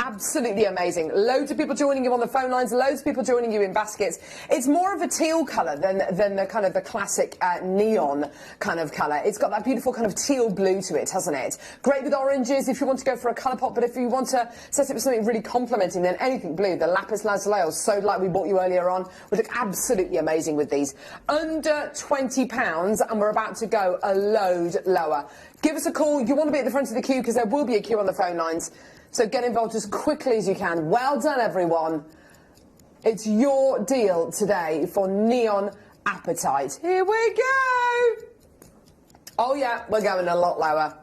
Absolutely amazing. Loads of people joining you on the phone lines, loads of people joining you in baskets. It's more of a teal colour than the kind of the classic neon kind of colour. It's got that beautiful kind of teal blue to it, hasn't it? Great with oranges if you want to go for a colour pop, but if you want to set it with something really complementing, then anything blue. The lapis lazuli, so like we bought you earlier on, would look absolutely amazing with these. Under £20, and we're about to go a load lower. Give us a call. You want to be at the front of the queue because there will be a queue on the phone lines. So get involved as quickly as you can. Well done, everyone. It's your deal today for Neon Appetite. Here we go. Oh, yeah, we're going a lot lower.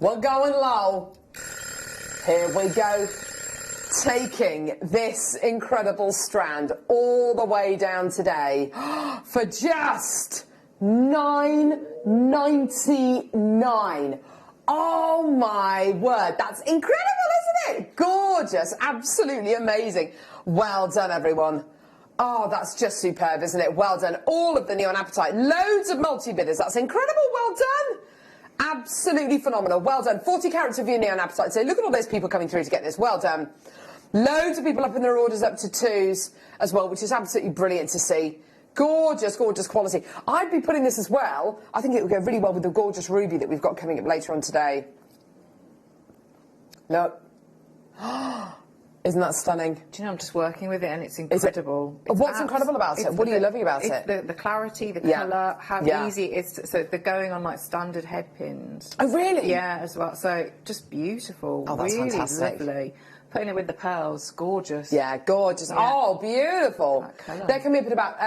We're going low. Here we go. Taking this incredible strand all the way down today for just $9.99. Oh my word, that's incredible, isn't it? Gorgeous, absolutely amazing. Well done, everyone. Oh, that's just superb, isn't it? Well done. All of the Neon Appetite, loads of multi-bidders. That's incredible. Well done. Absolutely phenomenal. Well done. 40 carats of your Neon Appetite. So look at all those people coming through to get this. Well done. Loads of people up in their orders up to 2s as well, which is absolutely brilliant to see. Gorgeous, gorgeous quality. I'd be putting this as well. I think it would go really well with the gorgeous ruby that we've got coming up later on today. Look. Isn't that stunning? Do you know, I'm just working with it and it's incredible. What's incredible about it? What are you loving about it? The clarity, the colour, how easy it is. So they're going on like standard head pins. Oh, really? Yeah, as well. So just beautiful. Oh, that's really fantastic. Lovely. Putting it with the pearls, gorgeous. Yeah, gorgeous. Yeah. Oh, beautiful. They're coming up at about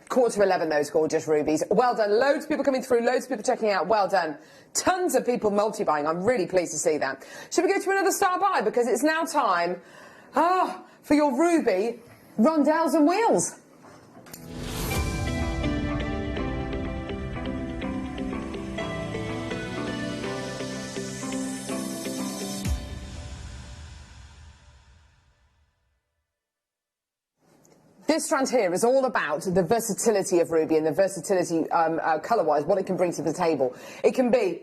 10:45, those gorgeous rubies. Well done. Loads of people coming through, loads of people checking out. Well done. Tons of people multi-buying. I'm really pleased to see that. Should we go to another star buy? Because it's now time for your ruby rondelles and wheels. This strand here is all about the versatility of ruby and the versatility colour-wise, what it can bring to the table. It can be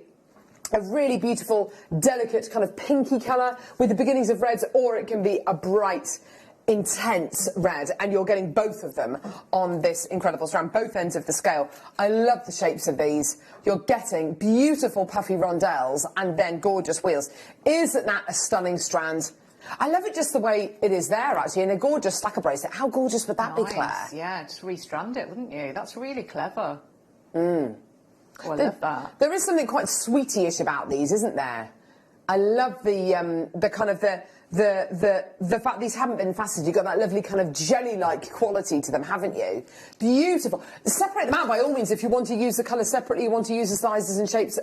a really beautiful, delicate kind of pinky colour with the beginnings of reds, or it can be a bright, intense red, and you're getting both of them on this incredible strand, both ends of the scale. I love the shapes of these. You're getting beautiful puffy rondelles and then gorgeous wheels. Isn't that a stunning strand? I love it just the way it is there, actually, in a gorgeous stacker bracelet. How gorgeous would that be, Claire? Yeah, just restrand it, wouldn't you? That's really clever. Oh, I love that. There is something quite sweetie-ish about these, isn't there? I love the kind of the fact these haven't been faceted. You've got that lovely kind of jelly-like quality to them, haven't you? Beautiful. Separate them out by all means if you want to use the colour separately, you want to use the sizes and shapes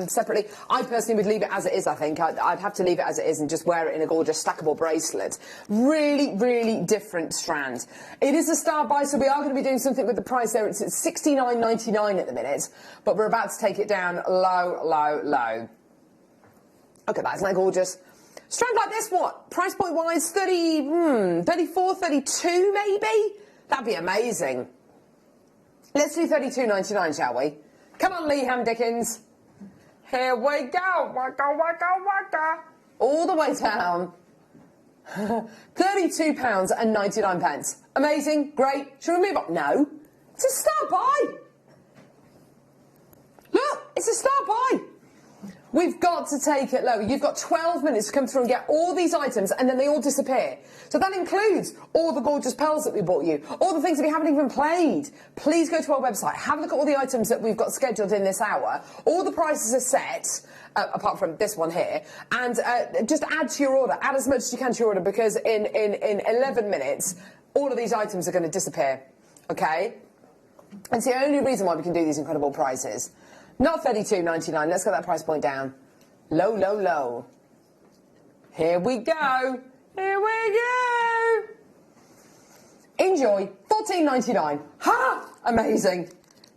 separately. I personally would leave it as it is, I think. I'd have to leave it as it is and just wear it in a gorgeous stackable bracelet. Really, really different strand. It is a star buy, so we are going to be doing something with the price there. It's at $69.99 at the minute, but we're about to take it down low, low, low. Look at that, isn't that gorgeous? Strand like this, what? Price point wise, 34, 32 maybe? That'd be amazing. Let's do $32.99, shall we? Come on, Leeham Dickens. Here we go. Waka, waka, waka. All the way down. £32.99. Amazing, great. Should we move on? No. It's a star buy. Look, it's a star buy. We've got to take it low. You've got 12 minutes to come through and get all these items, and then they all disappear. So that includes all the gorgeous pearls that we bought you, all the things that we haven't even played. Please go to our website, have a look at all the items that we've got scheduled in this hour. All the prices are set, apart from this one here, and just add to your order. Add as much as you can to your order, because in 11 minutes, all of these items are going to disappear, okay? And it's the only reason why we can do these incredible prices. Not $32.99. Let's get that price point down. Low, low, low. Here we go. Here we go. Enjoy. $14.99. Ha! Amazing.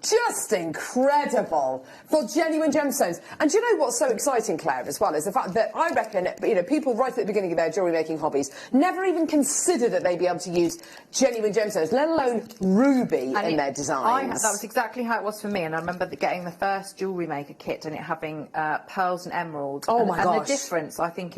Just incredible for genuine gemstones. And do you know what's so exciting, Claire, as well, is the fact that I reckon, you know, people right at the beginning of their jewellery making hobbies never even considered that they'd be able to use genuine gemstones, let alone ruby in their designs. That was exactly how it was for me, and I remember getting the first jewellery maker kit and it having pearls and emeralds. Oh my gosh. And the difference, I think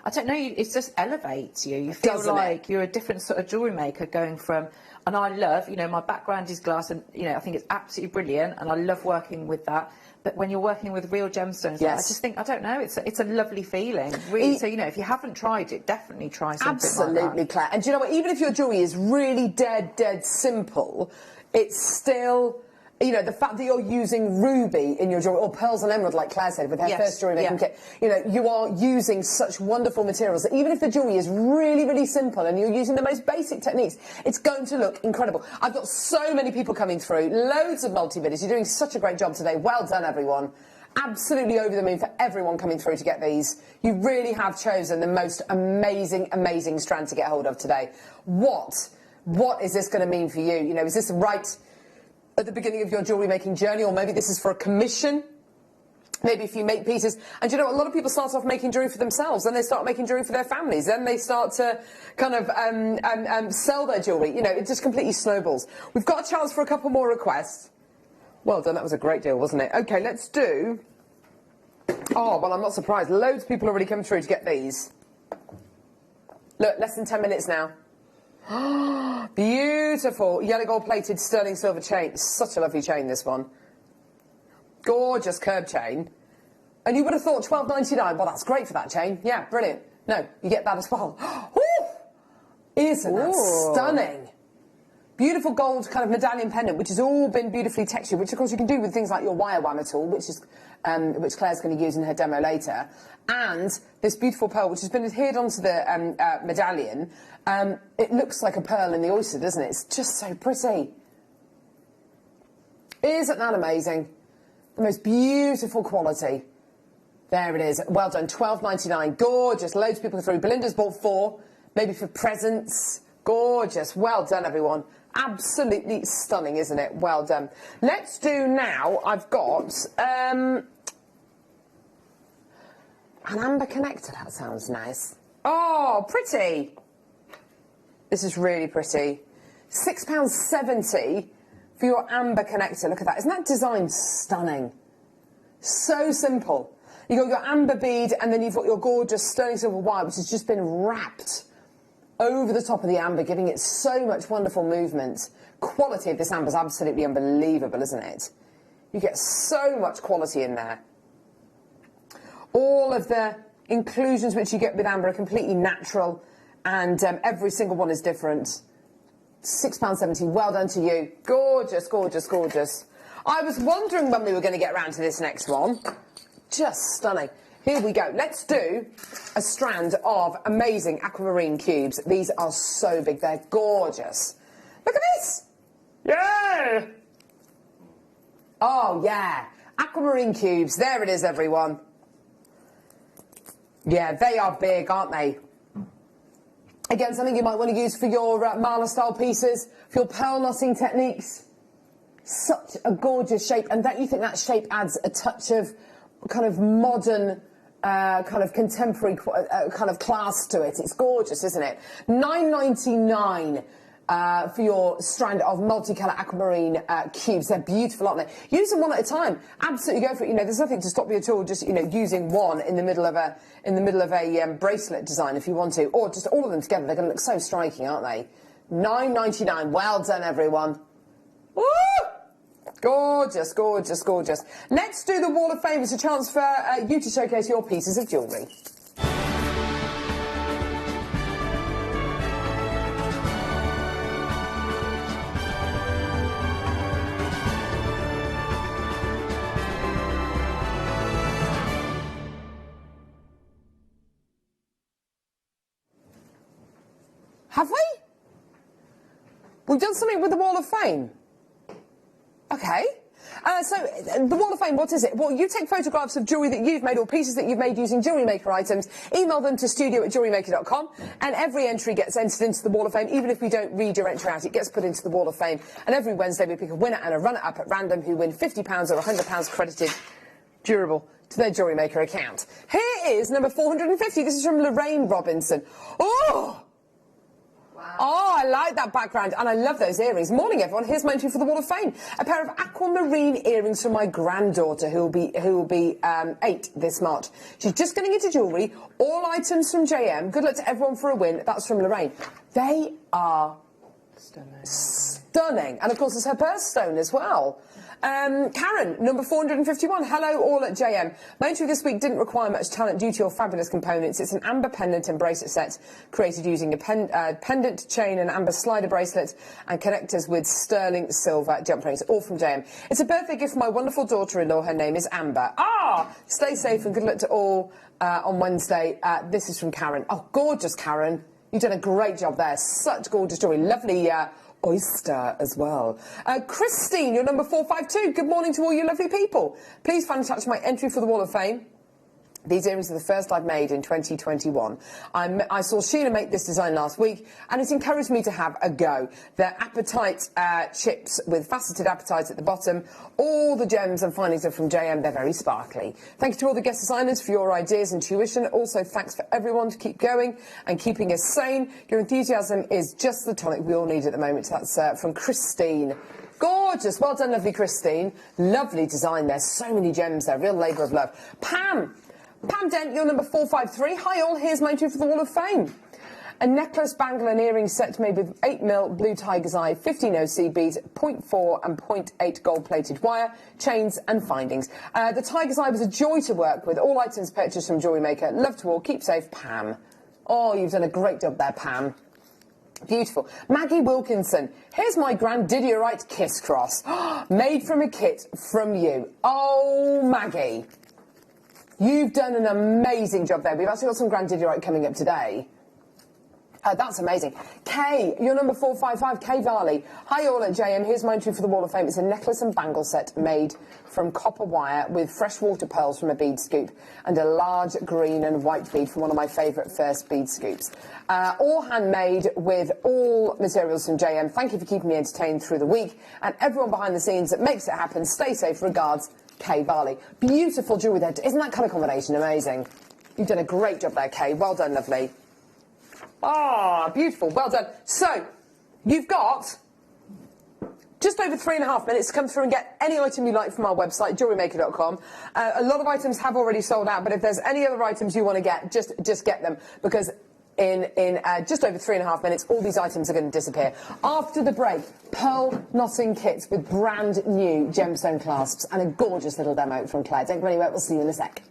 I don't know, it just elevates you. You feel Doesn't like it? you're a different sort of jewellery maker going from, and I love, you know, my background is glass and, you know, I think it's absolutely brilliant and I love working with that. But when you're working with real gemstones, Yes. I just think, I don't know, it's a lovely feeling. Really. So, you know, if you haven't tried it, definitely try something Absolutely, like that. Claire. And do you know what? Even if your jewellery is really dead simple, it's still, you know, the fact that you're using ruby in your jewellery, or pearls and emerald, like Claire said, with her Yes, first jewellery making yeah. kit, you know, you are using such wonderful materials that even if the jewellery is really simple and you're using the most basic techniques, it's going to look incredible. I've got so many people coming through, loads of multi-bidders. You're doing such a great job today. Well done, everyone. Absolutely over the moon for everyone coming through to get these. You really have chosen the most amazing strand to get hold of today. What is this going to mean for you? You know, is this right at the beginning of your jewellery making journey, or maybe this is for a commission? Maybe if you make pieces, and you know, a lot of people start off making jewellery for themselves, then they start making jewellery for their families, then they start to kind of sell their jewellery. You know, it just completely snowballs. We've got a chance for a couple more requests. Well done, that was a great deal, wasn't it? Okay, let's do... Oh, well, I'm not surprised. Loads of people already come through to get these. Look, less than 10 minutes now. Beautiful. Yellow gold plated sterling silver chain. Such a lovely chain, this one. Gorgeous curb chain. And you would have thought £12.99. Well, that's great for that chain. Yeah, brilliant. No, you get that as well. Isn't that stunning? Beautiful gold kind of medallion pendant, which has all been beautifully textured, which of course you can do with things like your wire whammer tool, which Claire's going to use in her demo later. And this beautiful pearl, which has been adhered onto the medallion. It looks like a pearl in the oyster, doesn't it? It's just so pretty. Isn't that amazing? The most beautiful quality. There it is. Well done. £12.99. Gorgeous. Loads of people through. Belinda's bought 4, maybe for presents. Gorgeous. Well done, everyone. Absolutely stunning, isn't it? Well done. Let's do now, I've got an amber connector. That sounds nice. Oh, pretty. This is really pretty. £6.70 for your amber connector. Look at that. Isn't that design stunning? So simple. You've got your amber bead and then you've got your gorgeous sterling silver wire, which has just been wrapped over the top of the amber, giving it so much wonderful movement. Quality of this amber is absolutely unbelievable, isn't it? You get so much quality in there. All of the inclusions which you get with amber are completely natural, and every single one is different. £6.70, well done to you. Gorgeous, gorgeous, gorgeous. I was wondering when we were going to get around to this next one. Just stunning. Here we go. Let's do a strand of amazing aquamarine cubes. These are so big. They're gorgeous. Look at this. Yeah. Oh, yeah. Aquamarine cubes. There it is, everyone. Yeah, they are big, aren't they? Again, something you might want to use for your mala-style pieces, for your pearl knotting techniques. Such a gorgeous shape. And don't you think that shape adds a touch of kind of modern... kind of contemporary kind of class to it. It's gorgeous, isn't it? £9.99 for your strand of multicolour aquamarine cubes. They're beautiful, aren't they? Use them one at a time. Absolutely go for it. You know, there's nothing to stop you at all. Just, you know, using one in the middle of a bracelet design if you want to, or just all of them together. They're going to look so striking, aren't they? £9.99. Well done, everyone. Woo! Gorgeous, gorgeous, gorgeous. Let's do the Wall of Fame. It's a chance for you to showcase your pieces of jewellery. Have we? We've done something with the Wall of Fame. Okay. So, the Wall of Fame, what is it? Well, you take photographs of jewellery that you've made or pieces that you've made using JewelleryMaker items, email them to studio@jewellerymaker.com, and every entry gets entered into the Wall of Fame. Even if we don't read your entry out, it gets put into the Wall of Fame. And every Wednesday we pick a winner and a runner-up at random who win £50 or £100 credited durable to their JewelleryMaker account. Here is number 450. This is from Lorraine Robinson. Oh! Oh, I like that background, and I love those earrings. Morning, everyone. Here's my entry for the Wall of Fame. A pair of aquamarine earrings from my granddaughter, who will be 8 this March. She's just getting into jewellery. All items from JM. Good luck to everyone for a win. That's from Lorraine. They are stunning. And, of course, it's her birthstone as well. Karen, number 451. Hello, all at JM. My entry this week didn't require much talent due to your fabulous components. It's an amber pendant and bracelet set created using a pendant chain and amber slider bracelet and connectors with sterling silver jump rings, all from JM. It's a birthday gift for my wonderful daughter-in-law. Her name is Amber. Stay safe and good luck to all on Wednesday. This is from Karen. Oh, gorgeous, Karen. You've done a great job there. Such gorgeous jewellery. Lovely oyster as well. Christine, you're number 452. Good morning to all you lovely people. Please find and touch my entry for the Wall of Fame. These earrings are the first I've made in 2021. I saw Sheila make this design last week, and it's encouraged me to have a go. They're apatite chips with faceted apatites at the bottom. All the gems and findings are from JM. They're very sparkly. Thank you to all the guest designers for your ideas and tuition. Also, thanks for everyone to keep going and keeping us sane. Your enthusiasm is just the tonic we all need at the moment. That's from Christine. Gorgeous. Well done, lovely Christine. Lovely design there. So many gems there. Real labour of love. Pam Dent, you're number 453. Hi all, here's my entry for the Wall of Fame. A necklace, bangle and earring set made with 8mm blue tiger's eye, 15 OC beads, 0.4 and 0.8 gold-plated wire, chains and findings. The tiger's eye was a joy to work with. All items purchased from JewelleryMaker. Love to all. Keep safe, Pam. Oh, you've done a great job there, Pam. Beautiful. Maggie Wilkinson. Here's my Grandidierite kiss cross. Made from a kit from you. Oh, Maggie. You've done an amazing job there. We've actually got some Grandidierite coming up today. That's amazing. Kay, you're number 455. Kay Varley. Hi all at JM. Here's my entry for the Wall of Fame. It's a necklace and bangle set made from copper wire with freshwater pearls from a bead scoop and a large green and white bead from one of my favourite first bead scoops. All handmade with all materials from JM. Thank you for keeping me entertained through the week. And everyone behind the scenes that makes it happen. Stay safe. Regards, Kay Varley. Beautiful jewellery there. Isn't that colour combination amazing? You've done a great job there, Kay. Well done, lovely. Beautiful. Well done. So, you've got just over 3.5 minutes to come through and get any item you like from our website, JewelleryMaker.com. A lot of items have already sold out, but if there's any other items you want to get, just get them, because in just over 3.5 minutes, all these items are going to disappear. After the break, pearl knotting kits with brand new gemstone clasps and a gorgeous little demo from Claire. Don't go anywhere. We'll see you in a sec.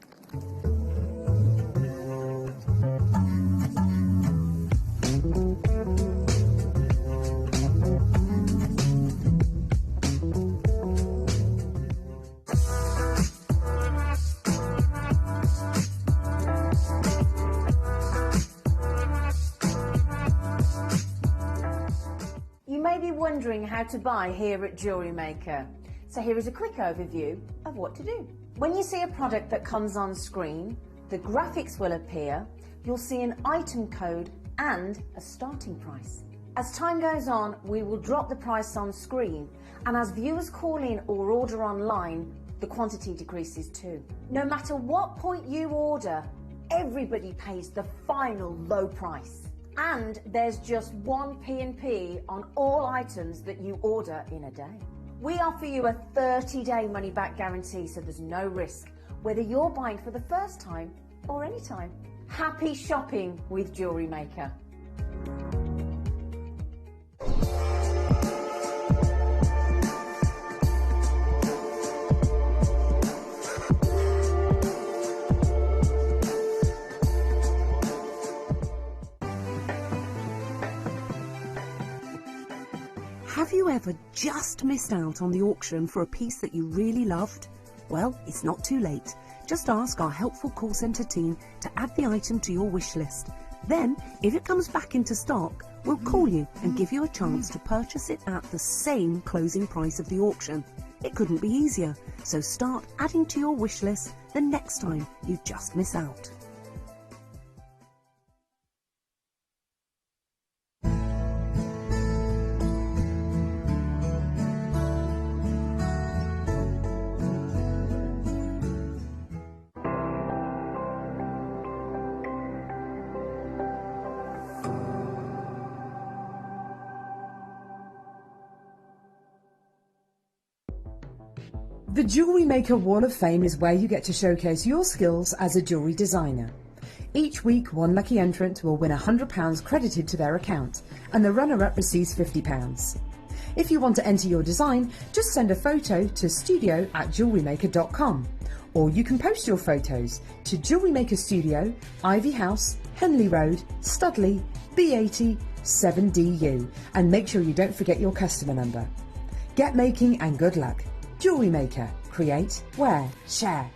You may be wondering how to buy here at JewelleryMaker. So here is a quick overview of what to do. When you see a product that comes on screen, the graphics will appear, you'll see an item code and a starting price. As time goes on, we will drop the price on screen, and as viewers call in or order online, the quantity decreases too. No matter what point you order, everybody pays the final low price. And there's just one P&P on all items that you order in a day. We offer you a 30-day money-back guarantee, so there's no risk, whether you're buying for the first time or any time. Happy shopping with JewelleryMaker. Have you ever just missed out on the auction for a piece that you really loved? Well, it's not too late. Just ask our helpful call centre team to add the item to your wish list. Then, if it comes back into stock, we'll call you and give you a chance to purchase it at the same closing price of the auction. It couldn't be easier, so start adding to your wish list the next time you just miss out. The Jewellery Maker Wall of Fame is where you get to showcase your skills as a jewellery designer. Each week, one lucky entrant will win £100 credited to their account, and the runner-up receives £50. If you want to enter your design, just send a photo to studio@jewellerymaker.com, or you can post your photos to Jewellery Maker Studio, Ivy House, Henley Road, Studley, B80 7DU, and make sure you don't forget your customer number. Get making and good luck. Jewellery Maker. Create, wear, share.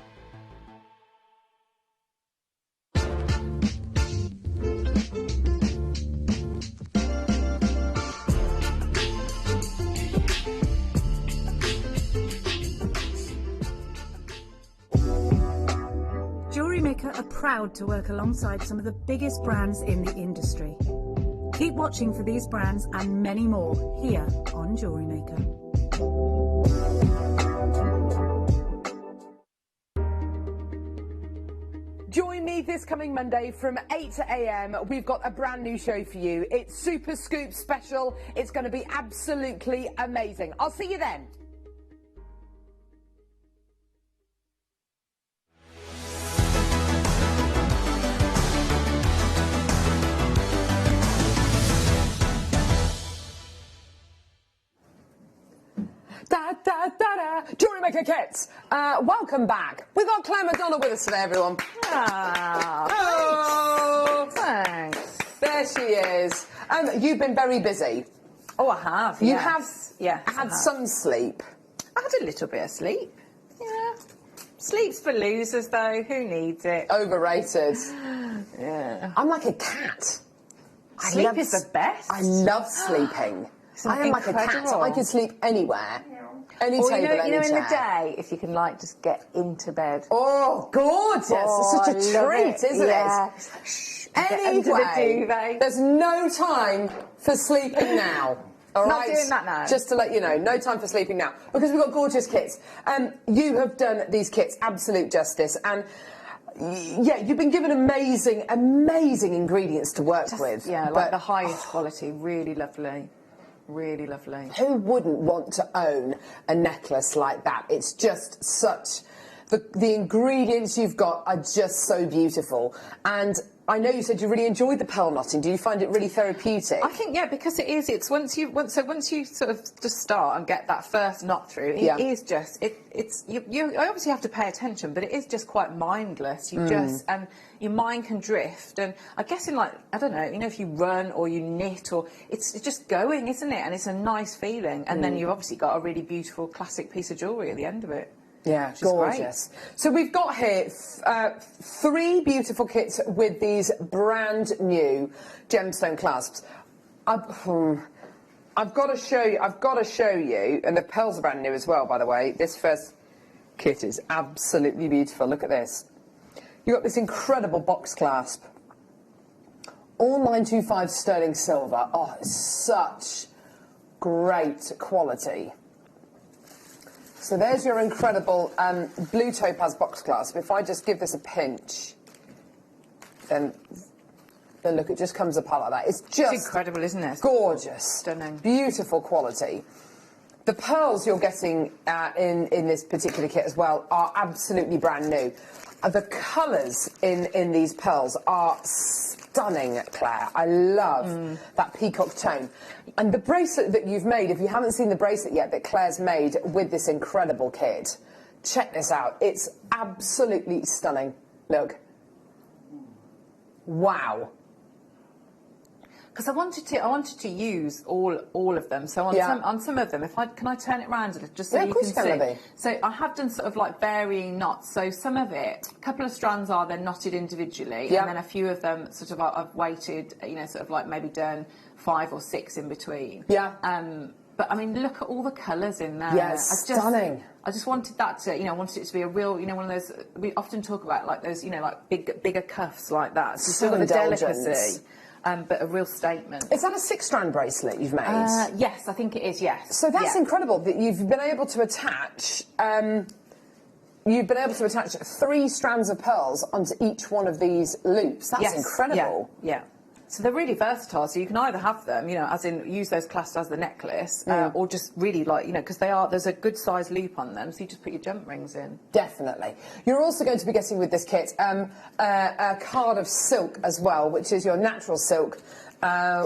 JewelleryMaker are proud to work alongside some of the biggest brands in the industry. Keep watching for these brands and many more here on JewelleryMaker. Join me this coming Monday from 8 a.m. We've got a brand new show for you. It's Super Scoop Special. It's going to be absolutely amazing. I'll see you then. Da, da, da, da. Jewellery Maker Kits, welcome back. We've got Claire McDonald with us today, everyone. Oh, Thanks. there she is. You've been very busy. Oh, I have. You yes. have had some sleep. I had a little bit of sleep. Yeah. Sleep's for losers, though. Who needs it? Overrated. Yeah. I'm like a cat. Sleep is the best. I love sleeping. I am like a cat. Incredible. I can sleep anywhere. Any Or table, any in the chair. day, if you can, like, just get into bed. Oh, gorgeous. Oh, it's such a I love treat, it. isn't Yeah. it? It's like, shh, get under the Anyway, duvet. there's no time for sleeping now. All Not right? doing that now. Just to let you know, no time for sleeping now. Because we've got gorgeous kits. You have done these kits absolute justice. And yeah, you've been given amazing, amazing ingredients to work with. Yeah, like but the highest quality. Really lovely. Really lovely. who wouldn't want to own a necklace like that? It's just such... The ingredients you've got are just so beautiful. And I know you said you really enjoyed the pearl knotting. Do you find it really therapeutic? I think, yeah, because it is. It's once you sort of just start and get that first knot through, it is just you obviously have to pay attention, but it is just quite mindless. You just and your mind can drift. And I guess in, like, I don't know, you know, if you run or you knit, or it's just going, isn't it? And it's a nice feeling. And then you've obviously got a really beautiful classic piece of jewellery at the end of it. Yeah, is gorgeous. So we've got here 3 beautiful kits with these brand new gemstone clasps. I've got to show you. And the pearls are brand new as well, by the way. This first kit is absolutely beautiful. Look at this. You've got this incredible box clasp. All 925 sterling silver. Oh, it's such great quality. So there's your incredible blue topaz box clasp. If I just give this a pinch, then look, it just comes apart like that. It's just incredible, isn't it? Gorgeous. Stunning. Beautiful quality. The pearls you're getting in this particular kit as well are absolutely brand new. The colours in these pearls are stunning, Claire. I love that peacock tone. And the bracelet that you've made, if you haven't seen the bracelet yet that Claire's made with this incredible kit, check this out. It's absolutely stunning. Look. Wow. Because I wanted to use all of them. So on some of them, can I turn it around a little just so you can see? So I have done sort of like varying knots. So some of it, a couple of strands they're knotted individually, and then a few of them sort of I've weighted, you know, sort of like maybe done 5 or 6 in between. Yeah. But I mean, look at all the colours in there. Yeah, it's stunning. I just wanted that to, you know, I wanted it to be a real, you know, one of those. We often talk about like those, you know, like bigger cuffs like that. So still got the delicacy. But a real statement. Is that a 6-strand bracelet you've made? Yes, I think it is, yes. So that's incredible that you've been able to attach... You've been able to attach 3 strands of pearls onto each one of these loops. That's incredible. Yeah. So they're really versatile. So you can either have them, you know, as in use those clasped as the necklace, or just really like, you know, because there's a good size loop on them. So you just put your jump rings in. Definitely. You're also going to be getting with this kit a card of silk as well, which is your natural silk.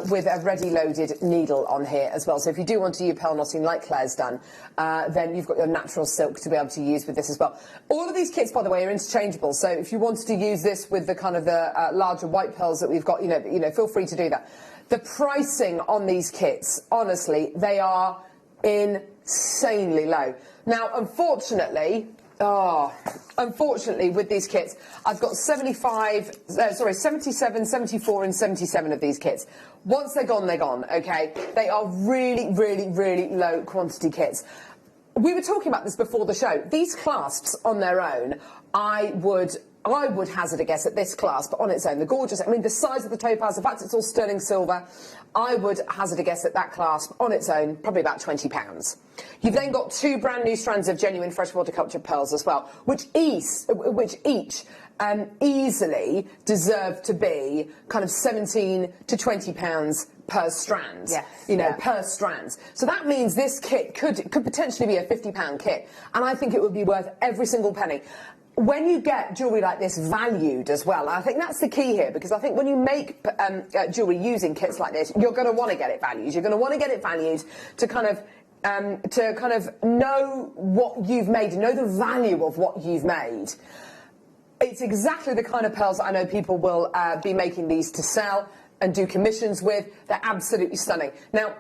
With a ready-loaded needle on here as well. So if you do want to do your pearl knotting like Claire's done, then you've got your natural silk to be able to use with this as well. All of these kits, by the way, are interchangeable. So if you wanted to use this with the kind of the larger white pearls that we've got, you know, feel free to do that. The pricing on these kits, honestly, they are insanely low. Now, unfortunately, with these kits, I've got 77, 74 and 77 of these kits. Once they're gone, okay? They are really, really, really low quantity kits. We were talking about this before the show. These clasps on their own, I would hazard a guess at this clasp on its own. The gorgeous, I mean, the size of the topaz, the fact it's all sterling silver, I would hazard a guess at that clasp on its own, probably about £20. You've then got 2 brand new strands of genuine freshwater cultured pearls as well, which each easily deserve to be kind of £17 to £20 per strand. Yes, you know, per strands. So that means this kit could potentially be a £50 kit, and I think it would be worth every single penny. When you get jewellery like this valued as well, I think that's the key here, because I think when you make jewellery using kits like this, you're going to want to get it valued. You're going to want to get it valued to kind of know what you've made, know the value of what you've made. It's exactly the kind of pearls that I know people will be making these to sell and do commissions with. They're absolutely stunning. Now,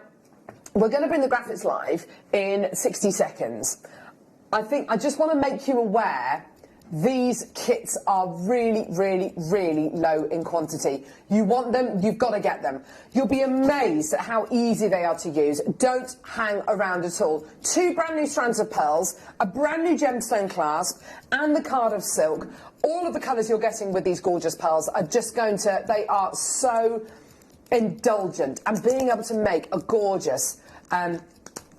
we're going to bring the graphics live in 60 seconds. I just want to make you aware these kits are really, really, really low in quantity. You want them, you've got to get them. You'll be amazed at how easy they are to use. Don't hang around at all. 2 brand new strands of pearls, a brand new gemstone clasp, and the card of silk. All of the colours you're getting with these gorgeous pearls are just they are so indulgent. And being able to make a gorgeous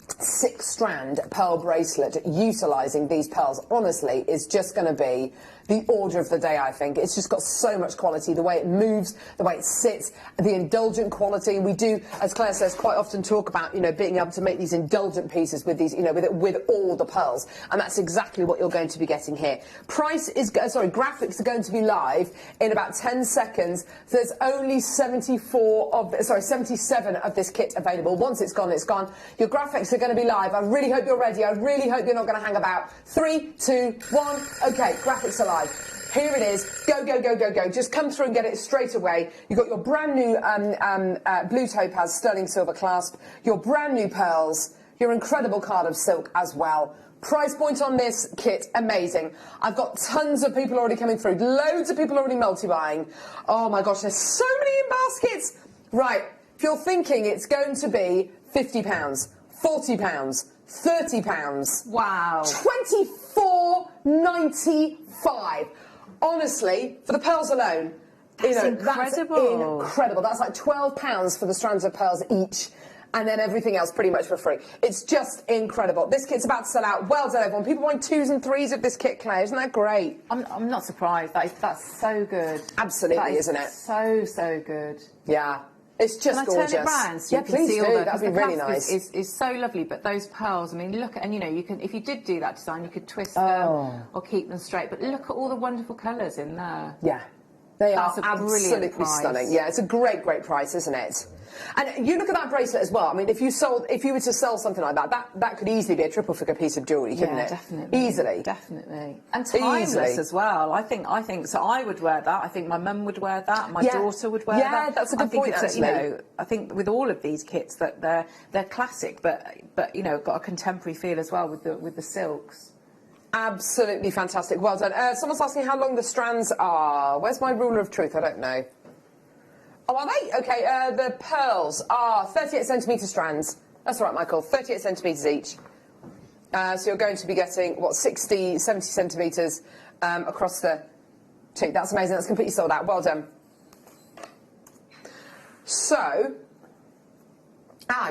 6-strand pearl bracelet utilising these pearls, honestly, is just going to be the order of the day, I think. It's just got so much quality, the way it moves, the way it sits, the indulgent quality. And we do, as Claire says, quite often talk about, you know, being able to make these indulgent pieces with these, you know, with all the pearls. And that's exactly what you're going to be getting here. Graphics are going to be live in about 10 seconds. There's only 77 of this kit available. Once it's gone, it's gone. Your graphics are going to be live. I really hope you're ready. I really hope you're not going to hang about. 3, 2, 1. Okay, graphics are live. Here it is. Go, go, go, go, go. Just come through and get it straight away. You've got your brand new blue topaz sterling silver clasp, your brand new pearls, your incredible card of silk as well. Price point on this kit, amazing. I've got tons of people already coming through. Loads of people already multi-buying. Oh my gosh, there's so many in baskets. Right, if you're thinking it's going to be £50, £40, £30. Wow. £24.95. Honestly, for the pearls alone, that's incredible. That's incredible. That's like £12 for the strands of pearls each, and then everything else pretty much for free. It's just incredible. This kit's about to sell out. Well done, everyone. People buying 2s and 3s of this kit, Claire. Isn't that great? I'm not surprised. That's so good. Absolutely, isn't it? So good. Yeah. It's just gorgeous. Can I turn it round so yeah, please do. That'd be really nice. Is so lovely, but those pearls, I mean, look at, and you know, you can, if you did do that design, you could twist them or keep them straight. But look at all the wonderful colours in there. Yeah, they are That's a absolutely stunning. Yeah, it's a great, great price, isn't it? And you look at that bracelet as well. I mean, if you were to sell something like that could easily be a triple figure piece of jewellery, couldn't it? Definitely. Easily. Definitely. And timeless as well. I think so. I would wear that. I think my mum would wear that. My daughter would wear that. Yeah, that's a good point, actually. You know, I think with all of these kits that they're classic, but you know, got a contemporary feel as well with the silks. Absolutely fantastic. Well done. Someone's asking how long the strands are. Where's my ruler of truth? I don't know. Oh, are they? Okay, the pearls are 38 centimetre strands. That's right, Michael. 38 centimetres each. So you're going to be getting, 70 centimetres across the two. That's amazing. That's completely sold out. Well done. So,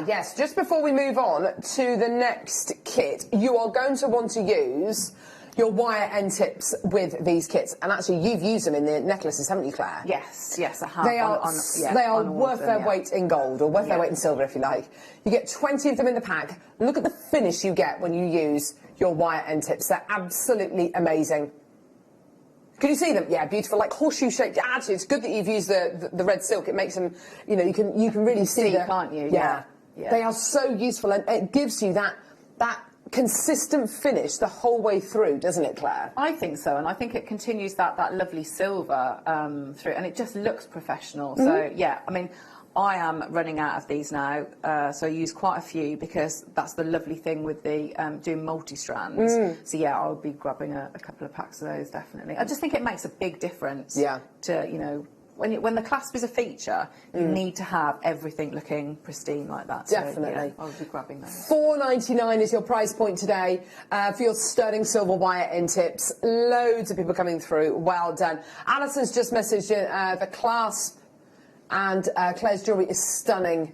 yes, just before we move on to the next kit, you are going to want to use your wire end tips with these kits, and actually you've used them in the necklaces, haven't you, Claire? Yes, yes, I have. They are worth their weight in gold, or worth their weight in silver, if you like. You get 20 of them in the pack. Look at the finish you get when you use your wire end tips. They're absolutely amazing. Can you see them? Yeah, beautiful, like horseshoe shaped. Actually, it's good that you've used the red silk. It makes them, you know, you can really see them, can't you? Yeah. Yeah. They are so useful, and it gives you that consistent finish the whole way through, doesn't it, Claire? I think so, and I think it continues that lovely silver through, and it just looks professional. So yeah, I mean, I am running out of these now, so I use quite a few because that's the lovely thing with the doing multi-strands. So yeah, I'll be grabbing a couple of packs of those, definitely. I just think it makes a big difference. Yeah. To, you know, when the clasp is a feature, you need to have everything looking pristine like that. Definitely. So, yeah, I'll be grabbing those. $4.99 is your price point today for your sterling silver wire end tips. Loads of people coming through. Well done. Alison's just messaged in the clasp. And Claire's jewellery is stunning.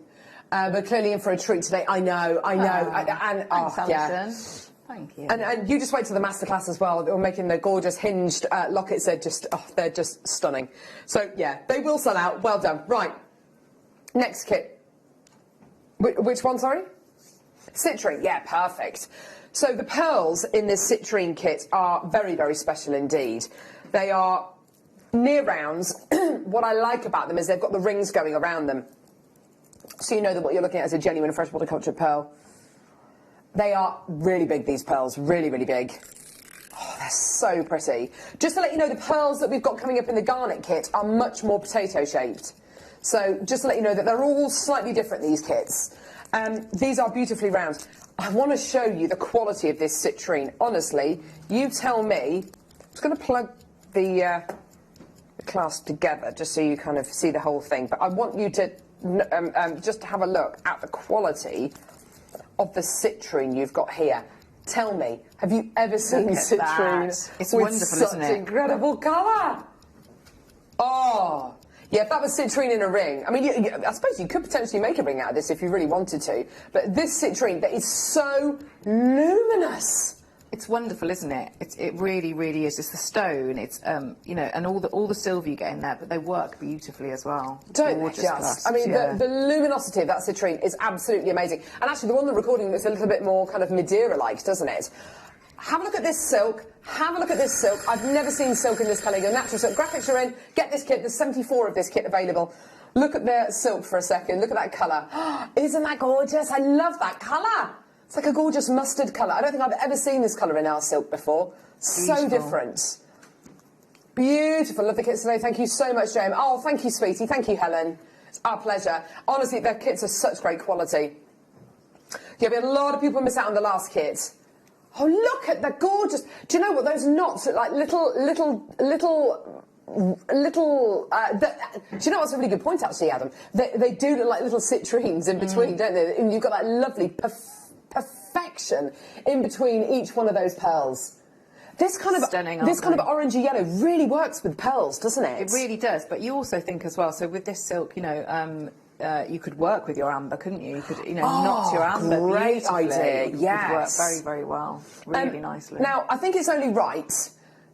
But clearly in for a treat today. I know. Thanks, Alison. Yeah. Thank you. And you just wait till the masterclass as well. They're making the gorgeous hinged lockets. They're just stunning. So yeah, they will sell out. Well done. Right. Next kit. Which one, sorry? Citrine. Yeah, perfect. So the pearls in this citrine kit are very, very special indeed. They are near rounds. What I like about them is they've got the rings going around them, so you know that what you're looking at is a genuine freshwater cultured pearl. They are really big, these pearls, really, really big. Oh, they're so pretty. Just to let you know, the pearls that we've got coming up in the garnet kit are much more potato shaped. So just to let you know that they're all slightly different, these kits. These are beautifully round. I want to show you the quality of this citrine. Honestly, you tell me. I'm just going to plug the clasp together just so you kind of see the whole thing. But I want you to just have a look at the quality of the citrine you've got here. Tell me, have you ever seen citrine It's with wonderful, such isn't it? incredible colour? Oh, yeah, if that was citrine in a ring, I mean, I suppose you could potentially make a ring out of this if you really wanted to. But this citrine that is so luminous. It's wonderful, isn't it? It really, really is. It's the stone. It's you know, and all the silver you get in there, but they work beautifully as well. Don't they just? I mean, the luminosity of that citrine is absolutely amazing. And actually, the one they're recording looks a little bit more kind of Madeira-like, doesn't it? Have a look at this silk. Have a look at this silk. I've never seen silk in this colour. Your natural silk graphics are in. Get this kit. There's 74 of this kit available. Look at the silk for a second. Look at that colour. Isn't that gorgeous? I love that colour. It's like a gorgeous mustard colour. I don't think I've ever seen this colour in our silk before. So different. Beautiful. Love the kits today. Thank you so much, James. Oh, thank you, sweetie. Thank you, Helen. It's our pleasure. Honestly, their kits are such great quality. Yeah, we had a lot of people miss out on the last kit. Oh, look at the gorgeous... Do you know what? Those knots are like little... do you know what's a really good point, actually, Adam? They do look like little citrines in between, don't they? And you've got that lovely perfection in between each one of those pearls. This kind of orangey yellow really works with pearls, doesn't it? It really does. But you also think as well. So with this silk, you know, you could work with your amber, couldn't you? You could, you know, knot your amber. Great idea. It would work very, very well. Really nicely. Now, I think it's only right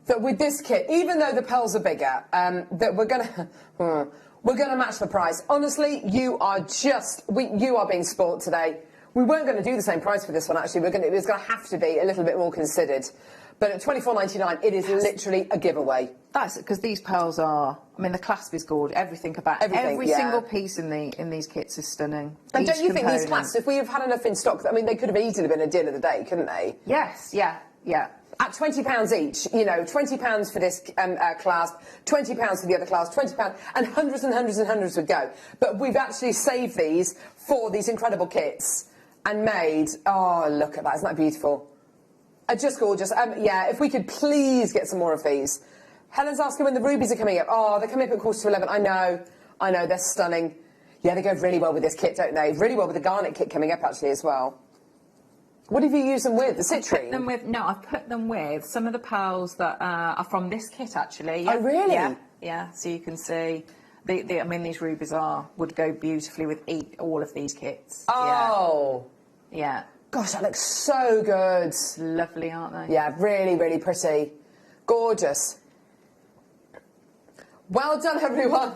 that with this kit, even though the pearls are bigger, that we're gonna match the price. Honestly, you are being sport today. We weren't going to do the same price for this one, actually. It was going to have to be a little bit more considered. But at $24.99, it is literally a giveaway. That's because these pearls are... I mean, the clasp is gorgeous. Every single piece in these kits is stunning. And don't you think these clasps, if we have had enough in stock, I mean, they could have easily been a deal of the day, couldn't they? Yes, yeah. At £20 each, you know, £20 for this clasp, £20 for the other clasp, £20, and hundreds and hundreds and hundreds would go. But we've actually saved these for these incredible kits and made... Oh, look at that. Isn't that beautiful? Just gorgeous. Yeah, if we could please get some more of these. Helen's asking when the rubies are coming up. Oh, they're coming up at 11:15. I know, they're stunning. Yeah, they go really well with this kit, don't they? Really well with the garnet kit coming up, actually, as well. What have you used them with? The citrine? I've put them with some of the pearls that are from this kit, actually. Yeah. Oh, really? Yeah, so you can see... I mean, these rubies would go beautifully with all of these kits. Oh. Yeah. Gosh, that looks so good. Lovely, aren't they? Yeah, really, really pretty. Gorgeous. Well done, everyone.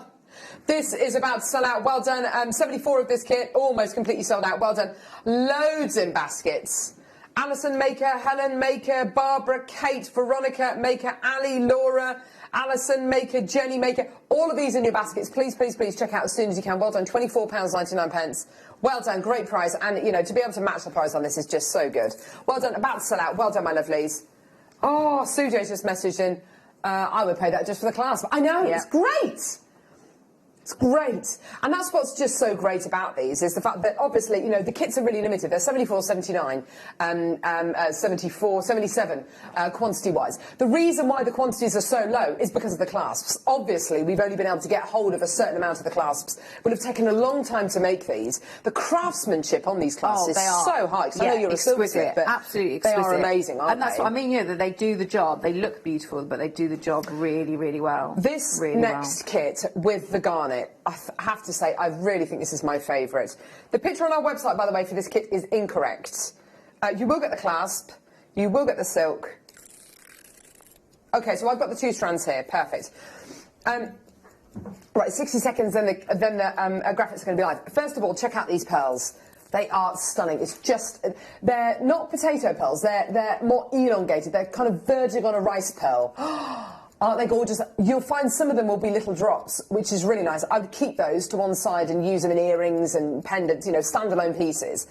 This is about to sell out. Well done. 74 of this kit, almost completely sold out. Well done. Loads in baskets. Alison Maker, Helen Maker, Barbara, Kate, Veronica Maker, Ali, Laura, Alison Maker, Jenny Maker. All of these in your baskets. Please, please, please check out as soon as you can. Well done. £24.99. Well done. Great price. And, you know, to be able to match the price on this is just so good. Well done. About to sell out. Well done, my lovelies. Oh, Sujo's just messaged in. I would pay that just for the clasp. I know. Yeah. It's great. It's great. And that's what's just so great about these, is the fact that obviously, you know, the kits are really limited. They're 74, 79, 74, 77 quantity-wise. The reason why the quantities are so low is because of the clasps. Obviously, we've only been able to get hold of a certain amount of the clasps. It would have taken a long time to make these. The craftsmanship on these clasps is so high. I know you're exquisite, but absolutely exquisite. They are amazing, aren't they? And that's what I mean, you know, that they do the job. They look beautiful, but they do the job really, really well. This really next kit with the garnet, I have to say, I really think this is my favourite. The picture on our website, by the way, for this kit is incorrect. You will get the clasp, you will get the silk. Okay, so I've got the 2 strands here, perfect. Right, 60 seconds, then the graphics are going to be live. First of all, check out these pearls. They are stunning. It's just, they're not potato pearls, they're more elongated. They're kind of verging on a rice pearl. Aren't they gorgeous? You'll find some of them will be little drops, which is really nice. I would keep those to one side and use them in earrings and pendants, you know, standalone pieces.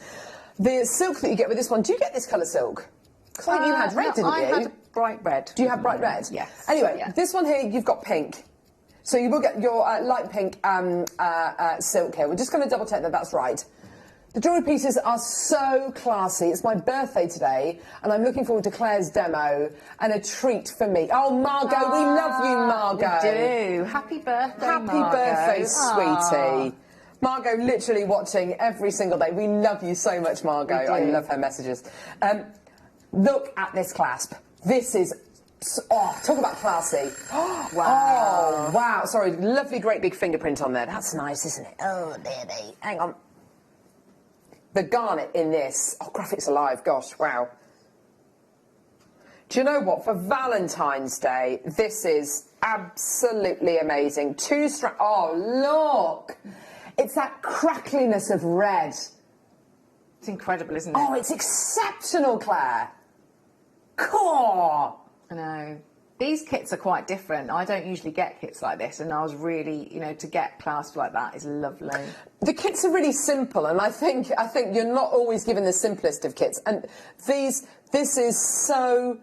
The silk that you get with this one, do you get this colour silk? Because I think you had red, didn't you? I had bright red. Do you have bright red? Yes. Anyway, this one here, you've got pink. So you will get your light pink silk here. We're just going to double check that that's right. The jewellery pieces are so classy. It's my birthday today, and I'm looking forward to Claire's demo and a treat for me. Oh, Margot, we love you, Margot. We do. Happy birthday, Happy birthday, sweetie. Margot literally watching every single day. We love you so much, Margot. I love her messages. Look at this clasp. This is... Oh, talk about classy. Wow. Oh, wow. Sorry, lovely, great big fingerprint on there. That's nice, isn't it? Oh, baby. Hang on. The garnet in this, oh, graphics alive, gosh, wow. Do you know what? For Valentine's Day, this is absolutely amazing. 2 strands, oh, look. It's that crackliness of red. It's incredible, isn't it? Oh, it's exceptional, Claire. Cool. I know. These kits are quite different. I don't usually get kits like this, and I was really, you know, to get clasps like that is lovely. The kits are really simple, and I think you're not always given the simplest of kits. And this is so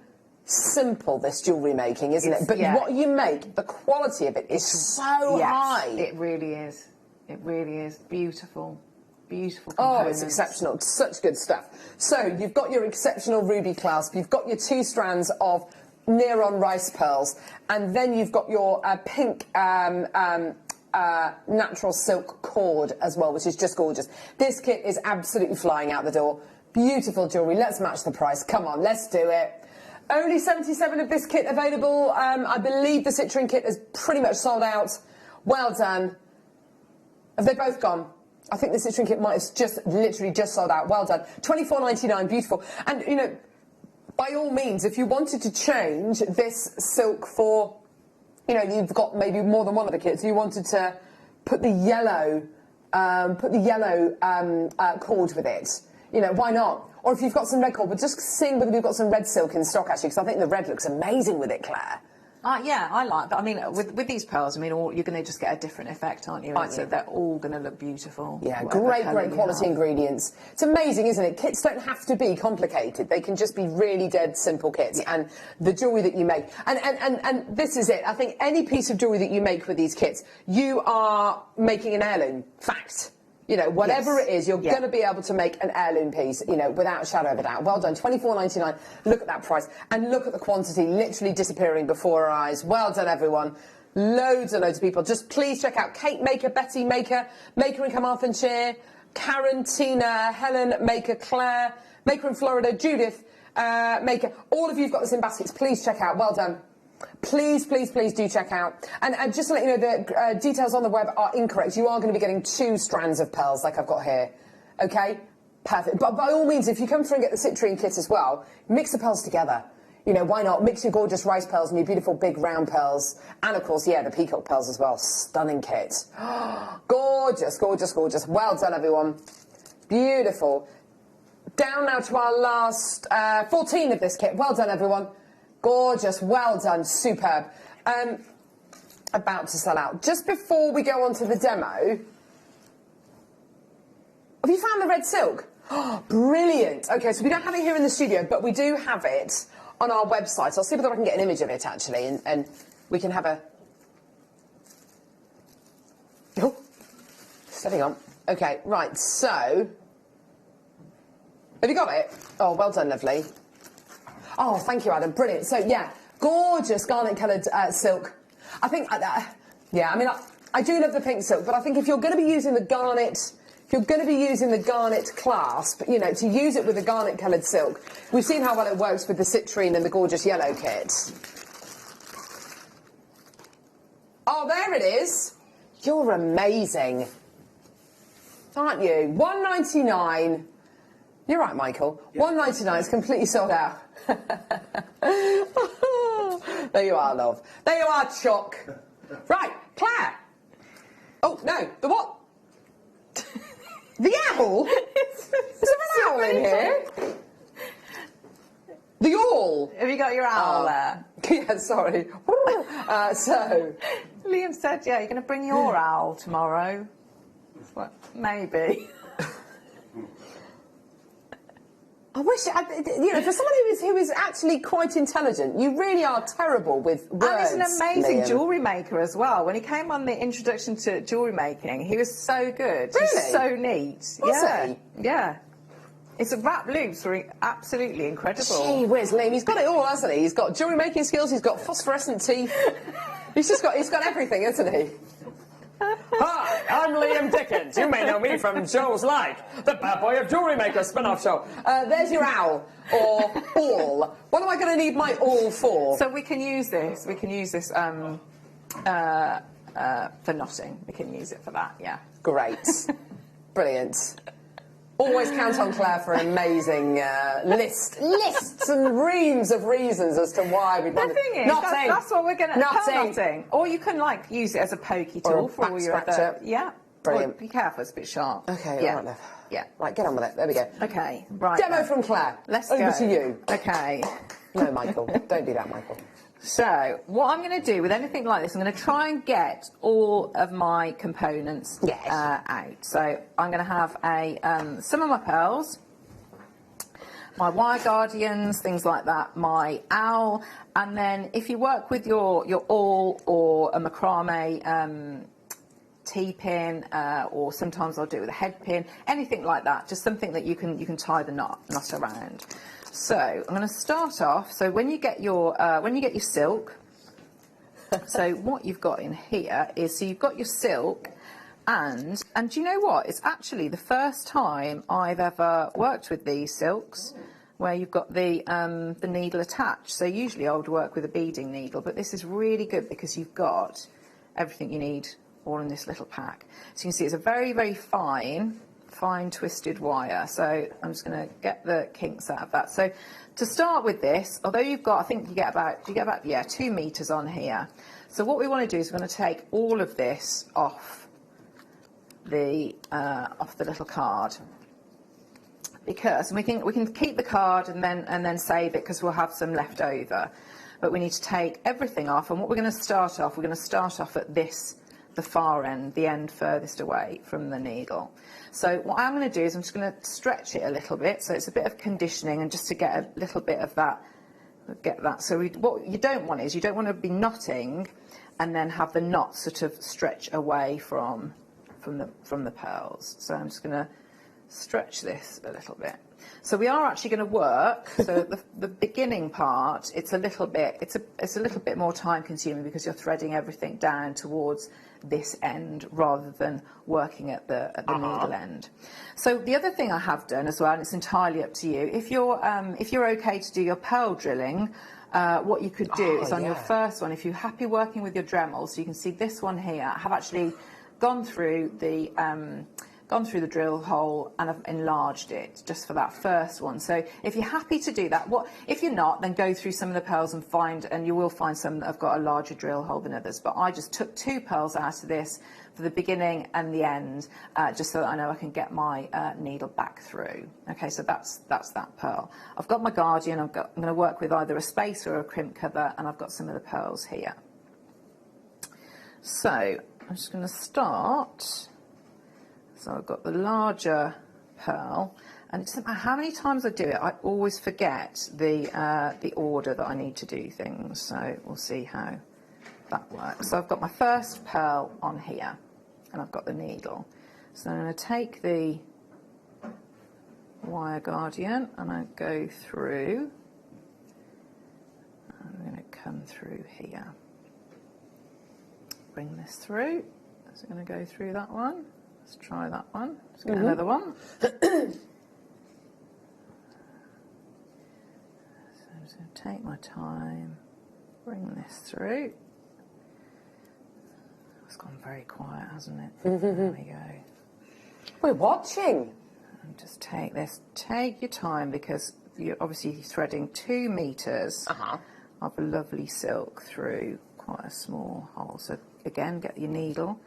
simple, this jewellery making, isn't it? But what you make, the quality of it is so high. It really is. It really is. Beautiful. Beautiful components. Oh, it's exceptional. Such good stuff. So, you've got your exceptional ruby clasp, you've got your 2 strands of near-on rice pearls, and then you've got your pink natural silk cord as well, which is just gorgeous. This kit is absolutely flying out the door. Beautiful jewellery. Let's match the price. Come on, let's do it. Only 77 of this kit available. I believe the Citroen kit is pretty much sold out. Well done. Have they both gone? I think the Citroen kit might have literally just sold out. Well done. £24.99, beautiful. And, you know, by all means, if you wanted to change this silk for, you know, you've got maybe more than one of the kits, you wanted to put the yellow cord with it, you know, why not? Or if you've got some red cord, but just seeing whether you've got some red silk in stock, actually, because I think the red looks amazing with it, Claire. Yeah, I like that. I mean, with these pearls, I mean, you're going to just get a different effect, aren't you? So they're all going to look beautiful. Yeah, great quality ingredients. It's amazing, isn't it? Kits don't have to be complicated. They can just be really dead simple kits. Yeah. And the jewellery that you make. And this is it. I think any piece of jewellery that you make with these kits, you are making an heirloom. Fact. You know, whatever it is, you're going to be able to make an heirloom piece, you know, without a shadow of a doubt. Well done, £24.99. Look at that price. And look at the quantity literally disappearing before our eyes. Well done, everyone. Loads and loads of people. Just please check out Kate Maker, Betty Maker, Maker in Carmarthenshire, Karen, Tina, Helen Maker, Claire, Maker in Florida, Judith Maker. All of you have got this in baskets. Please check out. Well done. Please, please, please do check out. And just to let you know, the details on the web are incorrect. You are going to be getting 2 strands of pearls like I've got here. Okay? Perfect. But by all means, if you come through and get the citrine kit as well, mix the pearls together. You know, why not? Mix your gorgeous rice pearls and your beautiful big round pearls. And, of course, yeah, the peacock pearls as well. Stunning kit. Gorgeous, gorgeous, gorgeous. Well done, everyone. Beautiful. Down now to our last 14 of this kit. Well done, everyone. Gorgeous. Well done. Superb. About to sell out. Just before we go on to the demo, have you found the red silk? Oh, brilliant. OK, so we don't have it here in the studio, but we do have it on our website. I'll see whether I can get an image of it, actually, and we can have a... Oh, steady on. OK, right, so... Have you got it? Oh, well done, lovely. Oh, thank you, Adam. Brilliant. So, yeah, gorgeous garnet-coloured silk. I think, yeah, I mean, I do love the pink silk, but I think if you're going to be using the garnet... If you're going to be using the garnet clasp, you know, to use it with a garnet-coloured silk, we've seen how well it works with the citrine and the gorgeous yellow kit. Oh, there it is. You're amazing. Aren't you? $1.99. You're right, Michael. Yeah. $1.99 is completely sold out. There you are, love. There you are, Chuck. Right, Claire. Oh, no, the what? The owl? Is there an owl in here? The owl? Have you got your owl there? Yeah, sorry. So... Liam said, yeah, you're going to bring your owl tomorrow. Well, maybe. I wish, you know, for someone who is actually quite intelligent, you really are terrible with words. And he's an amazing Liam. jewellery maker as well. When he came on the introduction to jewellery making, he was so good. Really? He's so neat. Was he? Yeah. It's wrap loops were absolutely incredible. Gee whiz, Liam, he's got it all, hasn't he? He's got jewellery making skills, he's got phosphorescent teeth. He's got everything, hasn't he? Hi, I'm Liam Dickens. You may know me from Joe's Life, the bad boy of Jewellery Maker spin-off show. There's your owl, or awl. What am I going to need my awl for? So we can use this. We can use this for knotting. We can use it for that, yeah. Great. Brilliant. Always count on Claire for an amazing lists and reams of reasons as to why we want The thing is, that's what we're going to... Knotting. Or you can, like, use it as a pokey tool or for all your other... Yeah. Brilliant. Or be careful, it's a bit sharp. OK, yeah. all right, love. Yeah. Right, get on with it. There we go. OK, right. Demo from Claire. Let's Over go. to you. OK. No, Michael. Don't do that, Michael. So, what I'm going to do with anything like this, I'm going to try and get all of my components out. So, I'm going to have some of my pearls, my wire guardians, things like that, my owl, and then if you work with your awl or a macrame T-pin, or sometimes I'll do it with a head pin, anything like that, just something that you can tie the knot around. So I'm going to start off. So when you get your silk, so what you've got in here is, so you've got your silk, and do you know what? It's actually the first time I've ever worked with these silks where you've got the needle attached. So usually I would work with a beading needle, but this is really good because you've got everything you need all in this little pack. So you can see it's a very, very fine twisted wire. So I'm just going to get the kinks out of that. So to start with this, although you've got, I think you get about 2 meters on here. So what we want to do is we're going to take all of this off the little card, because we can keep the card and then save it because we'll have some left over. But we need to take everything off, and what we're going to start off at the far end, the end furthest away from the needle. So what I'm going to do is I'm just going to stretch it a little bit, so it's a bit of conditioning, and just to get a little bit of that, So what you don't want is, you don't want to be knotting and then have the knot sort of stretch away from the pearls. So I'm just going to stretch this a little bit. So we are actually going to work. So the beginning part, it's a little bit more time consuming because you're threading everything down towards this end rather than working at the needle end. So the other thing I have done as well, and it's entirely up to you, if you're okay to do your pearl drilling, what you could do is on your first one, if you're happy working with your Dremel, so you can see this one here, I have actually gone through the gone through the drill hole and I've enlarged it just for that first one. So if you're happy to do that, if you're not, then go through some of the pearls and you will find some that have got a larger drill hole than others. But I just took 2 pearls out of this for the beginning and the end, just so that I know I can get my needle back through. Okay, so that's that pearl. I've got my Guardian. I'm going to work with either a spacer or a crimp cover, and I've got some of the pearls here. So I'm just going to start. So I've got the larger pearl, and it doesn't matter how many times I do it, I always forget the order that I need to do things. So we'll see how that works. So I've got my first pearl on here, and I've got the needle. So I'm going to take the wire Guardian and I go through. I'm going to come through here. Bring this through. So I'm going to go through that one. Let's try that one. Let's get another one. So I'm just going to take my time, bring this through. It's gone very quiet, hasn't it? There we go. We're watching. And just take this. Take your time, because you're obviously threading 2 meters of a lovely silk through quite a small hole. So again, get your needle,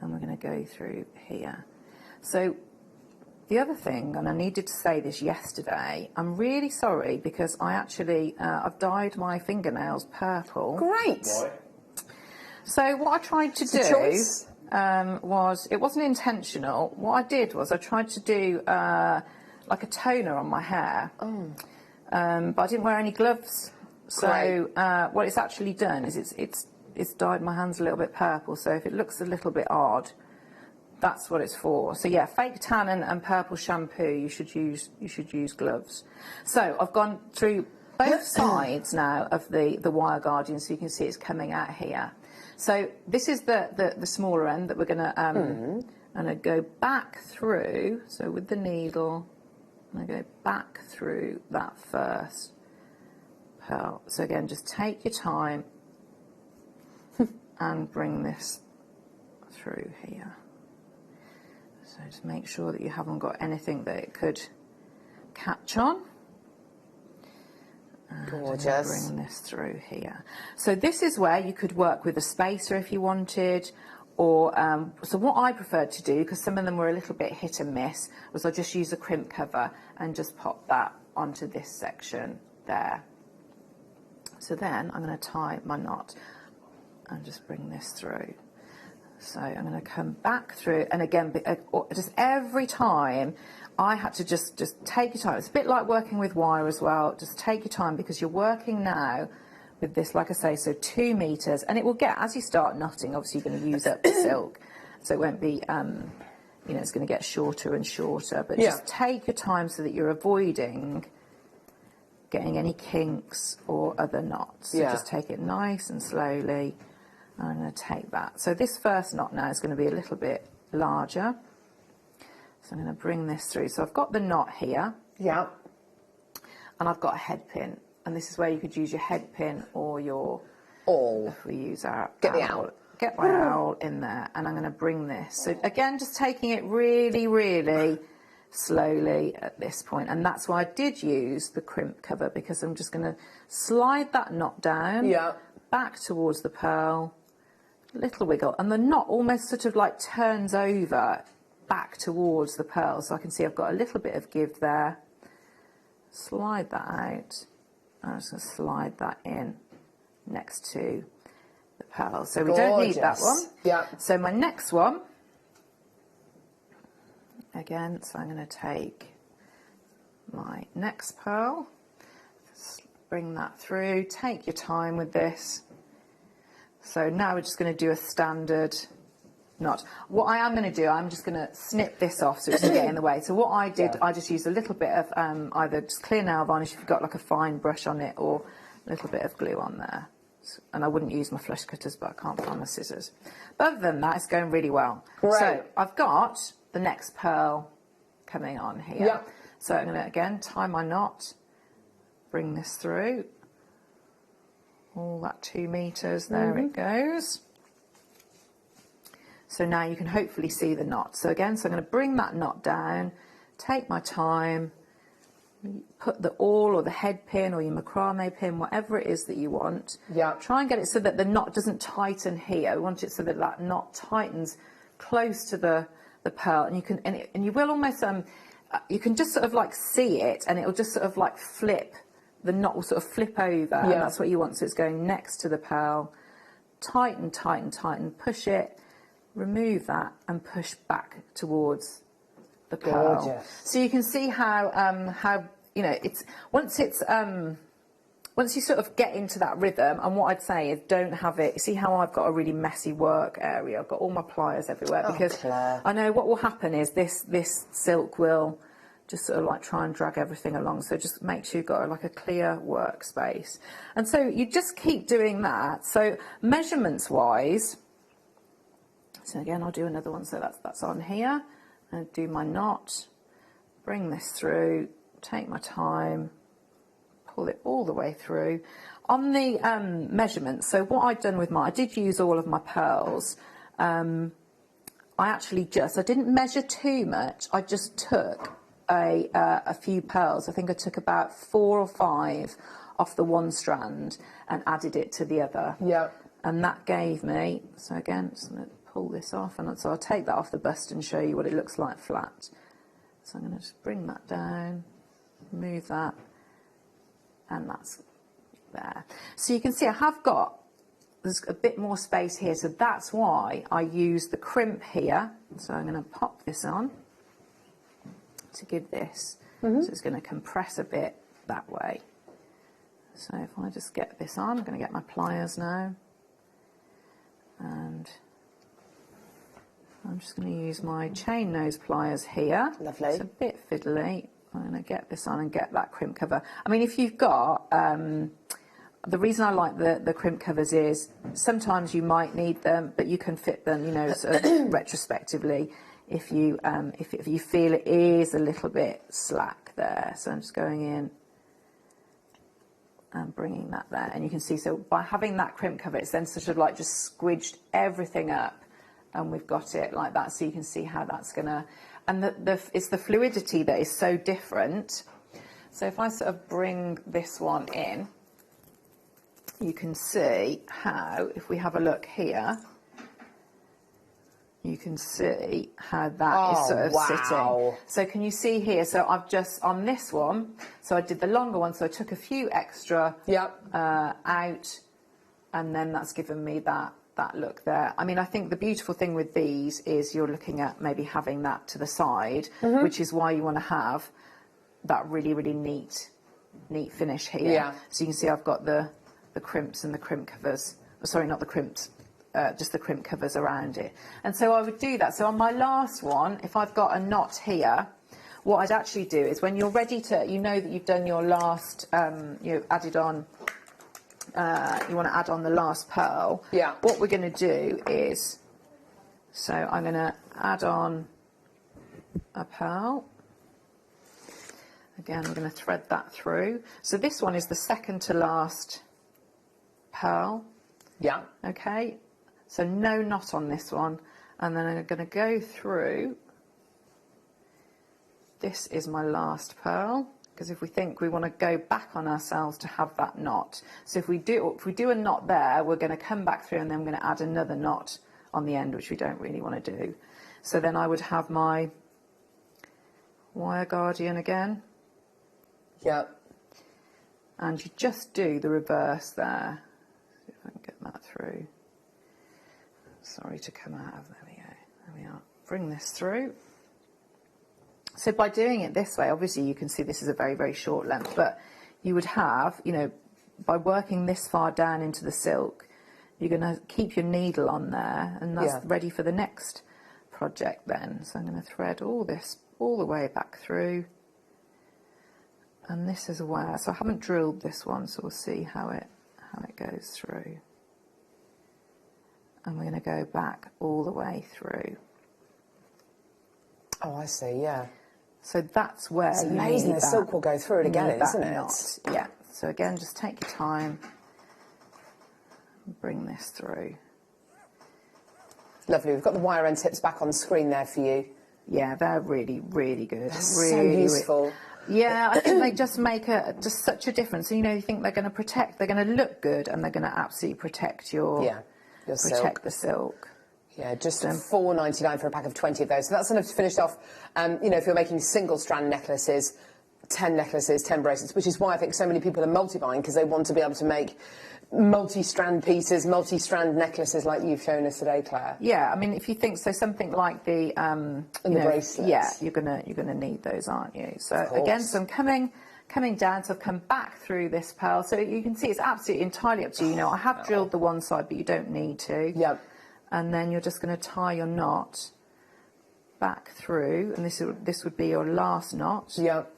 and we're going to go through here. So the other thing, and I needed to say this yesterday, I'm really sorry because I actually, I've dyed my fingernails purple. Great. So what I tried to do was, it wasn't intentional. What I did was I tried to do like a toner on my hair, but I didn't wear any gloves. So what it's actually done is it's dyed my hands a little bit purple. So if it looks a little bit odd, that's what it's for. So yeah, fake tan and purple shampoo. You should use gloves. So I've gone through both sides now of the wire Guardian, so you can see it's coming out here. So this is the smaller end that we're going to go back through. So with the needle, I'm going to go back through that first pearl. So again, just take your time and bring this through here. So just make sure that you haven't got anything that it could catch on. Gorgeous. Bring this through here. So this is where you could work with a spacer if you wanted, or so what I preferred to do, because some of them were a little bit hit and miss, was I just use a crimp cover and just pop that onto this section there. So then I'm going to tie my knot and just bring this through. So I'm going to come back through, and again, just every time I had to just take your time. It's a bit like working with wire as well. Just take your time, because you're working now with this, like I say, so 2 meters, and it will get, as you start knotting, obviously you're going to use up the silk, so it won't be, you know, it's going to get shorter and shorter, but just take your time so that you're avoiding getting any kinks or other knots. So just take it nice and slowly. I'm going to take that. So this first knot now is going to be a little bit larger. So I'm going to bring this through. So I've got the knot here. Yeah. And I've got a head pin. And this is where you could use your head pin or your awl. If we use our Get the owl. owl. Get my owl in there. And I'm going to bring this. So again, just taking it really, really slowly at this point. And that's why I did use the crimp cover, because I'm just going to slide that knot down. Yeah. Back towards the pearl. Little wiggle, and the knot almost sort of like turns over back towards the pearl, so I can see I've got a little bit of give there. Slide that out. I'm just going to slide that in next to the pearl, so we don't need that one. Yeah. So my next one, again, so I'm going to take my next pearl, bring that through, take your time with this. So now we're just going to do a standard knot. What I am going to do, I'm just going to snip this off so it doesn't get in the way. So what I did, I just used a little bit of either just clear nail varnish if you've got like a fine brush on it, or a little bit of glue on there. And I wouldn't use my flush cutters, but I can't find my scissors. But other than that, it's going really well. Right. So I've got the next pearl coming on here. Yeah. So I'm going to, again, tie my knot, bring this through. All that 2 meters, there it goes. So now you can hopefully see the knot. So again, so I'm going to bring that knot down, take my time, put the awl or the head pin or your macrame pin, whatever it is that you want. Yeah. Try and get it so that the knot doesn't tighten here. We want it so that that knot tightens close to the pearl, and you can and you will almost you can just sort of like see it, and it'll just sort of like flip. The knot will sort of flip over, and that's what you want. So it's going next to the pearl. Tighten, tighten, tighten. Push it. Remove that and push back towards the pearl. Gorgeous. So you can see how you know it's once you sort of get into that rhythm. And what I'd say is don't have it. See how I've got a really messy work area. I've got all my pliers everywhere because Claire. I know what will happen is this silk will just sort of like try and drag everything along. So just make sure you've got like a clear workspace. And so you just keep doing that. So measurements wise. So again, I'll do another one. So that's on here, and do my knot, bring this through, take my time, pull it all the way through. On the measurements, so what I'd done with I did use all of my pearls. I didn't measure too much. I just took a few pearls. I think I took about 4 or 5 off the one strand and added it to the other. Yeah. And that gave me, so again, just going to pull this off, and so I'll take that off the bust and show you what it looks like flat. So I'm going to just bring that down, move that, and that's there. So you can see I have got, there's a bit more space here, so that's why I use the crimp here. So I'm going to pop this on to give this, so it's going to compress a bit that way. So if I just get this on, I'm going to get my pliers now, and I'm just going to use my chain nose pliers here. Lovely. It's a bit fiddly. I'm going to get this on and get that crimp cover. I mean, if you've got, the reason I like the crimp covers is sometimes you might need them, but you can fit them, you know, sort of retrospectively if you feel it is a little bit slack there. So I'm just going in and bringing that there, and you can see, so by having that crimp cover, it's then sort of like just squidged everything up, and we've got it like that. So you can see how that's gonna, and it's the fluidity that is so different. So if I sort of bring this one in, you can see how, if we have a look here, you can see how that is sort of sitting. So can you see here? So I've just, on this one, so I did the longer one, so I took a few extra out, and then that's given me that look there. I mean, I think the beautiful thing with these is you're looking at maybe having that to the side, which is why you want to have that really, really neat finish here. Yeah. So you can see I've got the crimps and the crimp covers. Sorry, not the crimps. Just the crimp covers around it. And so I would do that. So on my last one, if I've got a knot here, what I'd actually do is when you're ready to, you know that you've done your last, you added on, you want to add on the last pearl. Yeah. What we're going to do is, so I'm going to add on a pearl. Again, I'm going to thread that through. So this one is the second to last pearl. Yeah. Okay. So no knot on this one, and then I'm going to go through. This is my last pearl, because if we think we want to go back on ourselves to have that knot, so if we do a knot there, we're going to come back through, and then we're going to add another knot on the end, which we don't really want to do. So then I would have my wire guardian again. Yep. And you just do the reverse there. See if I can get that through. Sorry to come out of, there we go, there we are. Bring this through. So by doing it this way, obviously you can see this is a very, very short length, but you would have, you know, by working this far down into the silk, you're going to keep your needle on there, and that's ready for the next project then. So I'm going to thread all this all the way back through. And this is where, so I haven't drilled this one, so we'll see how it goes through. And we're going to go back all the way through. Oh, I see, yeah. So that's where it's amazing the silk will go through it again, isn't it? Knot. Yeah. So again, just take your time and bring this through. Lovely. We've got the wire end tips back on screen there for you. Yeah, they're really, really good. So Really useful. Yeah, I think they just make just such a difference. You know, you think they're going to protect, they're going to look good, and they're going to absolutely protect your silk. the silk. Yeah, just $4.99 for a pack of 20 of those. So that's enough to finish off. You know, if you're making single strand necklaces, 10 necklaces, 10 bracelets, which is why I think so many people are multi-buying, because they want to be able to make multi-strand pieces, multi-strand necklaces like you've shown us today, Claire. Yeah, I mean, if you think so, something like the bracelets. Yeah, you're gonna need those, aren't you? So again, so I'm coming down, so I've come back through this pearl, so you can see it's absolutely entirely up to you. You know, I have drilled the one side, but you don't need to. Yep. And then you're just going to tie your knot back through, and this would be your last knot. Yep.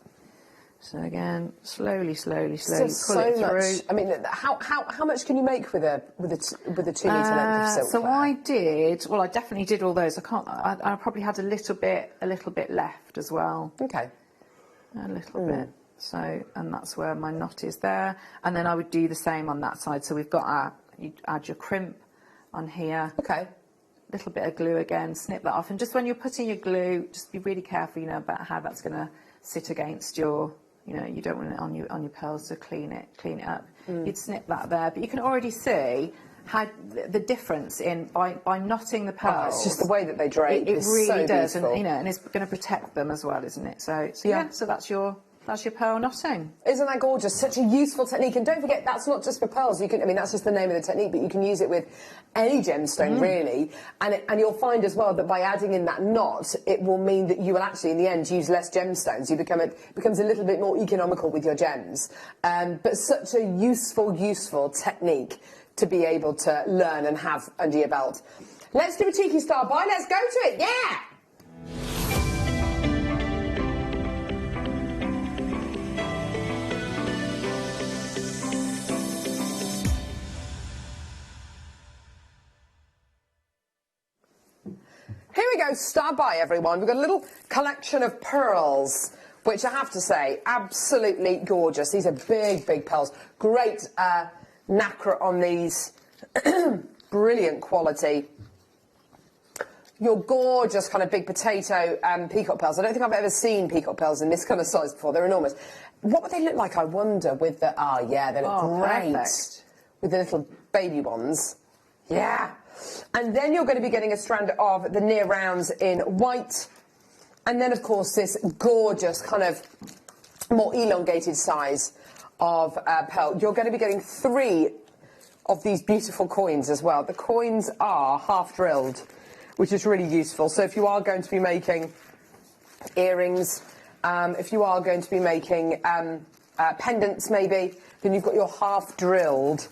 So again, slowly pull it so through. Much. I mean, how much can you make with a 2 metre length of silk? So I definitely did all those. I probably had a little bit left as well. Okay. A little bit. So, and that's where my knot is there. And then I would do the same on that side. So we've got you add your crimp on here. Okay. Little bit of glue again, snip that off. And just when you're putting your glue, just be really careful, you know, about how that's going to sit against your, you know, you don't want it on your pearls to clean it up. You'd snip that there, but you can already see how the difference in by knotting the pearls. It's just the way that they drape. It really so does, beautiful. and you know, and it's going to protect them as well, isn't it? So that's your pearl knotting. Isn't that gorgeous? Such a useful technique. And don't forget, that's not just for pearls. I mean, that's just the name of the technique, but you can use it with any gemstone, really. And you'll find as well that by adding in that knot, it will mean that you will actually, in the end, use less gemstones. It becomes a little bit more economical with your gems. But such a useful technique to be able to learn and have under your belt. Let's do a cheeky star buy. Let's go to it. Yeah! Here we go, start by everyone. We've got a little collection of pearls, which I have to say, absolutely gorgeous. These are big pearls. Great nacre on these. Brilliant quality. Your gorgeous kind of big potato peacock pearls. I don't think I've ever seen peacock pearls in this kind of size before. They're enormous. What would they look like, I wonder, with the... Oh, yeah, they look great. Perfect. With the little baby ones. Yeah. And then you're going to be getting a strand of the near rounds in white. And then, of course, this gorgeous kind of more elongated size of pearl. You're going to be getting 3 of these beautiful coins as well. The coins are half drilled, which is really useful. So if you are going to be making earrings, if you are going to be making pendants maybe, then you've got your half drilled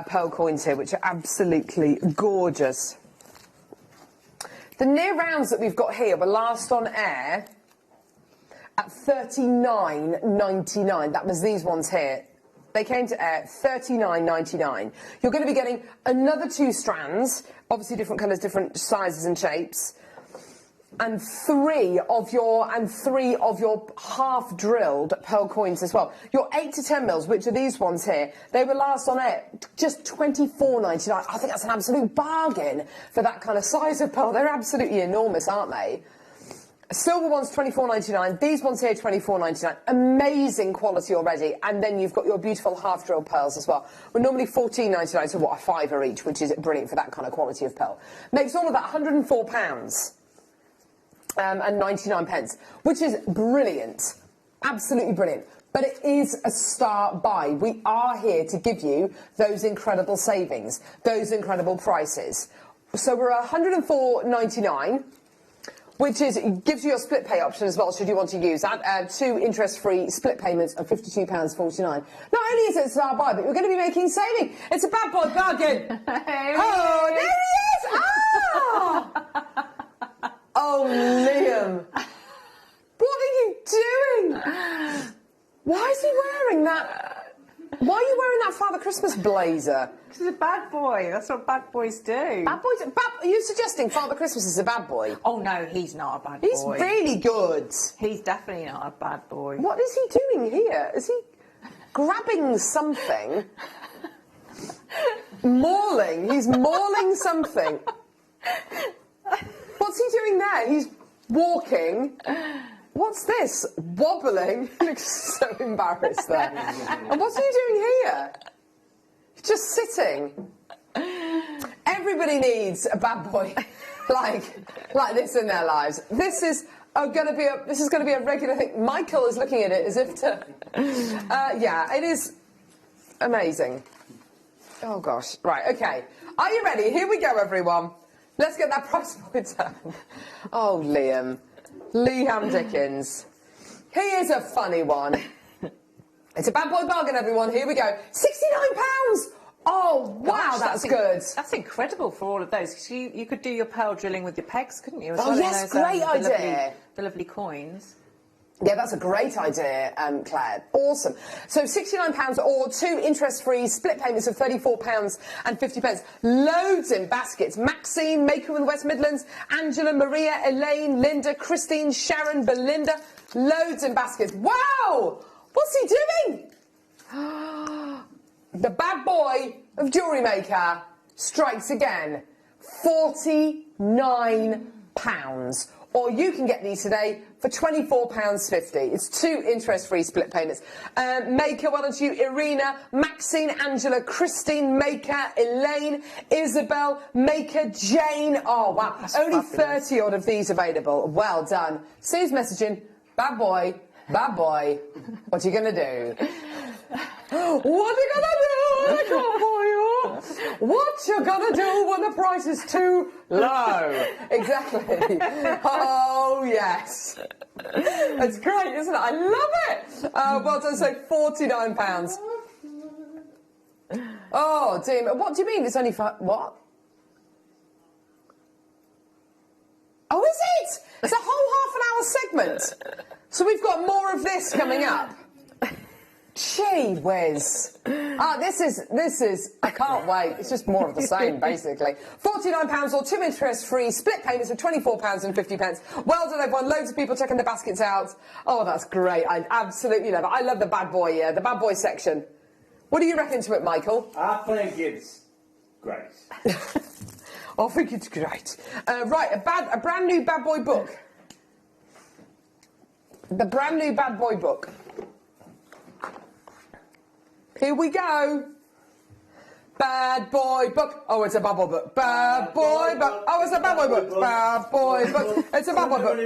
pearl coins here, which are absolutely gorgeous. The near rounds that we've got here were last on air at $39.99. That was these ones here. They came to air $39.99. You're going to be getting another 2 strands, obviously different colours, different sizes and shapes, and 3 of your half drilled pearl coins as well. Your 8 to 10 mils, which are these ones here, they were last on air just $24.99. I think that's an absolute bargain for that kind of size of pearl. They're absolutely enormous, aren't they? Silver ones $24.99. These ones here $24.99. Amazing quality already. And then you've got your beautiful half drilled pearls as well. We're normally $14.99, so what, a £5 each, which is brilliant for that kind of quality of pearl. Makes all of that £104. And 99 pence, which is brilliant, absolutely brilliant. But it is a start buy. We are here to give you those incredible savings, those incredible prices. So we're $104.99, which gives you your split pay option as well, should you want to use that. 2 interest-free split payments of £52.49. Not only is it a start buy, but you're going to be making saving. It's a bad boy bargain. Oh, there he is! Ah! Oh, Liam. What are you doing? Why is he wearing that? Why are you wearing that Father Christmas blazer? Because he's a bad boy. That's what bad boys do. Bad boys? Are you suggesting Father Christmas is a bad boy? Oh, no, he's not a bad boy. He's really good. He's definitely not a bad boy. What is he doing here? Is he grabbing something? Mauling. He's mauling something. What's he doing there? He's walking. What's this? Wobbling. He looks so embarrassed there. And what's he doing here? He's just sitting. Everybody needs a bad boy like this in their lives. This is going to be a regular thing. Michael is looking at it as if to. Yeah, it is amazing. Oh gosh. Right. Okay. Are you ready? Here we go, everyone. Let's get that price point down. Oh, Liam Dickens. He is a funny one. It's a bad boy bargain, everyone. Here we go. £69. Oh, wow, that's good. That's incredible for all of those. 'Cause you could do your pearl drilling with your pegs, couldn't you? Oh, yes, great idea. The lovely coins. Yeah, that's a great idea, Claire. Awesome. So £69 or 2 interest-free split payments of £34.50. Loads in baskets. Maxine, Maker in the West Midlands, Angela, Maria, Elaine, Linda, Christine, Sharon, Belinda. Loads in baskets. Wow! What's he doing? The bad boy of Jewellery Maker strikes again. £49. Or you can get these today for £24.50. It's 2 interest-free split payments. Maker, well done to you. Irina, Maxine, Angela, Christine, Maker, Elaine, Isabel, Maker, Jane. Oh, wow. That's only fabulous. 30 odd of these available. Well done. Sue's messaging, bad boy, what are you going to do? What are you going to do? I can't buy you. What you gonna do when the price is too low? Exactly. Oh, yes. It's great, isn't it? I love it. Well done, so £49. Oh, dear. What do you mean it's only for... What? Oh, is it? It's a whole half-an-hour segment. So we've got more of this coming up. Gee whiz. This is, I can't wait. It's just more of the same, basically. £49 or 2 interest-free split payments of £24.50. Well done, everyone. Loads of people checking the baskets out. Oh, that's great. I absolutely love it. I love the bad boy, the bad boy section. What do you reckon to it, Michael? I think it's great. I think it's great. Right, a brand new bad boy book. The brand new bad boy book. Here we go. Bad boy book. Oh, it's a bad boy book. Bad boy book. Oh, it's a bad boy book. Bad boy book. It's a bad boy book.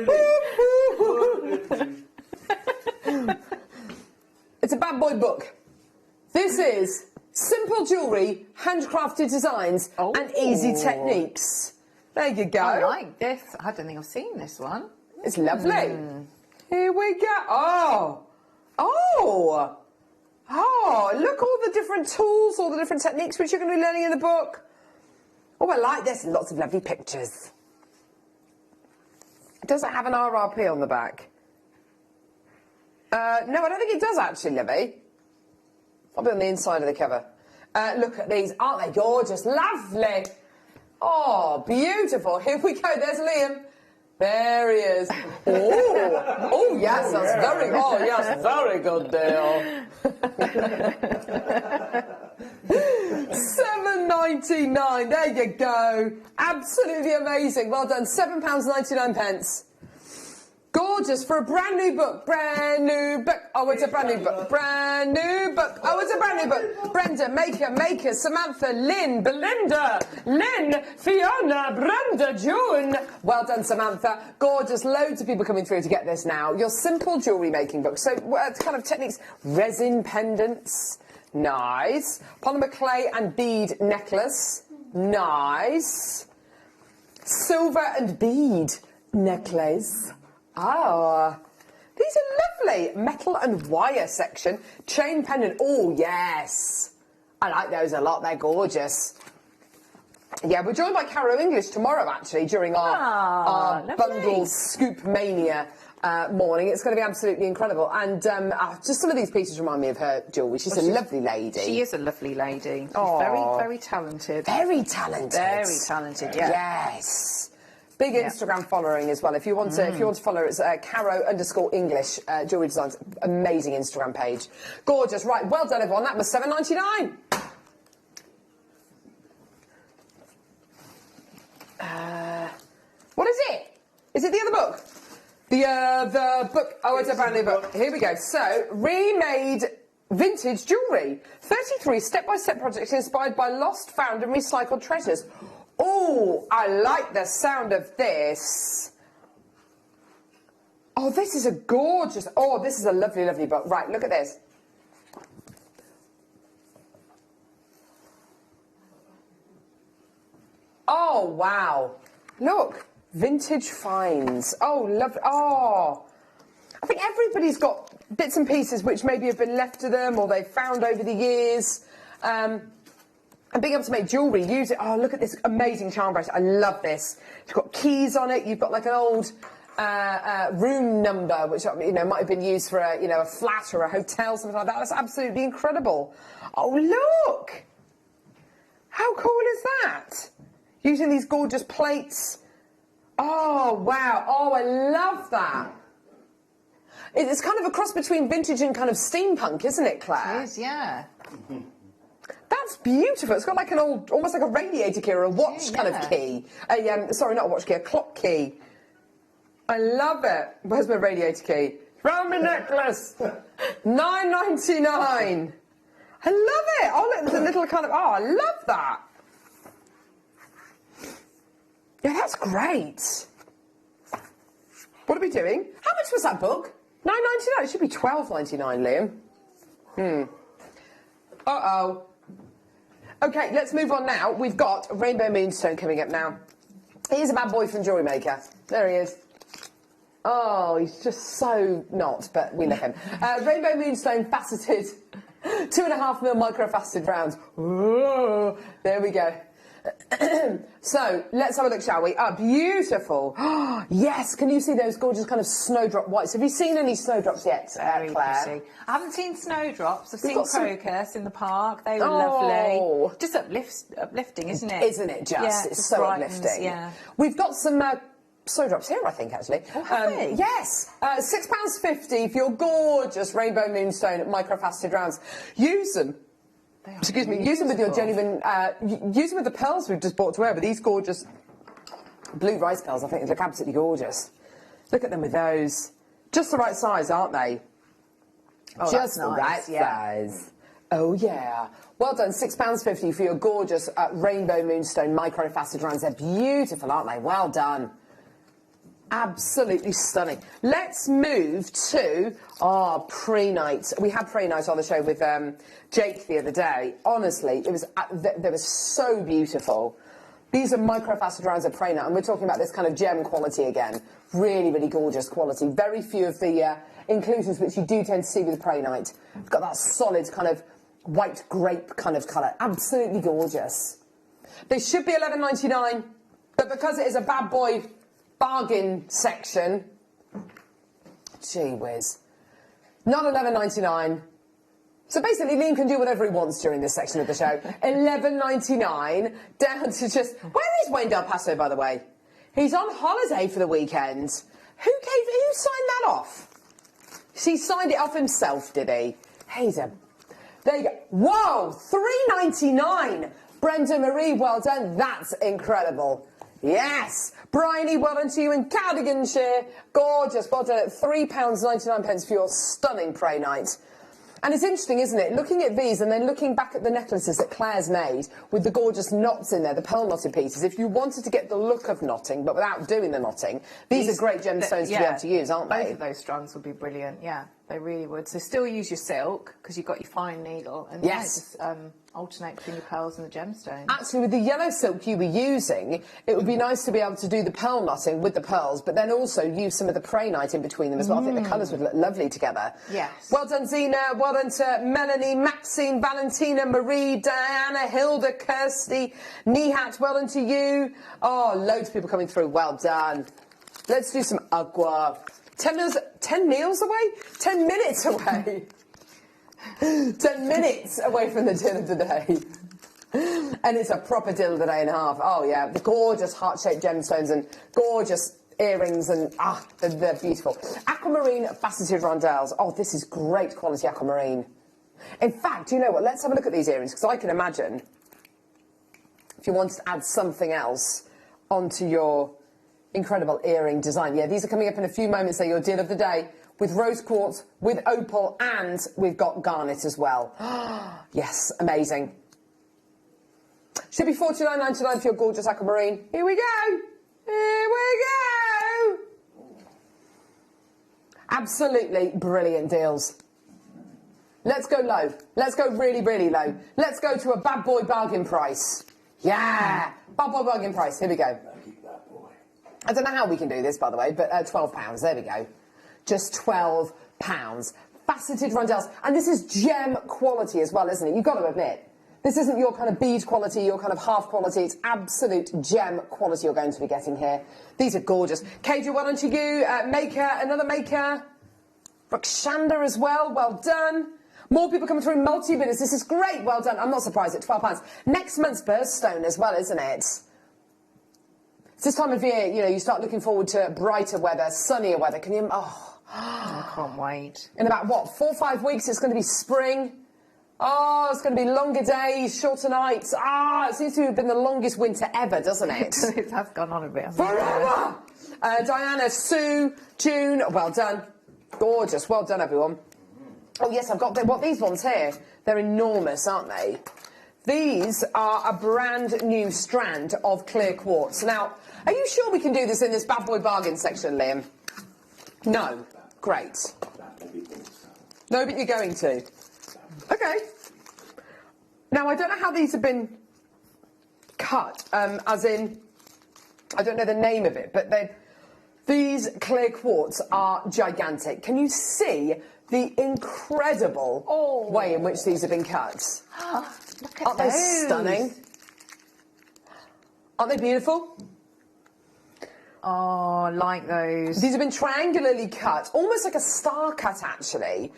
It's a bad boy book. This is simple jewellery, handcrafted designs, and easy techniques. There you go. I like this. I don't think I've seen this one. It's lovely. Here we go. Oh, look, all the different tools, all the different techniques which you're going to be learning in the book. Oh, I like this. Lots of lovely pictures. Does it have an RRP on the back? No, I don't think it does, actually, Libby. I'll be on the inside of the cover. Look at these. Aren't they gorgeous? Lovely. Oh, beautiful. Here we go. There's Liam. There he is. Oh, yes, that's very good deal. £7.99. There you go. Absolutely amazing. Well done. £7.99. Gorgeous for a brand new book. Brand new book. Oh, it's a brand new book. Brand new book. Oh, it's a brand new book. Brenda, Maker, Samantha, Lynn, Belinda, Lynn, Fiona, Brenda, June. Well done, Samantha. Gorgeous. Loads of people coming through to get this now. Your simple jewellery making book. So, kind of techniques. Resin pendants. Nice. Polymer clay and bead necklace. Nice. Silver and bead necklace. Oh, these are lovely. Metal and wire section. Chain pendant. Oh, yes. I like those a lot. They're gorgeous. Yeah, we're joined by Caro English tomorrow, actually, during our bundle Scoop Mania morning. It's going to be absolutely incredible. And just some of these pieces remind me of her jewellery. She's a lovely lady. She is a lovely lady. She's very, very talented. Very talented. Very talented, yeah. Yes. Big Instagram following as well. If you want to, follow her, it's Caro_English Jewellery Designs. Amazing Instagram page. Gorgeous. Right, well done, everyone. That was £7.99. What is it? Is it the other book? The book. Oh, it's a brand new book. Here we go. So, remade vintage jewellery. 33 step-by-step projects inspired by lost, found and recycled treasures. Oh, I like the sound of this. Oh, this is a gorgeous... Oh, this is a lovely, lovely book. Right, look at this. Oh, wow. Look. Vintage finds. Oh, lovely. Oh. I think everybody's got bits and pieces which maybe have been left to them or they've found over the years. And being able to make jewellery, use it. Oh, look at this amazing charm bracelet. I love this. It's got keys on it. You've got like an old room number, which might have been used for a flat or a hotel, something like that. That's absolutely incredible. Oh, look! How cool is that? Using these gorgeous plates. Oh, wow. Oh, I love that. It's kind of a cross between vintage and kind of steampunk, isn't it, Claire? It is, yeah. That's beautiful. It's got like an old, almost like a radiator key or a watch kind of key. Sorry, not a watch key, a clock key. I love it. Where's my radiator key? Round my necklace. $9.99. I love it. Oh, look, there's a little kind of... Oh, I love that. Yeah, that's great. What are we doing? How much was that book? $9.99. It should be $12.99, Liam. Uh-oh. OK, let's move on now. We've got Rainbow Moonstone coming up now. Here's a bad boy from JewelleryMaker. There he is. Oh, he's just so not, but we love him. Rainbow Moonstone faceted 2.5 mil microfaceted rounds. Whoa, there we go. So, let's have a look, shall we? Oh, beautiful. Yes, can you see those gorgeous kind of snowdrop whites? Have you seen any snowdrops yet, Very Claire? pretty. I haven't seen snowdrops. I've seen got some- crocus in the park. They were lovely. Just uplifting, isn't it? Isn't it just? Yeah, it's just so brightens, uplifting. yeah. We've got some snowdrops here, I think, actually. Oh, have we? Yes. £6.50 for your gorgeous Rainbow Moonstone microfaceted rounds. Use them. Excuse me, use them with your genuine, use them with the pearls we've just bought to wear, with these gorgeous blue rice pearls. I think they look absolutely gorgeous. Look at them with those. Just the right size, aren't they? Oh, just the nice, right size. Oh, yeah. Well done, £6.50 for your gorgeous Rainbow Moonstone microfaceted rounds. They're beautiful, aren't they? Well done. Absolutely stunning. Let's move to our pre-night. We had pre-night on the show with Jake the other day. Honestly, it was they were so beautiful. These are microfaceted rounds of pre-night, and we're talking about this kind of gem quality again. Really, really gorgeous quality. Very few of the inclusions which you do tend to see with pre-night. It's got that solid kind of white grape kind of colour. Absolutely gorgeous. They should be $11.99, but because it is a bad boy bargain section, gee whiz, not $11.99. So basically Liam can do whatever he wants during this section of the show. $11.99 down to just... Where is Wayne Del Paso, by the way? He's on holiday for the weekend. Who signed that off? He signed it off himself, did he? There you go. Whoa, $3.99. Brenda Marie, well done. That's incredible. Yes. Bryony, well done to you in Cardiganshire. Gorgeous. Well done at £3.99 for your stunning prey night. And it's interesting, isn't it? Looking at these and then looking back at the necklaces that Claire's made with the gorgeous knots in there, the pearl knotted pieces. If you wanted to get the look of knotting, but without doing the knotting, these are great gemstones to be able to use, aren't they? Both of those strands would be brilliant, yeah. They really would. So still use your silk, because you've got your fine needle. And yes. Yeah, just alternate between your pearls and the gemstones. Actually, with the yellow silk you were using, it would be nice to be able to do the pearl knotting with the pearls, but then also use some of the prey night in between them as well. I think the colours would look lovely together. Yes. Well done, Zena. Well done to Melanie, Maxine, Valentina, Marie, Diana, Hilda, Kirsty, Nihat. Well done to you. Oh, loads of people coming through. Well done. Let's do some agua. 10 meals away? 10 minutes away. 10 minutes away from the deal of the day. And it's a proper deal of the day and a half. Oh, yeah. The gorgeous heart-shaped gemstones and gorgeous earrings and, they're beautiful. Aquamarine faceted rondelles. Oh, this is great quality aquamarine. In fact, you know what? Let's have a look at these earrings, because I can imagine if you wanted to add something else onto your incredible earring design. Yeah, these are coming up in a few moments. They're your deal of the day with rose quartz, with opal, and we've got garnet as well. Yes, amazing. Should be $49.99 for your gorgeous aquamarine. Here we go. Here we go. Absolutely brilliant deals. Let's go low. Let's go really, really low. Let's go to a bad boy bargain price. Yeah, bad boy bargain price. Here we go. I don't know how we can do this, by the way, but £12. There we go. Just £12. Faceted rondelles. And this is gem quality as well, isn't it? You've got to admit. This isn't your kind of bead quality, your kind of half quality. It's absolute gem quality you're going to be getting here. These are gorgeous. KJ, well done to you. Maker, another maker. Rakshanda as well. Well done. More people coming through multi-bidders. This is great. Well done. I'm not surprised at £12. Next month's birthstone as well, isn't it? It's this time of year, you know, you start looking forward to brighter weather, sunnier weather. Can you... Oh. I can't wait. In about, what, 4 or 5 weeks, it's going to be spring. Oh, it's going to be longer days, shorter nights. Ah, it seems to have been the longest winter ever, doesn't it? It has gone on a bit. Forever! Diana, Sue, June, well done. Gorgeous. Well done, everyone. Oh, yes, I've got these ones here. They're enormous, aren't they? These are a brand new strand of clear quartz. Now, are you sure we can do this in this bad boy bargain section, Liam? No. Great. No, but you're going to. Okay. Now, I don't know how these have been cut, as in, I don't know the name of it, but these clear quartz are gigantic. Can you see the incredible way in which these have been cut? Oh, look at Aren't they stunning? Aren't they beautiful? Oh, I like those. These have been triangularly cut, almost like a star cut, actually,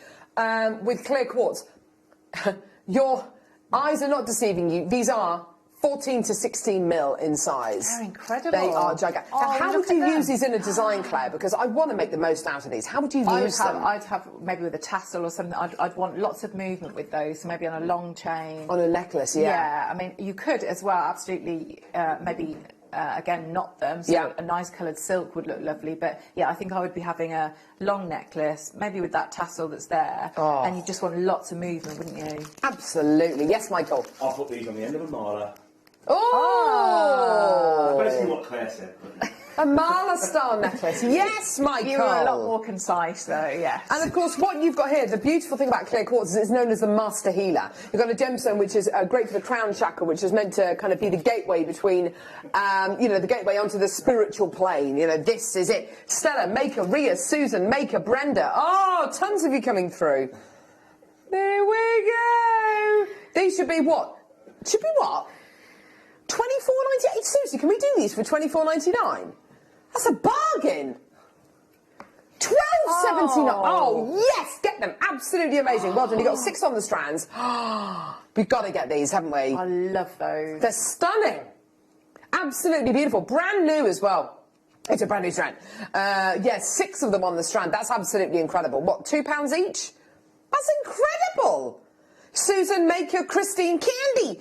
with clear quartz. Your eyes are not deceiving you. These are 14 to 16 mil in size. They're incredible. They are gigantic. Oh, now, how look would you at them. use these in a design, Claire? Because I want to make the most out of these. How would you use them? I'd have maybe with a tassel or something. I'd want lots of movement with those. So maybe on a long chain. On a necklace, yeah. Yeah, I mean, you could as well, absolutely, maybe... again, knot them, so a nice coloured silk would look lovely. But yeah, I think I would be having a long necklace, maybe with that tassel that's there, and you just want lots of movement, wouldn't you? Absolutely. Yes, Michael. I'll put these on the end of a mala. Oh! I've got to see what Claire said. A Mala style necklace. Yes, Michael. You were a lot more concise, though, yes. And of course, what you've got here, the beautiful thing about clear quartz is it's known as the master healer. You've got a gemstone which is great for the crown chakra, which is meant to kind of be the gateway between, you know, the gateway onto the spiritual plane. You know, this is it. Stella, Maker, Ria, Susan, Maker, Brenda. Oh, tons of you coming through. There we go. These should be what? Should be what? $24.98. Seriously, can we do these for $24.99? That's a bargain. $12.79. Oh, yes, get them. Absolutely amazing. Well done. You've got 6 on the strands. We've got to get these, haven't we? I love those. They're stunning. Absolutely beautiful. Brand new as well. It's a brand new strand. Yes, 6 of them on the strand. That's absolutely incredible. What, £2 each? That's incredible. Susan, Maker, Christine, Candy,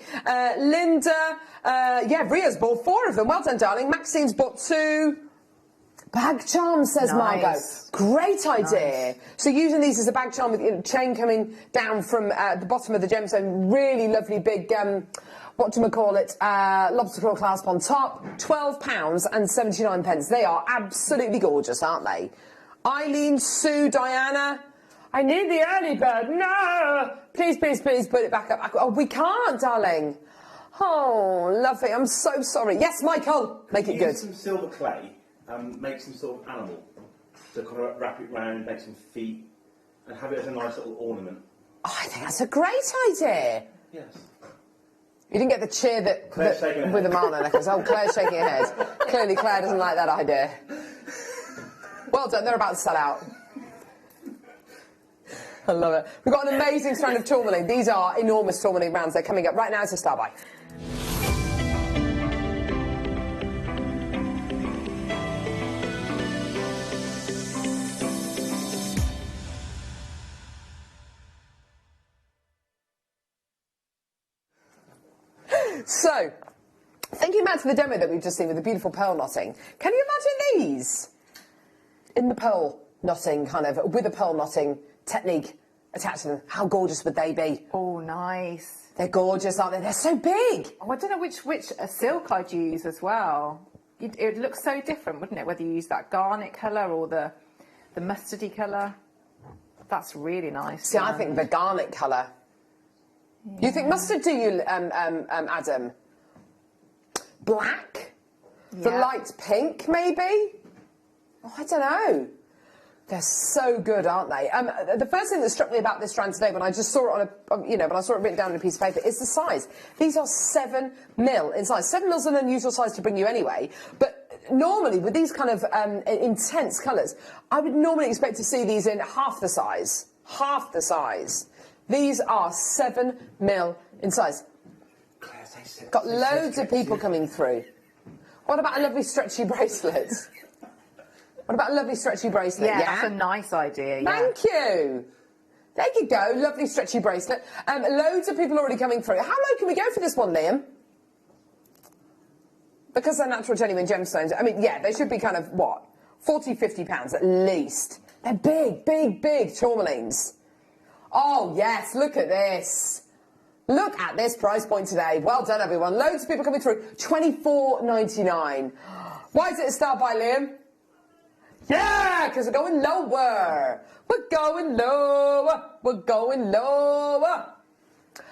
Linda, yeah, Ria's bought 4 of them. Well done, darling. Maxine's bought 2. Bag charm, says Margot. Great idea. Nice. So using these as a bag charm with chain coming down from the bottom of the gemstone, really lovely big, lobster claw clasp on top. £12.79. They are absolutely gorgeous, aren't they? Eileen, Sue, Diana. I need the early bird. No! Please, please, please put it back up. Oh, we can't, darling. Oh, lovely. I'm so sorry. Yes, Michael. Make it good. Use some silver clay. Make some sort of animal to kind of wrap it round, make some feet, and have it as a nice little ornament. Oh, I think that's a great idea. Yes. You didn't get the cheer that with the Marla necklace. Oh, Claire's shaking her head. Clearly, Claire doesn't like that idea. Well done. They're about to sell out. I love it. We've got an amazing strand of tourmaline. These are enormous tourmaline rounds. They're coming up right now. It's a star buy. So, Thinking back to the demo that we've just seen with the beautiful pearl knotting, can you imagine these in the pearl knotting, kind of, with a pearl knotting technique attached to them? How gorgeous would they be? Oh, nice. They're gorgeous, aren't they? They're so big. Oh, I don't know which silk I'd use as well. It would look so different, wouldn't it, whether you use that garnet colour or the mustardy colour. That's really nice. See, I think the garnet colour. Yeah. You think mustard, do you, Adam? Black? Yeah. The light pink, maybe? Oh, I don't know. They're so good, aren't they? The first thing that struck me about this strand today, when I just saw it on a, when I saw it written down on a piece of paper, is the size. These are 7 mil in size. 7 mil's an unusual size to bring you anyway, but normally with these kind of intense colours, I would normally expect to see these in half the size. Half the size. These are 7 mil in size. Got loads of people coming through. What about a lovely stretchy bracelet? What about a lovely stretchy bracelet? Yeah, that's a nice idea. Thank you. There you go, lovely stretchy bracelet. Loads of people already coming through. How low can we go for this one, Liam? Because they're natural genuine gemstones, I mean, yeah, they should be kind of, what, 40, 50 pounds at least. They're big, big, big tourmalines. Oh, yes, look at this. Look at this price point today. Well done, everyone. Loads of people coming through. $24.99. Why is it a start by, Liam? Yeah, because we're going lower. We're going lower. We're going lower.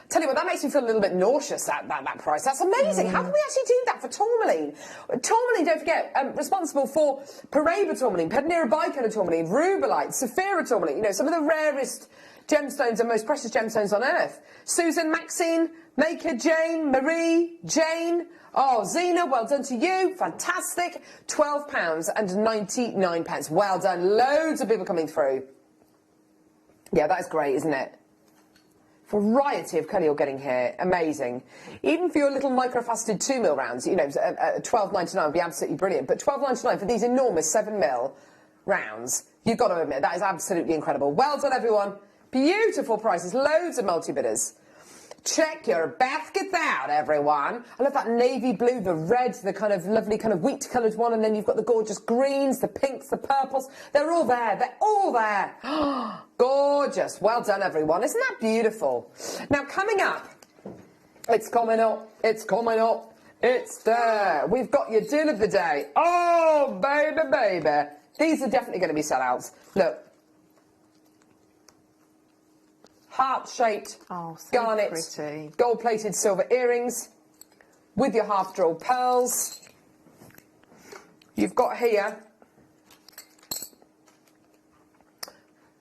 Tell you what, that makes me feel a little bit nauseous, that price. That's amazing. How can we actually do that for tourmaline? Tourmaline, don't forget, responsible for Paraiba tourmaline, Pednera bicolour tourmaline, rubellite, sapphira tourmaline, some of the rarest gemstones and most precious gemstones on earth. Susan, Maxine, Maker, Jane, Marie, Jane. Oh, Zena, well done to you. Fantastic. £12.99. Well done. Loads of people coming through. Yeah, that's great, isn't it? Variety of colour you're getting here. Amazing. Even for your little microfaceted 2 mil rounds, £12.99 would be absolutely brilliant. But £12.99 for these enormous 7 mil rounds, you've got to admit, that is absolutely incredible. Well done, everyone. Beautiful prices. Loads of multi-bidders. Check your baskets out, everyone. I love that navy blue, the red, the kind of lovely kind of wheat-coloured one, and then you've got the gorgeous greens, the pinks, the purples. They're all there. They're all there. Gorgeous. Well done, everyone. Isn't that beautiful? Now, coming up, it's coming up. It's coming up. It's there. We've got your deal of the day. Oh, baby, baby. These are definitely going to be sellouts. Look. Heart-shaped, garnet, gold-plated silver earrings with your half-draw pearls. You've got here,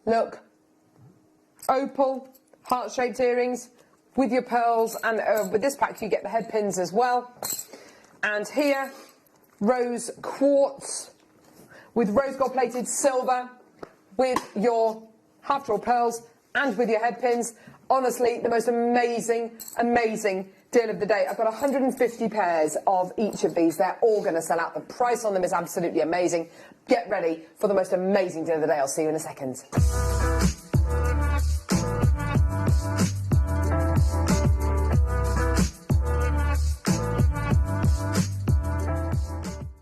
look, opal, heart-shaped earrings with your pearls, and with this pack you get the head pins as well. And here, rose quartz with rose gold-plated silver with your half-draw pearls and with your head pins. Honestly, the most amazing, amazing deal of the day. I've got 150 pairs of each of these. They're all going to sell out. The price on them is absolutely amazing. Get ready for the most amazing deal of the day. I'll see you in a second.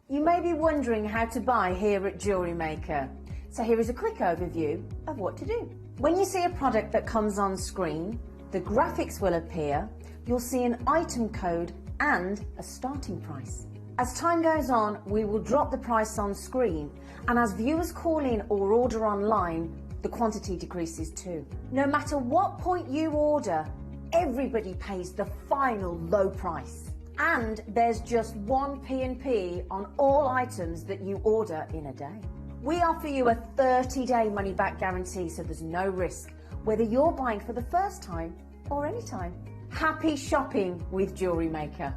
You may be wondering how to buy here at JewelleryMaker. So here is a quick overview of what to do. When you see a product that comes on screen, the graphics will appear, you'll see an item code and a starting price. As time goes on, we will drop the price on screen, and as viewers call in or order online, the quantity decreases too. No matter what point you order, everybody pays the final low price. And there's just one P&P on all items that you order in a day. We offer you a 30-day money-back guarantee, so there's no risk, whether you're buying for the first time or any time. Happy shopping with JewelleryMaker.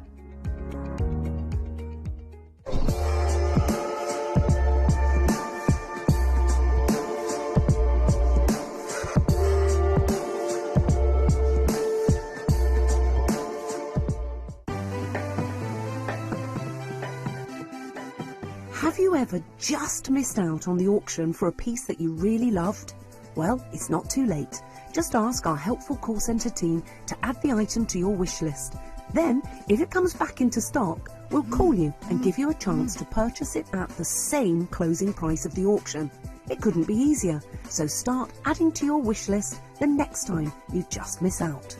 Have you ever just missed out on the auction for a piece that you really loved? Well, it's not too late. Just ask our helpful call centre team to add the item to your wish list. Then, if it comes back into stock, we'll call you and give you a chance to purchase it at the same closing price of the auction. It couldn't be easier, so start adding to your wish list the next time you just miss out.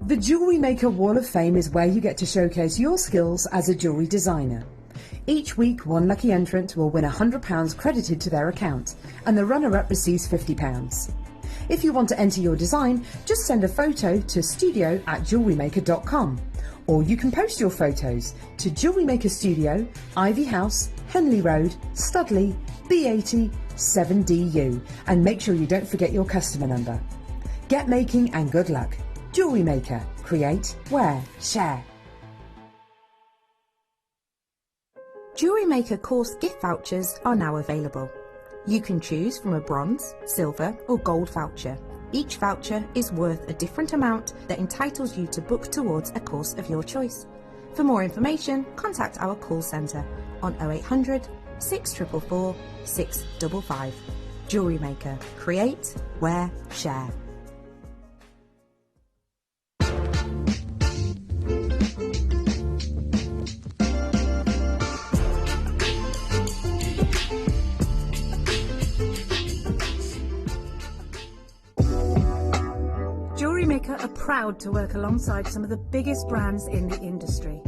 The Jewellery Maker Wall of Fame is where you get to showcase your skills as a jewellery designer. Each week, one lucky entrant will win £100 credited to their account, and the runner-up receives £50. If you want to enter your design, just send a photo to studio@jewellerymaker.com, or you can post your photos to Jewellery Maker Studio, Ivy House, Henley Road, Studley, B80 7DU, and make sure you don't forget your customer number. Get making and good luck. Jewellery Maker. Create, wear, share. Jewellery Maker course gift vouchers are now available. You can choose from a bronze, silver or gold voucher. Each voucher is worth a different amount that entitles you to book towards a course of your choice. For more information, contact our call centre on 0800 644 655. Jewellery Maker. Create, wear, share. JewelleryMaker are proud to work alongside some of the biggest brands in the industry.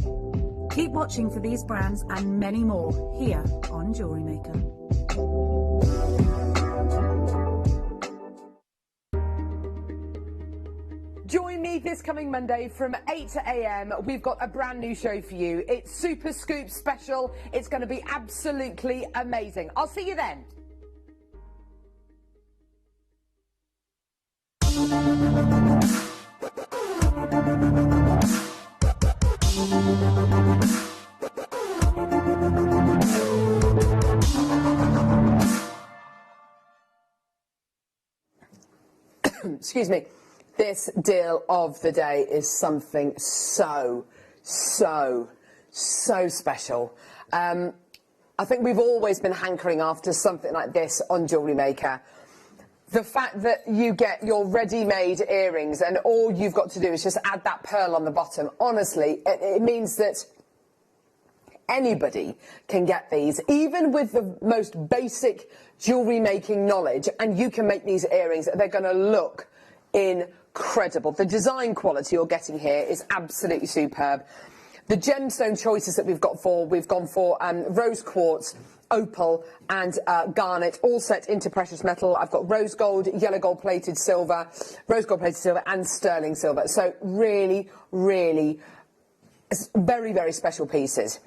Keep watching for these brands and many more here on JewelleryMaker. Join me this coming Monday from 8 a.m. We've got a brand new show for you. It's Super Scoop Special. It's going to be absolutely amazing. I'll see you then. Excuse me. This deal of the day is something so special. I think we've always been hankering after something like this on Jewellery Maker. The fact that you get your ready-made earrings and all you've got to do is just add that pearl on the bottom. Honestly, it means that anybody can get these, even with the most basic jewellery making knowledge, and you can make these earrings. They're going to look incredible. The design quality you're getting here is absolutely superb. The gemstone choices that we've gone for rose quartz, opal and garnet, all set into precious metal. I've got rose gold, yellow gold plated silver, and sterling silver. So really very special pieces.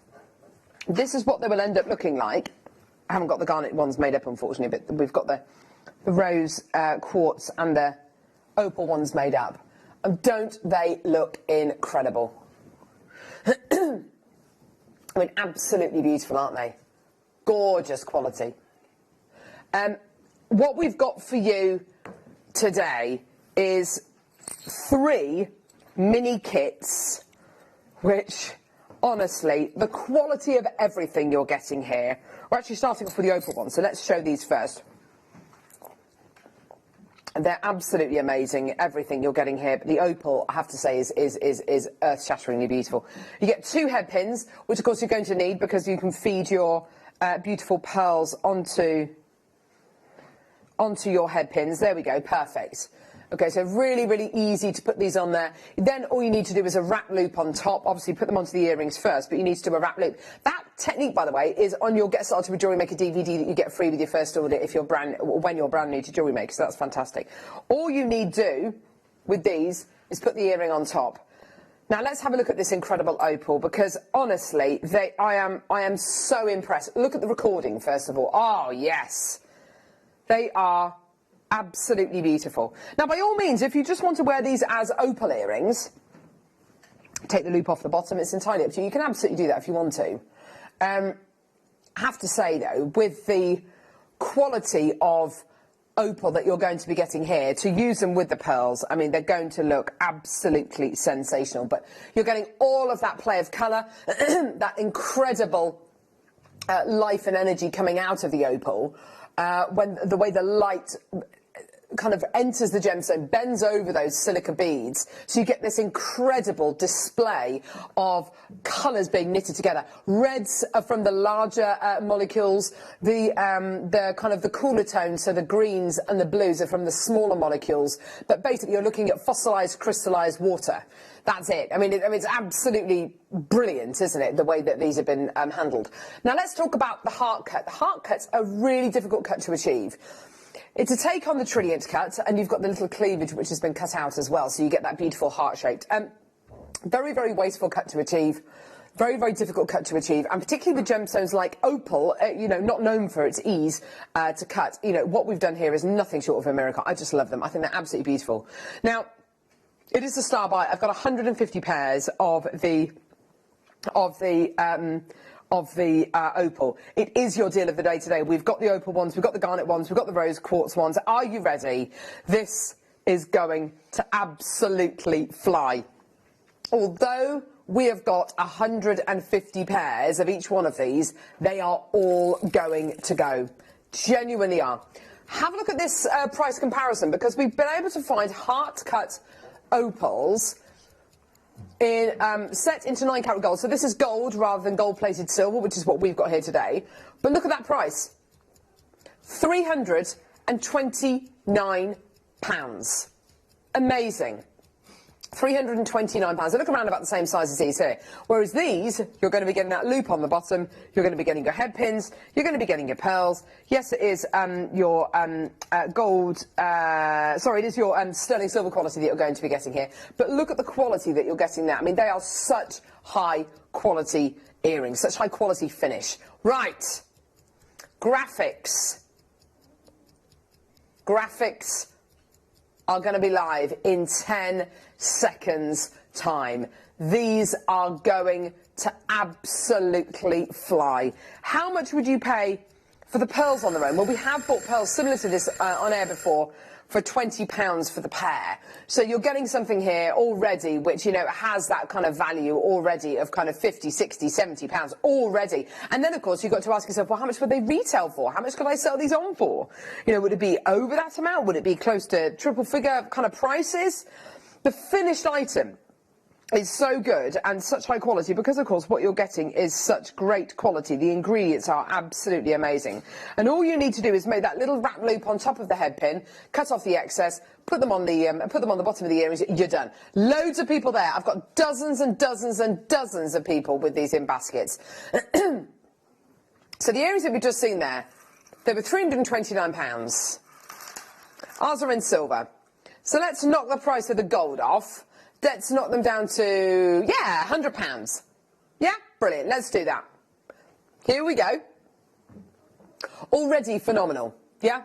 This is what they will end up looking like. I haven't got the garnet ones made up, unfortunately, but we've got the rose quartz and the opal ones made up. And don't they look incredible? I mean, absolutely beautiful, aren't they? Gorgeous quality. What we've got for you today is 3 mini kits, which, honestly, the quality of everything you're getting here. We're actually starting off with the opal one, so let's show these first. They're absolutely amazing, everything you're getting here. But the opal, I have to say, is earth-shatteringly beautiful. You get 2 head pins, which of course you're going to need because you can feed your beautiful pearls onto your head pins. There we go, perfect. Okay, so really easy to put these on there. Then all you need to do is a wrap loop on top. Obviously, put them onto the earrings first, but you need to do a wrap loop. That technique, by the way, is on your Get Started with Jewellery Maker DVD that you get free with your first order if you're when you're brand new to Jewellery Maker, so that's fantastic. All you need to do with these is put the earring on top. Now, let's have a look at this incredible opal, because, honestly, I am so impressed. Look at the recording, first of all. Oh, yes. They are absolutely beautiful. Now, by all means, if you just want to wear these as opal earrings, take the loop off the bottom. It's entirely up to you. You can absolutely do that if you want to. have to say, though, with the quality of opal that you're going to be getting here, to use them with the pearls, I mean, they're going to look absolutely sensational. But you're getting all of that play of colour, that incredible life and energy coming out of the opal, when the way the light kind of enters the gemstone, bends over those silica beads, so you get this incredible display of colours being knitted together. Reds are from the larger molecules, the kind of the cooler tones, so the greens and the blues are from the smaller molecules, but basically you're looking at fossilised crystallised water. That's it. I mean, it's absolutely brilliant, isn't it, the way that these have been handled. Now let's talk about the heart cut. The heart cut's a really difficult cut to achieve. It's a take on the trilliant cut, and you've got the little cleavage which has been cut out as well, so you get that beautiful heart-shaped. Very, very wasteful cut to achieve. Very, very difficult cut to achieve, and particularly with gemstones like opal, you know, not known for its ease to cut. You know, what we've done here is nothing short of a miracle. I just love them. I think they're absolutely beautiful. Now, it is a star buy. I've got 150 pairs of the opal. It is your deal of the day today. We've got the opal ones, we've got the garnet ones, we've got the rose quartz ones. Are you ready? This is going to absolutely fly. Although we have got 150 pairs of each one of these, they are all going to go. Genuinely are. Have a look at this price comparison, because we've been able to find heart-cut opals in set into 9 carat gold. So this is gold rather than gold-plated silver, which is what we've got here today. But look at that price. £329. Amazing. £329. They look around about the same size as these here. Whereas these, you're going to be getting that loop on the bottom, you're going to be getting your head pins, you're going to be getting your pearls. Yes, it is your gold, sorry, it is your sterling silver quality that you're going to be getting here. But look at the quality that you're getting there. I mean, they are such high quality earrings, such high quality finish. Right. Graphics. Graphics are going to be live in 10 seconds time. These are going to absolutely fly. How much would you pay for the pearls on their own? Well, we have bought pearls similar to this on air before for £20 for the pair. So you're getting something here already which, you know, has that kind of value already of kind of 50, 60, 70 pounds already. And then, of course, you've got to ask yourself, well, how much would they retail for? How much could I sell these on for? You know, would it be over that amount? Would it be close to triple figure kind of prices? The finished item is so good and such high quality because, of course, what you're getting is such great quality. The ingredients are absolutely amazing. And all you need to do is make that little wrap loop on top of the head pin, cut off the excess, put them on the bottom of the earrings, you're done. Loads of people there. I've got dozens and dozens and dozens of people with these in baskets. So the earrings that we've just seen there, they were £329. Ours are in silver. So let's knock the price of the gold off. Let's knock them down to, yeah, £100. Yeah, brilliant. Let's do that. Here we go. Already phenomenal. Yeah?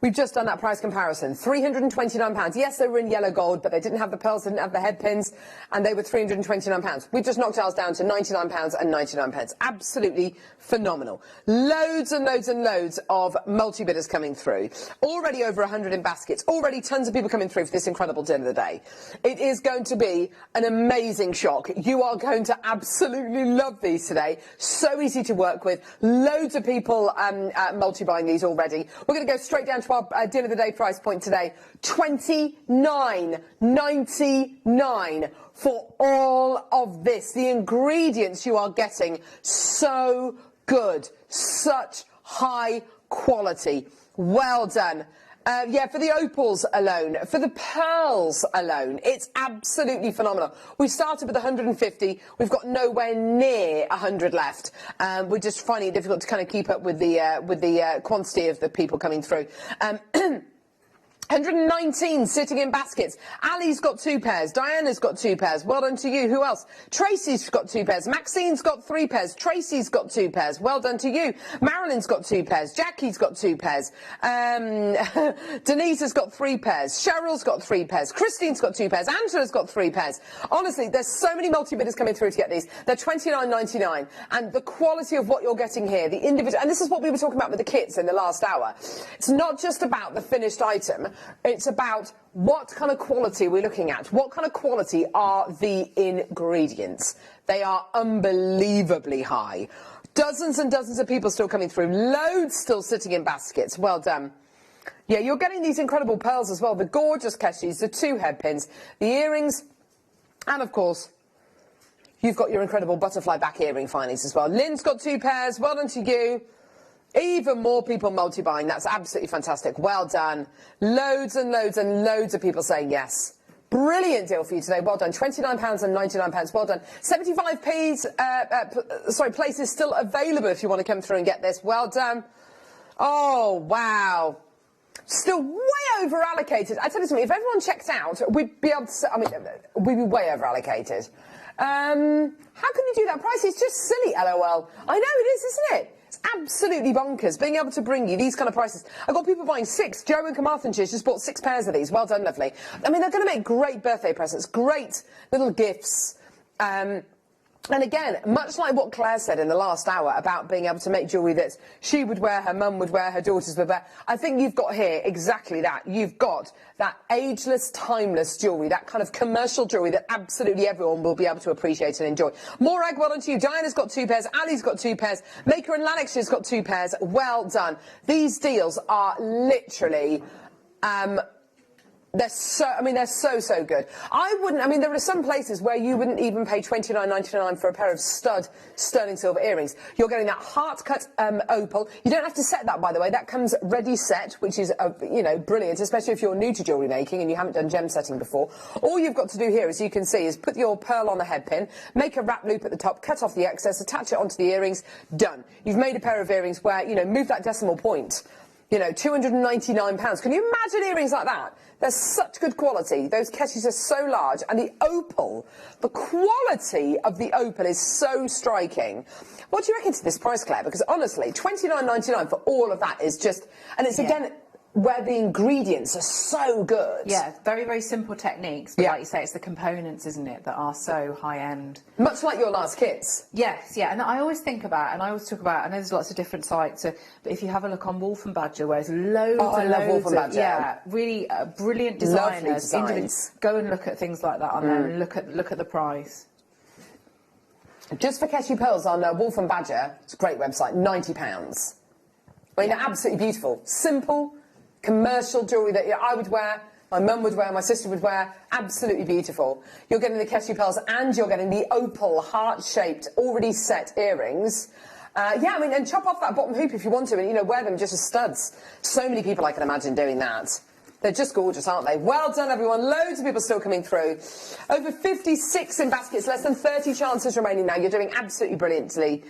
We've just done that price comparison. £329. Yes, they were in yellow gold, but they didn't have the pearls, didn't have the head pins, and they were £329. We've just knocked ours down to £99 and 99 pence. Absolutely phenomenal. Loads and loads and loads of multi-bidders coming through. Already over 100 in baskets. Already tons of people coming through for this incredible deal of the day. It is going to be an amazing shock. You are going to absolutely love these today. So easy to work with. Loads of people multi-buying these already. We're going to go straight down to our deal of the day price point today, $29.99 for all of this. The ingredients you are getting, so good, such high quality. Well done. Yeah, for the opals alone, for the pearls alone, it's absolutely phenomenal. We started with 150. We've got nowhere near 100 left. We're just finding it difficult to kind of keep up with the quantity of the people coming through. 119 sitting in baskets. Ali's got 2 pairs. Diana's got 2 pairs. Well done to you. Who else? Tracy's got 2 pairs. Maxine's got 3 pairs. Tracy's got 2 pairs. Well done to you. Marilyn's got 2 pairs. Jackie's got 2 pairs. Denise has got 3 pairs. Cheryl's got 3 pairs. Christine's got 2 pairs. Angela's got 3 pairs. Honestly, there's so many multi-bidders coming through to get these. They're $29.99. And the quality of what you're getting here, the individual, and this is what we were talking about with the kits in the last hour. It's not just about the finished item. It's about what kind of quality we're looking at. What kind of quality are the ingredients? They are unbelievably high. Dozens and dozens of people still coming through. Loads still sitting in baskets. Well done. Yeah, you're getting these incredible pearls as well. The gorgeous keshis, the 2 headpins, the earrings, and of course, you've got your incredible butterfly back earring findings as well. Lynn's got 2 pairs. Well done to you. Even more people multi-buying. That's absolutely fantastic. Well done. Loads and loads and loads of people saying yes. Brilliant deal for you today. Well done. £29.99. Well done. 75p's, places still available if you want to come through and get this. Well done. Oh, wow. Still way over allocated. I tell you something, if everyone checked out, we'd be able to, we'd be way over allocated. How can you do that price? It's just silly, LOL. I know it is, isn't it? It's absolutely bonkers being able to bring you these kind of prices. I've got people buying 6. Joe in Carmarthenshire just bought 6 pairs of these. Well done, lovely. I mean, they're going to make great birthday presents, great little gifts. And again, much like what Claire said in the last hour about being able to make jewellery that she would wear, her mum would wear, her daughters would wear, I think you've got here exactly that. You've got that ageless, timeless jewellery, that kind of commercial jewellery that absolutely everyone will be able to appreciate and enjoy. Morag, well done to you. Diana's got 2 pairs. Ali's got 2 pairs. Maker and Lanarkshire's got 2 pairs. Well done. These deals are literally... they're so good. There are some places where you wouldn't even pay $29.99 for a pair of stud sterling silver earrings. You're getting that heart-cut opal. You don't have to set that, by the way. That comes ready set, which is, brilliant, especially if you're new to jewellery making and you haven't done gem setting before. All you've got to do here, as you can see, is put your pearl on the head pin, make a wrap loop at the top, cut off the excess, attach it onto the earrings, done. You've made a pair of earrings where, move that decimal point. £299. Can you imagine earrings like that? They're such good quality. Those keshis are so large. And the opal, the quality of the opal is so striking. What do you reckon to this price, Claire? Because honestly, $29.99 for all of that is just... And it's, again, where the ingredients are so good. Yeah, very, very simple techniques. But like you say, it's the components, isn't it, that are so high-end. Much like your last kits. Yes, yeah. And I always think about, and I always talk about, I know there's lots of different sites, but if you have a look on Wolf and Badger, where there's loads and loads of, really brilliant designers. Lovely designs. Go and look at things like that on there and look at the price. Just for Keshi Pearls on Wolf and Badger, it's a great website, £90. They're absolutely beautiful. Simple, commercial jewellery that I would wear, my mum would wear, my sister would wear. Absolutely beautiful. You're getting the Keshi pearls and you're getting the opal heart-shaped, already set earrings. And chop off that bottom hoop if you want to and, wear them just as studs. So many people I can imagine doing that. They're just gorgeous, aren't they? Well done, everyone. Loads of people still coming through. Over 56 in baskets, less than 30 chances remaining now. You're doing absolutely brilliantly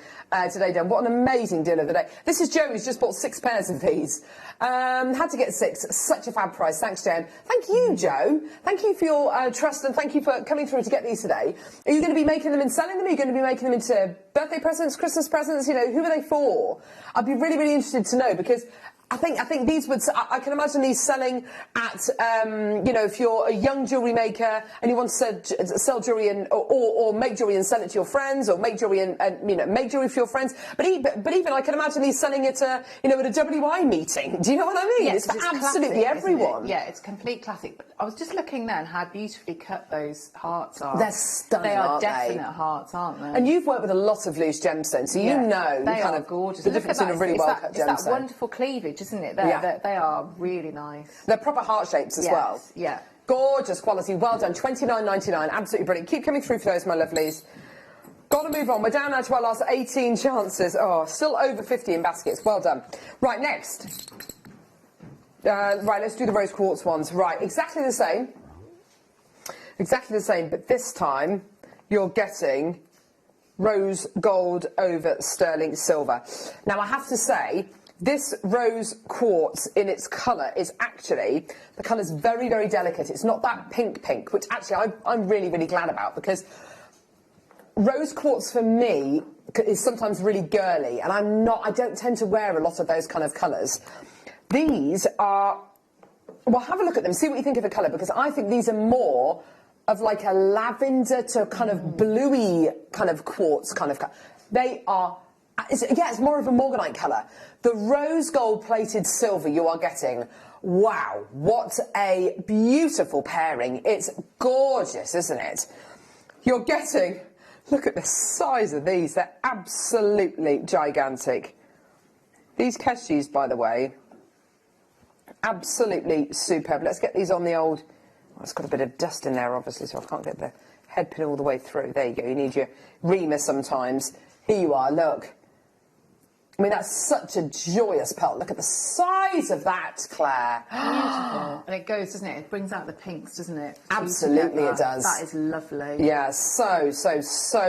today, Dan. What an amazing deal of the day. This is Joe, who's just bought 6 pairs of these. Had to get 6. Such a fab price. Thanks, Jen. Thank you, Joe. Thank you for your trust and thank you for coming through to get these today. Are you going to be making them and selling them? Are you going to be making them into birthday presents, Christmas presents? Who are they for? I'd be really, really interested to know because... I think these would... I can imagine these selling at, if you're a young jewellery maker and you want to sell jewellery or make jewellery and sell it to your friends, or make jewellery and make jewellery for your friends. But even I can imagine these selling it, at a WI meeting. Do you know what I mean? Yes, it's for absolutely classic, everyone. Yeah, it's complete classic. But I was just looking there and how beautifully cut those hearts are. They're stunning, They are aren't definite they? Hearts, aren't they? And you've worked with a lot of loose gemstones, so you know they kind are of gorgeous. the difference in a really well-cut gemstone. It's that wonderful cleavage, isn't it? They are really nice. They're proper heart shapes as well. Yeah. Gorgeous quality. Well done. $29.99. Absolutely brilliant. Keep coming through for those, my lovelies. Got to move on. We're down now to our last 18 chances. Oh, still over 50 in baskets. Well done. Right, next. Let's do the rose quartz ones. Right, exactly the same. Exactly the same, but this time you're getting rose gold over sterling silver. Now, I have to say, this rose quartz in its colour is actually, the colour's very, very delicate. It's not that pink, which actually I'm really, really glad about, because rose quartz for me is sometimes really girly, and I don't tend to wear a lot of those kind of colours. These are, well, have a look at them, see what you think of the colour, because I think these are more of like a lavender to kind of bluey kind of quartz kind of colour. They are, it's more of a morganite colour. The rose gold plated silver you are getting, wow, what a beautiful pairing. It's gorgeous, isn't it? You're getting, look at the size of these, they're absolutely gigantic. These keshis, by the way, absolutely superb. Let's get these on the old, well, it's got a bit of dust in there, obviously, so I can't get the head pin all the way through. There you go, you need your reamer sometimes. Here you are, look. I mean, that's such a joyous pearl. Look at the size of that, Claire. Beautiful. And it goes, doesn't it? It brings out the pinks, doesn't it? Absolutely it does. That is lovely. Yeah, so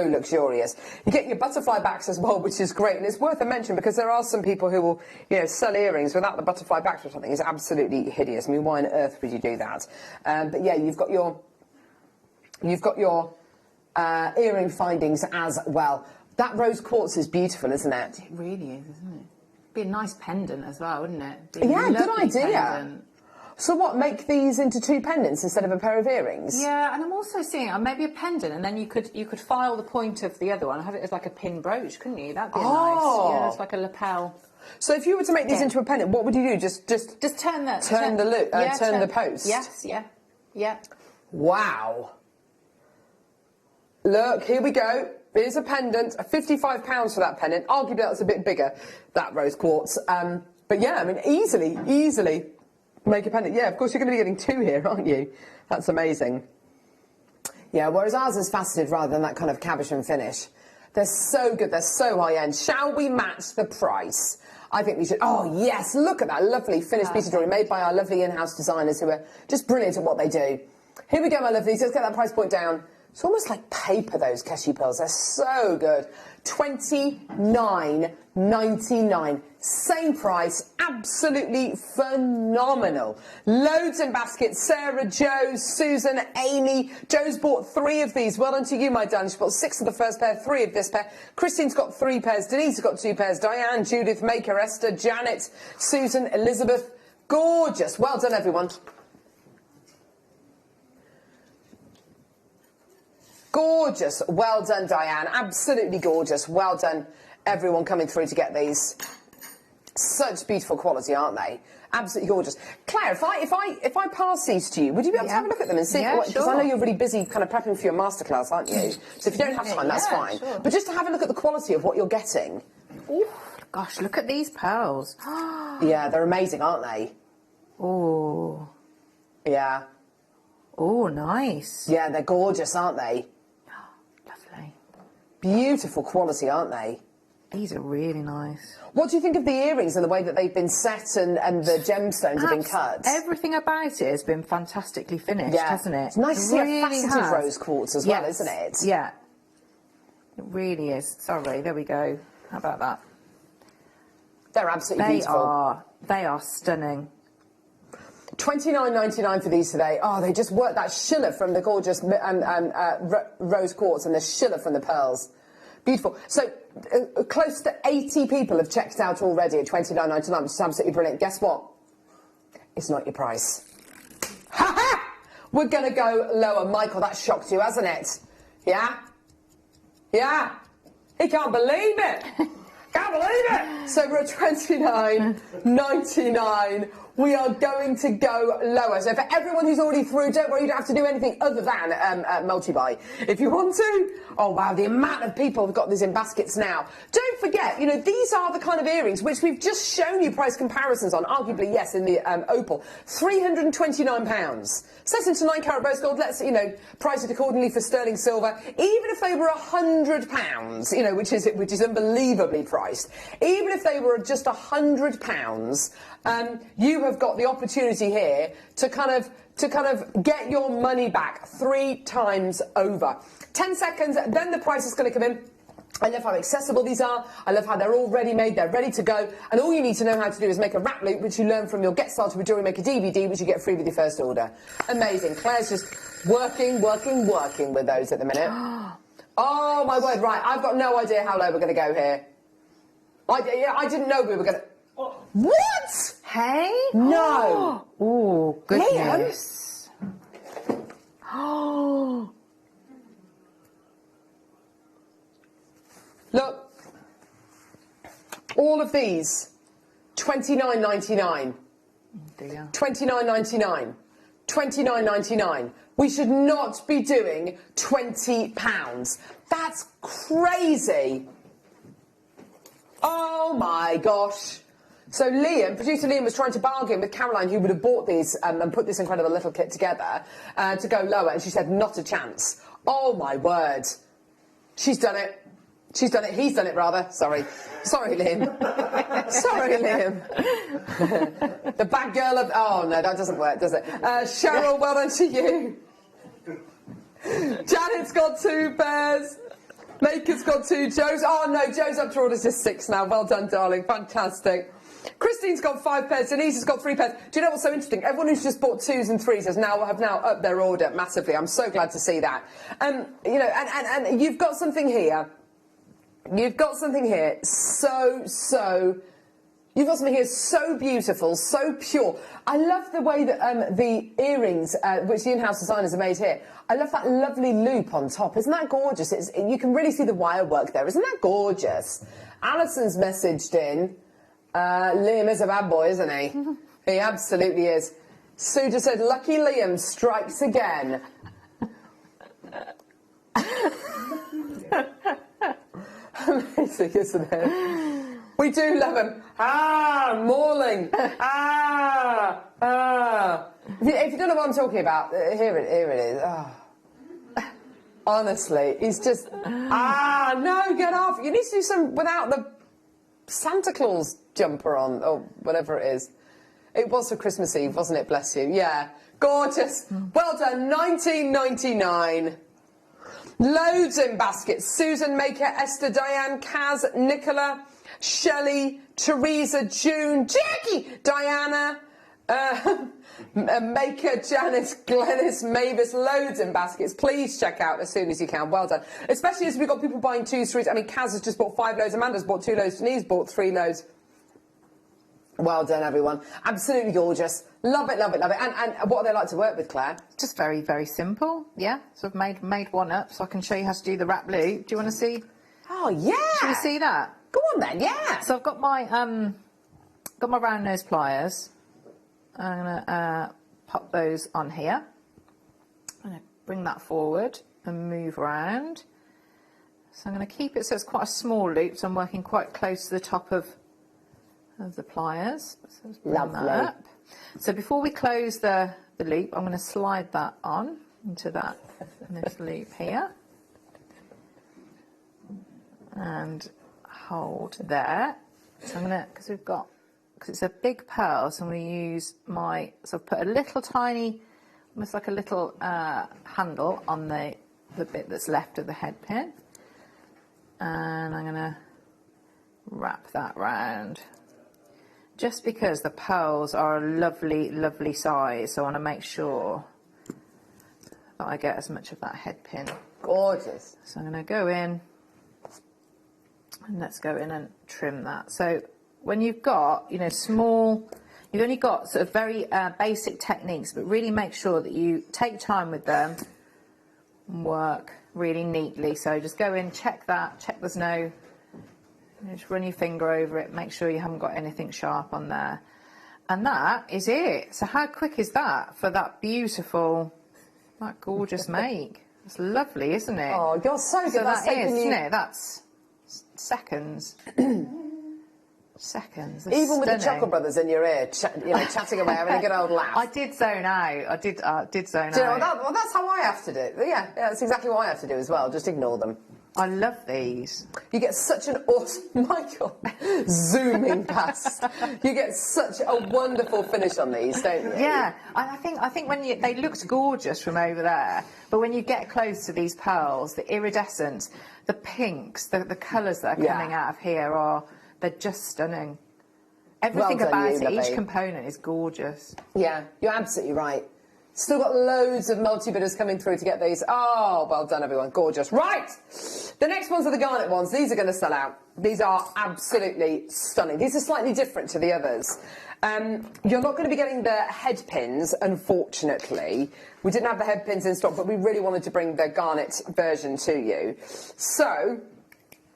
luxurious. You get your butterfly backs as well, which is great. And it's worth a mention because there are some people who will, you know, sell earrings without the butterfly backs, which I think is absolutely hideous. I mean, why on earth would you do that? But yeah, you've got your earring findings as well. That rose quartz is beautiful, isn't it? It really is, isn't it? Be a nice pendant as well, wouldn't it? Yeah, good idea. Pendant. So what, make these into two pendants instead of a pair of earrings? Yeah, and I'm also seeing maybe a pendant, and then you could file the point of the other one and have it as like a pin brooch, couldn't you? That'd be nice. Yeah, it's like a lapel. So if you were to make these into a pendant, what would you do? Just turn the turn the post. Yes, yeah. Wow. Look, here we go. Here's a pendant, £55 for that pendant. Arguably that's a bit bigger, that rose quartz. But yeah, I mean, easily make a pendant. Yeah, of course you're going to be getting two here, aren't you? That's amazing. Yeah, whereas ours is faceted rather than that kind of cabochon finish. They're so good, they're so high-end. Shall we match the price? I think we should. Oh, yes, look at that lovely finished piece of jewellery made by our lovely in-house designers who are just brilliant at what they do. Here we go, my lovelies. Let's get that price point down. It's almost like paper, those keshi pearls. They're so good. $29.99. Same price. Absolutely phenomenal. Loads in baskets. Sarah, Jo, Susan, Amy. Jo's bought 3 of these. Well done to you, my darling. She bought 6 of the first pair, 3 of this pair. Christine's got 3 pairs. Denise has got 2 pairs. Diane, Judith, Maker, Esther, Janet, Susan, Elizabeth. Gorgeous. Well done, everyone. Gorgeous. Well done, Diane. Absolutely gorgeous. Well done, everyone coming through to get these. Such beautiful quality, aren't they? Absolutely gorgeous. Claire, if I pass these to you, would you be able to have a look at them and see? Because sure. I know you're really busy kind of prepping for your masterclass, aren't you? So if you don't have time, that's fine. Sure. But just to have a look at the quality of what you're getting. Ooh, gosh, look at these pearls. Yeah, they're amazing, aren't they? Oh. Yeah. Oh, nice. Yeah, they're gorgeous, aren't they? Beautiful quality, aren't they? These are really nice. What do you think of the earrings and the way that they've been set and the gemstones have been cut? Everything about it has been fantastically finished, hasn't it? It's nice to see a faceted rose quartz as well, isn't it? Yeah. It really is. Sorry, there we go. How about that? They're absolutely beautiful. They are stunning. $29.99 for these today. Oh, they just work that shiller from the gorgeous rose quartz and the shiller from the pearls. Beautiful. So close to 80 people have checked out already at $29.99, which is absolutely brilliant. Guess what? It's not your price. Ha ha! We're going to go lower. Michael, that shocked you, hasn't it? Yeah? Yeah? He can't believe it. Can't believe it. So we're at $29.99. We are going to go lower. So for everyone who's already through, don't worry, you don't have to do anything other than multi-buy. If you want to, oh wow, the amount of people have got these in baskets now. Don't forget, you know, these are the kind of earrings which we've just shown you price comparisons on, arguably, yes, in the opal. £329. Set into 9-carat rose gold, let's, you know, price it accordingly for sterling silver. Even if they were £100, you know, which is unbelievably priced. Even if they were just £100, you have got the opportunity here to kind of get your money back 3 times over. 10 seconds, then the price is going to come in. I love how accessible these are. I love how they're all ready-made, they're ready to go. And all you need to know how to do is make a wrap loop, which you learn from your Get Started with Jewellery Maker DVD, which you get free with your first order. Amazing. Claire's just working with those at the minute. Oh, my word. Right, I've got no idea how low we're going to go here. I didn't know we were going to... What? Hey? No. Oh, goodness. Oh. Look, all of these, $29.99. Dear. $29.99. $29.99. We should not be doing £20. That's crazy. Oh my gosh. So Liam, producer Liam, was trying to bargain with Caroline, who would have bought these and put this incredible little kit together to go lower, and she said not a chance. Oh my word. She's done it. She's done it. He's done it, rather. Sorry. Sorry, Liam. Sorry, Liam. The bad girl of... Oh, no, that doesn't work, does it? Cheryl, well done to you. Janet's got 2 pairs. Maker's got 2. Joe's... Oh, no, Joe's up to order just 6 now. Well done, darling. Fantastic. Christine's got 5 pairs. Denise has got 3 pairs. Do you know what's so interesting? Everyone who's just bought 2s and 3s have now upped their order massively. I'm so glad to see that. You know, and you've got something here. You've got something here you've got something here so beautiful, so pure. I love the way that the earrings, which the in-house designers have made here, I love that lovely loop on top. Isn't that gorgeous? You can really see the wire work there. Isn't that gorgeous? Alison's messaged in, Liam is a bad boy, isn't he? He absolutely is. Sue just said, lucky Liam strikes again. Amazing, isn't it? We do love him. Morling. If you don't know what I'm talking about, here it is. Honestly, he's just... no, get off. You need to do some without the Santa Claus jumper on, or whatever it is. It was for Christmas Eve, wasn't it? Bless you. Yeah. Gorgeous. Well done. $19.99. Loads in baskets. Susan, Maker, Esther, Diane, Kaz, Nicola, Shelley, Teresa, June, Jackie, Diana, Maker, Janice, Glennis, Mavis, loads in baskets. Please check out as soon as you can. Well done. Especially as we've got people buying 2s, 3s. I mean, Kaz has just bought 5 loads. Amanda's bought 2 loads. Denise bought 3 loads. Well done, everyone. Absolutely gorgeous. Love it, love it, love it. And what are they like to work with, Claire? Just very, very simple. Yeah. So I've made one up so I can show you how to do the wrap loop. Do you want to see? Oh, yeah. Shall we see that? Go on then, yeah. So I've got my round nose pliers. I'm gonna pop those on here. I'm gonna bring that forward and move around. So I'm gonna keep it so it's quite a small loop. So I'm working quite close to the top of the pliers. So let's bring that up. So before we close the loop, I'm going to slide that on into this loop here. And hold there. So I'm going to, because it's a big pearl, so I'm going to use so I've put a little tiny, almost like a little handle on the bit that's left of the head pin. And I'm going to wrap that round. Just because the pearls are a lovely, lovely size, so I want to make sure that I get as much of that head pin. Gorgeous. So I'm going to go in, and let's go in and trim that. So when you've got, you know, you've only got sort of very basic techniques, but really make sure that you take time with them and work really neatly. So just go in, check there's no... Just run your finger over it, make sure you haven't got anything sharp on there. And that is it. So how quick is that for that beautiful, that gorgeous make? It's lovely, isn't it? Oh, you're so good. So that is, isn't it? That's seconds. Seconds. Even with the Stunning. Chuckle Brothers in your ear, chatting away, having a good old laugh. I did zone out. I did zone Do you know, out. well, that's how I have to do it. Yeah, that's exactly what I have to do as well. Just ignore them. I love these. You get such an awesome, Michael, zooming past. You get such a wonderful finish on these, don't you? Yeah, and I think when they looked gorgeous from over there, but when you get close to these pearls, the iridescence, the pinks, the colours that are coming out of here they're just stunning. Everything Well done, about it, lovely. each component is gorgeous. Yeah, you're absolutely right. Still got loads of multi-bidders coming through to get these. Oh, well done, everyone. Gorgeous. Right! The next ones are the garnet ones. These are going to sell out. These are absolutely stunning. These are slightly different to the others. You're not going to be getting the head pins, unfortunately. We didn't have the head pins in stock, but we really wanted to bring the garnet version to you. So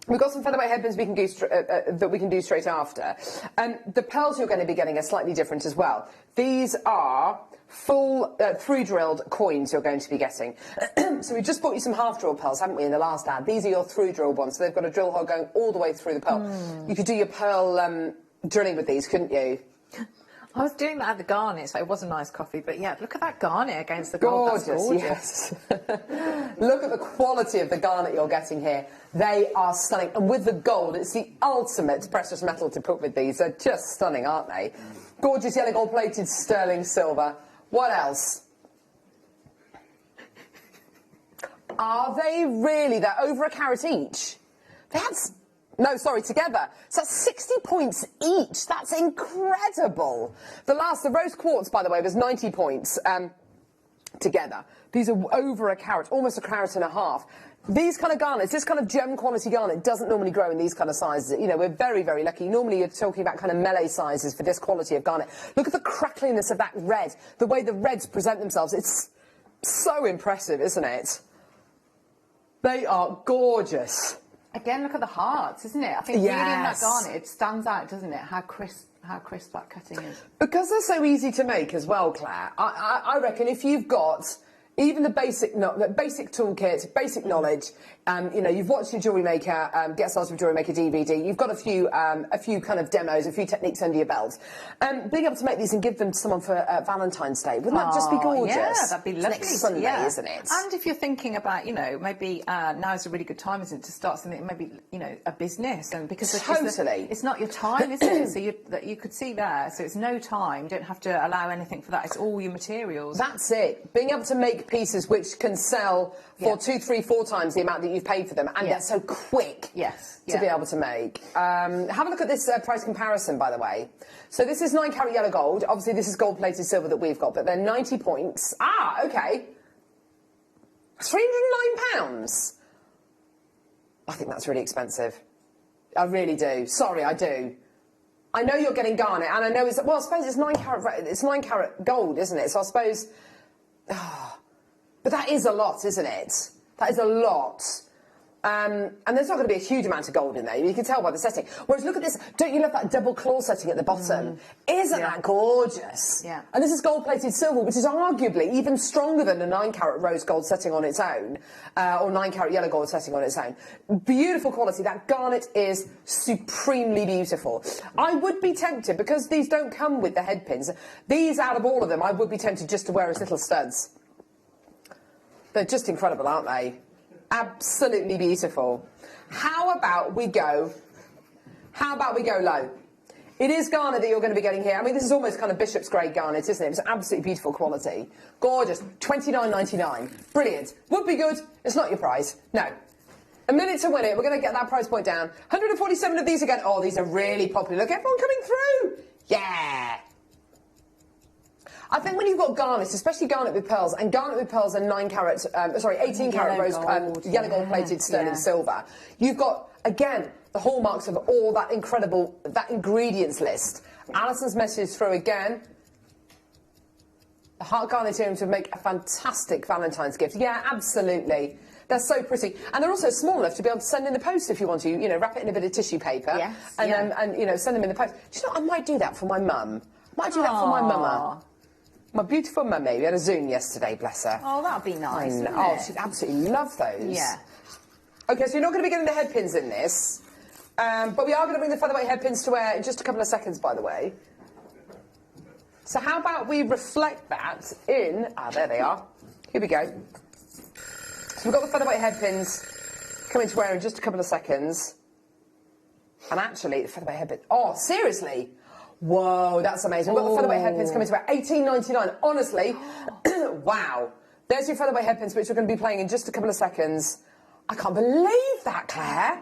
we've got some featherweight headbands we can do that we can do straight after. The pearls you're going to be getting are slightly different as well. These are full through-drilled coins you're going to be getting. So we just bought you some half-drilled pearls, haven't we, in the last ad? These are your through-drilled ones, so they've got a drill hole going all the way through the pearl. You could do your pearl drilling with these, couldn't you? I was doing that at the garnet, so it was a nice coffee, but yeah, look at that garnet against the gold. That's gorgeous. Yes. Look at the quality of the garnet you're getting here. They are stunning. And with the gold, it's the ultimate precious metal to put with these. They're just stunning, aren't they? Gorgeous yellow gold-plated sterling silver. What else? Are they really? They're over a carat each. That's... No, sorry, together. So that's 60 points each. That's incredible. The rose quartz, by the way, was 90 points together. These are over a carat, almost a carat and a half. These kind of garnets, this kind of gem quality garnet doesn't normally grow in these kind of sizes. You know, we're very, very lucky. Normally you're talking about kind of melee sizes for this quality of garnet. Look at the crackliness of that red, the way the reds present themselves. It's so impressive, isn't it? They are gorgeous. Again, look at the hearts, isn't it? I think really in that garnet, it stands out, doesn't it? How crisp that cutting is. Because they're so easy to make as well, Claire. I reckon if you've got even the basic toolkit, basic knowledge, you know, you've watched your Jewellery Maker, Get Started with Jewellery Maker DVD, you've got a few kind of demos, a few techniques under your belt. Being able to make these and give them to someone for Valentine's Day, wouldn't that just be gorgeous? Yeah, that'd be lovely. Next Sunday, isn't it? And if you're thinking about, you know, maybe now is a really good time, isn't it, to start something, maybe, you know, a business, and because it's not your time, is it? So you could see there, so it's no time. You don't have to allow anything for that. It's all your materials. That's it. Being able to make pieces which can sell for 2, 3, 4 times the amount that you've paid for them, and they're so quick to be able to make. Have a look at this price comparison, by the way. So this is 9 carat yellow gold. Obviously, this is gold-plated silver that we've got, but they're 90 points. Ah, okay. £309. I think that's really expensive. I really do. Sorry, I do. I know you're getting garnet, and I know it's... Well, I suppose it's 9 carat gold, isn't it? So I suppose... But that is a lot, isn't it? That is a lot. And there's not going to be a huge amount of gold in there. You can tell by the setting. Whereas look at this. Don't you love that double claw setting at the bottom? Isn't that gorgeous? Yeah. And this is gold-plated silver, which is arguably even stronger than a 9 carat rose gold setting on its own, or 9 carat yellow gold setting on its own. Beautiful quality. That garnet is supremely beautiful. I would be tempted, because these don't come with the head pins, these out of all of them, I would be tempted just to wear as little studs. They're just incredible, aren't they? Absolutely beautiful. How about we go low? It is garnet that you're going to be getting here. I mean, this is almost kind of bishop's grade garnet, isn't it? It's absolutely beautiful quality. Gorgeous. £29.99. Brilliant. Would be good. It's not your price. No. A minute to win it. We're going to get that price point down. 147 of these again. Oh, these are really popular. Look, everyone coming through. Yeah. I think when you've got garnets, especially garnet with pearls, and garnet with pearls and 18 carat rose, yellow gold plated sterling silver, you've got, again, the hallmarks of all that incredible, that ingredients list. Alison's message through again. The heart garnetariums would make a fantastic Valentine's gift. Yeah, absolutely. They're so pretty. And they're also small enough to be able to send in the post if you want to, you know, wrap it in a bit of tissue paper. Yes, and you know, send them in the post. Do you know, I might do that for my mum. Might do that for my mama. My beautiful mummy, we had a Zoom yesterday, bless her. Oh, that'd be nice, wouldn't Oh, it? she'd absolutely love those. Yeah. OK, so you're not going to be getting the head pins in this. But we are going to bring the featherweight headpins to wear in just a couple of seconds, by the way. So how about we reflect that in... Ah, there they are. Here we go. So we've got the featherweight headpins coming to wear in just a couple of seconds. And actually, the featherweight headpin... Oh, seriously? Whoa, that's amazing. We've got the featherweight headpins coming to wear. $18.99. Honestly, wow. There's your featherweight headpins, which we're going to be playing in just a couple of seconds. I can't believe that, Claire.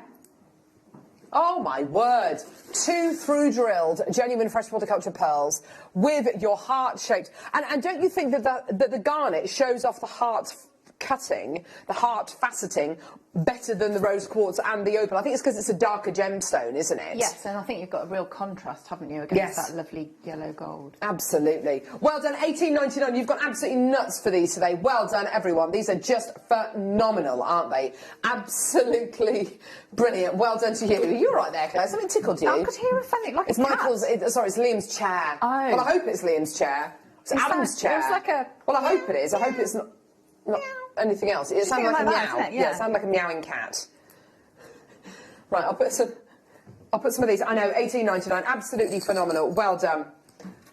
Oh, my word. 2 through-drilled, genuine fresh horticulture pearls with your heart-shaped... And don't you think that the garnet shows off the heart cutting, the heart faceting, better than the rose quartz and the opal? I think it's because it's a darker gemstone, isn't it? Yes, and I think you've got a real contrast, haven't you, against that lovely yellow gold. Absolutely. Well done, $18.99. You've got absolutely nuts for these today. Well done, everyone. These are just phenomenal, aren't they? Absolutely brilliant. Well done to you. You're right there, Claire. Something tickled you. I could hear a funny, like it's a cat. Michael's. Sorry, it's Liam's chair. Oh. Well, I hope it's Liam's chair. It's Adam's chair. It was like a... Well, I hope it is. I hope it's not anything else. It sounded like a meow. Yeah, it sounded like a meowing cat. Right, I'll put some of these. I know, $18.99. Absolutely phenomenal. Well done.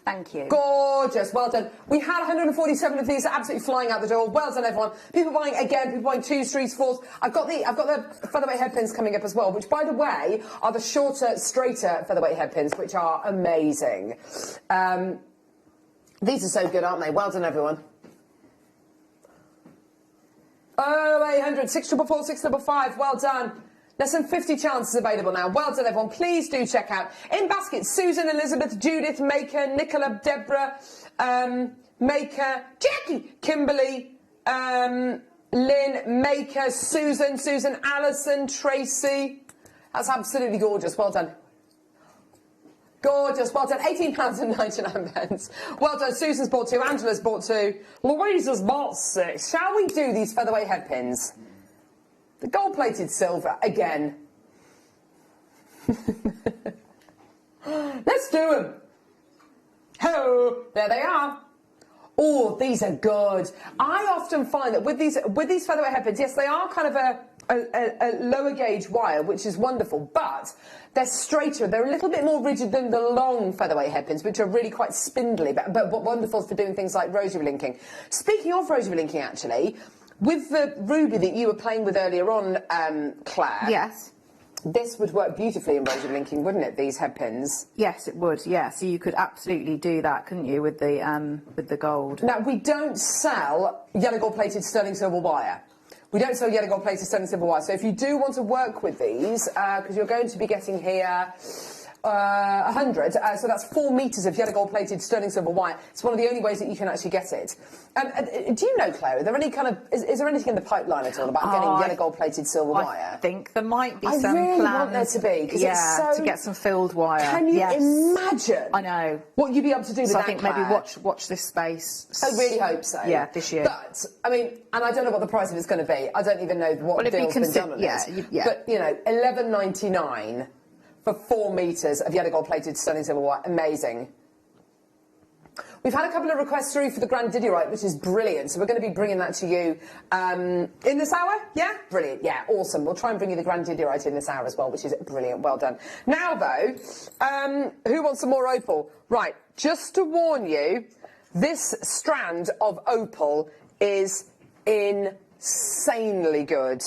Thank you. Gorgeous. Well done. We had 147 of these, absolutely flying out the door. Well done, everyone. People buying again. People buying 2s, 3s, 4s. I've got the featherweight headpins coming up as well, which, by the way, are the shorter, straighter featherweight headpins, which are amazing. These are so good, aren't they? Well done, everyone. 0800 644 655. Well done. Less than 50 chances available now. Well done, everyone. Please do check out. In baskets, Susan, Elizabeth, Judith, Maker, Nicola, Deborah, Maker, Jackie, Kimberly, Lynn, Maker, Susan, Alison, Tracy. That's absolutely gorgeous. Well done. Gorgeous. Well done. £18.99. Well done. Susan's bought 2. Angela's bought 2. Louisa's bought 6. Shall we do these featherweight headpins? The gold-plated silver again. Let's do them. Ho! There they are. Oh, these are good. I often find that with these featherweight headpins, yes, they are kind of a lower gauge wire, which is wonderful, but they're straighter. They're a little bit more rigid than the long featherweight headpins, which are really quite spindly, but wonderful for doing things like rosary linking. Speaking of rosary linking, actually, with the ruby that you were playing with earlier on, Claire. Yes. This would work beautifully in rosary linking, wouldn't it, these headpins? Yes, it would, yeah. So you could absolutely do that, couldn't you, with the gold? Now, we don't sell yellow gold-plated sterling silver wire. We don't sell yellow gold-plated sterling silver wire. So if you do want to work with these, because you're going to be getting here 100, so that's 4 metres of yellow gold-plated sterling silver wire. It's one of the only ways that you can actually get it. Do you know, Claire, are there any kind of, is there anything in the pipeline at all about getting yellow gold-plated silver wire? I think there might be some plans. I really plans. want there to be, because it's so... to get some filled wire. Can you imagine? I know. What you'd be able to do with so that, I think Claire? maybe watch this space. I really hope so. Yeah, this year. But, I mean, and I don't know what the price of it's going to be. I don't even know what deal's been done on it. Yeah. But, you know, $11.99 for 4 metres of yellow gold-plated sterling silver wire. Amazing. We've had a couple of requests through for the Grandidierite, which is brilliant. So we're going to be bringing that to you in this hour. Yeah? Brilliant. Yeah, awesome. We'll try and bring you the Grandidierite in this hour as well, which is brilliant. Well done. Now, though, who wants some more opal? Right, just to warn you, this strand of opal is insanely good.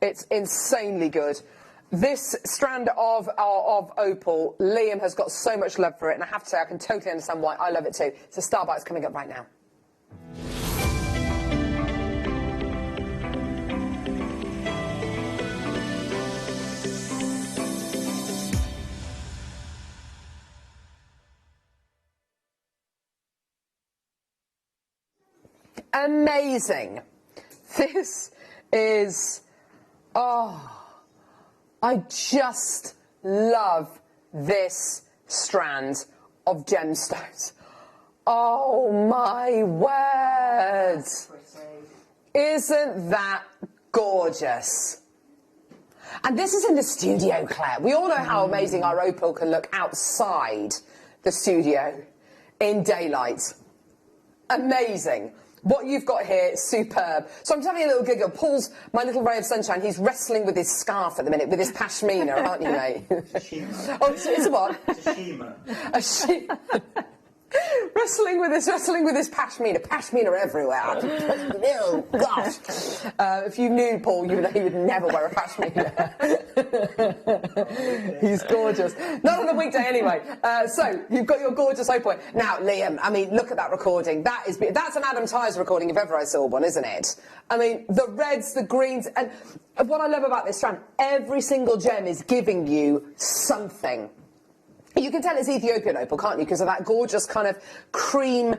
It's insanely good. This strand of opal, Liam has got so much love for it, and I have to say I can totally understand why. I love it too. So Starbucks coming up right now. Amazing. This is... Oh... I just love this strand of gemstones. Oh my word! Isn't that gorgeous? And this is in the studio, Claire. We all know how amazing our opal can look outside the studio in daylight. Amazing. What you've got here is superb. So I'm just having a little giggle. Paul's my little ray of sunshine. He's wrestling with his scarf at the minute, with his pashmina, aren't you, mate? Oh, it's a what? It's a shima. A shima. Wrestling with his pashmina everywhere. Oh gosh! If you knew Paul, you would know he would never wear a pashmina. He's gorgeous. Not on a weekday anyway. So you've got your gorgeous opal. Now, Liam, I mean, look at that recording. That's an Adam Tyres recording if ever I saw one, isn't it? I mean, the reds, the greens, and what I love about this strand, every single gem is giving you something. You can tell it's Ethiopian opal, can't you? Because of that gorgeous kind of cream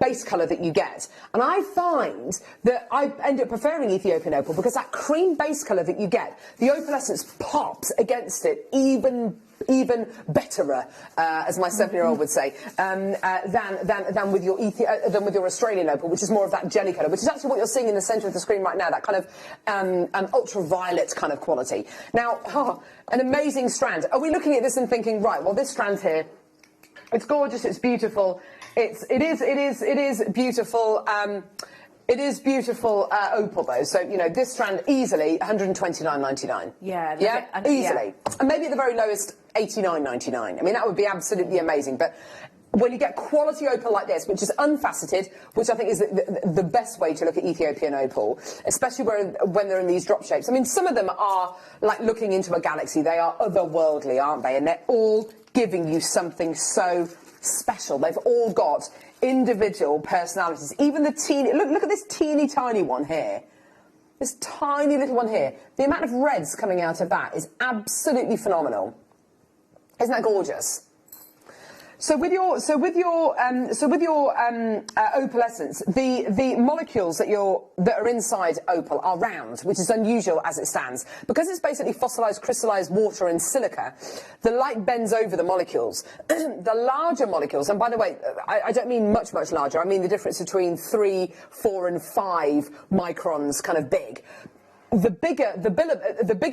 base colour that you get. And I find that I end up preferring Ethiopian opal because that cream base colour that you get, the opalescence pops against it even betterer, as my 7-year-old would say, than with your Australian opal, which is more of that jelly colour, which is actually what you're seeing in the centre of the screen right now, that kind of ultraviolet kind of quality. Now, an amazing strand. Are we looking at this and thinking, right, well, this strand here, it's gorgeous, it's beautiful, it is beautiful. It is beautiful opal though, so you know this strand easily 129.99. Yeah, easily, and maybe at the very lowest 89.99. I mean that would be absolutely amazing. But when you get quality opal like this, which is unfaceted, which I think is the best way to look at Ethiopian opal, especially when they're in these drop shapes. I mean, some of them are like looking into a galaxy. They are otherworldly, aren't they? And they're all giving you something so special. They've all got individual personalities. Even the teeny, look at this teeny tiny one here. This tiny little one here. The amount of reds coming out of that is absolutely phenomenal. Isn't that gorgeous? So with your opalescence, the molecules that are inside opal are round, which is unusual as it stands. Because it's basically fossilized, crystallized water and silica, the light bends over the molecules. The larger molecules, and by the way, I don't mean much larger, I mean the difference between 3, 4 and 5 microns kind of big. The bigger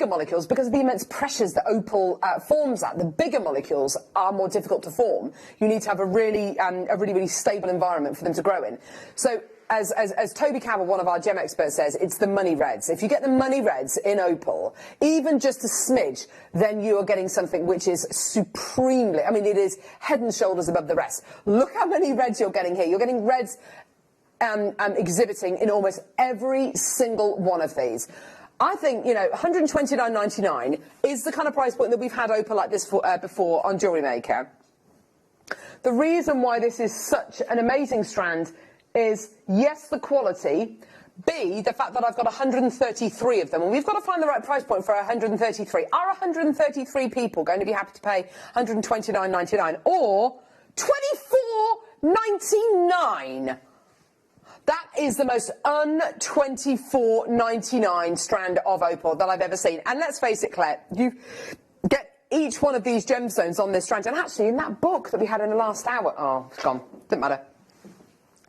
molecules, because of the immense pressures that opal forms at, the bigger molecules are more difficult to form. You need to have a really stable environment for them to grow in. So, as Toby Cabell, one of our gem experts, says, it's the money reds. If you get the money reds in opal, even just a smidge, then you are getting something which is supremely, I mean, it is head and shoulders above the rest. Look how many reds you're getting here. You're getting reds exhibiting in almost every single one of these. I think, you know, 129.99 is the kind of price point that we've had opal like this before on JewelleryMaker. The reason why this is such an amazing strand is, yes, the quality, B, the fact that I've got 133 of them, and we've got to find the right price point for 133. Are 133 people going to be happy to pay 129.99 or 24.99? That is the most un-24.99 strand of opal that I've ever seen. And let's face it, Claire, you get each one of these gemstones on this strand. And actually, in that book that we had in the last hour... Oh, it's gone. Doesn't matter.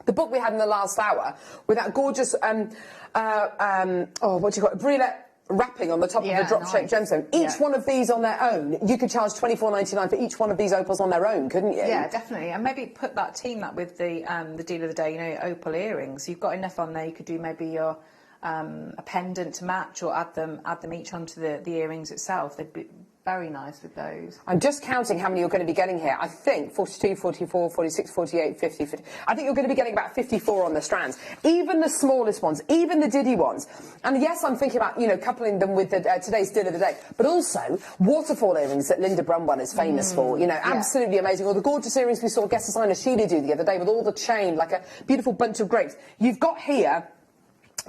The book we had in the last hour with that gorgeous... what do you call it? Brilette wrapping on the top of the drop-shaped gemstone. Each one of these on their own, you could charge $24.99 for each one of these opals on their own, couldn't you? Yeah, definitely. And maybe team that with the deal of the day, you know, opal earrings. You've got enough on there, you could do maybe your a pendant to match, or add them each onto the earrings itself. They'd be very nice with those. I'm just counting how many you're going to be getting here. I think 42, 44, 46, 48, 50, 50. I think you're going to be getting about 54 on the strands. Even the smallest ones, even the diddy ones. And yes, I'm thinking about, you know, coupling them with today's deal of the day. But also, waterfall earrings that Linda Brumwan is famous for. You know, absolutely amazing. Or the gorgeous earrings we saw guest designer Sheila do the other day with all the chain, like a beautiful bunch of grapes. You've got here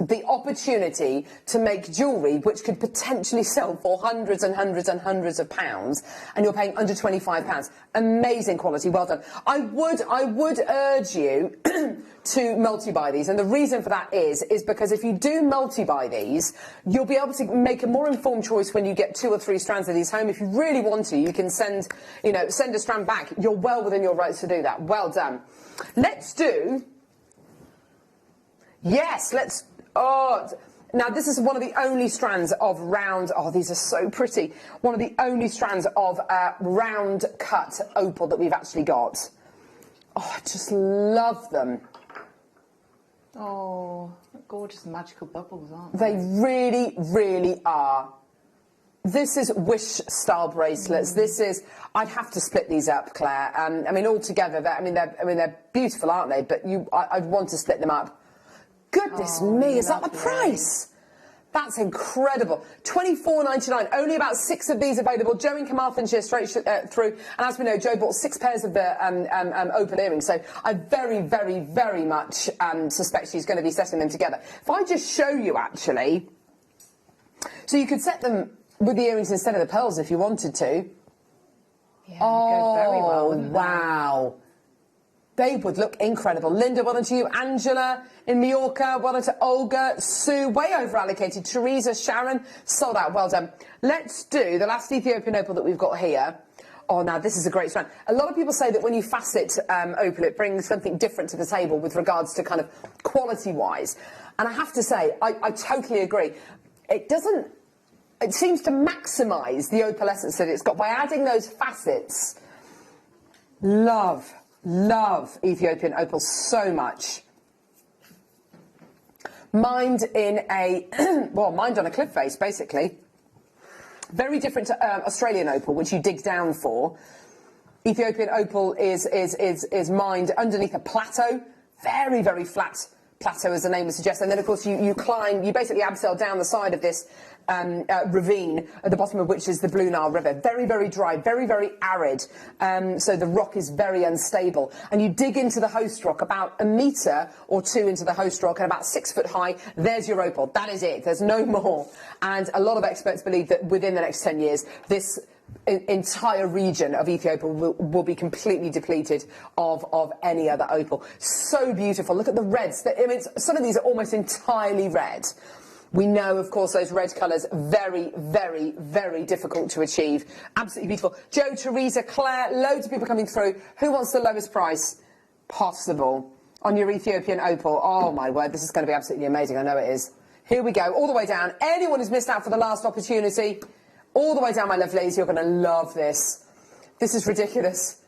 the opportunity to make jewellery which could potentially sell for hundreds and hundreds and hundreds of pounds, and you're paying under £25. Amazing quality, well done. I would urge you to multi-buy these, and the reason for that is because if you do multi-buy these, you'll be able to make a more informed choice when you get 2 or 3 strands of these home. If you really want to, you can send a strand back. You're well within your rights to do that. Well done. Let's do... Yes, let's... Oh, now this is one of the only strands of round... Oh, these are so pretty. One of the only strands of round cut opal that we've actually got. Oh, I just love them. Oh, gorgeous magical bubbles, aren't they? They really, really are. This is wish-style bracelets. This is. I'd have to split these up, Claire. I mean, all together. They're beautiful, aren't they? But I'd want to split them up. Goodness me, is that the price? That's incredible. $24.99. Only about 6 of these available. Joe in Carmarthenshire straight through. And as we know, Joe bought 6 pairs of the opal earrings. So I very, very, very much suspect she's going to be setting them together. If I just show you, actually, so you could set them with the earrings instead of the pearls if you wanted to. Yeah, oh, go very well, wow. They would look incredible. Linda, well done to you. Angela in Mallorca, well done to Olga. Sue, way over allocated. Teresa, Sharon, sold out. Well done. Let's do the last Ethiopian opal that we've got here. Oh, now this is a great strand. A lot of people say that when you facet opal, it brings something different to the table with regards to kind of quality-wise. And I have to say, I totally agree. It doesn't. It seems to maximise the opalescence that it's got by adding those facets. Love Ethiopian opal so much. Mined in a, well, mined on a cliff face, basically. Very different to Australian opal, which you dig down for. Ethiopian opal is mined underneath a plateau. Very, very flat plateau, as the name would suggest. And then, of course, you climb, you basically abseil down the side of this ravine, at the bottom of which is the Blue Nile River. Very, very dry, very, very arid. So the rock is very unstable. And you dig into the host rock about 1 metre or 2 into the host rock and about 6 foot high. There's your opal. That is it. There's no more. And a lot of experts believe that within the next 10 years, this entire region of Ethiopia will be completely depleted of any other opal. So beautiful. Look at the reds. I mean, some of these are almost entirely red. We know, of course, those red colours, very, very, very difficult to achieve. Absolutely beautiful. Joe, Teresa, Claire, loads of people coming through. Who wants the lowest price possible on your Ethiopian opal? Oh, my word, this is going to be absolutely amazing. I know it is. Here we go, all the way down. Anyone who's missed out for the last opportunity, all the way down, my lovelies, you're going to love this. This is ridiculous.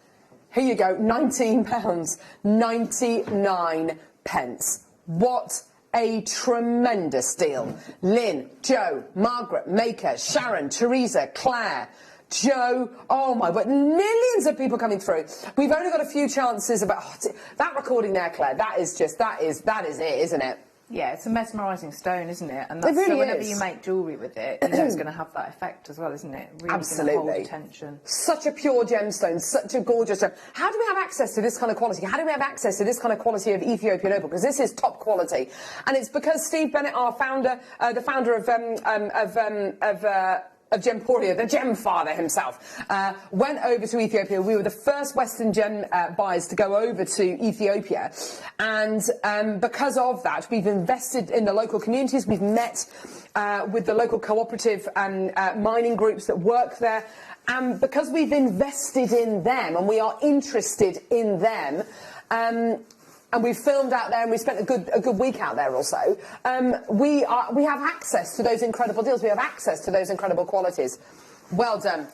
Here you go, £19.99. What a tremendous deal. Lynn, Joe, Margaret, Maker, Sharon, Teresa, Claire, Joe, oh my word, millions of people coming through. We've only got a few chances about that recording there, Claire. That is it, isn't it? Yeah, it's a mesmerising stone, isn't it? And that's, really so whenever you make jewellery with it, you know it's going to have that effect as well, isn't it? Really Absolutely. Hold attention. Such a pure gemstone, such a gorgeous gem. How do we have access to this kind of quality? How do we have access to this kind of quality of Ethiopian opal? Because this is top quality. And it's because Steve Bennett, our founder, the founder of Gemporia, the gem father himself, went over to Ethiopia. We were the first Western gem buyers to go over to Ethiopia. And because of that, we've invested in the local communities. We've met with the local cooperative mining groups that work there. And because we've invested in them and we are interested in them, and we've filmed out there and we spent a good week out there or so, we have access to those incredible deals. We have access to those incredible qualities. Well done.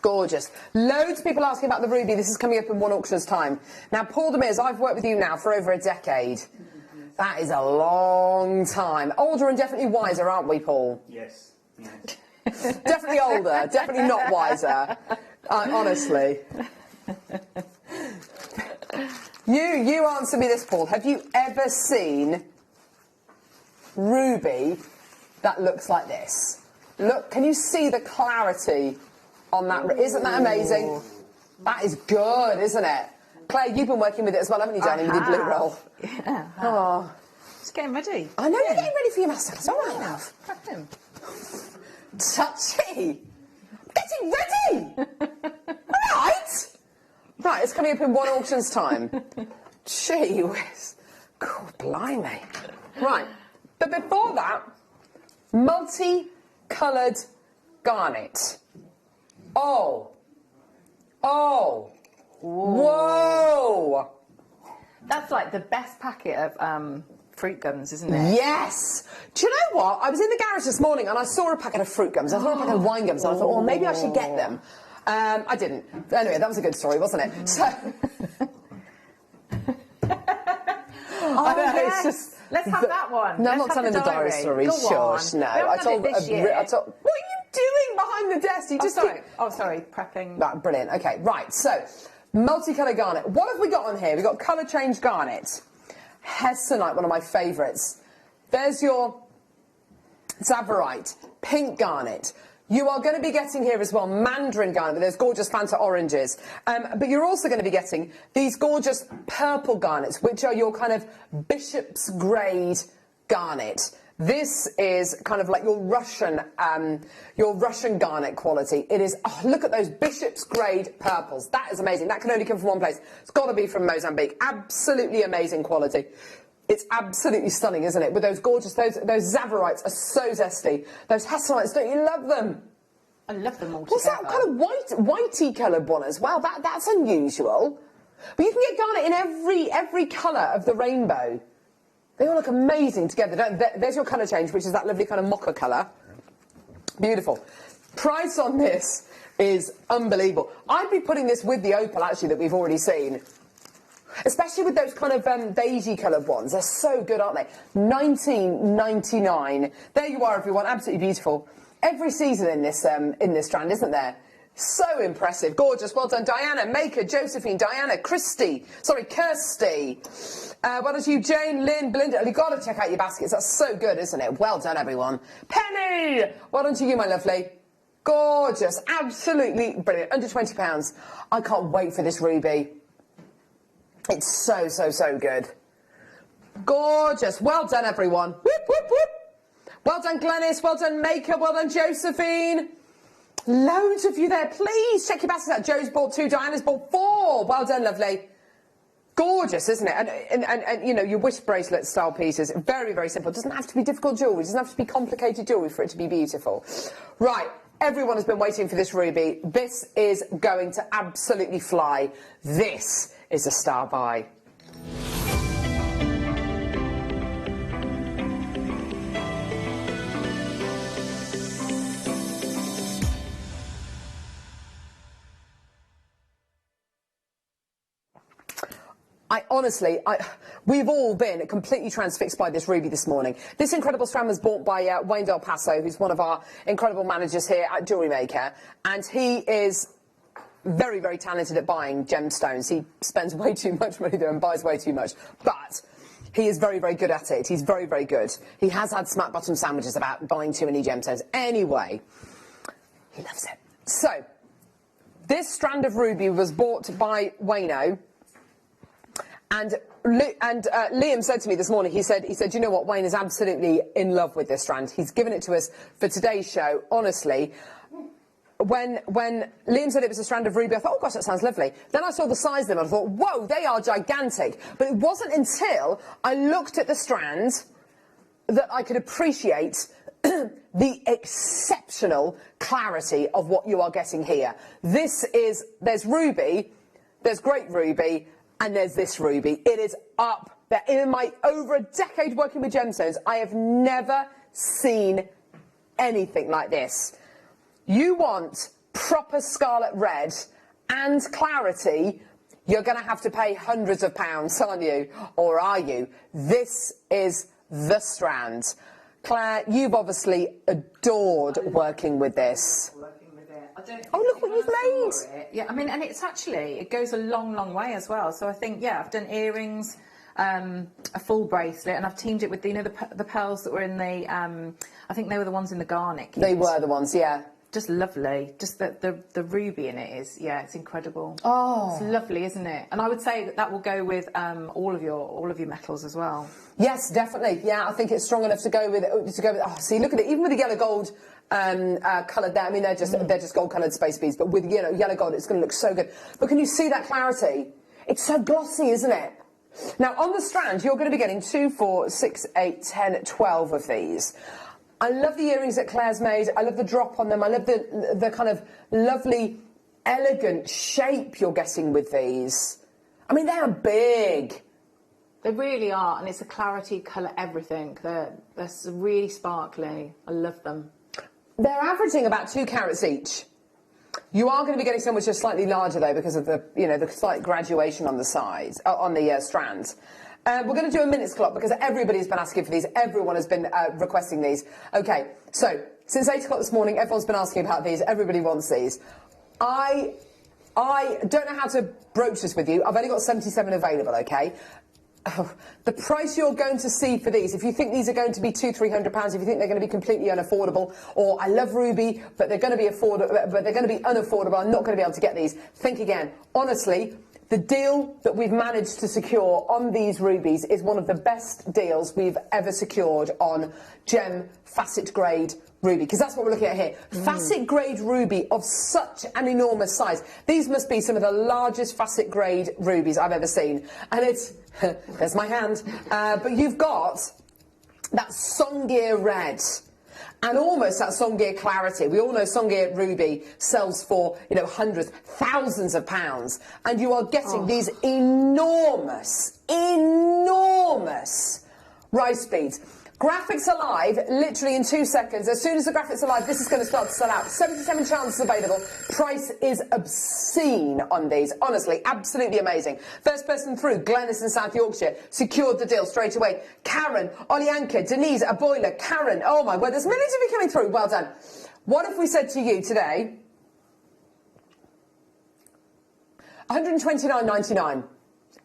Gorgeous. Loads of people asking about the ruby. This is coming up in one auction's time. Now, Paul Demers, I've worked with you now for over a decade. That is a long time. Older and definitely wiser, aren't we, Paul? Yes. Definitely older, definitely not wiser. Honestly. You answer me this, Paul. Have you ever seen ruby that looks like this? Look, can you see the clarity on that? Isn't that amazing? That is good, isn't it? Claire, you've been working with it as well, haven't you, darling, with your blue roll? Yeah. Oh. Just getting ready. I know, you're getting ready for your masterclass. All right, love. Touchy. Getting ready. All right. Right, it's coming up in one auction's time. Gee whiz. God, blimey. Right, but before that, multi-coloured garnet. Oh. Oh. Whoa. That's like the best packet of fruit gums, isn't it? Yes. Do you know what? I was in the garage this morning and I saw a packet of fruit gums. I saw a packet of wine gums and I thought, well, maybe I should get them. I didn't. Anyway, that was a good story, wasn't it? So, Oh Yes. It's just... Let's have that one. No, I'm Let's not telling the diary story. Go Shush, on. no. We haven't done it this year. What are you doing behind the desk? You just sorry. Oh, sorry. Prepping. Right, brilliant. Okay, right. So, multicolour garnet. What have we got on here? We've got colour change garnet. Hessonite, one of my favourites. There's your Tsavorite, pink garnet. You are going to be getting here as well mandarin garnet with those gorgeous Fanta oranges. But you're also going to be getting these gorgeous purple garnets, which are your kind of bishop's grade garnet. This is kind of like your Russian garnet quality. It is, oh, look at those bishop's grade purples. That is amazing. That can only come from one place. It's got to be from Mozambique. Absolutely amazing quality. It's absolutely stunning, isn't it? With those gorgeous, those Tsavorite are so zesty. Those Hessonites, don't you love them? I love them all What's together. that kind of whitey coloured one as well? That's unusual. But you can get garnet in every colour of the rainbow. They all look amazing together. There's your colour change, which is that lovely kind of mocha colour. Beautiful. Price on this is unbelievable. I'd be putting this with the opal, actually, that we've already seen. Especially with those kind of beigey coloured ones. They're so good, aren't they? $19.99. There you are, everyone. Absolutely beautiful. Every season in this strand, isn't there? So impressive. Gorgeous. Well done, Diana, Maker, Josephine, Diana, Kirsty. Well done to you, Jane, Lynn, Belinda. You've got to check out your baskets. That's so good, isn't it? Well done, everyone. Penny! Well done to you, my lovely. Gorgeous. Absolutely brilliant. Under £20. I can't wait for this ruby. It's so, so, so good. Gorgeous. Well done, everyone. Whoop, whoop, whoop. Well done, Glenys. Well done, Maker. Well done, Josephine. Loads of you there. Please check your baskets out. Joe's bought 2. Diana's bought 4. Well done, lovely. Gorgeous, isn't it? And you know, your wish bracelet style pieces. Very, very simple. It doesn't have to be difficult jewellery. It doesn't have to be complicated jewellery for it to be beautiful. Right. Everyone has been waiting for this ruby. This is going to absolutely fly. This is a star buy. We've all been completely transfixed by this ruby this morning. This incredible strand was bought by Wayne Del Paso, who's one of our incredible managers here at JewelleryMaker, and he is very, very talented at buying gemstones. He spends way too much money there and buys way too much, but he is very, very good at it. He's very, very good. He has had smack bottom sandwiches about buying too many gemstones. Anyway, he loves it. So, this strand of ruby was bought by Wayno. And Liam said to me this morning, he said, you know what, Wayne is absolutely in love with this strand. He's given it to us for today's show. Honestly, when Liam said it was a strand of ruby, I thought, oh gosh, that sounds lovely. Then I saw the size of them and I thought, whoa, they are gigantic. But it wasn't until I looked at the strand that I could appreciate the exceptional clarity of what you are getting here. There's ruby, there's great ruby, and there's this ruby. It is up there. In my over a decade working with gemstones, I have never seen anything like this. You want proper scarlet red and clarity, you're going to have to pay hundreds of pounds, aren't you? Or are you? This is the strand. Claire, you've obviously adored working with this. Oh, look what you've made! Yeah, I mean, and it's actually, it goes a long, long way as well. So I think, yeah, I've done earrings, a full bracelet, and I've teamed it with, you know, the pearls that were in the, I think they were the ones in the garnet kit. They were the ones, yeah. Just lovely. Just the ruby in it is, yeah, it's incredible. Oh, it's lovely, isn't it? And I would say that will go with all of your metals as well. Yes, definitely. Yeah, I think it's strong enough to go with. Oh, see, look at it. Even with the yellow gold coloured there. I mean, they're just gold coloured space beads, but with yellow gold, it's going to look so good. But can you see that clarity? It's so glossy, isn't it? Now on the strand, you're going to be getting 2, 4, 6, 8, 10, 12 of these. I love the earrings that Claire's made. I love the drop on them. I love the kind of lovely, elegant shape you're getting with these. I mean, they are big. They really are, and it's a clarity, colour, everything. They're really sparkly. I love them. They're averaging about 2 carats each. You are going to be getting some which are slightly larger though because of the slight graduation on the sides, on the strands. We're going to do a minutes clock because everybody's been asking for these. Everyone has been requesting these. Okay, so since 8 o'clock this morning, everyone's been asking about these. Everybody wants these. I don't know how to broach this with you. I've only got 77 available, okay? Oh, the price you're going to see for these, if you think these are going to be £200-300, if you think they're going to be completely unaffordable, or I love ruby, but they're going to be unaffordable, I'm not going to be able to get these, think again. Honestly, the deal that we've managed to secure on these rubies is one of the best deals we've ever secured on gem facet grade ruby, because that's what we're looking at here. Facet grade ruby of such an enormous size. These must be some of the largest facet grade rubies I've ever seen. And it's, there's my hand, but you've got that Songir red and almost that Songir clarity. We all know Songir ruby sells for, you know, hundreds, thousands of pounds, and you are getting these enormous rise speeds. Graphics are live, literally in 2 seconds. As soon as the graphics are live, this is going to start to sell out. 77 chances available. Price is obscene on these. Honestly, absolutely amazing. First person through, Glennis in South Yorkshire, secured the deal straight away. Karen, Olyanka, Denise, a boiler, Karen. Oh my word, there's millions of you coming through. Well done. What if we said to you today, £129.99.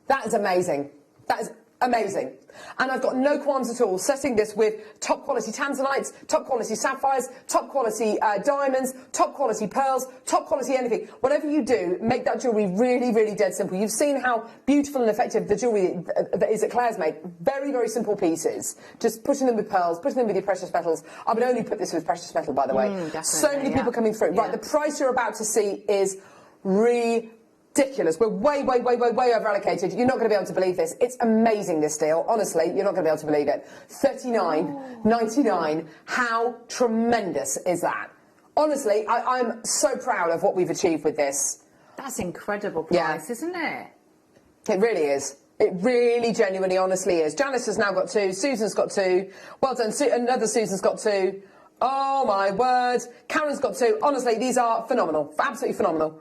That is amazing. That is amazing. And I've got no qualms at all setting this with top quality tanzanites, top quality sapphires, top quality diamonds, top quality pearls, top quality anything. Whatever you do, make that jewellery really, really dead simple. You've seen how beautiful and effective the jewellery that is at Claire's made. Very, very simple pieces. Just pushing them with pearls, pushing them with your precious metals. I would only put this with precious metal, by the way. So many people coming through. Right, the price you're about to see is ridiculous. We're way over allocated. You're not going to be able to believe this. It's amazing, this deal. Honestly, you're not going to be able to believe it. $39.99. How tremendous is that? Honestly, I'm so proud of what we've achieved with this. That's incredible price, isn't it? It really is. It really, genuinely, honestly is. Janice has now got 2. Susan's got 2. Well done. Another Susan's got 2. Oh, my word. Karen's got 2. Honestly, these are phenomenal. Absolutely phenomenal.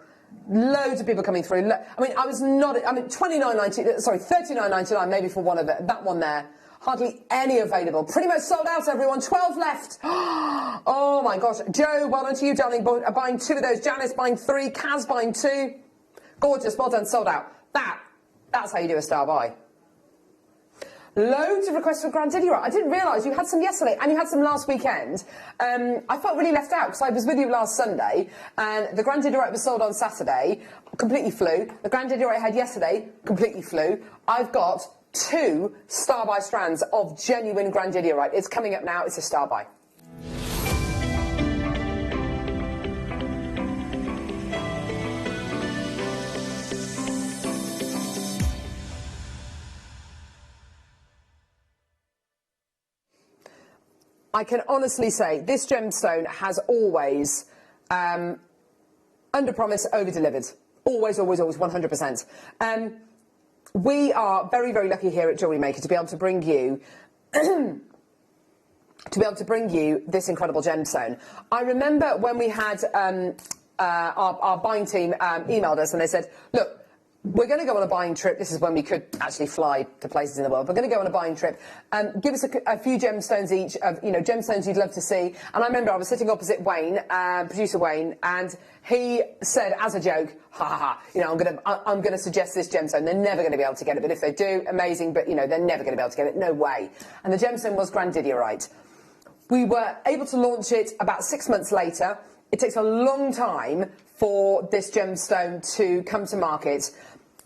Loads of people coming through. I mean, $39.99 maybe for one of it. That one there. Hardly any available. Pretty much sold out, everyone. 12 left. Oh, my gosh. Joe, well done to you, darling. Buying 2 of those. Janice buying 3. Kaz buying 2. Gorgeous. Well done. Sold out. That's how you do a star buy. Loads of requests for Grandidierite. I didn't realise you had some yesterday and you had some last weekend. I felt really left out because I was with you last Sunday and the Grandidierite was sold on Saturday, completely flew. The Grandidierite I had yesterday, completely flew. I've got 2 star buy strands of genuine Grandidierite. It's coming up now. It's a star buy. I can honestly say this gemstone has always under-promised, over-delivered. Always, 100%. We are very, very lucky here at JewelleryMaker to be able to bring you this incredible gemstone. I remember when we had our buying team emailed us and they said, look, we're going to go on a buying trip. This is when we could actually fly to places in the world. We're going to go on a buying trip. Give us a few gemstones each of, gemstones you'd love to see. And I remember I was sitting opposite Wayne, producer Wayne, and he said, as a joke, I'm going to suggest this gemstone. They're never going to be able to get it, but if they do, amazing. But they're never going to be able to get it. No way. And the gemstone was Grandidierite. We were able to launch it about 6 months later. It takes a long time for this gemstone to come to market.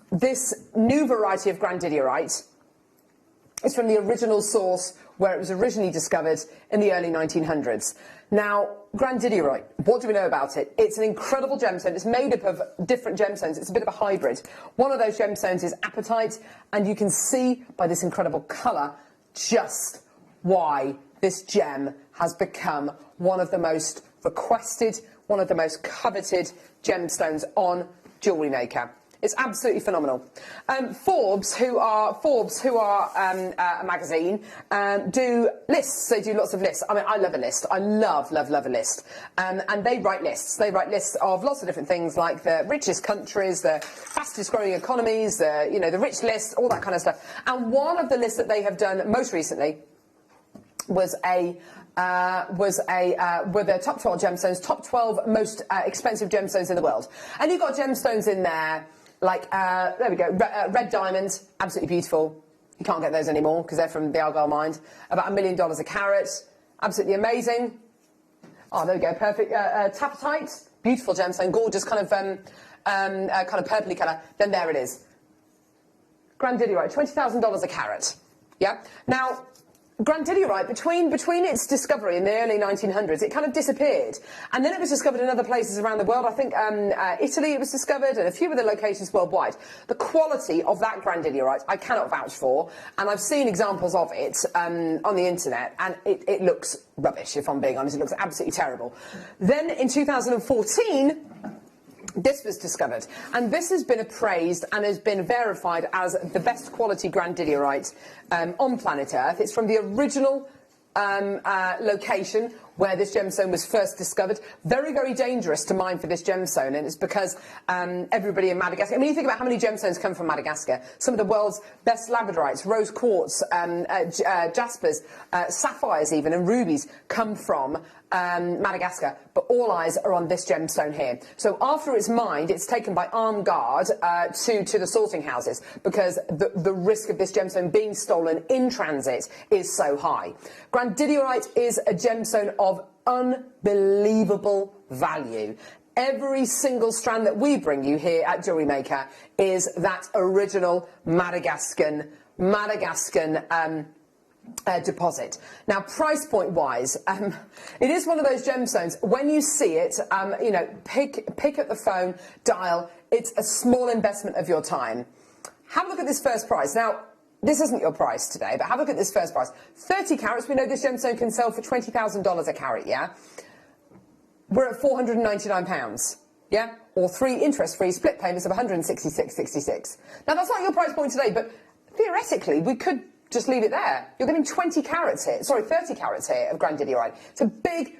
This new variety of Grandidierite is from the original source where it was originally discovered in the early 1900s. Now, Grandidierite, what do we know about it? It's an incredible gemstone. It's made up of different gemstones. It's a bit of a hybrid. One of those gemstones is apatite, and you can see by this incredible colour just why this gem has become one of the most requested, one of the most coveted gemstones on JewelleryMaker. It's absolutely phenomenal. Forbes, who are a magazine, do lists. They do lots of lists. I mean, I love a list. I love a list. And they write lists. They write lists of lots of different things, like the richest countries, the fastest growing economies, the rich list, all that kind of stuff. And one of the lists that they have done most recently were the top 12 gemstones, top 12 most expensive gemstones in the world. And you've got gemstones in there like, there we go, red diamonds, absolutely beautiful. You can't get those anymore because they're from the Argyle mine. About $1 million a carat, absolutely amazing. Oh, there we go, perfect. Tapetite, beautiful gemstone, gorgeous, kind of purpley colour. Then there it is. Grandidierite, $20,000 a carat. Yeah. Now, grandidierite, between its discovery in the early 1900s, it kind of disappeared. And then it was discovered in other places around the world. I think Italy it was discovered and a few other locations worldwide. The quality of that grandidierite, I cannot vouch for. And I've seen examples of it on the internet, and it looks rubbish, if I'm being honest. It looks absolutely terrible. Then in 2014... this was discovered, and this has been appraised and has been verified as the best quality grandidierite on planet Earth. It's from the original location where this gemstone was first discovered. Very, very dangerous to mine for this gemstone, and it's because everybody in Madagascar... I mean, you think about how many gemstones come from Madagascar. Some of the world's best labradorites, rose quartz, jaspers, sapphires even, and rubies come from Madagascar, but all eyes are on this gemstone here. So after it's mined, it's taken by armed guard to the sorting houses because the risk of this gemstone being stolen in transit is so high. Grandidierite is a gemstone of unbelievable value. Every single strand that we bring you here at Jewellery Maker is that original Madagascan deposit. Now, price point wise, it is one of those gemstones. When you see it, pick up the phone, dial. It's a small investment of your time. Have a look at this first price. Now, this isn't your price today, but have a look at this first price. 30 carats, we know this gemstone can sell for $20,000 a carat, yeah? We're at £499, yeah? Or 3 interest-free split payments of $166.66. Now, that's not your price point today, but theoretically, we could just leave it there. You're getting 30 carats here of grandidierite. It's a big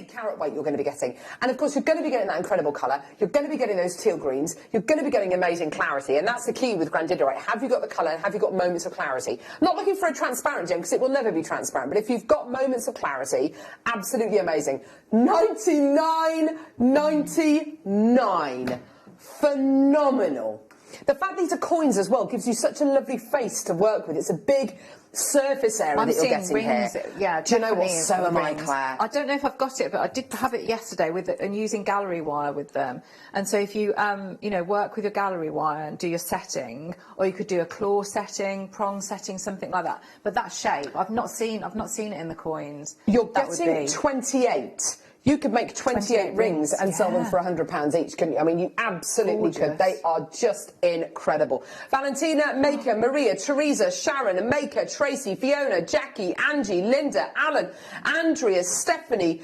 carat weight you're going to be getting. And of course, you're going to be getting that incredible colour. You're going to be getting those teal greens. You're going to be getting amazing clarity. And that's the key with grandidierite. Have you got the colour? Have you got moments of clarity? I'm not looking for a transparent gem because it will never be transparent. But if you've got moments of clarity, absolutely amazing. $99.99. Phenomenal. The fact these are coins as well gives you such a lovely face to work with. It's a big surface area that you're getting rings, here. Yeah, do you know what? So am I, Claire. I don't know if I've got it, but I did have it yesterday with it and using gallery wire with them. And so if you work with your gallery wire and do your setting, or you could do a claw setting, prong setting, something like that. But that shape, I've not seen it in the coins. You're getting 28. You could make 28 rings and sell them for £100 each, couldn't you? I mean, you absolutely could. They are just incredible. Valentina, Maker, Maria, Teresa, Sharon, Maker, Tracy, Fiona, Jackie, Angie, Linda, Alan, Andrea, Stephanie,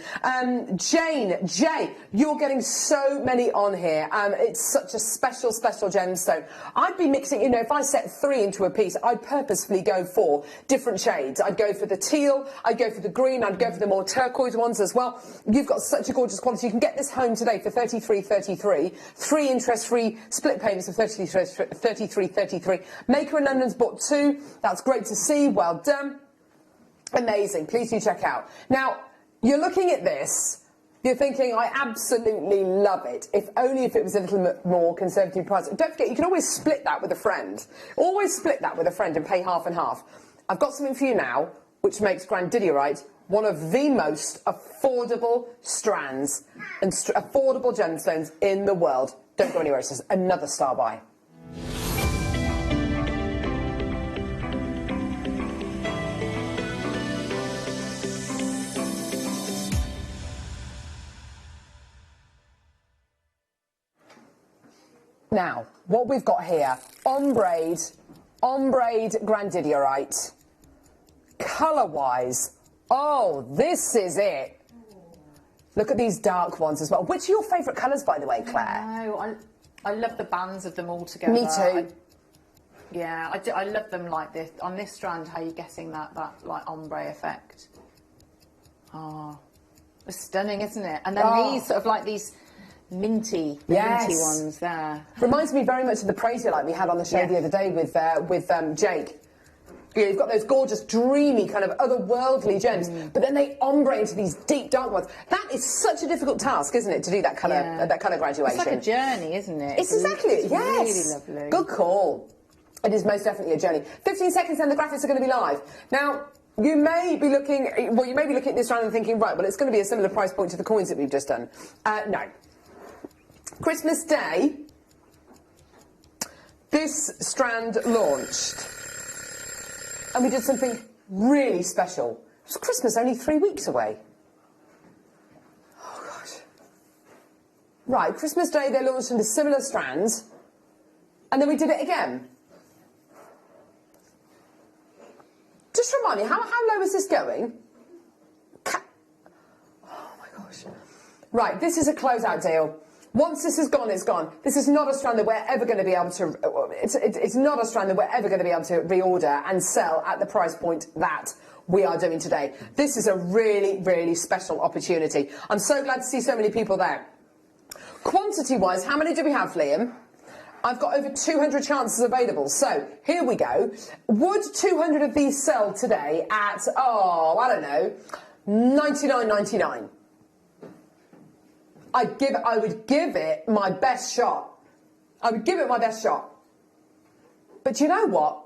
Jane, Jay. You're getting so many on here. It's such a special gemstone. I'd be mixing, if I set 3 into a piece, I'd purposefully go for different shades. I'd go for the teal, I'd go for the green, I'd go for the more turquoise ones as well. You've got such a gorgeous quality. You can get this home today for $33.33. 3 interest-free split payments of $33.33. Maker in London's bought 2. That's great to see. Well done. Amazing. Please do check out. Now, you're looking at this. You're thinking, I absolutely love it. If only if it was a little bit more conservative price. Don't forget, you can always split that with a friend. Always split that with a friend and pay half and half. I've got something for you now, which makes grandidierite one of the most affordable strands and affordable gemstones in the world. Don't go anywhere, it says another star buy. Now, what we've got here, ombre grandidierite, colour-wise. Oh, this is it. Look at these dark ones as well. Which are your favourite colours, by the way, Claire? No, I love the bands of them all together. Me too. I love them like this. On this strand, how you're getting that like ombre effect. Oh, it's stunning, isn't it? And then these sort of like these minty ones there. Reminds me very much of the Praise You Like we had on the show the other day with Jake. You've got those gorgeous, dreamy, kind of otherworldly gems, but then they ombre into these deep, dark ones. That is such a difficult task, isn't it, to do that colour graduation? It's like a journey, isn't it? It's exactly it, yes. Really lovely. Good call. It is most definitely a journey. 15 seconds and the graphics are going to be live. Now, you may be looking at this round and thinking, right, well, it's going to be a similar price point to the coins that we've just done. No. Christmas Day, this strand launched. And we did something really special. It was Christmas only 3 weeks away. Oh, gosh. Right, Christmas Day they launched into similar strands. And then we did it again. Just remind me, how low is this going? Oh, my gosh. Right, this is a closeout deal. Once this is gone, it's gone. This is not a strand that we're ever going to be able to... It's not a strand that we're ever going to be able to reorder and sell at the price point that we are doing today. This is a really, really special opportunity. I'm so glad to see so many people there. Quantity-wise, how many do we have, Liam? I've got over 200 chances available. So, here we go. Would 200 of these sell today at, I don't know, $99.99? I would give it my best shot. I would give it my best shot. But you know what?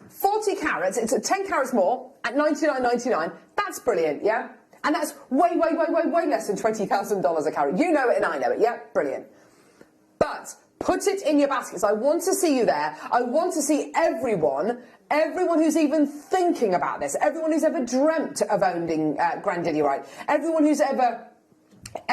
40 carats, it's 10 carats more at $99.99. That's brilliant, yeah? And that's way less than $20,000 a carat. You know it and I know it, yeah? Brilliant. But put it in your baskets. I want to see you there. I want to see everyone who's even thinking about this, everyone who's ever dreamt of owning Grandidierite, everyone who's ever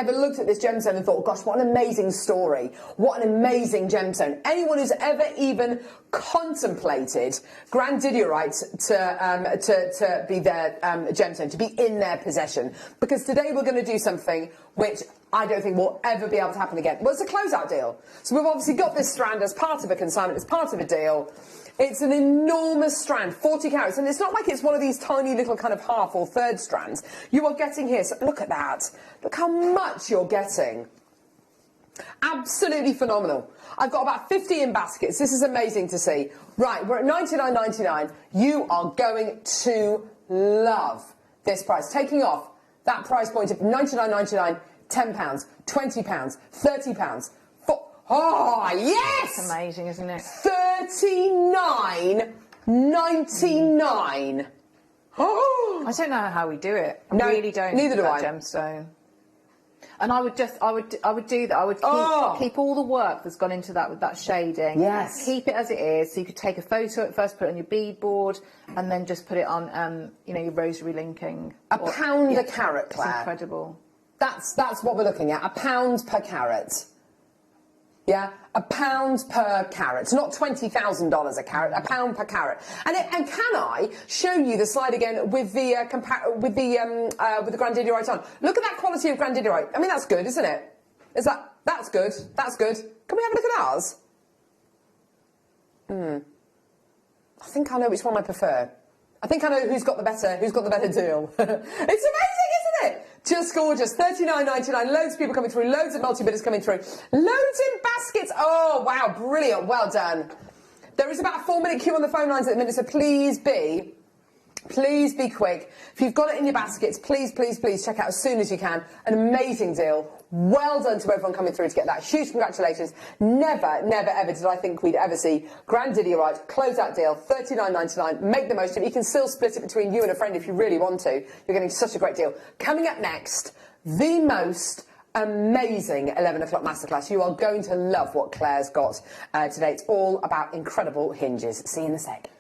looked at this gemstone and thought, gosh, what an amazing story, what an amazing gemstone. Anyone who's ever even contemplated Grandidierite to be their gemstone, to be in their possession. Because today we're going to do something which I don't think will ever be able to happen again. Well, it's a closeout deal. So we've obviously got this strand as part of a consignment, as part of a deal. It's an enormous strand, 40 carats, and it's not like it's one of these tiny little kind of half or third strands. You are getting here, so look at that. Look how much you're getting. Absolutely phenomenal. I've got about 50 in baskets. This is amazing to see. Right, we're at $99.99. You are going to love this price. Taking off that price point of $99.99, £10, £20, £30, oh, yes! It's amazing, isn't it? $39.99. Oh! I don't know how we do it. I really don't. Neither do I. Gemstone. And I would do that. I would keep all the work that's gone into that with that shading. Yes. Keep it as it is. So you could take a photo at first, put it on your beadboard, and then just put it on, your rosary linking. £1 a carat, Claire. It's incredible. That's what we're looking at. £1 per carat. Yeah, £1 per carat. It's not $20,000 a carat. £1 per carat. And can I show you the slide again with the Grandidierite on? Look at that quality of Grandidierite. I mean, that's good, isn't it? That's good. That's good. Can we have a look at ours? I think I know which one I prefer. I think I know who's got the better deal. It's amazing, isn't it? Just gorgeous. $39.99. Loads of people coming through. Loads of multi-bidders coming through. Loads in baskets. Oh, wow. Brilliant. Well done. There is about a 4-minute queue on the phone lines at the minute, so please be quick. If you've got it in your baskets, please check out as soon as you can. An amazing deal. Well done to everyone coming through to get that. Huge congratulations. Never, ever did I think we'd ever see Grandidierite closeout deal, $39.99. Make the most of it. You can still split it between you and a friend if you really want to. You're getting such a great deal. Coming up next, the most amazing 11 o'clock masterclass. You are going to love what Claire's got today. It's all about incredible hinges. See you in a sec.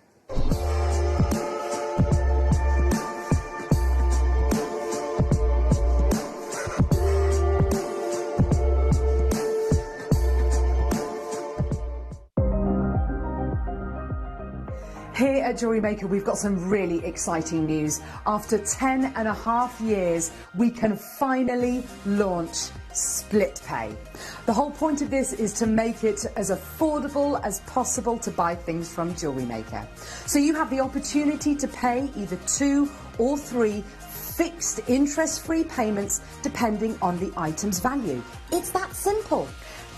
Here at JewelleryMaker, we've got some really exciting news. After 10.5 years, we can finally launch split pay. The whole point of this is to make it as affordable as possible to buy things from JewelleryMaker. So you have the opportunity to pay either 2 or 3 fixed interest-free payments depending on the item's value. It's that simple.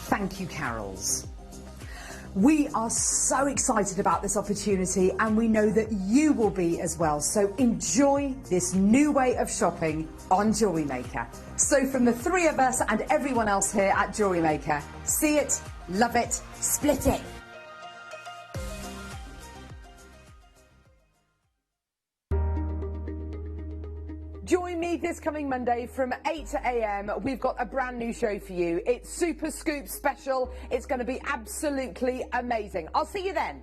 Thank you, Carols. We are so excited about this opportunity and we know that you will be as well. So enjoy this new way of shopping on JewelleryMaker. So from the 3 of us and everyone else here at JewelleryMaker, see it, love it, split it. Join me this coming Monday from 8 a.m. We've got a brand new show for you. It's Super Scoop Special. It's going to be absolutely amazing. I'll see you then.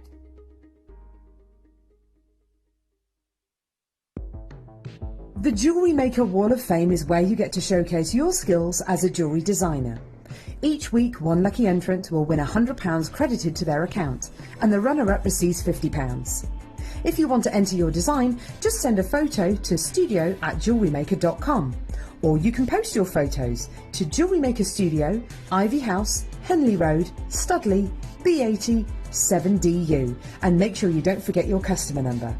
The JewelleryMaker Wall of Fame is where you get to showcase your skills as a jewellery designer. Each week, one lucky entrant will win £100 credited to their account, and the runner-up receives £50. If you want to enter your design, just send a photo to studio@jewellerymaker.com, or you can post your photos to JewelleryMaker Studio, Ivy House, Henley Road, Studley, B80 7DU, and make sure you don't forget your customer number.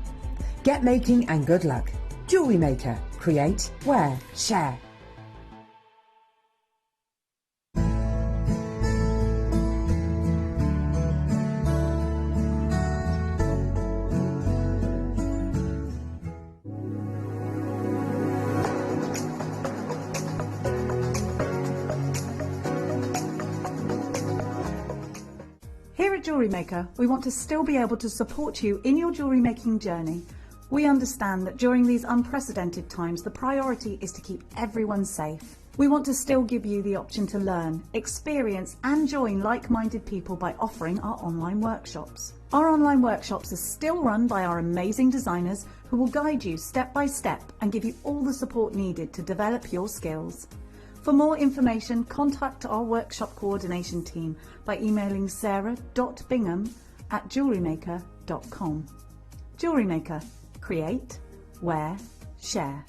Get making and good luck. JewelleryMaker. Create, wear, share. Here at JewelleryMaker, we want to still be able to support you in your jewellery making journey. We understand that during these unprecedented times, the priority is to keep everyone safe. We want to still give you the option to learn, experience and join like-minded people by offering our online workshops. Our online workshops are still run by our amazing designers who will guide you step by step and give you all the support needed to develop your skills. For more information, contact our workshop coordination team by emailing sarah.bingham@jewellerymaker.com. JewelleryMaker. Create, wear, share.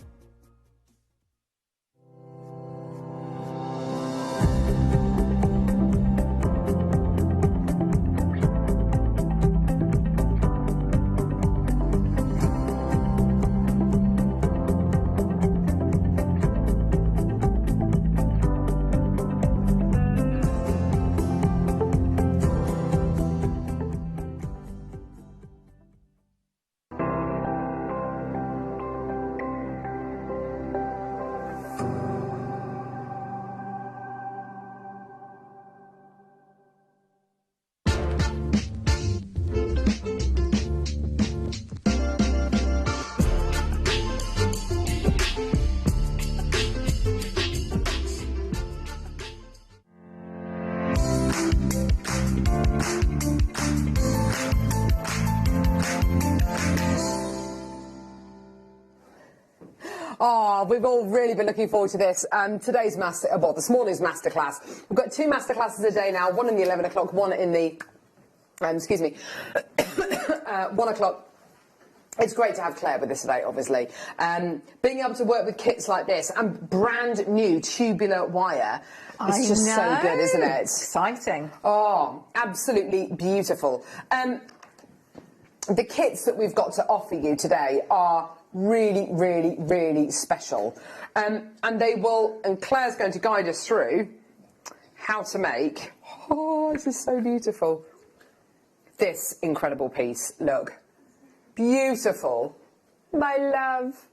Oh, we've all really been looking forward to this. Today's this morning's masterclass. We've got 2 masterclasses a day now, one in the 11 o'clock, one in the, 1 o'clock. It's great to have Claire with us today, obviously. Being able to work with kits like this and brand new tubular wire is just so good, isn't it? Exciting. Oh, absolutely beautiful. The kits that we've got to offer you today are really, really, really special. And Claire's going to guide us through how to make, oh, this is so beautiful, this incredible piece. Look. Beautiful. My love.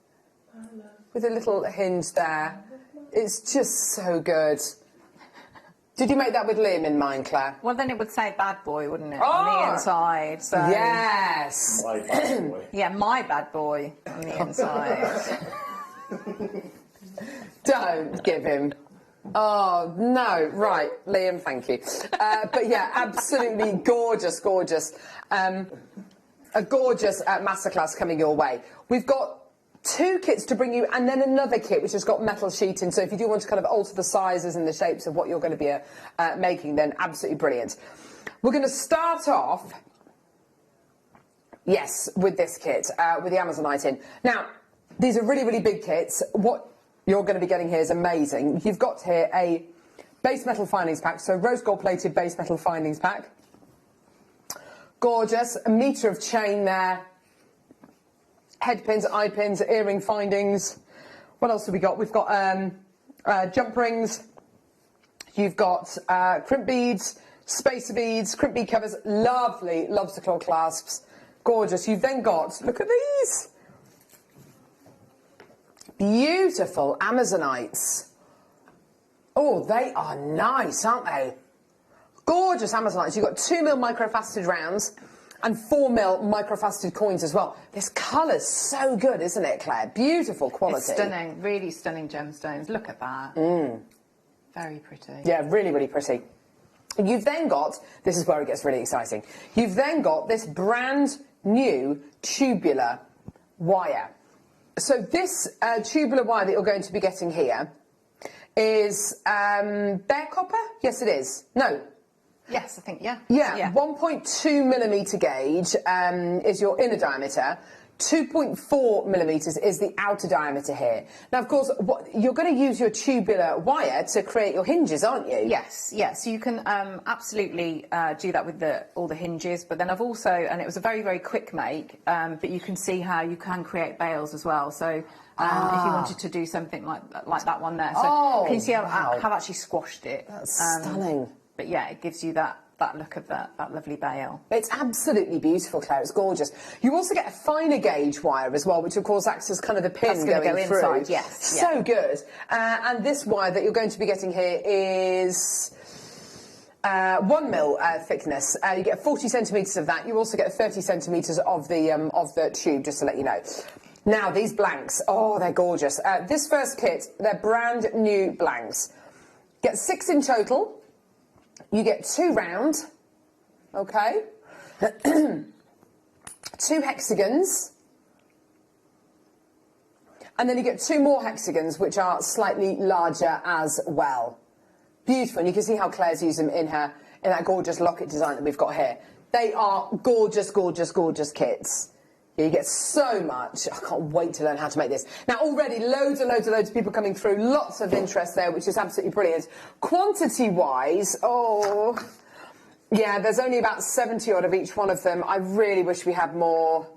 With a little hinge there. It's just so good. Did you make that with Liam in mind, Claire? Well, then it would say bad boy, wouldn't it? Oh! On the inside. So. Yes. My bad boy. Yeah, my bad boy on the inside. Don't give him. Oh, no. Right, Liam, thank you. But yeah, absolutely gorgeous, gorgeous. A gorgeous masterclass coming your way. We've got 2 kits to bring you and then another kit which has got metal sheeting, so if you do want to kind of alter the sizes and the shapes of what you're going to be making, then absolutely brilliant. We're going to start off Yes, with this kit, with the Amazonite in. Now, these are really, really big kits. What you're going to be getting here is amazing. You've got here a base metal findings pack, so rose gold plated base metal findings pack. Gorgeous. A metre of chain there. Head pins, eye pins, earring findings. What else have we got? We've got jump rings. You've got crimp beads, spacer beads, crimp bead covers, lovely lobster claw clasps. Gorgeous. You've then got, look at these. Beautiful Amazonites. Oh, they are nice, aren't they? Gorgeous Amazonites. You've got 2mm microfaceted rounds and 4mm microfaceted coins as well. This colour's so good, isn't it, Claire? Beautiful quality. It's stunning. Really stunning gemstones. Look at that. Very pretty. Yeah, really, really pretty. You've then got, this is where it gets really exciting, you've then got this brand new tubular wire. So this tubular wire that you're going to be getting here is bare copper? Yes, it is. No. Yes, I think, yeah. Yeah, 1.2mm gauge is your inner diameter. 2.4mm is the outer diameter here. Now, of course, you're going to use your tubular wire to create your hinges, aren't you? Yes, yes. You can absolutely do that with all the hinges. But then I've also, and it was a very, very quick make, but you can see how you can create bails as well. So if you wanted to do something like that one there. So can you see how I've actually squashed it? That's stunning. But yeah, it gives you that look of that lovely bail. It's absolutely beautiful, Claire. It's gorgeous. You also get a finer gauge wire as well, which of course acts as kind of the pin going go through. Inside, yes. So good. And this wire that you're going to be getting here is 1mm thickness. You get 40 centimetres of that. You also get 30 centimetres of the tube, just to let you know. Now, these blanks, oh, they're gorgeous. This first kit, they're brand new blanks. Get 6 in total. You get 2 round, okay, 2 hexagons, and then you get 2 more hexagons, which are slightly larger as well. Beautiful, and you can see how Claire's used them in that gorgeous locket design that we've got here. They are gorgeous, gorgeous, gorgeous kits. You get so much. I can't wait to learn how to make this. Now, already loads and loads and loads of people coming through. Lots of interest there, which is absolutely brilliant. Quantity-wise, oh, yeah, there's only about 70 odd of each one of them. I really wish we had more.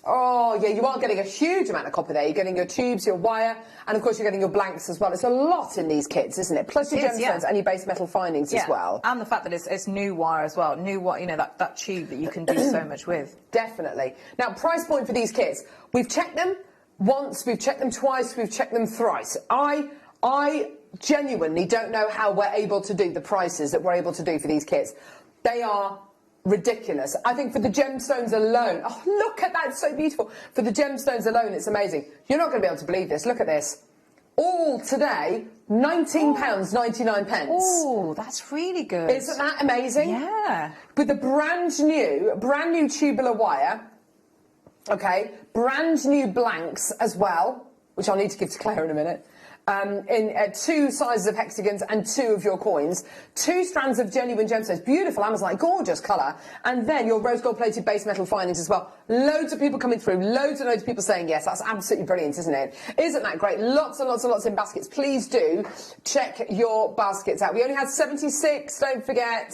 Oh, yeah, you are getting a huge amount of copper there. You're getting your tubes, your wire, and of course you're getting your blanks as well. It's a lot in these kits, isn't it? Plus your gemstones and your base metal findings as well. And the fact that it's new wire as well. New wire, you know, that tube that you can do so much with. Definitely. Now, price point for these kits. We've checked them once, we've checked them twice, we've checked them thrice. I genuinely don't know how we're able to do the prices that we're able to do for these kits. They are ridiculous. I think for the gemstones alone, oh, look at that, it's so beautiful. For the gemstones alone, it's amazing. You're not going to be able to believe this. Look at this. All today, £19.99. Oh, that's really good. Isn't that amazing? Yeah. With the brand new tubular wire, okay, brand new blanks as well, which I'll need to give to Claire in a minute. In 2 sizes of hexagons and 2 of your coins, 2 strands of genuine gemstones, beautiful Amazonite, gorgeous colour, and then your rose gold plated base metal findings as well. Loads of people coming through, loads and loads of people saying yes. That's absolutely brilliant, isn't it? Isn't that great? Lots and lots and lots in baskets. Please do check your baskets out. We only had 76, don't forget.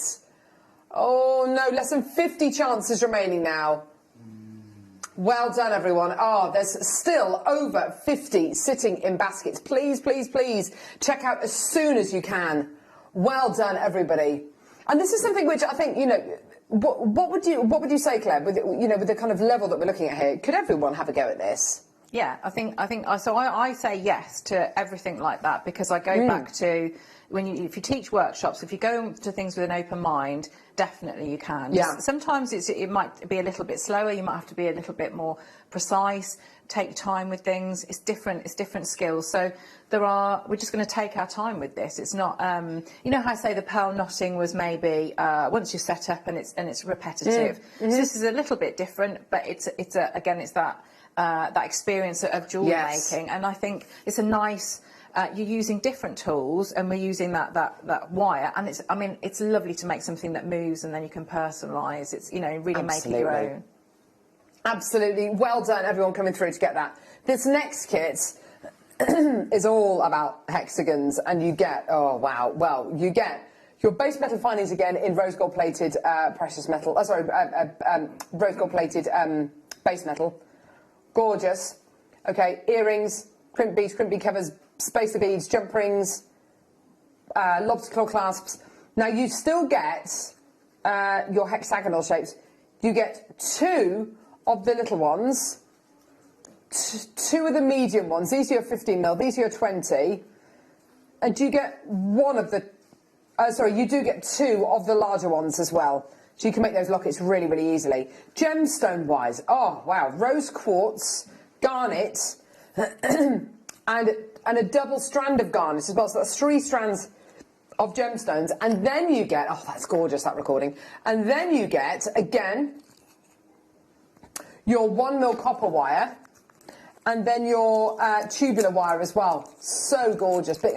Oh no, less than 50 chances remaining now. Well done, everyone. Oh, there's still over 50 sitting in baskets. Please, please, please check out as soon as you can. Well done, everybody. And this is something which I think, you know, what would you say, Claire, with, you know, with the kind of level that we're looking at here? Could everyone have a go at this? Yeah, I say yes to everything like that, because I go back to if you teach workshops, if you go to things with an open mind, definitely you can. Yeah. Sometimes it might be a little bit slower. You might have to be a little bit more precise. Take time with things. It's different skills. So we're just going to take our time with this. It's not, you know how I say the pearl knotting was maybe once you're set up and it's repetitive. So this is a little bit different, but it's that experience of jewellery making, and I think it's a nice. You're using different tools, and we're using that wire, and it's lovely to make something that moves, and then you can personalise. It's, you know, really make it your own. Absolutely. Well done, everyone coming through to get that. This next kit is all about hexagons, and you get, oh wow, well, you get your base metal findings again in rose gold plated precious metal, rose gold plated base metal. Gorgeous. Okay, earrings, crimp beads, crimp bead covers, spacer beads, jump rings, lobster claw clasps. Now you still get your hexagonal shapes. You get 2 of the little ones, 2 of the medium ones. These are your 15mm, these are your 20. And you get 1 of the, you do get 2 of the larger ones as well. So you can make those lockets really, really easily. Gemstone wise, oh wow, rose quartz, garnet, and a double strand of garnet as well. So that's 3 strands of gemstones. And then you get, oh that's gorgeous, that recording. And then you get, again, your 1mm copper wire, and then your tubular wire as well. So gorgeous. But,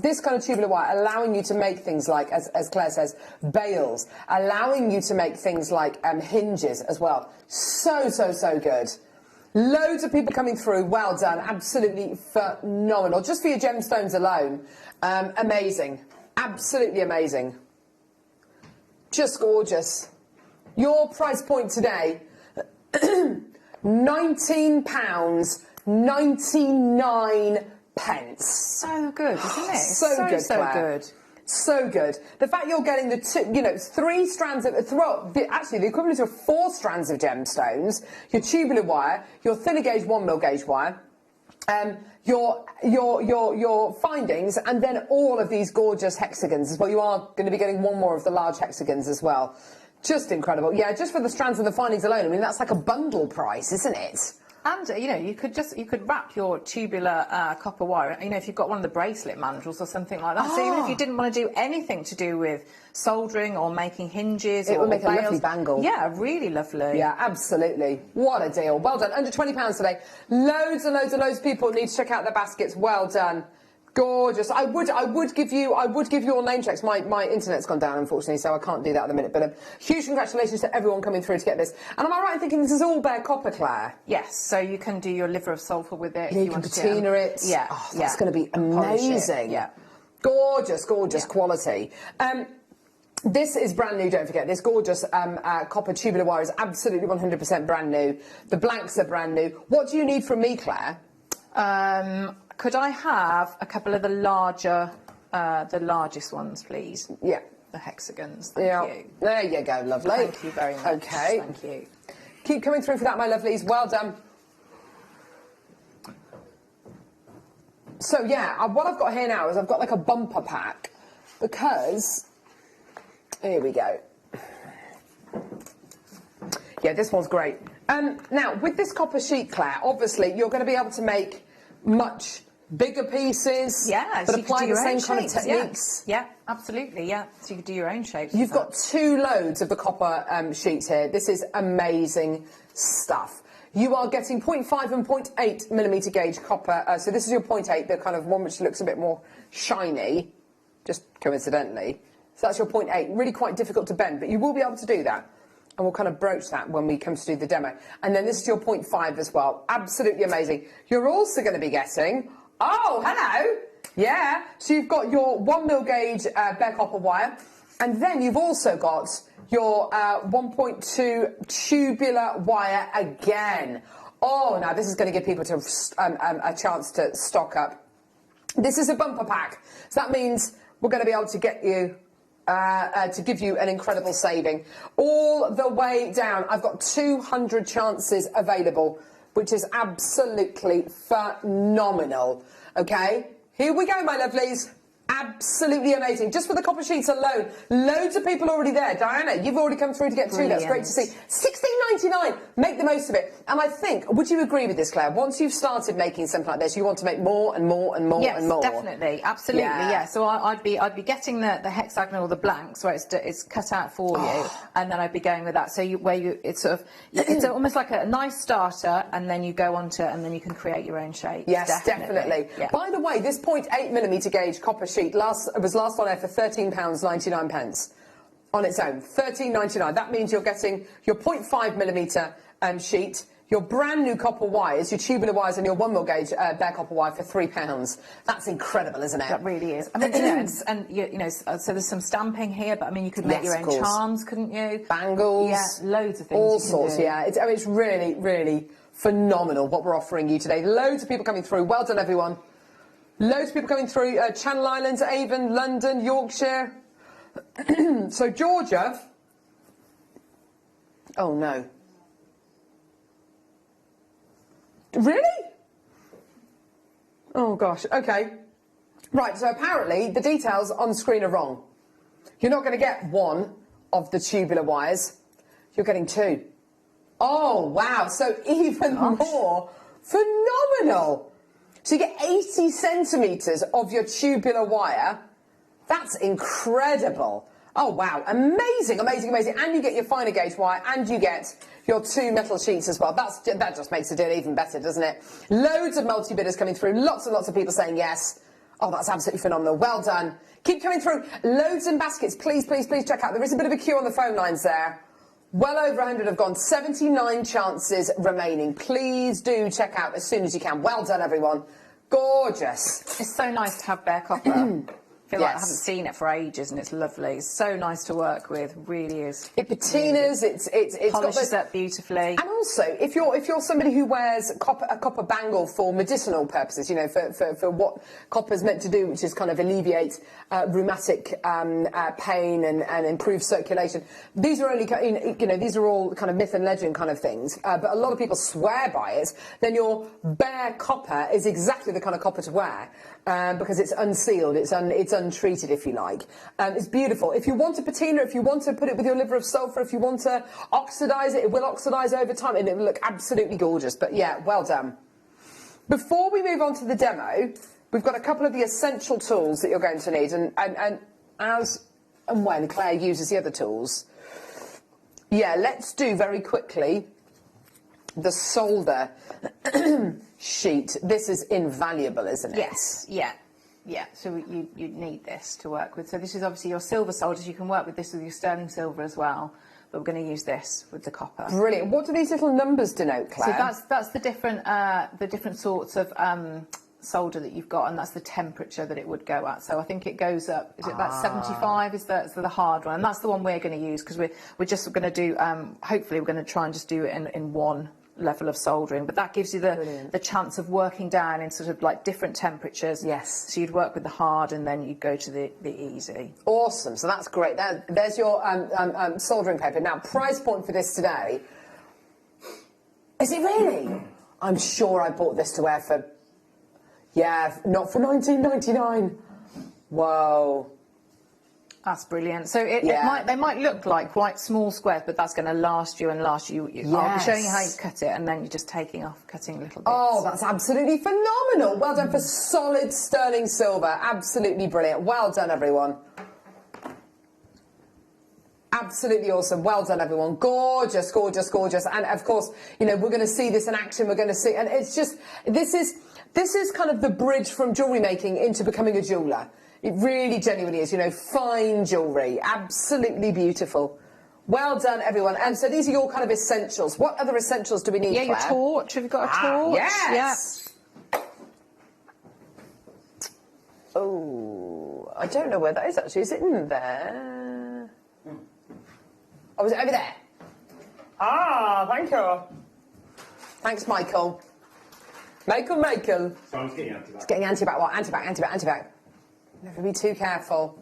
this kind of tubular wire allowing you to make things like, as Claire says, bails, allowing you to make things like hinges as well. So, so, so good. Loads of people coming through. Well done. Absolutely phenomenal. Just for your gemstones alone. Amazing. Absolutely amazing. Just gorgeous. Your price point today, £19.99. So good, isn't it? So good, so Claire. good. So good. The fact you're getting the 3 strands of, actually the equivalent of 4 strands of gemstones, your tubular wire, your thinner gauge 1mm gauge wire, your findings, and then all of these gorgeous hexagons as well. You are going to be getting 1 more of the large hexagons as well. Just incredible. Yeah, just for the strands and the findings alone, I mean, that's like a bundle price, isn't it? And, you could wrap your tubular copper wire, if you've got one of the bracelet mandrels or something like that. So even if you didn't want to do anything to do with soldering or making hinges it or would make bails, a lovely bangle. Yeah, really lovely. Yeah, absolutely. What a deal. Well done. Under £20 today. Loads and loads and loads of people need to check out their baskets. Well done. Gorgeous. I would give you all name checks. My internet's gone down, unfortunately, so I can't do that at the minute. But huge congratulations to everyone coming through to get this. And am I right in thinking this is all bare copper, Claire? Yes. So you can do your liver of sulphur with it. Yeah, you can patina it. Yeah. Oh, that's going to be amazing. Yeah. Gorgeous, gorgeous quality. This is brand new, don't forget. This gorgeous copper tubular wire is absolutely 100% brand new. The blanks are brand new. What do you need from me, Claire? Could I have a couple of the largest ones, please? Yeah. The hexagons. Thank you. There you go, lovely. Thank you very much. Okay. Thank you. Keep coming through for that, my lovelies. Well done. So, yeah, what I've got here now is I've got like a bumper pack because... Here we go. Yeah, this one's great. Now, with this copper sheet, Claire, obviously you're going to be able to make much bigger pieces, but so apply the same kind of techniques. Yeah, absolutely, yeah. So you could do your own shapes. You've got 2 loads of the copper sheets here. This is amazing stuff. You are getting 0.5 and 0.8mm gauge copper. So this is your 0.8, the kind of one which looks a bit more shiny, just coincidentally. So that's your 0.8. Really quite difficult to bend, but you will be able to do that. And we'll kind of broach that when we come to do the demo. And then this is your 0.5 as well. Absolutely amazing. You're also going to be getting... Oh, hello! Yeah. So you've got your 1mm gauge bare copper wire. And then you've also got your 1.2 tubular wire again. Oh, now this is going to give people a chance to stock up. This is a bumper pack. So that means we're going to be able to get you... to give you an incredible saving. All the way down, I've got 200 chances available, which is absolutely phenomenal. Okay, here we go, my lovelies. Absolutely amazing. Just for the copper sheets alone, loads of people already there. Diana, you've already come through to get 2. Brilliant. That's great to see. £16.99. Make the most of it. And I think, would you agree with this, Claire? Once you've started making something like this, you want to make more and more and more and more. Yes, definitely, absolutely. Yeah. So I'd be getting the hexagonal, the blanks where it's cut out for you, and then I'd be going with that. So it's almost like a nice starter, and then you go on to, and then you can create your own shape. Yes, definitely. Yeah. By the way, this 0.8mm gauge copper sheet was last on air for £13.99. on its own, £13.99. That means you're getting your 0.5mm sheet, your brand new copper wires, your tubular wires, and your 1mm gauge bare copper wire for £3. That's incredible, isn't it? That really is. I mean, so there's some stamping here, but I mean, you could make your own charms, couldn't you? Bangles. Yeah, loads of things. All sorts, yeah. It's really, really phenomenal what we're offering you today. Loads of people coming through. Well done, everyone. Loads of people coming through. Channel Islands, Avon, London, Yorkshire. So, Georgia. Oh, no. Really? Oh, gosh. OK. Right, so apparently the details on screen are wrong. You're not going to get one of the tubular wires. You're getting two. Oh, wow. So even more. Phenomenal. So you get 80 centimetres of your tubular wire. That's incredible. Oh, wow. Amazing, amazing, amazing. And you get your finer gauge wire, and you get your 2 metal sheets as well. That just makes the deal even better, doesn't it? Loads of multi-bidders coming through. Lots and lots of people saying yes. Oh, that's absolutely phenomenal. Well done. Keep coming through. Loads in baskets. Please, please, please check out. There is a bit of a queue on the phone lines there. Well over 100 have gone. 79 chances remaining. Please do check out as soon as you can. Well done, everyone. Gorgeous. It's so nice to have bare copper. I feel like I haven't seen it for ages, and it's lovely. It's so nice to work with, really is. It patinas, it's polishes up beautifully. And also, if you're somebody who wears a copper bangle for medicinal purposes, you know, for what copper's meant to do, which is kind of alleviate rheumatic pain and improve circulation. These are only, you know, these are all kind of myth and legend kind of things, but a lot of people swear by it. Then your bare copper is exactly the kind of copper to wear. Because it's unsealed, it's untreated, if you like. It's beautiful. If you want to patina, if you want to put it with your liver of sulphur, if you want to oxidise it, it will oxidise over time, and it will look absolutely gorgeous. But yeah, well done. Before we move on to the demo, we've got a couple of the essential tools that you're going to need, and as and when Claire uses the other tools. Yeah, let's do very quickly the solder sheet. This is invaluable, isn't it? Yes, yeah. So you need this to work with. So this is obviously your silver solders. You can work with this with your sterling silver as well, but we're going to use this with the copper. Brilliant. What do these little numbers denote, Claire? So that's the different sorts of solder that you've got, and that's the temperature that it would go at. So I think it goes up. Is it about 75? Is that the hard one? And that's the one we're going to use, because we're just going to do. Hopefully, we're going to try and just do it in one level of soldering, but that gives you the chance of working down in sort of like different temperatures. Yes. So you'd work with the hard, and then you'd go to the easy. Awesome. So that's great. There's your soldering paper. Now, price point for this today. Is it really? I'm sure I bought this to wear for. Yeah, not for $19.99. Whoa. That's brilliant. So they might look like quite small squares, but that's going to last you and last you. Yes. I'll be showing you how you cut it, and then you're just cutting little bits. Oh, that's absolutely phenomenal. Well done for solid sterling silver. Absolutely brilliant. Well done, everyone. Absolutely awesome. Well done, everyone. Gorgeous, gorgeous, gorgeous. And of course, you know, we're going to see this in action. We're going to see, and it's just, this is kind of the bridge from jewellery making into becoming a jeweller. It really genuinely is, you know, fine jewellery, absolutely beautiful. Well done, everyone. And so these are your kind of essentials. What other essentials do we need, Claire? your torch. Have you got a torch? Yes. Yeah. Oh, I don't know where that is, actually. Is it in there? Oh, is it over there? Ah, thank you. Thanks, Michael. Michael. Someone's getting antibac. It's getting antibac. What? Antibac. Never be too careful.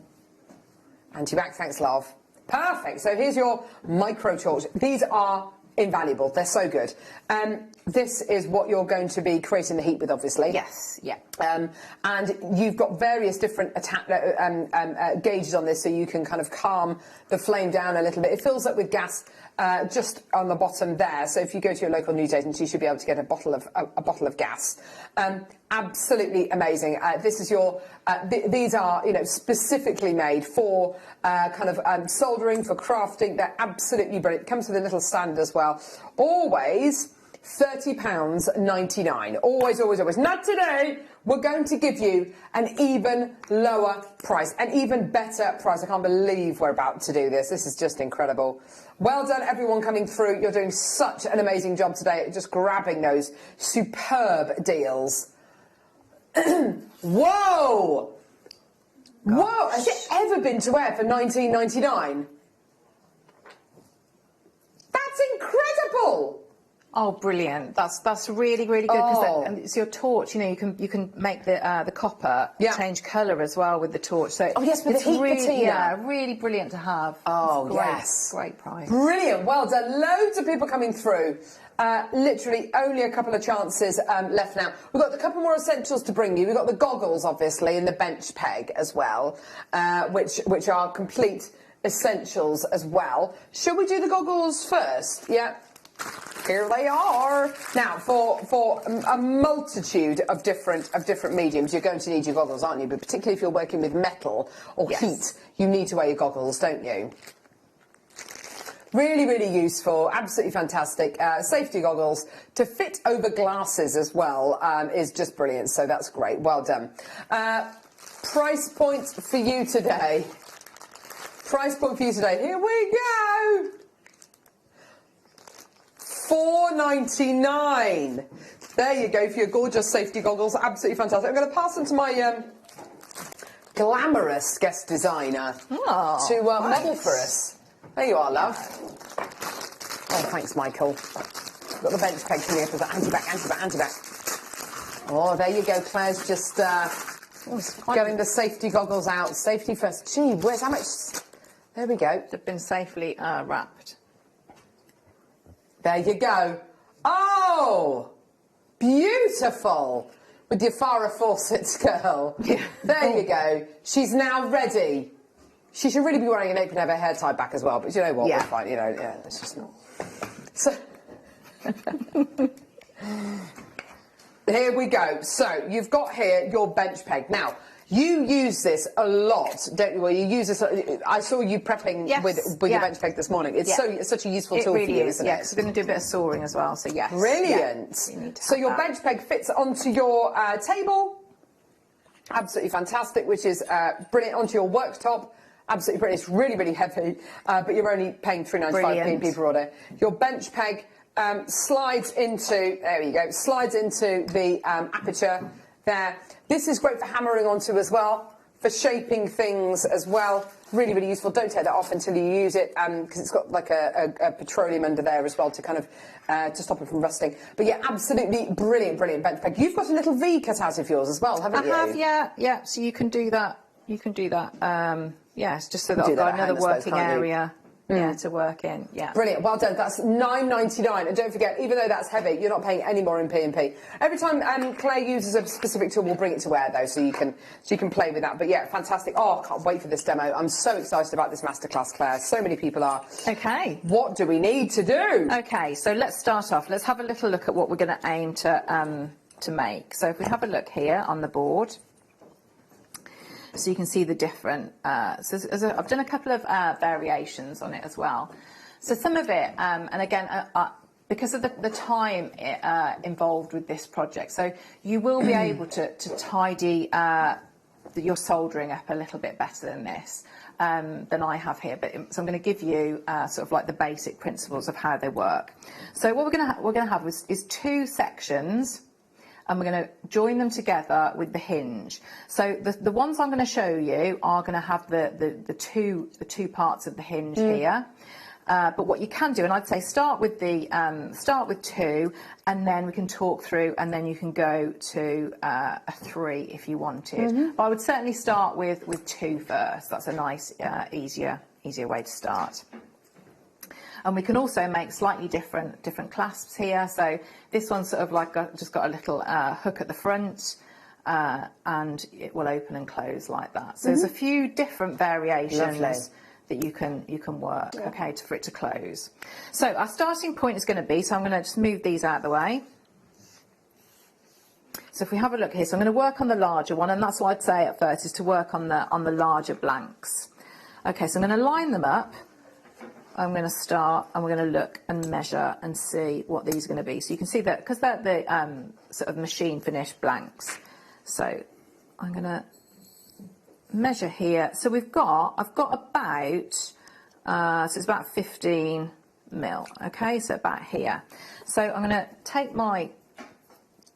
Antibac, thanks, love. Perfect. So here's your micro torch. These are invaluable. They're so good. This is what you're going to be creating the heat with, obviously. Yes. Yeah. And you've got various different gauges on this, so you can kind of calm the flame down a little bit. It fills up with gas just on the bottom there. So if you go to your local newsagent, you should be able to get a bottle of gas. Absolutely amazing. This is your. These are, you know, specifically made for kind of soldering, for crafting. They're absolutely brilliant. It comes with a little stand as well. Always £30.99. Always, always, always. Not today. We're going to give you an even lower price, an even better price. I can't believe we're about to do this. This is just incredible. Well done, everyone coming through. You're doing such an amazing job today at just grabbing those superb deals. Whoa! Gosh. Whoa! Has it ever been to wear for £19.99? That's incredible! Oh, brilliant! That's really, really good because it's your torch. You know, you can make the copper change colour as well with the torch. So yes, with it's the heat really, patina. yeah, really brilliant to have. Oh, great, yes, great price. Brilliant. Well done. Loads of people coming through. Literally only a couple of chances left now. We've got a couple more essentials to bring you. We've got the goggles, obviously, and the bench peg as well, which are complete essentials as well. Should we do the goggles first? Yeah. Here they are. Now, for a multitude of different mediums, you're going to need your goggles, aren't you? But particularly if you're working with metal or heat, you need to wear your goggles, don't you? Really, really useful, absolutely fantastic. Safety goggles to fit over glasses as well is just brilliant, so that's great. Well done. Price point for you today. Price point for you today. Here we go. £4.99. There you go for your gorgeous safety goggles. Absolutely fantastic. I'm going to pass them to my glamorous guest designer to model for us. There you are, love. Oh, thanks, Michael. Got the bench peg coming up as anti-back. Oh, there you go. Claire's just getting the safety goggles out. Safety first. Gee, where's how much? There we go. They've been safely wrapped. There you go. Oh, beautiful. With your Farrah Fawcett girl. Yeah. There you go. She's now ready. She should really be wearing an apron and have her hair tied back as well. But you know what? We're fine. You know, it's just not. So, here we go. So, you've got here your bench peg. Now, you use this a lot, don't you? Well, you use this. I saw you prepping with your bench peg this morning. It's such a useful tool really for you, is, isn't it? Yes, we're going to do a bit of soaring as well. So yes, brilliant. Yeah, so your bench peg fits onto your table. Absolutely fantastic, which is brilliant. Onto your worktop. Absolutely brilliant. It's really, really heavy, but you're only paying £3.95 per order. Your bench peg slides into. There you go. Slides into the aperture there. This is great for hammering onto as well, for shaping things as well. Really, really useful. Don't take that off until you use it, because it's got like a petroleum under there as well to kind of to stop it from rusting. But yeah, absolutely brilliant, brilliant bench peg. You've got a little V cut out of yours as well, haven't you? I have, yeah. So you can do that. You can do that. Yes, just so that I've got another working area. Yeah, to work in. Yeah. Brilliant. Well done. That's £9.99. And don't forget, even though that's heavy, you're not paying any more in P&P. Every time Claire uses a specific tool, we'll bring it to wear though, so you can play with that. But yeah, fantastic. Oh, I can't wait for this demo. I'm so excited about this masterclass, Claire. So many people are. Okay. What do we need to do? Okay, so let's start off. Let's have a little look at what we're going to aim to make. So if we have a look here on the board. So you can see the different, I've done a couple of variations on it as well. So some of it, and again, because of the time involved with this project, so you will be able to tidy your soldering up a little bit better than this, than I have here. So I'm going to give you sort of like the basic principles of how they work. So what we're going to have is two sections. And we're going to join them together with the hinge. So the ones I'm going to show you are going to have the two parts of the hinge here. But what you can do, and I'd say start with two, and then we can talk through, and then you can go to a 3 if you wanted. But I would certainly start with 2 first. That's a nice, easier way to start. And we can also make slightly different clasps here. So this one's sort of like just got a little hook at the front, and it will open and close like that. So there's a few different variations that you can work, for it to close. So our starting point is going to be. So I'm going to just move these out of the way. So if we have a look here, so I'm going to work on the larger one, and that's what I'd say at first is to work on the larger blanks. Okay, so I'm going to line them up. I'm going to start and we're going to look and measure and see what these are going to be. So you can see that because they're the sort of machine finished blanks. So I'm going to measure here. So I've got about, so it's about 15 mil. Okay, so about here. So I'm going to take my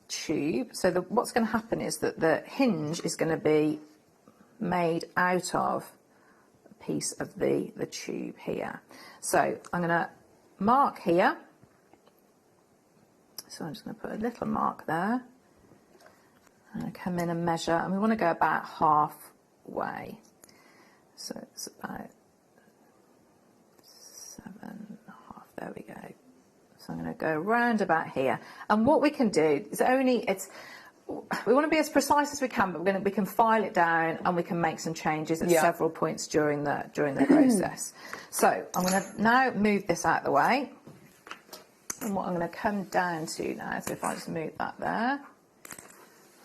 tube. So what's going to happen is that the hinge is going to be made out of a piece of the tube here. So I'm going to mark here. So I'm just going to put a little mark there. And come in and measure, and we want to go about halfway. So it's about 7.5. There we go. So I'm going to go round about here. And what we can do is we want to be as precise as we can, but we can file it down and we can make some changes at several points during the process. So I'm going to now move this out of the way. And what I'm going to come down to now, so if I just move that there,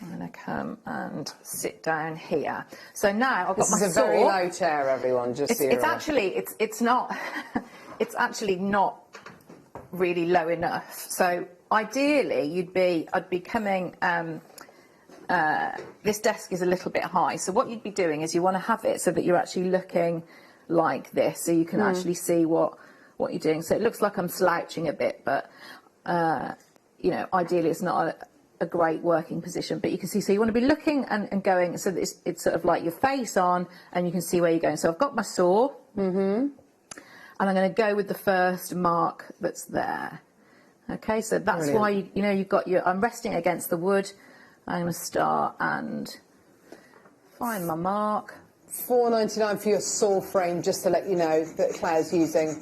I'm going to come and sit down here. So now I've got my saw. This is a very low chair, everyone. Just so it's actually it's not it's actually not really low enough. So ideally, I'd be coming. This desk is a little bit high, so what you'd be doing is you want to have it so that you're actually looking like this, so you can actually see what you're doing. So it looks like I'm slouching a bit, but you know, ideally it's not a great working position. But you can see, so you want to be looking and going, so that it's sort of like your face on, and you can see where you're going. So I've got my saw, and I'm going to go with the first mark that's there. Okay, so that's why you've got I'm resting against the wood. I'm going to start and find my mark. $4.99 for your saw frame, just to let you know that Claire's using.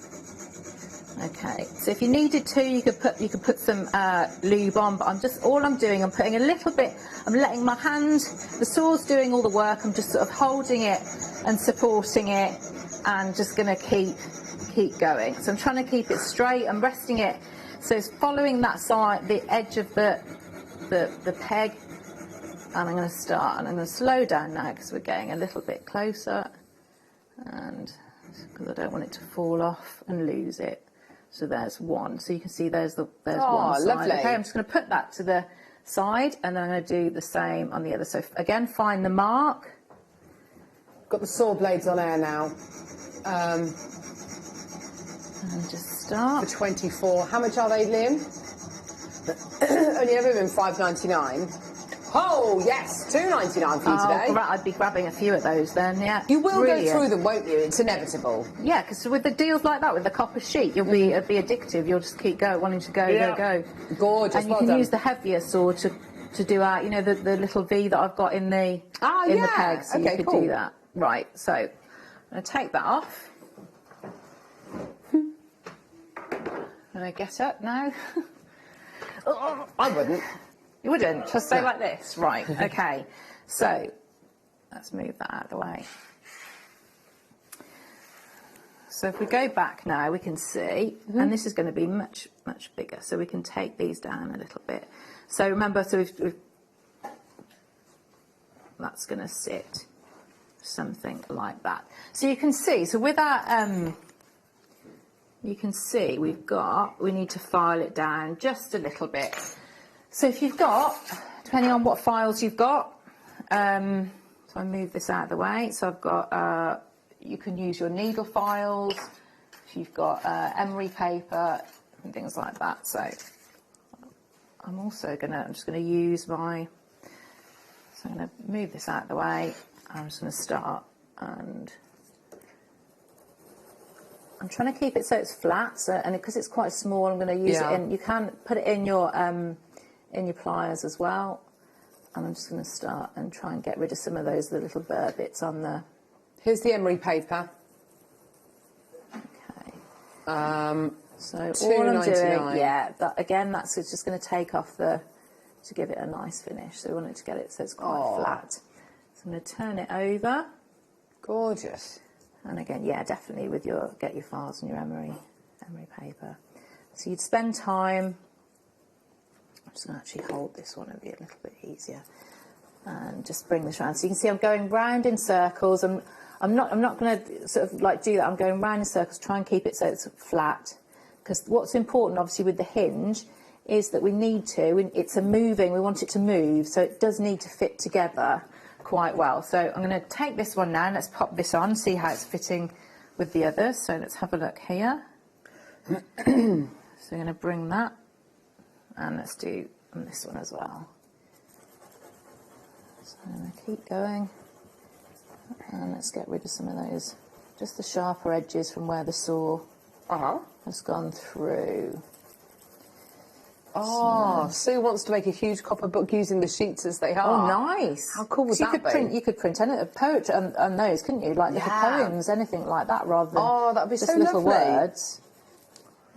Okay, so if you needed to, you could put some lube on, but I'm doing, I'm putting a little bit, I'm letting my hand, the saw's doing all the work, I'm just sort of holding it and supporting it, and just going to keep going. So I'm trying to keep it straight, I'm resting it, so it's following that side, the edge of the peg, and I'm going to start, and I'm going to slow down now because we're getting a little bit closer, and because I don't want it to fall off and lose it. So there's one. So you can see there's one side. Lovely. Okay, I'm just going to put that to the side, and then I'm going to do the same on the other. So again, find the mark. Got the saw blades on air now. And just start. For 24. How much are they, Liam? Only ever been $5.99. Oh, yes, $2.99 for you today. I'd be grabbing a few of those then, yeah. You will go through them, won't you? It's inevitable. Yeah, because with the deals like that, with the copper sheet, it'll be addictive. You'll just keep wanting to go. Gorgeous, and you can use the heavier saw to do out, the little V that I've got in the peg, so you could do that. Right, so I'm going to take that off. Can I get up now? I wouldn't. You wouldn't? Just stay like this? Right, okay. So, let's move that out of the way. So if we go back now, we can see, and this is going to be much, much bigger, so we can take these down a little bit. So remember, that's going to sit something like that. So you can see, so with our, you can see we need to file it down just a little bit. So if you've got, depending on what files you've got, so I move this out of the way. So I've got, you can use your needle files, if you've got emery paper and things like that. So I'm just going to use so I'm going to move this out of the way. I'm just going to start, and I'm trying to keep it so it's flat, and because it's quite small, I'm going to use it in, you can put it in your pliers as well, and I'm just going to start and try and get rid of some of the little burr bits on the... Here's the emery paper. Okay. So all I'm doing, that's just going to take off to give it a nice finish. So we want it to get it so it's quite flat. So I'm going to turn it over. Gorgeous. And again, definitely get your files and your emery paper. So you'd spend time. I'm just going to actually hold this one, it'll be a little bit easier. And just bring this around. So you can see I'm going round in circles, and I'm not going to sort of like do that. I'm going round in circles, try and keep it so it's flat. Because what's important, obviously, with the hinge is that we need to, it's a moving, we want it to move, so it does need to fit together quite well. So I'm going to take this one now and let's pop this on, see how it's fitting with the others. So let's have a look here. So I'm going to bring that, and let's do on this one as well. So I'm going to keep going, and let's get rid of some of those, just the sharper edges from where the saw has gone through. Oh, Sue wants to make a huge copper book using the sheets as they are. Oh, nice! How cool would so that be? You could print a poetry on those, couldn't you? Like little poems, anything like that, rather than that'd be just so little lovely. words.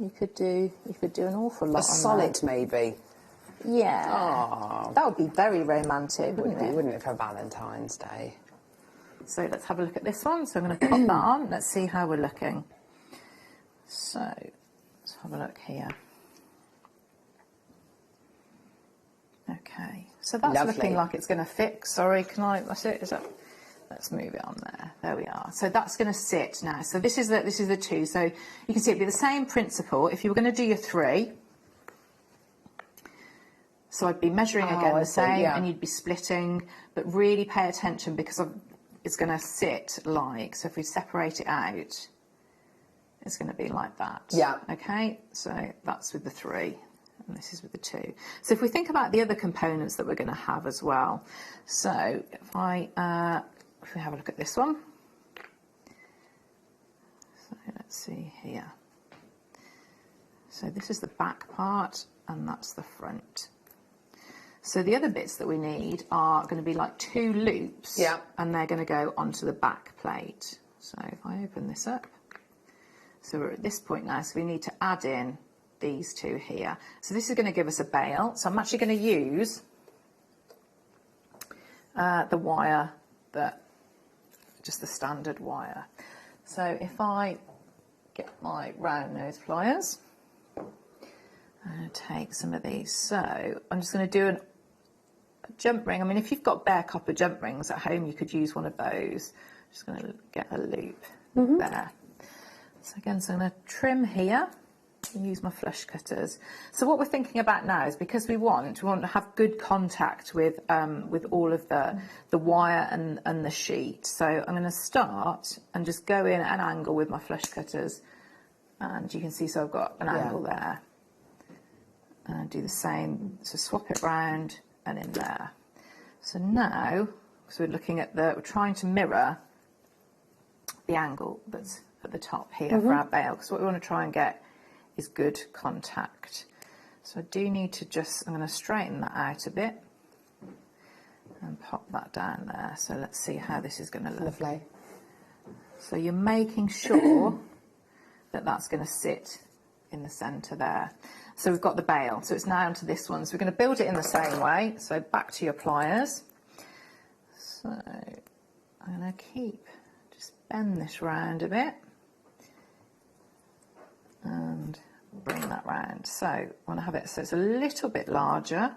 You could do an awful lot. A sonnet, maybe. Yeah. Oh, that would be very romantic, wouldn't it? Wouldn't it, for Valentine's Day? So let's have a look at this one. So I'm going to pop that on. Let's see how we're looking. So let's have a look here. Okay, so that's Lovely. looking like it's going to fit. Sorry, can I? That's it. Is that? Let's move it on there. There we are. So that's going to sit now. So this is the 2. So you can see it'd be the same principle if you were going to do your 3. So I'd be measuring again the same, and you'd be splitting, but really pay attention because it's going to sit like. So if we separate it out, it's going to be like that. Yeah. Okay. So that's with the 3. And this is with the 2. So if we think about the other components that we're going to have as well, so if we have a look at this one, so let's see here. So this is the back part, and that's the front. So the other bits that we need are going to be like 2 loops, and they're going to go onto the back plate. So if I open this up, so we're at this point now, so we need to add in these 2 here. So this is going to give us a bail. So I'm actually going to use the wire, just the standard wire. So if I get my round nose pliers, I'm going to take some of these. So I'm just going to do a jump ring. I mean, if you've got bare copper jump rings at home, you could use one of those. Just going to get a loop there. So again, so I'm going to trim here. Use my flush cutters. So what we're thinking about now is because we want to have good contact with all of the wire and the sheet. So I'm going to start and just go in at an angle with my flush cutters, and you can see, so I've got an angle there, and do the same. So swap it round and in there. So now, so we're trying to mirror the angle that's at the top here for our bail, because what we want to try and get is good contact. So I do need to I'm going to straighten that out a bit and pop that down there. So let's see how this is going to look. Lovely. So you're making sure that that's going to sit in the centre there. So we've got the bail. So it's now onto this one. So we're going to build it in the same way. So back to your pliers. So I'm going to just bend this round a bit. And bring that round. So I want to have it so it's a little bit larger.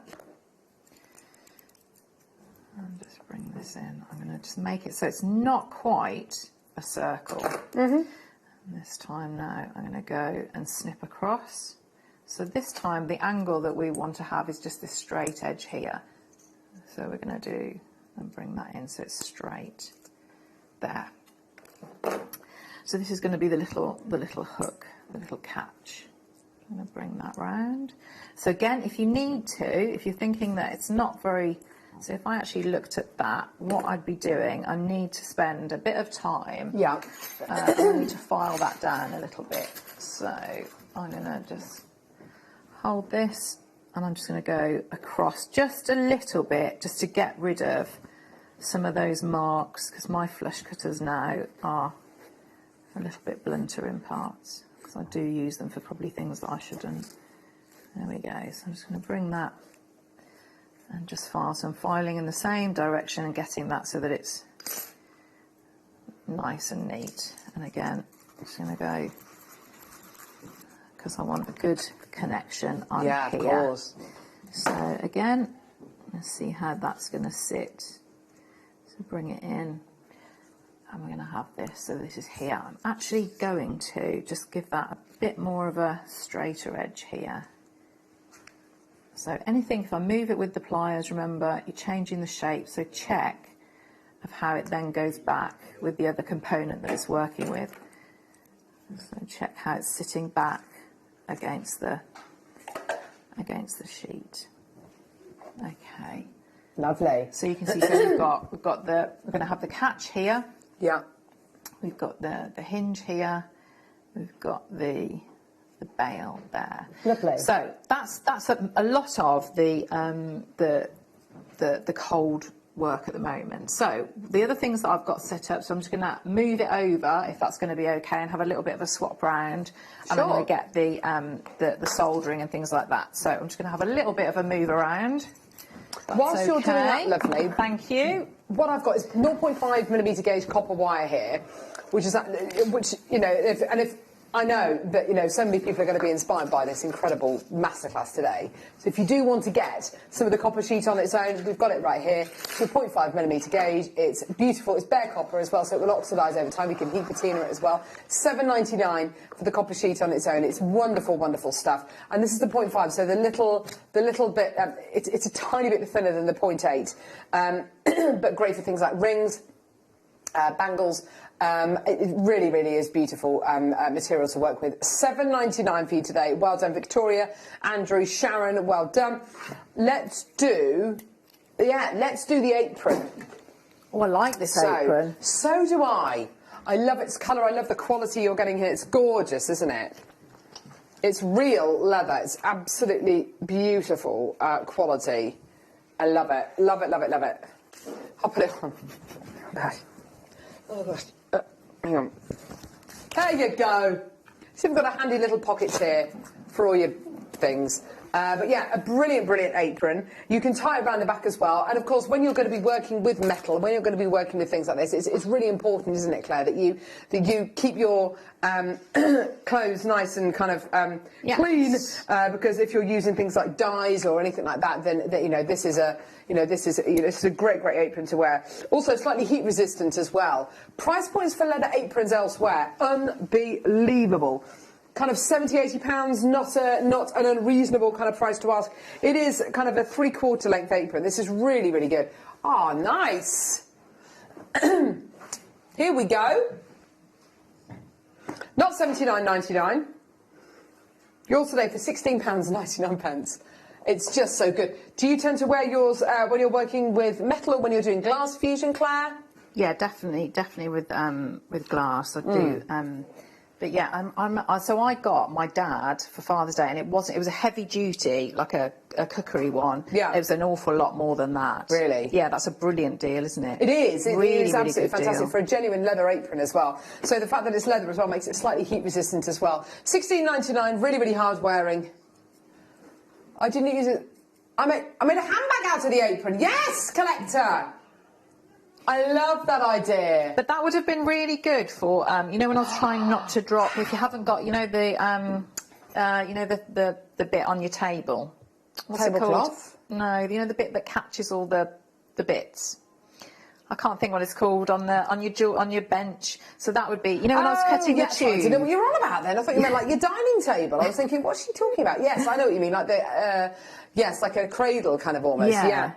And just bring this in. I'm going to just make it so it's not quite a circle. And this time now I'm going to go and snip across. So this time the angle that we want to have is just this straight edge here. So we're going to do and bring that in so it's straight there. So this is going to be the little hook, the little catch. I'm going to bring that round. So again, if you need to, if you're thinking that it's not very, so if I actually looked at that, what I'd be doing, I need to spend a bit of time. I need to file that down a little bit. So I'm going to just hold this, and I'm just going to go across just a little bit, just to get rid of some of those marks, because my flush cutters now are a little bit blunter in parts, because I do use them for probably things that I shouldn't. There we go. So I'm just going to bring that and just file. So I'm filing in the same direction and getting that so that it's nice and neat. And again, I'm just going to go, because I want a good connection on here. Of course. So again, let's see how that's going to sit. So bring it in, and we're going to to have this, so this is here. I'm actually going to just give that a bit more of a straighter edge here. So anything, if I move it with the pliers, remember, you're changing the shape, so check of how it then goes back with the other component that it's working with. So check how it's sitting back against the sheet. Okay. Lovely. So you can see, so we're going to have the catch here. Yeah. We've got the hinge here. We've got the bail there. Lovely. So that's a lot of the cold work at the moment. So the other things that I've got set up, so I'm just going to move it over, if that's going to be okay, and have a little bit of a swap round. And I'm going to get the soldering and things like that. So I'm just going to have a little bit of a move around. Whilst you're doing that, lovely. Thank you. What I've got is 0.5mm gauge copper wire here, which you know, if I know that, you know, so many people are going to be inspired by this incredible masterclass today. So if you do want to get some of the copper sheet on its own, we've got it right here. It's a 0.5mm gauge. It's beautiful. It's bare copper as well, so it will oxidise over time. You can heat patina it as well. $7.99 for the copper sheet on its own. It's wonderful, wonderful stuff. And this is the 0.5, so the little bit, it's a tiny bit thinner than the 0.8, but great for things like rings, bangles. It really, really is beautiful material to work with. $7.99 for you today. Well done, Victoria, Andrew, Sharon. Well done. Let's do the apron. Oh, I like this apron. So do I. I love its colour. I love the quality you're getting here. It's gorgeous, isn't it? It's real leather. It's absolutely beautiful quality. I love it. Love it, love it, love it. I'll put it on. Oh, gosh. Hang on. There you go. So we've got a handy little pockets here for all your things. But yeah, a brilliant, brilliant apron. You can tie it around the back as well. And of course, when you're going to be working with metal, when you're going to be working with things like this, it's really important, isn't it, Claire, that you keep your clothes nice and kind of clean. Because if you're using things like dyes or anything like that, then you know this is a great, great apron to wear. Also, slightly heat resistant as well. Price points for leather aprons elsewhere, unbelievable. Kind of £70–80, not an unreasonable kind of price to ask. It is kind of a 3/4 length apron. This is really, really good. Oh, nice. Here we go. Not £79.99. Yours today for £16.99. It's just so good. Do you tend to wear yours when you're working with metal or when you're doing glass fusion, Claire? Yeah, definitely with glass. I do. But yeah, so I got my dad for Father's Day, and it was a heavy duty, like a cookery one. Yeah. It was an awful lot more than that. Really? Yeah, that's a brilliant deal, isn't it? It is. It really, is absolutely really fantastic deal. for a genuine leather apron as well. So the fact that it's leather as well makes it slightly heat resistant as well. £16.99, really, really hard wearing. I didn't use it. I made a handbag out of the apron. Yes, collector. I love that idea. But that would have been really good for, you know, when I was trying not to drop. If you haven't got, you know, the bit on your table. What's it called? Tablecloth? No, you know, the bit that catches all the bits. I can't think what it's called on your bench. So that would be, you know, when I was cutting the tube. I didn't know what you were on about then. I thought you meant like your dining table. I was thinking, what's she talking about? Yes, I know what you mean. Like like a cradle kind of almost. Yeah.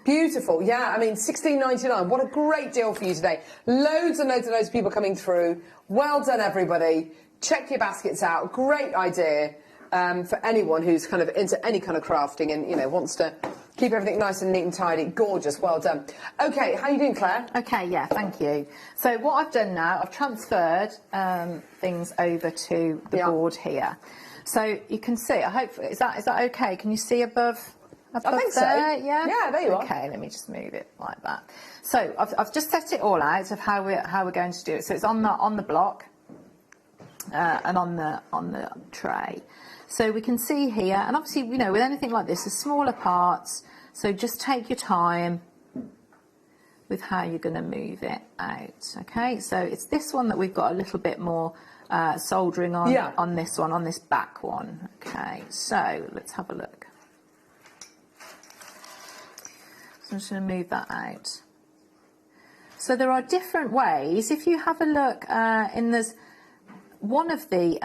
Beautiful, yeah. I mean, £16.99. What a great deal for you today. Loads and loads and loads of people coming through. Well done, everybody. Check your baskets out. Great idea for anyone who's kind of into any kind of crafting and, you know, wants to keep everything nice and neat and tidy. Gorgeous. Well done. OK, how are you doing, Claire? OK, yeah, thank you. So what I've done now, I've transferred things over to the board here. So you can see, I hope, is that OK? Can you see above? I think so. Yeah, there you are. Okay, let me just move it like that. So I've just set it all out of how we're going to do it. So it's on the block and on the tray. So we can see here, and obviously, you know, with anything like this, there's smaller parts. So just take your time with how you're going to move it out. Okay, so it's this one that we've got a little bit more soldering on. On this one, on this back one. Okay, so let's have a look. So I'm just going to move that out. So there are different ways. If you have a look there's one of the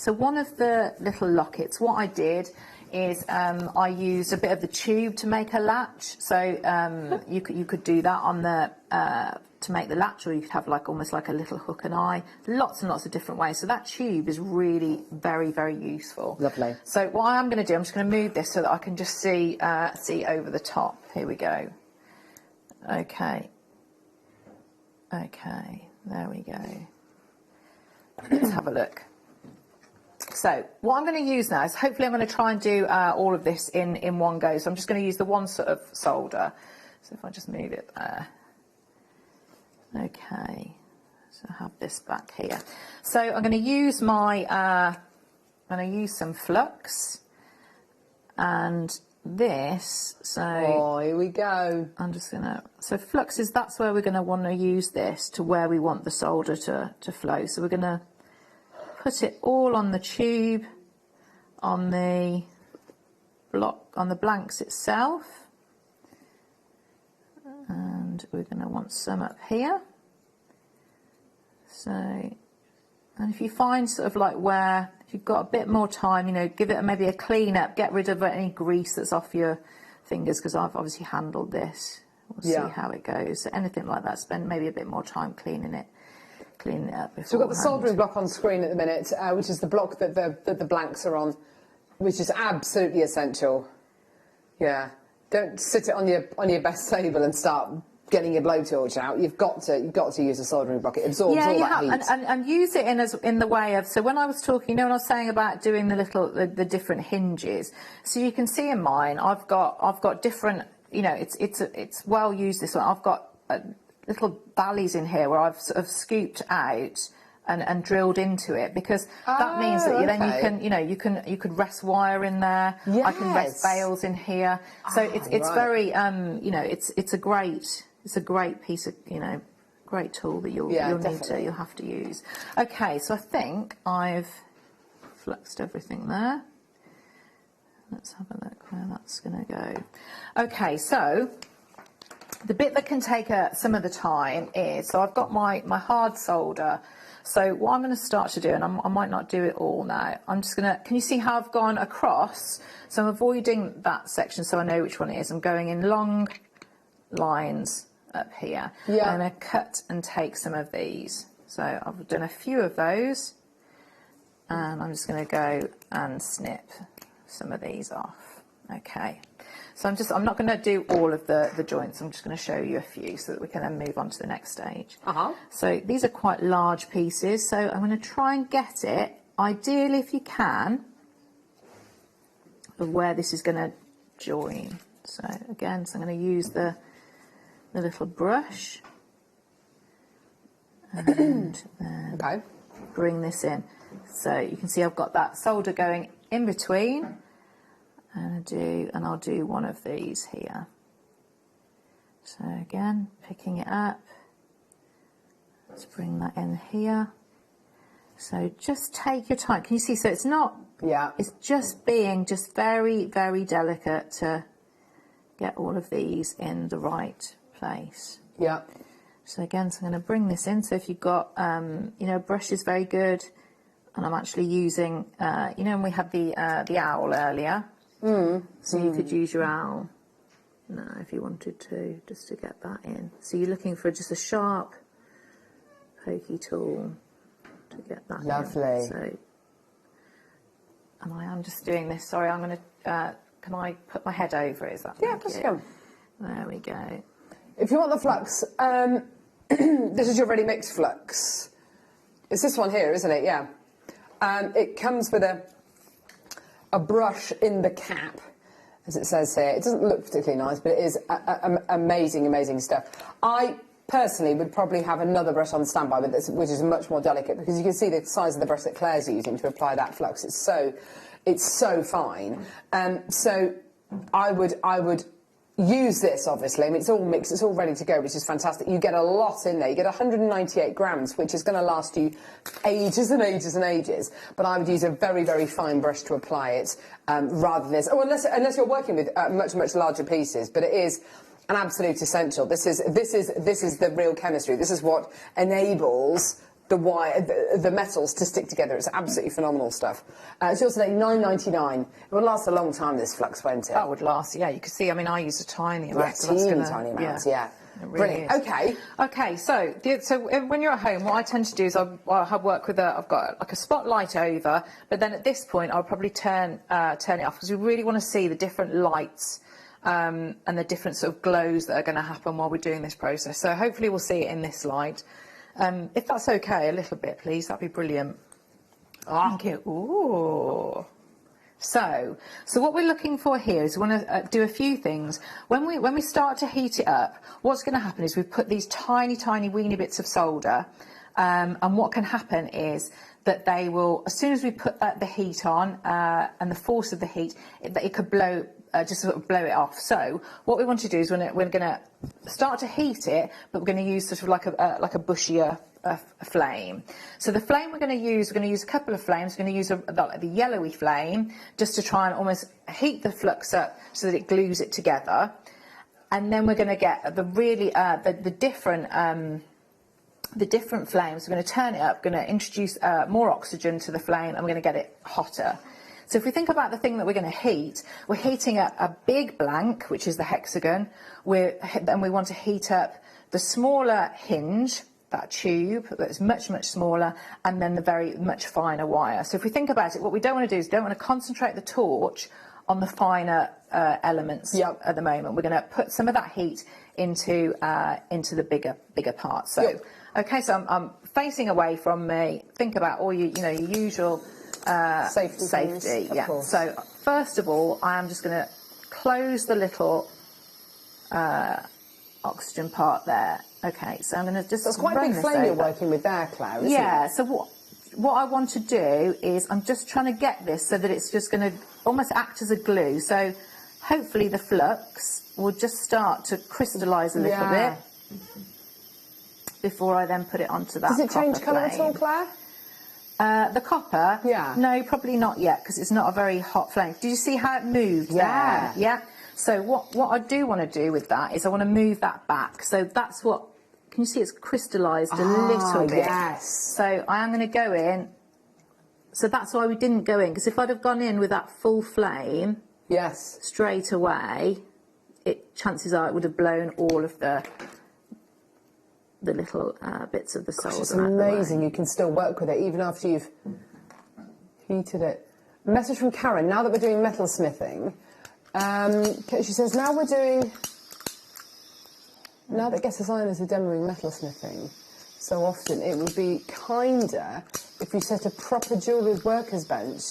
one of the little lockets, what I did is I used a bit of the tube to make a latch. So you could do that on the to make the latch, or you could have almost like a little hook and eye. Lots and lots of different ways. So that tube is really very, very useful. Lovely. So what I'm going to do, I'm just going to move this so that I can just see over the top. Here we go. Okay. Okay. There we go. Let's have a look. So what I'm going to use now is, hopefully I'm going to try and do all of this in one go. So I'm just going to use the one sort of solder. So if I just move it there. Okay, so I have this back here. So I'm going to use my, I'm going to use some flux and this. So oh, here we go. I'm just going to, so flux is, that's where we're going to want to use this to where we want the solder to flow. So we're going to put it all on the tube, on the block, on the blanks itself. And we're going to want some up here. So, and if you find sort of where, if you've got a bit more time, give it maybe a clean up, get rid of any grease that's off your fingers, because I've obviously handled this. We'll see how it goes. So anything like that, spend maybe a bit more time cleaning it up beforehand. So we've got the soldering block on screen at the minute, which is the block that the blanks are on, which is absolutely essential. Yeah. Don't sit it on your best table and start getting your blowtorch out. You've got to use a soldering block. It absorbs all that heat. And use it in the way of, so when I was talking, when I was saying about doing the different hinges, so you can see in mine, I've got different, it's well used, this one. I've got little valleys in here where I've sort of scooped out and drilled into it, because that means that then you could rest wire in there. Yes. I can rest bales in here. So it's very it's a great piece of great tool that you'll have to use. Okay, so I think I've fluxed everything there. Let's have a look where that's going to go. Okay, so the bit that can take some of the time is, so I've got my hard solder. So what I'm going to start to do, and I might not do it all now, I'm just going to, can you see how I've gone across? So I'm avoiding that section so I know which one it is. I'm going in long lines up here. Yeah. I'm going to cut and take some of these. So I've done a few of those, and I'm just going to go and snip some of these off. Okay. So I'm not going to do all of the joints. I'm just going to show you a few so that we can then move on to the next stage. So these are quite large pieces. So I'm going to try and get it, ideally if you can, of where this is going to join. So again, I'm going to use the little brush and then bring this in. So you can see I've got that solder going in between. And I'll do one of these here. So again, picking it up. Let's bring that in here. So just take your time. Can you see? So it's not. Yeah. It's just being very, very delicate to get all of these in the right place. Yeah. So again, so I'm going to bring this in. So if you've got, brush is very good, and I'm actually using, and we had the owl earlier. So you could use your owl now if you wanted to, just to get that in. So you're looking for just a sharp, pokey tool to get that in. Lovely. So, and I am just doing this. Sorry, I'm going to. Can I put my head over it? Is that? Yeah, just go. There we go. If you want the flux, this is your ready mix flux. It's this one here, isn't it? Yeah. It comes with a brush in the cap, as it says here. It doesn't look particularly nice, but it is amazing, amazing stuff. I personally would probably have another brush on standby with this, which is much more delicate, because you can see the size of the brush that Claire's using to apply that flux. It's so fine. So I would use this, obviously. I mean, it's all mixed, it's all ready to go, which is fantastic. You get a lot in there. You get 198 grams, which is going to last you ages and ages and ages. But I would use a very, very fine brush to apply it, rather than this. Oh, unless you're working with much, much larger pieces. But it is an absolute essential. This is the real chemistry. This is what enables the metals to stick together. It's absolutely phenomenal stuff. It's also like $9.99. It would last a long time, this flux, won't it? That would last, yeah. You can see, I mean, I use a tiny amount. Yeah, so that's tiny amounts, yeah. Really Brilliant. is. Okay. Okay, so when you're at home, what I tend to do is I've got like a spotlight over, but then at this point I'll probably turn it off, because we really want to see the different lights and the different sort of glows that are going to happen while we're doing this process. So hopefully we'll see it in this light. If that's okay, a little bit, please. That'd be brilliant. Thank you. Ooh. So what we're looking for here is we want to do a few things. When we start to heat it up, what's going to happen is we put these tiny, tiny weeny bits of solder, and what can happen is that they will, as soon as we put the heat on and the force of the heat, it could blow. Just sort of blow it off. So what we want to do is we're going to start to heat it, but we're going to use sort of like a bushier flame. So the flame we're going to use a couple of flames. We're going to use the yellowy flame just to try and almost heat the flux up so that it glues it together. And then we're going to get the really the different flames. We're going to turn it up. We're going to introduce more oxygen to the flame, and we're going to get it hotter. So if we think about the thing that we're going to heat, we're heating up a big blank, which is the hexagon. Then we want to heat up the smaller hinge, that tube that's much, much smaller, and then the very much finer wire. So if we think about it, what we don't want to do is don't want to concentrate the torch on the finer elements at the moment. We're going to put some of that heat into the bigger parts. So, okay, so I'm facing away from me. Think about all your usual safety. Yeah. Course. So first of all, I am just going to close the little oxygen part there. Okay, so I'm going to just. That's quite a big flame you're working with there, Claire, isn't it? So what I want to do is I'm just trying to get this so that it's just going to almost act as a glue. So hopefully the flux will just start to crystallise a little bit before I then put it onto that. Does it change colour at all, flame. Claire? The copper? Yeah. No, probably not yet, because it's not a very hot flame. Did you see how it moved there? Yeah. So what I do want to do with that is I want to move that back. So that's what, can you see it's crystallised a little bit? Yes. So I am going to go in. So that's why we didn't go in, because if I'd have gone in with that full flame straight away, chances are it would have blown all of the little bits of the solder. It's amazing you can still work with it even after you've heated it. Message from Karen, now that we're doing metal smithing, she says, now that guest designers are demoing metal smithing so often, it would be kinder if we set a proper jewellery workers bench.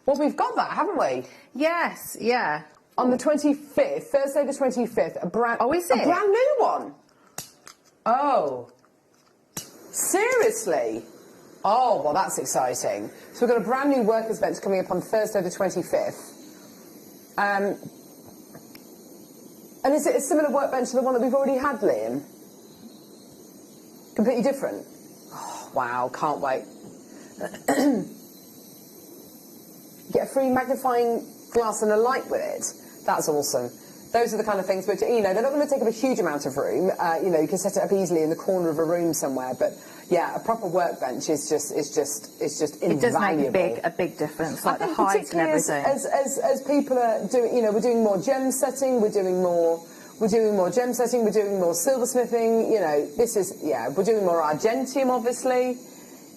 Well, we've got that, haven't we? Yes, yeah. On the 25th, Thursday the 25th, a brand new one. Oh, seriously? Oh, well, that's exciting. So we've got a brand new workers' bench coming up on Thursday the 25th. And is it a similar workbench to the one that we've already had, Liam? Completely different? Oh, wow, can't wait. Get a free magnifying glass and a light with it. That's awesome. Those are the kind of things which, they're not going to take up a huge amount of room. You can set it up easily in the corner of a room somewhere. But yeah, a proper workbench is just invaluable. It does make a big difference, like the height and everything. As people are doing, we're doing more gem setting, we're doing more gem setting, we're doing more silversmithing. We're doing more argentium, obviously.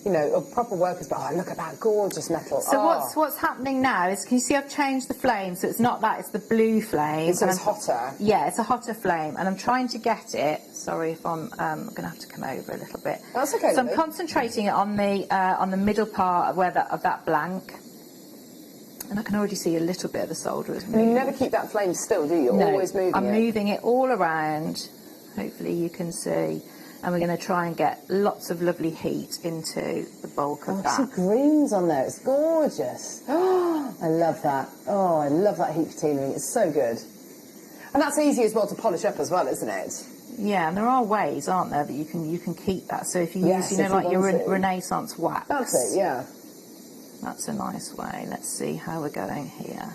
A proper workers, but look at that gorgeous metal. So what's happening now is, can you see I've changed the flame, so it's not that, it's the blue flame. So it's hotter. Yeah, it's a hotter flame, and I'm trying to get it. Sorry if I'm going to have to come over a little bit. That's okay. So I'm concentrating it on the middle part of that blank, and I can already see a little bit of the solder. And you never keep that flame still, do you? You're always moving it. I'm moving it all around. Hopefully you can see. And we're going to try and get lots of lovely heat into the bulk of that. Some greens on there. It's gorgeous. Oh, I love that. Oh, I love that heat patinaing. It's so good. And that's easy as well to polish up as well, isn't it? Yeah, and there are ways, aren't there, that you can keep that. So if you use, like your Renaissance wax. That's it, yeah. That's a nice way. Let's see how we're going here.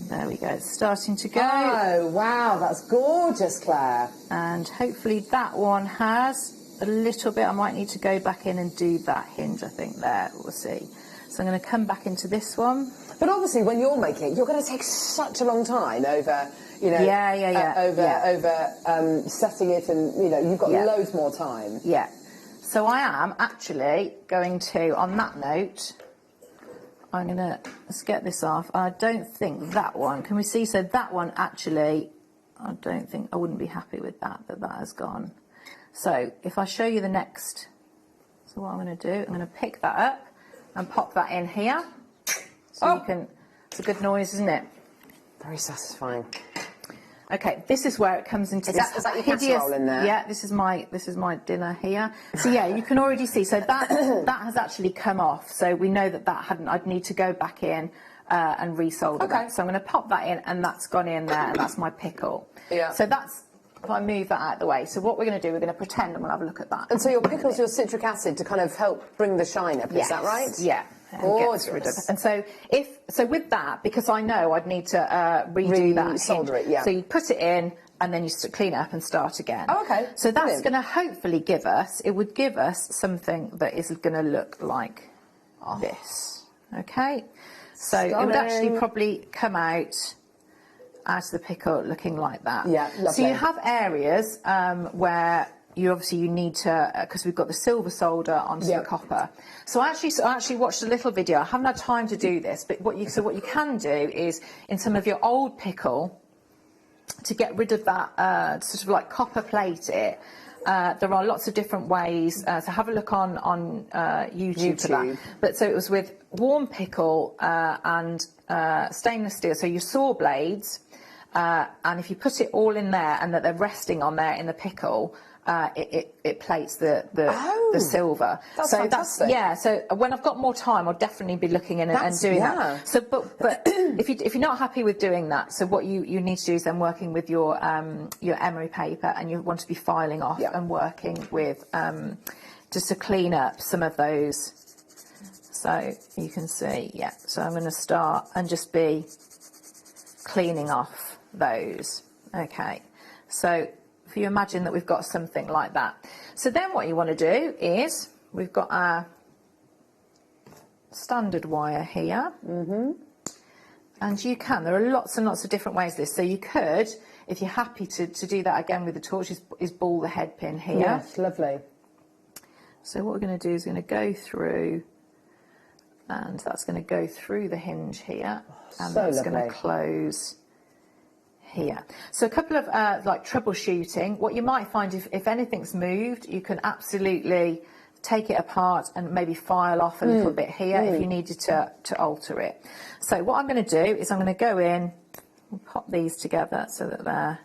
There we go, it's starting to go. Oh, wow, that's gorgeous, Claire. And hopefully that one has a little bit. I might need to go back in and do that hinge, I think, there. We'll see. So I'm going to come back into this one. But obviously, when you're making it, you're going to take such a long time over, you know, over setting it, and, you know, you've got loads more time. Yeah. So I am actually going to, on that note, I'm going to, let's get this off. I don't think that one, can we see? So that one actually, I don't think, I wouldn't be happy with that has gone. So if I show you the next, so what I'm going to do, I'm going to pick that up and pop that in here. So you can, it's a good noise, isn't it? Very satisfying. Okay, this is where it comes into this. Is that your casserole in there? Yeah, this is my dinner here. So yeah, you can already see. So that that has actually come off. So we know that hadn't. I'd need to go back in and resolder that. So I'm going to pop that in, and that's gone in there, and that's my pickle. Yeah. So that's. If I move that out of the way, so what we're going to do, we're going to pretend, and we'll have a look at that. And so your pickle's your citric acid to kind of help bring the shine up. Is that right? Yeah. And so with that, because I know I'd need to redo that, solder it, yeah. So you put it in and then you clean it up and start again. Oh, okay. So that's going to hopefully give us something that is going to look like this. Okay. So it would actually probably come out of the pickle looking like that. Yeah, lovely. So you have areas where you need to, because we've got the silver solder onto the copper. So I actually watched a little video. I haven't had time to do this, but what you can do is, in some of your old pickle, to get rid of that sort of like copper plate it. There are lots of different ways. So have a look on YouTube for that. But so it was with warm pickle and stainless steel. So your saw blades, and if you put it all in there and that they're resting on there in the pickle. It plates the silver. That's fantastic. So when I've got more time, I'll definitely be looking in and doing that. So, but if you're not happy with doing that, so what you need to do is then working with your emery paper, and you want to be filing off and working with just to clean up some of those. So you can see, So I'm going to start and just be cleaning off those. Okay, so. If you imagine that we've got something like that. So then what you want to do is, we've got our standard wire here. And there are lots and lots of different ways this. So you could, if you're happy to do that again with the torch, is ball the head pin here. Yes, lovely. So what we're going to do is going to go through, and that's going to go through the hinge here. And so that's lovely. going to close here. So a couple of like troubleshooting. What you might find, if anything's moved, you can absolutely take it apart and maybe file off a little bit here if you needed to alter it. So what I'm going to do is I'm going to go in and pop these together so that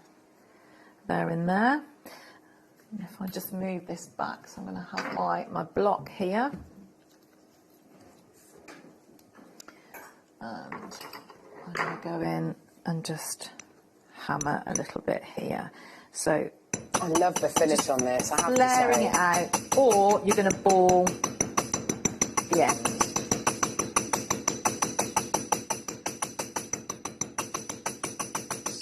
they're in there. And if I just move this back, so I'm going to have my block here. And I'm going to go in and just hammer a little bit here. So I love the finish on this, I have to say. Layering it out, or you're going to ball the end.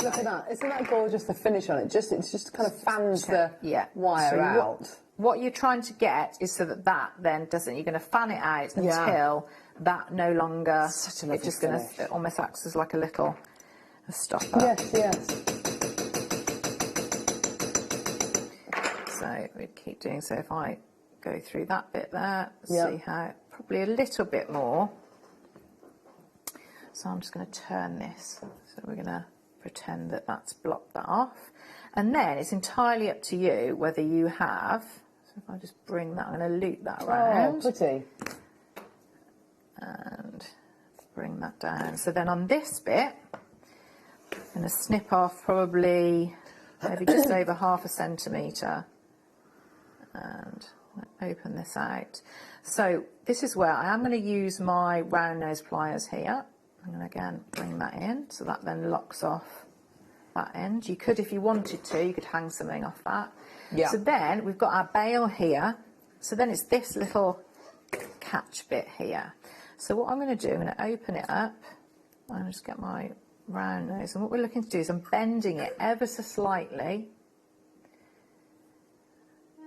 Look at that, isn't that gorgeous, the finish on it? It just kind of fans the wire out. What you're trying to get is so that then doesn't, you're going to fan it out until that no longer, such a lovely it's just going to, it almost acts as like a little stopper. Yes. So we keep doing, so if I go through that bit there, see how, probably a little bit more. So I'm just going to turn this. So we're going to pretend that that's blocked that off. And then it's entirely up to you whether you have, so if I just bring that, I'm going to loop that around. Oh, pretty. And bring that down. So then on this bit, I'm going to snip off probably maybe just over 1/2 centimetre and open this out. So this is where I am going to use my round nose pliers here. I'm going to again bring that in, so that then locks off that end. You could, if you wanted to, you could hang something off that. So then we've got our bail here. So then it's this little catch bit here. So what I'm going to do, I'm going to open it up. I'm just get my round nose, and what we're looking to do is I'm bending it ever so slightly,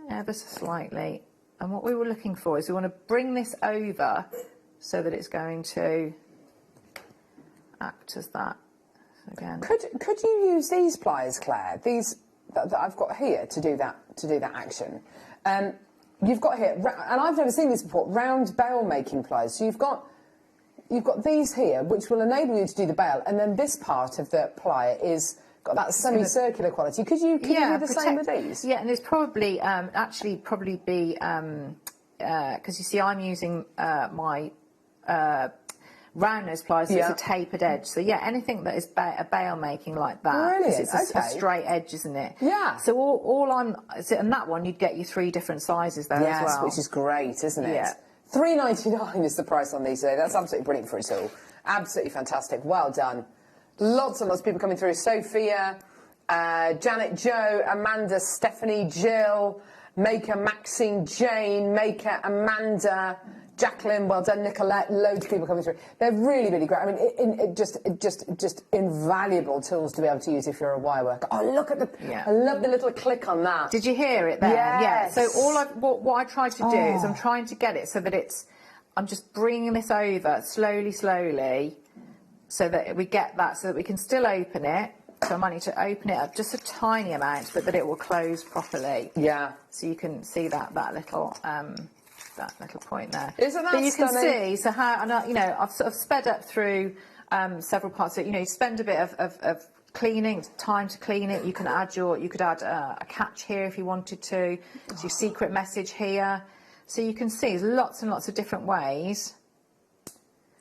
and what we were looking for is we want to bring this over so that it's going to act as that. So again, could you use these pliers, Claire? These that I've got here to do that action. You've got here, and I've never seen these before, round bail making pliers. So you've got these here, which will enable you to do the bail, and then this part of the plier is got that semicircular quality. Could you do the same with these? Yeah, and there's probably probably be because you see I'm using my round nose pliers, so it's a tapered edge. So yeah, anything that is a bail making like that, brilliant. It's a straight edge, isn't it? Yeah. So and that one you'd get you 3 different sizes there as well. Which is great, isn't it? Yeah. $3.99 is the price on these today. That's absolutely brilliant for us all. Absolutely fantastic. Well done. Lots and lots of people coming through. Sophia, Janet, Joe, Amanda, Stephanie, Jill, Maker, Maxine, Jane, Maker, Amanda, Jacqueline, well done, Nicolette, loads of people coming through. They're really, really great. I mean, it just invaluable tools to be able to use if you're a wire worker. Oh, look at I love the little click on that. Did you hear it there? Yes. Yeah. So what I tried to do is I'm trying to get it so that I'm just bringing this over slowly, so that we get that, so that we can still open it. So I might need to open it up just a tiny amount, but that it will close properly. Yeah. So you can see that little point there. Isn't that But you stunning? can see, so how, and I've sort of sped up through several parts of it. You spend a bit of cleaning, time to clean it. You could add a catch here if you wanted to. It's your secret message here. So you can see there's lots and lots of different ways.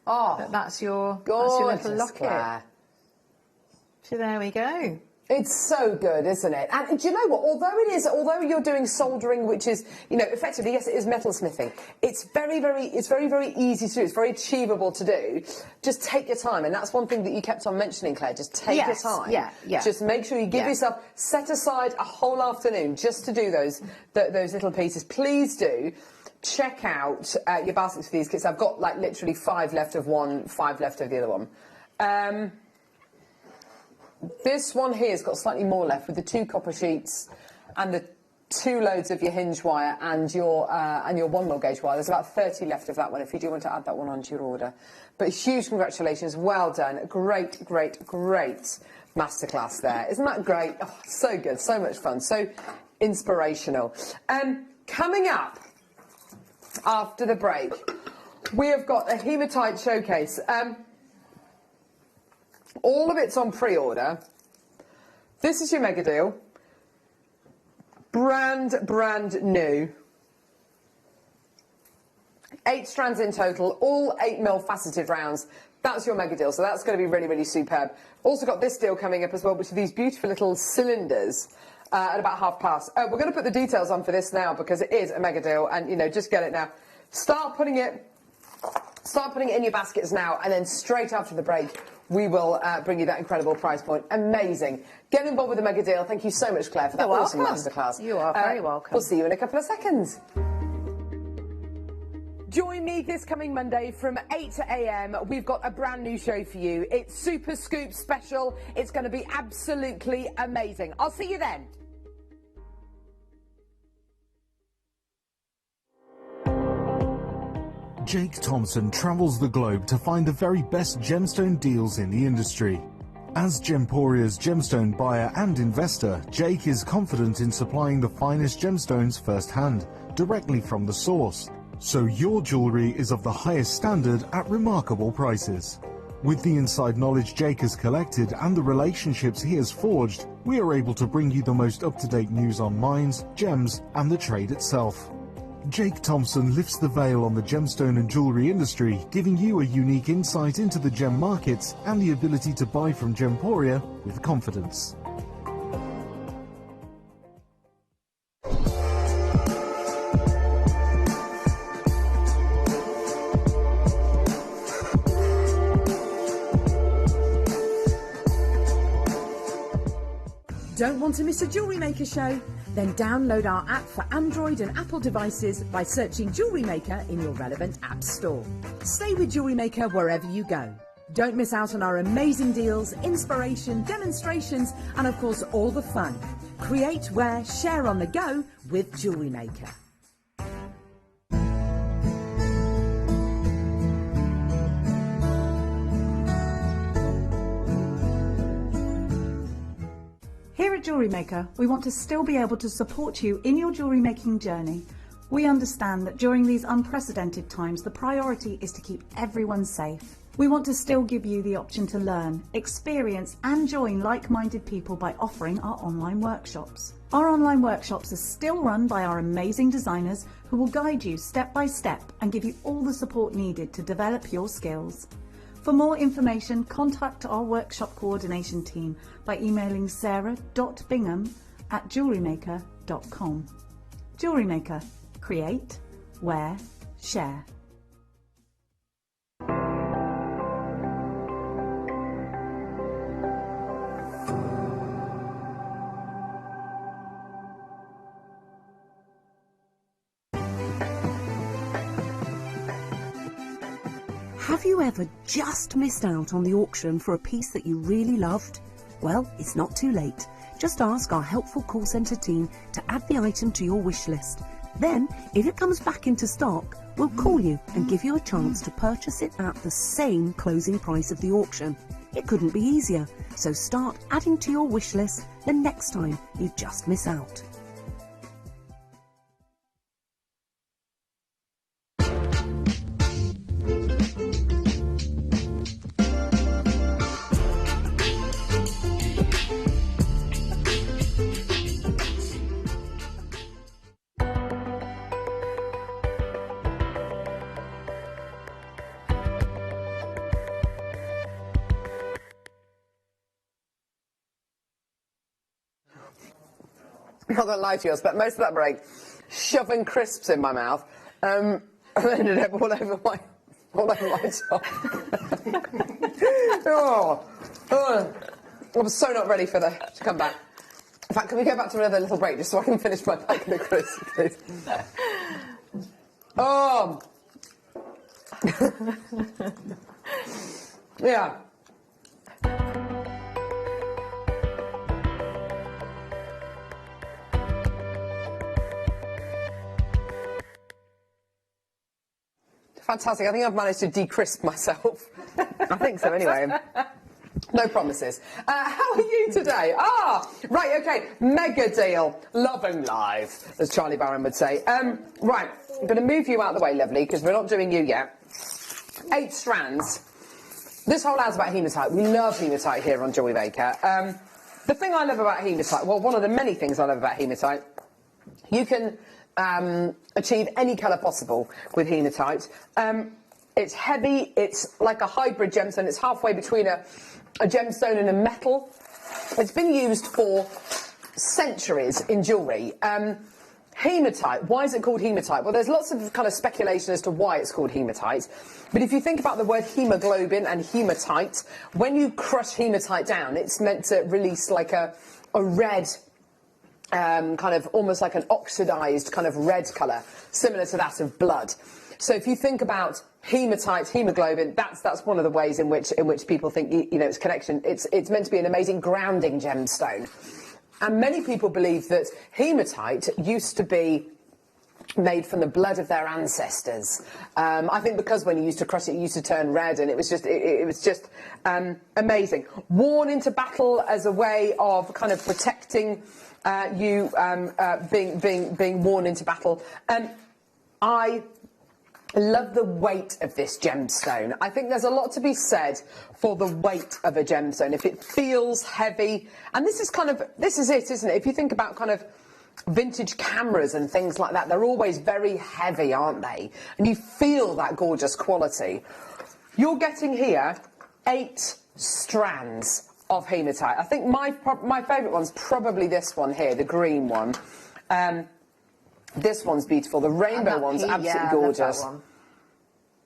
That's your little locket. Claire. So there we go. It's so good, isn't it? And do you know what? Although you're doing soldering, which is, effectively, yes, it is metalsmithing. It's very, very easy to do. It's very achievable to do. Just take your time, and that's one thing that you kept on mentioning, Claire. Just take your time. Yeah. Just make sure you give yourself, set aside a whole afternoon just to do those little pieces. Please do. Check out your baskets for these kits. I've got literally 5 left of one, 5 left of the other one. This one here has got slightly more left with the 2 copper sheets and the 2 loads of your hinge wire and your 1mm gauge wire. There's about 30 left of that one if you do want to add that one onto your order. But huge congratulations, well done. Great masterclass there. Isn't that great? Oh, so good, so much fun, so inspirational. Coming up after the break, we have got a hematite showcase. All of it's on pre-order. This is your mega deal. Brand new. 8 strands in total, all 8mm faceted rounds. That's your mega deal, so that's going to be really, really superb. Also got this deal coming up as well, which are these beautiful little cylinders at about past. We're going to put the details on for this now because it is a mega deal, and just get it now. Start putting it in your baskets now, and then straight after the break, we will bring you that incredible price point. Amazing. Get involved with the mega deal. Thank you so much, Claire, for that awesome masterclass. You are very welcome. We'll see you in a couple of seconds. Join me this coming Monday from 8 a.m. We've got a brand new show for you. It's Super Scoop Special. It's going to be absolutely amazing. I'll see you then. Jake Thompson travels the globe to find the very best gemstone deals in the industry. As Gemporia's gemstone buyer and investor, Jake is confident in supplying the finest gemstones firsthand, directly from the source. So your jewellery is of the highest standard at remarkable prices. With the inside knowledge Jake has collected and the relationships he has forged, we are able to bring you the most up-to-date news on mines, gems, and the trade itself. Jake Thompson lifts the veil on the gemstone and jewellery industry, giving you a unique insight into the gem markets and the ability to buy from Gemporia with confidence. Don't want to miss a Jewellery Maker show? Then download our app for Android and Apple devices by searching Jewellery Maker in your relevant app store. Stay with Jewellery Maker wherever you go. Don't miss out on our amazing deals, inspiration, demonstrations, and of course all the fun. Create, wear, share on the go with JewelleryMaker. Here at JewelleryMaker, we want to still be able to support you in your jewellery making journey. We understand that during these unprecedented times, the priority is to keep everyone safe. We want to still give you the option to learn, experience and join like-minded people by offering our online workshops. Our online workshops are still run by our amazing designers who will guide you step by step and give you all the support needed to develop your skills. For more information, contact our workshop coordination team by emailing sarah.bingham@jewellerymaker.com. JewelleryMaker. Create, wear, share. Have you ever just missed out on the auction for a piece that you really loved? Well, it's not too late. Just ask our helpful call centre team to add the item to your wish list. Then, if it comes back into stock, we'll call you and give you a chance to purchase it at the same closing price of the auction. It couldn't be easier, so start adding to your wish list the next time you just miss out. I'm not going to lie to you, I spent most of that break shoving crisps in my mouth and ended up all over my top. I was so not ready for to come back. In fact, can we go back to another little break just so I can finish my packet of crisps, please? Oh! Yeah. Fantastic. I think I've managed to decrisp myself. I think so, anyway. No promises. How are you today? Right, okay. Mega deal. Loving live, as Charlie Barron would say. Right, I'm going to move you out of the way, lovely, because we're not doing you yet. 8 strands. This whole ad's about hematite. We love hematite here on JewelleryMaker. The thing I love about hematite, well, one of the many things I love about hematite, you can achieve any colour possible with hematite. It's heavy, it's like a hybrid gemstone, it's halfway between a gemstone and a metal. It's been used for centuries in jewellery. Hematite, why is it called hematite? Well, there's lots of kind of speculation as to why it's called hematite. But if you think about the word hemoglobin and hematite, when you crush hematite down, it's meant to release like a red, kind of almost like an oxidised kind of red colour, similar to that of blood. So if you think about hematite, hemoglobin, that's one of the ways in which people think, you know, its connection. It's meant to be an amazing grounding gemstone. And many people believe that hematite used to be made from the blood of their ancestors. I think because when you used to crush it, it used to turn red, and it was just amazing. Worn into battle as a way of kind of protecting you being worn into battle. I love the weight of this gemstone. I think there's a lot to be said for the weight of a gemstone. If it feels heavy, and this is it, isn't it? If you think about kind of vintage cameras and things like that, they're always very heavy, aren't they? And you feel that gorgeous quality. You're getting here 8 strands of hematite. I think my favourite one's probably this one here, the green one. This one's beautiful. The rainbow one's absolutely gorgeous.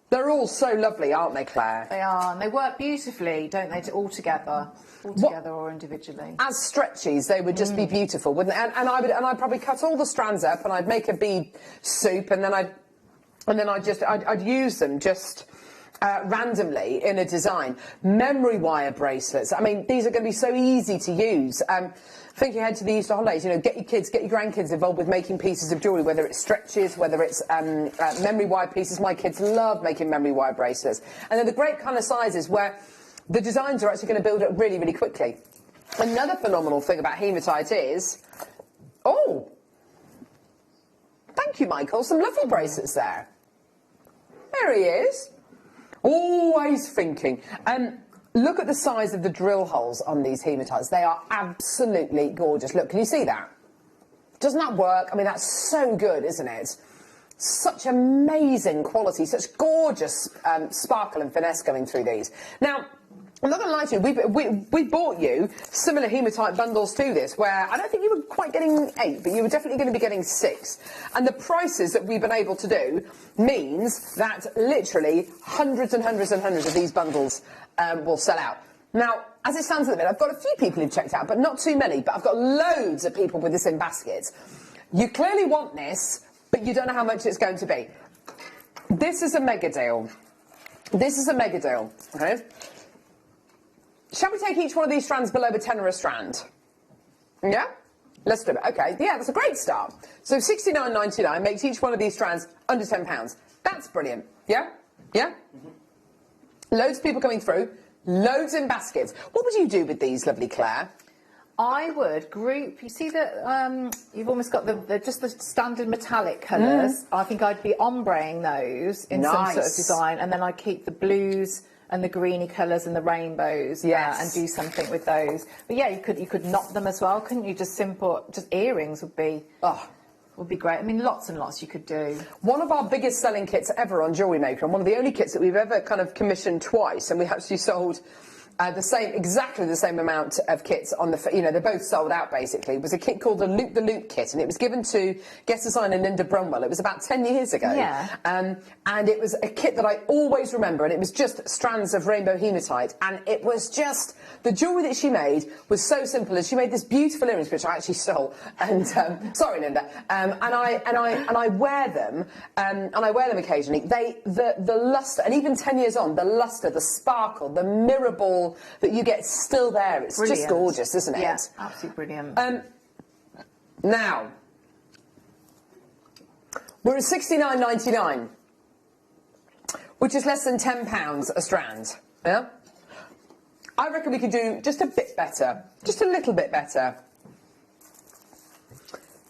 They're all so lovely, aren't they, Claire? They are, and they work beautifully, don't they, all together or individually. As stretchies, they would just be beautiful, wouldn't they? And I'd probably cut all the strands up, and I'd make a bead soup, and then I'd use them just randomly in a design. Memory wire bracelets. I mean, these are going to be so easy to use. Thinking ahead to the Easter holidays, you know, get your kids, get your grandkids involved with making pieces of jewellery, whether it's stretches, whether it's memory wire pieces. My kids love making memory wire bracelets. And they're the great kind of sizes where the designs are actually going to build up really, really quickly. Another phenomenal thing about hematite is... Oh! Thank you, Michael. Some lovely bracelets there. There he is. Always thinking. Look at the size of the drill holes on these hematites. They are absolutely gorgeous. Look, can you see that? Doesn't that work? I mean, that's so good, isn't it? Such amazing quality, such gorgeous sparkle and finesse going through these. Now, I'm not going to lie to you, we bought you similar hematite bundles to this, where I don't think you were quite getting 8, but you were definitely going to be getting 6. And the prices that we've been able to do means that literally hundreds and hundreds and hundreds of these bundles will sell out. Now, as it stands at the minute, I've got a few people who've checked out, but not too many, but I've got loads of people with this in baskets. You clearly want this, but you don't know how much it's going to be. This is a mega deal. This is a mega deal, okay? Shall we take each one of these strands below a tenner a strand? Yeah? Let's do it. Okay, yeah, that's a great start. So £69.99 makes each one of these strands under £10. That's brilliant. Yeah? Yeah? Mm-hmm. Loads of people coming through. Loads in baskets. What would you do with these, lovely Claire? I would group. You see that you've almost got just the standard metallic colours. I think I'd be ombreing those in some sort of design, and then I'd keep the blues and the greeny colours and the rainbows, and do something with those. But yeah, you could knot them as well, couldn't you? Just earrings would be great. I mean, lots and lots you could do. One of our biggest selling kits ever on JewelleryMaker, and one of the only kits that we've ever kind of commissioned twice, and we actually sold exactly the same amount of kits on the, you know, they're both sold out basically. It was a kit called the Loop kit, and it was given to guest designer Linda Brunwell. It was about 10 years ago. Yeah. And it was a kit that I always remember, and it was just strands of rainbow hematite, and it was just, the jewellery that she made was so simple, and she made this beautiful earrings, which I actually stole, and, sorry Linda, and I wear them, and I wear them occasionally. The lustre, and even 10 years on, the lustre, the sparkle, the mirror ball that you get still there. It's brilliant. Just gorgeous, isn't it? Yeah, absolutely brilliant. Now, we're at £69.99, which is less than £10 a strand. Yeah? I reckon we could do just a bit better, just a little bit better.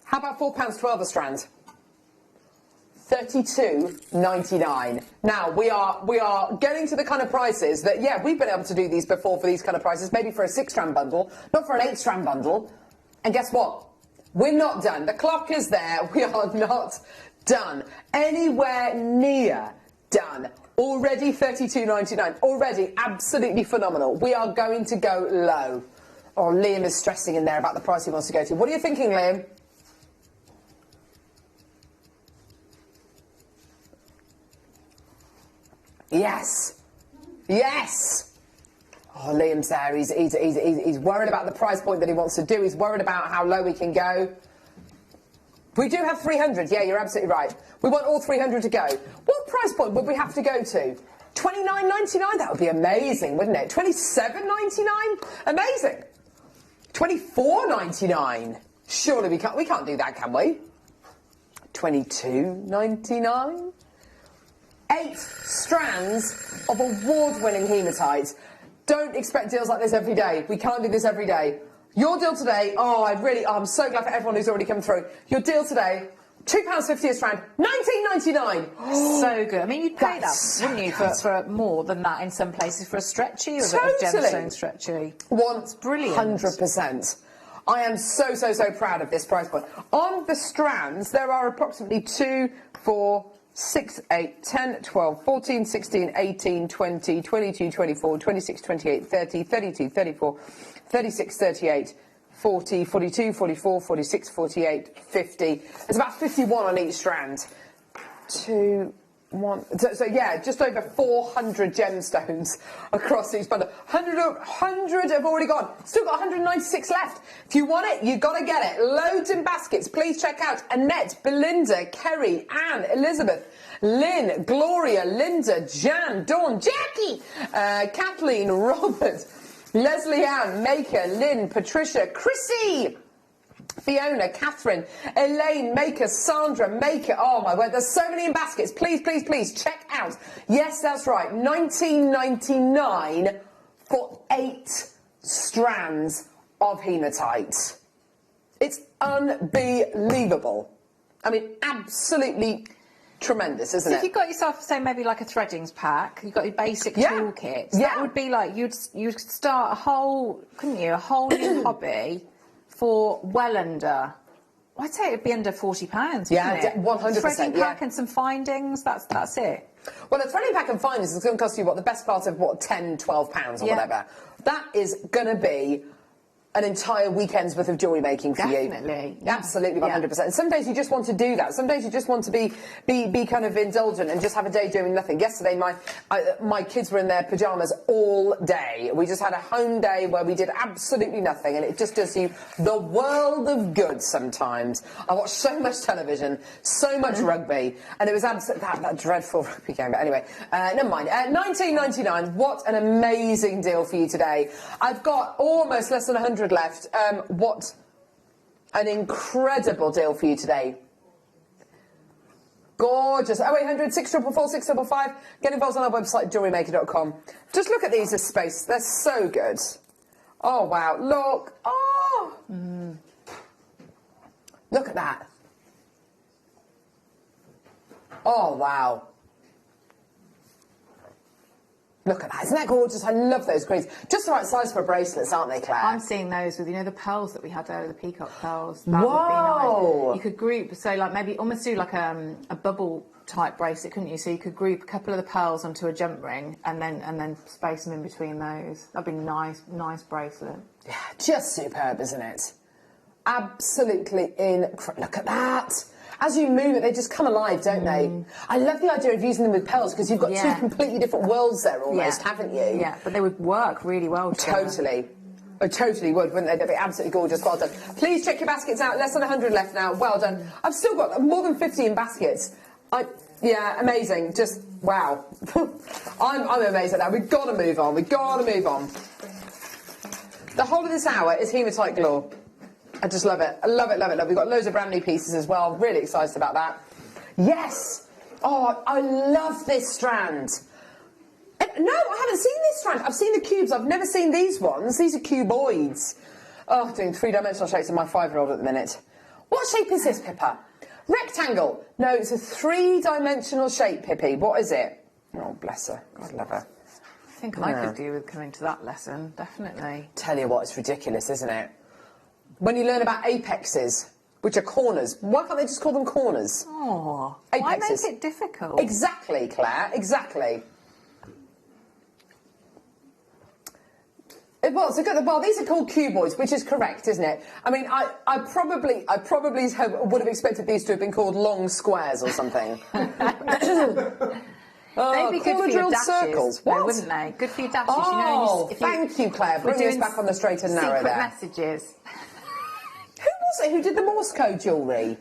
How about £4.12 a strand? £32.99. Now, we are getting to the kind of prices that, yeah, we've been able to do these before for these kind of prices, maybe for a 6-strand bundle, not for an 8-strand bundle. And guess what? We're not done. The clock is there. We are not done. Anywhere near done. Already £32.99. Already absolutely phenomenal. We are going to go low. Oh, Liam is stressing in there about the price he wants to go to. What are you thinking, Liam? Yes. Yes. Oh, Liam's there. He's worried about the price point that he wants to do. He's worried about how low we can go. We do have 300. Yeah, you're absolutely right. We want all 300 to go. What price point would we have to go to? £29.99? That would be amazing, wouldn't it? £27.99? Amazing. £24.99? Surely we can't do that, can we? £22.99? 8 strands of award-winning hematite. Don't expect deals like this every day. We can't do this every day. Your deal today, I'm so glad for everyone who's already come through. Your deal today, £2.50 a strand, £19.99. So good. I mean, you'd pay that, wouldn't you, for more than that in some places, for a stretchy, or a gemstone stretchy. It's brilliant. 100%. I am so proud of this price point. On the strands, there are approximately 2, 4, 6, 8, 10, 12, 14, 16, 18, 20, 22, 24, 26, 28, 30, 32, 34, 36, 38, 40, 42, 44, 46, 48, 50. There's about 51 on each strand. 2, So yeah, just over 400 gemstones across each bundle. 100 have already gone. Still got 196 left. If you want it, you got to get it. Loads in baskets. Please check out Annette, Belinda, Kerry, Anne, Elizabeth, Lynn, Gloria, Linda, Jan, Dawn, Jackie, Kathleen, Robert, Leslie Ann, Maker, Lynn, Patricia, Chrissy, Fiona, Catherine, Elaine, Maker, Sandra, Maker. Oh my word, there's so many in baskets. Please, please, please check out. Yes, that's right. $19.99 for 8 strands of hematite. It's unbelievable. I mean, absolutely tremendous, isn't it? So if you've got yourself, say, maybe like a threadings pack, you've got your basic toolkit. That would be like you'd start a whole, couldn't you? A whole new hobby. For well under, I'd say it'd be under £40. Yeah, 100%. Threading pack and some findings. That's it. Well, a threading pack and findings is going to cost you the best part of £10, £12 or whatever. That is going to be an entire weekend's worth of jewellery making for you. Definitely. Absolutely, 100%. And some days you just want to do that. Some days you just want to be kind of indulgent and just have a day doing nothing. Yesterday, my kids were in their pyjamas all day. We just had a home day where we did absolutely nothing, and it just does you the world of good sometimes. I watched so much television, so much rugby, and it was that dreadful rugby game. But anyway, never mind. $19.99. What an amazing deal for you today. I've got almost less than 100 left. What an incredible deal for you today. Gorgeous. 0800 644 655. Get involved on our website, JewelleryMaker.com. Just look at these as space. They're so good. Oh, wow. Look. Oh. Look at that. Oh, wow. Look at that. Isn't that gorgeous? I love those greens. Just the right size for bracelets, aren't they, Claire? I'm seeing those with, the pearls that we had there, the peacock pearls. That would be nice. You could group, so like maybe almost do like a bubble type bracelet, couldn't you? So you could group a couple of the pearls onto a jump ring and then space them in between those. That'd be nice bracelet. Yeah, just superb, isn't it? Absolutely incredible. Look at that. As you move it, they just come alive, don't they? I love the idea of using them with pearls because you've got two completely different worlds there almost, haven't you? Yeah, but they would work really well together. Totally. I totally would, wouldn't they? They'd be absolutely gorgeous. Well done. Please check your baskets out. Less than 100 left now. Well done. I've still got more than 50 in baskets. Yeah, amazing. Just, wow. I'm amazed at that. We've got to move on. We've got to move on. The whole of this hour is hematite galore. I just love it. I love it, love it, love it. We've got loads of brand new pieces as well. Really excited about that. Yes! Oh, I love this strand. No, I haven't seen this strand. I've seen the cubes. I've never seen these ones. These are cuboids. Oh, doing 3-dimensional shapes of my 5-year-old at the minute. What shape is this, Pippa? Rectangle. No, it's a 3-dimensional shape, Pippi. What is it? Oh, bless her. God love her. I think I could do with coming to that lesson, definitely. Tell you what, it's ridiculous, isn't it? When you learn about apexes, which are corners, why can't they just call them corners? Oh, apexes. Why make it difficult? Exactly, Claire, exactly. Well, these are called cuboids, which is correct, isn't it? I mean, I probably would have expected these to have been called long squares or something. They'd be good for your dashes, circles, wouldn't they? Good for your dashes. Oh, thank you, Claire. Bring us back on the straight and narrow there. Messages. Who was it who did the Morse code jewellery?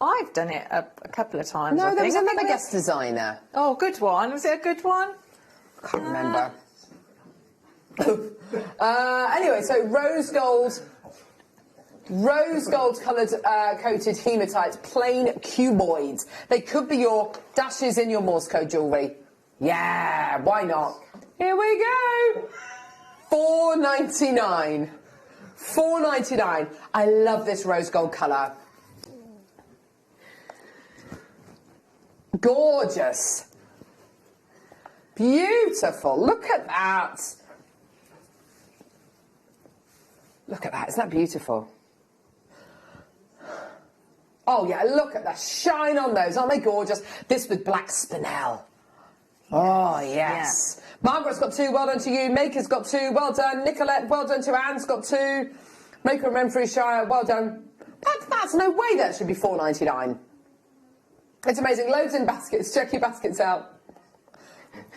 I've done it a couple of times. No, there was another guest designer. Oh, good one. Was it a good one? I can't remember. Anyway, so rose gold coloured coated hematite, plain cuboids. They could be your dashes in your Morse code jewellery. Yeah, why not? Here we go. $4.99. $4.99. I love this rose gold colour. Gorgeous. Beautiful. Look at that. Look at that. Isn't that beautiful? Oh, yeah. Look at the shine on those. Aren't they gorgeous? This with black spinel. Oh, yes. Yeah. Margaret's got 2. Well done to you. Maker's got 2. Well done. Nicolette, well done to Anne's got 2. Maker and Renfrewshire, well done. That's no way that should be $4.99. It's amazing. Loads in baskets. Check your baskets out.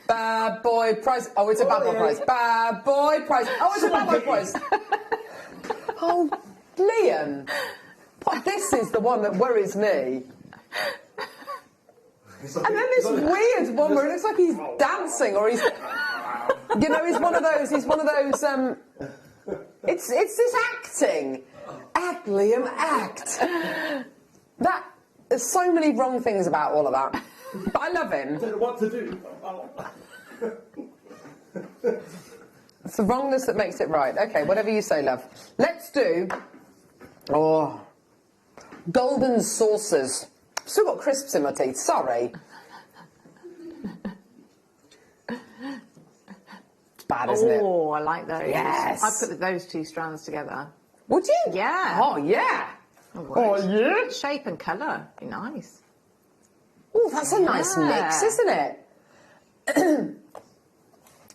Bad boy price. Oh, it's a bad boy price. Bad boy price. Oh, it's a bad boy price. Oh, Liam. This is the one that worries me. And then this weird one where it looks like he's dancing or he's... You know, he's one of those... It's this acting. Act, Liam, act. There's so many wrong things about all of that. But I love him. I don't know what to do. It's the wrongness that makes it right. Okay, whatever you say, love. Let's do... Oh... Golden saucers. Still got crisps in my teeth, sorry. It's bad, isn't it? Oh, I like those. Yes. I'd put those two strands together. Would you? Yeah. Oh, yeah. Oh, yeah? Shape and colour. Be nice. Oh, that's a nice mix, isn't it?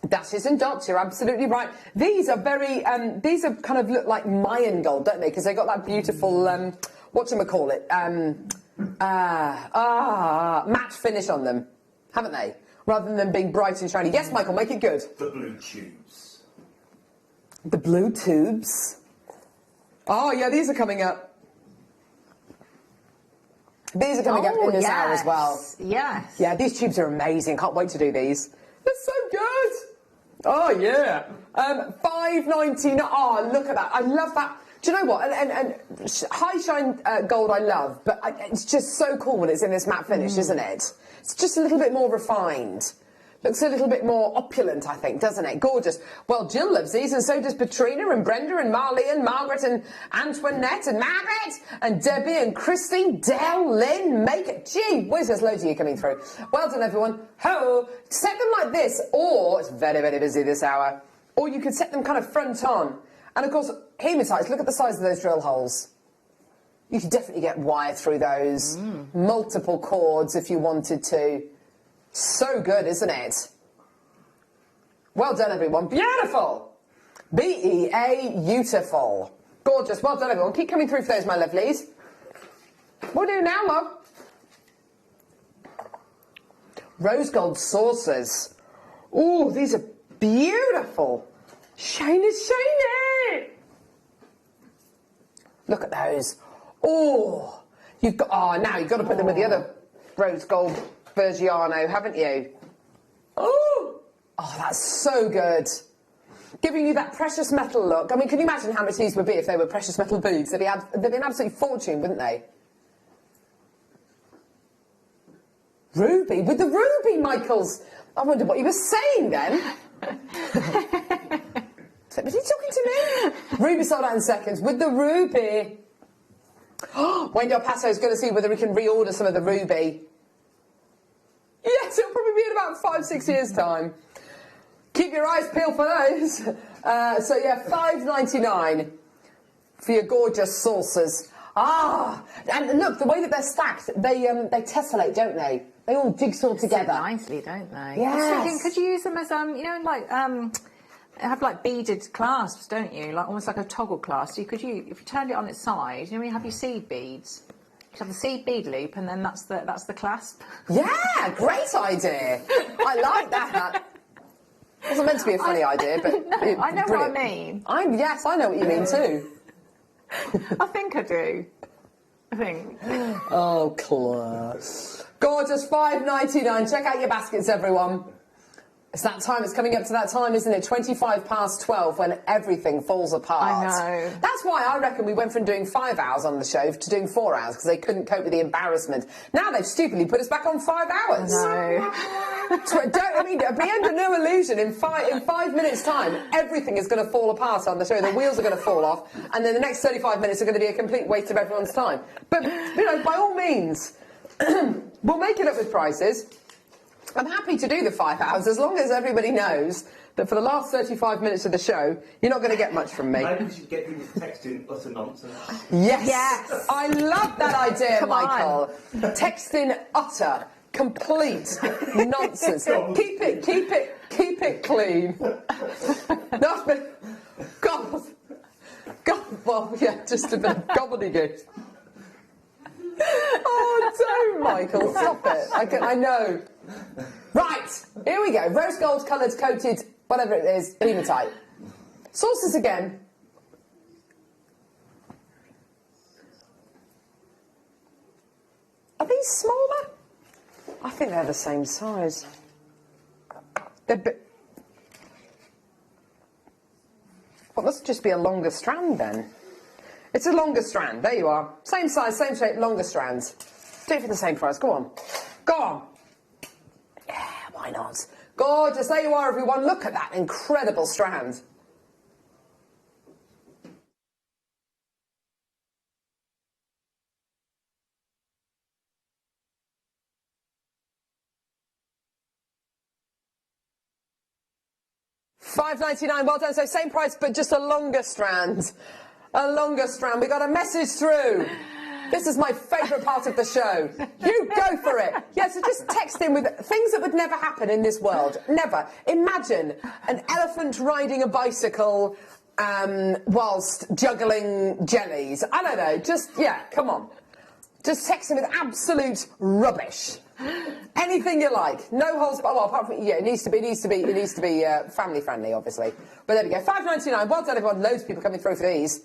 Dashes and dots, you're absolutely right. These are very, these are kind of look like Mayan gold, don't they? Because they got that beautiful, whatchamacallit, matte finish on them, haven't they? Rather than them being bright and shiny. Yes, Michael, make it good. The blue tubes. The blue tubes. Oh, yeah, these are coming up. These are coming up in this hour as well. Yes. Yeah, these tubes are amazing. Can't wait to do these. They're so good. Oh, yeah. $5.99. Oh, look at that. I love that. Do you know what? And high shine gold I love, but it's just so cool when it's in this matte finish, isn't it? It's just a little bit more refined. Looks a little bit more opulent, I think, doesn't it? Gorgeous. Well, Jill loves these, and so does Patrina and Brenda and Marley and Margaret and Antoinette and Margaret and Debbie and Christy, Dell, Lynn, Make it. Gee whiz, there's loads of you coming through. Well done, everyone. Ho! Set them like this, or it's very, very busy this hour. Or you could set them kind of front on. And of course, hematite, look at the size of those drill holes. You could definitely get wire through those. Multiple cords if you wanted to. So good, isn't it? Well done, everyone. Beautiful. Beautiful. Gorgeous. Well done, everyone. Keep coming through for those, my lovelies. What do we do now, love? Rose gold saucers. Oh, these are beautiful. Shiny, shiny. Look at those. Oh, you've got. Oh, now you've got to put them with the other rose gold Bergiano, haven't you? Oh, that's so good. Giving you that precious metal look. I mean, can you imagine how much these would be if they were precious metal beads? They'd be an absolute fortune, wouldn't they? Ruby, with the ruby, Michaels. I wonder what you were saying then. Was he talking to me? Ruby sold out in seconds. With the ruby. Wendy Passo's going to see whether we can reorder some of the ruby. Yes, it'll probably be in about 5-6 years' time. Keep your eyes peeled for those. So yeah, $5.99 for your gorgeous saucers. And look, the way that they're stacked, they tessellate, don't they? They all jigsaw together. So nicely, don't they? Yes. I was thinking, could you use them as have like beaded clasps, don't you? Like almost like a toggle clasp. So if you turned it on its side, you know, you have your seed beads. You have the seed bead loop, and then that's the clasp. Yeah, great idea. I like that. It wasn't meant to be a funny idea, but no, I know brilliant. what I mean. Yes, I know what you mean too. I think I do. I think. Oh, class. Gorgeous, $5.99. Check out your baskets, everyone. It's that time. It's coming up to that time, isn't it? 12:25 when everything falls apart. I know. That's why I reckon we went from doing 5 hours on the show to doing 4 hours, because they couldn't cope with the embarrassment. Now they've stupidly put us back on 5 hours. No. Be under no illusion. In 5 minutes' time, everything is going to fall apart on the show. The wheels are going to fall off, and then the next 35 minutes are going to be a complete waste of everyone's time. But by all means, we'll make it up with prices. I'm happy to do the 5 hours as long as everybody knows that for the last 35 minutes of the show, you're not going to get much from me. Maybe we should get people texting utter nonsense. Yes. I love that idea, Michael. Texting utter, complete nonsense. Keep it clean. God, well, yeah, just a bit of gobbledygook. Oh, don't, Michael. Stop it. I know. Right. Here we go. Rose gold coloured coated, whatever it is, hematite. Sources again. Are these smaller? I think they're the same size. They're well, must just be a longer strand then. It's a longer strand. There you are. Same size, same shape, longer strands. Do it for the same price. Go on. Go on. Yeah, why not? Gorgeous. There you are, everyone. Look at that incredible strand. $5.99, well done. So same price, but just a longer strand. A longer strand. We got a message through. This is my favourite part of the show. You go for it. Yeah, so just text in with things that would never happen in this world. Never. Imagine an elephant riding a bicycle whilst juggling jellies. I don't know. Just, yeah, come on. Just text in with absolute rubbish. Anything you like. No holds barred. Well, apart from, yeah, it needs to be family friendly, obviously. But there we go. $5.99. Well done, everyone. Loads of people coming through for these.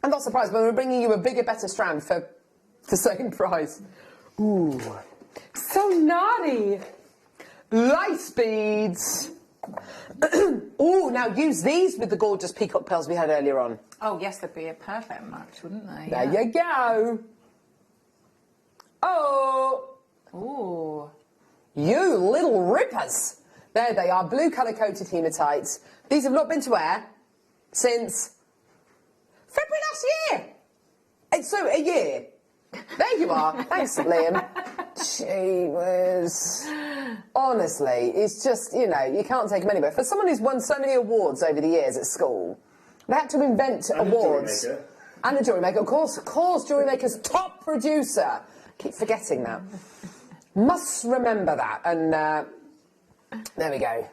I'm not surprised, but we're bringing you a bigger, better strand for the same price. Ooh. So naughty. Light beads. Ooh, now use these with the gorgeous peacock pearls we had earlier on. Oh, yes, they'd be a perfect match, wouldn't they? There you go. Oh. Ooh. You little rippers. There they are, blue colour-coated hematites. These have not been to wear since February last year. It's so a year. There you are. Thanks, Liam. Gee whiz. Honestly, it's just, you know, you can't take them anywhere. For someone who's won so many awards over the years at school, they had to invent awards. And the JewelleryMaker, of course, JewelleryMaker's top producer. Keep forgetting that. Must remember that. And there we go.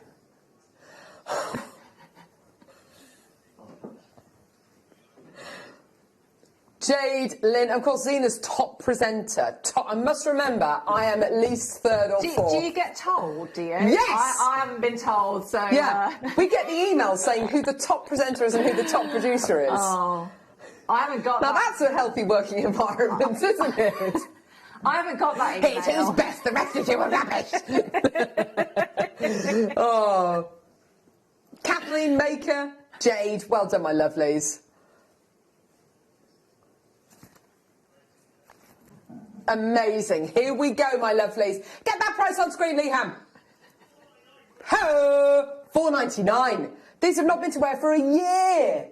Jade, Lynn, of course, Zena's top presenter. I must remember, I am at least third or fourth. Do you get told, do you? Yes! I haven't been told, so... Yeah, we get the emails saying who the top presenter is and who the top producer is. Oh, I haven't got now, that. Now, that's a healthy working environment, isn't it? I haven't got that email. It is best, the rest of you are rubbish. Oh. Kathleen Maker, Jade, well done, my lovelies. Amazing. Here we go, my lovelies. Get that price on screen, Leham. Ho! $4.99. These have not been to wear for a year.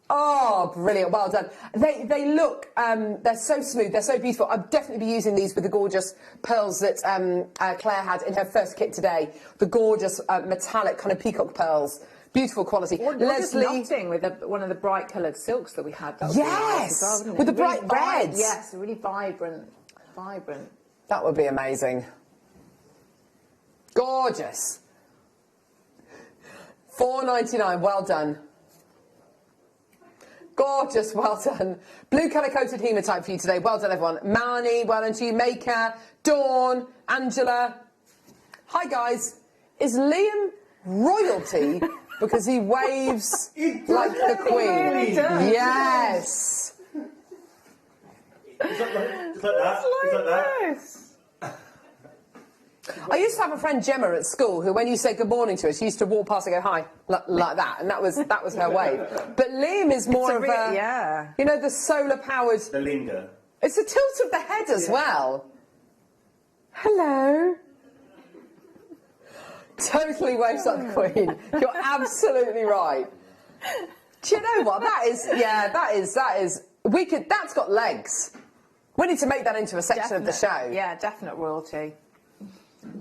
Oh, brilliant. Well done. They look, they're so smooth, they're so beautiful. I'll definitely be using these with the gorgeous pearls that Claire had in her first kit today. The gorgeous metallic kind of peacock pearls. Beautiful quality. Or Leslie, just nothing with one of the bright coloured silks that we had. That would yes, be nice as well, wouldn't it? with the really bright reds. Yes, really vibrant. That would be amazing. Gorgeous. $4.99. Well done. Gorgeous. Well done. Blue colour coated hematite for you today. Well done, everyone. Melanie, well done to you. Maker, Dawn, Angela. Hi, guys. Is Liam royalty? Because he waves like the Queen. Really does. Yes. Is that that? I used to have a friend, Gemma, at school, who, when you said good morning to her, she used to walk past and go, hi, like that. And that was her wave. But Liam is more of a, yeah. You know, the solar-powered... The linger. It's a tilt of the head as well. Hello. Totally waves like the Queen. You're absolutely right. Do you know what? That is, that's got legs. We need to make that into a section of the show. Yeah, definite royalty.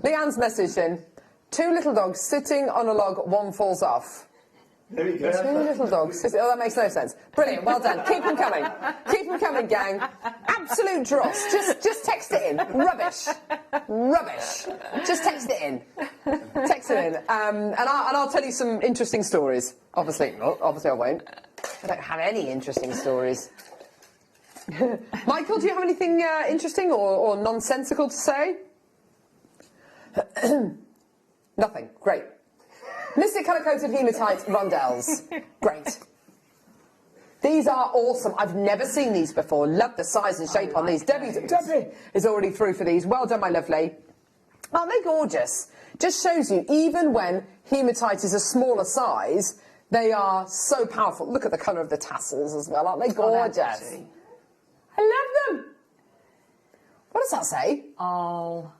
Leanne's message in. 2 little dogs sitting on a log, one falls off. There we go. 2 little dogs. Oh, that makes no sense. Brilliant, well done. Keep them coming. Keep them coming, gang. Absolute dross. Just text it in. Rubbish. Just text it in. Text it in. And I'll tell you some interesting stories. Obviously I won't. I don't have any interesting stories. Michael, do you have anything interesting or nonsensical to say? Nothing. Great. Mystic colour-coated hematite rondelles. Great. These are awesome. I've never seen these before. Love the size and shape on these. Debbie is already through for these. Well done, my lovely. Aren't they gorgeous? Just shows you, even when hematite is a smaller size, they are so powerful. Look at the colour of the tassels as well. Aren't they gorgeous? I love them. What does that say? Oh.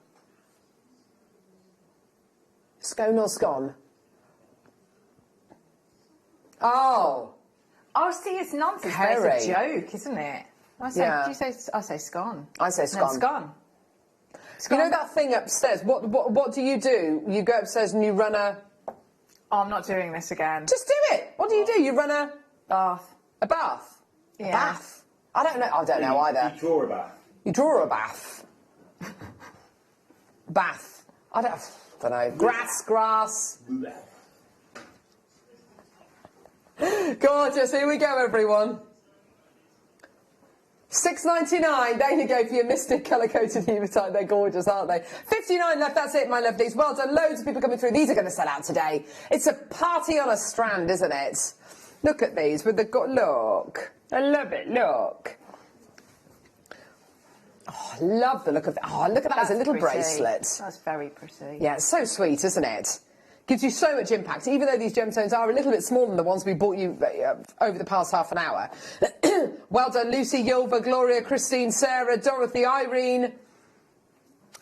Scone or scone? Oh. Oh, see, it's nonsense. It's a joke, isn't it? I say, Yeah. do you say? I say scone. I say scone. No, scone. You know that thing upstairs? What do? You go upstairs and you run a... Oh, I'm not doing this again. Just do it. What do? You run a... Bath. A bath? Yeah. A bath? I don't know. I don't know either. You draw a bath. You draw a bath. Bath. I don't know. Grass. Gorgeous. Here we go, everyone. $6.99. There you go for your Mystic colour-coated hematite. They're gorgeous, aren't they? 59 left. That's it, my lovelies. Well done. Loads of people coming through. These are going to sell out today. It's a party on a strand, isn't it? Look at these with the... Look. I love it. Look. Oh, I love the look of... Oh, look at that as a little bracelet. That's very pretty. Yeah, it's so sweet, isn't it? Gives you so much impact, even though these gemstones are a little bit smaller than the ones we bought you over the past half an hour. Well done, Lucy, Yulva, Gloria, Christine, Sarah, Dorothy, Irene.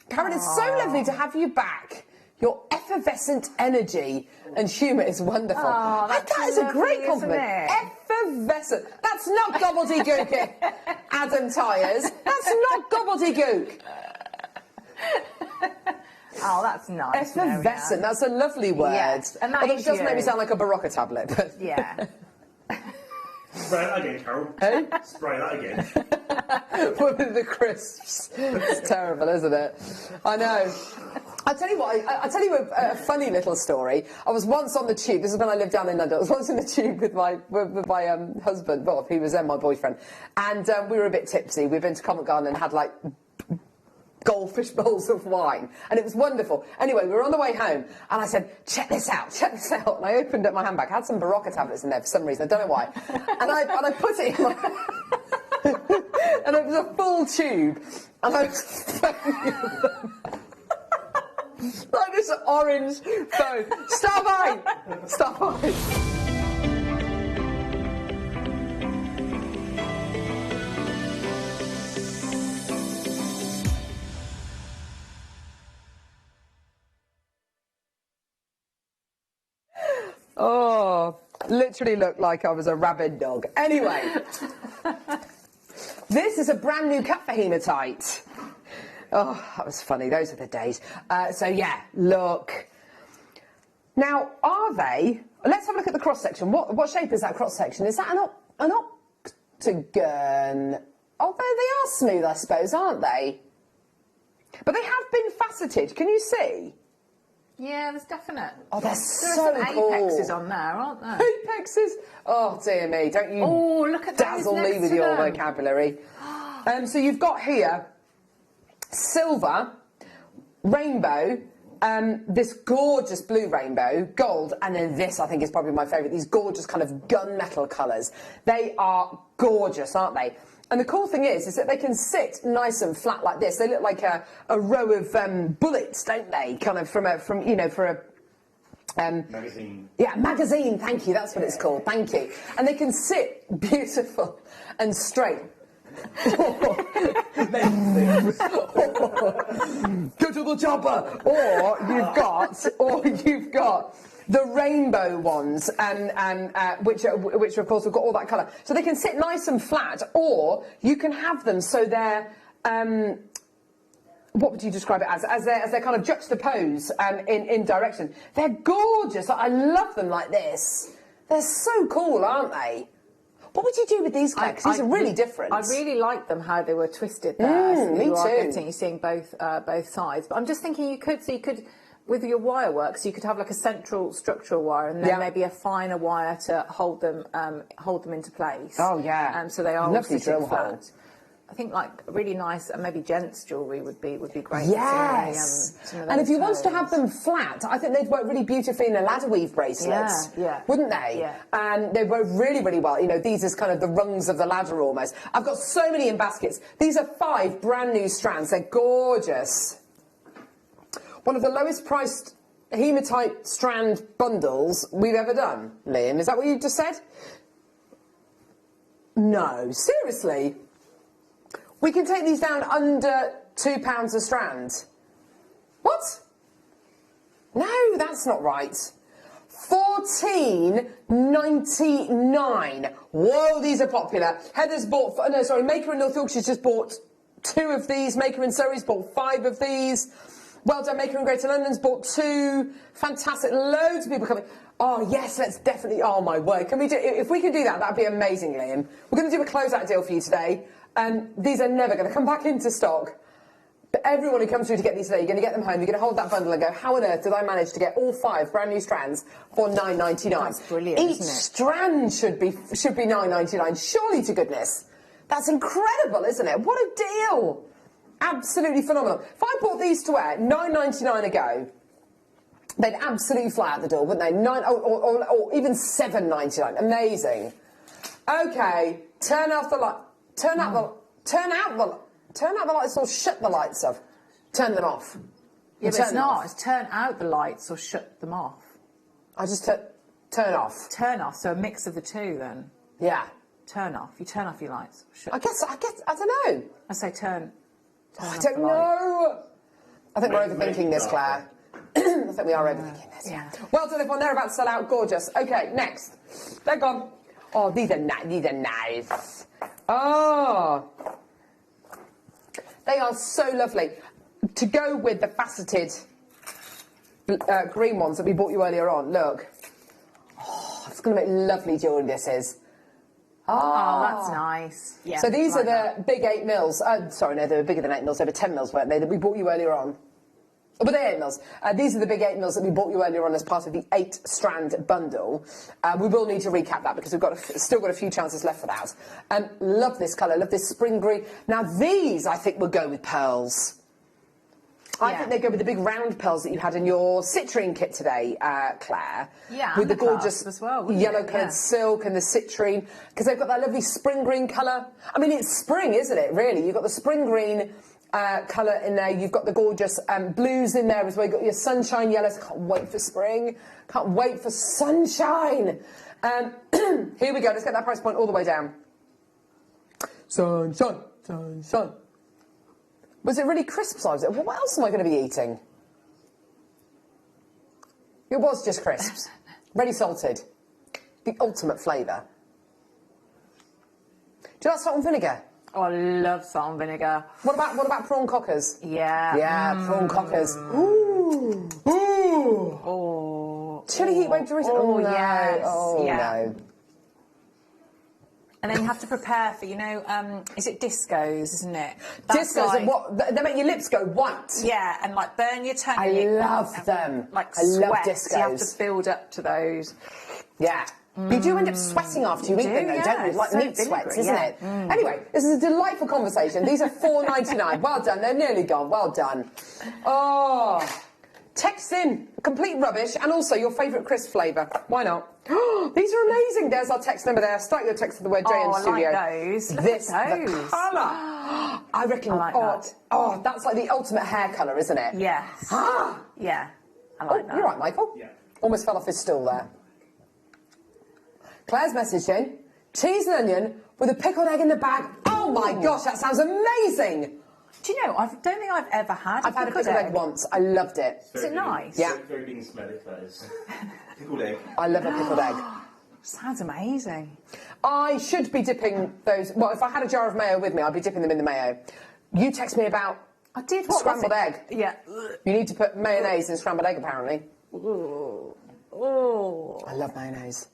Karen, it's so lovely to have you back. Your effervescent energy and humour is wonderful. Oh, that is a great compliment. Effervescent. That's not gobbledygook, Adam Tyres. That's not gobbledygook. Oh, that's nice. Effervescent. That's a lovely word. Yes, and that although is it does make me you. sound like a Barocca tablet. But Yeah. Spray that again, Carol. Hey? Spray that again. With the crisps. It's terrible, isn't it? I know. I'll tell you what, I'll tell you a funny little story. I was once on the tube, this is when I lived down in London, I was once in the tube with my husband, well, he was then my boyfriend, and we were a bit tipsy. We'd been to Covent Garden and had like goldfish bowls of wine, and it was wonderful. Anyway, we were on the way home, and I said, check this out, and I opened up my handbag, had some Barocca tablets in there for some reason, I don't know why, and I put it in my... and it was a full tube, and I was like this orange phone. Stop by! Stop by! Oh, literally looked like I was a rabid dog. Anyway, this is a brand new cut for hematite. Oh, that was funny. Those are the days. So, yeah, look. Now, are they... Let's have a look at the cross-section. What shape is that cross-section? Is that an octagon? Although they are smooth, I suppose, aren't they? But they have been faceted. Can you see? Yeah, there's definite. Oh, they're There so are some cool. apexes on there, aren't there? Apexes? Oh, dear me. Don't you look at dazzle those me next with to your them. vocabulary. So you've got here silver, rainbow, this gorgeous blue rainbow, gold, and then this I think is probably my favourite, these gorgeous kind of gunmetal colours. They are gorgeous, aren't they? And the cool thing is that they can sit nice and flat like this. They look like a row of bullets, don't they? Kind of for a Magazine. Yeah, magazine, thank you, that's what it's called, thank you. And they can sit beautiful and straight. Go to the chopper! Or you've got the rainbow ones, which of course have got all that colour. So they can sit nice and flat, or you can have them so they're what would you describe it as? As they're kind of juxtaposed in direction. They're gorgeous. I love them like this. They're so cool, aren't they? What would you do with these colours? These are really different. I really like them how they were twisted there. Me you are too. getting, you're seeing both sides. But I'm just thinking you could with your wire work, so you could have like a central structural wire and then maybe a finer wire to hold them into place. Oh yeah. So they are lovely sitting drill flat. hole. I think like really nice, maybe gents jewellery would be great. Yes. Some of And if those you wanted to toes. have them flat, I think they'd work really beautifully in a ladder weave bracelets. Yeah. Wouldn't they? Yeah. And they work really, really well. You know, these are kind of the rungs of the ladder almost. I've got so many in baskets. These are 5 brand new strands. They're gorgeous. One of the lowest priced hematite strand bundles we've ever done. Liam, is that what you just said? No, seriously. We can take these down under £2 a strand. What? No, that's not right. £14.99. Whoa, these are popular. Heather's bought, Maker in North Yorkshire's just bought 2 of these. Maker in Surrey's bought 5 of these. Well done, Maker in Greater London's bought 2. Fantastic. Loads of people coming. Oh, yes, let's definitely. Oh, my word. Can we do, if we can do that, that'd be amazing, Liam. We're going to do a closeout deal for you today. These are never going to come back into stock. But everyone who comes through to get these today, you're going to get them home, you're going to hold that bundle and go, how on earth did I manage to get all 5 brand new strands for £9.99? That's brilliant, Each isn't it? strand should be £9.99, surely to goodness. That's incredible, isn't it? What a deal. Absolutely phenomenal. If I bought these to wear, £9.99 a go, they'd absolutely fly out the door, wouldn't they? Or even £7.99. Amazing. Okay, turn out the light. Turn out the lights or shut the lights off. Turn them off. Yeah, but it's not. It's turn out the lights or shut them off. I just turn off. Turn off. So a mix of the two then. Yeah. Turn off. You turn off your lights. Shut. I don't know. I say turn. I don't know. I think we're overthinking this, Claire. I think we are overthinking this. Yeah. Well done, everyone. They're about to sell out. Gorgeous. Okay, next. They're gone. Oh, these are nice. Oh. They are so lovely. To go with the faceted green ones that we bought you earlier on, look. Oh, it's going to make lovely jewellery, this is. Oh, that's nice. Yeah. So these are the big 8 mils. Sorry, no, they were bigger than 8 mils. They were 10 mils, weren't they, that we bought you earlier on? Oh, but they're 8 mils. These are the big 8 mils that we bought you earlier on as part of the 8-strand bundle. We will need to recap that because we've got still got a few chances left for that. Love this colour, love this spring green. Now these, I think, will go with pearls. I think they go with the big round pearls that you had in your citrine kit today, Claire. Yeah, with the and the gorgeous clasp as well, yellow-coloured silk and the citrine, because they've got that lovely spring green colour. I mean, it's spring, isn't it, really? You've got the spring green colour in there. You've got the gorgeous blues in there as well. You've got your sunshine yellows. Can't wait for spring. Can't wait for sunshine. Here we go. Let's get that price point all the way down. Sunshine. Was it really crisps? What else am I going to be eating? It was just crisps. Ready salted. The ultimate flavour. Do you like salt and vinegar? Oh, I love salt and vinegar. What about prawn cockers? Yeah. Yeah, prawn cockers. Ooh. Ooh. Oh. Chili heat wave Doritos. Oh, no. yes. Oh, yeah. no. And then you have to prepare for, is it discos, isn't it? Discos, they make your lips go white. Yeah, and like burn your tongue. I love them. Like I love sweat. discos. You have to build up to those. Yeah. You do end up sweating after you eat them, though, don't you? Like so meat sweats, isn't yeah. it? Anyway, this is a delightful conversation. These are $4.99. Well done. They're nearly gone. Well done. Oh. Text in complete rubbish and also your favourite crisp flavour. Why not? These are amazing. There's our text number there. Start your text with the word JM Studio. I like those. This, the colour. I reckon. I like that. Oh, that's like the ultimate hair colour, isn't it? Yes. Yeah. I like that. You're right, Michael. Yeah. Almost fell off his stool there. Claire's message in. Cheese and onion with a pickled egg in the bag. Oh my gosh, that sounds amazing. Do you know, I don't think I've ever had I've had a pickled egg once. I loved it. Is it nice? Yeah. Very big and smelly, that is. Pickled egg. I love a pickled egg. Sounds amazing. I should be dipping those. Well, if I had a jar of mayo with me, I'd be dipping them in the mayo. You text me about I did. What scrambled was it? egg. Yeah. You need to put mayonnaise in scrambled egg, apparently. Ooh. Oh. I love mayonnaise.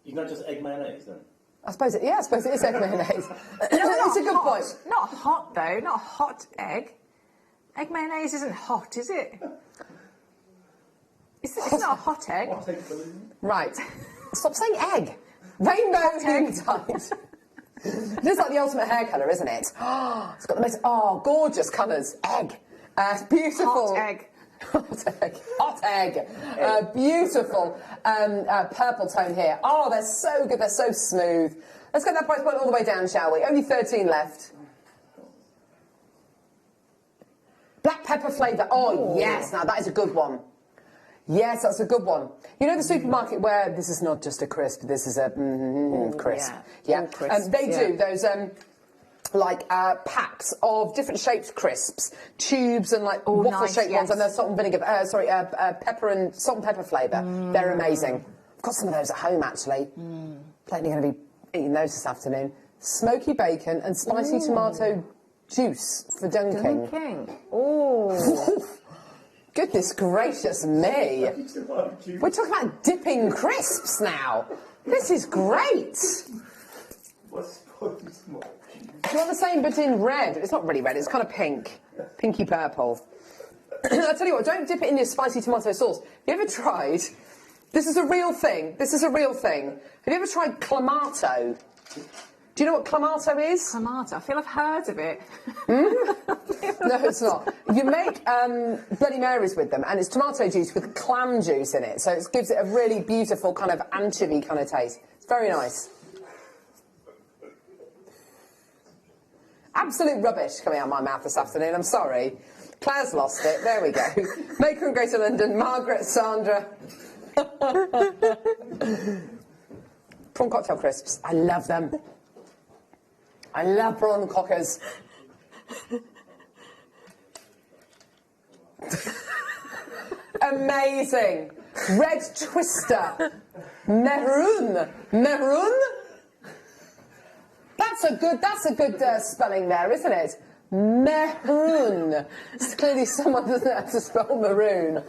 It's not just egg mayonnaise, then? I suppose it is egg mayonnaise. It's a good point. Not hot, though. Not hot egg. Egg mayonnaise isn't hot, is it? It's not a hot egg. Right. Stop saying egg. Rainbow inside. This is like the ultimate hair colour, isn't it? Oh, it's got the most, gorgeous colours. Egg. Beautiful. Hot egg. Hot egg. Beautiful purple tone here. Oh, they're so good. They're so smooth. Let's get that price point all the way down, shall we? Only 13 left. Black pepper flavour. Oh, yes. Now, that is a good one. Yes, that's a good one. You know the supermarket where this is not just a crisp, this is a crisp. Yeah. They do those packs of different shaped crisps, tubes and like waffle shaped ones, and they're salt and vinegar. Pepper and salt and pepper flavour. They're amazing. I've got some of those at home actually. Plainly going to be eating those this afternoon. Smoky bacon and spicy tomato juice for dunking. Oh. Goodness gracious me. We're talking about dipping crisps now. This is great. Do you want the same but in red? It's not really red, it's kind of pink. Pinky purple. I'll tell you what, don't dip it in your spicy tomato sauce. Have you ever tried... This is a real thing. This is a real thing. Have you ever tried clamato? Do you know what clamato is? Clamato. I feel I've heard of it. No, it's not. You make Bloody Marys with them, and it's tomato juice with clam juice in it, so it gives it a really beautiful kind of anchovy kind of taste. It's very nice. Absolute rubbish coming out of my mouth this afternoon, I'm sorry. Claire's lost it, there we go. Maker in Greater London, Margaret, Sandra. Prawn cocktail crisps, I love them. I love prawn cockers. Amazing. Red Twister. Maroon. Maroon? That's a good spelling there, isn't it? Maroon. It's clearly someone doesn't have to spell maroon.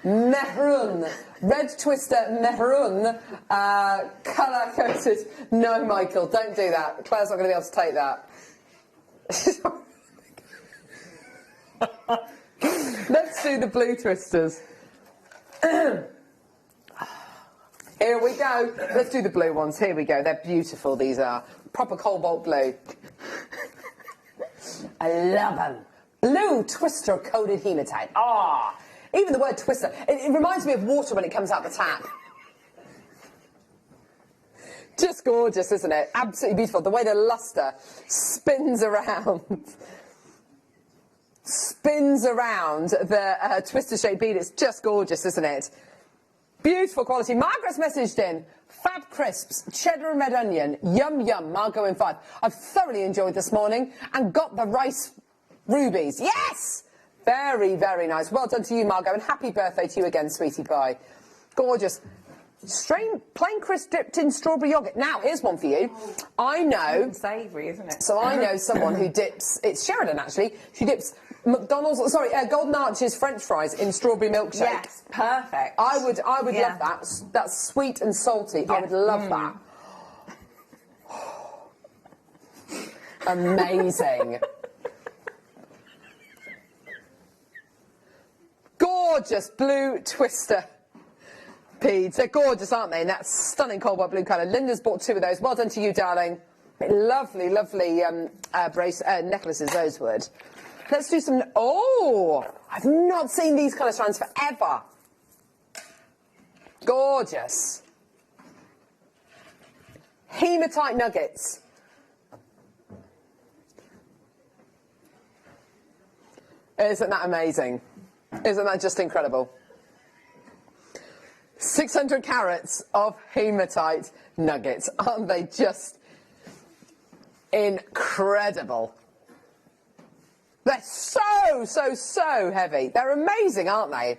Maroon. Red Twister maroon. Colour coded. No, Michael, don't do that. Claire's not going to be able to take that. Let's do the blue twisters. Here we go. Let's do the blue ones. Here we go. They're beautiful, these are. Proper cobalt blue. I love them. Blue twister coated hematite. Ah, even the word twister. It reminds me of water when it comes out the tap. Just gorgeous, isn't it? Absolutely beautiful. The way the lustre spins around. Spins around the twister-shaped bead. It's just gorgeous, isn't it? Beautiful quality. Margaret's messaged in. Fab crisps, cheddar and red onion. Yum, yum. Margot in 5. I've thoroughly enjoyed this morning and got the rice rubies. Yes! Very, very nice. Well done to you, Margot, and happy birthday to you again, sweetie pie. Gorgeous. Plain crisp dipped in strawberry yoghurt. Now, here's one for you. I know... Savoury, isn't it? So I know someone who dips... It's Sheridan, actually. She dips Golden Arches French fries in strawberry milkshake. Yes, perfect. I would love that. That's sweet and salty. Yeah. I would love that. Amazing. Gorgeous blue twister beads. They're gorgeous, aren't they? In that stunning cobalt blue colour. Linda's bought 2 of those. Well done to you, darling. Lovely, lovely necklaces, those would. Let's do some... Oh! I've not seen these colour strands forever. Gorgeous. Hematite nuggets. Isn't that amazing? Isn't that just incredible? 600 carats of hematite nuggets. Aren't they just incredible? They're so heavy. They're amazing, aren't they?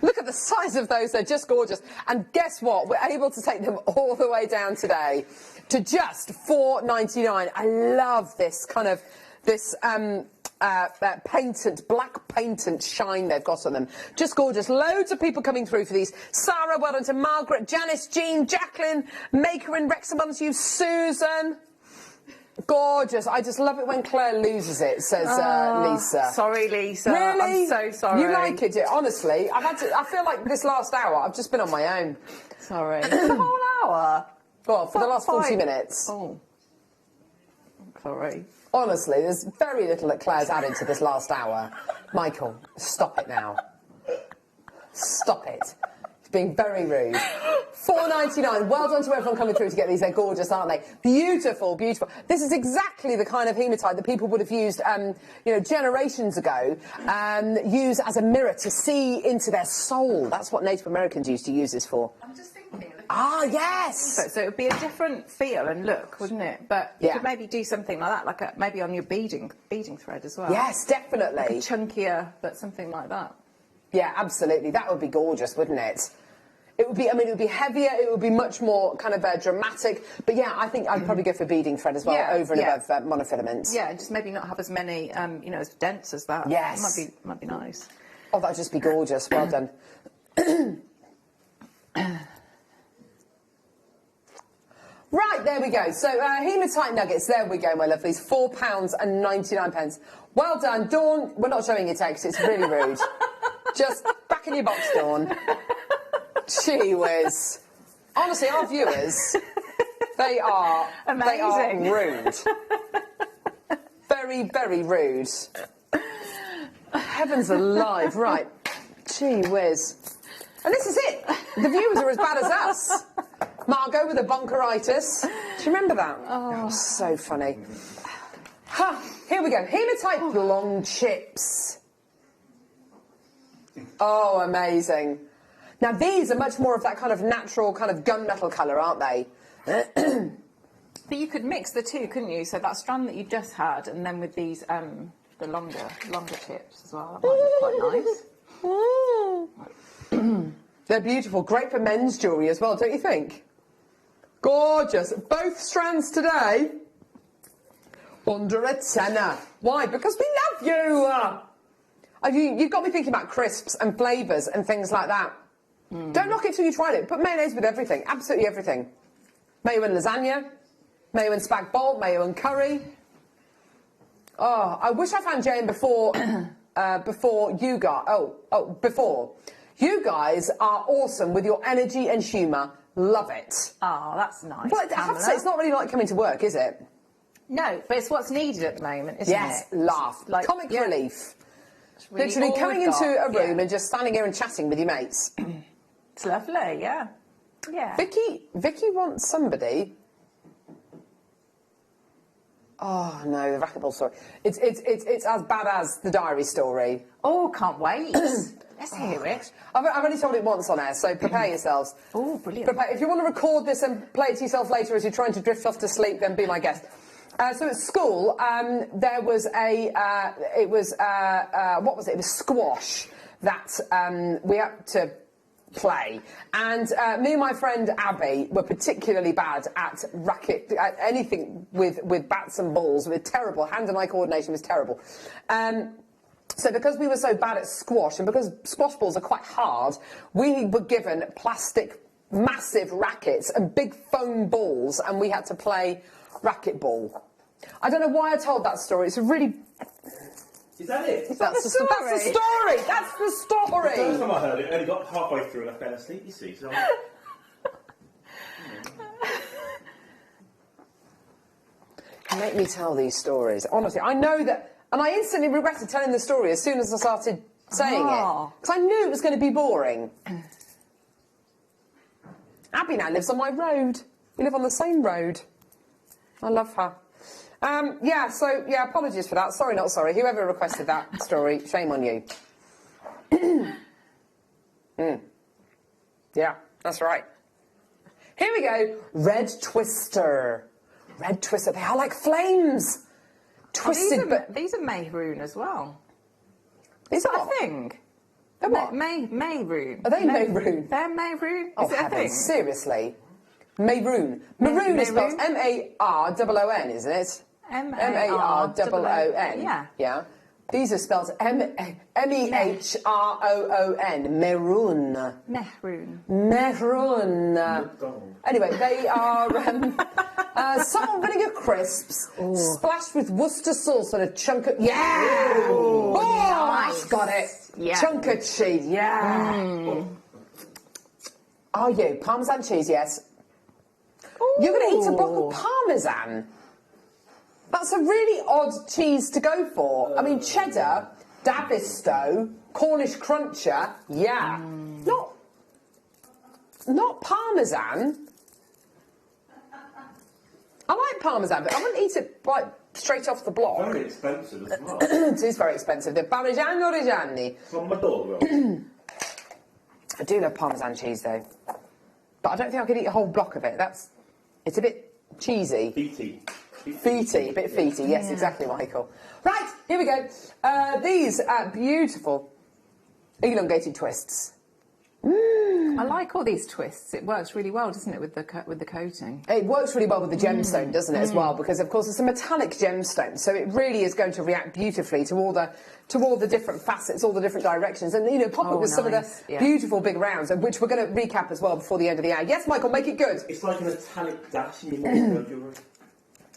Look at the size of those. They're just gorgeous. And guess what? We're able to take them all the way down today to just $4.99. I love this kind of, this black patent shine they've got on them. Just gorgeous. Loads of people coming through for these. Sarah, well done to Margaret, Janice, Jean, Jacqueline, Maker in Wrexham, well done to you, Susan. Gorgeous. I just love it when Claire loses it, says Lisa. Sorry, Lisa. Really? I'm so sorry. You like it, honestly. I feel like this last hour, I've just been on my own. Sorry. The whole hour? Well, for the last 40 5. minutes. Oh. Sorry. Honestly, there's very little that Claire's added to this last hour. Michael, stop it now. Stop it. It's being very rude. £4.99. Well done to everyone coming through to get these. They're gorgeous, aren't they? Beautiful, beautiful. This is exactly the kind of hematite that people would have used, generations ago, use as a mirror to see into their soul. That's what Native Americans used to use this for. I'm just thinking. Ah, yes! So it would be a different feel and look, wouldn't it? But you could maybe do something like that, maybe on your beading thread as well. Yes, definitely. Like a chunkier, but something like that. Yeah, absolutely. That would be gorgeous, wouldn't it? It would be, it would be heavier, it would be much more kind of dramatic. But yeah, I think I'd probably go for beading thread as well, over and above monofilament. Yeah, just maybe not have as many, as dense as that. Yes. It might be nice. Oh, that'd just be gorgeous. Well done. Right, there we go. So, hematite nuggets, there we go, my lovelies. £4.99. Well done. Dawn, we're not showing your text, it's really rude. Just back in your box, Dawn. Gee whiz. Honestly, our viewers, they are amazing. They are rude. Very, very rude. Heavens alive, right. Gee whiz. And this is it. The viewers are as bad as us. Margot with a bonkeritis. Do you remember that? Oh, that was so funny. Huh, here we go. Hematite blonde chips. Oh, amazing. Now, these are much more of that kind of natural kind of gunmetal colour, aren't they? But you could mix the two, couldn't you? So that strand that you just had, and then with these, the longer tips as well. That might be quite nice. They're beautiful. Great for men's jewellery as well, don't you think? Gorgeous. Both strands today under a tenner. Why? Because we love you. You've got me thinking about crisps and flavours and things like that. Don't knock it till you tried it. Put mayonnaise with everything. Absolutely everything. Mayo and lasagna. Mayo and spag bol. Mayo and curry. Oh, I wish I found Jane before you guys. Before. You guys are awesome with your energy and humour. Love it. Oh, that's nice. But I have to say, it's not really like coming to work, is it? No, but it's what's needed at the moment, isn't it? Yes, laugh. Like, comic relief. Really literally coming into a room and just standing here and chatting with your mates. It's lovely, yeah. Yeah. Vicky wants somebody. Oh no, the racquetball story. It's as bad as the diary story. Oh, can't wait. Let's hear it. I've only told it once on air, so prepare yourselves. Oh, brilliant. If you want to record this and play it to yourself later as you're trying to drift off to sleep, then be my guest. So at school, there was what was it? It was squash that we had to play, and me and my friend Abby were particularly bad at at anything with bats and balls. With terrible hand and eye coordination was terrible. So because we were so bad at squash, and because squash balls are quite hard, we were given plastic massive rackets and big foam balls, and we had to play racquetball. I don't know why I told that story. It's a really... Is that it? That's the story. That's the story. That's the story. The first time I heard it, I only got halfway through and I fell asleep, you see. So You make me tell these stories. Honestly, I know that... And I instantly regretted telling the story as soon as I started saying it. Because I knew it was going to be boring. Abby now lives on my road. We live on the same road. I love her. Apologies for that. Sorry, not sorry. Whoever requested that story, shame on you. Yeah, that's right. Here we go. Red Twister. Red Twister. They are like flames. Twisted, these are maroon as well. Is that a thing? They're what? Maroon. Are they maroon? They're maroon. Oh, is it a thing? Seriously. Maroon. Maroon is spelled M-A-R-O-O-N, isn't it? M-A-R-O-O-N. Yeah. Yeah. These are spelled M-E-H-R-O-O-N. Maroon. Maroon. Anyway, they are salt and vinegar crisps splashed with Worcester sauce and a chunk of... Yeah! Ooh, nice. Got it. Yeah. Chunk of cheese. Yeah. Are you? Parmesan cheese, yes. You're going to eat a block of Parmesan. That's a really odd cheese to go for. I mean, cheddar, Davisto, Cornish cruncher, yeah. Not Parmesan. I like Parmesan, but I wouldn't eat it like straight off the block. Very expensive as well. It is very expensive. The Parmigiano Reggiani. I do love Parmesan cheese though, but I don't think I could eat a whole block of it. It's a bit cheesy. Feety. Feety, a bit feety. Yes, exactly, Michael. Right, here we go. These are beautiful elongated twists. I like all these twists. It works really well, doesn't it, with the coating? It works really well with the gemstone, doesn't it, as well? Because of course it's a metallic gemstone, so it really is going to react beautifully to all the different facets, all the different directions, and you know, pop it with some of the beautiful big rounds, which we're going to recap as well before the end of the hour. Yes, Michael, make it good. It's like a metallic dash in your Morse jewellery.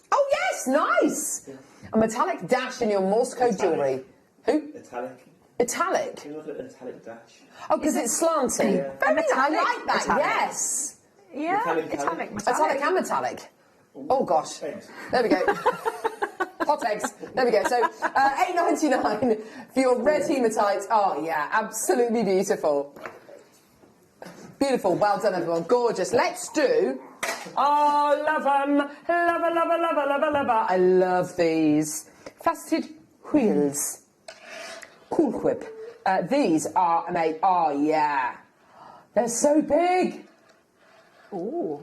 Oh yes, nice. Yeah. A metallic dash in your Morse code jewellery. Who? Metallic. Metallic? Can you look at an metallic dash? Oh, because it's slanty. Yeah. Very nice. I like that, metallic. yes. Yeah, metallic. Metallic and metallic. Oh, gosh. Eggs. There we go. Hot eggs. There we go. So, $8.99 for your red hematite. Oh, yeah, absolutely beautiful. Beautiful. Well done, everyone. Gorgeous. Let's do... Oh, love them. Love. I love these. Faceted wheels. Cool whip. These are amazing. Oh, yeah. They're so big. Ooh.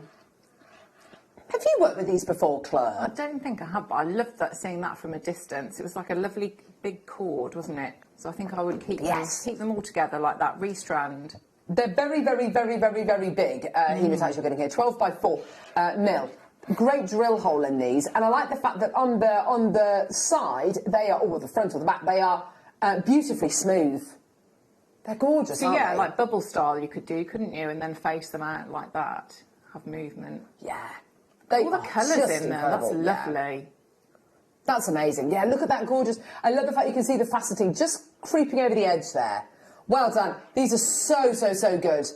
Have you worked with these before, Claire? I don't think I have, but I loved seeing that from a distance. It was like a lovely big cord, wasn't it? So I think I would keep them all together like that, restrand. They're very, very, very, very, very big hematites you're getting here. 12 by 4 mil. Great drill hole in these, and I like the fact that on the side they are, or the front or the back, they are beautifully smooth. They're gorgeous, so aren't yeah, they? like bubble style you could do, couldn't you? And then face them out like that, have movement. Yeah. All the colours in there, that's lovely. Yeah. That's amazing. Yeah, look at that gorgeous. I love the fact you can see the faceting just creeping over the edge there. Well done. These are so good.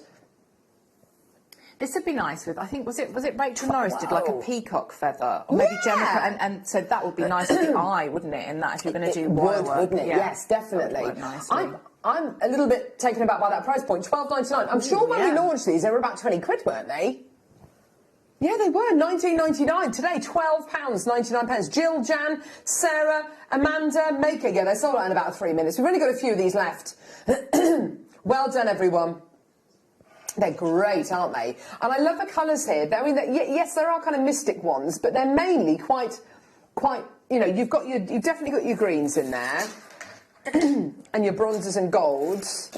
This would be nice with, I think, was it Rachel Norris did like a peacock feather? Or maybe Jennifer, and so that would be nice with the eye, wouldn't it, in that, if you're going to do wire work. Wouldn't it? Yeah. Yes, definitely. I'm a little bit taken aback by that price point, $12.99. I'm sure when we launched these, they were about 20 quid, weren't they? Yeah, they were, $19.99. Today, £12.99. Jill, Jan, Sarah, Amanda, Maker. Yeah, they sold out in about 3 minutes. We've only got a few of these left. Well done, everyone. They're great, aren't they? And I love the colours here. I mean, yes, there are kind of mystic ones, but they're mainly quite, you know, you've definitely got your greens in there. And your bronzes and golds.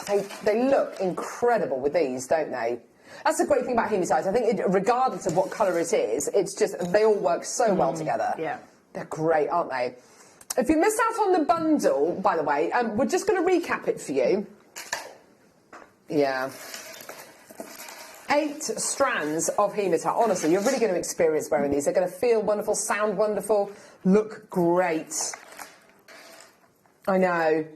Oh, they look incredible with these, don't they? That's the great thing about hematites. I think regardless of what colour it is, it's just, they all work so well together. Yeah. They're great, aren't they? If you missed out on the bundle, by the way, we're just going to recap it for you. Yeah. 8 strands of hematite. Honestly, you're really going to experience wearing these. They're going to feel wonderful, sound wonderful, look great. I know.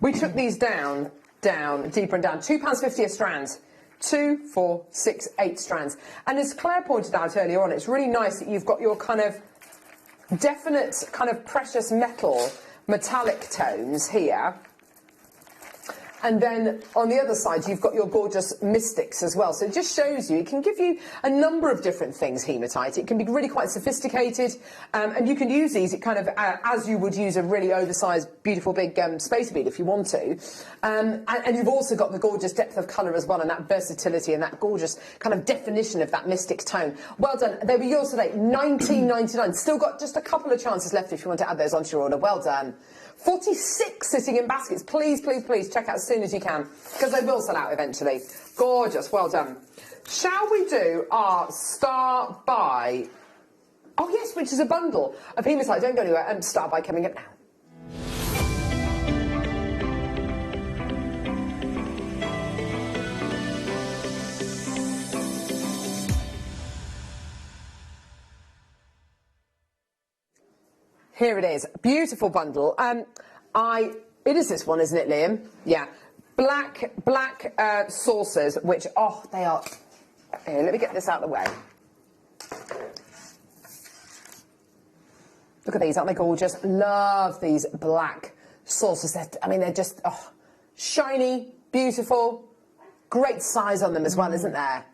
We took these down, deeper and down. £2.50 a strand. 2, 4, 6, 8 strands. And as Claire pointed out earlier on, it's really nice that you've got your kind of definite kind of precious metal metallic tones here. And then on the other side, you've got your gorgeous mystics as well. So it just shows you, it can give you a number of different things, hematite. It can be really quite sophisticated, and you can use these kind of as you would use a really oversized, beautiful, big spacer bead if you want to. And you've also got the gorgeous depth of colour as well, and that versatility and that gorgeous kind of definition of that mystic tone. Well done. They were yours today, $19.99. Still got just a couple of chances left if you want to add those onto your order. Well done. 46 sitting in baskets. Please, please, please check out as soon as you can, because they will sell out eventually. Gorgeous. Well done. Shall we do our Star Buy? Oh, yes, which is a bundle of hematite. Don't go anywhere. Star Buy coming up now. Here it is, beautiful bundle. It is this one, isn't it, Liam? Yeah, black saucers, which they are. Here, let me get this out of the way. Look at these, aren't they gorgeous? Love these black saucers. I mean, they're just shiny, beautiful, great size on them as well, isn't there?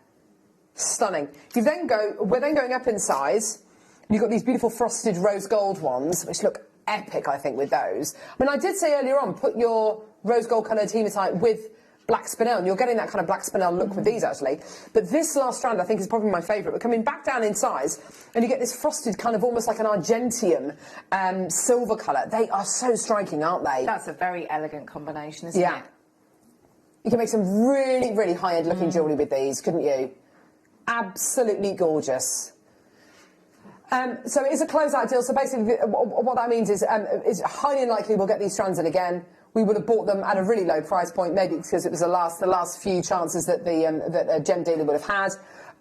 Stunning. We're then going up in size. You've got these beautiful frosted rose gold ones, which look epic, I think, with those. I mean, I did say earlier on, put your rose gold coloured hematite with black spinel, and you're getting that kind of black spinel look with these, actually. But this last strand, I think, is probably my favourite. We're coming back down in size, and you get this frosted kind of almost like an argentium silver colour. They are so striking, aren't they? That's a very elegant combination, isn't it? You can make some really, really high-end looking jewellery with these, couldn't you? Absolutely gorgeous. So it is a closeout deal. So basically, what that means is highly unlikely we'll get these strands in again. We would have bought them at a really low price point, maybe because it was the last few chances that that a gem dealer would have had,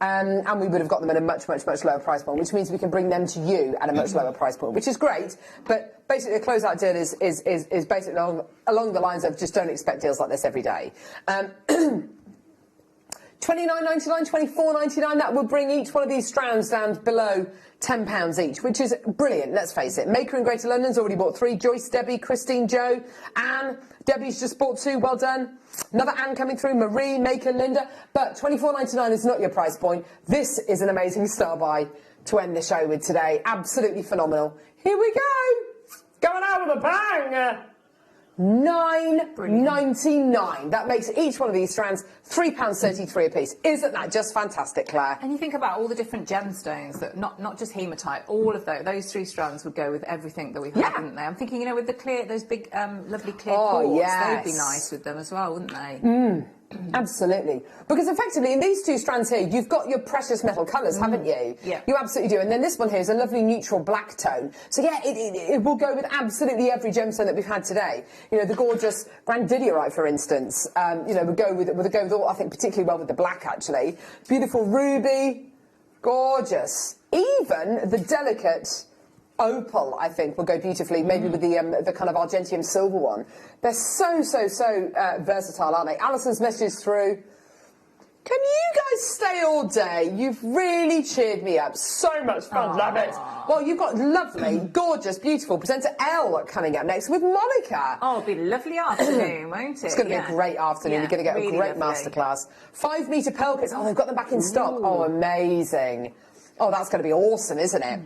and we would have got them at a much lower price point, which means we can bring them to you at a much lower price point, which is great. But basically, a closeout deal is basically along the lines of just don't expect deals like this every day. $29.99, $24.99, that would bring each one of these strands down below £10 each, which is brilliant, let's face it. Maker in Greater London's already bought 3. Joyce, Debbie, Christine, Joe, Anne. Debbie's just bought 2, well done. Another Anne coming through, Marie, Maker, Linda. But $24.99 is not your price point. This is an amazing star buy to end the show with today. Absolutely phenomenal. Here we go. Going out with a bang. $9.99. That makes each one of these strands £3.33 a piece. Isn't that just fantastic, Claire? And you think about all the different gemstones that not just hematite, all of those 3 strands would go with everything that we've had, wouldn't they? I'm thinking, with the clear, those big, lovely clear quartz, they'd be nice with them as well, wouldn't they? Absolutely. Because effectively, in these 2 strands here, you've got your precious metal colours, haven't you? Yeah. You absolutely do. And then this one here is a lovely neutral black tone. So, yeah, it will go with absolutely every gemstone that we've had today. The gorgeous grandidierite, for instance, would go with all, I think, particularly well with the black, actually. Beautiful ruby. Gorgeous. Even the delicate opal, I think, will go beautifully, maybe with the kind of argentium silver one. They're so versatile, aren't they? Alison's message through. Can you guys stay all day? You've really cheered me up. So much fun, love it. Well, you've got lovely, gorgeous, beautiful presenter Elle coming up next with Monica. Oh, it'll be a lovely afternoon, won't it? It's going to be a great afternoon. You're going to get really a great masterclass. 5 metre pearl kits. Oh, they've got them back in stock. Oh, amazing. Oh, that's going to be awesome, isn't it?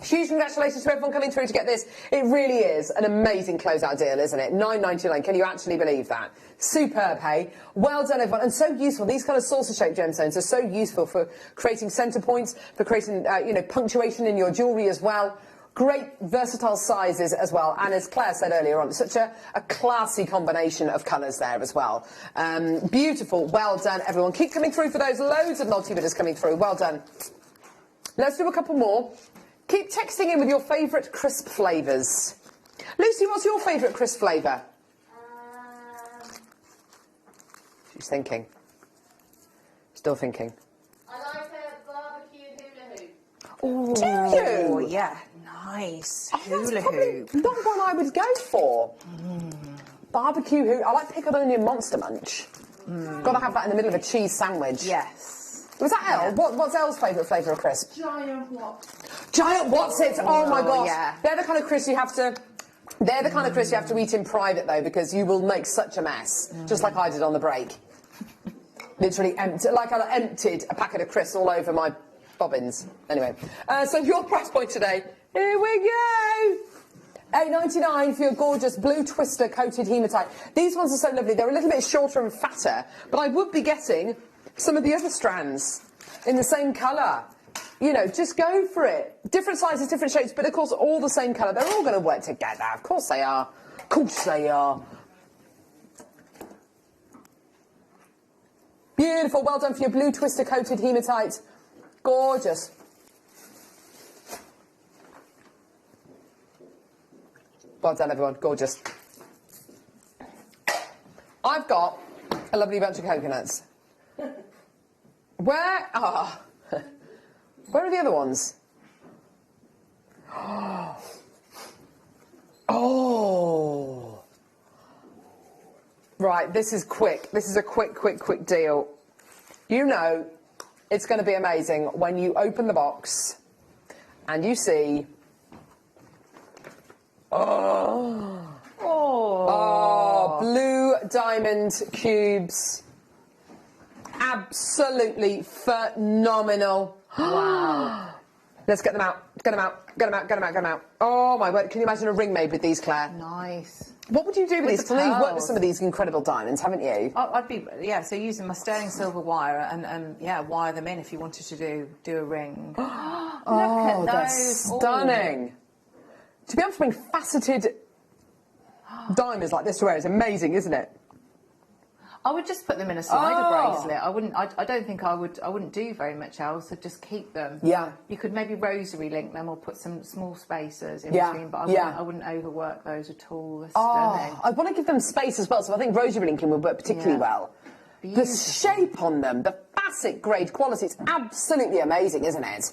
Huge congratulations to everyone coming through to get this. It really is an amazing closeout deal, isn't it? $9.99. Can you actually believe that? Superb, hey? Well done, everyone. And so useful. These kind of saucer-shaped gemstones are so useful for creating centre points, for creating, punctuation in your jewellery as well. Great versatile sizes as well. And as Claire said earlier on, such a classy combination of colours there as well. Beautiful. Well done, everyone. Keep coming through for those. Loads of multi-bidders coming through. Well done. Let's do a couple more. Keep texting in with your favourite crisp flavours. Lucy, what's your favourite crisp flavour? She's thinking. Still thinking. I like a barbecue hula hoop. Oh, do you? Yeah, nice. That's probably not one I would go for. Barbecue hoop. I like pickled onion monster munch. Got to have that in the middle of a cheese sandwich. Yes. Was that Elle? What's Elle's favourite flavour of crisp? Giant what? Giant Watsits! Oh my gosh! Yeah. They're the kind of crisps you have to. They're the kind of crisps you have to eat in private though, because you will make such a mess, just like I did on the break. Literally empty, like I emptied a packet of crisps all over my bobbins. Anyway, so your price point today. Here we go. $8.99 for your gorgeous blue twister coated hematite. These ones are so lovely. They're a little bit shorter and fatter, but I would be getting some of the other strands in the same colour. Just go for it. Different sizes, different shapes, but of course all the same colour. They're all going to work together. Of course they are. Of course they are. Beautiful. Well done for your blue twister coated hematite. Gorgeous. Well done, everyone. Gorgeous. I've got a lovely bunch of coconuts. Where are the other ones? Oh. Right, this is quick. This is a quick deal. It's going to be amazing when you open the box and you see Oh, blue diamond cubes. Absolutely phenomenal. Wow. Let's get them out. Get them out. Get them out. Get them out. Get them out. Oh my word! Can you imagine a ring made with these, Claire? Nice. What would you do with these? the You've worked with pearls. some of these incredible diamonds, haven't you? I'd be, yeah, so using my sterling silver wire and yeah, wire them in if you wanted to do a ring. Oh, Look at they're those. stunning. To be able to bring faceted diamonds like this to wear is amazing, isn't it? I would just put them in a slider bracelet. I don't think I wouldn't do very much else. I'd just keep them. Yeah. You could maybe rosary link them or put some small spacers in Yeah, between, but yeah. I wouldn't overwork those at all. They're Oh, stunning. I want to give them space as well, so I think rosary linking would work particularly Yeah. well. The Beautiful. shape on them, the facet grade quality, it's absolutely amazing, isn't it?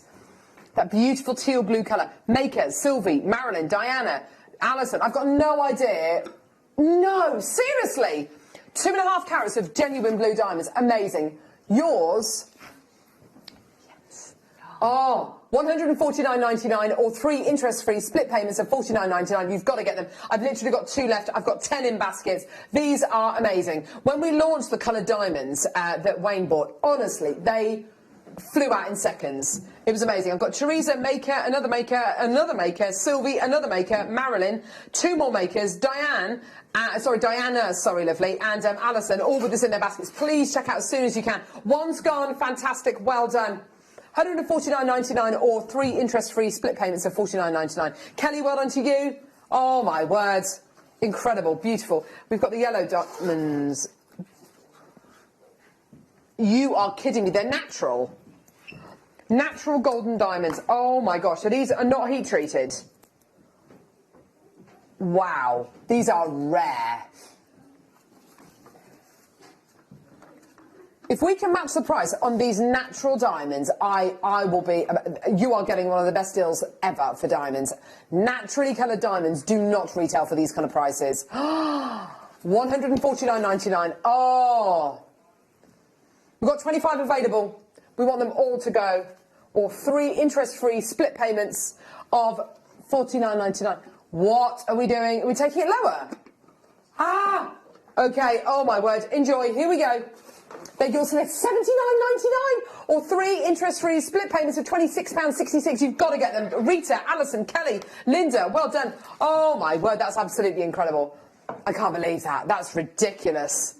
That beautiful teal blue colour. Maker, Sylvie, Marilyn, Diana, Alison, I've got no idea. No, seriously. 2.5 carats of genuine blue diamonds. Amazing. Yours. Yes. Oh, £149.99 or 3 interest-free split payments of £49.99. You've got to get them. I've literally got 2 left. I've got 10 in baskets. These are amazing. When we launched the coloured diamonds that Wayne bought, honestly, they flew out in seconds. It was amazing. I've got Teresa, Maker, another Maker, Sylvie, another Maker, Marilyn, 2 more Makers, Diana, lovely, and Alison, all with this in their baskets. Please check out as soon as you can. One's gone, fantastic, well done. £149.99 or 3 interest-free split payments of £49.99. Kelly, well done to you. Oh, my word. Incredible, beautiful. We've got the yellow diamonds. You are kidding me. They're natural. Natural golden diamonds. Oh, my gosh. So these are not heat-treated. Wow. These are rare. If we can match the price on these natural diamonds, I will be... You are getting one of the best deals ever for diamonds. Naturally coloured diamonds do not retail for these kind of prices. £149.99. Oh. We've got 25 available. We want them all to go. Or 3 interest-free split payments of £49.99. What are we doing? Are we taking it lower? Ah! Okay, oh my word. Enjoy. Here we go. They're yours for £79.99 or 3 interest-free split payments of £26.66. You've got to get them. Rita, Alison, Kelly, Linda, well done. Oh my word, that's absolutely incredible. I can't believe that. That's ridiculous.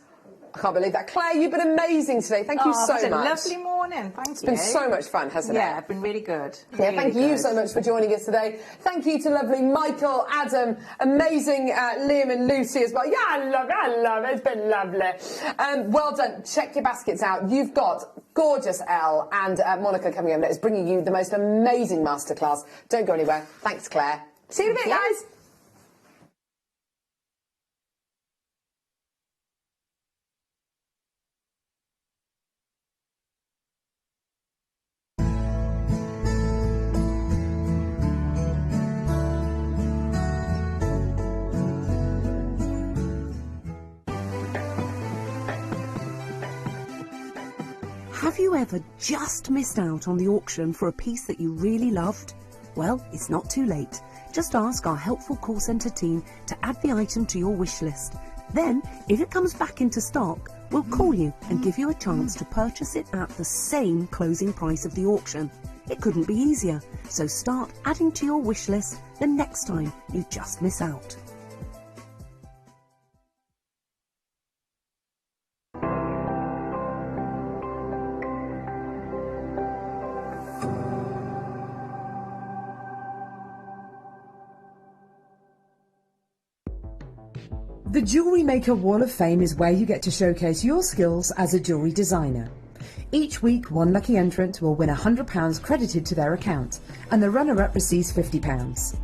I can't believe that. Claire, you've been amazing today. Thank you so It's a much. lovely morning. Thank you. It's been so much fun, hasn't it? Yeah, it's been really good. Yeah, Really thank you good. so much for joining us today. Thank you to lovely Michael, Adam, amazing Liam and Lucy as well. Yeah, I love it. It's been lovely. Well done. Check your baskets out. You've got gorgeous Elle and Monica coming over that is bringing you the most amazing masterclass. Don't go anywhere. Thanks, Claire. See you in a bit, guys. Have you ever just missed out on the auction for a piece that you really loved? Well, it's not too late. Just ask our helpful call centre team to add the item to your wish list. Then, if it comes back into stock, we'll call you and give you a chance to purchase it at the same closing price of the auction. It couldn't be easier, so start adding to your wish list the next time you just miss out. The Jewellery Maker Wall of Fame is where you get to showcase your skills as a jewellery designer. Each week, one lucky entrant will win £100 credited to their account, and the runner-up receives £50.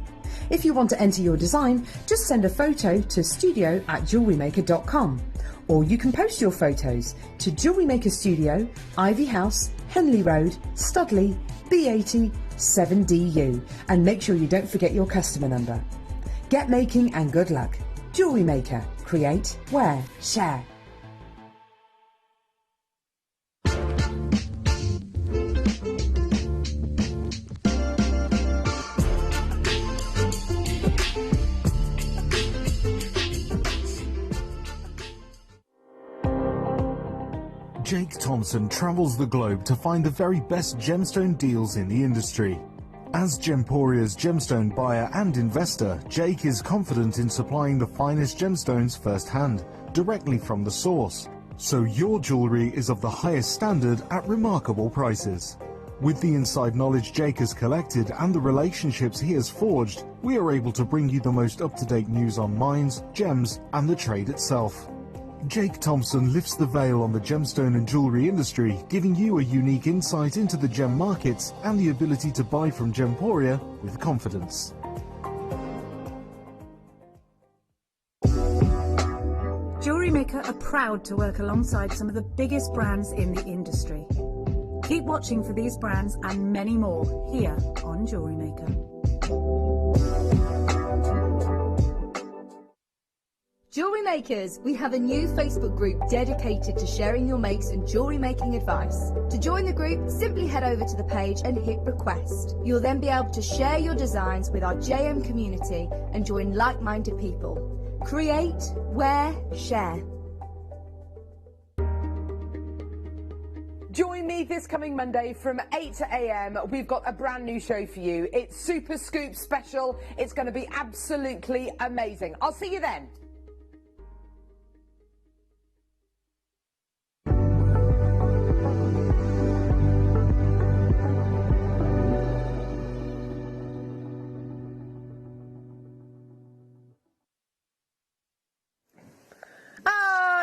If you want to enter your design, just send a photo to studio@jewellerymaker.com, or you can post your photos to Jewellery Maker Studio, Ivy House, Henley Road, Studley, B80 7DU, and make sure you don't forget your customer number. Get making and good luck. Jewellery Maker. Create, wear, share. Jake Thompson travels the globe to find the very best gemstone deals in the industry. As Gemporia's gemstone buyer and investor, Jake is confident in supplying the finest gemstones firsthand, directly from the source. So your jewellery is of the highest standard at remarkable prices. With the inside knowledge Jake has collected and the relationships he has forged, we are able to bring you the most up-to-date news on mines, gems, and the trade itself. Jake Thompson lifts the veil on the gemstone and jewellery industry, giving you a unique insight into the gem markets and the ability to buy from Gemporia with confidence. JewelleryMaker are proud to work alongside some of the biggest brands in the industry. Keep watching for these brands and many more here on JewelleryMaker. Jewellery Makers, we have a new Facebook group dedicated to sharing your makes and jewellery making advice. To join the group, simply head over to the page and hit request. You'll then be able to share your designs with our JM community and join like-minded people. Create, wear, share. Join me this coming Monday from 8 a.m. We've got a brand new show for you. It's Super Scoop Special. It's going to be absolutely amazing. I'll see you then.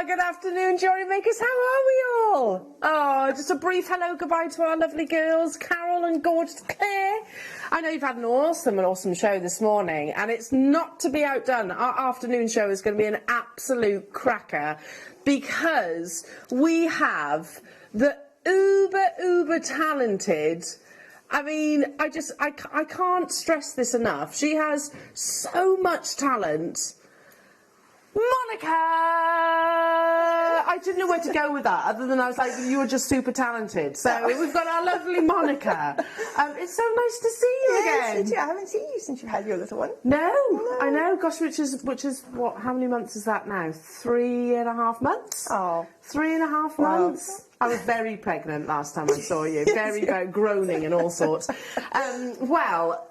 Good afternoon, Jewellery Makers. How are we all? Oh, just a brief hello goodbye to our lovely girls, Carol and gorgeous Claire. I know you've had an awesome show this morning, and it's not to be outdone. Our afternoon show is going to be an absolute cracker because we have the uber talented. I mean, I can't stress this enough. She has so much talent. Monica! I didn't know where to go with that, other than I was like, you were just super talented. So we've got our lovely Monica. It's so nice to see you again. You too. I haven't seen you since you had your little one. No, I know. Gosh, which is what? How many months is that now? 3.5 months. Oh, 3.5 months. I was very pregnant last time I saw you. Very groaning and all sorts. Well,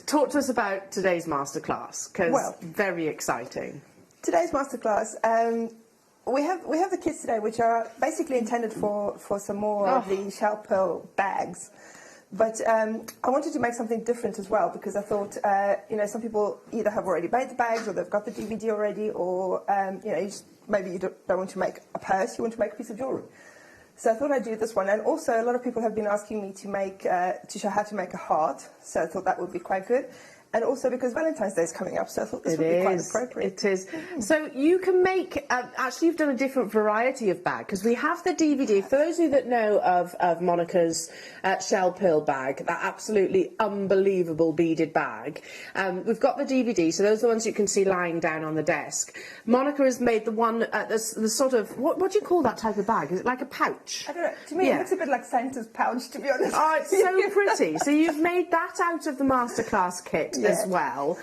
talk to us about today's masterclass because very exciting. Today's masterclass, we have the kits today, which are basically intended for some more of the shell pearl bags. But I wanted to make something different as well because I thought, some people either have already made the bags or they've got the DVD already, or maybe you don't want to make a purse, you want to make a piece of jewellery. So I thought I'd do this one, and also a lot of people have been asking me to show how to make a heart. So I thought that would be quite good. And also because Valentine's Day is coming up, so I thought this would be quite appropriate. It is. So you can make, actually you've done a different variety of bag, because we have the DVD. For those of you that know of Monica's shell pearl bag, that absolutely unbelievable beaded bag, we've got the DVD, so those are the ones you can see lying down on the desk. Monica has made the one, the sort of, what do you call that type of bag? Is it like a pouch? I don't know. To me, it looks a bit like Santa's pouch, to be honest. Oh, it's so pretty. So you've made that out of the masterclass kit. As well,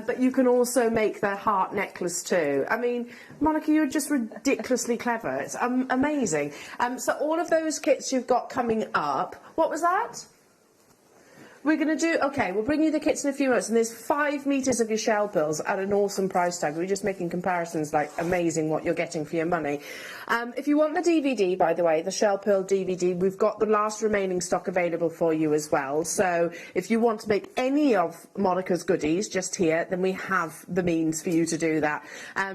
but you can also make the heart necklace too. I mean, Monica, you're just ridiculously clever. It's amazing. So all of those kits you've got coming up. What was that? We're going to do, okay, we'll bring you the kits in a few minutes, and there's 5 metres of your shell pearls at an awesome price tag. We're just making comparisons, like, amazing what you're getting for your money. If you want the DVD, by the way, the shell pearl DVD, we've got the last remaining stock available for you as well. So if you want to make any of Monica's goodies just here, then we have the means for you to do that.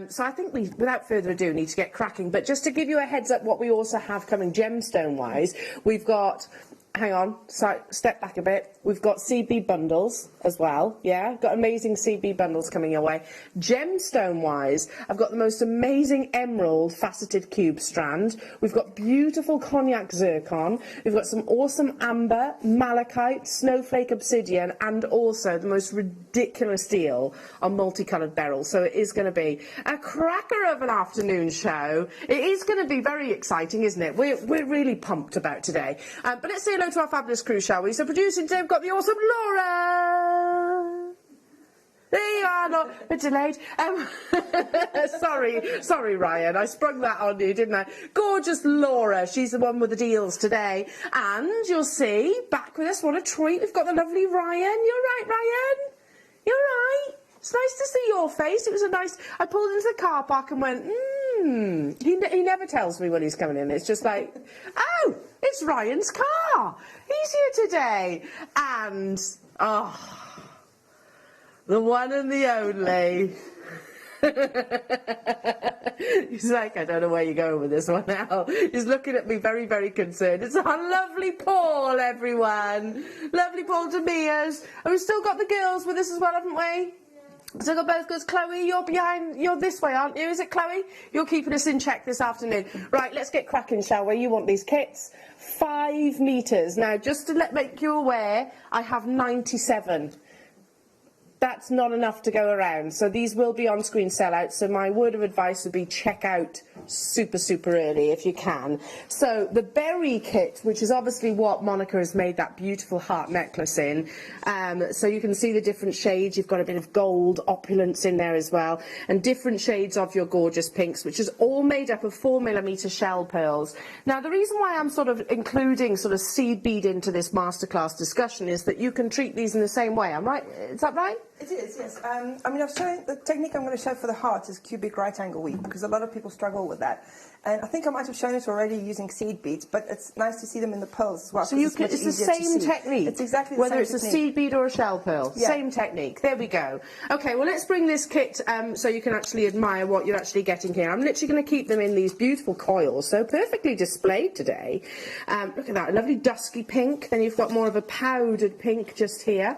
So I think we, without further ado, need to get cracking. But just to give you a heads up what we also have coming gemstone-wise, we've got... Hang on, sorry, step back a bit. We've got CB bundles as well, yeah? Got amazing CB bundles coming your way. Gemstone-wise, I've got the most amazing emerald faceted cube strand. We've got beautiful cognac zircon. We've got some awesome amber, malachite, snowflake obsidian, and also the most ridiculous deal on multicoloured beryl. So it is going to be a cracker of an afternoon show. It is going to be very exciting, isn't it? We're really pumped about today. But let's say hello to our fabulous crew, shall we? So producing today, we've got the awesome Laura. There you are, not a bit delayed. Sorry, Ryan, I sprung that on you, didn't I? Gorgeous Laura, she's the one with the deals today. And you'll see, back with us, what a treat. We've got the lovely Ryan. You're right, Ryan? You're right. It's nice to see your face. It was a nice... I pulled into the car park and went, He never tells me when he's coming in. It's just like, oh, it's Ryan's car. He's here today. And, the one and the only. He's like, I don't know where you're going with this one now. He's looking at me very, very concerned. It's our lovely Paul, everyone. Lovely Paul Demias. And we've still got the girls with us as well, haven't we? So we've got both girls. Chloe, you're this way, aren't you? Is it, Chloe? You're keeping us in check this afternoon. Right, let's get cracking, shall we? You want these kits? 5 metres. Now, just to make you aware, I have 97. That's not enough to go around. So these will be on-screen sellouts. So my word of advice would be check out super, super early if you can. So the berry kit, which is obviously what Monica has made that beautiful heart necklace in. So you can see the different shades. You've got a bit of gold opulence in there as well. And different shades of your gorgeous pinks, which is all made up of 4mm shell pearls. Now, the reason why I'm sort of including sort of seed bead into this masterclass discussion is that you can treat these in the same way. I'm right? Is that right? It is, yes. I mean, I've shown the technique I'm going to show for the heart is cubic right angle weave, because a lot of people struggle with that. And I think I might have shown it already using seed beads, but it's nice to see them in the pearls as well. So it's the same technique? It's exactly the same technique. Whether it's a seed bead or a shell pearl? Yeah. Same technique. There we go. Okay, well, let's bring this kit so you can actually admire what you're actually getting here. I'm literally going to keep them in these beautiful coils, so perfectly displayed today. Look at that, a lovely dusky pink. Then you've got more of a powdered pink just here.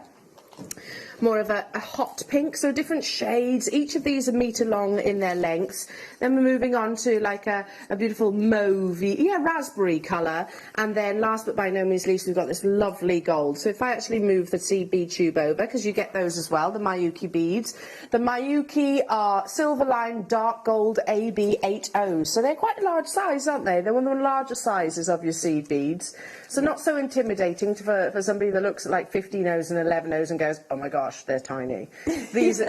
More of a hot pink, so different shades. Each of these are metre long in their lengths. Then we're moving on to like a beautiful mauvey, raspberry colour. And then last but by no means least, we've got this lovely gold. So if I actually move the seed bead tube over, because you get those as well, the Miyuki beads. The Miyuki are silver line dark gold AB80. So they're quite a large size, aren't they? They're one of the larger sizes of your seed beads. So not so intimidating for somebody that looks at like 15Os and 11Os and goes, oh my gosh, they're tiny. These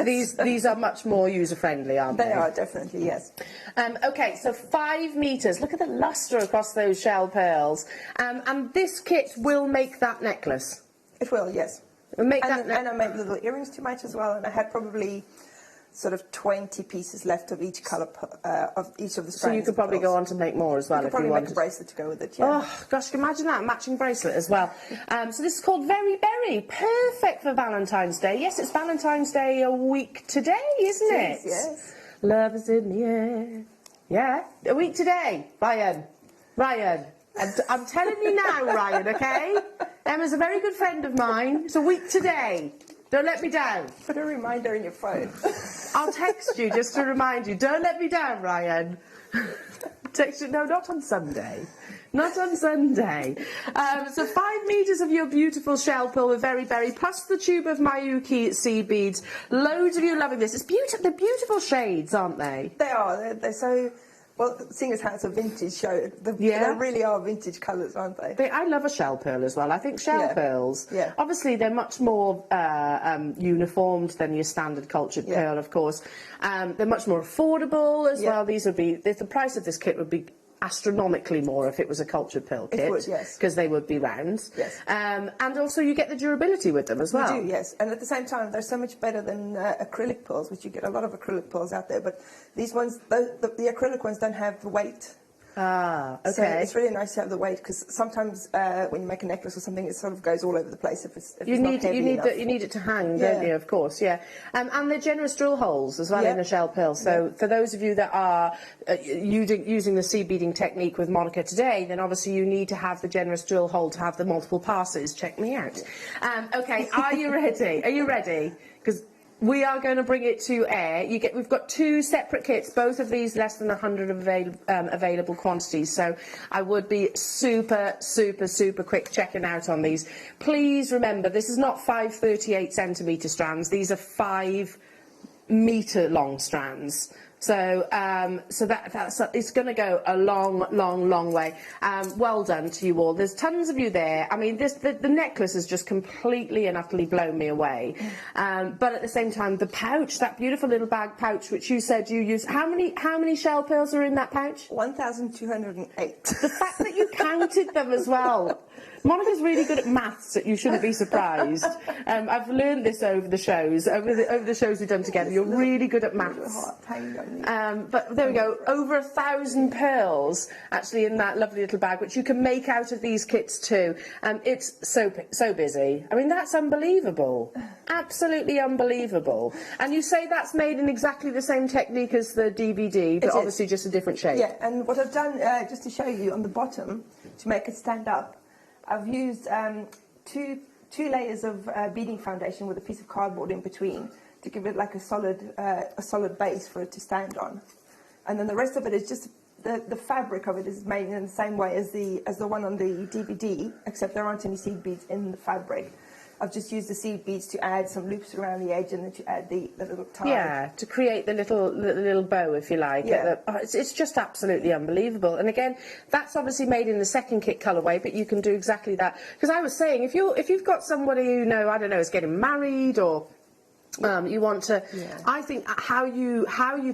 are much more user-friendly, aren't they? They are, definitely, yes. Okay, so 5 metres. Look at the lustre across those shell pearls. And this kit will make that necklace. It will, yes. And I made little earrings to match as well, and I had probably sort of 20 pieces left of each colour, of each of the strands. So you could probably go on to make more as well if you wanted. You could probably make a bracelet to go with it, yeah. Oh, gosh, can you imagine that? A matching bracelet as well. So this is called Very Berry. Perfect for Valentine's Day. Yes, it's Valentine's Day a week today, isn't it? Yes. Love is in the air. Yeah, a week today. Ryan. I'm telling you now, Ryan, okay? Emma's a very good friend of mine. It's a week today. Don't let me down. Put a reminder in your phone. I'll text you just to remind you. Don't let me down, Ryan. Text you. No, not on Sunday. Not on Sunday. So 5 metres of your beautiful shell pearl with Very Berry, plus the tube of Miyuki seed beads. Loads of you loving this. It's beautiful. They're beautiful shades, aren't they? They are. They're so... Well, seeing as how it's a vintage show, they really are vintage colours, aren't they? I love a shell pearl as well. I think shell pearls, obviously they're much more uniformed than your standard cultured pearl, of course. They're much more affordable as well. The price of this kit would be astronomically more if it was a cultured pearl kit. It would, yes. Because they would be round. Yes. And also you get the durability with them as well. You do, yes. And at the same time, they're so much better than acrylic pearls, which you get a lot of acrylic pearls out there. But these ones, the acrylic ones don't have the weight. Ah, okay. So it's really nice to have the weight, because sometimes when you make a necklace or something, it sort of goes all over the place if it's not heavy enough. You need it to hang, don't you? Of course, yeah. And they're generous drill holes as well in the shell pearl. So for those of you that are using the seed beading technique with Monica today, then obviously you need to have the generous drill hole to have the multiple passes. Check me out. Okay, are you ready? Are you ready? Because we are going to bring it to air. We've got 2 separate kits, both of these less than 100 available quantities. So I would be super, super, super quick checking out on these. Please remember, this is not 5 38cm strands. These are 5 metre long strands. So, it's going to go a long way. Well done to you all. There's tons of you there. I mean, the necklace has just completely and utterly blown me away. But at the same time, the pouch, that beautiful little bag pouch, which you said you use. How many shell pearls are in that pouch? 1,208. The fact that you counted them as well. Monica's really good at maths. You shouldn't be surprised. I've learned this over the shows. Over the shows we've done together, you're really good at maths. But there we go. Over 1,000 pearls actually in that lovely little bag, which you can make out of these kits too. It's so busy. I mean, that's unbelievable. Absolutely unbelievable. And you say that's made in exactly the same technique as the DVD, but obviously just a different shape. Yeah, and what I've done, just to show you on the bottom, to make it stand up, I've used two layers of beading foundation with a piece of cardboard in between to give it like a solid base for it to stand on, and then the rest of it is just the fabric of it is made in the same way as the one on the DVD, except there aren't any seed beads in the fabric. I've just used the seed beads to add some loops around the edge and then to add the little tie. Yeah, to create the little bow, if you like. Yeah. It's just absolutely unbelievable. And again, that's obviously made in the second kit colourway, but you can do exactly that. Because I was saying, if you've got somebody who I don't know, is getting married or you want to, I think how you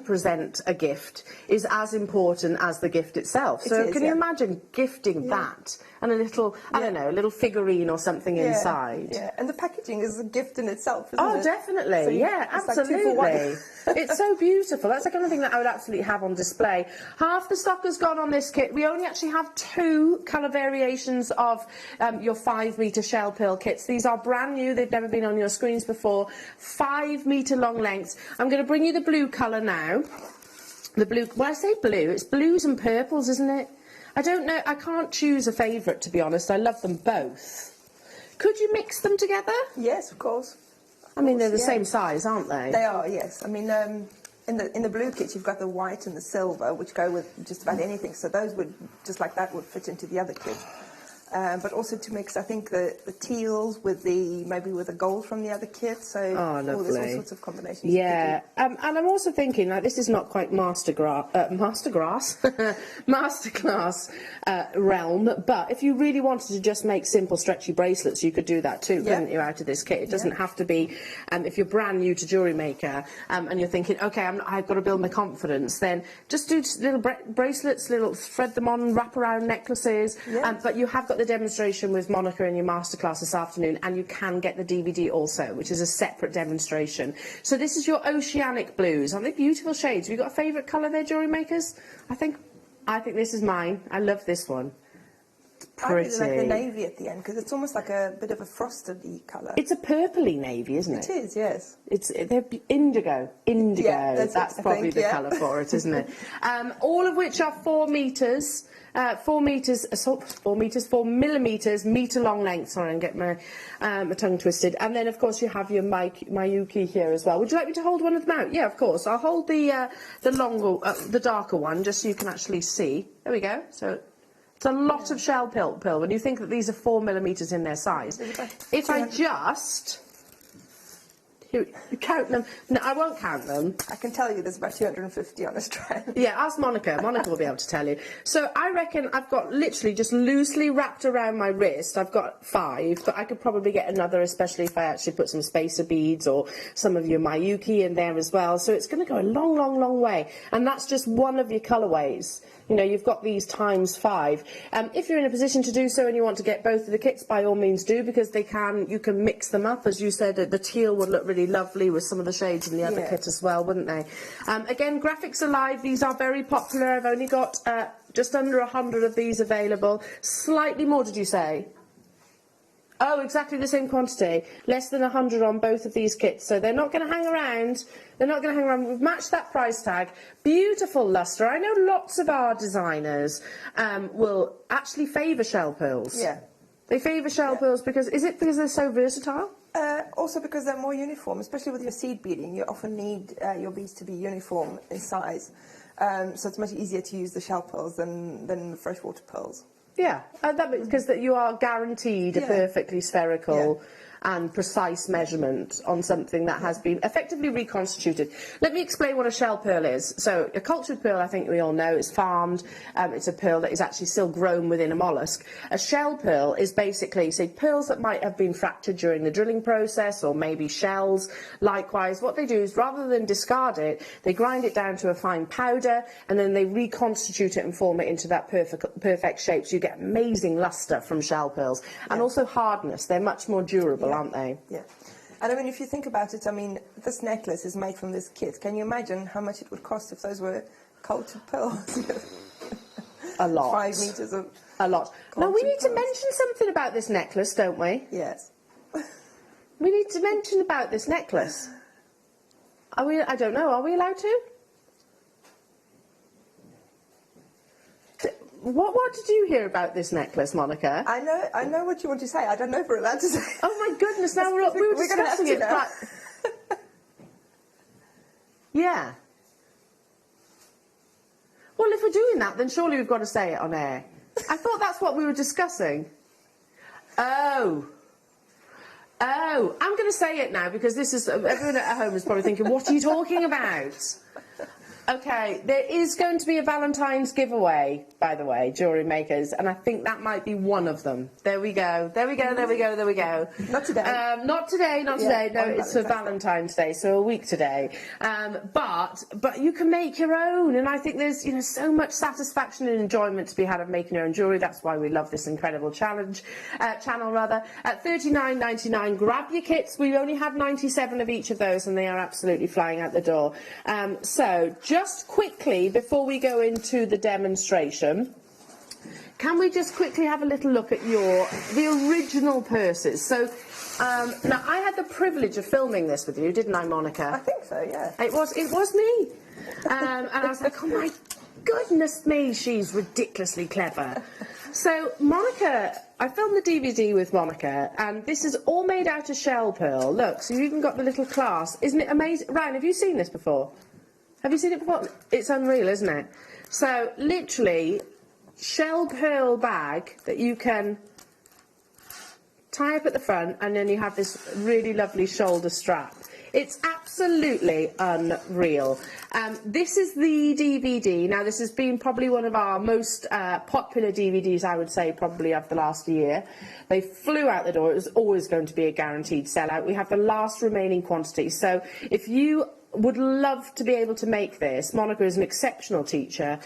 present a gift is as important as the gift itself. So can you imagine gifting that and a little, I don't know, a little figurine or something inside? Yeah, and the packaging is a gift in itself, isn't it? Oh, definitely. So Absolutely. Like It's so beautiful. That's the kind of thing that I would absolutely have on display. Half the stock has gone on this kit. We only actually have 2 colour variations of your 5-metre shell pearl kits. These are brand new. They've never been on your screens before. 5-metre long lengths. I'm going to bring you the blue colour now. The blue, when I say blue, it's blues and purples, isn't it? I don't know, I can't choose a favourite, to be honest. I love them both. Could you mix them together? Yes, of course. I mean, they're the same size, aren't they? They are, yes. I mean, in the blue kits, you've got the white and the silver, which go with just about anything. So those would, just like that, would fit into the other kit. But also to mix, I think, the teals with maybe with the gold from the other kit. So there's all sorts of combinations. Yeah, and I'm also thinking, like, this is not quite masterclass realm, but if you really wanted to just make simple stretchy bracelets, you could do that too, couldn't you, out of this kit? It doesn't have to be, if you're brand new to Jewellery Maker, and you're thinking, okay, I've got to build my confidence, then just do little bracelets, thread them on, wrap around necklaces, but you have got the demonstration with Monica in your masterclass this afternoon, and you can get the DVD also, which is a separate demonstration. So this is your oceanic blues. Aren't they beautiful shades? Have you got a favourite colour there, Jewellery Makers? I think this is mine. I love this one. It's pretty. I really like the navy at the end, because it's almost like a bit of a frosted-y colour. It's a purpley navy, isn't it? It is, yes. They're indigo. Yeah, that's probably the colour for it, isn't it? All of which are 4 metres. 4 millimetres, metre long length. Sorry, I'm getting my tongue twisted. And then, of course, you have your Mayuki here as well. Would you like me to hold one of them out? Yeah, of course. I'll hold the the darker one, just so you can actually see. There we go. So it's a lot of shell pearl. When you think that these are 4 millimetres in their size, if I just count them. No, I won't count them. I can tell you there's about 250 on this tray. Yeah, ask Monica. Monica will be able to tell you. So I reckon I've got literally just loosely wrapped around my wrist. I've got 5, but I could probably get another, especially if I actually put some spacer beads or some of your Mayuki in there as well. So it's going to go a long way. And that's just one of your colourways. You know, you've got these times 5. If you're in a position to do so and you want to get both of the kits, by all means do, because you can mix them up. As you said, the teal would look really lovely with some of the shades in the other kit as well, wouldn't they? Again, graphics are live. These are very popular. I've only got just under 100 of these available. Slightly more, did you say? Oh, exactly the same quantity. Less than 100 on both of these kits. So they're not going to hang around. They're not going to hang around. We've matched that price tag. Beautiful lustre. I know lots of our designers will actually favour shell pearls. Yeah. They favour shell pearls because they're so versatile? Also because they're more uniform, especially with your seed beading. You often need your beads to be uniform in size. So it's much easier to use the shell pearls than the freshwater pearls. Yeah, because you are guaranteed a perfectly spherical and precise measurement on something that has been effectively reconstituted. Let me explain what a shell pearl is. So a cultured pearl, I think we all know, is farmed. It's a pearl that is actually still grown within a mollusk. A shell pearl is basically, say, pearls that might have been fractured during the drilling process, or maybe shells. Likewise, what they do is, rather than discard it, they grind it down to a fine powder, and then they reconstitute it and form it into that perfect shape. So you get amazing lustre from shell pearls, and also hardness. They're much more durable, aren't they? Yeah. And I mean, if you think about it, I mean, this necklace is made from this kit. Can you imagine how much it would cost if those were cultured pearls? A lot. 5 meters of... A lot. Now, we need to mention something about this necklace, don't we? Yes. We need to mention about this necklace. Are we? I don't know. Are we allowed to? What did you hear about this necklace, Monica? I know what you want to say. I don't know if we're allowed to say. Oh my goodness! Now we were discussing it. Right. Yeah. Well, if we're doing that, then surely we've got to say it on air. I thought that's what we were discussing. Oh, I'm going to say it now, because this is, everyone at home is probably thinking, what are you talking about? Okay, there is going to be a Valentine's giveaway, by the way, jewellery makers, and I think that might be one of them. There we go. There we go. Not today. Not today. No, it's for Valentine's Day, so a week today. But you can make your own, and I think there's, you know, so much satisfaction and enjoyment to be had of making your own jewellery. That's why we love this incredible channel. At $39.99, grab your kits. We only have 97 of each of those, and they are absolutely flying out the door. So just quickly, before we go into the demonstration, can we just quickly have a little look at the original purses? So now, I had the privilege of filming this with you, didn't I, Monica? I think so, yeah. It was me. And I was like, oh my goodness me, she's ridiculously clever. So Monica, I filmed the DVD with Monica, and this is all made out of shell pearl. Look, so you've even got the little clasp. Isn't it amazing? Ryan, have you seen this before? Have you seen it before? It's unreal, isn't it? So, literally, shell pearl bag that you can tie up at the front, and then you have this really lovely shoulder strap. It's absolutely unreal. This is the DVD. Now, this has been probably one of our most popular DVDs, I would say, probably of the last year. They flew out the door. It was always going to be a guaranteed sellout. We have the last remaining quantity. So if you would love to be able to make this, Monica is an exceptional teacher.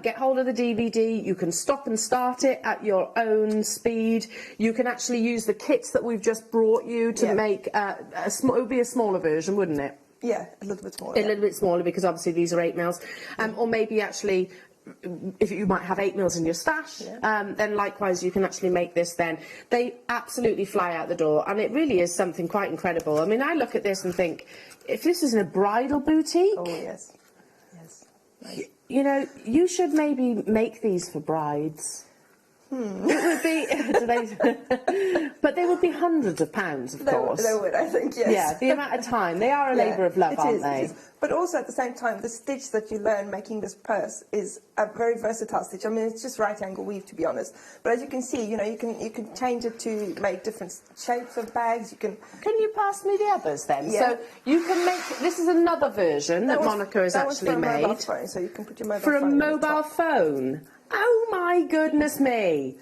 Get hold of the DVD. You can stop and start it at your own speed. You can actually use the kits that we've just brought you to make it would be a smaller version, wouldn't it? Yeah, a little bit smaller. A little bit smaller, because obviously these are 8 mils. Or maybe actually, if you might have 8 mils in your stash, then likewise you can actually make this then. They absolutely fly out the door, and it really is something quite incredible. I mean, I look at this and think, if this is in a bridal boutique... Oh, yes. Yes. Nice. You know, you should maybe make these for brides. It would be... but they would be hundreds of pounds, of course. They would, I think, yes. Yeah, the amount of time. They are a labour of love, aren't they? It is. But also, at the same time, the stitch that you learn making this purse is a very versatile stitch. I mean, it's just right angle weave, to be honest. But as you can see, you know, you can change it to make different shapes of bags. You can... Can you pass me the others, then? Yeah. So you can make... This is another version that Monica has actually made. Mobile phone, so you can put your mobile for phone a mobile phone. Oh my goodness me!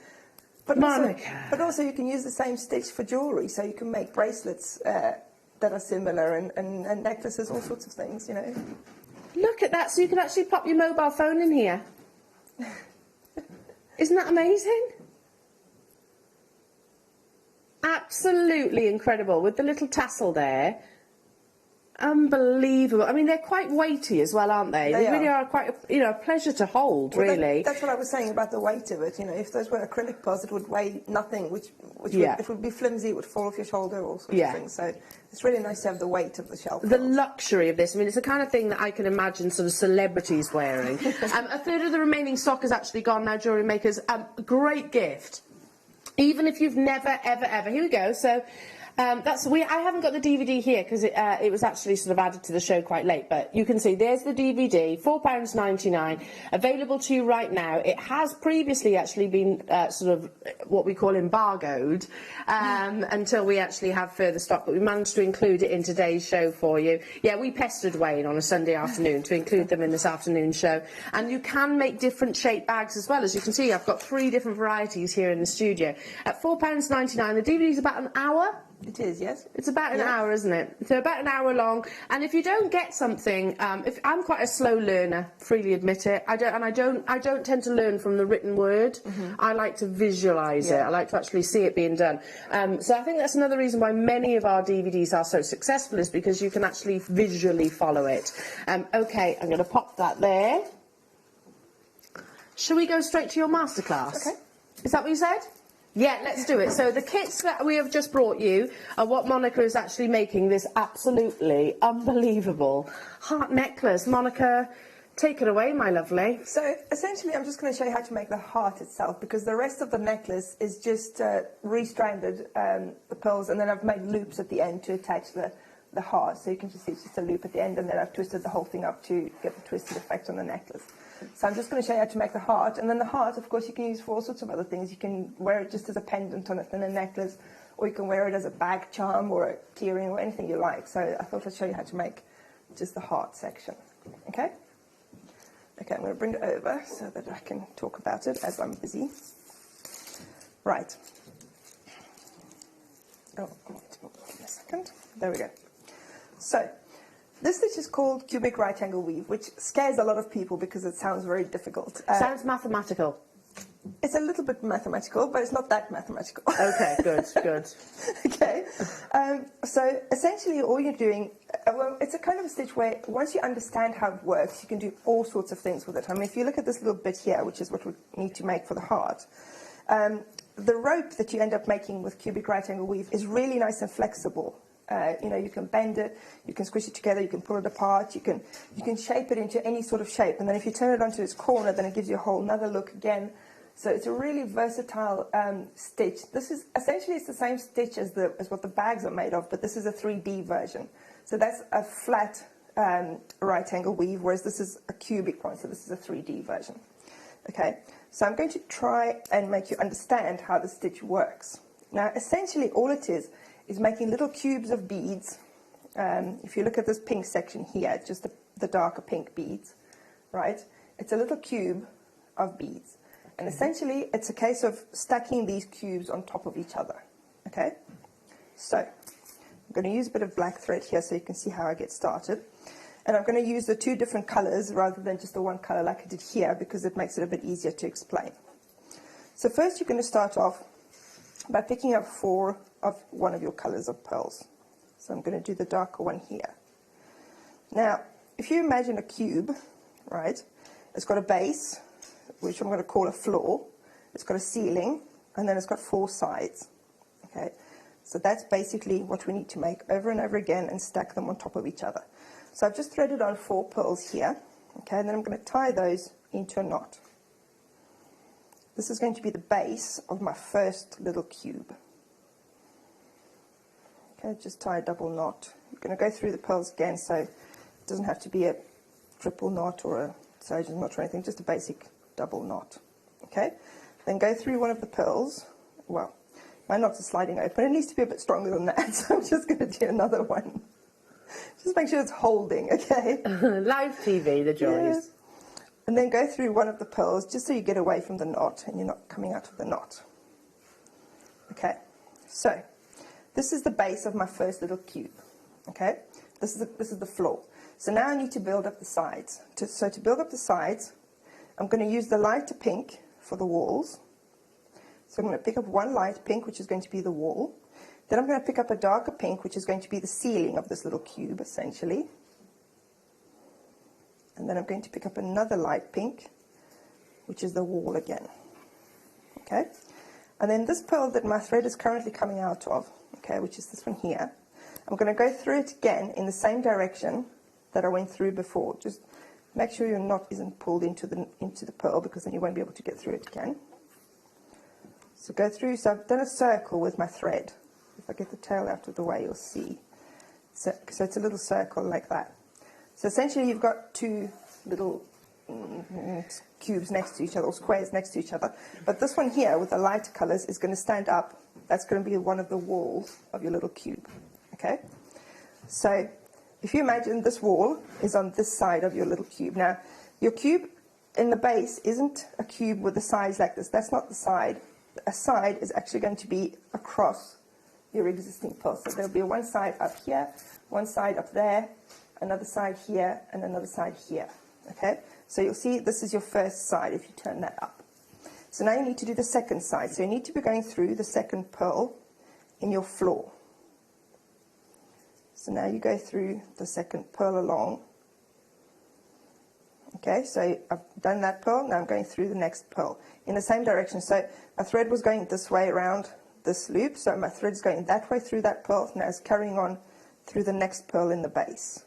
But Monica. Also you can use the same stitch for jewellery, so you can make bracelets that are similar, and necklaces, all sorts of things, you know. Look at that, so you can actually pop your mobile phone in here. Isn't that amazing? Absolutely incredible, with the little tassel there. Unbelievable. I mean, they're quite weighty as well, aren't they? They really are quite, a pleasure to hold, really. That's what I was saying about the weight of it. You know, if those were acrylic pearls, it would weigh nothing, which it would be flimsy, it would fall off your shoulder, all sorts of things. So it's really nice to have the weight of the shell pearls. The luxury of this. I mean, it's the kind of thing that I can imagine sort of celebrities wearing. A third of the remaining stock has actually gone now, jewellery makers. Great gift. Even if you've never, ever, ever... Here we go. So... I haven't got the DVD here because it was actually sort of added to the show quite late, but you can see there's the DVD, £4.99, available to you right now. It has previously actually been sort of what we call embargoed until we actually have further stock, but we managed to include it in today's show for you. Yeah, we pestered Wayne on a Sunday afternoon to include them in this afternoon show, and you can make different shaped bags as well. As you can see, I've got 3 different varieties here in the studio. At £4.99, the DVD is about an hour. It is, yes. It's about an hour, isn't it? So about an hour long. And if you don't get something, if I'm quite a slow learner, freely admit it. I don't tend to learn from the written word. I like to visualise it. I like to actually see it being done. So I think that's another reason why many of our DVDs are so successful, is because you can actually visually follow it. Okay, I'm going to pop that there. Shall we go straight to your masterclass? Okay. Is that what you said? Yeah, let's do it. So the kits that we have just brought you are what Monica is actually making, this absolutely unbelievable heart necklace. Monica, take it away, my lovely. So essentially I'm just going to show you how to make the heart itself, because the rest of the necklace is just restranded the pearls, and then I've made loops at the end to attach the heart. So you can just see it's just a loop at the end, and then I've twisted the whole thing up to get the twisted effect on the necklace. So I'm just going to show you how to make the heart, and then the heart, of course, you can use for all sorts of other things. You can wear it just as a pendant on a thinner necklace, or you can wear it as a bag charm or a keyring or anything you like. So I thought I'd show you how to make just the heart section. Okay? Okay, I'm going to bring it over so that I can talk about it as I'm busy. Right. Oh, give me a second. There we go. So this stitch is called cubic right angle weave, which scares a lot of people because it sounds very difficult. Sounds mathematical. It's a little bit mathematical, but it's not that mathematical. Okay, good, good. Okay. So essentially all you're doing, well, it's a kind of a stitch where once you understand how it works, you can do all sorts of things with it. I mean, if you look at this little bit here, which is what we need to make for the heart, the rope that you end up making with cubic right angle weave is really nice and flexible. You know, you can bend it, you can squish it together, you can pull it apart, you can shape it into any sort of shape, and then if you turn it onto its corner, then it gives you a whole another look again. So it's a really versatile stitch. This is essentially, it's the same stitch as what the bags are made of, but this is a 3D version. So that's a flat right angle weave, whereas this is a cubic one, so this is a 3D version. Okay, so I'm going to try and make you understand how the stitch works. Now, essentially all it is making little cubes of beads. If you look at this pink section here, just the darker pink beads, right? It's a little cube of beads. And essentially, it's a case of stacking these cubes on top of each other, okay? So, I'm going to use a bit of black thread here so you can see how I get started. And I'm going to use the 2 different colors rather than just the one color like I did here, because it makes it a bit easier to explain. So first you're going to start off by picking up 4 of one of your colors of pearls. So I'm going to do the darker one here. Now, if you imagine a cube, right, it's got a base, which I'm going to call a floor, it's got a ceiling, and then it's got 4 sides. Okay, so that's basically what we need to make over and over again and stack them on top of each other. So I've just threaded on 4 pearls here, okay, and then I'm going to tie those into a knot. This is going to be the base of my first little cube. Okay, just tie a double knot. You're going to go through the pearls again, so it doesn't have to be a triple knot or a surgeon's knot or anything, just a basic double knot. Okay, then go through one of the pearls. Well, my knots are sliding open. It needs to be a bit stronger than that, so I'm just going to do another one. Just make sure it's holding, okay? Live TV, the joys. Yeah. And then go through one of the pearls just so you get away from the knot and you're not coming out of the knot. Okay, so this is the base of my first little cube. Okay, this is the floor. So now I need to build up the sides. So to build up the sides, I'm going to use the lighter pink for the walls. So I'm going to pick up one light pink, which is going to be the wall. Then I'm going to pick up a darker pink, which is going to be the ceiling of this little cube, essentially. And then I'm going to pick up another light pink, which is the wall again. Okay? And then this pearl that my thread is currently coming out of, okay, which is this one here, I'm going to go through it again in the same direction that I went through before. Just make sure your knot isn't pulled into the pearl, because then you won't be able to get through it again. So go through, so I've done a circle with my thread. If I get the tail out of the way, you'll see. So it's a little circle like that. So essentially you've got two little cubes next to each other, or squares next to each other. But this one here with the lighter colours is going to stand up. That's going to be one of the walls of your little cube. Okay? So if you imagine this wall is on this side of your little cube. Now, your cube in the base isn't a cube with a size like this. That's not the side. A side is actually going to be across your existing pearl. So there'll be one side up here, one side up there, another side here, and another side here. Okay? So you'll see this is your first side if you turn that up. So now you need to do the second side. So you need to be going through the second pearl in your floor. So now you go through the second pearl along. Okay, so I've done that pearl, now I'm going through the next pearl in the same direction. So my thread was going this way around this loop, so my thread's going that way through that pearl, now it's carrying on through the next pearl in the base.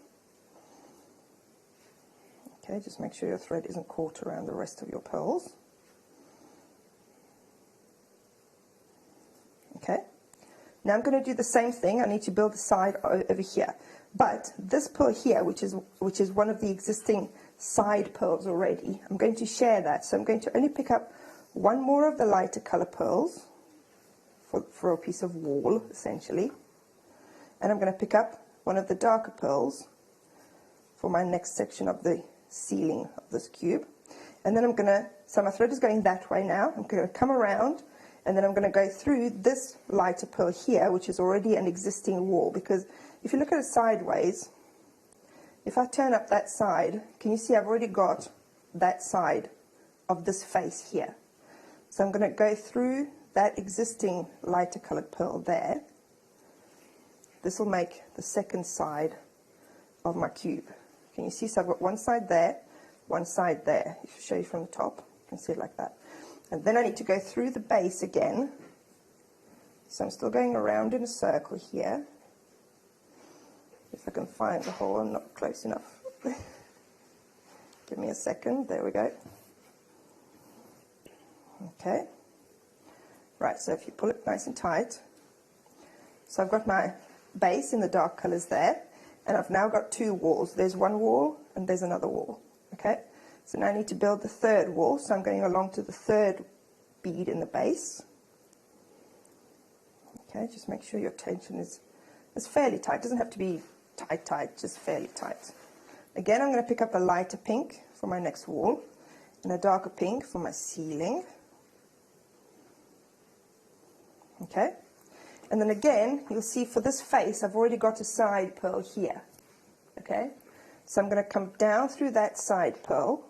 Okay, just make sure your thread isn't caught around the rest of your pearls. Okay, now I'm going to do the same thing. I need to build the side over here. But this pearl here, which is one of the existing side pearls already, I'm going to share that. So I'm going to only pick up one more of the lighter color pearls for a piece of wall, essentially. And I'm going to pick up one of the darker pearls for my next section of the ceiling of this cube. And then I'm going to, so my thread is going that way now. I'm going to come around, and then I'm going to go through this lighter pearl here, which is already an existing wall, because if you look at it sideways, if I turn up that side, can you see I've already got that side of this face here. So I'm going to go through that existing lighter colored pearl there. This will make the second side of my cube. Can you see? So I've got one side there, one side there. If I show you from the top, you can see it like that. And then I need to go through the base again. So I'm still going around in a circle here. If I can find the hole, I'm not close enough. Give me a second. There we go. Okay. Right, so if you pull it nice and tight. So I've got my base in the dark colors there, and I've now got two walls. There's one wall and there's another wall. Okay. So now I need to build the third wall. So I'm going along to the third bead in the base. Okay, just make sure your tension is fairly tight. It doesn't have to be tight, just fairly tight. Again, I'm going to pick up a lighter pink for my next wall and a darker pink for my ceiling. Okay, and then again, you'll see for this face, I've already got a side pearl here. Okay, so I'm going to come down through that side pearl.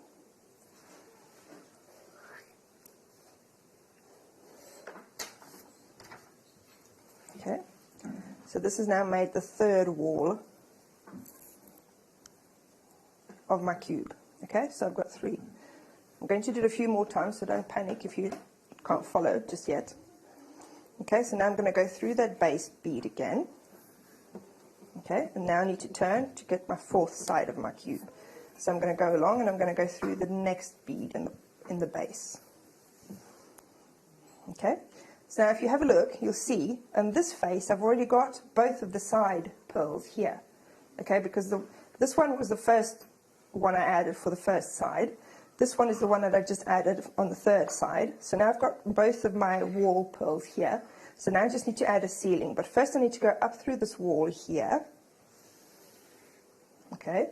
Okay, so this has now made the third wall of my cube. Okay, so I've got three. I'm going to do it a few more times, so don't panic if you can't follow just yet. Okay, so now I'm going to go through that base bead again. Okay, and now I need to turn to get my fourth side of my cube. So I'm going to go along and I'm going to go through the next bead in the base. Okay, so now if you have a look, you'll see on this face I've already got both of the side pearls here. Okay, because this one was the first one I added for the first side. This one is the one that I just added on the third side. So now I've got both of my wall pearls here. So now I just need to add a ceiling. But first I need to go up through this wall here. Okay.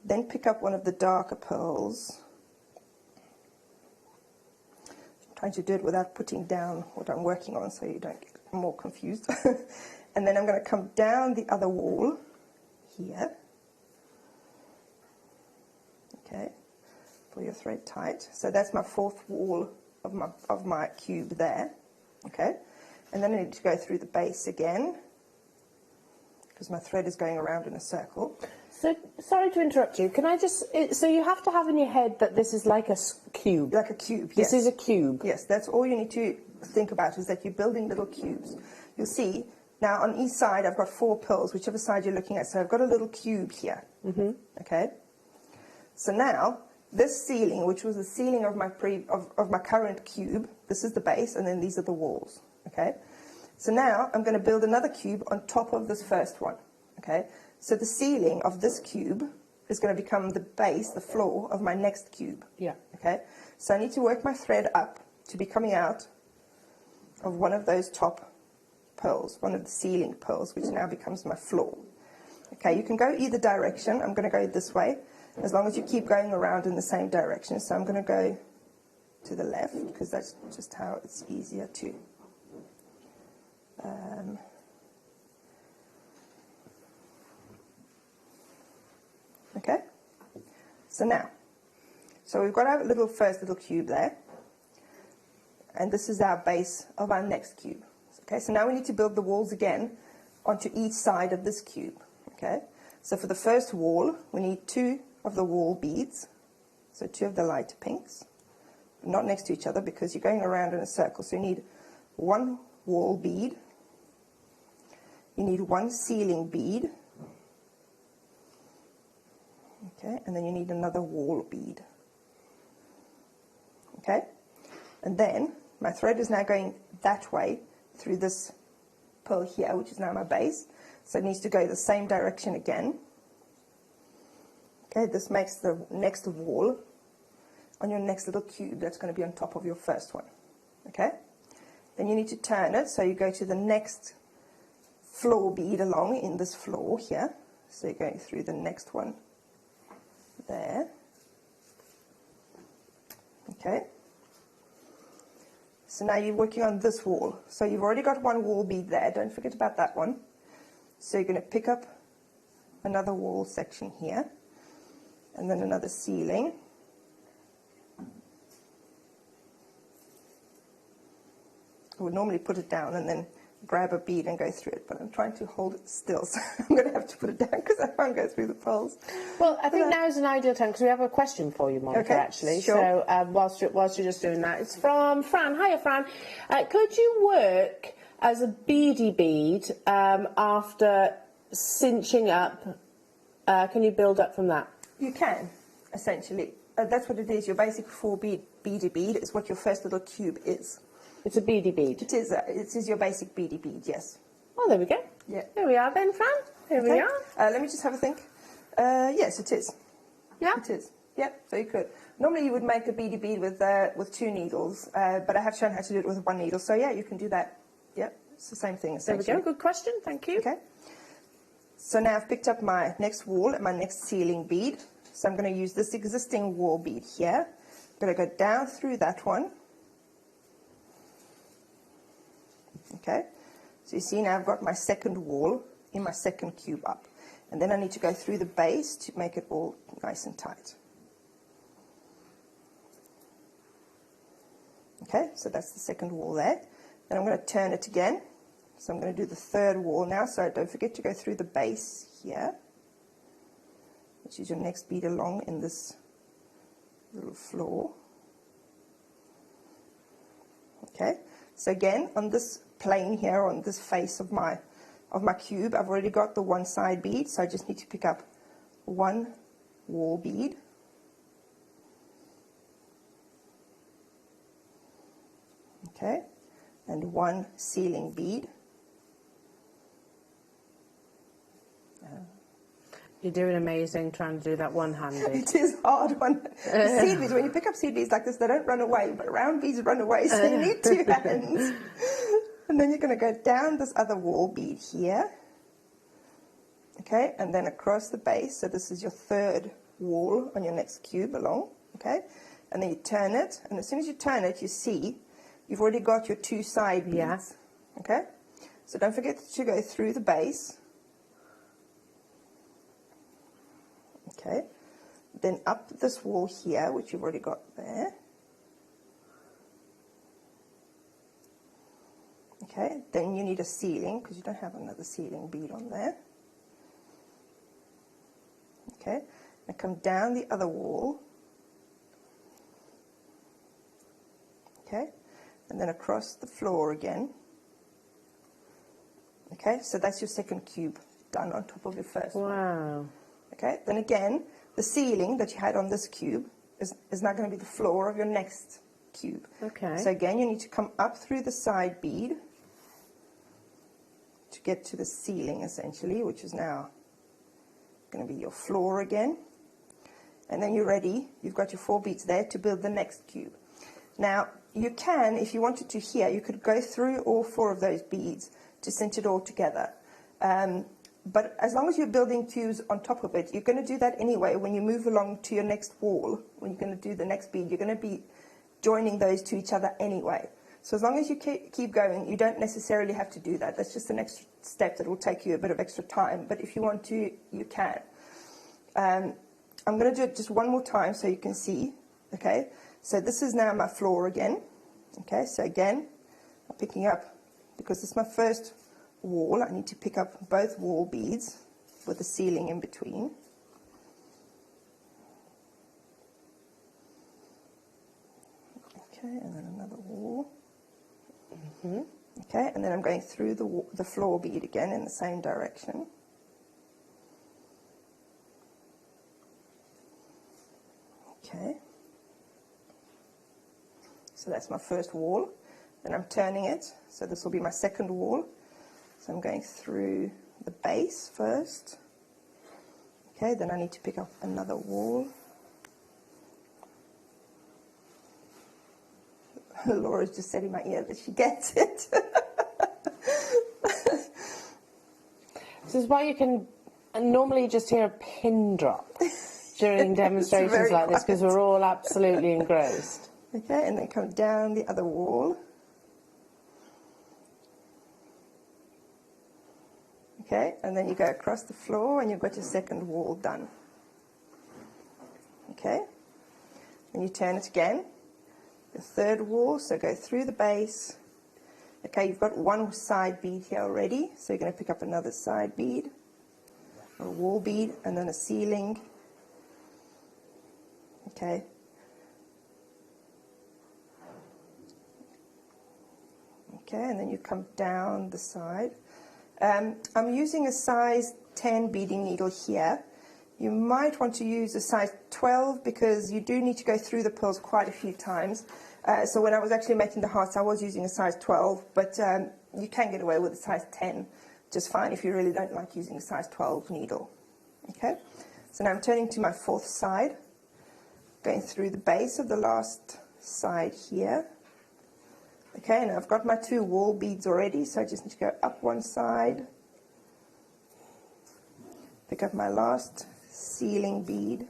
Then pick up one of the darker pearls. I'm trying to do it without putting down what I'm working on so you don't get more confused. And then I'm going to come down the other wall here. Okay. Pull your thread tight. So that's my fourth wall of my cube there. Okay, and then I need to go through the base again because my thread is going around in a circle. So sorry to interrupt you. Can I just? So you have to have in your head that this is like a cube. Like a cube. Yes. This is a cube. Yes, that's all you need to think about is that you're building little cubes. You'll see now on each side I've got four pearls, whichever side you're looking at. So I've got a little cube here. Mm-hmm. Okay. So now, this ceiling, which was the ceiling of my current cube, this is the base, and then these are the walls. Okay. So now I'm going to build another cube on top of this first one. Okay, so the ceiling of this cube is going to become the base, the floor of my next cube. Yeah. Okay, so I need to work my thread up to be coming out of one of those top pearls, one of the ceiling pearls, which now becomes my floor. Okay, you can go either direction. I'm going to go this way, as long as you keep going around in the same direction. So I'm going to go to the left, because that's just how it's easier to... okay, so now, we've got our first little cube there, and this is our base of our next cube. Okay, so now we need to build the walls again onto each side of this cube. Okay, so for the first wall, we need 2 of the wall beads, so 2 of the lighter pinks, not next to each other because you're going around in a circle. So you need 1 wall bead, you need 1 ceiling bead, okay, and then you need another wall bead. Okay, and then my thread is now going that way through this pearl here, which is now my base, so it needs to go the same direction again. Okay, this makes the next wall on your next little cube that's going to be on top of your first one. Okay, then you need to turn it, so you go to the next floor bead along in this floor here, so you're going through the next one there. Okay, so now you're working on this wall, so you've already got 1 wall bead there, don't forget about that one. So you're going to pick up another wall section here, and then another ceiling. I would normally put it down and then grab a bead and go through it, but I'm trying to hold it still, so I'm going to have to put it down because I can't go through the pearls. Well, I think now is an ideal time because we have a question for you, Monica, actually. Sure. So whilst you're just doing that, it's from Fran. Hiya, Fran. Could you work as a beady bead after cinching up? Can you build up from that? You can, essentially. That's what it is. Your basic 4 beady bead is what your first little cube is. It's a beady bead. It is your basic beady bead, yes. Oh, there we go. Yeah. Here we are then, Fran. Here we are. Let me just have a think. Yes, it is. Yeah? It is. Yep, so you could. Normally you would make a beady bead with 2 needles, but I have shown how to do it with 1 needle. So yeah, you can do that. Yep, it's the same thing essentially. There we go. Good question. Thank you. Okay. So now I've picked up my next wall and my next ceiling bead. So I'm going to use this existing wall bead here. I'm going to go down through that one. Okay, so you see now I've got my second wall in my second cube up, and then I need to go through the base to make it all nice and tight. Okay, so that's the second wall there. Then I'm going to turn it again, so I'm going to do the third wall now, so don't forget to go through the base here, which is your next bead along in this little floor. Okay, so again on this plane here, on this face of my cube, I've already got the 1 side bead, so I just need to pick up 1 wall bead, okay, and 1 ceiling bead. You're doing amazing trying to do that one-handed. It is hard. Seed beads, when you pick up seed beads like this, they don't run away, but round beads run away, so you need 2 hands. And then you're going to go down this other wall bead here, okay, and then across the base, so this is your third wall on your next cube along, okay, and then you turn it, and as soon as you turn it, you see you've already got your 2 side beads, yeah. Okay, so don't forget to go through the base, okay, then up this wall here, which you've already got there. Okay, then you need a ceiling because you don't have another ceiling bead on there. Okay, and come down the other wall. Okay, and then across the floor again. Okay, so that's your second cube done on top of your first one. Wow. Okay, then again, the ceiling that you had on this cube is now going to be the floor of your next cube. Okay. So again, you need to come up through the side bead. to get to the ceiling essentially, which is now going to be your floor again. And then you're ready. You've got your 4 beads there to build the next cube. Now, you can, if you wanted to here, you could go through all 4 of those beads to cinch it all together. But as long as you're building cubes on top of it, you're going to do that anyway. When you move along to your next wall, when you're going to do the next bead, you're going to be joining those to each other anyway. So as long as you keep going, you don't necessarily have to do that. That's just an extra step that will take you a bit of extra time. But if you want to, you can. I'm going to do it just one more time so you can see. Okay, so this is now my floor again. Okay, so again, I'm picking up, because this is my first wall, I need to pick up both wall beads with the ceiling in between. Okay, and then another wall. Okay, and then I'm going through the floor bead again in the same direction. Okay, so that's my first wall. Then I'm turning it, so this will be my second wall. So I'm going through the base first. Okay, then I need to pick up another wall. Laura's just said in my ear that she gets it. This is why you can normally just hear a pin drop during demonstrations like this, because we're all absolutely engrossed. Okay, and then come down the other wall. Okay, and then you go across the floor and you've got your second wall done. Okay, and you turn it again. The third wall, so go through the base. Okay, you've got one side bead here already, so you're going to pick up another side bead, or a wall bead, and then a ceiling. Okay. Okay, and then you come down the side. I'm using a size 10 beading needle here. You might want to use a size 12 because you do need to go through the pearls quite a few times. So when I was actually making the hearts, I was using a size 12, but you can get away with a size 10 just fine if you really don't like using a size 12 needle. Okay, so now I'm turning to my fourth side, going through the base of the last side here. Okay, and I've got my 2 wall beads already, so I just need to go up one side, pick up my last ceiling bead.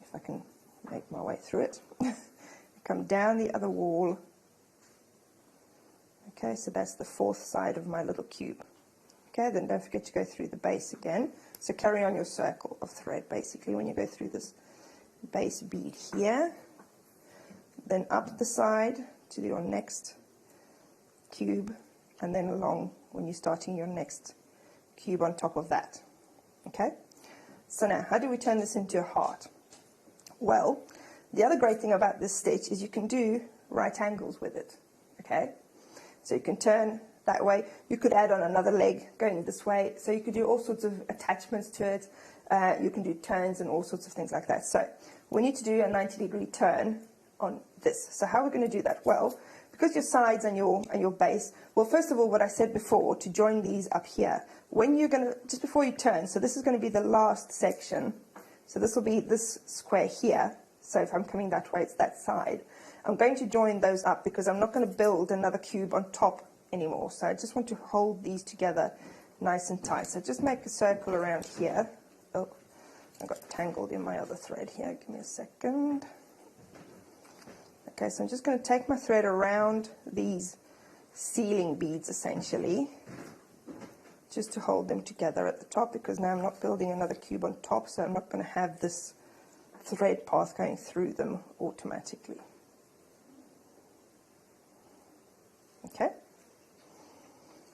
If I can make my way through it. Come down the other wall. Okay, so that's the fourth side of my little cube. Okay, then don't forget to go through the base again. So carry on your circle of thread basically when you go through this base bead here, then up the side to your next cube, and then along when you're starting your next cube on top of that. Okay, so now how do we turn this into a heart? Well, the other great thing about this stitch is you can do right angles with it. Okay, so you can turn that way, you could add on another leg going this way, so you could do all sorts of attachments to it. You can do turns and all sorts of things like that. So we need to do a 90-degree turn on this. So how are we going to do that? Well, because your sides and your base, well, first of all, what I said before, to join these up here, when you're going to, just before you turn, so this is going to be the last section. So this will be this square here. So if I'm coming that way, it's that side. I'm going to join those up because I'm not going to build another cube on top anymore. So I just want to hold these together nice and tight. So just make a circle around here. Oh, I got tangled in my other thread here. Give me a second. Okay, so I'm just going to take my thread around these ceiling beads essentially, just to hold them together at the top, because now I'm not building another cube on top, so I'm not going to have this thread path going through them automatically. Okay,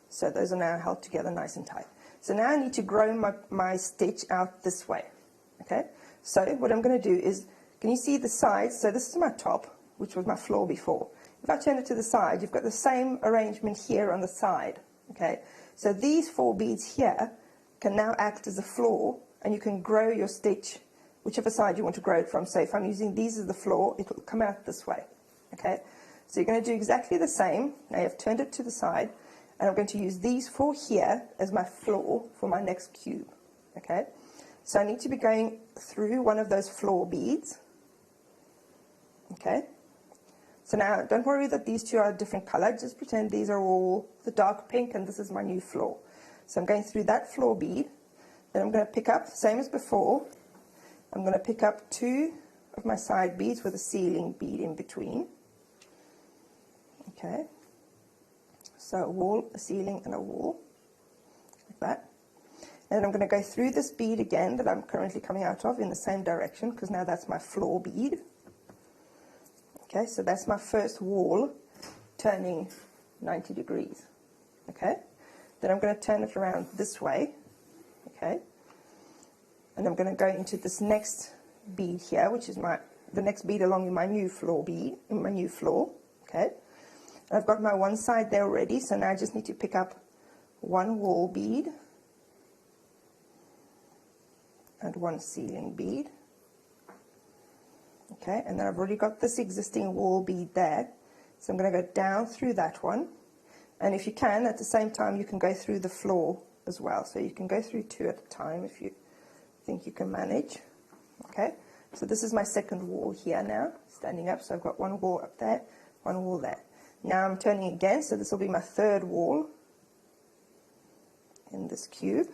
so those are now held together nice and tight. So now I need to grow my stitch out this way. Okay, so what I'm going to do is, can you see the sides? So this is my top, which was my floor before. If I turn it to the side, you've got the same arrangement here on the side. Okay, so these 4 beads here can now act as a floor, and you can grow your stitch whichever side you want to grow it from. So if I'm using these as the floor, it will come out this way. Okay, So you're going to do exactly the same. Now you've turned it to the side, and I'm going to use these 4 here as my floor for my next cube. Okay, so I need to be going through one of those floor beads. Okay, so now don't worry that these 2 are a different color, just pretend these are all the dark pink and this is my new floor. So I'm going through that floor bead, then I'm going to pick up, same as before, I'm going to pick up 2 of my side beads with a ceiling bead in between. Okay, so a wall, a ceiling and a wall, like that. And I'm going to go through this bead again that I'm currently coming out of in the same direction, because now that's my floor bead. Okay, so that's my first wall turning 90 degrees. Okay, then I'm going to turn it around this way. Okay, and I'm going to go into this next bead here, which is the next bead along in my new floor bead, in my new floor. Okay, and I've got my one side there already, so now I just need to pick up 1 wall bead and 1 ceiling bead. Okay, and then I've already got this existing wall bead there, so I'm going to go down through that one, and if you can, at the same time, you can go through the floor as well, so you can go through 2 at a time if you think you can manage. Okay, so this is my second wall here now, standing up, so I've got 1 wall up there, 1 wall there. Now I'm turning again, so this will be my 3rd wall in this cube.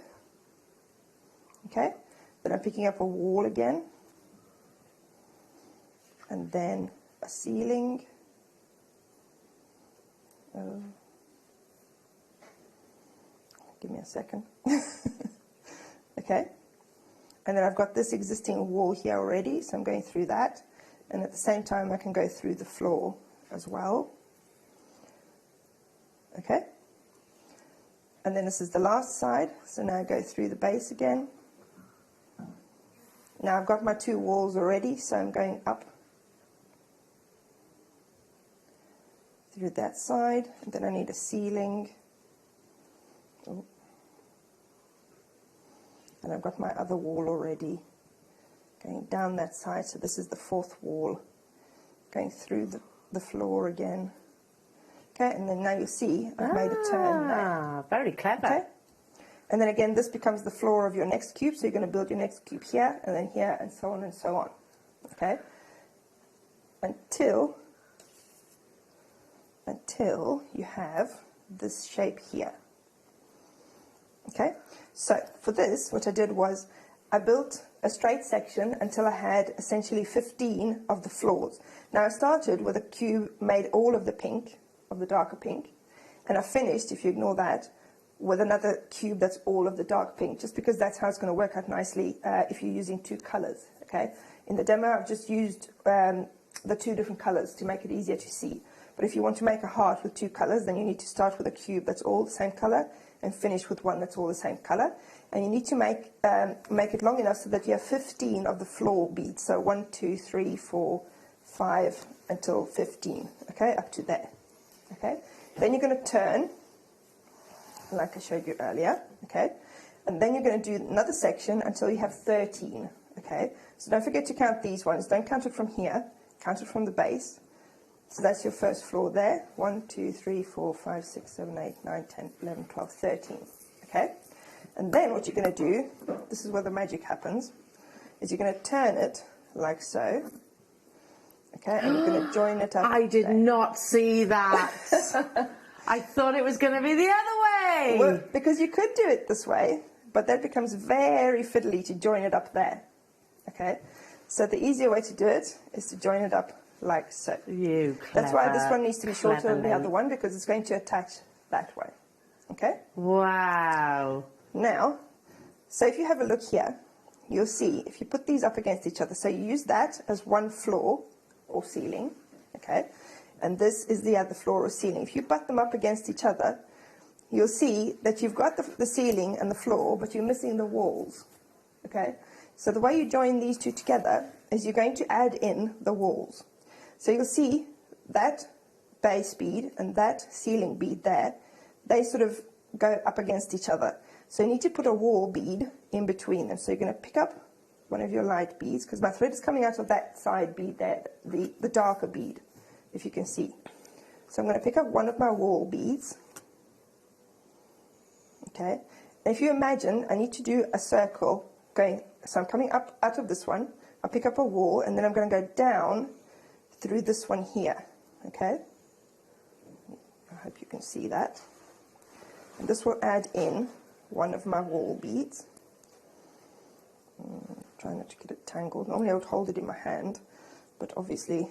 Okay, then I'm picking up a wall again, and then a ceiling. Give me a second. Okay, and then I've got this existing wall here already, so I'm going through that, and at the same time I can go through the floor as well. Okay, and then this is the last side, so now I go through the base again. Now I've got my 2 walls already, so I'm going up through that side, and then I need a ceiling. Oh. And I've got my other wall already going down that side, so this is the 4th wall, going through the floor again. Okay, and then now you see I've made a turn there. Very clever. Okay, and then again this becomes the floor of your next cube, so you're going to build your next cube here, and then here, and so on and so on. Okay, until you have this shape here. Okay, so for this, what I did was I built a straight section until I had essentially 15 of the floors. Now I started with a cube made all of the pink, of the darker pink, and I finished, if you ignore that, with another cube that's all of the dark pink, just because that's how it's going to work out nicely if you're using 2 colors. Okay, in the demo I've just used the 2 different colors to make it easier to see. But if you want to make a heart with 2 colors, then you need to start with a cube that's all the same color and finish with one that's all the same color. And you need to make it long enough so that you have 15 of the floor beads. So 1, 2, 3, 4, 5 until 15. Okay, up to there. Okay, then you're going to turn, like I showed you earlier. Okay, and then you're going to do another section until you have 13. Okay, so don't forget to count these ones. Don't count it from here. Count it from the base. So that's your first floor there. 1, 2, 3, 4, 5, 6, 7, 8, 9, 10, 11, 12, 13. Okay? And then what you're going to do, this is where the magic happens, is you're going to turn it like so. Okay? And you're going to join it up. I did not see that. I thought it was going to be the other way. Well, because you could do it this way, but that becomes very fiddly to join it up there. Okay? So the easier way to do it is to join it up like so. That's why this one needs to be shorter than the other one, because it's going to attach that way. Okay? Wow. Now, so if you have a look here, you'll see if you put these up against each other, so you use that as one floor or ceiling, okay? And this is the other floor or ceiling. If you butt them up against each other, you'll see that you've got the ceiling and the floor, but you're missing the walls, okay? So the way you join these 2 together is you're going to add in the walls. So you'll see that base bead and that ceiling bead there, they sort of go up against each other. So you need to put a wall bead in between them. So you're going to pick up one of your light beads, because my thread is coming out of that side bead there, the darker bead, if you can see. So I'm going to pick up one of my wall beads. Okay, and if you imagine, I need to do a circle going, so I'm coming up out of this one, I'll pick up a wall, and then I'm going to go down through this one here. Okay, I hope you can see that. And this will add in one of my wall beads. Try not to get it tangled. Normally I would hold it in my hand, but obviously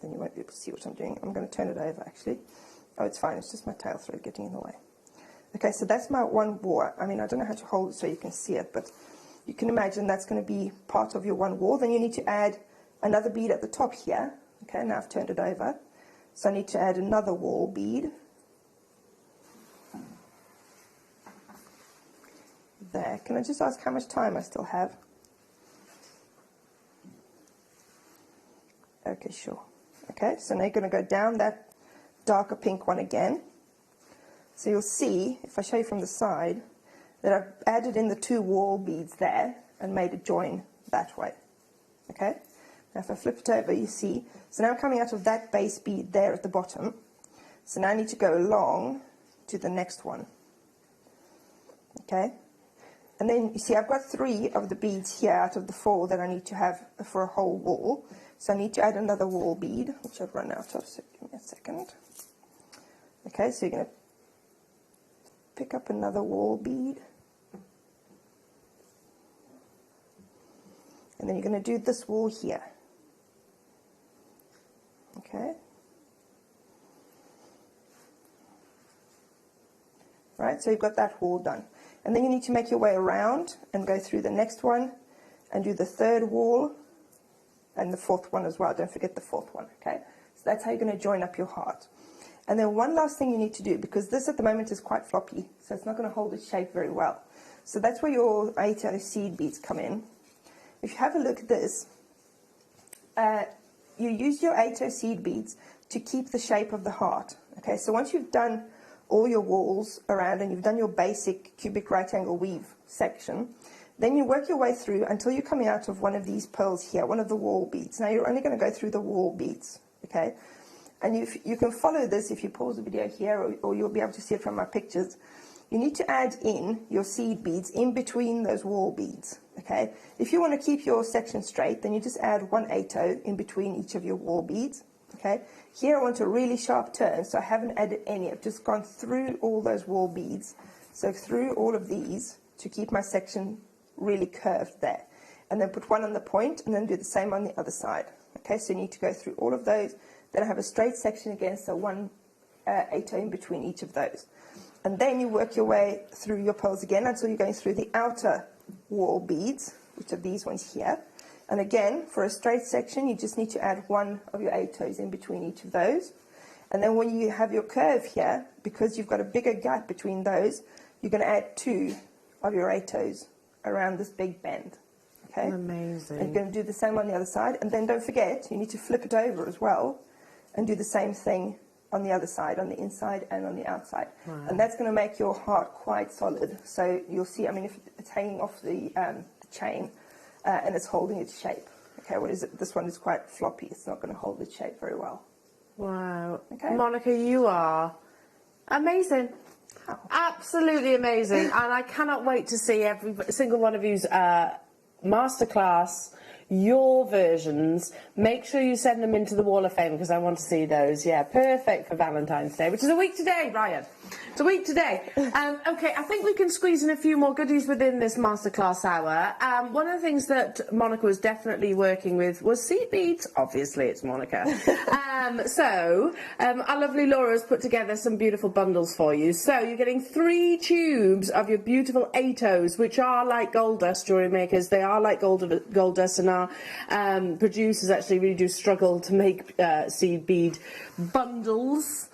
then you won't be able to see what I'm doing. I'm going to turn it over actually. Oh, it's fine, it's just my tail thread getting in the way. Okay, so that's my one wall. I mean, I don't know how to hold it so you can see it, but you can imagine that's going to be part of your one wall. Then you need to add another bead at the top here. Okay, now I've turned it over. So I need to add another wall bead. There. Can I just ask how much time I still have? Okay, sure. Okay, so now you're going to go down that darker pink one again. So you'll see, if I show you from the side, that I've added in the two wall beads there and made a join that way. Okay? Now if I flip it over, you see, so now I'm coming out of that base bead there at the bottom. So now I need to go along to the next one. Okay? And then you see I've got 3 of the beads here out of the 4 that I need to have for a whole wall. So I need to add another wall bead, which I've run out of, so give me a second. Okay, so you're going to pick up another wall bead. And then you're going to do this wall here. Okay. Right, so you've got that wall done. And then you need to make your way around and go through the next one and do the 3rd wall and the 4th one as well. Don't forget the 4th one, okay? So that's how you're going to join up your heart. And then one last thing you need to do, because this at the moment is quite floppy, so it's not going to hold its shape very well. So that's where your 8 seed beads come in. If you have a look at this, you use your 8 seed beads to keep the shape of the heart. Okay, so once you've done all your walls around and you've done your basic cubic right angle weave section, then you work your way through until you're coming out of one of these pearls here, one of the wall beads. Now you're only going to go through the wall beads, okay? And you can follow this if you pause the video here, or you'll be able to see it from my pictures. You need to add in your seed beads in between those wall beads, okay? If you want to keep your section straight, then you just add 1 8 in between each of your wall beads, okay? Here I want a really sharp turn, so I haven't added any. I've just gone through all those wall beads, so through all of these to keep my section really curved there. And then put one on the point and then do the same on the other side. Okay, so you need to go through all of those. Then I have a straight section again, so 1 8 in between each of those. And then you work your way through your pearls again until you're going through the outer wall beads, which are these ones here. And again, for a straight section, you just need to add 1 of your 8 in between each of those. And then when you have your curve here, because you've got a bigger gap between those, you're going to add 2 of your 8 around this big bend. Okay? Amazing. And you're going to do the same on the other side. And then don't forget, you need to flip it over as well and do the same thing on the other side, on the inside and on the outside. Wow. And that's going to make your heart quite solid. So you'll see, I mean, if it's hanging off the chain and it's holding its shape. Okay, what is it? This one is quite floppy. It's not going to hold its shape very well. Wow. Okay. Monica, you are amazing. How? Absolutely amazing. And I cannot wait to see every single one of you's masterclass, your versions. Make sure you send them into the Wall of Fame because I want to see those. Yeah, perfect for Valentine's Day, which is a week today, Ryan. It's a week today. Okay, I think we can squeeze in a few more goodies within this masterclass hour. One of the things that Monica was definitely working with was seed beads. Obviously, it's Monica. Our lovely Laura has put together some beautiful bundles for you. So you're getting 3 tubes of your beautiful 8 which are like gold dust, jewellery makers. They are like gold dust, and our producers actually really do struggle to make seed bead bundles.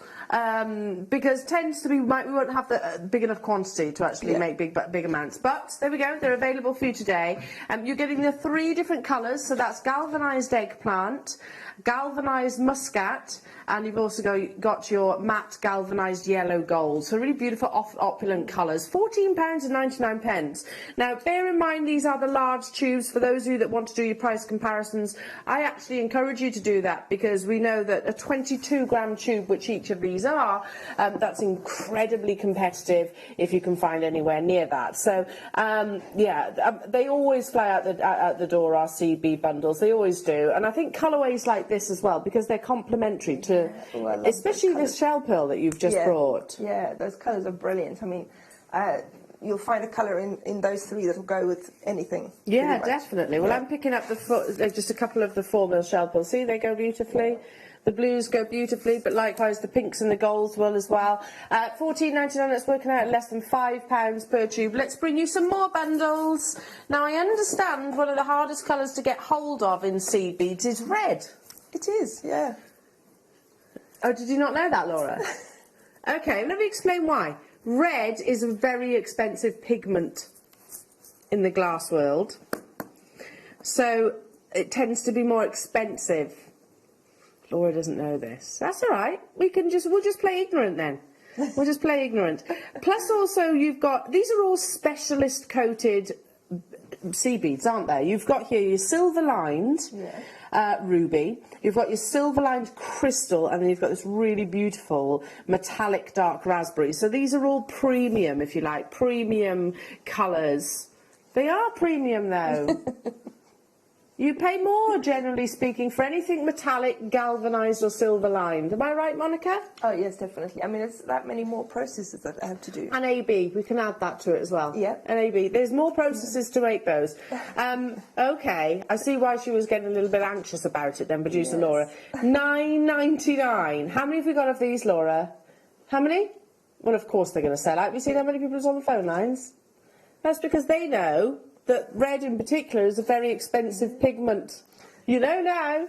because tends to be, we won't have the big enough quantity to actually make big amounts. But there we go, they're available for you today. You're getting the 3 different colours, so that's galvanised eggplant, galvanised muscat, and you've also got your matte galvanised yellow gold. So really beautiful, opulent colours. £14.99. Now, bear in mind these are the large tubes. For those of you that want to do your price comparisons, I actually encourage you to do that, because we know that a 22-gram tube, which each of these are, that's incredibly competitive if you can find anywhere near that. So, they always fly out the door, our CB bundles. They always do. And I think colourways like this as well, because they're complementary to, especially this shell pearl that you've just brought. Yeah, those colours are brilliant. I mean, you'll find a colour in those 3 that'll go with anything. Yeah, definitely. Well, I'm picking up just a couple of the 4mm shell pearls. See, they go beautifully. The blues go beautifully, but likewise the pinks and the golds will as well. £14.99, that's working out at less than £5 per tube. Let's bring you some more bundles. Now, I understand one of the hardest colours to get hold of in seed beads is red. It is, yeah. Oh, did you not know that, Laura? Okay, let me explain why. Red is a very expensive pigment in the glass world, so it tends to be more expensive. Laura doesn't know this. That's all right. We'll just play ignorant then. We'll just play ignorant. Plus, also, you've got, these are all specialist coated sea beads, aren't they? You've got here your silver lined ruby, you've got your silver lined crystal, and then you've got this really beautiful metallic dark raspberry. So these are all premium, if you like, premium colours. They are premium though. You pay more, generally speaking, for anything metallic, galvanised or silver lined. Am I right, Monica? Oh, yes, definitely. I mean, it's that many more processes that I have to do. And AB, we can add that to it as well. Yeah. And AB, there's more processes to make those. Okay, I see why she was getting a little bit anxious about it then, producer Laura. £9.99. How many have we got of these, Laura? How many? Well, of course they're going to sell out. Have you seen how many people is on the phone lines? That's because they know that red in particular is a very expensive pigment. You know now.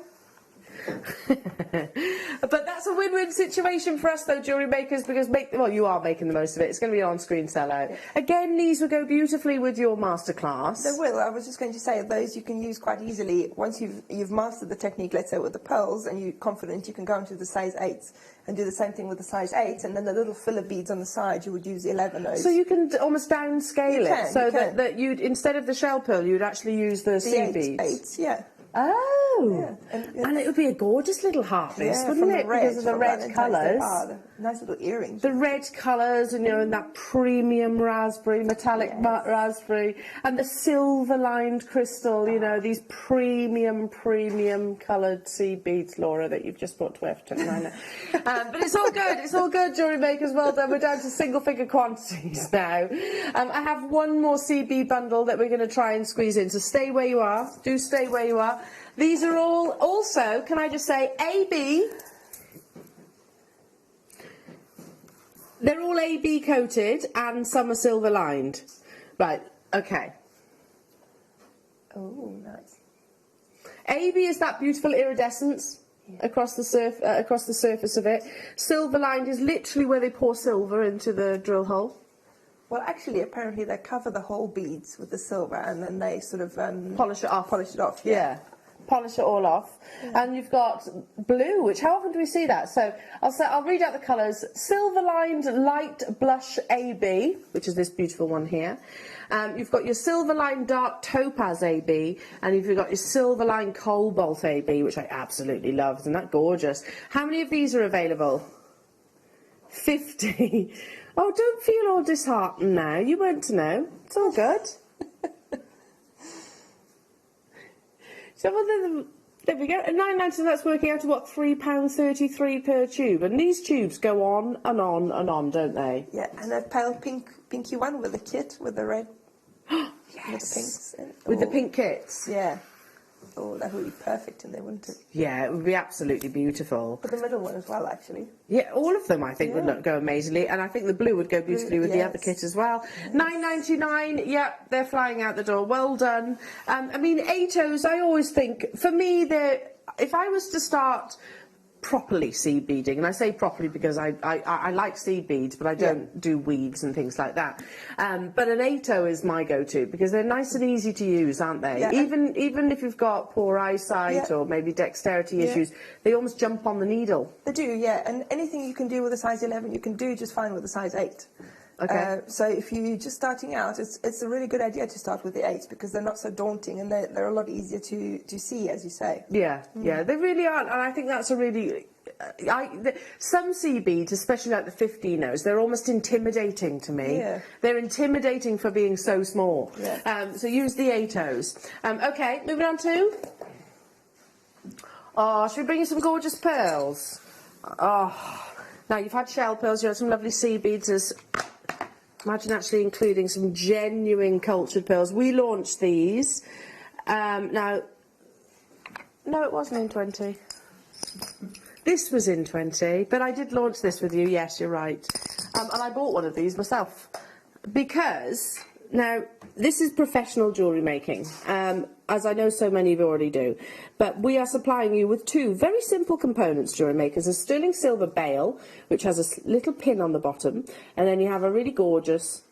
But that's a win-win situation for us though, jewellery makers, because you are making the most of it. It's going to be an on-screen sellout. Again, these will go beautifully with your masterclass. They will. I was just going to say, those you can use quite easily once you've mastered the technique, let's say with the pearls, and you're confident, you can go into the size 8s and do the same thing with the size 8, and then the little filler beads on the side, you would use 11 So you can almost downscale it, so that you'd, instead of the shell pearl, you'd actually use the sea beads. 8s, yeah. Oh, and it would be a gorgeous little harvest, wouldn't it? Because of the red colours. Nice little earrings. The red colours, and and that premium raspberry, metallic raspberry, and the silver-lined crystal. These premium coloured sea beads, Laura, that you've just brought to F29. But it's all good. It's all good, jewellery makers. Well done. We're down to single-figure quantities now. I have one more CB bundle that we're going to try and squeeze in. So stay where you are. Do stay where you are. These are all also, can I just say, AB. They're all AB coated and some are silver lined. Right, okay. Oh, nice. AB is that beautiful iridescence across the surface of it. Silver lined is literally where they pour silver into the drill hole. Well, actually, apparently they cover the whole beads with the silver, and then they sort of polish it off. Yeah. Polish it all off. And you've got blue, which how often do we see that? So I'll read out the colours. Silver lined light blush AB, which is this beautiful one here. You've got your silver lined dark topaz AB, and you've got your silver lined cobalt AB, which I absolutely love. Isn't that gorgeous? How many of these are available? 50. Oh, don't feel all disheartened now. You weren't to know. It's all good. So there we go. At £9.99, that's working out to what, £3.33 per tube. And these tubes go on and on and on, don't they? Yeah, and a pale pinky one with a kit with the red. Yes. With the pink kits. Yeah. Oh, that would be perfect in there, wouldn't it? Yeah, it would be absolutely beautiful. But the middle one as well, actually. Yeah, all of them I think would go amazingly, and I think the blue would go beautifully with the other kit as well. £9.99, yeah, they're flying out the door. Well done. I mean, 8Os, I always think, for me, if I was to start properly seed beading, and I say properly because I like seed beads, but I don't do weaves and things like that. But an 8O is my go-to because they're nice and easy to use, aren't they? Yeah. Even if you've got poor eyesight or maybe dexterity issues, they almost jump on the needle. They do, yeah. And anything you can do with a size 11, you can do just fine with a size 8. Okay. So if you're just starting out, it's a really good idea to start with the 8s because they're not so daunting and they're a lot easier to see, as you say. Yeah, yeah, they really are, and I think that's a really... some sea beads, especially like the 15os, they're almost intimidating to me. Yeah. They're intimidating for being so small. Yeah. So use the 8os. Okay, moving on to... Oh, should we bring you some gorgeous pearls? Oh, now you've had shell pearls, you had some lovely sea beads. Imagine actually including some genuine cultured pearls. We launched these. Now, no, it wasn't in 20. This was in 20, but I did launch this with you. Yes, you're right. And I bought one of these myself because now this is professional jewellery making, as I know so many of you already do. But we are supplying you with two very simple components, jewellery makers: a sterling silver bail, which has a little pin on the bottom, and then you have a really gorgeous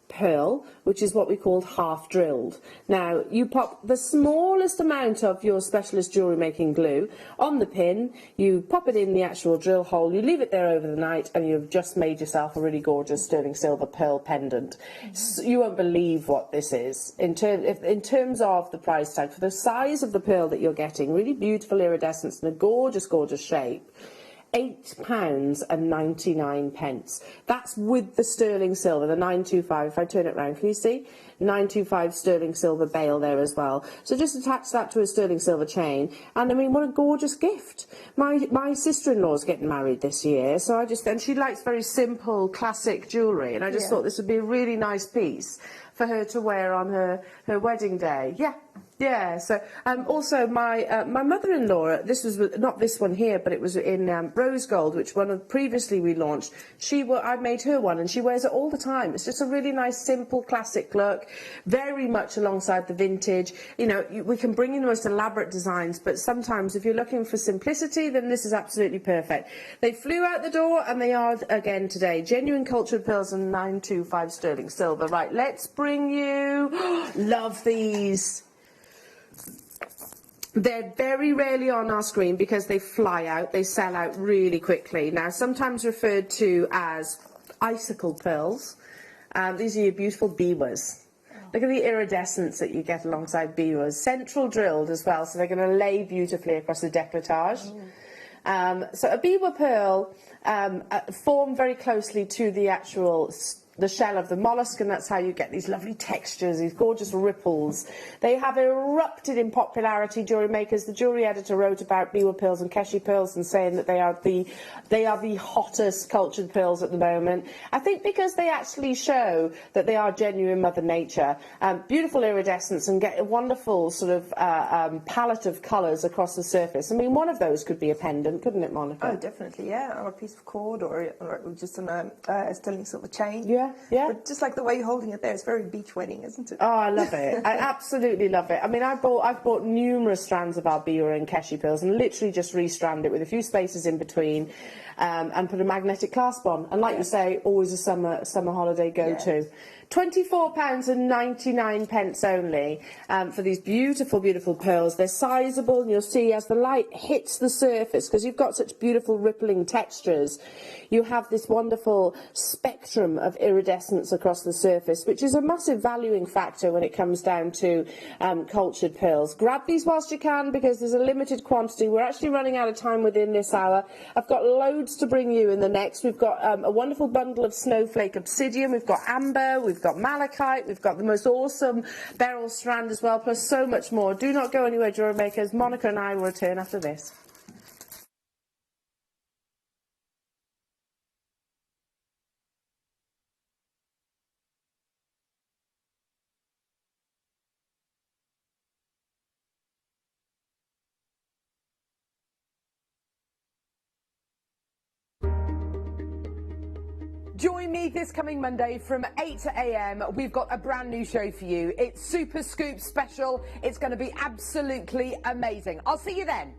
pearl, which is what we call half drilled. Now, you pop the smallest amount of your specialist jewellery making glue on the pin, you pop it in the actual drill hole, you leave it there over the night, and you've just made yourself a really gorgeous sterling silver pearl pendant. So you won't believe what this is in terms of the price tag. For the size of the pearl that you're getting, really beautiful iridescence and a gorgeous, gorgeous shape. £8.99. That's with the sterling silver, the 925. If I turn it round, can you see? 925 sterling silver bail there as well. So just attach that to a sterling silver chain, and I mean, what a gorgeous gift. My sister-in-law's getting married this year, so and she likes very simple, classic jewellery, and I just thought this would be a really nice piece for her to wear on her wedding day. Yeah, so also my mother-in-law, this was not this one here, but it was in rose gold, which previously we launched. I made her one, and she wears it all the time. It's just a really nice, simple, classic look, very much alongside the vintage. You know, we can bring in the most elaborate designs, but sometimes if you're looking for simplicity, then this is absolutely perfect. They flew out the door, and they are again today. Genuine cultured pearls and 925 sterling silver. Right, let's bring you... Love these. They're very rarely on our screen because they fly out, they sell out really quickly. Now, sometimes referred to as icicle pearls. These are your beautiful biwas. Look at the iridescence that you get alongside biwas. Central drilled as well, so they're going to lay beautifully across the décolletage. So a biwa pearl form very closely to the actual the shell of the mollusk, and that's how you get these lovely textures, these gorgeous ripples. They have erupted in popularity, jewellery makers. The jewellery editor wrote about biwa pearls and keshi pearls and saying that they are the hottest cultured pearls at the moment. I think because they actually show that they are genuine Mother Nature. Beautiful iridescence and get a wonderful sort of palette of colours across the surface. I mean, one of those could be a pendant, couldn't it, Monica? Oh, definitely, yeah. Or a piece of cord, or just a sterling silver chain. Yeah. But just like the way you're holding it there, it's very beach wedding, isn't it? Oh, I love it. I absolutely love it. I mean, I've bought numerous strands of our biwa and keshi pearls and literally just restrand it with a few spaces in between, and put a magnetic clasp on. And like you say, always a summer holiday go-to. £24.99 only for these beautiful, beautiful pearls. They're sizable, and you'll see as the light hits the surface, because you've got such beautiful rippling textures, you have this wonderful spectrum of iridescence across the surface, which is a massive valuing factor when it comes down to cultured pearls. Grab these whilst you can, because there's a limited quantity. We're actually running out of time within this hour. I've got loads to bring you in the next. We've got a wonderful bundle of snowflake obsidian, we've got amber, we've got malachite, we've got the most awesome beryl strand as well, plus so much more. Do not go anywhere, jewellery makers. Monica and I will return after this. Join me this coming Monday from 8 a.m. We've got a brand new show for you. It's Super Scoop Special. It's going to be absolutely amazing. I'll see you then.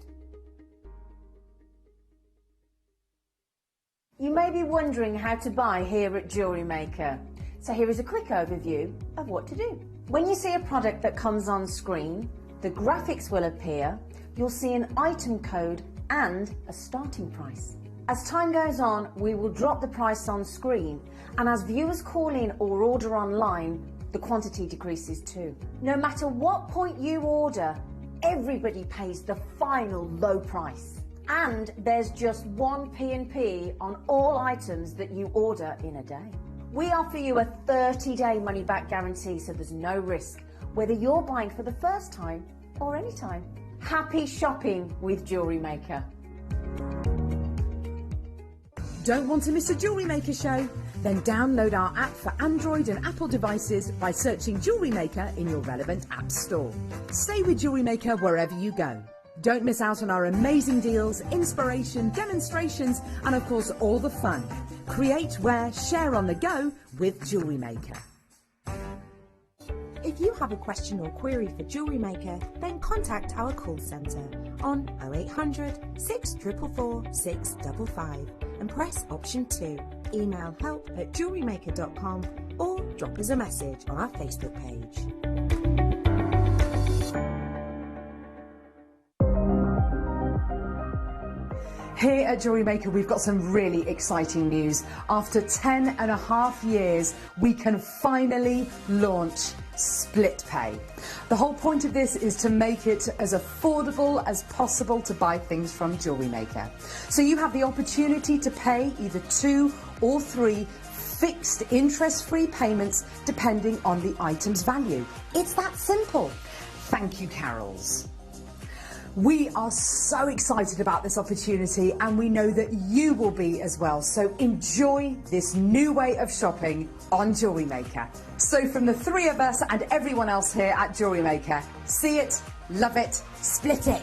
You may be wondering how to buy here at JewelleryMaker. So here is a quick overview of what to do. When you see a product that comes on screen, the graphics will appear, you'll see an item code and a starting price. As time goes on, we will drop the price on screen, and as viewers call in or order online, the quantity decreases too. No matter what point you order, everybody pays the final low price. And there's just one P&P on all items that you order in a day. We offer you a 30-day money-back guarantee, so there's no risk, whether you're buying for the first time or any time. Happy shopping with JewelleryMaker. Don't want to miss a Jewellery Maker show? Then download our app for Android and Apple devices by searching Jewellery Maker in your relevant app store. Stay with Jewellery Maker wherever you go. Don't miss out on our amazing deals, inspiration, demonstrations, and of course all the fun. Create, wear, share on the go with Jewellery Maker. If you have a question or query for Jewellery Maker, then contact our call centre on 0800 644 655 and press option 2. Email help@jewellerymaker.com or drop us a message on our Facebook page. Here at Jewellery Maker, we've got some really exciting news. After 10.5 years, we can finally launch split pay. The whole point of this is to make it as affordable as possible to buy things from Jewellery Maker. So you have the opportunity to pay either 2 or 3 fixed interest-free payments depending on the item's value. It's that simple. Thank you, Carols. We are so excited about this opportunity, and we know that you will be as well. So enjoy this new way of shopping on Jewellery Maker. So from the 3 of us and everyone else here at Jewellery Maker, see it, love it, split it.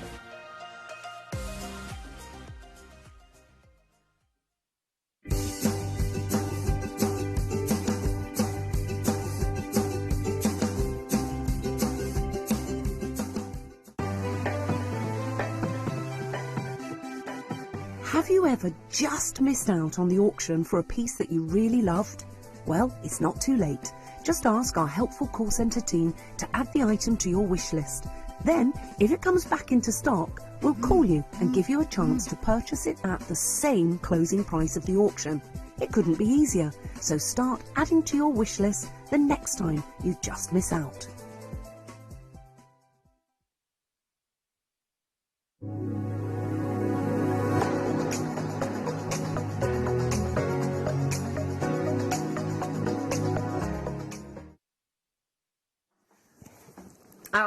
Have you ever just missed out on the auction for a piece that you really loved? Well, it's not too late. Just ask our helpful call centre team to add the item to your wish list. Then, if it comes back into stock, we'll call you and give you a chance to purchase it at the same closing price of the auction. It couldn't be easier, so start adding to your wish list the next time you just miss out.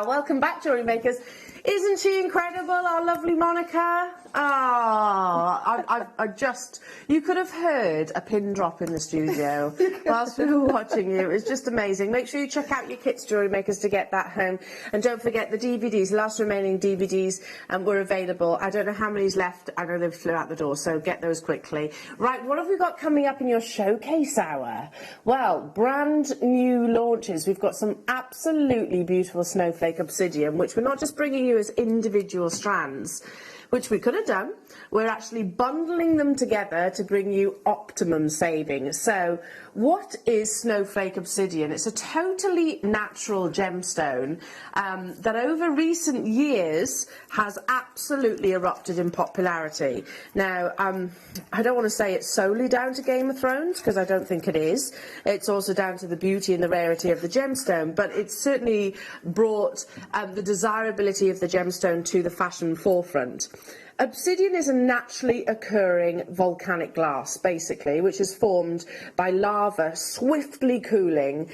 Welcome back, Jewellery Makers. Isn't she incredible, our lovely Monica? I just, you could have heard a pin drop in the studio whilst we were watching you. It was just amazing. Make sure you check out your kits, Jewellery Makers, to get that home. And don't forget the DVDs, last remaining DVDs were available. I don't know how many's left. I know they've flew out the door, so get those quickly. Right, what have we got coming up in your showcase hour? Well, brand new launches. We've got some absolutely beautiful snowflake obsidian, which we're not just bringing you as individual strands, which we could have done. We're actually bundling them together to bring you optimum savings. So what is snowflake obsidian? It's a totally natural gemstone that over recent years has absolutely erupted in popularity. Now, I don't want to say it's solely down to Game of Thrones, because I don't think it is. It's also down to the beauty and the rarity of the gemstone, but it's certainly brought the desirability of the gemstone to the fashion forefront. Obsidian is a naturally occurring volcanic glass, basically, which is formed by lava swiftly cooling,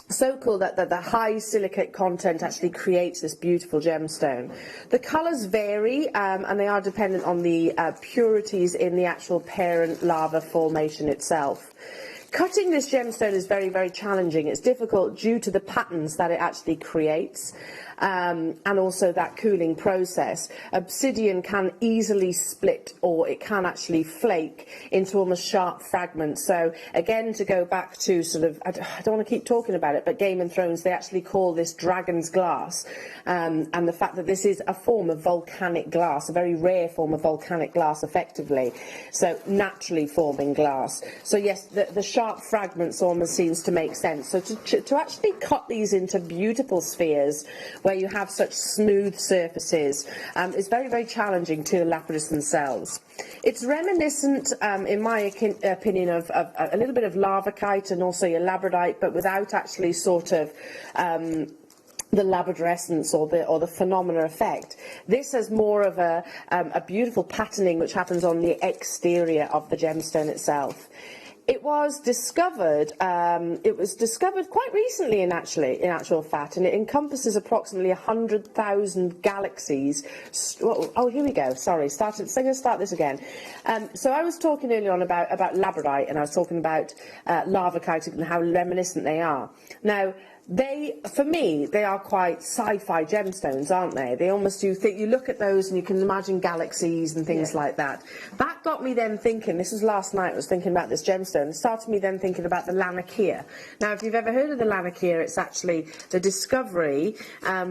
so cool that the high silicate content actually creates this beautiful gemstone. The colours vary, and they are dependent on the purities in the actual parent lava formation itself. Cutting this gemstone is very, very challenging. It's difficult due to the patterns that it actually creates. And also that cooling process. Obsidian can easily split, or it can actually flake into almost sharp fragments. So again, to go back to sort of, I don't want to keep talking about it, but Game of Thrones, they actually call this dragon's glass, and the fact that this is a form of volcanic glass, a very rare form of volcanic glass effectively, so naturally forming glass. So yes, the sharp fragments almost seems to make sense. So to actually cut these into beautiful spheres where you have such smooth surfaces is very, very challenging to the lapidus themselves. It's reminiscent, in my opinion, of a little bit of lavakite and also your labradite, but without actually sort of the labradorescence or the phenomena effect. This has more of a beautiful patterning which happens on the exterior of the gemstone itself. It was discovered. It was discovered quite recently, in actual fact, and it encompasses approximately 100,000 galaxies. Oh, here we go. Sorry, so I'm going to start this again. So I was talking earlier on about labradite, and I was talking about lavakite and how reminiscent they are. Now, for me, they are quite sci-fi gemstones, aren't they? They almost do think, you look at those and you can imagine galaxies and things like that. That got me then thinking, this was last night, I was thinking about this gemstone, it started me then thinking about the Laniakea. Now, if you've ever heard of the Laniakea, it's actually the discovery,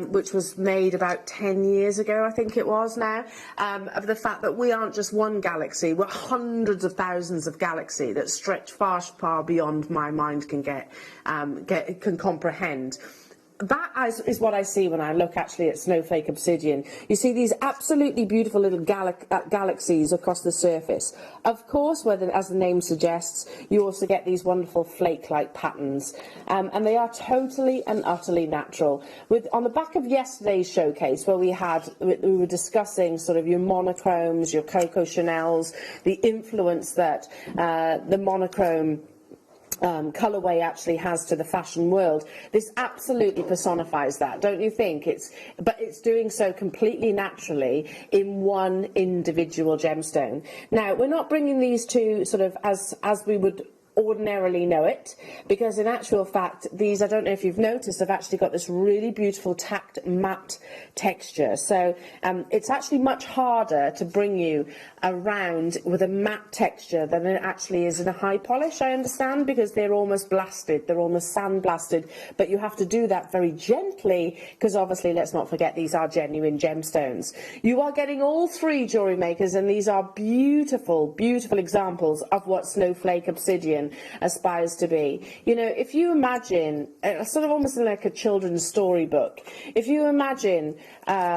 which was made about 10 years ago, I think it was now, of the fact that we aren't just one galaxy, we're hundreds of thousands of galaxies that stretch far, far beyond my mind can can comprehend. That is what I see when I look actually at snowflake obsidian. You see these absolutely beautiful little galaxies across the surface. Of course, as the name suggests, you also get these wonderful flake-like patterns, and they are totally and utterly natural. On the back of yesterday's showcase, where we were discussing sort of your monochromes, your Coco Chanels, the influence that the monochrome colourway actually has to the fashion world. This absolutely personifies that, don't you think? But it's doing so completely naturally in one individual gemstone. Now, we're not bringing these two sort of as we would ordinarily know it, because in actual fact these, I don't know if you've noticed, have actually got this really beautiful tacked matte texture. So it's actually much harder to bring you around with a matte texture than it actually is in a high polish, I understand, because they're almost blasted, they're almost sandblasted, but you have to do that very gently, because obviously, let's not forget, these are genuine gemstones. You are getting all three, jewellery makers, and these are beautiful, beautiful examples of what snowflake obsidian aspires to be. You know, if you imagine, sort of almost like a children's storybook, if you imagine, I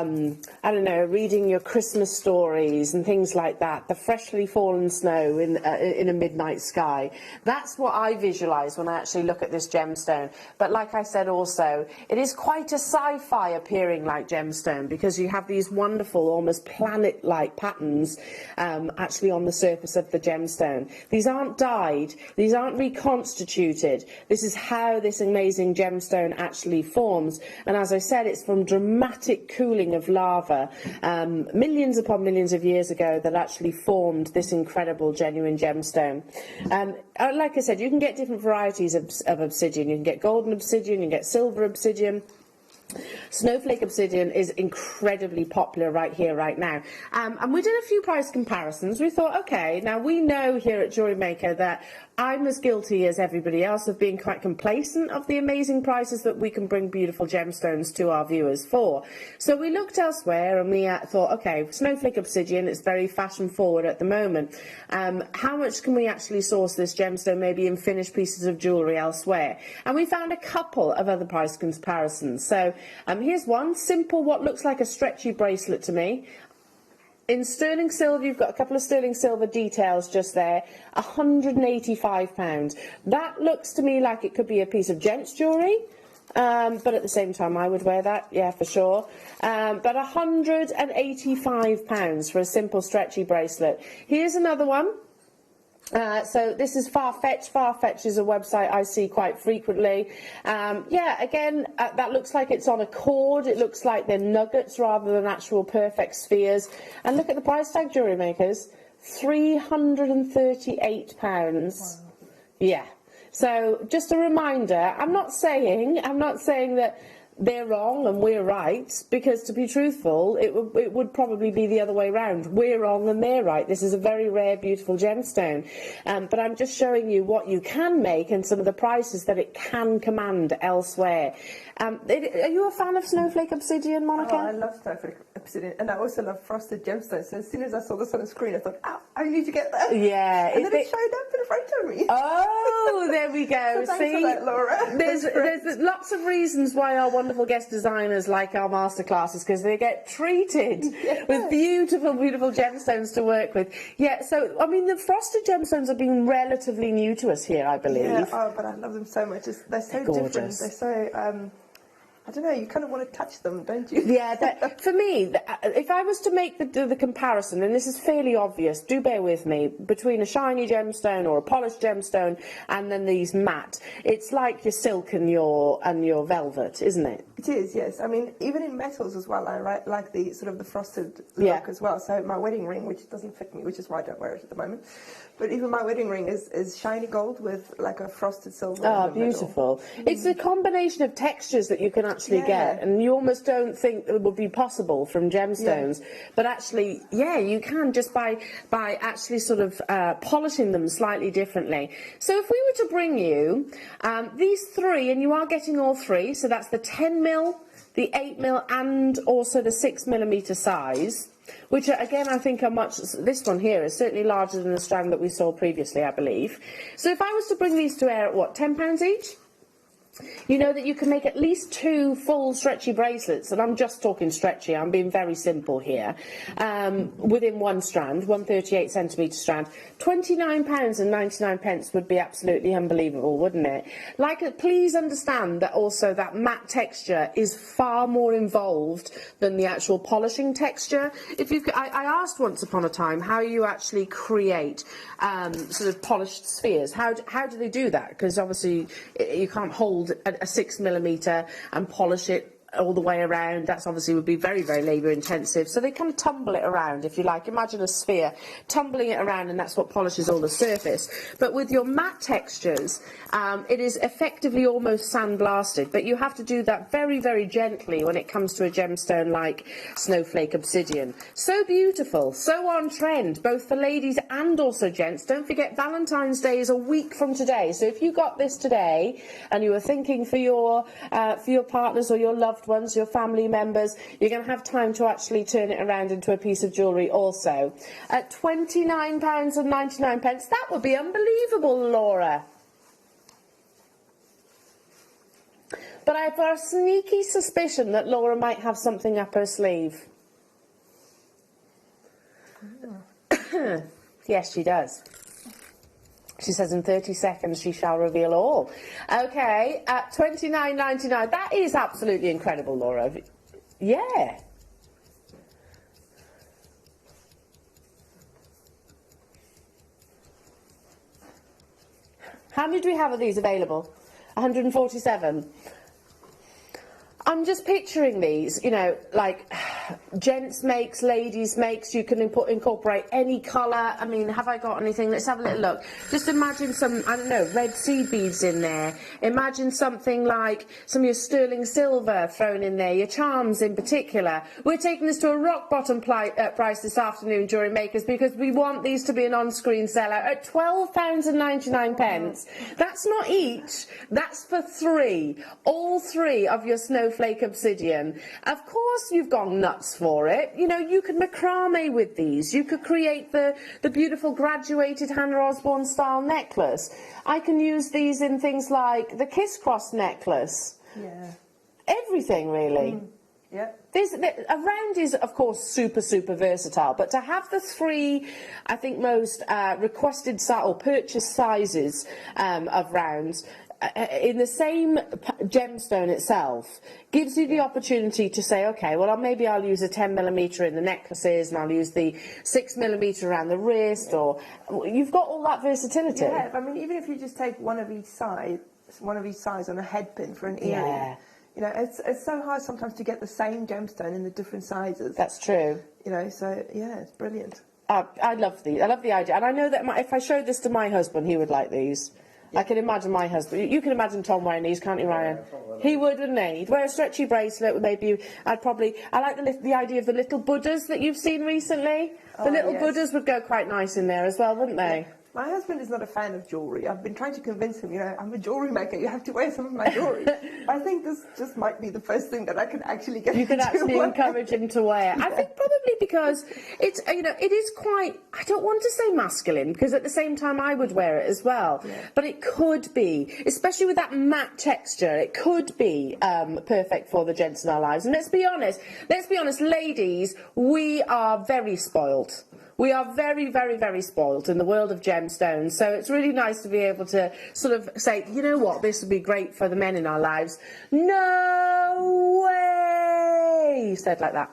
don't know, reading your Christmas stories and things like that, the freshly fallen snow in a midnight sky, that's what I visualise when I actually look at this gemstone. But like I said also, it is quite a sci-fi appearing like gemstone, because you have these wonderful, almost planet-like patterns actually on the surface of the gemstone. These aren't dyed, these aren't reconstituted. This is how this amazing gemstone actually forms. And as I said, it's from dramatic cooling of lava millions upon millions of years ago that actually formed this incredible genuine gemstone. Like I said, you can get different varieties of obsidian. You can get golden obsidian, you can get silver obsidian. Snowflake obsidian is incredibly popular right here, right now. And we did a few price comparisons. We thought, okay, now we know here at JewelleryMaker that I'm as guilty as everybody else of being quite complacent of the amazing prices that we can bring beautiful gemstones to our viewers for. So we looked elsewhere and we thought, okay, snowflake obsidian is very fashion forward at the moment. How much can we actually source this gemstone maybe in finished pieces of jewellery elsewhere? And we found a couple of other price comparisons. So here's one, simple, what looks like a stretchy bracelet to me. In sterling silver, you've got a couple of sterling silver details just there, £185. That looks to me like it could be a piece of gents jewellery, but at the same time I would wear that, yeah, for sure. But £185 for a simple stretchy bracelet. Here's another one. So this is Farfetch. Farfetch is a website I see quite frequently. Yeah, again, that looks like it's on a cord. It looks like they're nuggets rather than actual perfect spheres. And look at the price tag, jewellery makers, £338. Wow. Yeah. So just a reminder, I'm not saying that they're wrong and we're right, because to be truthful, it would probably be the other way round. We're wrong and they're right. This is a very rare, beautiful gemstone. But I'm just showing you what you can make and some of the prices that it can command elsewhere. Are you a fan of snowflake obsidian, Monica? Oh, I love snowflake obsidian, and I also love frosted gemstones. So as soon as I saw this on the screen, I thought, oh, I need to get that. Yeah. And then it showed up in front of me. Oh, there we go. So thanks See, for that, Laura. there's lots of reasons why our wonderful guest designers like our masterclasses, because they get treated with beautiful, beautiful gemstones to work with. Yeah, so, I mean, the frosted gemstones have been relatively new to us here, I believe. Yeah, oh, but I love them so much. They're so different. They're so, I don't know, you kind of want to touch them, don't you? Yeah, for me, if I was to make the comparison, and this is fairly obvious, do bear with me, between a shiny gemstone or a polished gemstone and then these matte, it's like your silk and your velvet, isn't it? It is, yes. I mean, even in metals as well, I like the sort of the frosted look as well. So my wedding ring, which doesn't fit me, which is why I don't wear it at the moment, but even my wedding ring is shiny gold with like a frosted silver. Oh, beautiful. It's a combination of textures that you can actually get, and you almost don't think it would be possible from gemstones, but actually, yeah, you can just by actually sort of polishing them slightly differently. So if we were to bring you these three, and you are getting all three, so that's the 10mm, the 8mm, and also the 6mm size, which again I think are much, this one here is certainly larger than the strand that we saw previously, I believe. So if I was to bring these to air at what, £10 each? You know that you can make at least 2 full stretchy bracelets, and I'm just talking stretchy, I'm being very simple here, within one strand, 138cm strand. £29.99 would be absolutely unbelievable, wouldn't it? Please understand that also that matte texture is far more involved than the actual polishing texture. I asked once upon a time how you actually create sort of polished spheres. How do they do that? Because obviously you can't hold a 6mm and polish it all the way around. That's obviously would be very, very labour intensive. So they kind of tumble it around, if you like. Imagine a sphere, tumbling it around, and that's what polishes all the surface. But with your matte textures, it is effectively almost sandblasted, but you have to do that very, very gently when it comes to a gemstone like snowflake obsidian. So beautiful, so on trend, both for ladies and also gents. Don't forget, Valentine's Day is a week from today. So if you got this today and you were thinking for your partners or your loved ones, your family members, you're going to have time to actually turn it around into a piece of jewellery also. At £29.99, that would be unbelievable, Laura. But I've got a sneaky suspicion that Laura might have something up her sleeve. Yes, she does. She says in 30 seconds she shall reveal all. Okay, at £29.99. That is absolutely incredible, Laura. Yeah. How many do we have of these available? 147. I'm just picturing these, you know, like gents makes, ladies makes, you can incorporate any colour. I mean, have I got anything? Let's have a little look. Just imagine some, I don't know, red seed beads in there. Imagine something like some of your sterling silver thrown in there, your charms in particular. We're taking this to a rock bottom price this afternoon, JewelleryMakers, because we want these to be an on-screen sellout at £12.99. That's not each, that's for 3. All 3 of your snowflake obsidian. Of course you've gone nuts for it. You know, you could macrame with these. You could create the beautiful graduated Hannah Osborne style necklace. I can use these in things like the kiss cross necklace. Yeah. Everything, really. Yeah. A round is, of course, super, super versatile, but to have the 3, I think, most requested or purchased sizes of rounds in the same gemstone itself gives you the opportunity to say, okay, well, maybe I'll use a 10mm in the necklaces, and I'll use the 6mm around the wrist, or you've got all that versatility. Yeah, I mean, even if you just take one of each size on a head pin for an earring. Yeah. You know, it's so hard sometimes to get the same gemstone in the different sizes. That's true. You know, so yeah, it's brilliant. I love the idea, and I know that if I showed this to my husband, he would like these. I can imagine my husband. You can imagine Tom wearing these, can't you, Ryan? He would, wouldn't he? He'd wear a stretchy bracelet with maybe. I like the idea of the little Buddhas that you've seen recently. The little Buddhas would go quite nice in there as well, wouldn't they? Yeah. My husband is not a fan of jewellery. I've been trying to convince him, I'm a jewellery maker, you have to wear some of my jewellery. I think this just might be the first thing that I can actually get You can actually wear. encourage him to wear. I think probably because it's, it is quite, I don't want to say masculine, because at the same time I would wear it as well. Yeah. But it could be, especially with that matte texture, it could be perfect for the gents in our lives. And let's be honest, ladies, we are very spoiled. We are very, very, very spoilt in the world of gemstones, so it's really nice to be able to sort of say, you know what, this would be great for the men in our lives. No way! Said like that.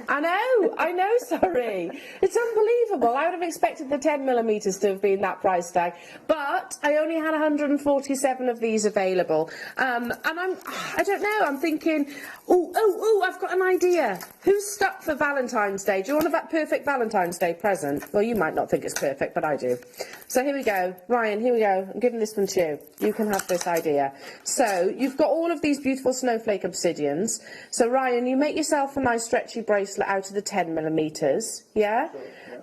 I know, sorry. It's unbelievable. I would have expected the 10mm to have been that price tag, but I only had 147 of these available. And I don't know, I'm thinking, I've got an idea. Who's stuck for Valentine's Day? Do you want a perfect Valentine's Day present? Well, you might not think it's perfect, but I do. So here we go. Ryan, here we go. I'm giving this one to you. You can have this idea. So you've got all of these beautiful snowflake obsidians. So Ryan, you make yourself a nice stretchy bracelet out of the 10mm, yeah?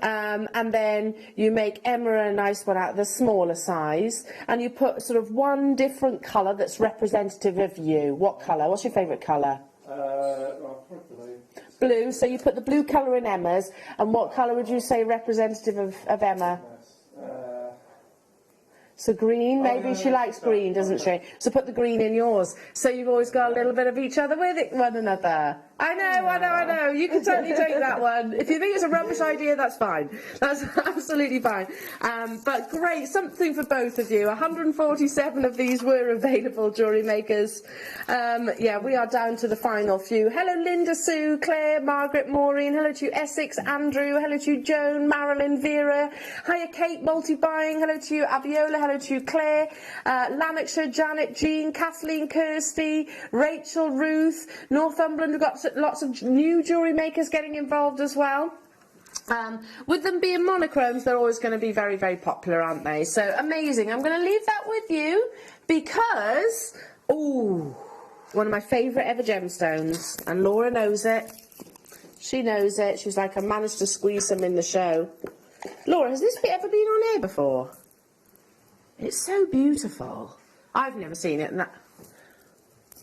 And then you make Emma a nice one out of the smaller size, and you put sort of one different colour that's representative of you. What colour? What's your favourite colour? Blue. Blue, so you put the blue colour in Emma's, and what colour would you say representative of Emma? So green, maybe she likes green, doesn't she? So put the green in yours. So you've always got a little bit of each other with one another. I know. You can totally take that one. If you think it's a rubbish idea, that's fine. That's absolutely fine. But great, something for both of you. 147 of these were available, jewellery makers. Yeah, we are down to the final few. Hello, Linda, Sue, Claire, Margaret, Maureen. Hello to you, Essex, Andrew. Hello to you, Joan, Marilyn, Vera. Hiya, Kate, multi-buying. Hello to you, Abiola. Hello to you, Claire. Lanarkshire, Janet, Jean, Kathleen, Kirsty, Rachel, Ruth. Northumberland, we've got lots of new jewellery makers getting involved as well. With them being monochromes, they're always going to be very, very popular, aren't they? So amazing. I'm going to leave that with you because, one of my favourite ever gemstones, and Laura knows it. She knows it. She's like, I managed to squeeze some in the show. Laura, has this ever been on air before? It's so beautiful. I've never seen it.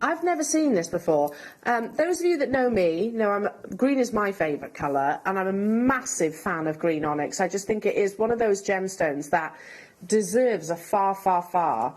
I've never seen this before. Those of you that know me know green is my favourite colour, and I'm a massive fan of green onyx. I just think it is one of those gemstones that deserves a far, far, far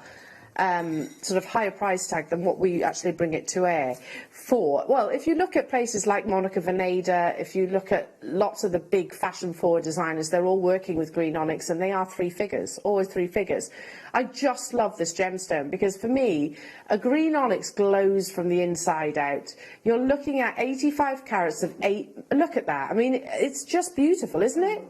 sort of higher price tag than what we actually bring it to air for. Well, if you look at places like Monica Veneda, if you look at lots of the big fashion forward designers, they're all working with green onyx, and they are 3 figures, always 3 figures. I just love this gemstone because for me, a green onyx glows from the inside out. You're looking at 85 carats of 8. Look at that. I mean, it's just beautiful, isn't it?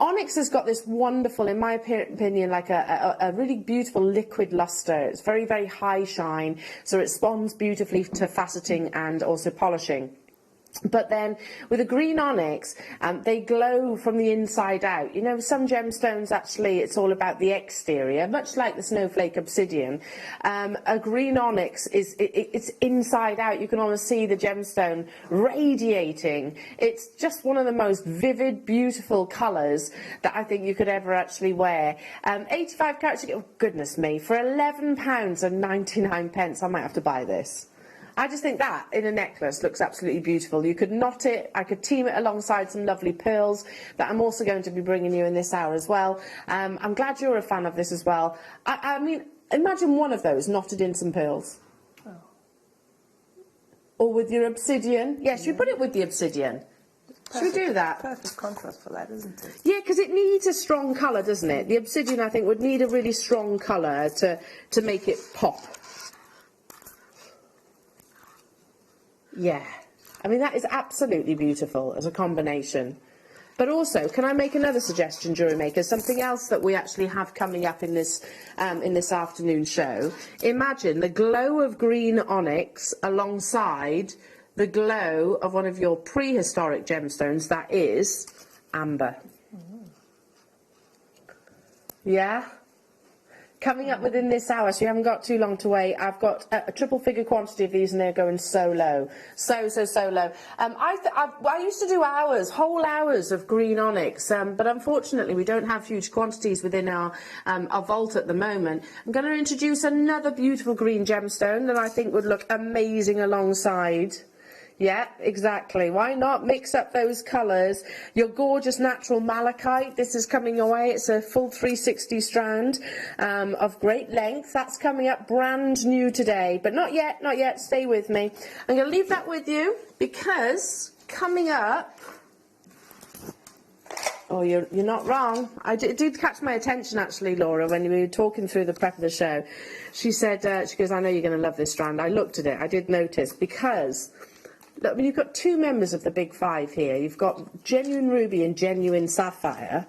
Onyx has got this wonderful, in my opinion, like a really beautiful liquid luster. It's very, very high shine, so it responds beautifully to faceting and also polishing. But then with a green onyx, they glow from the inside out. You know, some gemstones actually it's all about the exterior, much like the snowflake obsidian. A green onyx it's inside out. You can almost see the gemstone radiating. It's just one of the most vivid, beautiful colours that I think you could ever actually wear. 85 carats. Oh goodness me! For £11.99, I might have to buy this. I just think that in a necklace looks absolutely beautiful. You could knot it, I could team it alongside some lovely pearls that I'm also going to be bringing you in this hour as well. I'm glad you're a fan of this as well. I mean, imagine one of those knotted in some pearls. Oh. Or with your obsidian. Yes, you put it with the obsidian. Should we do that? Perfect contrast for that, isn't it? Yeah, because it needs a strong colour, doesn't it? The obsidian, I think, would need a really strong colour to make it pop. Yeah, I mean, that is absolutely beautiful as a combination. But also, can I make another suggestion, jewellery makers? Something else that we actually have coming up in this afternoon show. Imagine the glow of green onyx alongside the glow of one of your prehistoric gemstones, that is amber. Yeah? Coming up within this hour, so you haven't got too long to wait. I've got a triple figure quantity of these and they're going so low. So low. I used to do whole hours of green onyx, but unfortunately we don't have huge quantities within our vault at the moment. I'm going to introduce another beautiful green gemstone that I think would look amazing alongside. Yeah, exactly. Why not mix up those colours? Your gorgeous natural malachite. This is coming your way. It's a full 360 strand of great length. That's coming up brand new today. But not yet, not yet. Stay with me. I'm going to leave that with you because coming up... Oh, you're not wrong. It did catch my attention, actually, Laura, when we were talking through the prep of the show. She said, she goes, I know you're going to love this strand. I looked at it. I did notice because... Look, I mean, you've got two members of the big five here. You've got genuine ruby and genuine sapphire,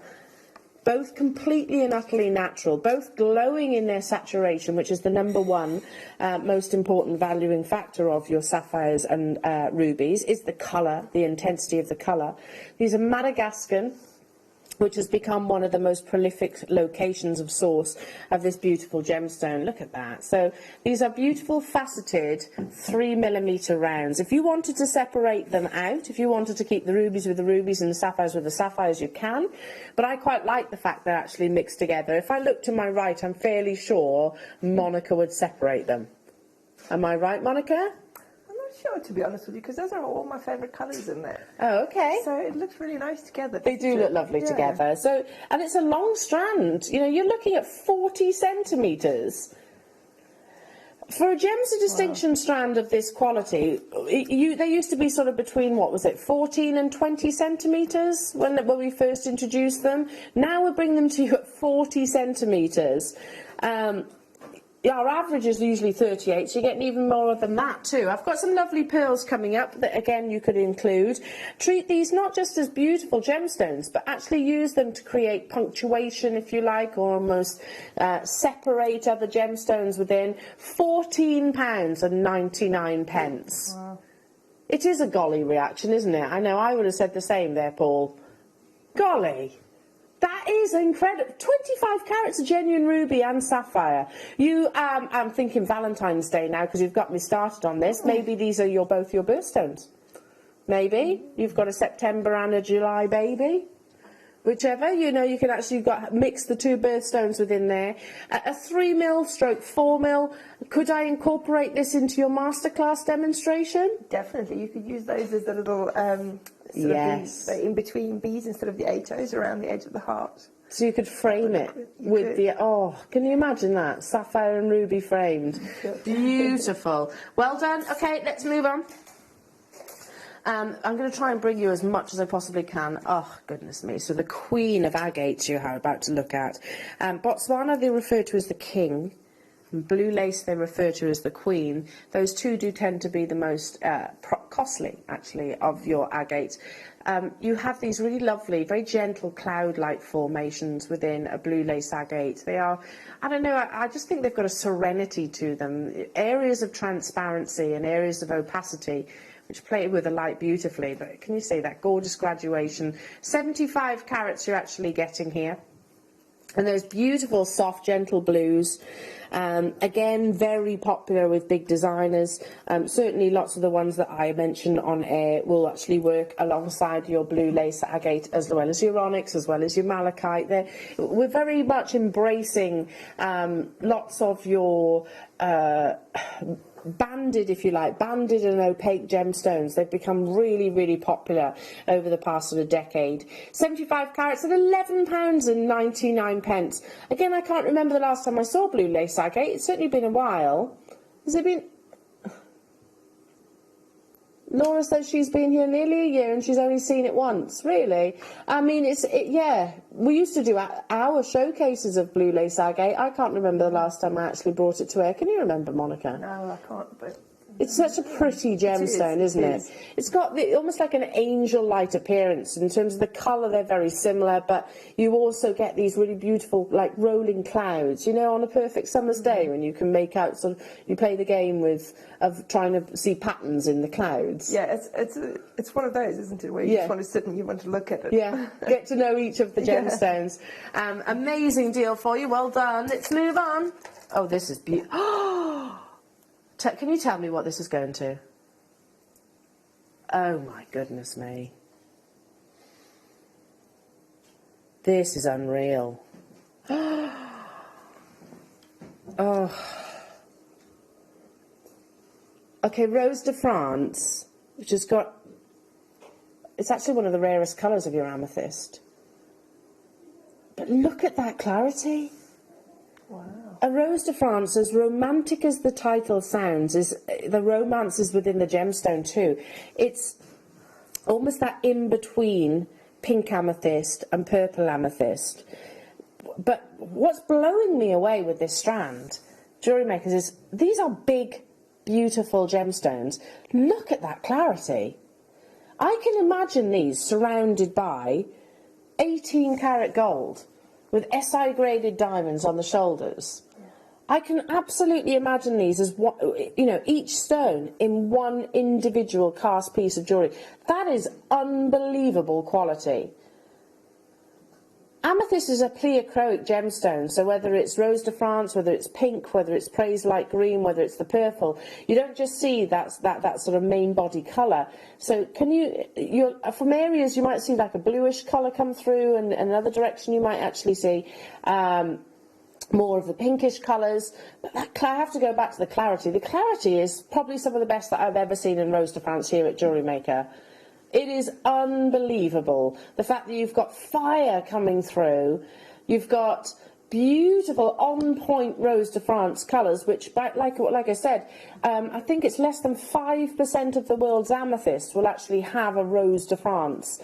both completely and utterly natural, both glowing in their saturation, which is the #1 most important valuing factor of your sapphires and rubies, is the colour, the intensity of the colour. These are Madagascan, which has become one of the most prolific locations of source of this beautiful gemstone. Look at that. So these are beautiful faceted 3mm rounds. If you wanted to separate them out, if you wanted to keep the rubies with the rubies and the sapphires with the sapphires, you can. But I quite like the fact they're actually mixed together. If I look to my right, I'm fairly sure Monica would separate them. Am I right, Monica? Sure, to be honest with you, because those are all my favourite colours in there. Oh, okay. So it looks really nice together. They do look lovely together. So, and it's a long strand. You know, you're looking at 40 centimetres. For a Gems of Distinction strand of this quality, they used to be sort of between, what was it, 14 and 20 centimetres when we first introduced them. Now we're bringing them to you at 40 centimetres. Our average is usually 38, so you're getting even more than that too. I've got some lovely pearls coming up that, again, you could include. Treat these not just as beautiful gemstones, but actually use them to create punctuation, if you like, or almost separate other gemstones within. £14.99. Wow. It is a golly reaction, isn't it? I know, I would have said the same there, Paul. Golly. That is incredible. 25 carats of genuine ruby and sapphire. I'm thinking Valentine's Day now because you've got me started on this. Maybe these are both your birthstones. Maybe. You've got a September and a July baby. Whichever, you know, you can actually mix the two birthstones within there. A 3mm stroke 4mm. Could I incorporate this into your masterclass demonstration? Definitely. You could use those as a little yes. in between beads instead of the 8Os around the edge of the heart. So you could frame it with the... Oh, can you imagine that? Sapphire and ruby framed. Beautiful. Well done. Okay, let's move on. I'm going to try and bring you as much as I possibly can. Oh, goodness me. So the queen of agates you are about to look at. Botswana, they refer to as the king. And blue lace, they refer to as the queen. Those two do tend to be the most costly, actually, of your agates. You have these really lovely, very gentle cloud-like formations within a blue lace agate. They are, I don't know, I just think they've got a serenity to them. Areas of transparency and areas of opacity, which play with the light beautifully. But can you see that gorgeous graduation? 75 carats you're actually getting here. And those beautiful, soft, gentle blues. Again, very popular with big designers. Certainly lots of the ones that I mentioned on air will actually work alongside your blue lace agate as well as your onyx, as well as your malachite. We're very much embracing lots of your banded, if you like, banded and opaque gemstones. They've become really, really popular over the past sort of decade. 75 carats at £11.99. Again, I can't remember the last time I saw blue lace agate. It's certainly been a while. Has it been... Laura says she's been here nearly a year and she's only seen it once. Really? I mean, yeah. We used to do our showcases of blue lace agate. I can't remember the last time I actually brought it to air. Can you remember, Monica? No, I can't, but It's such a pretty gemstone, isn't it? It's got almost like an angel light appearance in terms of the colour. They're very similar, but you also get these really beautiful, like rolling clouds. You know, on a perfect summer's day when you can make out you play the game of trying to see patterns in the clouds. Yeah, it's one of those, isn't it? Where you just want to sit and you want to look at it. Yeah, get to know each of the gemstones. Amazing deal for you. Well done. Let's move on. Oh, this is beautiful. Can you tell me what this is going to? Oh my goodness me. This is unreal. Oh. Okay, Rose de France, which has got... It's actually one of the rarest colours of your amethyst. But look at that clarity. Wow. A Rose de France, as romantic as the title sounds, the romance is within the gemstone too. It's almost that in-between pink amethyst and purple amethyst. But what's blowing me away with this strand, Jewellery Makers, is these are big, beautiful gemstones. Look at that clarity. I can imagine these surrounded by 18-karat gold with SI graded diamonds on the shoulders. I can absolutely imagine these as, you know, each stone in one individual cast piece of jewellery. That is unbelievable quality. Amethyst is a pleochroic gemstone, so whether it's Rose de France, whether it's pink, whether it's praise light green, whether it's the purple, you don't just see that sort of main body colour. So can you, from areas you might see like a bluish colour come through, and another direction you might actually see more of the pinkish colours. But I have to go back to the clarity. The clarity is probably some of the best that I've ever seen in Rose de France here at Jewellery Maker. It is unbelievable. The fact that you've got fire coming through, you've got beautiful on-point Rose de France colours, which, like I said, I think it's less than 5% of the world's amethyst will actually have a Rose de France,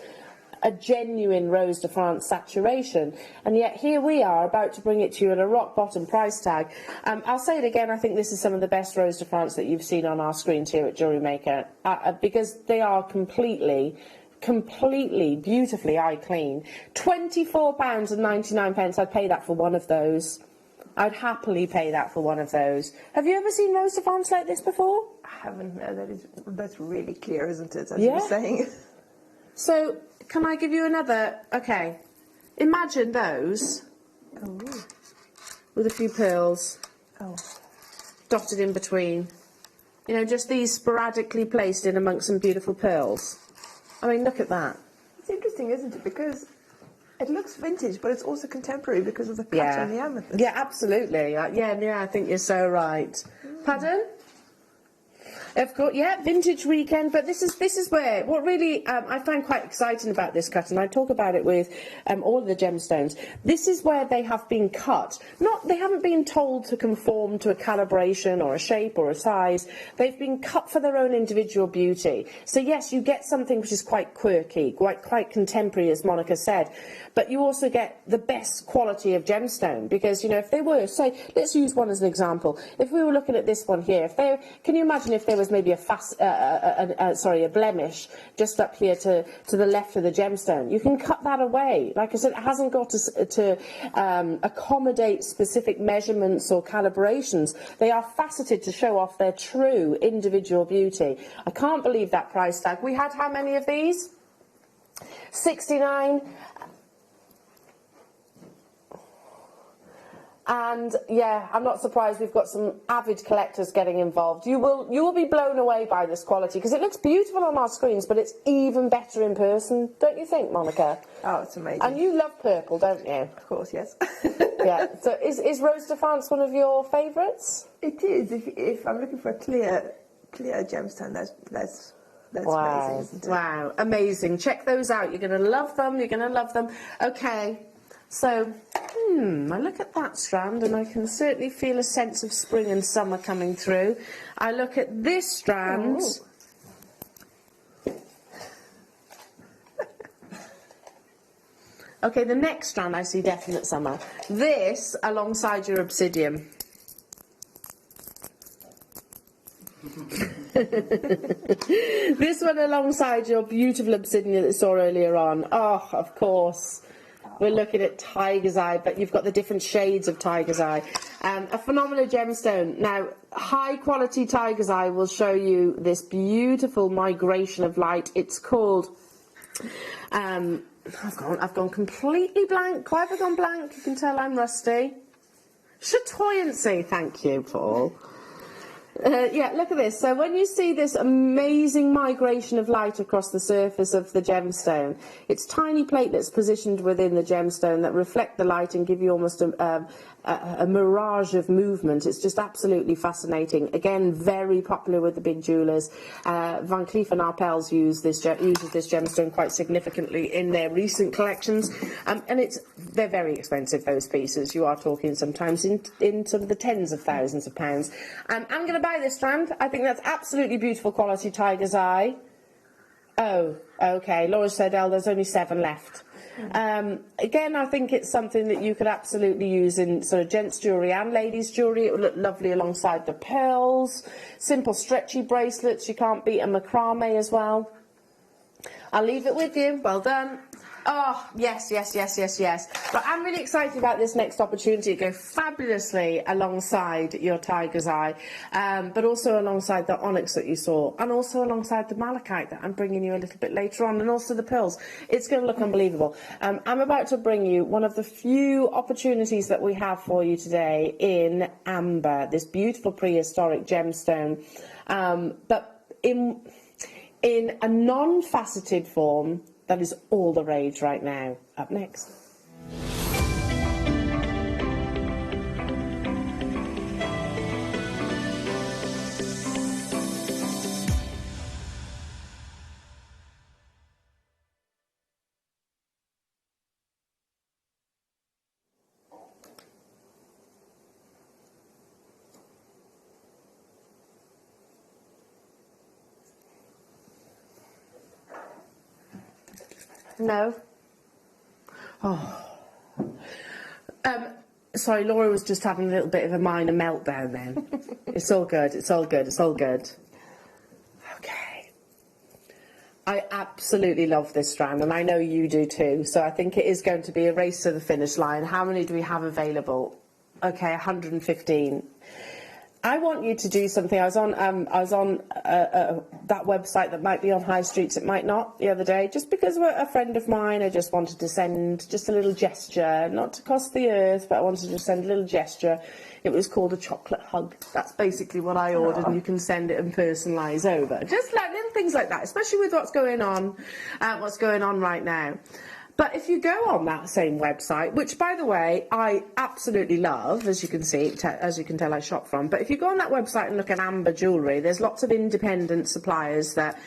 a genuine Rose de France saturation, and yet here we are about to bring it to you at a rock-bottom price tag. I'll say it again, I think this is some of the best Rose de France that you've seen on our screens here at Jewellery Maker, because they are completely, beautifully eye clean. £24.99, I'd pay that for one of those. I'd happily pay that for one of those. Have you ever seen Rose de France like this before? I haven't. No, that's really clear, isn't it, as you were saying? So, can I give you another? Okay. Imagine those with a few pearls dotted in between. You know, just these sporadically placed in amongst some beautiful pearls. I mean, look at that. It's interesting, isn't it? Because it looks vintage, but it's also contemporary because of the cut on the amethyst. Yeah, absolutely. Yeah, I think you're so right. Pardon? Of course, yeah, vintage weekend, but this is where, what really I find quite exciting about this cut, and I talk about it with all of the gemstones, this is where they have been cut. They haven't been told to conform to a calibration or a shape or a size, they've been cut for their own individual beauty. So yes, you get something which is quite quirky, quite contemporary, as Monica said, but you also get the best quality of gemstone, because, you know, if they were, say, let's use one as an example, if we were looking at this one here, can you imagine if there was maybe a blemish just up here to the left of the gemstone? You can cut that away. Like I said, it hasn't got to accommodate specific measurements or calibrations. They are faceted to show off their true individual beauty. I can't believe that price tag. We had how many of these? 69. And yeah, I'm not surprised we've got some avid collectors getting involved. You will be blown away by this quality, because it looks beautiful on our screens, but it's even better in person, don't you think, Monica? Oh, it's amazing. And you love purple, don't you? Of course, yes. Yeah. So is Rose de France one of your favourites? It is. If I'm looking for a clear gemstone, that's amazing, isn't it? Wow, amazing. Check those out. You're going to love them. You're going to love them. Okay. So, I look at that strand and I can certainly feel a sense of spring and summer coming through. I look at this strand. Okay, the next strand I see definite summer. This alongside your obsidian. This one alongside your beautiful obsidian that you saw earlier on. Oh, of course. We're looking at Tiger's Eye, but you've got the different shades of Tiger's Eye. A phenomenal gemstone. Now, high quality Tiger's Eye will show you this beautiful migration of light. It's called, I've gone completely blank. Why have I gone blank? You can tell I'm rusty. Chatoyancy, thank you, Paul. Yeah, look at this. So when you see this amazing migration of light across the surface of the gemstone, it's tiny platelets positioned within the gemstone that reflect the light and give you almost a mirage of movement. It's just absolutely fascinating. Again, very popular with the big jewellers. Van Cleef & Arpels uses this gemstone quite significantly in their recent collections, and they're very expensive, those pieces. You are talking sometimes in sort of the tens of thousands of pounds. I'm going to buy this strand. I think that's absolutely beautiful quality Tiger's Eye. Oh, okay. Laura said, there's only 7 left. Again, I think it's something that you could absolutely use in sort of gents jewellery and ladies jewellery. It would look lovely alongside the pearls. Simple stretchy bracelets. You can't beat a macrame as well. I'll leave it with you. Well done. Oh, yes. But I'm really excited about this next opportunity to go fabulously alongside your Tiger's Eye, but also alongside the onyx that you saw, and also alongside the malachite that I'm bringing you a little bit later on, and also the pearls. It's going to look unbelievable. I'm about to bring you one of the few opportunities that we have for you today in amber, this beautiful prehistoric gemstone, but in a non-faceted form. That is all the rage right now. Up next. No. Oh. Sorry, Laura was just having a little bit of a minor meltdown then. It's all good, it's all good, it's all good. Okay. I absolutely love this strand, and I know you do too, so I think it is going to be a race to the finish line. How many do we have available? Okay, 115. I want you to do something. I was on that website that might be on High Streets, it might not, the other day, just because we're a friend of mine. I just wanted to send just a little gesture, not to cost the earth, but I wanted to send a little gesture. It was called a chocolate hug. That's basically what I ordered, and you can send it and personalise over. Just like little things like that, especially with what's going on right now. But if you go on that same website, which, by the way, I absolutely love, as you can see, as you can tell I shop from, but if you go on that website and look at amber jewellery, there's lots of independent suppliers that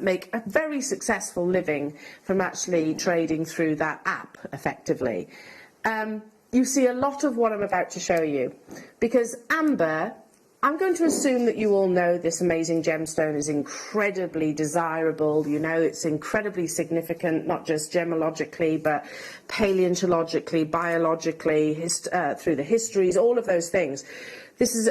make a very successful living from actually trading through that app, effectively. You see a lot of what I'm about to show you, because amber, I'm going to assume that you all know this amazing gemstone is incredibly desirable. You know, it's incredibly significant, not just gemologically, but paleontologically, biologically, through the histories, all of those things. This is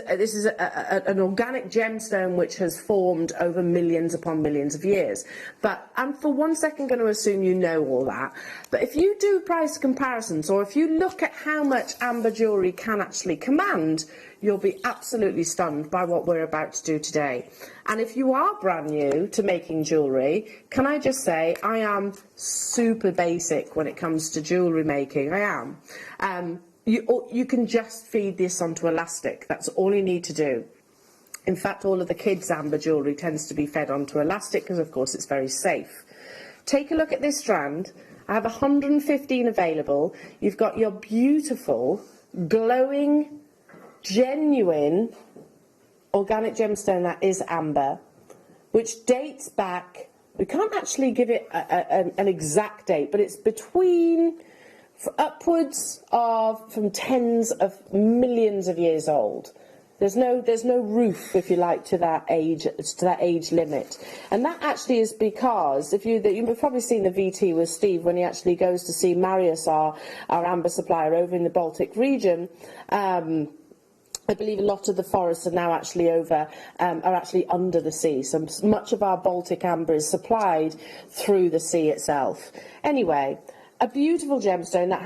an organic gemstone which has formed over millions upon millions of years. But I'm for 1 second going to assume you know all that. But if you do price comparisons, or if you look at how much amber jewellery can actually command, you'll be absolutely stunned by what we're about to do today. And if you are brand new to making jewellery, can I just say I am super basic when it comes to jewellery making. I am. You can just feed this onto elastic. That's all you need to do. In fact, all of the kids' amber jewellery tends to be fed onto elastic because, of course, it's very safe. Take a look at this strand. I have 115 available. You've got your beautiful, glowing, genuine organic gemstone that is amber, which dates back, we can't actually give it an exact date, but it's between upwards of from tens of millions of years old. There's no roof, if you like, to that age limit, and that actually is because you've probably seen the VT with Steve when he actually goes to see Marius, our amber supplier over in the Baltic region. I believe a lot of the forests are now actually are actually under the sea. So much of our Baltic amber is supplied through the sea itself. Anyway, a beautiful gemstone that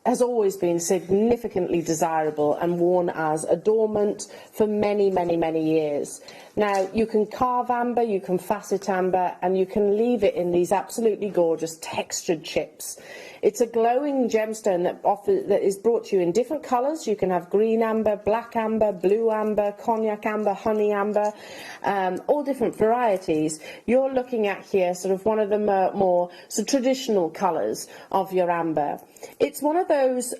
has always been significantly desirable and worn as adornment for many, many, many years. Now, you can carve amber, you can facet amber, and you can leave it in these absolutely gorgeous textured chips. It's a glowing gemstone that is brought to you in different colours. You can have green amber, black amber, blue amber, cognac amber, honey amber, all different varieties. You're looking at here sort of one of the more traditional colours of your amber. It's one of those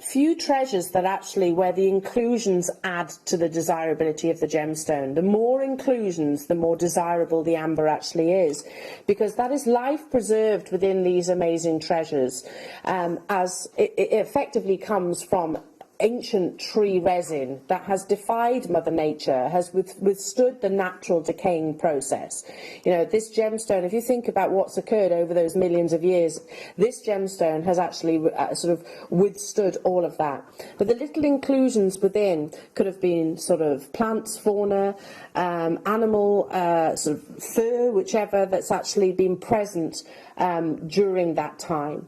few treasures that actually where the inclusions add to the desirability of the gemstone. The more inclusions, the more desirable the amber actually is, because that is life preserved within these amazing treasures, as it effectively comes from ancient tree resin that has defied Mother Nature, has withstood the natural decaying process. You know, this gemstone, if you think about what's occurred over those millions of years, this gemstone has actually sort of withstood all of that. But the little inclusions within could have been sort of plants, fauna, animal, sort of fur, whichever, that's actually been present during that time.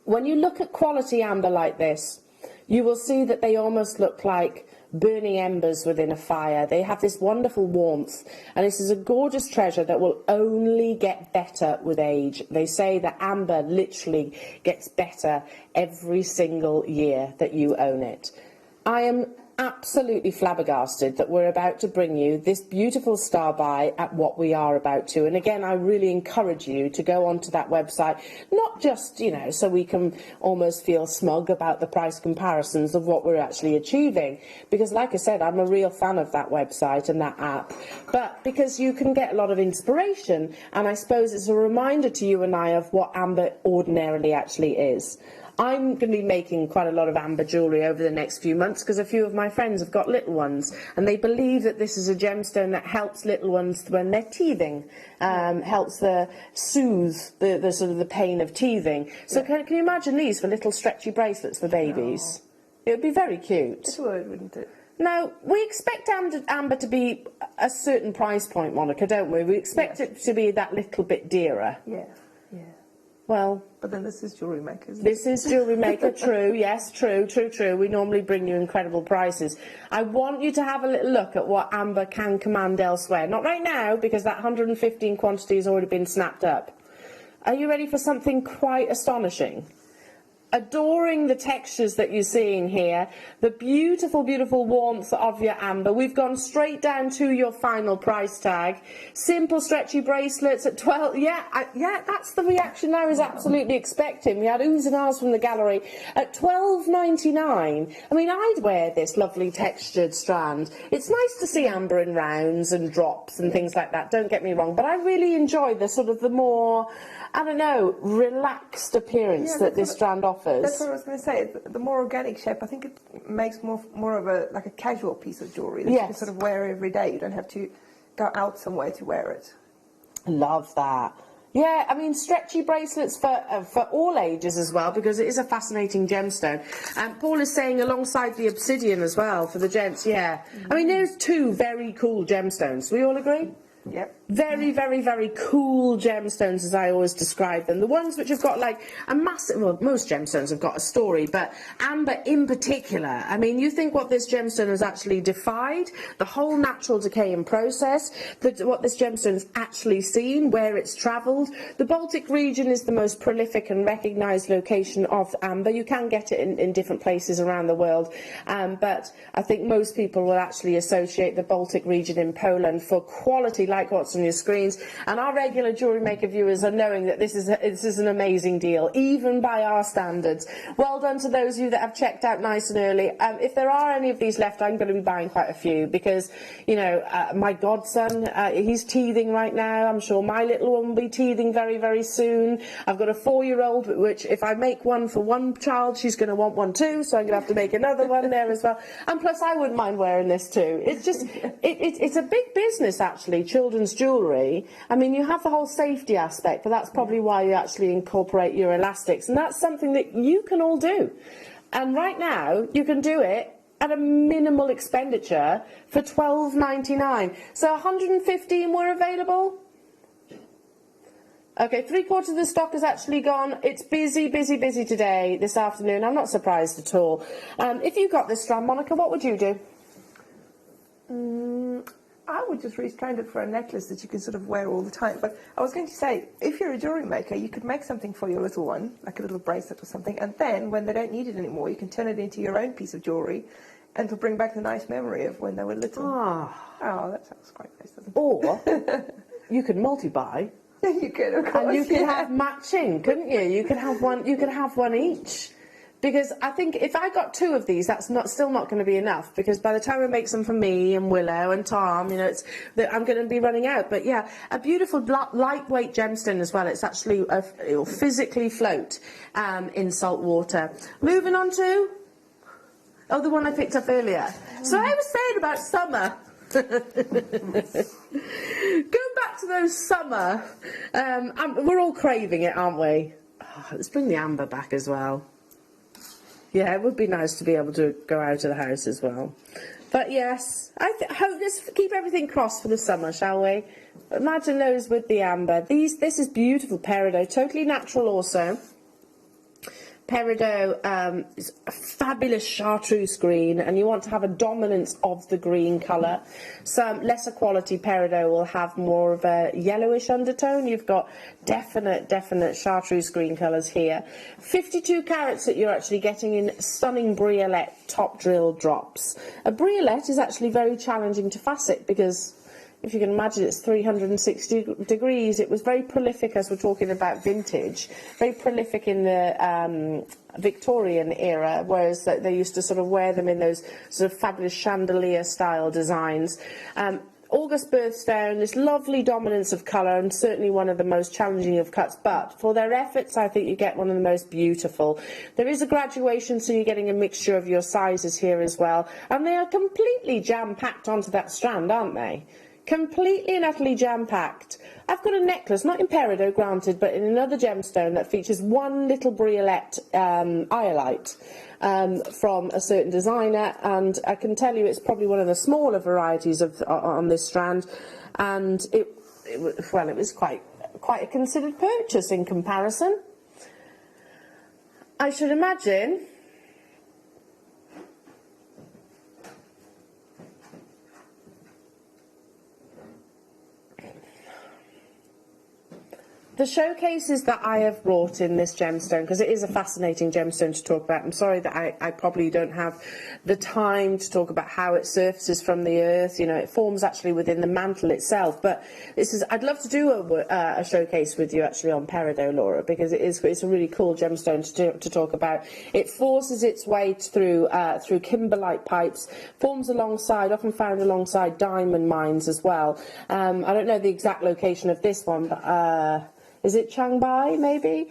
When you look at quality amber like this, you will see that they almost look like burning embers within a fire. They have this wonderful warmth, and this is a gorgeous treasure that will only get better with age. They say that amber literally gets better every single year that you own it. I am absolutely flabbergasted that we're about to bring you this beautiful star buy at what we are about to. And again, I really encourage you to go onto that website, not just, you know, so we can almost feel smug about the price comparisons of what we're actually achieving, because like I said, I'm a real fan of that website and that app, but because you can get a lot of inspiration, and I suppose it's a reminder to you and I of what amber ordinarily actually is. I'm going to be making quite a lot of amber jewellery over the next few months because a few of my friends have got little ones, and they believe that this is a gemstone that helps little ones when they're teething, helps soothe the sort of the pain of teething. So can you imagine these for little stretchy bracelets for babies? It would be very cute. It would, wouldn't it? Now, we expect amber to be a certain price point, Monica, don't we? We expect it to be that little bit dearer. Yeah, yeah. Well, but then this is JewelleryMaker, isn't it? This is JewelleryMaker, true, yes, true. We normally bring you incredible prices. I want you to have a little look at what amber can command elsewhere. Not right now, because that 115 quantity has already been snapped up. Are you ready for something quite astonishing? Adoring the textures that you're seeing here, the beautiful, beautiful warmth of your amber. We've gone straight down to your final price tag. Simple stretchy bracelets at 12. Yeah, that's the reaction I was absolutely expecting. We had oohs and ahs from the gallery at $12.99. I mean, I'd wear this lovely textured strand. It's nice to see amber in rounds and drops and things like that, don't get me wrong, but I really enjoy the sort of the more, I don't know, relaxed appearance that this strand offers. That's what I was going to say. The more organic shape, I think it makes more of a like a casual piece of jewellery that you can sort of wear every day. You don't have to go out somewhere to wear it. Love that. Yeah, I mean, stretchy bracelets for all ages as well, because it is a fascinating gemstone. And Paul is saying alongside the obsidian as well for the gents, yeah. I mean, there's two very cool gemstones. We all agree? Yep. Very, very, very cool gemstones, as I always describe them. The ones which have got like a massive, well, most gemstones have got a story, but amber in particular. I mean, you think what this gemstone has actually defied, the whole natural decaying process, what this gemstone has actually seen, where it's travelled. The Baltic region is the most prolific and recognised location of amber. You can get it in different places around the world, but I think most people will actually associate the Baltic region in Poland for quality, like what's on your screens, and our regular JewelleryMaker viewers are knowing that this is an amazing deal, even by our standards. Well done to those of you that have checked out nice and early. If there are any of these left, I'm going to be buying quite a few, because, you know, my godson, he's teething right now. I'm sure my little one will be teething very, very soon. I've got a 4-year-old, which if I make one for one child, she's going to want one too, so I'm going to have to make another one there as well. And plus, I wouldn't mind wearing this too. It's just, it's a big business, actually, children's jewellery. I mean, you have the whole safety aspect, but that's probably why you actually incorporate your elastics, and that's something that you can all do. And right now, you can do it at a minimal expenditure for $12.99. So 115 were available. Okay, 3/4 of the stock is actually gone. It's busy, busy, busy today, this afternoon. I'm not surprised at all. If you got this strand, Monica, what would you do? I would just restrand it for a necklace that you can sort of wear all the time. But I was going to say, if you're a jewellery maker, you could make something for your little one, like a little bracelet or something, and then when they don't need it anymore, you can turn it into your own piece of jewellery, and it'll bring back the nice memory of when they were little. Oh, that sounds quite nice, doesn't it? Or you could multi-buy. You could, of course. And you could have matching, couldn't you? You could have one. You could have one each. Because I think if I got 2 of these, that's still not going to be enough. Because by the time I make some for me and Willow and Tom, you know, I'm going to be running out. But yeah, a beautiful lightweight gemstone as well. It's actually it will physically float in salt water. Moving on to the one I picked up earlier. So I was saying about summer. Going back to those summer, we're all craving it, aren't we? Oh, let's bring the amber back as well. Yeah, it would be nice to be able to go out of the house as well. But yes, I hope let's keep everything crossed for the summer, shall we? Imagine those with the amber. This is beautiful peridot, totally natural also. Peridot is a fabulous chartreuse green, and you want to have a dominance of the green colour. Some lesser quality peridot will have more of a yellowish undertone. You've got definite chartreuse green colours here. 52 carats that you're actually getting in stunning briolette top drill drops. A briolette is actually very challenging to facet because, if you can imagine, it's 360 degrees. It was very prolific, as we're talking about vintage, very prolific in the Victorian era, whereas they used to sort of wear them in those sort of fabulous chandelier-style designs. August birthstone, this lovely dominance of colour, and certainly one of the most challenging of cuts, but for their efforts I think you get one of the most beautiful. There is a graduation, so you're getting a mixture of your sizes here as well, and they are completely jam-packed onto that strand, aren't they? Completely and utterly jam-packed. I've got a necklace, not in peridot, granted, but in another gemstone that features one little briolette iolite from a certain designer, and I can tell you it's probably one of the smaller varieties on this strand, and it was quite a considered purchase in comparison. I should imagine. The showcases that I have brought in this gemstone, because it is a fascinating gemstone to talk about. I'm sorry that I probably don't have the time to talk about how it surfaces from the earth. You know, it forms actually within the mantle itself. But I'd love to do a showcase with you actually on peridot, Laura, because it's a really cool gemstone to talk about. It forces its way through kimberlite pipes, forms often found alongside diamond mines as well. I don't know the exact location of this one, but is it Changbai, maybe?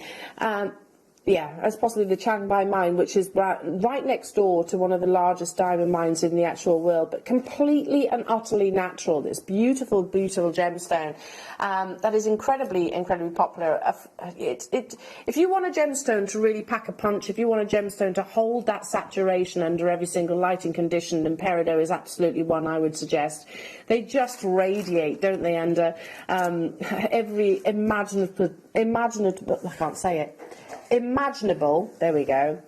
Yeah, that's possibly the Changbai mine, which is right next door to one of the largest diamond mines in the actual world, but completely and utterly natural. This beautiful, beautiful gemstone that is incredibly, incredibly popular. If you want a gemstone to really pack a punch, if you want a gemstone to hold that saturation under every single lighting condition, then peridot is absolutely one I would suggest. They just radiate, don't they, under every imaginable, I can't say it. Imaginable, there we go.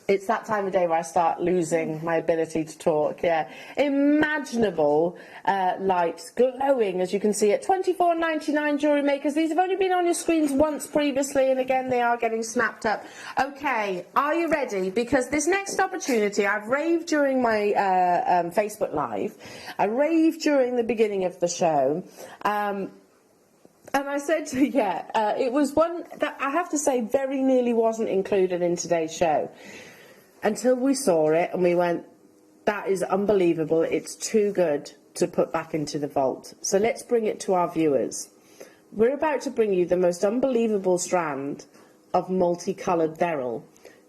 It's that time of day where I start losing my ability to talk, yeah. Imaginable lights, glowing, as you can see, at $24.99 Jewellery Makers. These have only been on your screens once previously, and again, they are getting snapped up. Okay, are you ready? Because this next opportunity, I've raved during my Facebook Live. I raved during the beginning of the show. And I said, it was one that I have to say very nearly wasn't included in today's show. Until we saw it and we went, that is unbelievable, it's too good to put back into the vault. So let's bring it to our viewers. We're about to bring you the most unbelievable strand of multicoloured beryl.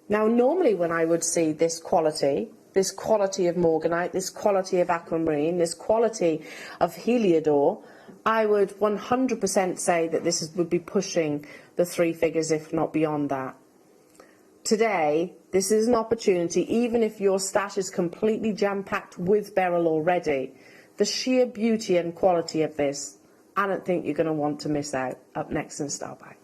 Now, normally when I would see this quality of morganite, this quality of aquamarine, this quality of heliodor, I would 100% say that this would be pushing the 3 figures, if not beyond that. Today, This is an opportunity, even if your stash is completely jam-packed with beryl already. The sheer beauty and quality of this, I don't think you're going to want to miss out. Up next in Style Bag.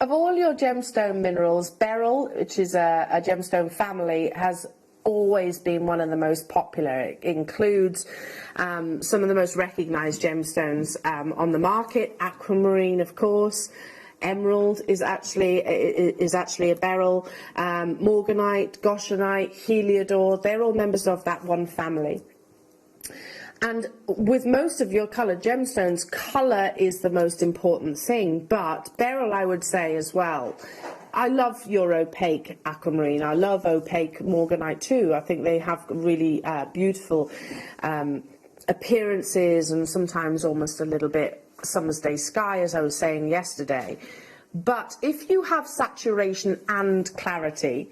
Of all your gemstone minerals, beryl, which is a gemstone family, has always been one of the most popular. It includes some of the most recognised gemstones on the market. Aquamarine, of course. Emerald is actually a beryl. Morganite, goshenite, heliodor, they're all members of that one family. And with most of your coloured gemstones, colour is the most important thing, but beryl, I would say as well. I love your opaque aquamarine. I love opaque morganite too. I think they have really beautiful appearances and sometimes almost a little bit summer's day sky, as I was saying yesterday. But if you have saturation and clarity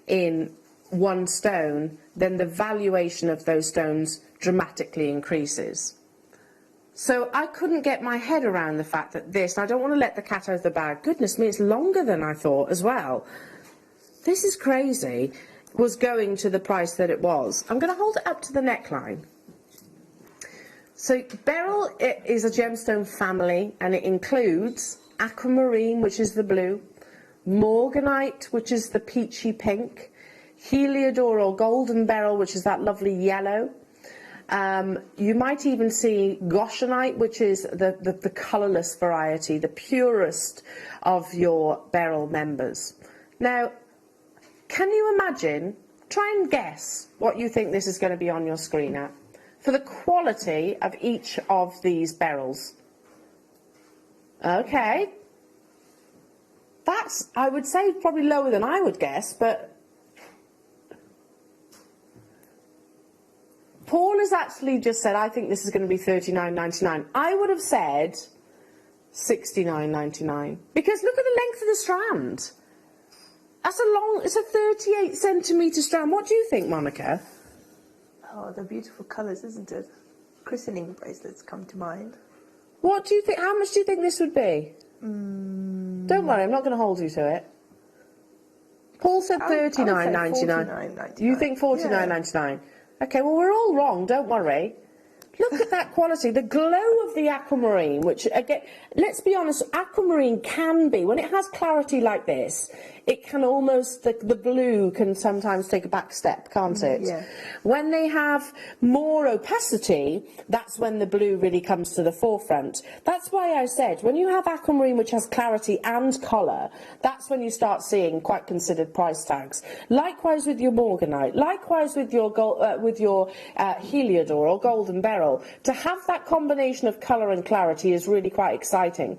in one stone, then the valuation of those stones dramatically increases. So I couldn't get my head around the fact that this, and I don't want to let the cat out of the bag, goodness me, it's longer than I thought as well. This is crazy, was going to the price that it was. I'm going to hold it up to the neckline. So beryl is a gemstone family, and it includes aquamarine, which is the blue, morganite, which is the peachy pink, heliodor or golden beryl, which is that lovely yellow. You might even see goshenite, which is the colourless variety, the purest of your beryl members. Now, can you imagine, try and guess what you think this is going to be on your screen at, for the quality of each of these beryls. Okay. That's, I would say, probably lower than I would guess, but Paul has actually just said, I think this is going to be $39.99. I would have said $69.99, because look at the length of the strand. That's it's a 38 centimetre strand. What do you think, Monica? Oh, they're beautiful colours, isn't it? Christening bracelets come to mind. What do you think? How much do you think this would be? Don't worry, I'm not going to hold you to it. Paul said $39.99. You think $49.99? Okay, well, we're all wrong, don't worry. Look at that quality, the glow of the aquamarine, which, again, let's be honest, aquamarine can be, when it has clarity like this, it can almost, the blue can sometimes take a back step, can't it? Yeah. When they have more opacity, that's when the blue really comes to the forefront. That's why I said, when you have aquamarine which has clarity and colour, that's when you start seeing quite considered price tags. Likewise with your morganite, likewise with your heliodor or golden beryl. To have that combination of colour and clarity is really quite exciting.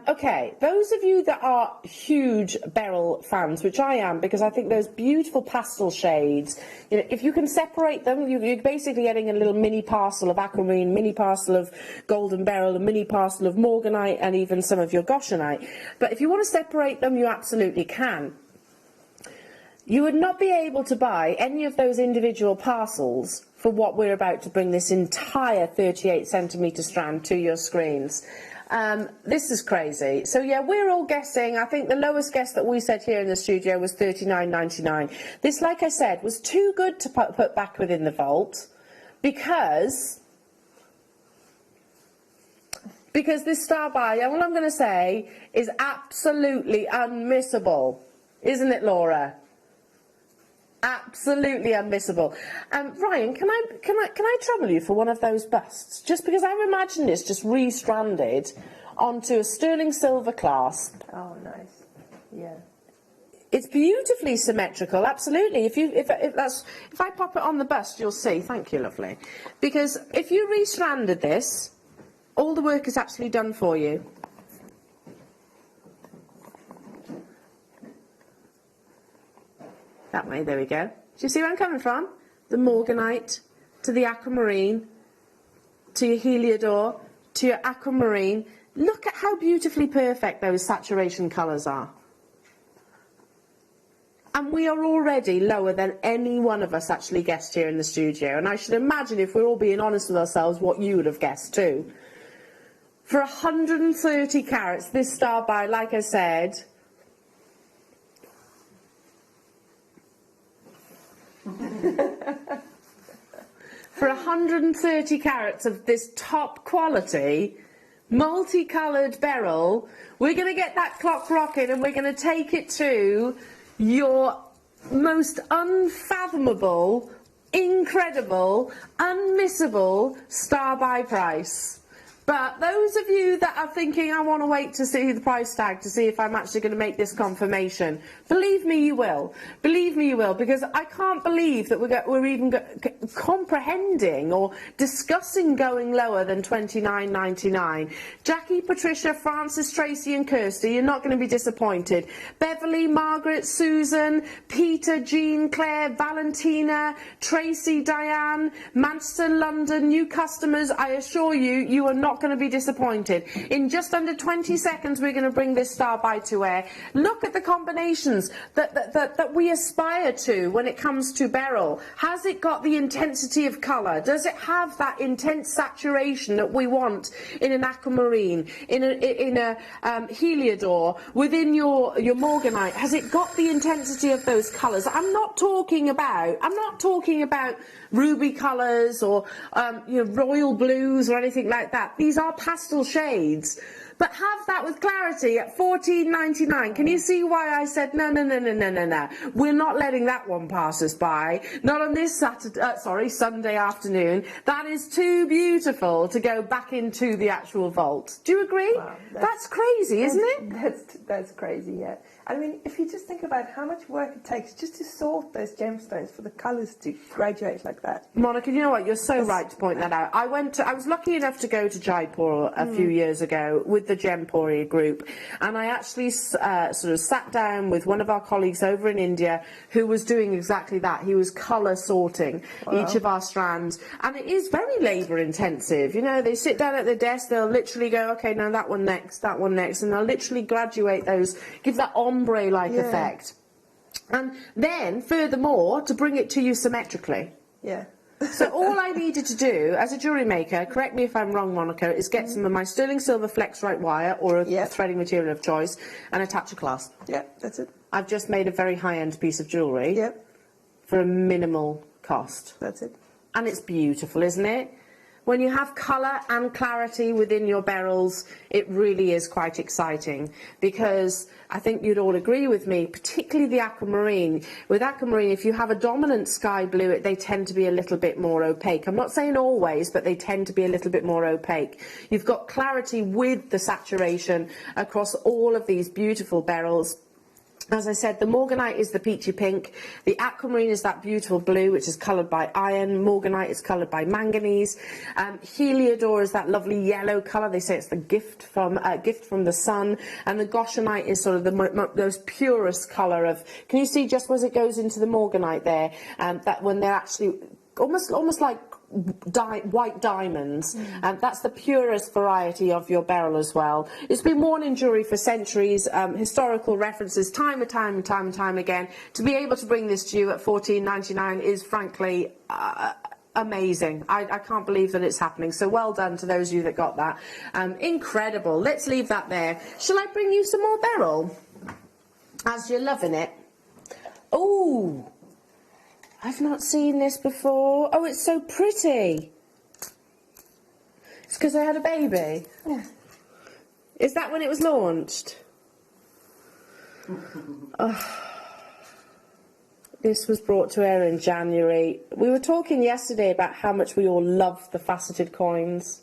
Okay, those of you that are huge beryl fans, which I am, because I think those beautiful pastel shades, you know, if you can separate them, you're basically getting a little mini parcel of aquamarine, mini parcel of golden beryl, a mini parcel of morganite, and even some of your goshenite. But if you want to separate them, you absolutely can. You would not be able to buy any of those individual parcels for what we're about to bring this entire 38 centimetre strand to your screens. This is crazy. So yeah, we're all guessing. I think the lowest guess that we said here in the studio was $39.99. This, like I said, was too good to put back within the vault because this star buy, all I'm going to say, is absolutely unmissable. Isn't it, Laura? Absolutely unmissable. Ryan, can I trouble you for one of those busts? Just because I've imagined this just re-stranded onto a sterling silver clasp. Oh, nice. Yeah. It's beautifully symmetrical, absolutely. If I pop it on the bust, you'll see. Thank you, lovely. Because if you re-stranded this, all the work is actually done for you. That way, there we go. Do you see where I'm coming from? The morganite to the aquamarine to your heliodor to your aquamarine. Look at how beautifully perfect those saturation colours are. And we are already lower than any one of us actually guessed here in the studio. And I should imagine, if we're all being honest with ourselves, what you would have guessed too. For 130 carats, this star by, like I said, for 130 carats of this top quality, multicoloured beryl, we're going to get that clock rocking and we're going to take it to your most unfathomable, incredible, unmissable star buy price. But those of you that are thinking, I want to wait to see the price tag to see if I'm actually going to make this confirmation, believe me you will. Believe me you will, because I can't believe that we're even comprehending or discussing going lower than $29.99. Jackie, Patricia, Francis, Tracy and Kirsty, you're not going to be disappointed. Beverly, Margaret, Susan, Peter, Jean, Claire, Valentina, Tracy, Diane, Manchester, London, new customers, I assure you, you are not going to be disappointed. In just under 20 seconds we're going to bring this star by to air. Look at the combinations that we aspire to when it comes to beryl. Has it got the intensity of colour? Does it have that intense saturation that we want in an aquamarine, in a heliodor, within your morganite? Has it got the intensity of those colours? I'm not talking about ruby colours or royal blues or anything like that. These are pastel shades. But have that with clarity at $14.99. Can you see why I said no? We're not letting that one pass us by. Not on this Sunday afternoon. That is too beautiful to go back into the actual vault. Do you agree? Wow, that's crazy, isn't it? That's crazy, yeah. I mean, if you just think about how much work it takes just to sort those gemstones for the colours to graduate like that. Monica, you know what? You're so right to point that out. I was lucky enough to go to Jaipur a few years ago with the Gemporia group, and I actually sort of sat down with one of our colleagues over in India who was doing exactly that. He was colour sorting each of our strands, and it is very labour intensive. You know, they sit down at their desk, they'll literally go, okay, now that one next, and they'll literally graduate those, give that ombre-like effect. And then, furthermore, to bring it to you symmetrically. Yeah. So all I needed to do, as a jewellery maker, correct me if I'm wrong, Monica, is get some of my sterling silver Flexrite wire or a threading material of choice and attach a clasp. Yeah, that's it. I've just made a very high-end piece of jewellery for a minimal cost. That's it. And it's beautiful, isn't it? When you have colour and clarity within your beryls, it really is quite exciting, because I think you'd all agree with me, particularly the aquamarine. With aquamarine, if you have a dominant sky blue, they tend to be a little bit more opaque. I'm not saying always, but they tend to be a little bit more opaque. You've got clarity with the saturation across all of these beautiful beryls. As I said, the morganite is the peachy pink, the aquamarine is that beautiful blue, which is coloured by iron, morganite is coloured by manganese, heliodor is that lovely yellow colour, they say it's the gift from the sun, and the goshenite is sort of the most purest colour of, can you see just as it goes into the morganite there, that when they're actually almost like white diamonds, and that's the purest variety of your beryl as well. It's been worn in jewellery for centuries, historical references time and time again. To be able to bring this to you at $14.99 is frankly amazing. I can't believe that it's happening, so well done to those of you that got that. Incredible. Let's leave that there. Shall I bring you some more beryl as you're loving it? Oh, I've not seen this before. Oh, it's so pretty. It's because I had a baby. Yeah. Is that when it was launched? This was brought to air in January. We were talking yesterday about how much we all love the faceted coins.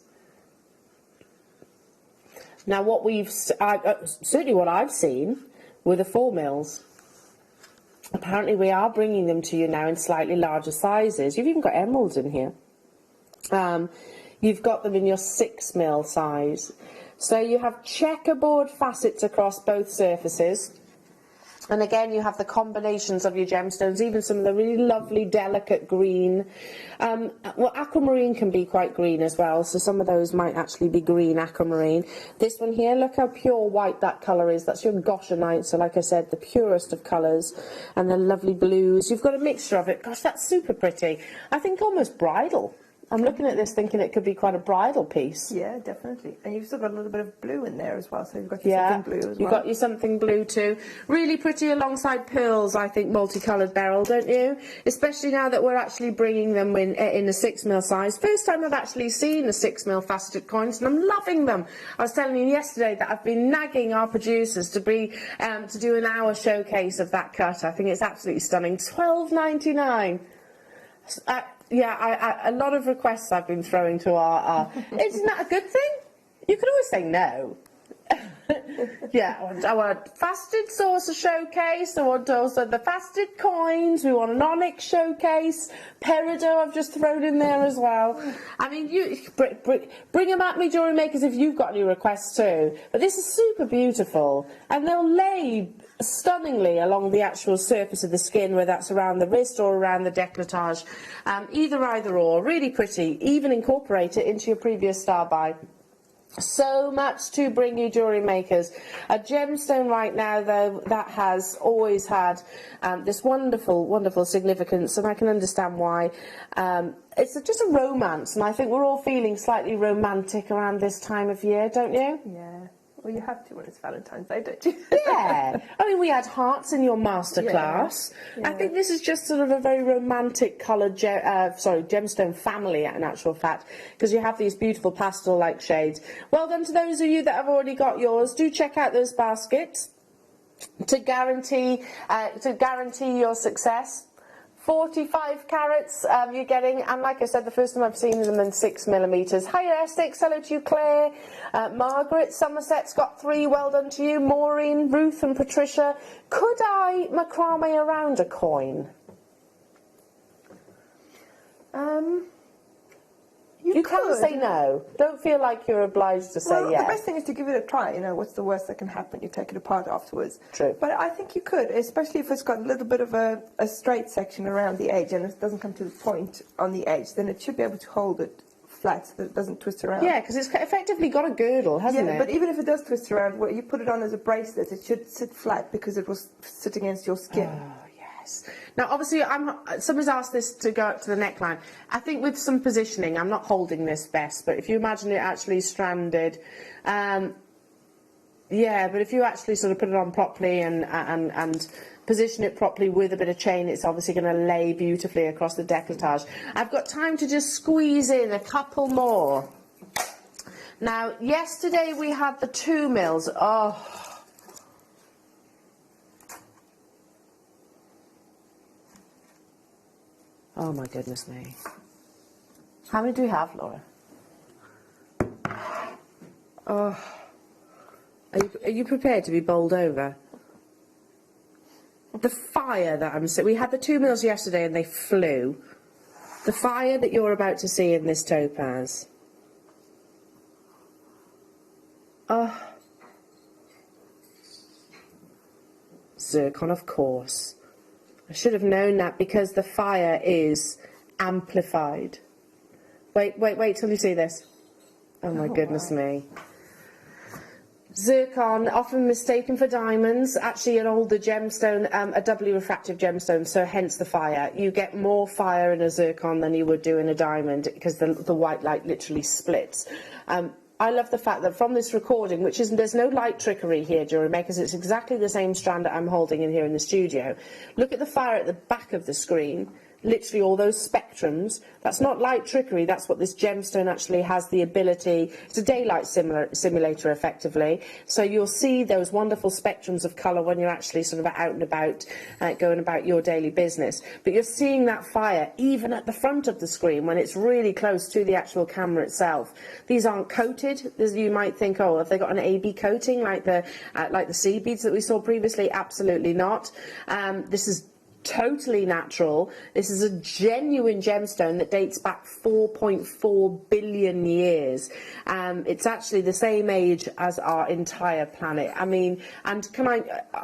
Now, certainly what I've seen were the 4 mils. Apparently we are bringing them to you now in slightly larger sizes. You've even got emeralds in here. You've got them in your 6 mil size. So you have checkerboard facets across both surfaces. And again, you have the combinations of your gemstones, even some of the really lovely, delicate green. Well, aquamarine can be quite green as well, so some of those might actually be green aquamarine. This one here, look how pure white that colour is. That's your goshenite, so like I said, the purest of colours. And the lovely blues. You've got a mixture of it. Gosh, that's super pretty. I think almost bridal. I'm looking at this thinking it could be quite a bridal piece. Yeah, definitely. And you've still got a little bit of blue in there as well, so you've got your something blue as well. You've got your something blue too. Really pretty alongside pearls, I think, multicoloured beryl, don't you? Especially now that we're actually bringing them in a 6mm size. First time I've actually seen the 6mm faceted coins, and I'm loving them. I was telling you yesterday that I've been nagging our producers to do an hour showcase of that cut. I think it's absolutely stunning. $12.99. Yeah, a lot of requests I've been throwing to our isn't that a good thing? You could always say no. Yeah, I want a faceted saucer showcase. I want also the faceted coins. We want an onyx showcase. Peridot I've just thrown in there as well. I mean, you bring them at me, jewellery makers, if you've got any requests too. But this is super beautiful, and they'll lay stunningly along the actual surface of the skin, whether that's around the wrist or around the décolletage. Either or, really pretty. Even incorporate it into your previous star buy. So much to bring you, jewellery makers. A gemstone right now, though, that has always had this wonderful, wonderful significance, and I can understand why. It's just a romance, and I think we're all feeling slightly romantic around this time of year, don't you? Yeah. Well, you have to when it's Valentine's Day, don't you? Yeah. I mean, we had hearts in your masterclass. Yeah. I think this is just sort of a very romantic coloured gemstone family, in actual fact, because you have these beautiful pastel-like shades. Well done to those of you that have already got yours. Do check out those baskets to guarantee your success. 45 carats you're getting, and like I said, the first time I've seen them in 6mm. Hiya Essex, hello to you Claire. Margaret, Somerset's got 3, well done to you. Maureen, Ruth and Patricia. Could I macrame around a coin? You can say no. Don't feel like you're obliged to say yes. The best thing is to give it a try. You know, what's the worst that can happen? You take it apart afterwards. True. But I think you could, especially if it's got a little bit of a straight section around the edge and it doesn't come to the point on the edge, then it should be able to hold it flat so that it doesn't twist around. Yeah, because it's effectively got a girdle, hasn't it? But even if it does twist around, well, you put it on as a bracelet, it should sit flat because it will sit against your skin. Now, obviously, somebody's asked this to go up to the neckline. I think with some positioning, I'm not holding this best, but if you imagine it actually stranded, yeah, but if you actually sort of put it on properly and position it properly with a bit of chain, it's obviously going to lay beautifully across the décolletage. I've got time to just squeeze in a couple more. Now, yesterday we had the 2mm. Oh my goodness me. How many do we have, Laura? Oh. Are you prepared to be bowled over? The fire that I'm seeing. We had the 2mm yesterday and they flew. The fire that you're about to see in this topaz. Oh. Zircon, of course. I should have known that because the fire is amplified. Wait till you see this. Oh my goodness me. Zircon, often mistaken for diamonds, actually an older gemstone, a doubly refractive gemstone, so hence the fire. You get more fire in a zircon than you would do in a diamond because the white light literally splits. I love the fact that from this recording, there's no light trickery here, jewellery makers, it's exactly the same strand that I'm holding in here in the studio. Look at the fire at the back of the screen, literally all those spectrums. That's not light trickery, that's what this gemstone actually has the ability. It's a daylight simulator, effectively. So you'll see those wonderful spectrums of colour when you're actually sort of out and about, going about your daily business. But you're seeing that fire even at the front of the screen when it's really close to the actual camera itself. These aren't coated. You might think, oh, have they got an AB coating like the sea beads that we saw previously? Absolutely not. This is totally natural. This is a genuine gemstone that dates back 4.4 billion years. It's actually the same age as our entire planet. I mean, and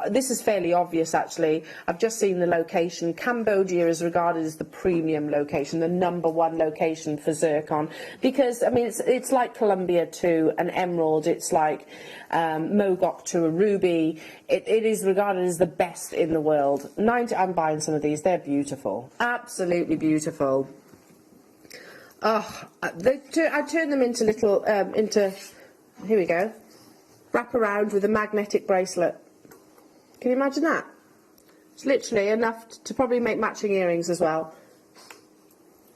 this is fairly obvious actually. I've just seen the location. Cambodia is regarded as the premium location, the #1 location for zircon, because I mean it's like Colombia to an emerald, it's like Mogok to a ruby. It is regarded as the best in the world. I'm buying some of these. They're beautiful, absolutely beautiful. Oh, I turn them into little here we go, wrap around with a magnetic bracelet. Can you imagine that? It's literally enough to probably make matching earrings as well.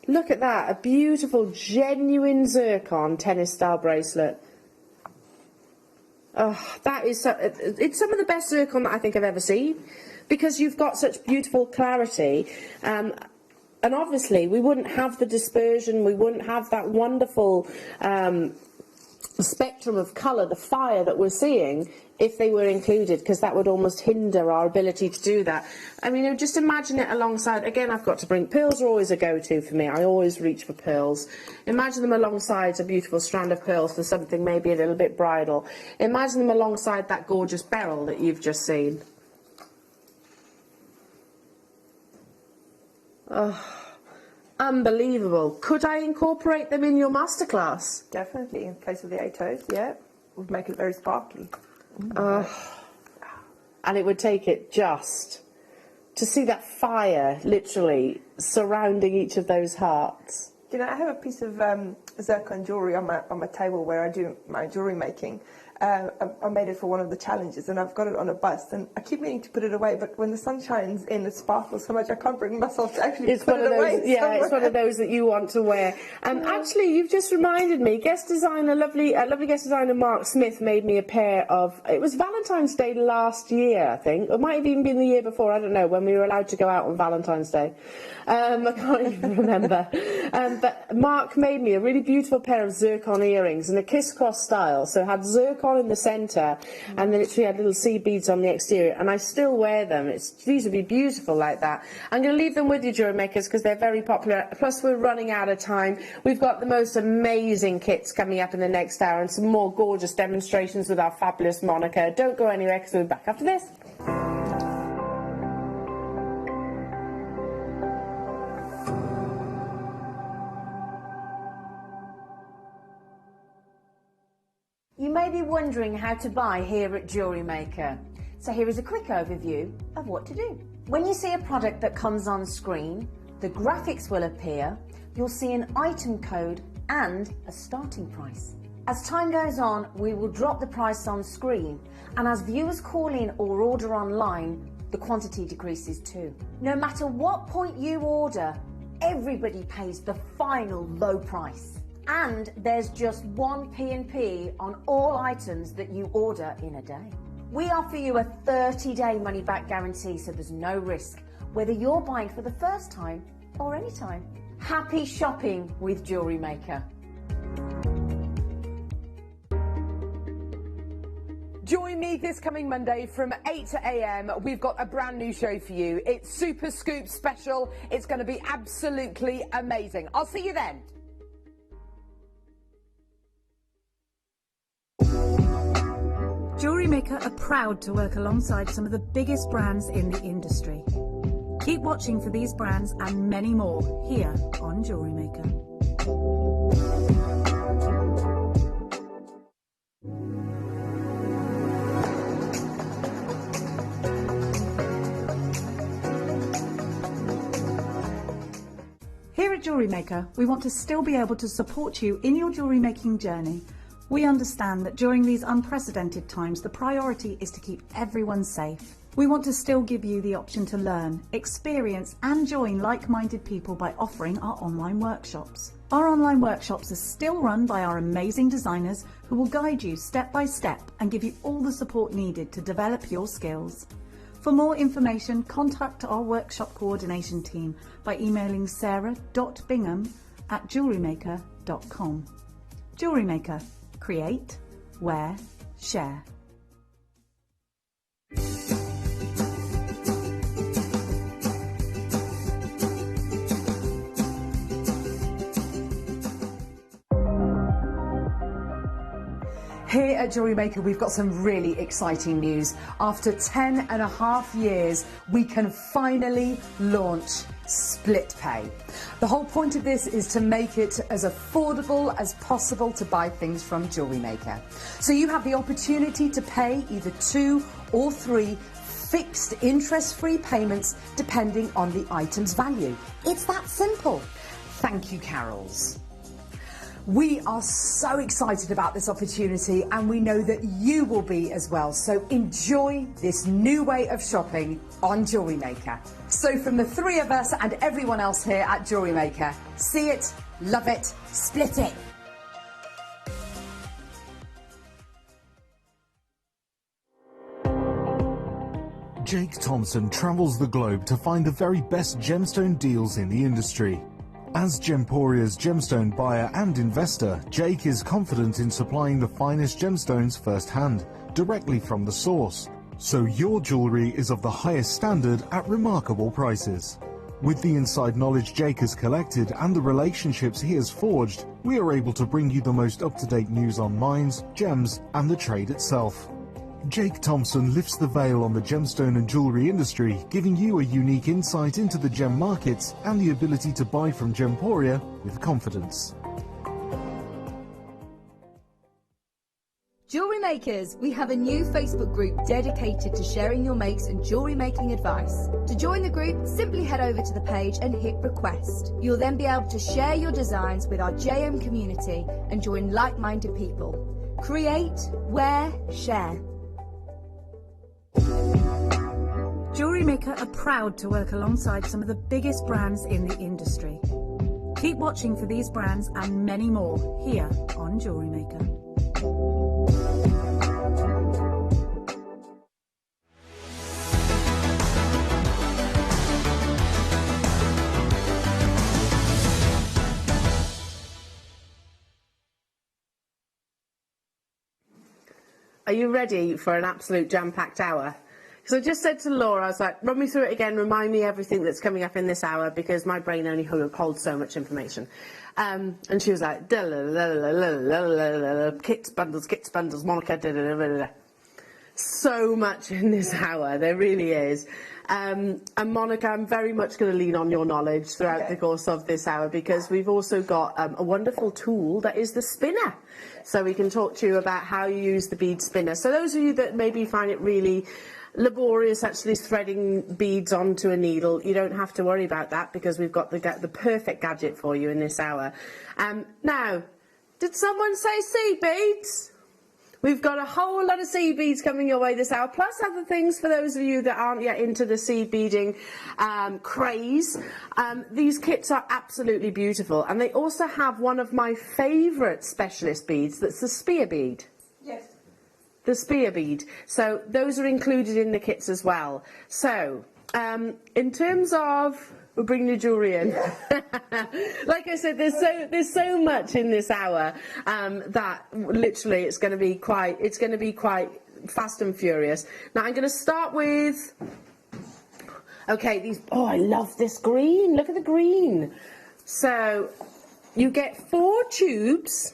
Look at that, a beautiful genuine zircon tennis style bracelet. Oh, that is it's some of the best zircon that I think I've ever seen, because you've got such beautiful clarity, and obviously we wouldn't have the dispersion, we wouldn't have that wonderful spectrum of colour, the fire that we're seeing, if they were included, because that would almost hinder our ability to do that. I mean, just imagine it alongside, again, I've got to bring, pearls are always a go-to for me, I always reach for pearls. Imagine them alongside a beautiful strand of pearls for something maybe a little bit bridal. Imagine them alongside that gorgeous beryl that you've just seen. Oh, unbelievable. Could I incorporate them in your masterclass? Definitely, in place of the 8 toes, yeah. Would make it very sparkly. And it would take it just to see that fire literally surrounding each of those hearts. You know, I have a piece of zircon jewellery on my table where I do my jewellery making. I made it for one of the challenges, and I've got it on a bust, and I keep meaning to put it away, but when the sun shines in, it sparkles so much I can't bring myself to actually put it away. Yeah, somewhere. it's one of those that you want to wear. And actually, you've just reminded me, lovely guest designer Mark Smith made me a pair of, it was Valentine's Day last year, I think, it might have even been the year before, I don't know, when we were allowed to go out on Valentine's Day. I can't even remember. But Mark made me a really beautiful pair of zircon earrings in a kiss-cross style, so it had zircon in the centre, and then literally had little seed beads on the exterior, and I still wear them. These would be beautiful like that. I'm going to leave them with you, jewellery makers, because they're very popular. Plus, we're running out of time. We've got the most amazing kits coming up in the next hour, and some more gorgeous demonstrations with our fabulous Monica. Don't go anywhere, because we'll be back after this. You may be wondering how to buy here at JewelleryMaker. So here is a quick overview of what to do. When you see a product that comes on screen, the graphics will appear, you'll see an item code and a starting price. As time goes on, we will drop the price on screen, and as viewers call in or order online, the quantity decreases too. No matter what point you order, everybody pays the final low price. And there's just one P&P on all items that you order in a day. We offer you a 30-day money-back guarantee, so there's no risk, whether you're buying for the first time or any time. Happy shopping with JewelleryMaker. Join me this coming Monday from 8 a.m. We've got a brand new show for you. It's Super Scoop Special. It's going to be absolutely amazing. I'll see you then. JewelleryMaker are proud to work alongside some of the biggest brands in the industry. Keep watching for these brands and many more here on JewelleryMaker. Here at JewelleryMaker, we want to still be able to support you in your jewellery making journey. We understand that during these unprecedented times, the priority is to keep everyone safe. We want to still give you the option to learn, experience and join like-minded people by offering our online workshops. Our online workshops are still run by our amazing designers who will guide you step by step and give you all the support needed to develop your skills. For more information, contact our workshop coordination team by emailing sarah.bingham@jewellerymaker.com. JewelleryMaker. Create, wear, share. Here at JewelleryMaker, we've got some really exciting news. After 10.5 years, we can finally launch split pay. The whole point of this is to make it as affordable as possible to buy things from JewelleryMaker. So you have the opportunity to pay either 2 or 3 fixed interest-free payments depending on the item's value. It's that simple. Thank you, Carols. We are so excited about this opportunity and we know that you will be as well. So enjoy this new way of shopping on JewelleryMaker. So from the 3 of us and everyone else here at JewelleryMaker, see it, love it, split it. Jake Thompson travels the globe to find the very best gemstone deals in the industry. As Gemporia's gemstone buyer and investor, Jake is confident in supplying the finest gemstones firsthand, directly from the source. So your jewellery is of the highest standard at remarkable prices. With the inside knowledge Jake has collected and the relationships he has forged, we are able to bring you the most up-to-date news on mines, gems and the trade itself. Jake Thompson lifts the veil on the gemstone and jewellery industry, giving you a unique insight into the gem markets and the ability to buy from Gemporia with confidence. Jewellery Makers, we have a new Facebook group dedicated to sharing your makes and jewellery making advice. To join the group, simply head over to the page and hit request. You'll then be able to share your designs with our JM community and join like-minded people. Create, wear, share. JewelleryMaker are proud to work alongside some of the biggest brands in the industry. Keep watching for these brands and many more here on JewelleryMaker. Are you ready for an absolute jam-packed hour? So I just said to Laura, I was like, run me through it again, remind me everything that's coming up in this hour, because my brain only holds so much information. And she was like, kits, bundles, Monica, so much in this hour, there really is. And Monica, I'm very much going to lean on your knowledge throughout the course of this hour, because we've also got a wonderful tool that is the spinner. So we can talk to you about how you use the bead spinner. So those of you that maybe find it really laborious actually threading beads onto a needle, you don't have to worry about that, because we've got the perfect gadget for you in this hour. Now, did someone say seed beads? We've got a whole lot of seed beads coming your way this hour, plus other things for those of you that aren't yet into the seed beading craze. These kits are absolutely beautiful, and they also have one of my favourite specialist beads, that's the spear bead. Yes. The spear bead. So those are included in the kits as well. So in terms of, we'll bring the jewellery in. Yeah. Like I said, there's so much in this hour that literally it's going to be quite fast and furious. Now I'm going to start with, okay, these. Oh, I love this green. Look at the green. So you get 4 tubes.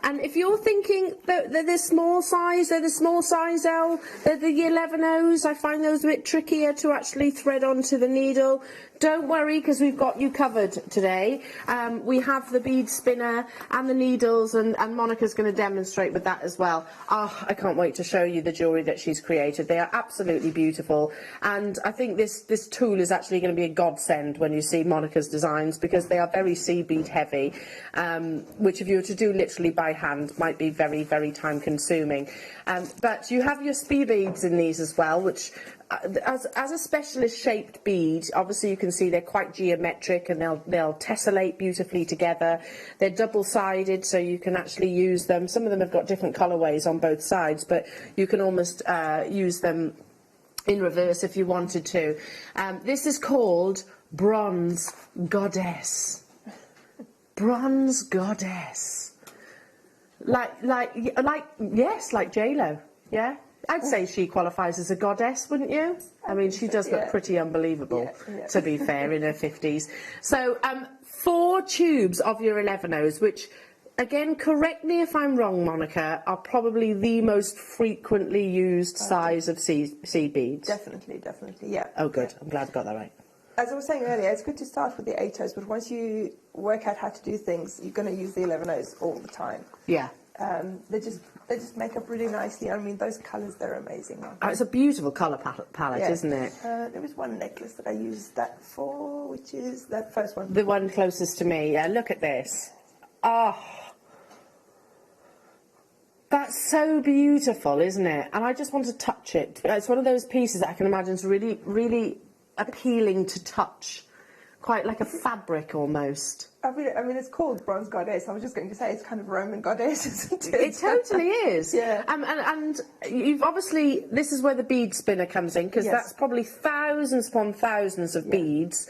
And if you're thinking that they're the small size L, they're the 11Os, I find those a bit trickier to actually thread onto the needle. Don't worry, because we've got you covered today. We have the bead spinner and the needles, and Monica's going to demonstrate with that as well. Oh, I can't wait to show you the jewellery that she's created. They are absolutely beautiful. And I think this tool is actually going to be a godsend when you see Monica's designs, because they are very seed bead heavy, which if you were to do literally by hand might be very, very time consuming. But you have your spear beads in these as well, which as a specialist shaped bead, obviously you can see they're quite geometric, and they'll tessellate beautifully together. They're double-sided, so you can actually use them. Some of them have got different colourways on both sides, but you can almost use them in reverse if you wanted to. This is called Bronze Goddess. Bronze Goddess. Like J-Lo, yeah? I'd say she qualifies as a goddess, wouldn't you? I mean, she does look pretty unbelievable, to be fair, in her 50s. So, 4 tubes of your 11Os, which again, correct me if I'm wrong, Monica, are probably the most frequently used size of seed beads. Definitely, yeah. Oh, good. I'm glad I got that right. As I was saying earlier, it's good to start with the 8Os, but once you work out how to do things, you're going to use the 11Os all the time. Yeah. They just make up really nicely. I mean, those colours, they're amazing. It's a beautiful colour palette, yeah. isn't it? There was one necklace that I used that for, which is that first one. The one closest to me. Yeah, look at this. Oh, that's so beautiful, isn't it? And I just want to touch it. It's one of those pieces that I can imagine is really, really appealing to touch. Quite like a fabric almost. I mean, it's called Bronze Goddess. I was just going to say it's kind of Roman goddess, isn't it? It totally is. Yeah. And you've obviously, this is where the bead spinner comes in, because that's probably thousands upon thousands of beads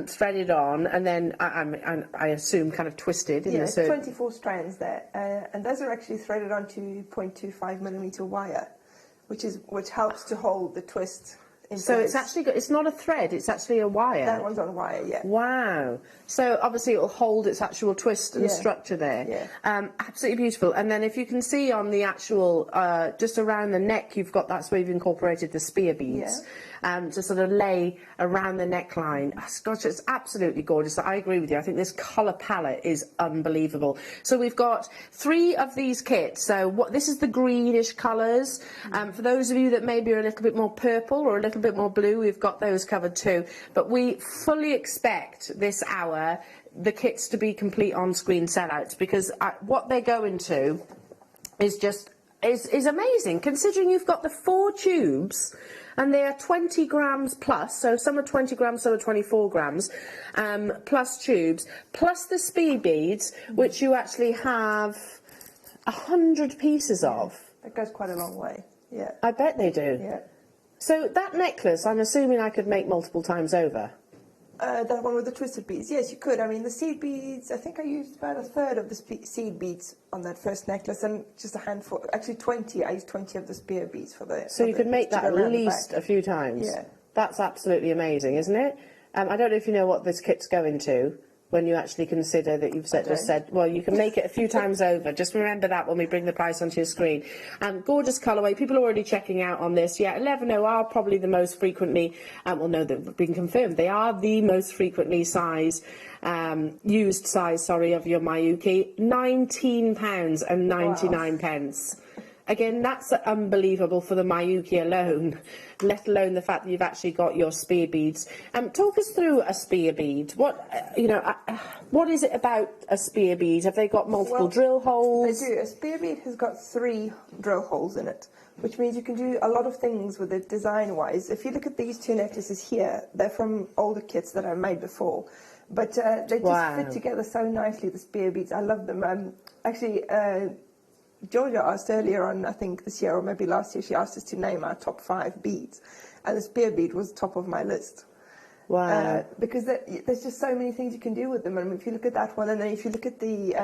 threaded on, and then I assume kind of twisted. Yeah, it's 24 strands there, and those are actually threaded onto 0.25mm wire, which helps to hold the twist. So it's actually it's not a thread, it's actually a wire. That one's on a wire, yeah. Wow. So obviously it'll hold its actual twist and structure there. Yeah. Absolutely beautiful. And then if you can see on the actual, just around the neck, you've got, that's where you've incorporated the spear beads. To sort of lay around the neckline. Gosh, it's absolutely gorgeous. I agree with you. I think this colour palette is unbelievable. So we've got 3 of these kits. So this is the greenish colours. For those of you that maybe are a little bit more purple or a little bit more blue, we've got those covered too. But we fully expect this hour the kits to be complete on-screen sellouts, because what they go into is just is amazing, considering you've got the 4 tubes. And they are 20 grams plus, so some are 20 grams, some are 24 grams, plus tubes, plus the speed beads, which you actually have 100 pieces of. That goes quite a long way, yeah. I bet they do. Yeah. So that necklace, I'm assuming I could make multiple times over. That one with the twisted beads, yes, you could. I mean, the seed beads, I think I used about a third of the seed beads on that first necklace, and just a handful, actually 20, I used 20 of the spear beads for the... So you could make that at least a few times? Yeah. That's absolutely amazing, isn't it? I don't know if you know what this kit's going to, when you actually consider that you've just said, well, you can make it a few times over. Just remember that when we bring the price onto your screen. Gorgeous colourway. People are already checking out on this. Yeah, 11O are probably the most frequently, well, no, they've been confirmed. They are the most frequently used size, of your Miyuki. £19.99. Wow. Again, that's unbelievable for the Miyuki alone, let alone the fact that you've actually got your spear beads. Talk us through a spear bead. What is it about a spear bead? Have they got multiple drill holes? They do. A spear bead has got 3 drill holes in it, which means you can do a lot of things with it design-wise. If you look at these 2 necklaces here, they're from older kits that I made before, but they just fit together so nicely, the spear beads. I love them. Georgia asked earlier on, I think this year or maybe last year, she asked us to name our top 5 beads, and the spear bead was top of my list. Wow. Because there's just so many things you can do with them. And if you look at that one, and then if you look at the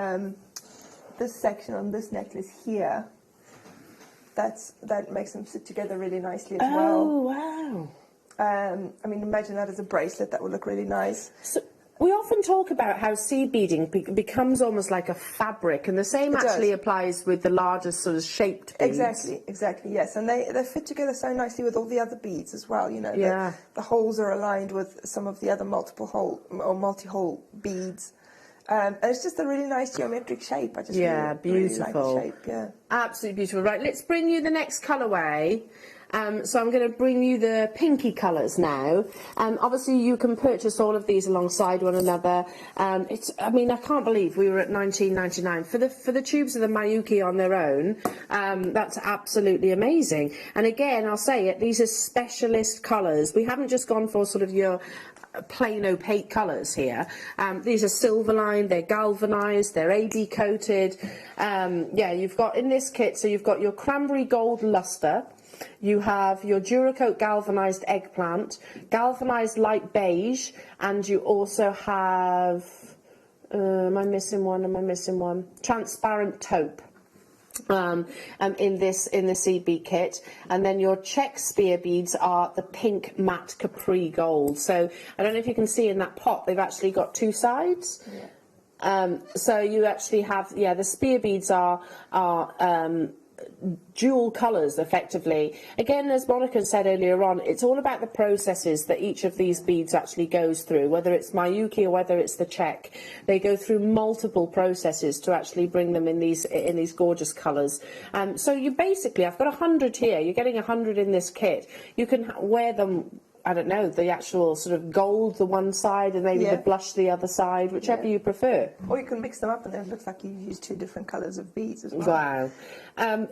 this section on this necklace here, that makes them sit together really nicely as well. Oh, wow. I mean, imagine that as a bracelet. That would look really nice. So we often talk about how seed beading becomes almost like a fabric, and the same actually applies with the larger sort of shaped beads. Exactly, yes. And they fit together so nicely with all the other beads as well, you know. Yeah. The holes are aligned with some of the other multi-hole beads. And it's just a really nice geometric shape. I just beautiful. Really like the shape, yeah. Absolutely beautiful. Right, let's bring you the next colourway. So I'm going to bring you the pinky colours now. Obviously, you can purchase all of these alongside one another. I mean, I can't believe we were at £19.99 for the tubes of the Miyuki on their own. That's absolutely amazing. And again, I'll say it, these are specialist colours. We haven't just gone for sort of your plain opaque colours here. These are silver lined, they're galvanised, they're AD coated. You've got in this kit, so you've got your cranberry gold lustre. You have your Duracoat galvanised eggplant, galvanised light beige, and you also have, am I missing one? Transparent taupe. In the seed bead kit, and then your check spear beads are the pink matte capri gold. So I don't know if you can see in that pot, they've actually got 2 sides. Yeah. So you actually have, the spear beads are dual colours effectively. Again, as Monica said earlier on, it's all about the processes that each of these beads actually goes through, whether it's Miyuki or whether it's the check. They go through multiple processes to actually bring them in these gorgeous colours. So you basically, I've got 100 here. You're getting 100 in this kit. You can wear them, I don't know, the actual sort of gold the one side and maybe the blush the other side, whichever you prefer. Or you can mix them up and then it looks like you use two different colours of beads as well. Wow.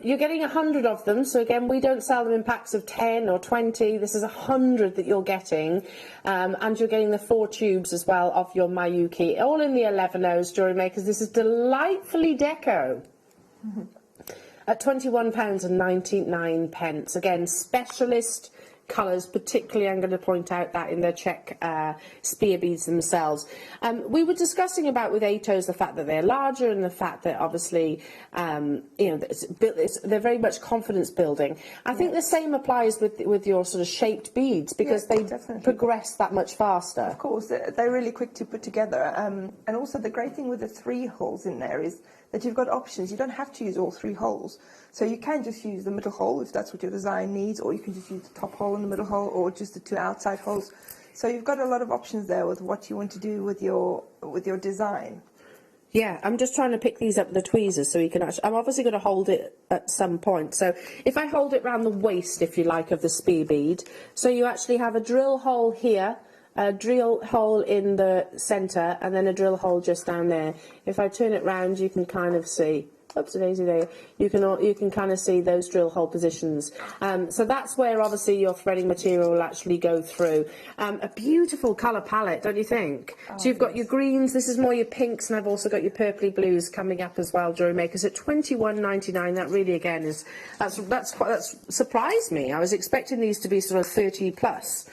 You're getting 100 of them, so again, we don't sell them in packs of 10 or 20. This is 100 that you're getting, and you're getting the 4 tubes as well of your Miyuki, all in the 11Os JewelleryMakers. This is delightfully deco. At £21.99. Again, specialist colours, particularly I'm going to point out that in the check spear beads themselves. We were discussing about with 8Os the fact that they're larger and the fact that obviously they're very much confidence building. I think the same applies with your sort of shaped beads because they progress that much faster. Of course, they're really quick to put together, and also the great thing with the 3 holes in there is that you've got options. You don't have to use all 3 holes. So you can just use the middle hole if that's what your design needs, or you can just use the top hole and the middle hole, or just the 2 outside holes. So you've got a lot of options there with what you want to do with your design. Yeah, I'm just trying to pick these up with the tweezers so you can actually... I'm obviously going to hold it at some point. So if I hold it round the waist, if you like, of the spear bead, so you actually have a drill hole here, a drill hole in the centre, and then a drill hole just down there. If I turn it round, you can kind of see... Oops-a-daisy there. You can kind of see those drill hole positions. So that's where obviously your threading material will actually go through. A beautiful colour palette, don't you think? So you've got your greens. This is more your pinks, and I've also got your purpley blues coming up as well. JewelleryMakers at £21.99. That really again is that's surprised me. I was expecting these to be sort of 30 plus.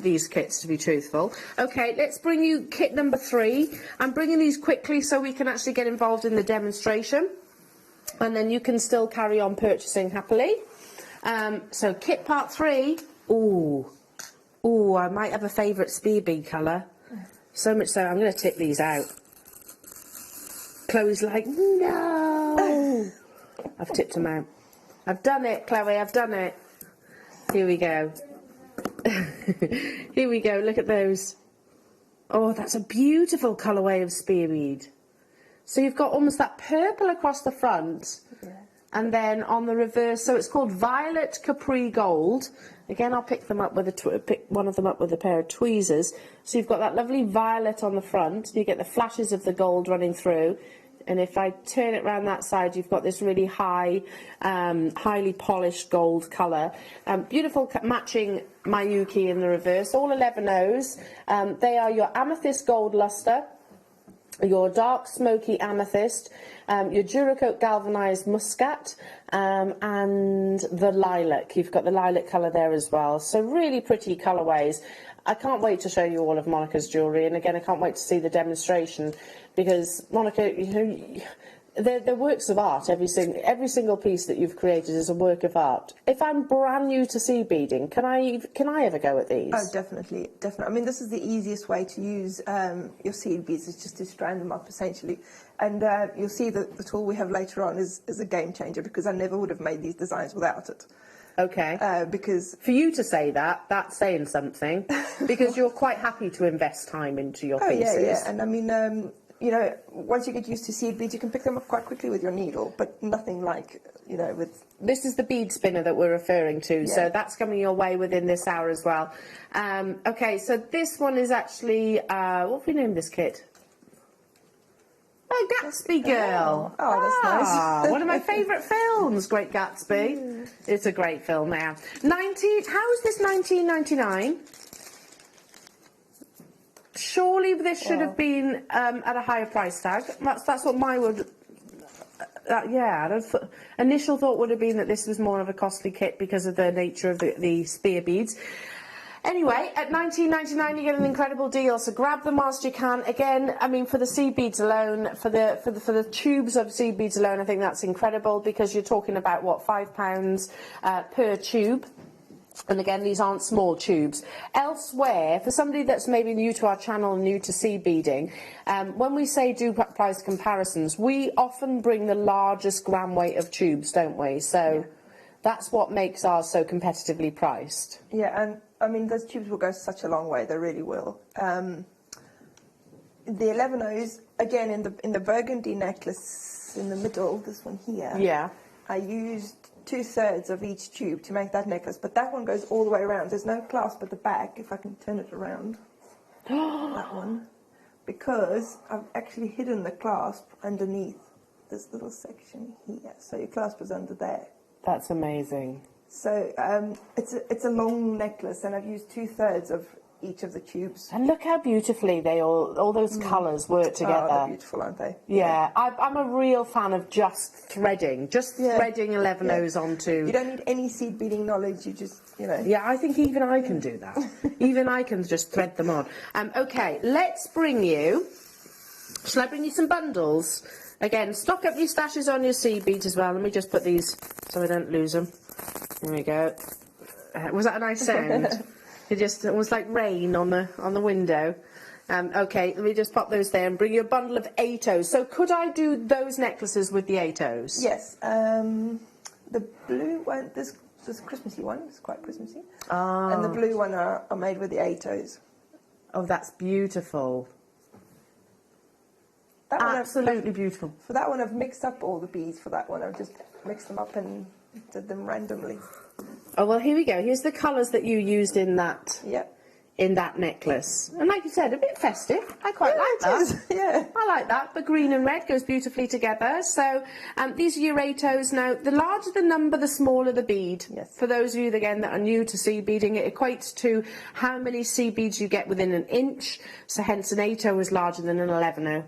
These kits, to be truthful. Okay, let's bring you kit number 3. I'm bringing these quickly so we can actually get involved in the demonstration. And then you can still carry on purchasing happily. So kit part 3. Ooh, I might have a favourite spear bead colour. So much so, I'm going to tip these out. Chloe's like, no. I've tipped them out. I've done it, Chloe, I've done it. Here we go. Here we go, look at those. Oh, that's a beautiful colourway of spear bead. So you've got almost that purple across the front, and then on the reverse, so it's called Violet Capri Gold. Again, I'll pick them up with pick one of them up with a pair of tweezers. So you've got that lovely violet on the front. You get the flashes of the gold running through. And if I turn it around that side, you've got this really highly polished gold colour. Beautiful matching Miyuki in the reverse, all 11Os. They are your amethyst gold lustre, your dark smoky amethyst, your Duracoat galvanised muscat, and the lilac. You've got the lilac colour there as well. So really pretty colourways. I can't wait to show you all of Monica's jewellery, and again, I can't wait to see the demonstration because Monica, they're works of art. Every single piece that you've created is a work of art. If I'm brand new to seed beading, can I ever go at these? Oh, definitely. I mean, this is the easiest way to use your seed beads, is just to strand them up essentially. And you'll see that the tool we have later on is a game changer, because I never would have made these designs without it. Okay. Because for you to say that, that's saying something, because you're quite happy to invest time into your pieces. Yeah. And I mean, you know, once you get used to seed beads, you can pick them up quite quickly with your needle, but nothing like, you know, with... This is the bead spinner that we're referring to, so that's coming your way within this hour as well. Okay, so this one is actually, what have we named this kit? Oh, Gatsby Girl. Oh, that's nice. One of my favourite films, Great Gatsby. It's a great film now. How is this 19.99? Surely this should have been at a higher price tag. That's what my would... initial thought would have been that this was more of a costly kit because of the nature of the spear beads. Anyway, at $19.99 you get an incredible deal, so grab them whilst you can. Again, I mean, for the seed beads alone, for the tubes of seed beads alone, I think that's incredible, because you're talking about what, £5 per tube. And again, these aren't small tubes. Elsewhere, for somebody that's maybe new to our channel and new to seed beading, when we say do price comparisons, we often bring the largest gram weight of tubes, don't we? So that's what makes ours so competitively priced. Yeah, and I mean, those tubes will go such a long way, they really will. The 11Os, again, in the burgundy necklace in the middle, this one here, yeah, I used 2/3 of each tube to make that necklace, but that one goes all the way around. There's no clasp at the back, if I can turn it around. That one. Because I've actually hidden the clasp underneath this little section here. So your clasp is under there. That's amazing. So it's a long necklace, and I've used 2/3 of each of the tubes. And look how beautifully they all those colours work together. Oh, they're beautiful, aren't they? Yeah, I'm a real fan of just threading, threading 11Os onto. You don't need any seed beading knowledge, you just, you know. Yeah, I think even I can do that. Even I can just thread them on. Okay, let's bring you, shall I bring you some bundles? Again, stock up your stashes on your seed beads as well. Let me just put these so I don't lose them. There we go. Was that a nice sound? It was like rain on the window. Okay, let me just pop those there and bring you a bundle of 8Os. So could I do those necklaces with the 8Os? Yes. The blue one, this Christmassy one, it's quite Christmassy. Ah. And the blue one are made with the 8Os. Oh, that's beautiful. That one absolutely beautiful. For that one, I've mixed up all the beads. For that one, I've just mixed them up and did them randomly. Oh, well, here we go. Here's the colours that you used in that. Yep. In that necklace. And like you said, a bit festive. I quite like that. Yeah. I like that. But green and red goes beautifully together. So these are your 8Os. Now, the larger the number, the smaller the bead. Yes. For those of you, again, that are new to seed beading, it equates to how many seed beads you get within an inch. So hence an 8O is larger than an 11O.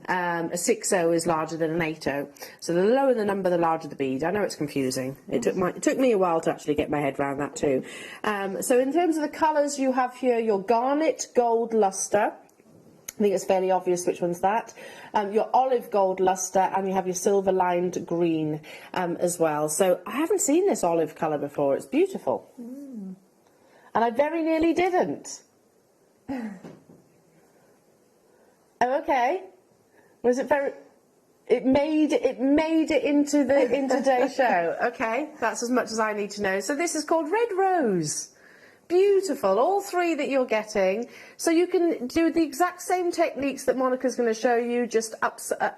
A 6O is larger than an 8O. So the lower the number, the larger the bead. I know it's confusing. It took me a while to actually get my head around that too. So in terms of the colours, you have here your garnet gold lustre. I think it's fairly obvious which one's that. Your olive gold lustre, and you have your silver lined green as well. So I haven't seen this olive colour before. It's beautiful. And I very nearly didn't. Oh, okay. Was it very? It made it into today's show. Okay, that's as much as I need to know. So this is called Red Rose. Beautiful, all three that you're getting. So you can do the exact same techniques that Monica's going to show you, just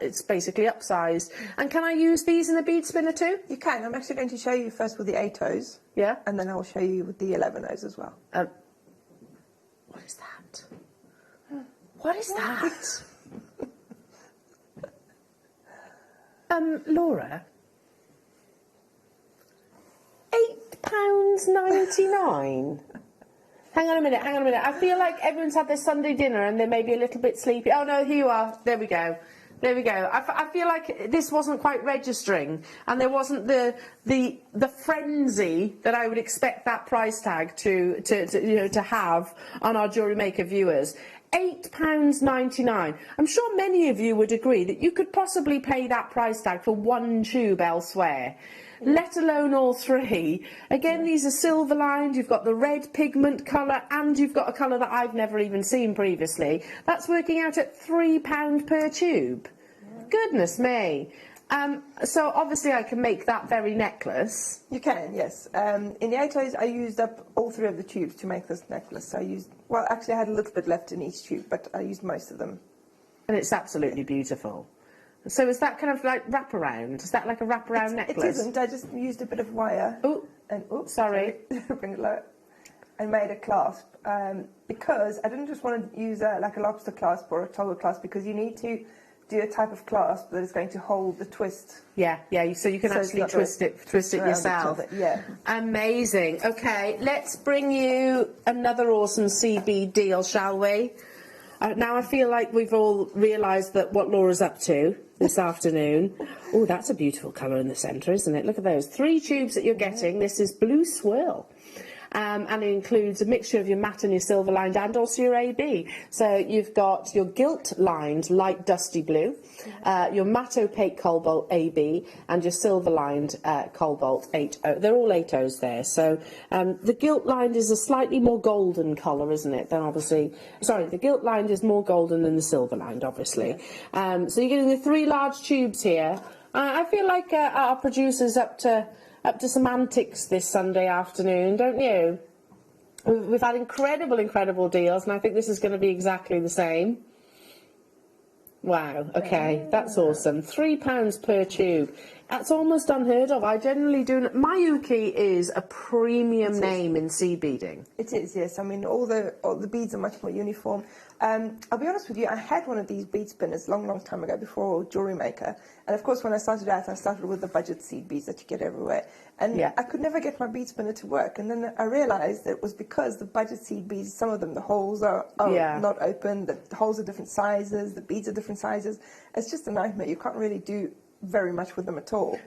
it's basically upsized. And can I use these in the bead spinner too? You can. I'm actually going to show you first with the 8Os. Yeah. And then I'll show you with the 11Os as well. What is that? What is that? Laura, £8.99. Hang on a minute. I feel like everyone's had their Sunday dinner and they may be a little bit sleepy. Oh no, here you are. There we go. I feel like this wasn't quite registering, and there wasn't the frenzy that I would expect that price tag to have on our Jewellery Maker viewers. £8.99. I'm sure many of you would agree that you could possibly pay that price tag for one tube elsewhere, let alone all three. Again, these are silver lined, you've got the red pigment colour, and you've got a colour that I've never even seen previously. That's working out at £3 per tube. Goodness me. So obviously I can make that very necklace. You can, yes. In the 8Os, I used up all three of the tubes to make this necklace. So I used, well, actually I had a little bit left in each tube, but I used most of them. And it's absolutely beautiful. So is that kind of like wraparound? Is that like a wraparound necklace? It isn't. I just used a bit of wire. Oh, and sorry. Bring it lower. And made a clasp because I didn't just want to use like a lobster clasp or a toggle clasp, because you need to do a type of clasp that is going to hold the twist. Yeah, so you can actually twist it yourself. Yeah. Amazing. Okay, let's bring you another awesome seed bead deal, shall we? Now I feel like we've all realised that what Laura's up to this afternoon. Oh, that's a beautiful colour in the centre, isn't it? Look at those 3 tubes that you're getting. This is Blue Swirl. and it includes a mixture of your matte and your silver lined and also your AB. So you've got your gilt lined light dusty blue, your matte opaque cobalt AB, and your silver lined cobalt 8O. They're all 8Os there. So the gilt lined is a slightly more golden colour, isn't it? Then obviously, sorry, the gilt lined is more golden than the silver lined, obviously. So you're getting the 3 large tubes here. I feel like our producer's up to some antics this Sunday afternoon, don't you? We've had incredible deals, and I think this is going to be exactly the same. Wow, okay, that's awesome. £3 per tube. That's almost unheard of. I generally do. Mayuki is a premium name in seed beading. It is, yes. I mean, all the beads are much more uniform. I'll be honest with you, I had one of these bead spinners long time ago before JewelleryMaker. And of course, when I started out, I started with the budget seed beads that you get everywhere. And I could never get my bead spinner to work. And then I realised that it was because the budget seed beads, some of them, the holes are not open, the holes are different sizes, the beads are different sizes. It's just a nightmare. You can't really do very much with them at all.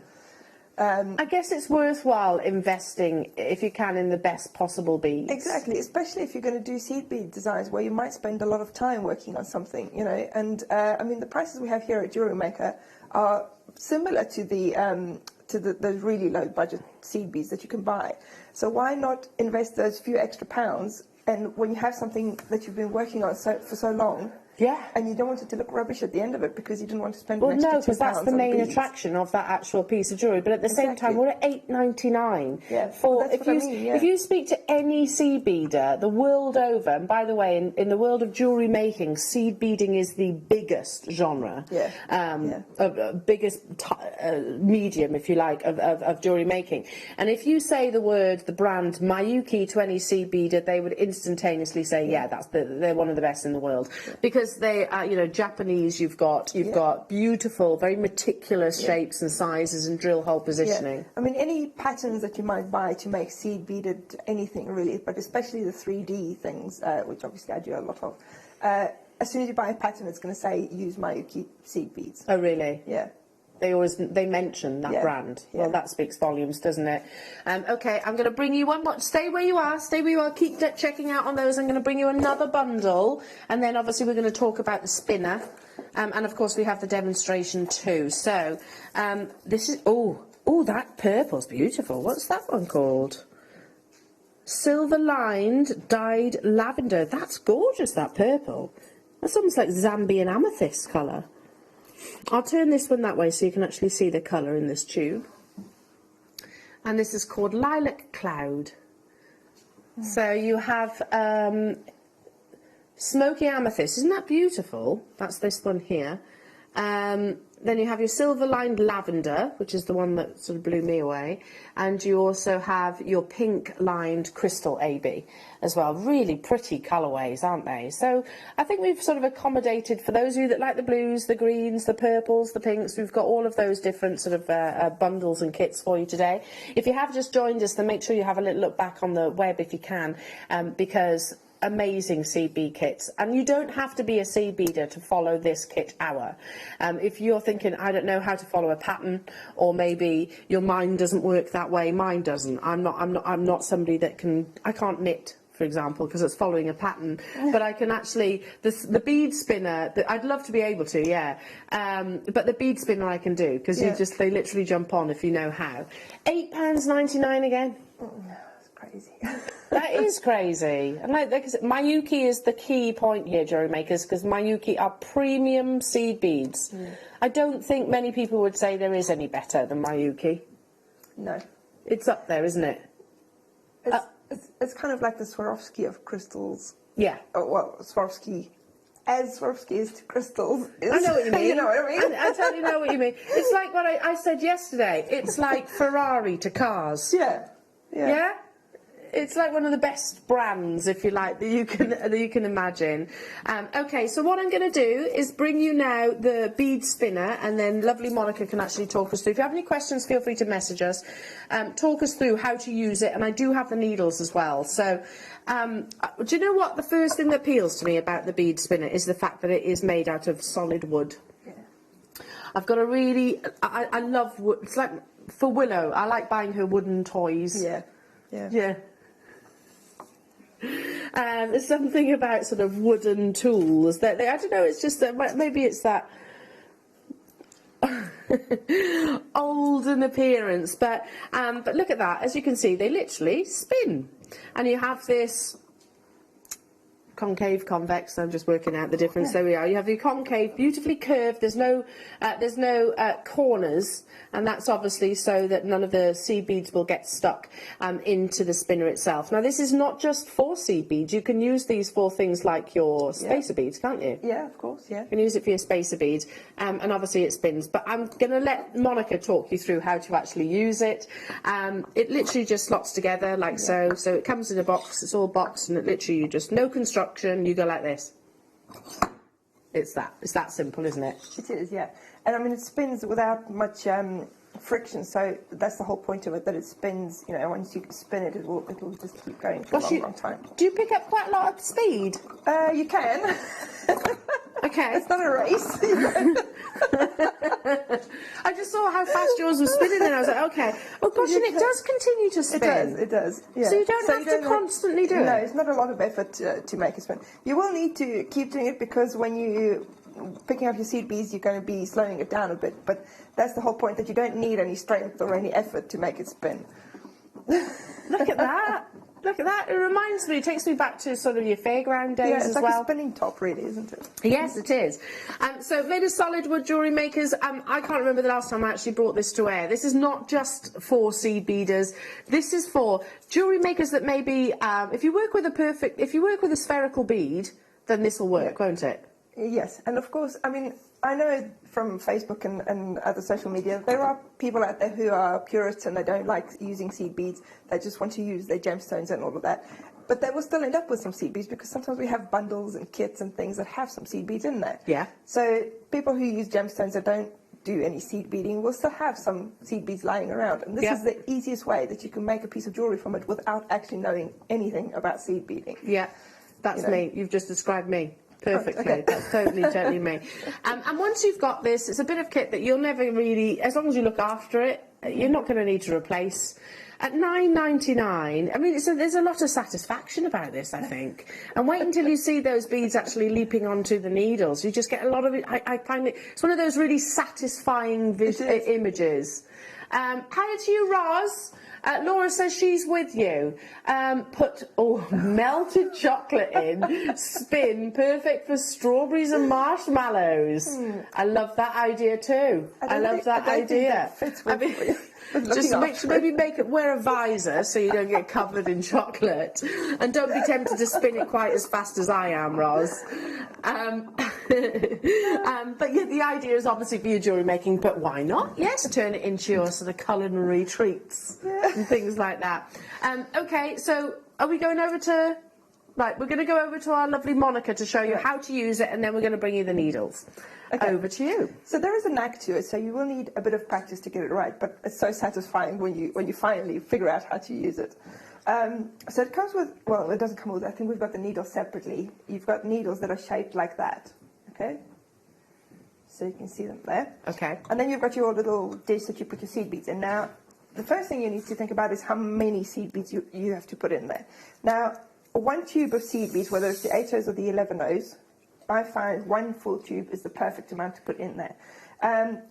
I guess it's worthwhile investing, if you can, in the best possible beads. Exactly, especially if you're going to do seed bead designs where you might spend a lot of time working on something, you know. And I mean, the prices we have here at JewelleryMaker are similar to the really low budget seed beads that you can buy. So why not invest those few extra pounds? And when you have something that you've been working on for so long, and you don't want it to look rubbish at the end of it because you didn't want to spend an extra £2 because that's the main beads. attraction of that actual piece of jewellery. But at the same time, we're at £8.99. If you speak to any seed beader the world over, and by the way, in the world of jewellery making, seed beading is the biggest genre, biggest medium, if you like, of jewellery making. And if you say the brand Mayuki to any seed beader, they would instantaneously say, they're one of the best in the world, because they are, you know, Japanese. You've got beautiful, very meticulous shapes and sizes and drill hole positioning. I mean, any patterns that you might buy to make seed beaded anything really, but especially the 3D things, which obviously I do a lot of. As soon as you buy a pattern, it's going to say use Mayuki seed beads. Oh, really? Yeah. They mention that brand. Well, that speaks volumes, doesn't it? Okay, I'm going to bring you one more. Stay where you are. Keep checking out on those. I'm going to bring you another bundle, and then obviously we're going to talk about the spinner, and of course we have the demonstration too. So this is that purple's beautiful. What's that one called? Silver lined dyed lavender. That's gorgeous. That purple. That's almost like Zambian amethyst colour. I'll turn this one that way so you can actually see the colour in this tube. And this is called Lilac Cloud. So you have smoky amethyst. Isn't that beautiful? That's this one here. Then you have your silver-lined lavender, which is the one that sort of blew me away. And you also have your pink-lined crystal AB as well. Really pretty colourways, aren't they? So I think we've sort of accommodated, for those of you that like the blues, the greens, the purples, the pinks, we've got all of those different sort of bundles and kits for you today. If you have just joined us, then make sure you have a little look back on the web if you can, because amazing seed bead kits, and you don't have to be a seed beader to follow this kit hour. If you're thinking, I don't know how to follow a pattern, or maybe your mind doesn't work that way, mine doesn't. I'm not somebody that I can't knit, for example, because it's following a pattern, but I can actually, the bead spinner, I'd love to be able to, but the bead spinner I can do, because they literally jump on if you know how. £8.99 again. That's crazy. That is crazy. And like I said, Mayuki is the key point here, jewellery makers, because Mayuki are premium seed beads. I don't think many people would say there is any better than Mayuki. No. It's up there, isn't it? It's kind of like the Swarovski of crystals. Yeah. Well, Swarovski, as Swarovski is to crystals. I know what you mean. You know what I mean? I totally know what you mean. It's like what I said yesterday. It's like Ferrari to cars. Yeah. It's like one of the best brands, if you like, that you can imagine. Okay, so what I'm going to do is bring you now the bead spinner, and then lovely Monica can actually talk us through. If you have any questions, feel free to message us. Talk us through how to use it, and I do have the needles as well. So, do you know what? The first thing that appeals to me about the bead spinner is the fact that it is made out of solid wood. Yeah. I've got a really, I love wood. It's like, for Willow, I like buying her wooden toys. Yeah. There's something about sort of wooden tools that I don't know. It's just that maybe it's that olden appearance. But look at that. As you can see, they literally spin, and you have this concave, convex. I'm just working out the difference. There we are. You have the concave, beautifully curved. There's no corners, and that's obviously so that none of the seed beads will get stuck into the spinner itself. Now, this is not just for seed beads. You can use these for things like your spacer beads, can't you? Yeah, of course. Yeah. You can use it for your spacer beads, and obviously it spins. But I'm going to let Monica talk you through how to actually use it. It literally just slots together like so. So it comes in a box. It's all boxed, and it literally no construction. You go like this. It's that simple, isn't it? It is, yeah. And I mean, it spins without much friction, so that's the whole point of it, that it spins, you know, once you spin it, it'll just keep going for a long time. Do you pick up quite a lot of speed? You can. Okay. It's not a race. I just saw how fast yours was spinning, and I was like, okay. Oh gosh, and it does continue to spin. It does, yeah. So you don't have to constantly do it? No, it's not a lot of effort to make it spin. You will need to keep doing it, because when you picking up your seed beads, you're going to be slowing it down a bit, but that's the whole point, that you don't need any strength or any effort to make it spin. Look at that. Look at that. It reminds me, it takes me back to sort of your fairground days it's as like well. a spinning top, really, isn't it? Yes, it is. So made of solid wood, jewellery makers. I can't remember the last time I actually brought this to air. This is not just for seed beaders. This is for jewellery makers that maybe, if you work with a spherical bead, then this will work, won't it? Yes, and of course, I mean, I know from Facebook and other social media, there are people out there who are purists and they don't like using seed beads. They just want to use their gemstones and all of that. But they will still end up with some seed beads, because sometimes we have bundles and kits and things that have some seed beads in there. Yeah. So people who use gemstones that don't do any seed beading will still have some seed beads lying around. And this is the easiest way that you can make a piece of jewellery from it without actually knowing anything about seed beading. Yeah, that's me. You've just described me. Perfectly. Okay. That's totally me. And once you've got this, it's a bit of kit that you'll never really, as long as you look after it, you're not going to need to replace. At $9.99, I mean, there's a lot of satisfaction about this, I think. And wait until you see those beads actually leaping onto the needles. You just get a lot of it. I find it's one of those really satisfying images. Hi to you, Roz. Laura says she's with you. Put melted chocolate in, spin, perfect for strawberries and marshmallows. I love that idea too. I love that idea. Just maybe wear a visor so you don't get covered in chocolate, and don't be tempted to spin it quite as fast as I am, Roz. But yeah, the idea is obviously for your jewellery making, but why not? Yes, turn it into your sort of culinary treats and things like that. Okay, so are we going over to... Right, we're going to go over to our lovely Monica to show you how to use it, and then we're going to bring you the needles. Okay. Over to you. So there is a knack to it, so you will need a bit of practice to get it right, but it's so satisfying when you finally figure out how to use it. So it comes with, well, it doesn't come with, I think we've got the needles separately. You've got needles that are shaped like that, okay? So you can see them there. Okay. And then you've got your little dish that you put your seed beads in. Now, the first thing you need to think about is how many seed beads you have to put in there. Now, one tube of seed beads, whether it's the 8Os or the 11Os, I find one full tube is the perfect amount to put in there.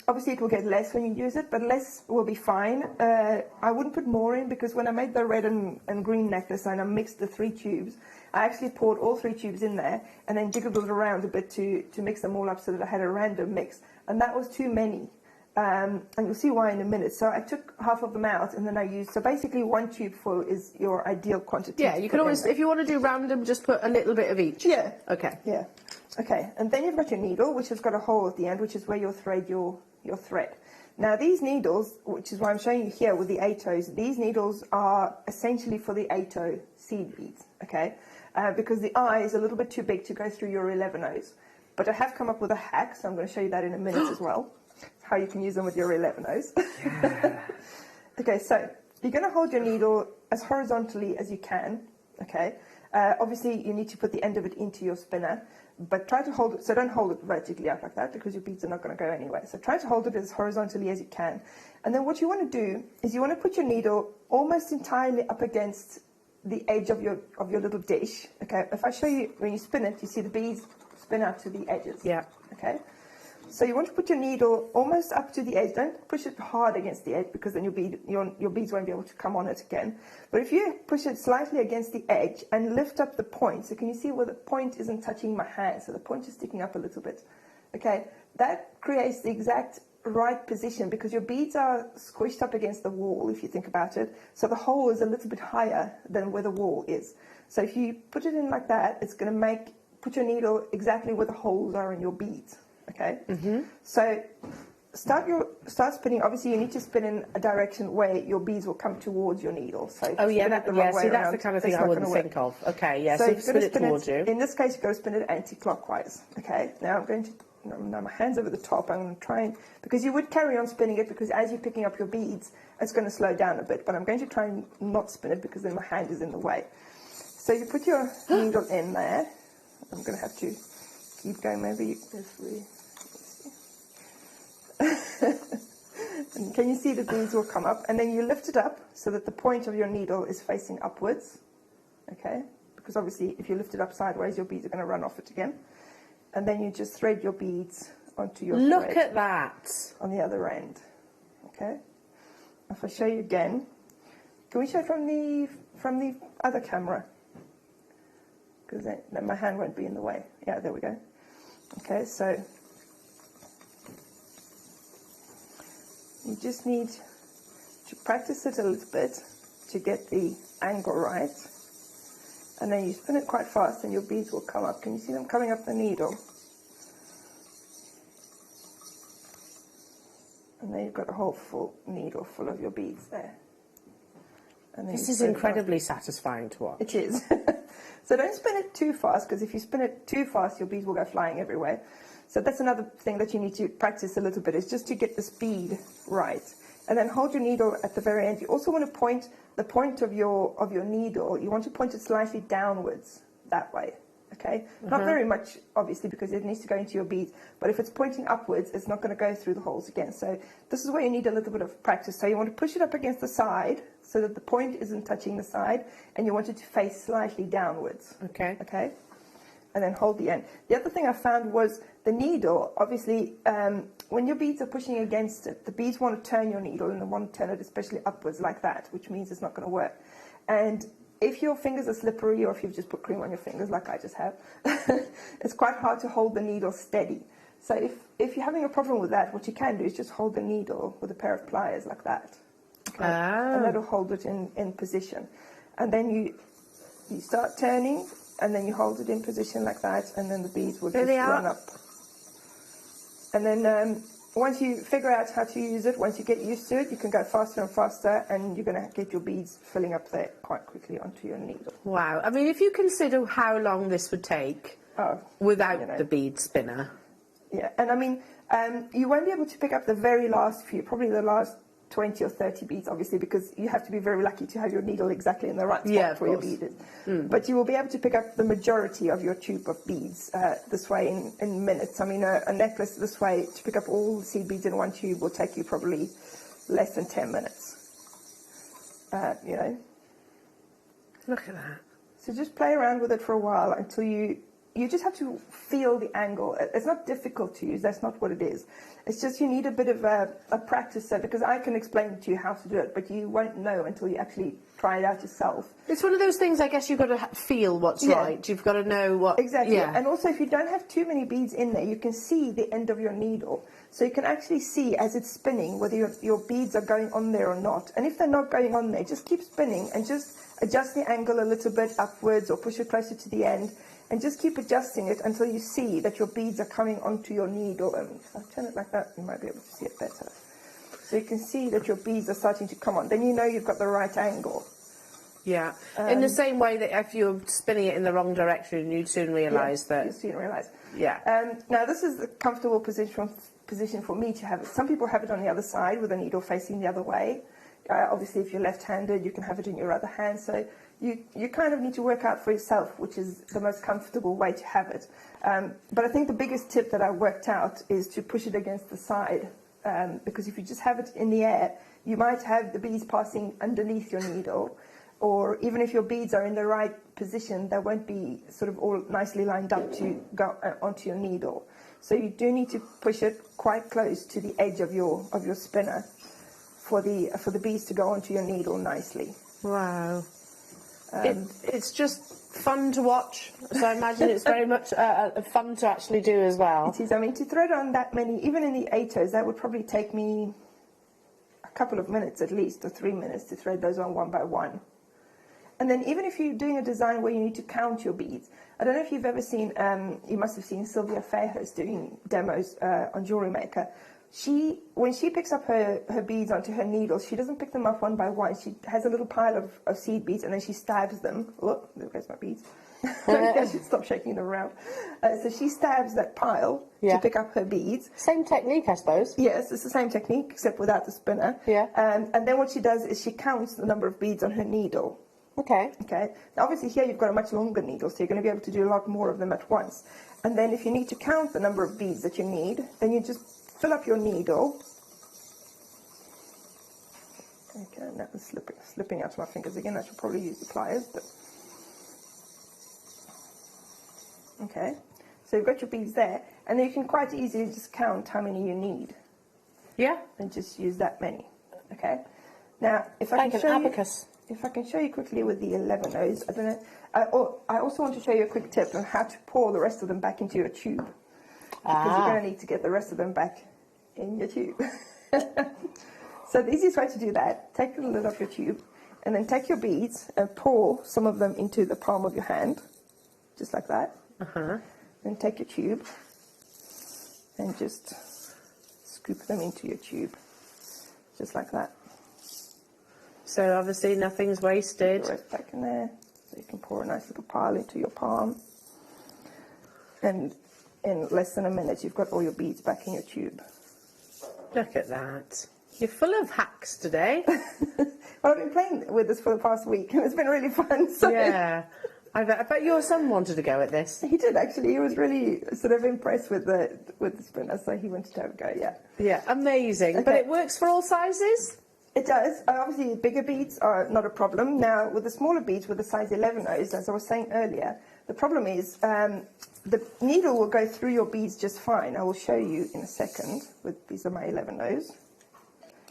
Obviously, it will get less when you use it, but less will be fine. I wouldn't put more in, because when I made the red and green necklace and I mixed the 3 tubes, I actually poured all 3 tubes in there and then jiggled it around a bit to mix them all up so that I had a random mix. And that was too many. And you'll see why in a minute. So I took half of them out, and then I used, so basically 1 tube full is your ideal quantity. Yeah, you can always, if you want to do random, just put a little bit of each. Yeah. Okay. Yeah. Okay, and then you've got your needle, which has got a hole at the end, which is where you'll thread your thread. Now these needles, which is why I'm showing you here with the 8Os, these needles are essentially for the 8O seed beads, okay? Because the eye is a little bit too big to go through your 11Os. But I have come up with a hack, so I'm going to show you that in a minute as well, how you can use them with your 11Os. Yeah. Okay, so you're going to hold your needle as horizontally as you can, okay? Obviously, you need to put the end of it into your spinner, but try to hold it, so don't hold it vertically up like that, because your beads are not going to go anywhere. So try to hold it as horizontally as you can. And then what you want to do is you want to put your needle almost entirely up against the edge of your little dish. Okay, if I show you when you spin it, you see the beads spin out to the edges. Yeah. Okay. So you want to put your needle almost up to the edge. Don't push it hard against the edge because then your beads won't be able to come on it again. But if you push it slightly against the edge and lift up the point, so can you see where the point isn't touching my hand? So the point is sticking up a little bit. Okay, that creates the exact right position because your beads are squished up against the wall, if you think about it. So the hole is a little bit higher than where the wall is. So if you put it in like that, it's going to put your needle exactly where the holes are in your beads. Okay, so start spinning. Obviously, you need to spin in a direction where your beads will come towards your needle. So see, that's the kind of thing I wouldn't think of. Okay, yeah, so spin it towards you. In this case, you've got to spin it anti-clockwise. Okay, now I'm going to, now my hand's over the top. I'm going to try and, because you would carry on spinning it because as you're picking up your beads, it's going to slow down a bit. But I'm going to try and not spin it because then my hand is in the way. So you put your needle in there. I'm going to have to keep going. Maybe and can you see the beads will come up, and then you lift it up so that the point of your needle is facing upwards. Okay, because obviously if you lift it up sideways, your beads are going to run off it again. And then you just thread your beads onto your Look thread at that on the other end. Okay, if I show you again, can we show it from the other camera? Because then my hand won't be in the way. Yeah, there we go. Okay, so you just need to practice it a little bit to get the angle right. And then you spin it quite fast and your beads will come up. Can you see them coming up the needle? And then you've got a whole full needle full of your beads there. And this is incredibly satisfying to watch. It is. So don't spin it too fast, because if you spin it too fast, your beads will go flying everywhere. So that's another thing that you need to practice a little bit, is just to get the speed right. And then hold your needle at the very end. You also want to point the point of your needle. You want to point it slightly downwards that way. Okay, not very much, obviously, because it needs to go into your beads. But if it's pointing upwards, it's not going to go through the holes again. So this is where you need a little bit of practice. So you want to push it up against the side so that the point isn't touching the side, and you want it to face slightly downwards. Okay. Okay. And then hold the end. The other thing I found was the needle. Obviously, when your beads are pushing against it, the beads want to turn your needle, and they want to turn it especially upwards like that, which means it's not going to work. And if your fingers are slippery, or if you've just put cream on your fingers like I just have, it's quite hard to hold the needle steady. So if you're having a problem with that, what you can do is just hold the needle with a pair of pliers like that. Okay? And that'll hold it in position. And then you start turning, and then you hold it in position like that, and then the beads will just run up. And then once you figure out how to use it, once you get used to it, you can go faster and faster, and you're going to get your beads filling up there quite quickly onto your needle. Wow. I mean, if you consider how long this would take without the bead spinner. Yeah, and I mean, you won't be able to pick up the very last few, probably the last 20 or 30 beads, obviously, because you have to be very lucky to have your needle exactly in the right spot where your bead is. But you will be able to pick up the majority of your tube of beads this way in minutes. I mean, a necklace this way, to pick up all the seed beads in one tube will take you probably less than 10 minutes. You know. Look at that. So just play around with it for a while until you just have to feel the angle. It's not difficult to use, that's not what it is. It's just you need a bit of a practice set, because I can explain to you how to do it, but you won't know until you actually try it out yourself. It's one of those things, I guess you've got to feel what's right. You've got to know what... Exactly. Yeah. And also, if you don't have too many beads in there, you can see the end of your needle. So you can actually see, as it's spinning, whether your beads are going on there or not. And if they're not going on there, just keep spinning and just adjust the angle a little bit upwards, or push it closer to the end. And just keep adjusting it until you see that your beads are coming onto your needle. And if I turn it like that, you might be able to see it better. So you can see that your beads are starting to come on. Then you know you've got the right angle. Yeah. In the same way that if you're spinning it in the wrong direction, you'd soon realise that... you'd soon realise. Yeah. Now, this is the comfortable position for me to have it. Some people have it on the other side with the needle facing the other way. Obviously, if you're left-handed, you can have it in your other hand. So you kind of need to work out for yourself which is the most comfortable way to have it. But I think the biggest tip that I worked out is to push it against the side, because if you just have it in the air, you might have the beads passing underneath your needle, or even if your beads are in the right position, they won't be sort of all nicely lined up to go onto your needle. So you do need to push it quite close to the edge of your spinner for the beads to go onto your needle nicely. Wow. It's just fun to watch, so I imagine it's very much fun to actually do as well. It is. I mean, to thread on that many, even in the 8os, that would probably take me a couple of minutes at least, or 3 minutes to thread those on one by one. And then even if you're doing a design where you need to count your beads, I don't know if you've ever seen, you must have seen Sylvia Fairhurst doing demos on JewelleryMaker. When she picks up her beads onto her needles, she doesn't pick them up one by one. She has a little pile of seed beads and then she stabs them. Oh, there goes my beads. I should stop shaking them around. So she stabs that pile to pick up her beads. Same technique, I suppose. Yes, it's the same technique, except without the spinner. Yeah. And then what she does is she counts the number of beads on her needle. Okay. Okay. Now, obviously here you've got a much longer needle, so you're going to be able to do a lot more of them at once. And then if you need to count the number of beads that you need, then you just fill up your needle. Okay, now it's slipping out of my fingers again. I should probably use the pliers, but okay. So you've got your beads there, and then you can quite easily just count how many you need. Yeah. And just use that many. Okay. Now, if I like can an show abacus. If I can show you quickly with the 11os, I don't know. I also want to show you a quick tip on how to pour the rest of them back into your tube. Because you're going to need to get the rest of them back in your tube. So the easiest way to do that, take the lid off your tube, and then take your beads and pour some of them into the palm of your hand, just like that. Then take your tube and just scoop them into your tube, just like that. So obviously nothing's wasted. Put the rest back in there, so you can pour a nice little pile into your palm. And in less than a minute, you've got all your beads back in your tube. Look at that. You're full of hacks today. Well, I've been playing with this for the past week, and it's been really fun. So. Yeah. I bet your son wanted to go at this. He did, actually. He was really sort of impressed with the spinner, so he wanted to have a go, yeah. Yeah, amazing. Okay. But it works for all sizes? It does. Obviously, bigger beads are not a problem. Now, with the smaller beads, with the size 11os, as I was saying earlier, the problem is the needle will go through your beads just fine. I will show you in a second. These are my 11os.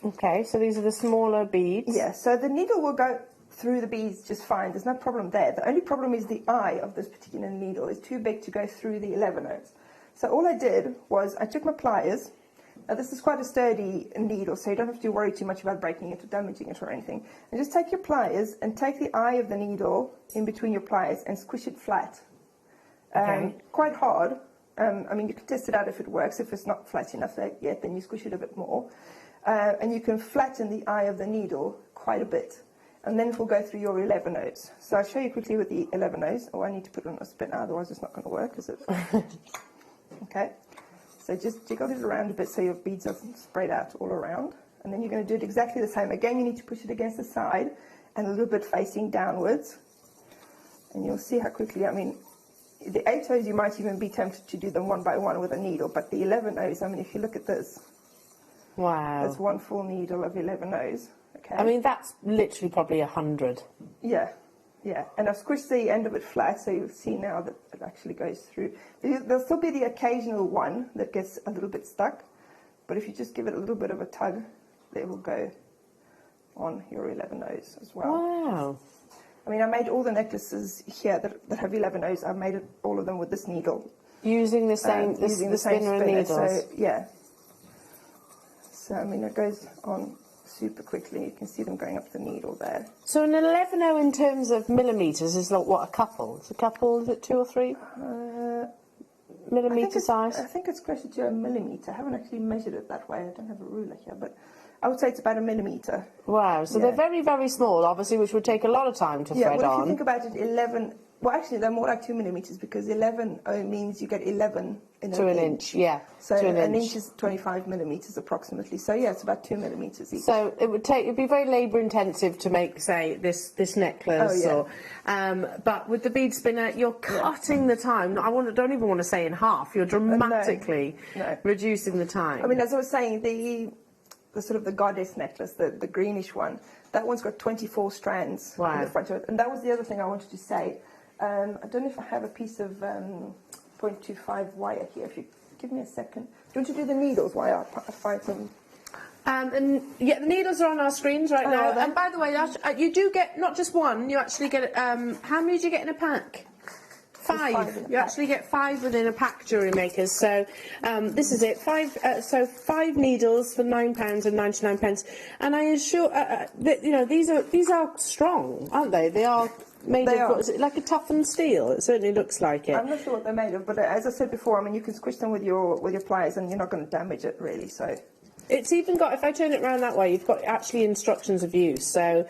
Okay, so these are the smaller beads. Yeah, so the needle will go through the beads just fine. There's no problem there. The only problem is the eye of this particular needle is too big to go through the 11os. So all I did was I took my pliers. Now this is quite a sturdy needle, so you don't have to worry too much about breaking it or damaging it or anything. And just take your pliers and take the eye of the needle in between your pliers and squish it flat. Quite hard. I mean, you can test it out if it works. If it's not flat enough yet, then you squish it a bit more. And you can flatten the eye of the needle quite a bit. And then it will go through your 11os. So I'll show you quickly with the 11os. Oh, I need to put it on a spinner, otherwise it's not going to work, is it? Okay. So just jiggle it around a bit so your beads are spread out all around. And then you're going to do it exactly the same. Again, you need to push it against the side and a little bit facing downwards. And you'll see how quickly, I mean, the 8os you might even be tempted to do them one by one with a needle, but the 11os, I mean, if you look at this. Wow. That's one full needle of 11os. Okay. I mean, that's literally probably 100. Yeah. Yeah, and I've squished the end of it flat, so you'll see now that it actually goes through. There'll still be the occasional one that gets a little bit stuck, but if you just give it a little bit of a tug, they will go on your 11os as well. Wow. I mean, I made all the necklaces here that have 11os. I made all of them with this needle. Using the same, the spinner and needles? So, yeah. So, I mean, it goes on super quickly. You can see them going up the needle there. So an 11o in terms of millimetres is like, what, a couple? Is a couple, is it 2 or 3? Millimetre size? I think it's closer to a millimetre. I haven't actually measured it that way. I don't have a ruler here, but I would say it's about a millimetre. Wow, so they're very, very small, obviously, which would take a lot of time to thread well, on. If you think about it, 11... Well, actually, they're more like 2 millimetres because 11O means you get 11 in to an inch. Yeah. So to an inch is 25 millimetres approximately. So yeah, it's about 2 millimetres each. So it'd be very labour intensive to make, say, this necklace. Oh, yeah. But with the bead spinner, you're cutting the time. Don't even want to say in half. You're dramatically reducing the time. I mean, as I was saying, sort of the goddess necklace, the greenish one. That one's got 24 strands in the front of it. And that was the other thing I wanted to say. I don't know if I have a piece of 0.25 wire here. If you give me a second. Do you want to do the needles while I find some? And yeah, the needles are on our screens right now. And by the way, you do get not just one. You actually get how many do you get in a pack? 5. You actually get 5 within a pack, Jewellery Makers. So this is it. 5 needles for £9.99. And I assure that these are strong, aren't they? They are. Made of, what is it, like a toughened steel? It certainly looks like it. I'm not sure what they're made of, but as I said before, I mean, you can squish them with your pliers, and you're not going to damage it really. So it's even got, if I turn it around that way, you've got actually instructions of use. So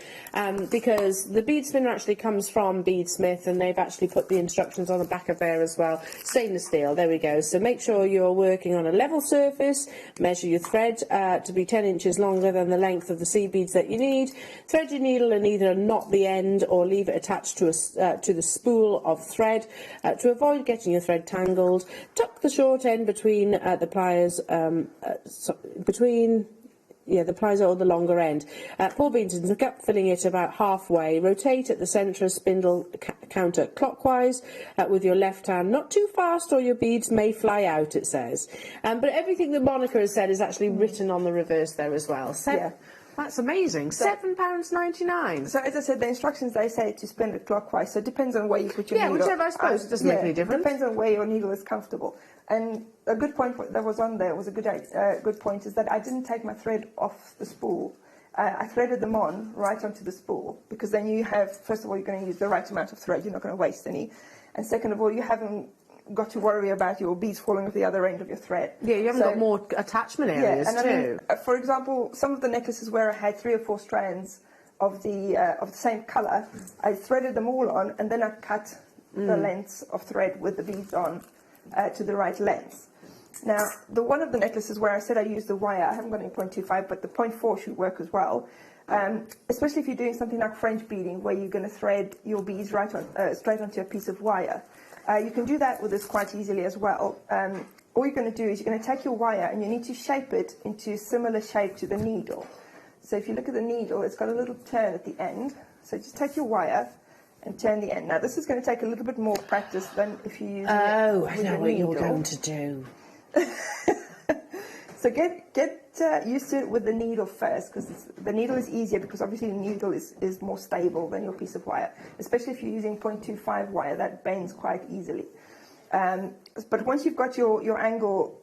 because the bead spinner actually comes from Beadsmith, and they've actually put the instructions on the back of there as well. Stainless steel. There we go. So make sure you're working on a level surface. Measure your thread to be 10 inches longer than the length of the seed beads that you need. Thread your needle and either knot the end or leave it attached to the spool of thread to avoid getting your thread tangled. Tuck the short end between the pliers. The pliers or the longer end. Pour beads into the cup, filling it about halfway. Rotate at the centre of spindle counterclockwise with your left hand. Not too fast or your beads may fly out, it says. But everything that Monica has said is actually written on the reverse there as well. That's amazing. £7.99. So as I said, the instructions, they say to spin it clockwise, so it depends on where you put your needle. Yeah, whichever, I suppose. It doesn't make any difference. It depends on where your needle is comfortable. And a good point that was on there was a good point, is that I didn't take my thread off the spool. I threaded them on right onto the spool, because then you have, first of all, you're going to use the right amount of thread. You're not going to waste any. And second of all, you haven't got to worry about your beads falling off the other end of your thread. Yeah, you haven't got more attachment areas too. I mean, for example, some of the necklaces where I had 3 or 4 strands of the same colour, I threaded them all on, and then I cut the lengths of thread with the beads on to the right length. Now, one of the necklaces where I said I used the wire, I haven't got any 0.25, but the 0.4 should work as well. Especially if you're doing something like French beading, where you're going to thread your beads right on, straight onto a piece of wire. You can do that with this quite easily as well. All you're going to do is you're going to take your wire, and you need to shape it into a similar shape to the needle. So if you look at the needle, it's got a little turn at the end. So just take your wire and turn the end. Now, this is going to take a little bit more practice than if you use I know what you're going to do. So get used to it with the needle first, because the needle is easier, because obviously the needle is more stable than your piece of wire, especially if you're using 0.25 wire, that bends quite easily. But once you've got your angle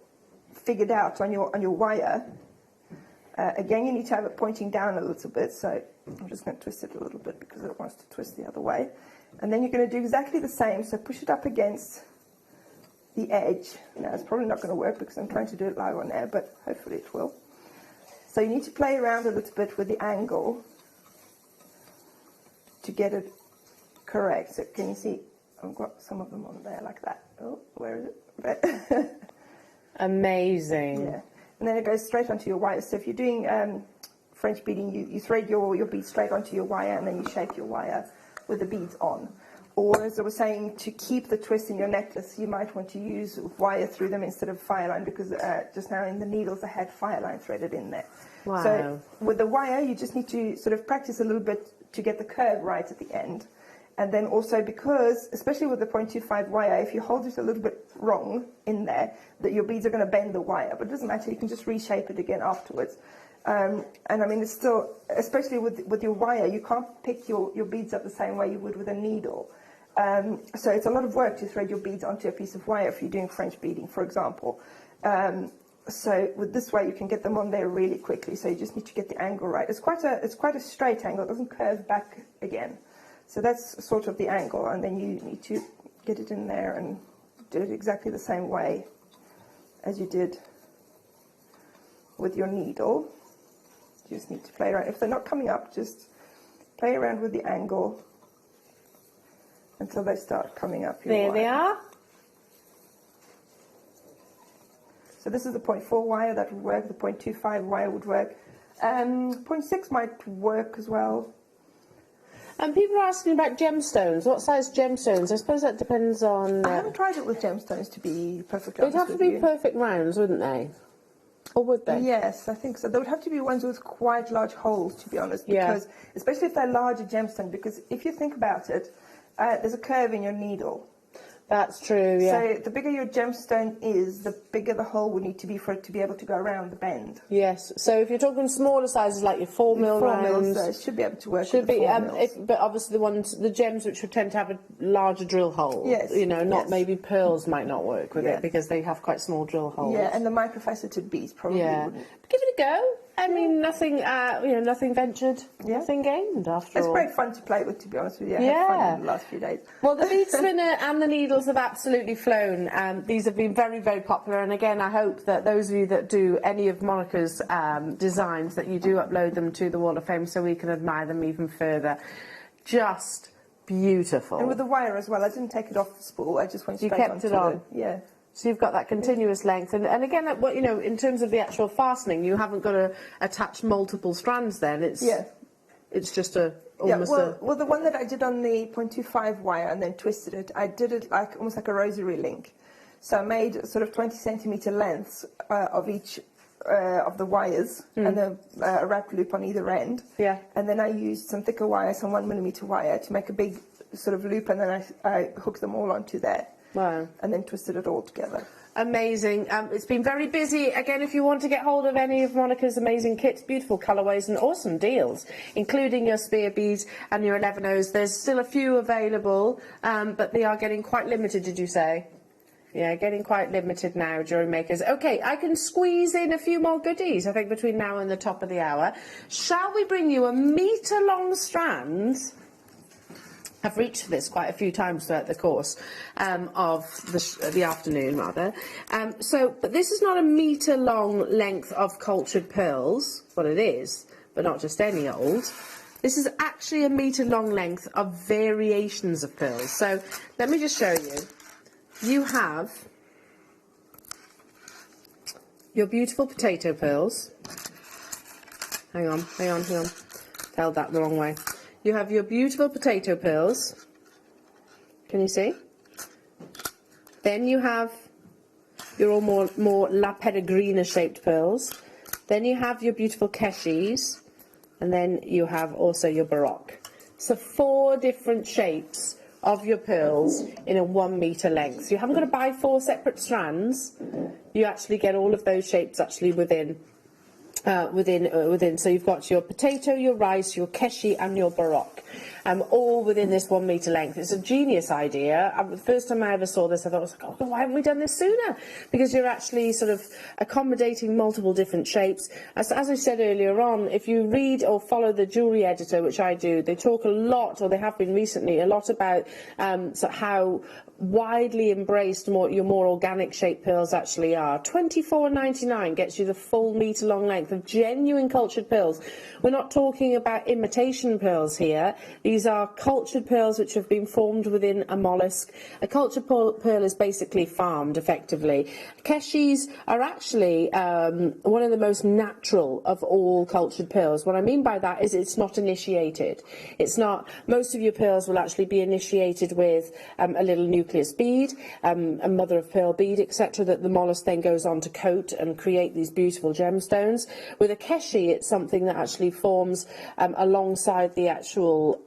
figured out on your wire, again, you need to have it pointing down a little bit. So I'm just going to twist it a little bit because it wants to twist the other way. And then you're going to do exactly the same. So push it up against the edge. Now, it's probably not going to work because I'm trying to do it live on air, but hopefully it will. So you need to play around a little bit with the angle to get it correct. So can you see? I've got some of them on there like that. Oh, where is it? Amazing. Yeah. And then it goes straight onto your wire. So if you're doing French beading, you thread your beads straight onto your wire, and then you shape your wire with the beads on. Or, as I was saying, to keep the twist in your necklace, you might want to use wire through them instead of fireline, because just now in the needles I had fireline threaded in there. Wow. So with the wire, you just need to sort of practice a little bit to get the curve right at the end. And then also, because, especially with the 0.25 wire, if you hold it a little bit wrong in there, that your beads are going to bend the wire. But it doesn't matter, you can just reshape it again afterwards. And I mean, it's still, especially with your wire, you can't pick your beads up the same way you would with a needle. So it's a lot of work to thread your beads onto a piece of wire if you're doing French beading, for example. So with this way, you can get them on there really quickly. So you just need to get the angle right. It's quite a straight angle. It doesn't curve back again. So that's sort of the angle, and then you need to get it in there and do it exactly the same way as you did with your needle. You just need to play around. If they're not coming up, just play around with the angle until they start coming up. There they are. So this is the 0.4 wire that would work. The 0.25 wire would work. 0.6 might work as well. And people are asking about gemstones. What size gemstones? I suppose that depends on... I haven't tried it with gemstones, to be perfectly honest with you. They'd have to be perfect rounds, wouldn't they? Or would they? Yes, I think so. There would have to be ones with quite large holes, to be honest, because especially if they're larger gemstone. Because if you think about it, there's a curve in your needle. That's true, yeah. So the bigger your gemstone is, the bigger the hole would need to be for it to be able to go around the bend. Yes. So if you're talking smaller sizes, like your 4 mil rounds, it should be able to work. Should with be, the 4 mils. but obviously the gems which would tend to have a larger drill hole. Yes. You know, not maybe pearls might not work with it because they have quite small drill holes. Yeah, and the microfaceted beads probably wouldn't. But give it a go. I mean, nothing, nothing ventured, nothing gained after all. It's great fun to play with, to be honest with you. I Yeah. had fun in the last few days. Well, the bead spinner and the needles have absolutely flown. These have been very, very popular. And again, I hope that those of you that do any of Monica's designs, that you do upload them to the Wall of Fame so we can admire them even further. Just beautiful. And with the wire as well, I didn't take it off the spool. I just went straight kept it on? Yeah. So you've got that continuous length, and again, what you know, in terms of the actual fastening, you haven't got to attach multiple strands. Then it's just almost well, the one that I did on the 0.25 wire and then twisted it, I did it like almost like a rosary link. So I made sort of 20 centimetre lengths of each of the wires and then a wrap loop on either end. Yeah. And then I used some thicker wire, some 1mm wire, to make a big sort of loop, and then I hooked them all onto there. Wow. And then twisted it all together. Amazing. It's been very busy. Again, if you want to get hold of any of Monica's amazing kits, beautiful colourways and awesome deals, including your spear beads and your 11Os, there's still a few available, but they are getting quite limited, did you say? Yeah, getting quite limited now, jewellery makers. OK, I can squeeze in a few more goodies, I think, between now and the top of the hour. Shall we bring you a metre-long strand? I've reached for this quite a few times throughout the course of the afternoon, rather. But this is not a metre-long length of cultured pearls. Well, it is, but not just any old. This is actually a metre-long length of variations of pearls. So let me just show you. You have your beautiful potato pearls. Hang on. Held that the wrong way. You have your beautiful potato pearls. Can you see? Then you have your more La Peregrina shaped pearls. Then you have your beautiful Keshis. And then you have also your Baroque. So 4 different shapes of your pearls in a 1 metre length. So you haven't got to buy 4 separate strands. You actually get all of those shapes actually within. So you've got your potato, your rice, your keshi and your Baroque, all within this 1 metre length. It's a genius idea. The first time I ever saw this, I thought, oh, why haven't we done this sooner? Because you're actually sort of accommodating multiple different shapes. As I said earlier on, if you read or follow the jewellery editor, which I do, they talk a lot, or they have been recently, a lot about how widely embraced your more organic shaped pearls actually are. $24.99 gets you the full metre long length of genuine cultured pearls. We're not talking about imitation pearls here. These are cultured pearls which have been formed within a mollusk. A cultured pearl is basically farmed effectively. Keshis are actually one of the most natural of all cultured pearls. What I mean by that is it's not initiated. It's not. Most of your pearls will actually be initiated with a little nucleus bead, a mother of pearl bead, etc., that the mollusk then goes on to coat and create these beautiful gemstones. With a keshi, it's something that actually forms alongside the actual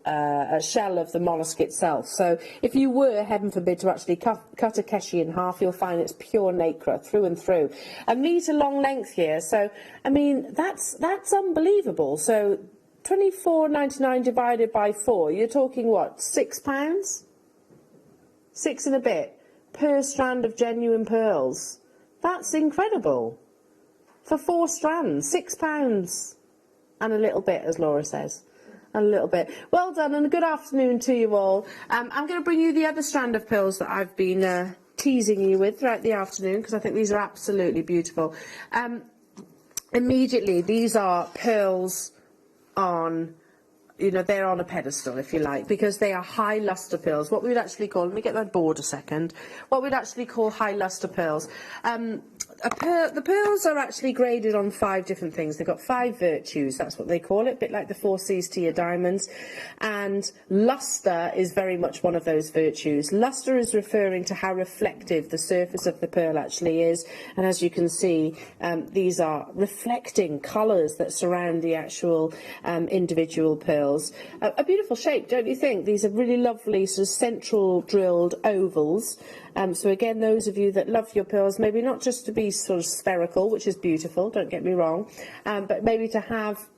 shell of the mollusk itself. So if you were, heaven forbid, to actually cut a keshi in half, you'll find it's pure nacre through and through. A metre long length here, so I mean that's unbelievable. So $24.99 divided by 4, you're talking what, £6? 6 and a bit per strand of genuine pearls. That's incredible. For 4 strands, £6 and a little bit, as Laura says. A little bit. Well done, and a good afternoon to you all. I'm going to bring you the other strand of pearls that I've been teasing you with throughout the afternoon, because I think these are absolutely beautiful. Immediately, these are pearls on, they're on a pedestal, if you like, because they are high lustre pearls. What we would actually call, let me get my board a second, what we'd actually call high lustre pearls. The pearls are actually graded on 5 different things. They've got 5 virtues, that's what they call it, a bit like the 4 C's to your diamonds. And lustre is very much one of those virtues. Lustre is referring to how reflective the surface of the pearl actually is. And as you can see, these are reflecting colours that surround the actual individual pearls. A beautiful shape, don't you think? These are really lovely sort of central drilled ovals. So again, those of you that love your pearls, maybe not just to be sort of spherical, which is beautiful, don't get me wrong, but maybe to have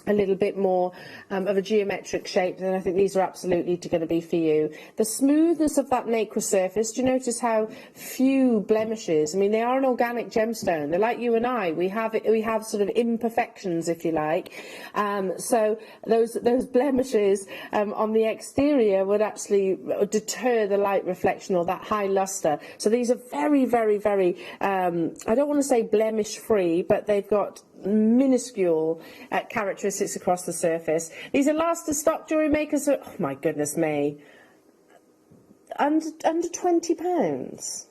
a little bit more of a geometric shape, then I think these are absolutely going to be for you. The smoothness of that nacre surface, do you notice how few blemishes? I mean, they are an organic gemstone. They're like you and I. We have sort of imperfections, if you like. So those blemishes on the exterior would actually deter the light reflection or that high lustre. So these are very, very, very, I don't want to say blemish-free, but they've got minuscule characteristics across the surface. These are last to stock jewellery makers. Oh my goodness me, under £20.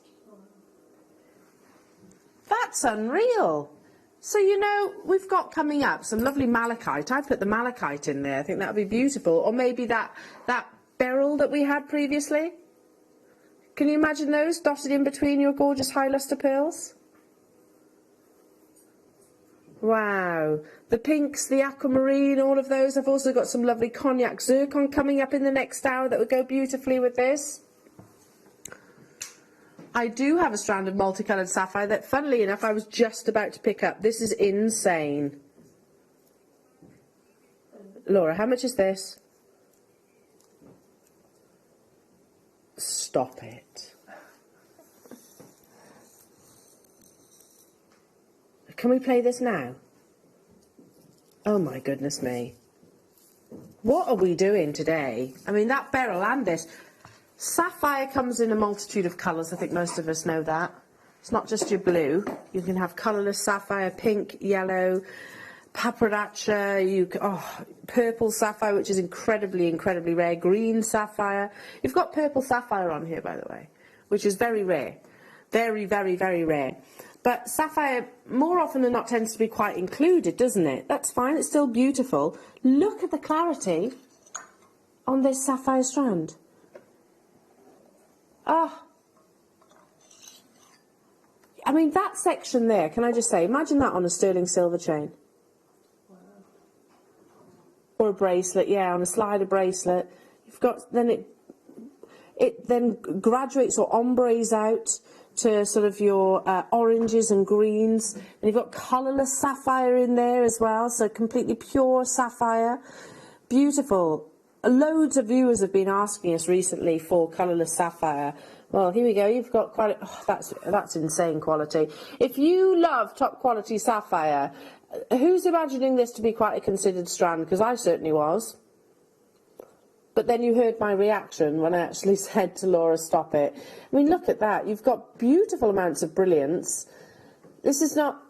That's unreal. So you know, we've got coming up some lovely malachite. I put the malachite in there. I think that would be beautiful. Or maybe that beryl that we had previously. Can you imagine those dotted in between your gorgeous high lustre pearls? Wow, the pinks, the aquamarine, all of those. I've also got some lovely cognac zircon coming up in the next hour that would go beautifully with this. I do have a strand of multicoloured sapphire that, funnily enough, I was just about to pick up. This is insane. Laura, how much is this? Stop it. Can we play this now? Oh my goodness me. What are we doing today? I mean, that beryl and this. Sapphire comes in a multitude of colours. I think most of us know that. It's not just your blue. You can have colourless sapphire, pink, yellow, papradacha, purple sapphire, which is incredibly, incredibly rare, green sapphire. You've got purple sapphire on here, by the way, which is very rare. Very, very, very rare. But sapphire, more often than not, tends to be quite included, doesn't it? That's fine, it's still beautiful. Look at the clarity on this sapphire strand. Oh. I mean, that section there, can I just say, imagine that on a sterling silver chain. Or a bracelet, yeah, on a slider bracelet. You've got, then it then graduates or ombres out to sort of your oranges and greens, and you've got colourless sapphire in there as well, so completely pure sapphire. Beautiful. Loads of viewers have been asking us recently for colourless sapphire. Well, here we go. You've got quite. That's insane quality. If you love top quality sapphire, who's imagining this to be quite a considered strand? Because I certainly was. But then you heard my reaction when I actually said to Laura, stop it. I mean, look at that. You've got beautiful amounts of brilliance. This is not...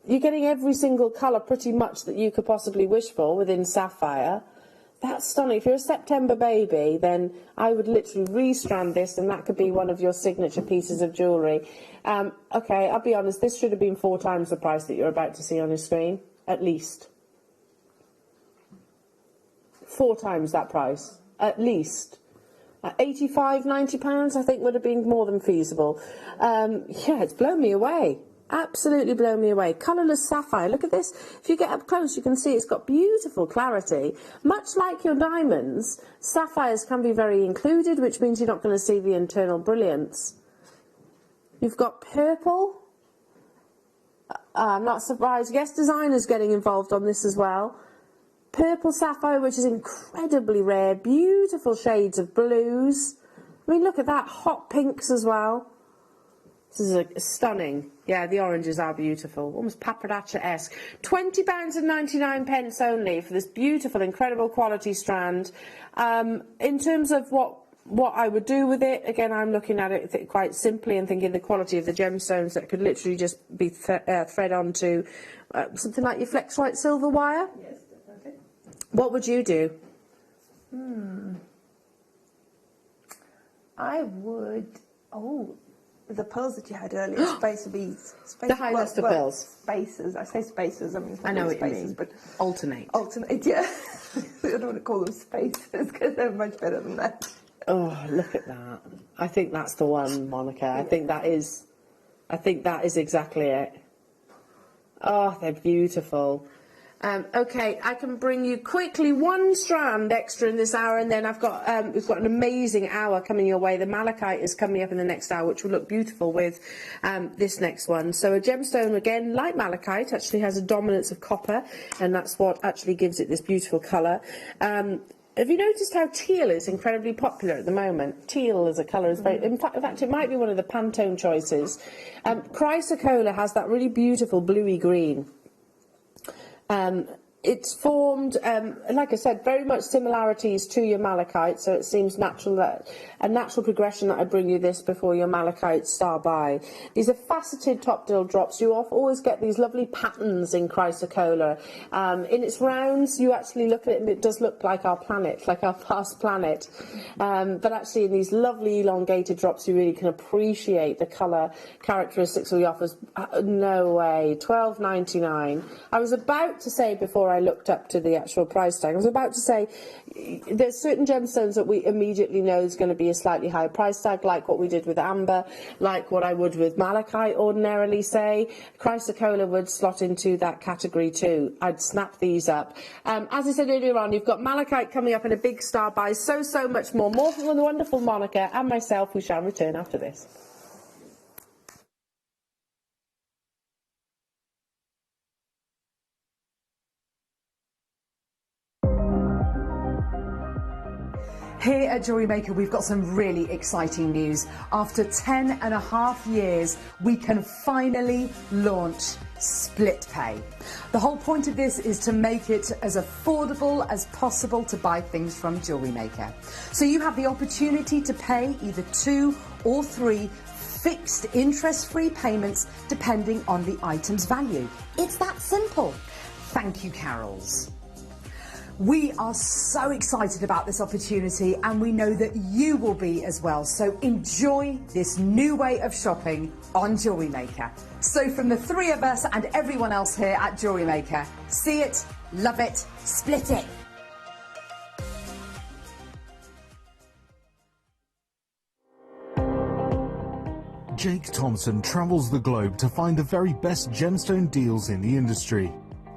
You're getting every single colour pretty much that you could possibly wish for within sapphire. That's stunning. If you're a September baby, then I would literally restrand this, and that could be one of your signature pieces of jewellery. OK, I'll be honest, this should have been 4 times the price that you're about to see on your screen, at least. 4 times that price, at least. £85, £90, I think, would have been more than feasible. Yeah, it's blown me away. Absolutely blown me away. Colourless sapphire, look at this. If you get up close, you can see it's got beautiful clarity. Much like your diamonds, sapphires can be very included, which means you're not going to see the internal brilliance. You've got purple. I'm not surprised. Guest designers getting involved on this as well. Purple sapphire, which is incredibly rare. Beautiful shades of blues. I mean, look at that. Hot pinks as well. This is stunning. Yeah, the oranges are beautiful. Almost papradacha-esque. £20.99 only for this beautiful, incredible quality strand. In terms of what I would do with it, again, I'm looking at it quite simply and thinking the quality of the gemstones that could literally just be thread onto something like your flex white silver wire. Yes. What would you do? I would... Oh, the pearls that you had earlier, spacer beads. The high luster pearls. Spacers. I say spacers. I mean, it's not I know really what you spacers, mean. but Alternate. Alternate, yeah. I don't want to call them spacers because they're much better than that. Oh, look at that. I think that's the one, Monica. I think that is exactly it. Oh, they're beautiful. Okay, I can bring you quickly one strand extra in this hour, and then we've got an amazing hour coming your way. The malachite is coming up in the next hour, which will look beautiful with this next one. So a gemstone, again, like malachite, actually has a dominance of copper, and that's what actually gives it this beautiful colour. Have you noticed how teal is incredibly popular at the moment? Teal as a colour is very... In fact, it might be one of the Pantone choices. Chrysocolla has that really beautiful bluey green. It's formed, like I said, very much similarities to your malachite, so it seems natural that a natural progression that I bring you this before your malachite star by. These are faceted top dill drops. You always get these lovely patterns in chrysocolla. In its rounds, you actually look at it and it does look like our planet, like our past planet. But actually in these lovely elongated drops, you really can appreciate the colour characteristics we offer. No way, $12.99. I was about to say before I looked up to the actual price tag, I was about to say there's certain gemstones that we immediately know is going to be a slightly higher price tag, like what we did with amber, like what I would with malachite ordinarily say. Chrysocolla would slot into that category too. I'd snap these up. As I said earlier on, you've got malachite coming up in a big star buy, so much more. More from the wonderful Monica and myself, who shall return after this. Here at JewelleryMaker, we've got some really exciting news. After 10.5 years, we can finally launch split pay. The whole point of this is to make it as affordable as possible to buy things from JewelleryMaker. So you have the opportunity to pay either 2 or 3 fixed interest-free payments depending on the item's value. It's that simple. Thank you, Carols. We are so excited about this opportunity, and we know that you will be as well. So enjoy this new way of shopping on JewelleryMaker. So from the 3 of us and everyone else here at JewelleryMaker, see it, love it, split it. Jake Thompson travels the globe to find the very best gemstone deals in the industry.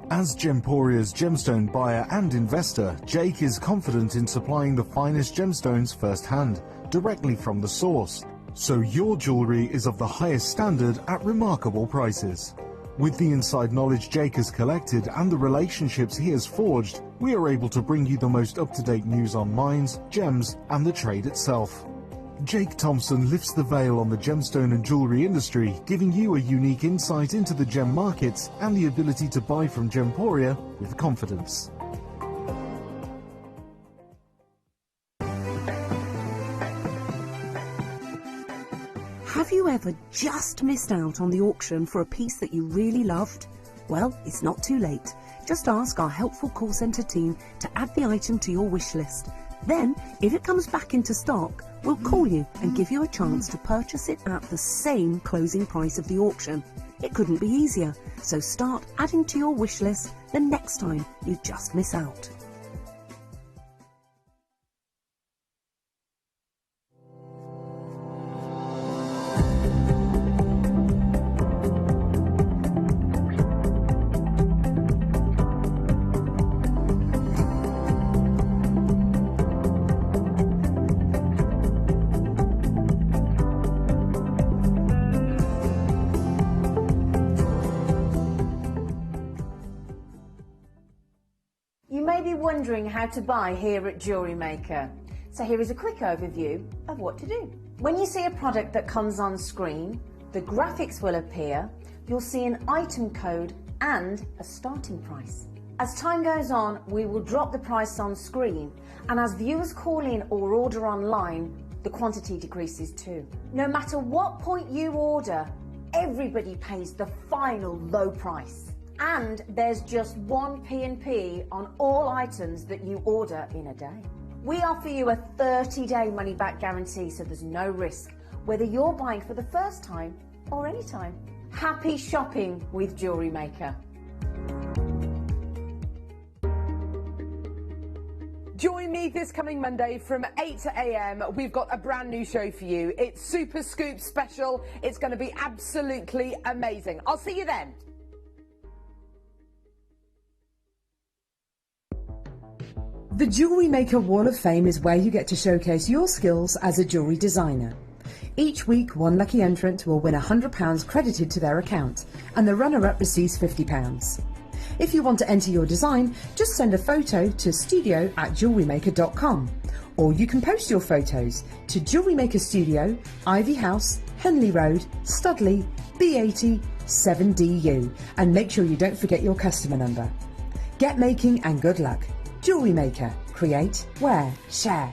As Gemporia's gemstone buyer and investor, Jake is confident in supplying the finest gemstones firsthand, directly from the source, so your jewellery is of the highest standard at remarkable prices. With the inside knowledge Jake has collected and the relationships he has forged, we are able to bring you the most up-to-date news on mines, gems, and the trade itself. Jake Thompson lifts the veil on the gemstone and jewellery industry, giving you a unique insight into the gem markets and the ability to buy from Gemporia with confidence. Have you ever just missed out on the auction for a piece that you really loved? Well, it's not too late. Just ask our helpful call centre team to add the item to your wish list. Then, if it comes back into stock, we'll call you and give you a chance to purchase it at the same closing price of the auction. It couldn't be easier, so start adding to your wish list the next time you just miss out. Wondering how to buy here at JewelleryMaker. So here is a quick overview of what to do. When you see a product that comes on screen, the graphics will appear, you'll see an item code and a starting price. As time goes on, we will drop the price on screen, and as viewers call in or order online, the quantity decreases too. No matter what point you order, everybody pays the final low price. And there's just 1 P&P on all items that you order in a day. We offer you a 30-day money-back guarantee, so there's no risk. whether you're buying for the first time or any time. Happy shopping with JewelleryMaker. Join me this coming Monday from 8 a.m. We've got a brand new show for you. It's Super Scoop Special. It's going to be absolutely amazing. I'll see you then. The JewelleryMaker Wall of Fame is where you get to showcase your skills as a jewellery designer. Each week, one lucky entrant will win £100 credited to their account, and the runner-up receives £50. If you want to enter your design, just send a photo to studio@jewellerymaker.com, or you can post your photos to JewelleryMaker Studio, Ivy House, Henley Road, Studley, B80 7DU, and make sure you don't forget your customer number. Get making and good luck. JewelleryMaker. Create, wear, share.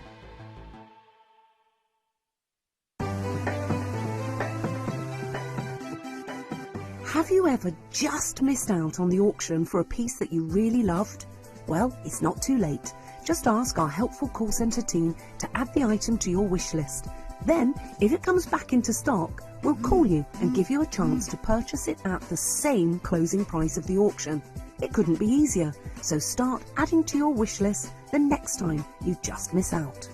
Have you ever just missed out on the auction for a piece that you really loved? Well, it's not too late. Just ask our helpful call centre team to add the item to your wish list. Then, if it comes back into stock, we'll call you and give you a chance to purchase it at the same closing price of the auction. It couldn't be easier, so start adding to your wish list the next time you just miss out.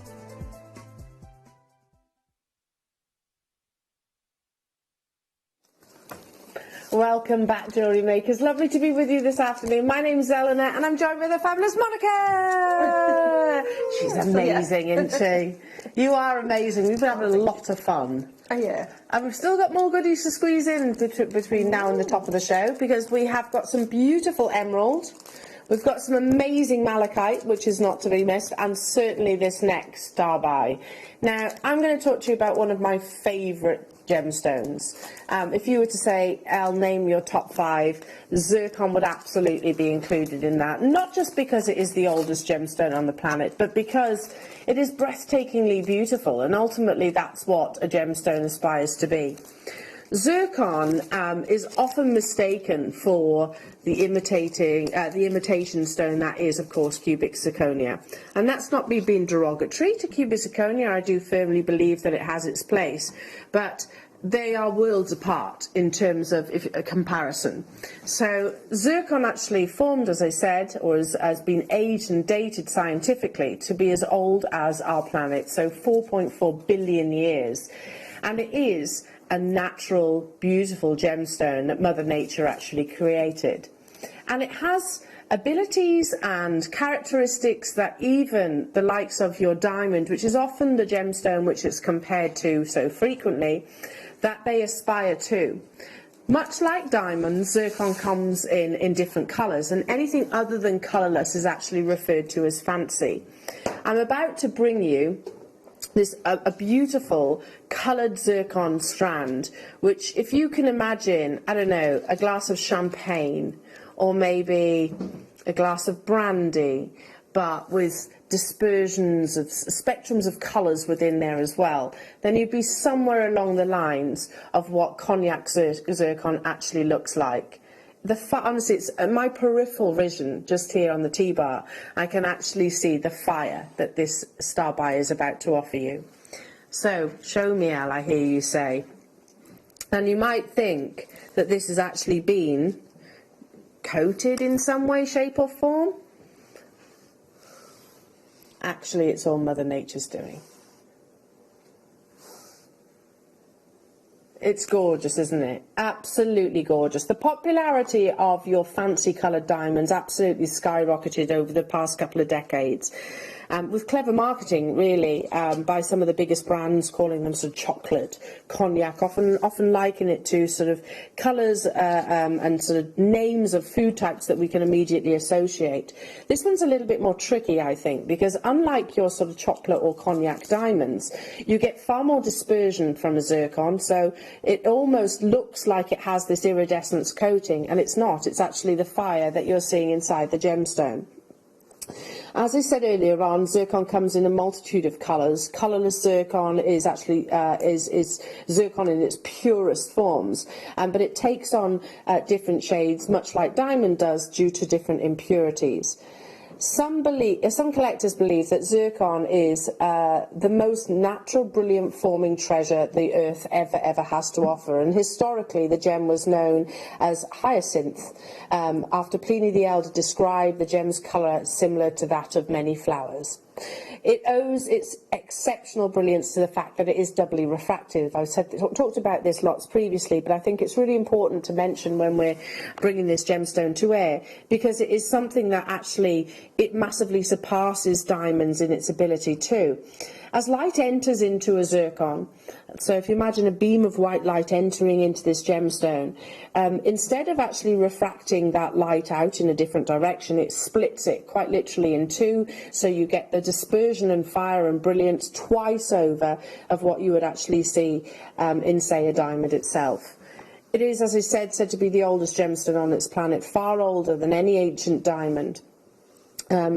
Welcome back, Jewellery Makers. Lovely to be with you this afternoon. My name's Eleanor and I'm joined with the fabulous Monica. She's amazing, isn't she? You are amazing. We've been having a lot of fun. Oh, yeah. And we've still got more goodies to squeeze in between now and the top of the show, because we have got some beautiful emerald. We've got some amazing malachite, which is not to be missed, and certainly this next star buy. Now, I'm going to talk to you about one of my favourite gemstones. If you were to say, I'll name your top 5, zircon would absolutely be included in that. Not just because it is the oldest gemstone on the planet, but because it is breathtakingly beautiful, and ultimately that's what a gemstone aspires to be. Zircon is often mistaken for the imitation stone that is, of course, cubic zirconia. And that's not me being derogatory to cubic zirconia. I do firmly believe that it has its place. But they are worlds apart in terms of a comparison. So zircon actually formed, as I said, or has been aged and dated scientifically to be as old as our planet, so 4.4 billion years. And it is a natural, beautiful gemstone that Mother Nature actually created. And it has abilities and characteristics that even the likes of your diamond, which is often the gemstone which it's compared to so frequently, that they aspire to. Much like diamonds, zircon comes in different colours, and anything other than colourless is actually referred to as fancy. I'm about to bring you a beautiful coloured zircon strand, which, if you can imagine, I don't know, a glass of champagne or maybe a glass of brandy, but with dispersions of spectrums of colours within there as well, then you'd be somewhere along the lines of what cognac zircon actually looks like. Honestly, it's my peripheral vision just here on the T-bar. I can actually see the fire that this star buy is about to offer you. So, show me, Al, I hear you say. And you might think that this has actually been coated in some way, shape or form. Actually, it's all Mother Nature's doing. It's gorgeous, isn't it? Absolutely gorgeous. The popularity of your fancy coloured diamonds absolutely skyrocketed over the past couple of decades. With clever marketing, really, by some of the biggest brands calling them sort of chocolate, cognac, often liken it to sort of colours and sort of names of food types that we can immediately associate. This one's a little bit more tricky, I think, because unlike your sort of chocolate or cognac diamonds, you get far more dispersion from a zircon, so it almost looks like it has this iridescence coating, and it's not. It's actually the fire that you're seeing inside the gemstone. As I said earlier on, zircon comes in a multitude of colours. Colourless zircon is actually is zircon in its purest forms, but it takes on different shades, much like diamond does, due to different impurities. Some collectors believe that zircon is the most natural, brilliant forming treasure the earth ever has to offer. And historically, the gem was known as hyacinth, after Pliny the Elder described the gem's colour similar to that of many flowers. It owes its exceptional brilliance to the fact that it is doubly refractive. I've talked about this lots previously, but I think it's really important to mention when we're bringing this gemstone to air, because it is something that actually it massively surpasses diamonds in its ability too. As light enters into a zircon, so if you imagine a beam of white light entering into this gemstone, instead of actually refracting that light out in a different direction, it splits it quite literally in two, so you get the dispersion and fire and brilliance twice over of what you would actually see in, say, a diamond itself. It is, as I said to be the oldest gemstone on its planet, far older than any ancient diamond.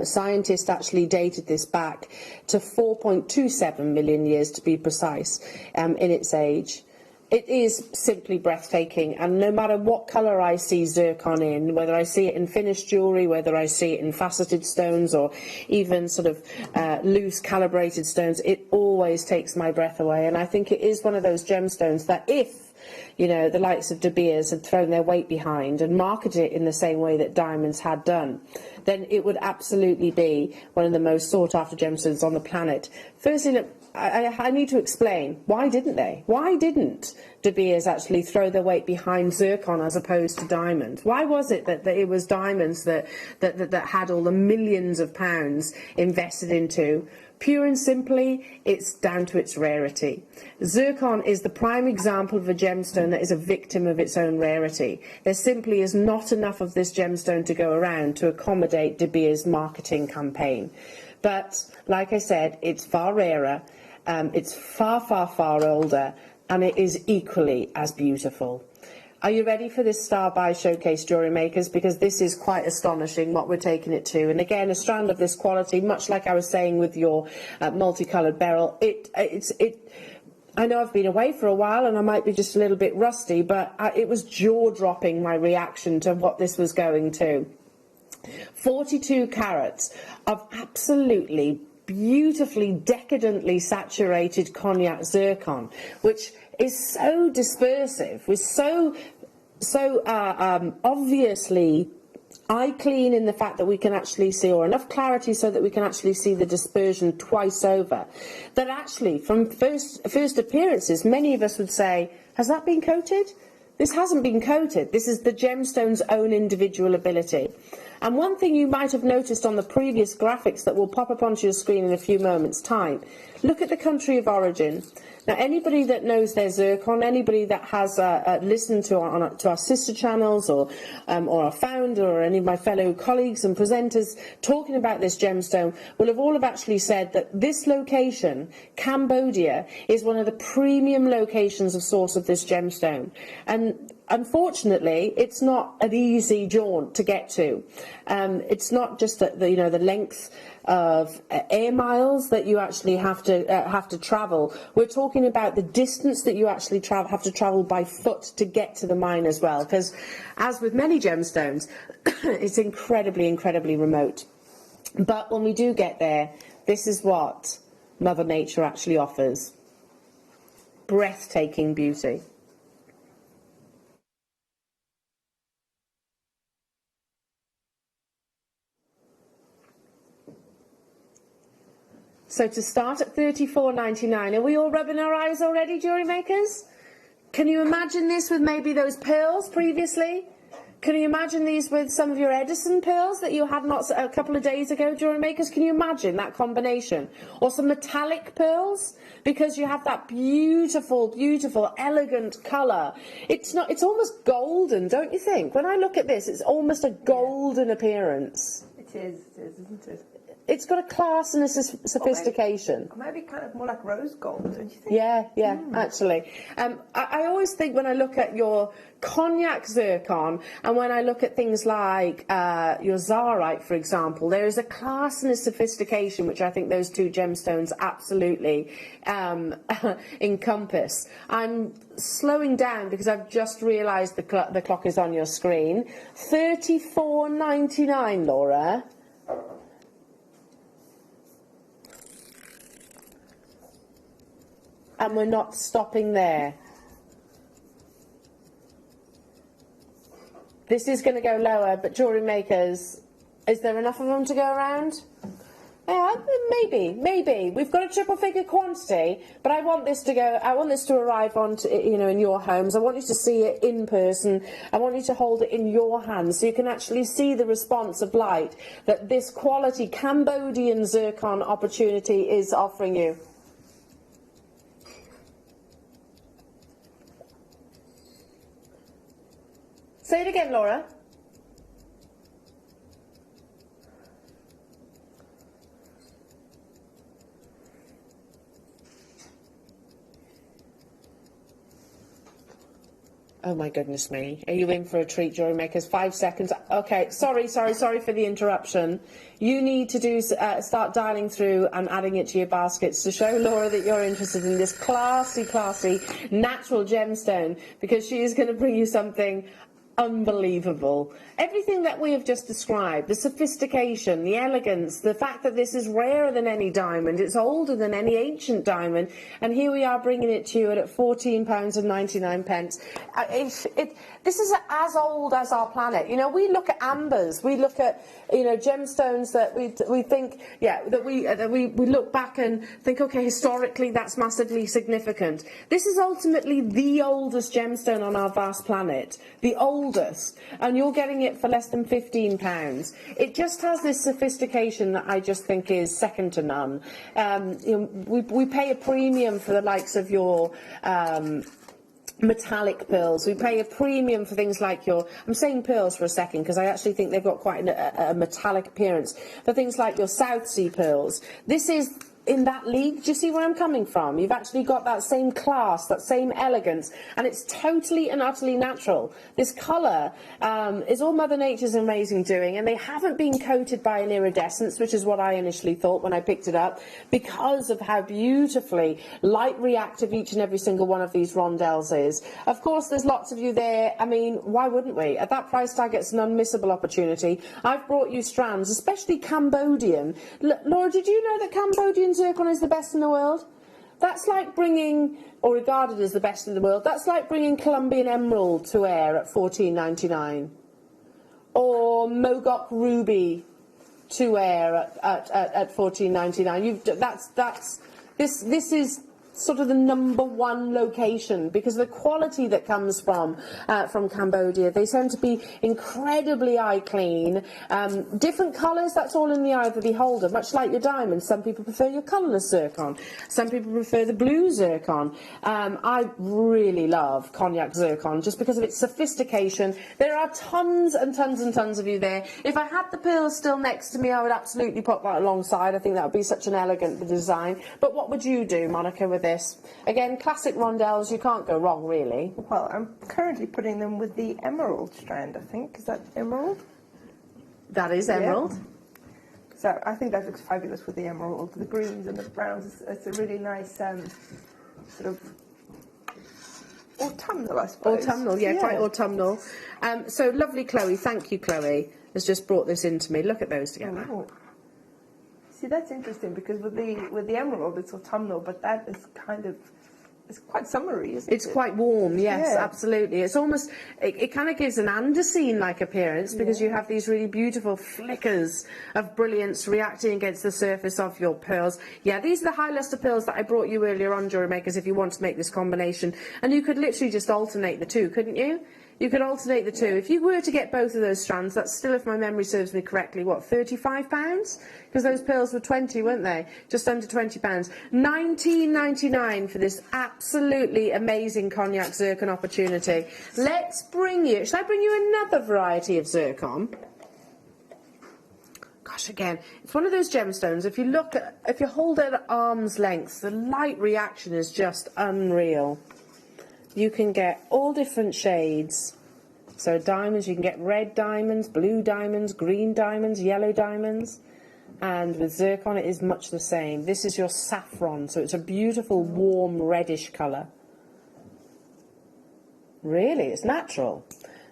Scientists actually dated this back to 4.27 million years, to be precise, in its age. It is simply breathtaking, and no matter what colour I see zircon in, whether I see it in finished jewellery, whether I see it in faceted stones, or even sort of loose calibrated stones, it always takes my breath away. And I think it is one of those gemstones that if the likes of De Beers had thrown their weight behind and marketed it in the same way that diamonds had done, then it would absolutely be one of the most sought-after gemstones on the planet. Firstly, look, I need to explain, why didn't they? Why didn't De Beers actually throw their weight behind zircon as opposed to diamond? Why was it that it was diamonds that had all the millions of pounds invested into? Pure and simply, it's down to its rarity. Zircon is the prime example of a gemstone that is a victim of its own rarity. There simply is not enough of this gemstone to go around to accommodate De Beers' marketing campaign. But, like I said, it's far rarer, it's far older, and it is equally as beautiful. Are you ready for this Star Buy Showcase, Jewellery Makers? Because this is quite astonishing what we're taking it to. And again, a strand of this quality, much like I was saying with your multicoloured beryl, I know I've been away for a while and I might be just a little bit rusty, but it was jaw-dropping, my reaction to what this was going to. 42 carats of absolutely beautifully, decadently saturated cognac zircon, which is so dispersive, was so obviously eye clean in the fact that we can actually see, or enough clarity so that we can actually see the dispersion twice over, that actually from first appearances many of us would say, has that been coated? This hasn't been coated. This is the gemstone's own individual ability. And one thing you might have noticed on the previous graphics that will pop up onto your screen in a few moments' time, look at the country of origin. Now, anybody that knows their zircon, anybody that has listened to our sister channels, or our founder, or any of my fellow colleagues and presenters talking about this gemstone, will have all actually said that this location, Cambodia, is one of the premium locations of source of this gemstone. And unfortunately, it's not an easy jaunt to get to. It's not just the length of air miles that you actually have to travel. We're talking about the distance that you actually have to travel by foot to get to the mine as well, because as with many gemstones, it's incredibly remote. But when we do get there, this is what Mother Nature actually offers: breathtaking beauty. So to start at $34.99, are we all rubbing our eyes already, jewellery makers? Can you imagine this with maybe those pearls previously? Can you imagine these with some of your Edison pearls that you had not a couple of days ago, jewellery makers? Can you imagine that combination? Or some metallic pearls? Because you have that beautiful, elegant colour. It's almost golden, don't you think? When I look at this, it's almost a golden appearance. It is, isn't it? It's got a class and a sophistication. Or maybe kind of more like rose gold, don't you think? Yeah, actually. I always think when I look at your cognac zircon, and when I look at things like your Zarite, for example, there is a class and a sophistication which I think those two gemstones absolutely encompass. I'm slowing down because I've just realised the clock is on your screen. $34.99, Laura. and we're not stopping there. This is going to go lower, but jewellery makers, is there enough of them to go around? Yeah, maybe. We've got a triple figure quantity, but I want this to arrive on in your homes. I want you to see it in person. I want you to hold it in your hands so you can actually see the response of light that this quality Cambodian zircon opportunity is offering you. Say it again, Laura. Oh my goodness me. Are you in for a treat, jewellery makers? 5 seconds. Okay, sorry for the interruption. You need to start dialing through and adding it to your baskets to show Laura that you're interested in this classy natural gemstone, because she is going to bring you something unbelievable. Everything that we have just described, the sophistication, the elegance, the fact that this is rarer than any diamond, it's older than any ancient diamond, and here we are bringing it to you at £14.99. This is as old as our planet. You know, we look at ambers, we look at gemstones that we think, that we look back and think, okay, historically that's massively significant. This is ultimately the oldest gemstone on our vast planet, the oldest, and you're getting it for less than £15. It just has this sophistication that I just think is second to none. We pay a premium for the likes of your metallic pearls. We pay a premium for things like I'm saying pearls for a second because I actually think they've got quite a metallic appearance. For things like your South Sea pearls, this is in that league. Do you see where I'm coming from? You've actually got that same class, that same elegance, and it's totally and utterly natural. This colour is all Mother Nature's amazing doing, and they haven't been coated by an iridescence, which is what I initially thought when I picked it up, because of how beautifully light reactive each and every single one of these rondelles is. Of course, there's lots of you there. I mean, why wouldn't we? At that price tag, it's an unmissable opportunity. I've brought you strands, especially Cambodian. Laura, did you know that Cambodian zircon is the best in the world? That's like bringing, or regarded as the best in the world, that's like bringing Colombian emerald to air at $14.99, or Mogok ruby to air at $14.99. This is sort of the #1 location, because the quality that comes from Cambodia, they tend to be incredibly eye clean. Different colours, that's all in the eye of the beholder, much like your diamonds. Some people prefer your colourless zircon, some people prefer the blue zircon. I really love cognac zircon just because of its sophistication. There are tons and tons and tons of you there. If I had the pearls still next to me, I would absolutely pop that alongside. I think that would be such an elegant design. But what would you do, Monica, with this? Again, classic rondelles, you can't go wrong, really. Well, I'm currently putting them with the emerald strand, I think. Is that emerald? That is emerald. Yeah. So I think that looks fabulous with the emerald, the greens and the browns. It's a really nice sort of autumnal, I suppose. Autumnal, yeah, quite autumnal. So lovely, Chloe. Thank you, Chloe. Has just brought this into me. Look at those together. Oh. See, that's interesting, because with the emerald, it's autumnal, but that is it's quite summery, isn't it? It's quite warm, yes, absolutely. It's almost, it kind of gives an Andesine-like appearance, because you have these really beautiful flickers of brilliance reacting against the surface of your pearls. Yeah, these are the high lustre pearls that I brought you earlier on, jewellery makers, if you want to make this combination. And you could literally just alternate the two, couldn't you? You could alternate the two. If you were to get both of those strands, that's still, if my memory serves me correctly, what, £35? Because those pearls were 20, weren't they? Just under £20. $19.99 for this absolutely amazing cognac zircon opportunity. Let's bring you, shall I bring you another variety of zircon? Gosh, again, it's one of those gemstones. If you hold it at arm's length, the light reaction is just unreal. You can get all different shades. So diamonds, you can get red diamonds, blue diamonds, green diamonds, yellow diamonds. And with zircon, it is much the same. This is your saffron, so it's a beautiful, warm, reddish colour. Really, it's natural.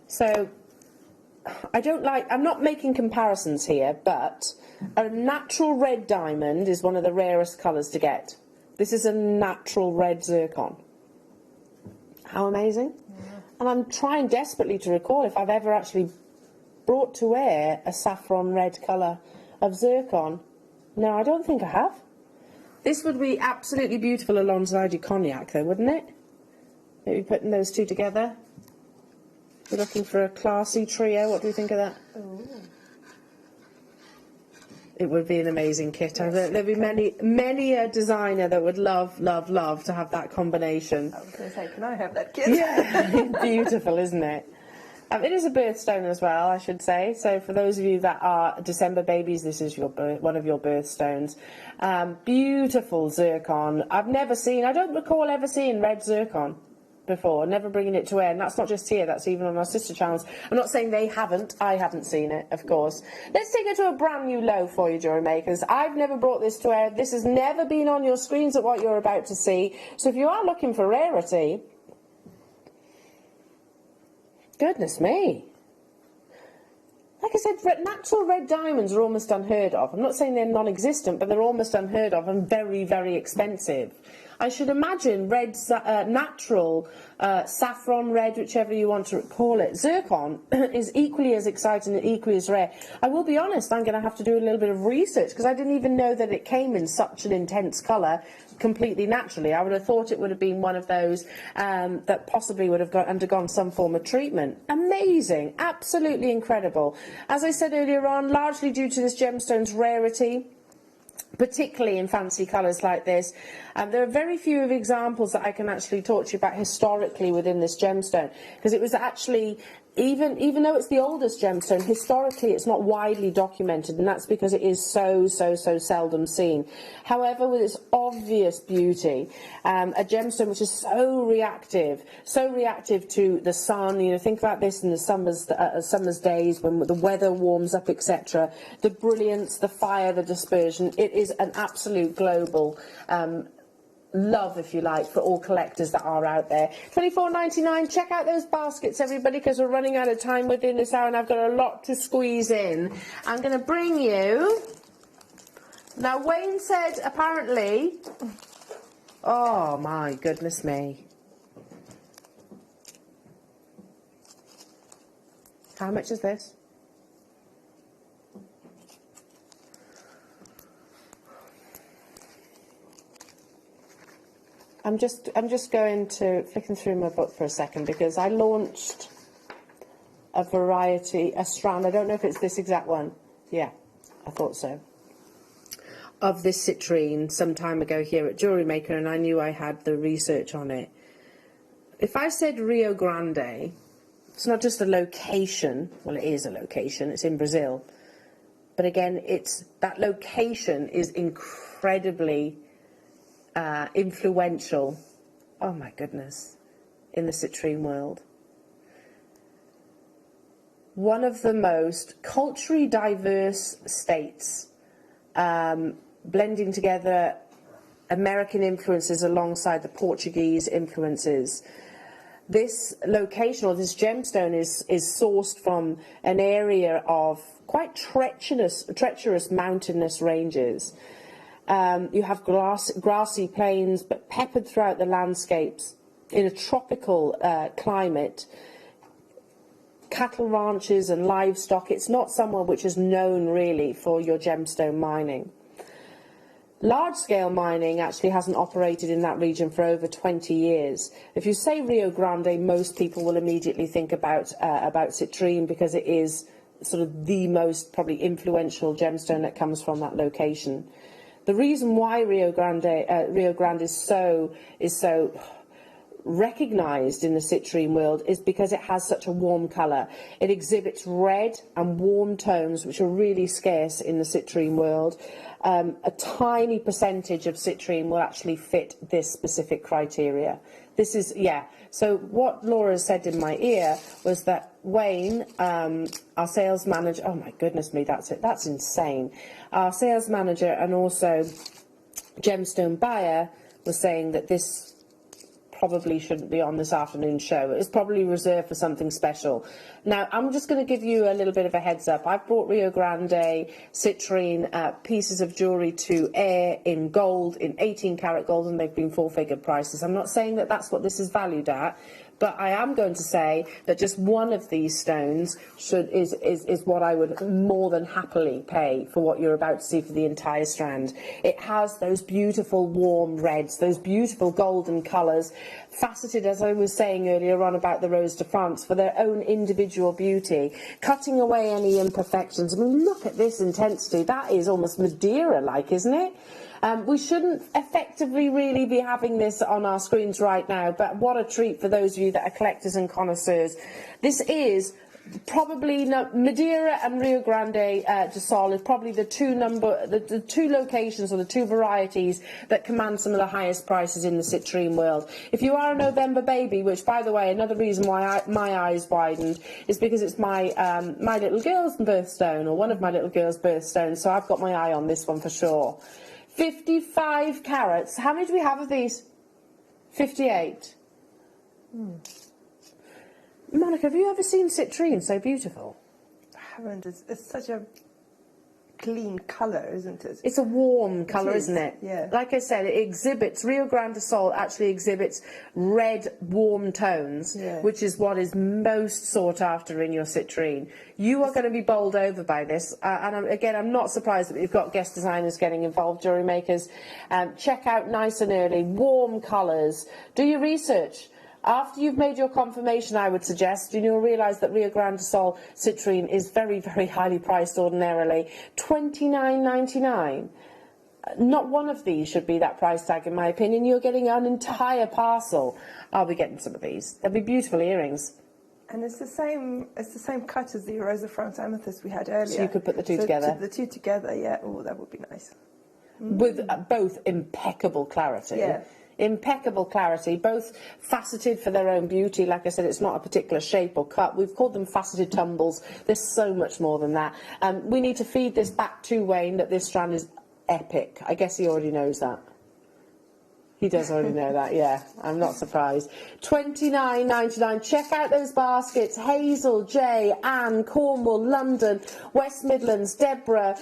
So I'm not making comparisons here, but a natural red diamond is one of the rarest colours to get. This is a natural red zircon. How amazing. And I'm trying desperately to recall if I've ever actually brought to wear a saffron red colour of zircon. No, I don't think I have. This would be absolutely beautiful alongside your cognac though, wouldn't it? Maybe putting those two together. We're looking for a classy trio. What do we think of that? Ooh. It would be an amazing kit. Yes. There'd be many a designer that would love to have that combination. I was going to say, can I have that kit? Yeah, beautiful, isn't it? It is a birthstone as well, I should say. So for those of you that are December babies, this is one of your birthstones. Beautiful zircon. I don't recall ever seeing red zircon before, never bringing it to wear, and that's not just here, that's even on our sister channels. I'm not saying they haven't, I haven't seen it, of course. Let's take it to a brand new low for you, jewellery makers. I've never brought this to wear, this has never been on your screens at what you're about to see, so if you are looking for rarity, goodness me. Like I said, natural red diamonds are almost unheard of. I'm not saying they're non-existent, but they're almost unheard of and very, very expensive. I should imagine natural saffron red, whichever you want to call it, zircon, is equally as exciting and equally as rare. I will be honest, I'm going to have to do a little bit of research because I didn't even know that it came in such an intense colour completely naturally. I would have thought it would have been one of those that possibly would have undergone some form of treatment. Amazing, absolutely incredible. As I said earlier on, largely due to this gemstone's rarity, particularly in fancy colours like this. There are very few of examples that I can actually talk to you about historically within this gemstone, because it was actually, even though it's the oldest gemstone, historically it's not widely documented, and that's because it is so seldom seen. However, with its obvious beauty, a gemstone which is so reactive to the sun, you know, think about this in the summer's days when the weather warms up, etc. The brilliance, the fire, the dispersion, it is an absolute global love, if you like, for all collectors that are out there. $24.99. Check out those baskets, everybody, because we're running out of time within this hour and I've got a lot to squeeze in. I'm going to bring you... Now, Wayne said, apparently... Oh, my goodness me. How much is this? I'm just going to flicking through my book for a second because I launched a strand. I don't know if it's this exact one. Yeah, I thought so. Of this citrine some time ago here at JewelleryMaker, and I knew I had the research on it. If I said Rio Grande, it's not just a location. Well, it is a location. It's in Brazil, but again, that location is incredibly influential, oh my goodness, in the citrine world. One of the most culturally diverse states, blending together American influences alongside the Portuguese influences. This location, or this gemstone, is sourced from an area of quite treacherous mountainous ranges. You have grassy plains, but peppered throughout the landscapes in a tropical climate. Cattle ranches and livestock. It's not somewhere which is known really for your gemstone mining. Large-scale mining actually hasn't operated in that region for over 20 years. If you say Rio Grande, most people will immediately think about citrine because it is sort of the most probably influential gemstone that comes from that location. The reason why Rio Grande is so recognised in the citrine world is because it has such a warm colour. It exhibits red and warm tones, which are really scarce in the citrine world. A tiny percentage of citrine will actually fit this specific criteria. This is, yeah. So what Laura said in my ear was that Wayne, our sales manager, oh my goodness me, that's it, that's insane. Our sales manager and also gemstone buyer was saying that this probably shouldn't be on this afternoon's show. It's probably reserved for something special. Now, I'm just going to give you a little bit of a heads up. I've brought Rio Grande citrine pieces of jewellery to air in gold, in 18-karat gold, and they've been four-figure prices. I'm not saying that that's what this is valued at, but I am going to say that just one of these stones is what I would more than happily pay for what you're about to see for the entire strand. It has those beautiful warm reds, those beautiful golden colours, faceted, as I was saying earlier on about the Rose de France, for their own individual beauty, cutting away any imperfections. I mean, look at this intensity. That is almost Madeira-like, isn't it? We shouldn't effectively really be having this on our screens right now, but what a treat for those of you that are collectors and connoisseurs. This is probably Madeira and Rio Grande do Sol is probably the two locations or the two varieties that command some of the highest prices in the citrine world. If you are a November baby, which by the way, another reason why my eyes widened is because it's my my little girl's birthstone, or one of my little girl's birthstones, so I've got my eye on this one for sure. 55 carats. How many do we have of these? 58. Monica, have you ever seen citrine so beautiful? I haven't. It's such a clean colour, isn't it? It's a warm colour, isn't it? Yeah. Like I said, it exhibits, Rio Grande do Sol actually exhibits red, warm tones, which is what is most sought after in your citrine. You are going to be bowled over by this, and again, I'm not surprised that we've got guest designers getting involved, jewellery makers. Check out nice and early, warm colours. Do your research. After you've made your confirmation, I would suggest, and you'll realise that Rio Grande do Sol citrine is very, very highly priced ordinarily. $29.99. Not one of these should be that price tag, in my opinion. You're getting an entire parcel. I'll be getting some of these. They'll be beautiful earrings. And it's the same cut as the Rose de France amethyst we had earlier. So you could put the two together. The two together, yeah. Oh, that would be nice. With both impeccable clarity. Yeah. Impeccable clarity, both faceted for their own beauty. Like I said, it's not a particular shape or cut. We've called them faceted tumbles. There's so much more than that. We need to feed this back to Wayne that this strand is epic. I guess he already knows that. He does already know that, yeah. I'm not surprised. $29.99. Check out those baskets. Hazel, Jay, Anne, Cornwall, London, West Midlands, Deborah.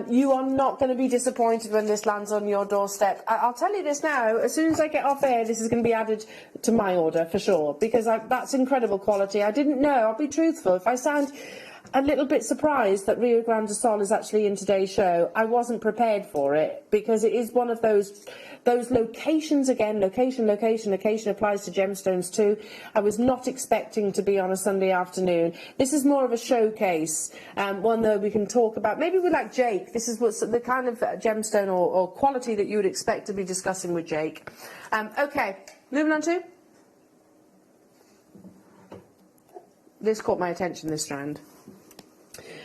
You are not going to be disappointed when this lands on your doorstep. I'll tell you this now. As soon as I get off air, this is going to be added to my order for sure, because that's incredible quality. I didn't know. I'll be truthful. If I sound a little bit surprised that Rio Grande do Sol is actually in today's show, I wasn't prepared for it, because it is one of those locations. Again, location applies to gemstones too. I was not expecting to be on a Sunday afternoon. This is more of a showcase, one that we can talk about. Maybe we like Jake. This is what's the kind of gemstone or quality that you would expect to be discussing with Jake. Okay, moving on to... This caught my attention, this strand.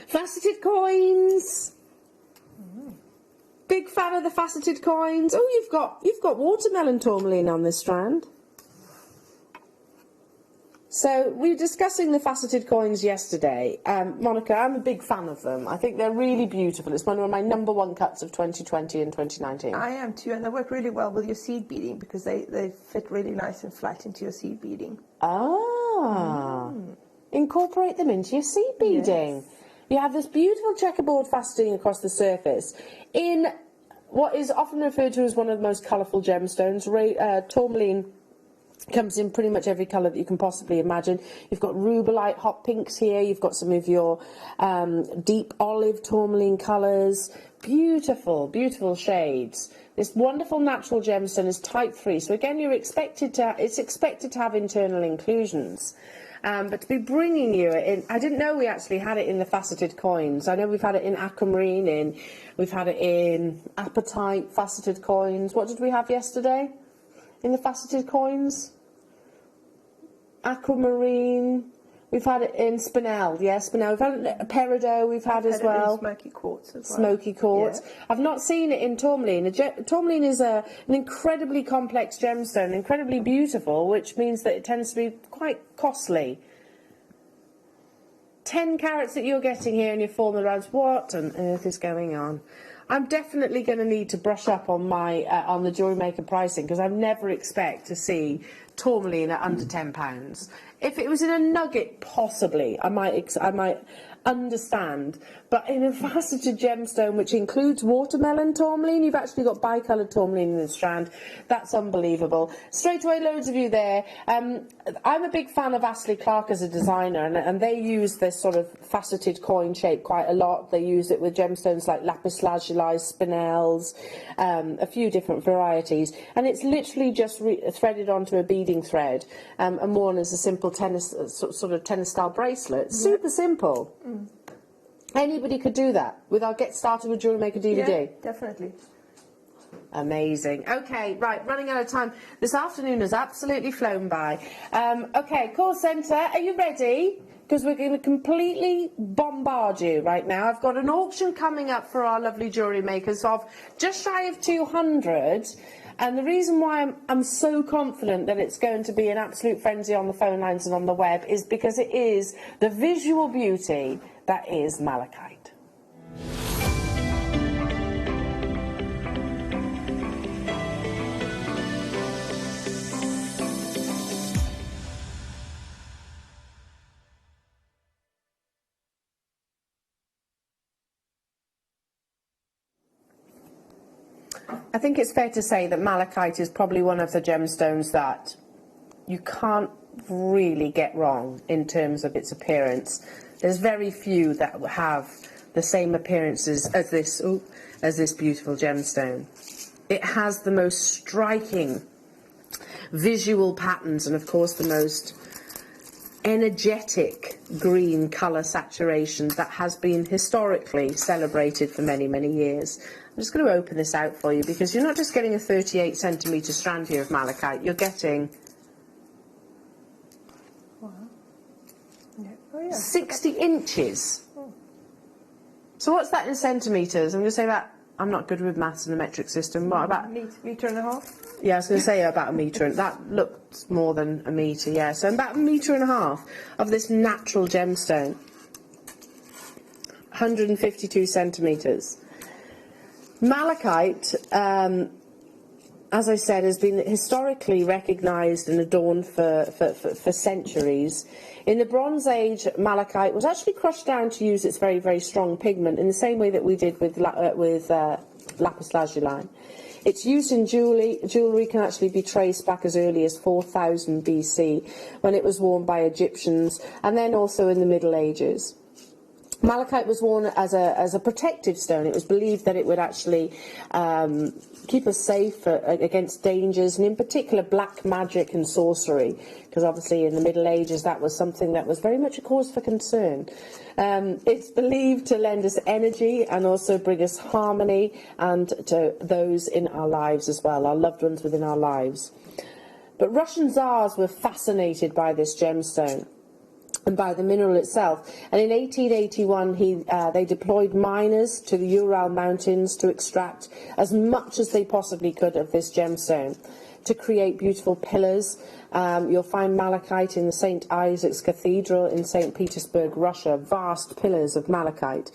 Faceted coins. Big fan of the faceted coins. Oh, you've got watermelon tourmaline on this strand. So we were discussing the faceted coins yesterday. Monica, I'm a big fan of them. I think they're really beautiful. It's one of my #1 cuts of 2020 and 2019. I am too, and they work really well with your seed beading, because they fit really nice and flat into your seed beading. Ah. Incorporate them into your seed beading. Yes. You have this beautiful checkerboard faceting across the surface in what is often referred to as one of the most colourful gemstones. Tourmaline comes in pretty much every colour that you can possibly imagine. You've got rubellite hot pinks here. You've got some of your deep olive tourmaline colours. Beautiful, beautiful shades. This wonderful natural gemstone is type 3. So again, it's expected to have internal inclusions. But to be bringing you it in, I didn't know we actually had it in the faceted coins. I know we've had it in aquamarine, we've had it in apatite faceted coins. What did we have yesterday in the faceted coins? Aquamarine. We've had it in spinel, yeah, spinel. We've had it in peridot, we've had as well. Smoky quartz as well. Smoky quartz. Yeah. I've not seen it in tourmaline. Tourmaline is an incredibly complex gemstone, incredibly beautiful, which means that it tends to be quite costly. 10 carats that you're getting here in your formal rounds. What on earth is going on? I'm definitely going to need to brush up on my on the JewelleryMaker pricing, because I never expect to see tourmaline at under £10. If it was in a nugget, possibly, I might understand. But in a faceted gemstone, which includes watermelon tourmaline, you've actually got bicoloured tourmaline in the strand. That's unbelievable. Straight away, loads of you there. I'm a big fan of Astley Clark as a designer, and they use this sort of faceted coin shape quite a lot. They use it with gemstones like lapis lazuli, spinels, a few different varieties, and it's literally just threaded onto a beading thread and worn as a simple tennis style bracelet. Super simple. Anybody could do that with our Get Started with Jewellery Maker DVD. Yeah, definitely. Amazing. Okay, right, running out of time. This afternoon has absolutely flown by. Okay, call centre, are you ready? Because we're going to completely bombard you right now. I've got an auction coming up for our lovely jewellery makers of just shy of 200. And the reason why I'm so confident that it's going to be an absolute frenzy on the phone lines and on the web is because it is the visual beauty that is malachite. I think it's fair to say that malachite is probably one of the gemstones that you can't really get wrong in terms of its appearance. There's very few that have the same appearances as this beautiful gemstone. It has the most striking visual patterns and, of course, the most energetic green colour saturation that has been historically celebrated for many, many years. I'm just going to open this out for you because you're not just getting a 38 centimetre strand here of malachite, you're getting 60 inches. So what's that in centimetres? I'm going to say that I'm not good with maths and the metric system. What about metre and a half? Yeah, I was going to say about a metre, and that looks more than a metre, yeah. So about a metre and a half of this natural gemstone. 152 centimetres. Malachite, as I said, has been historically recognised and adorned for centuries. In the Bronze Age, malachite was actually crushed down to use its very, very strong pigment in the same way that we did with lapis lazuli. Its use in jewellery can actually be traced back as early as 4000 BC, when it was worn by Egyptians, and then also in the Middle Ages. Malachite was worn as a protective stone. It was believed that it would actually keep us safe against dangers, and in particular black magic and sorcery, because obviously in the Middle Ages that was something that was very much a cause for concern. It's believed to lend us energy and also bring us harmony and to those in our lives as well, our loved ones within our lives. But Russian Tsars were fascinated by this gemstone and by the mineral itself, and in 1881 they deployed miners to the Ural Mountains to extract as much as they possibly could of this gemstone to create beautiful pillars. You'll find malachite in the St. Isaac's Cathedral in St. Petersburg, Russia, vast pillars of malachite.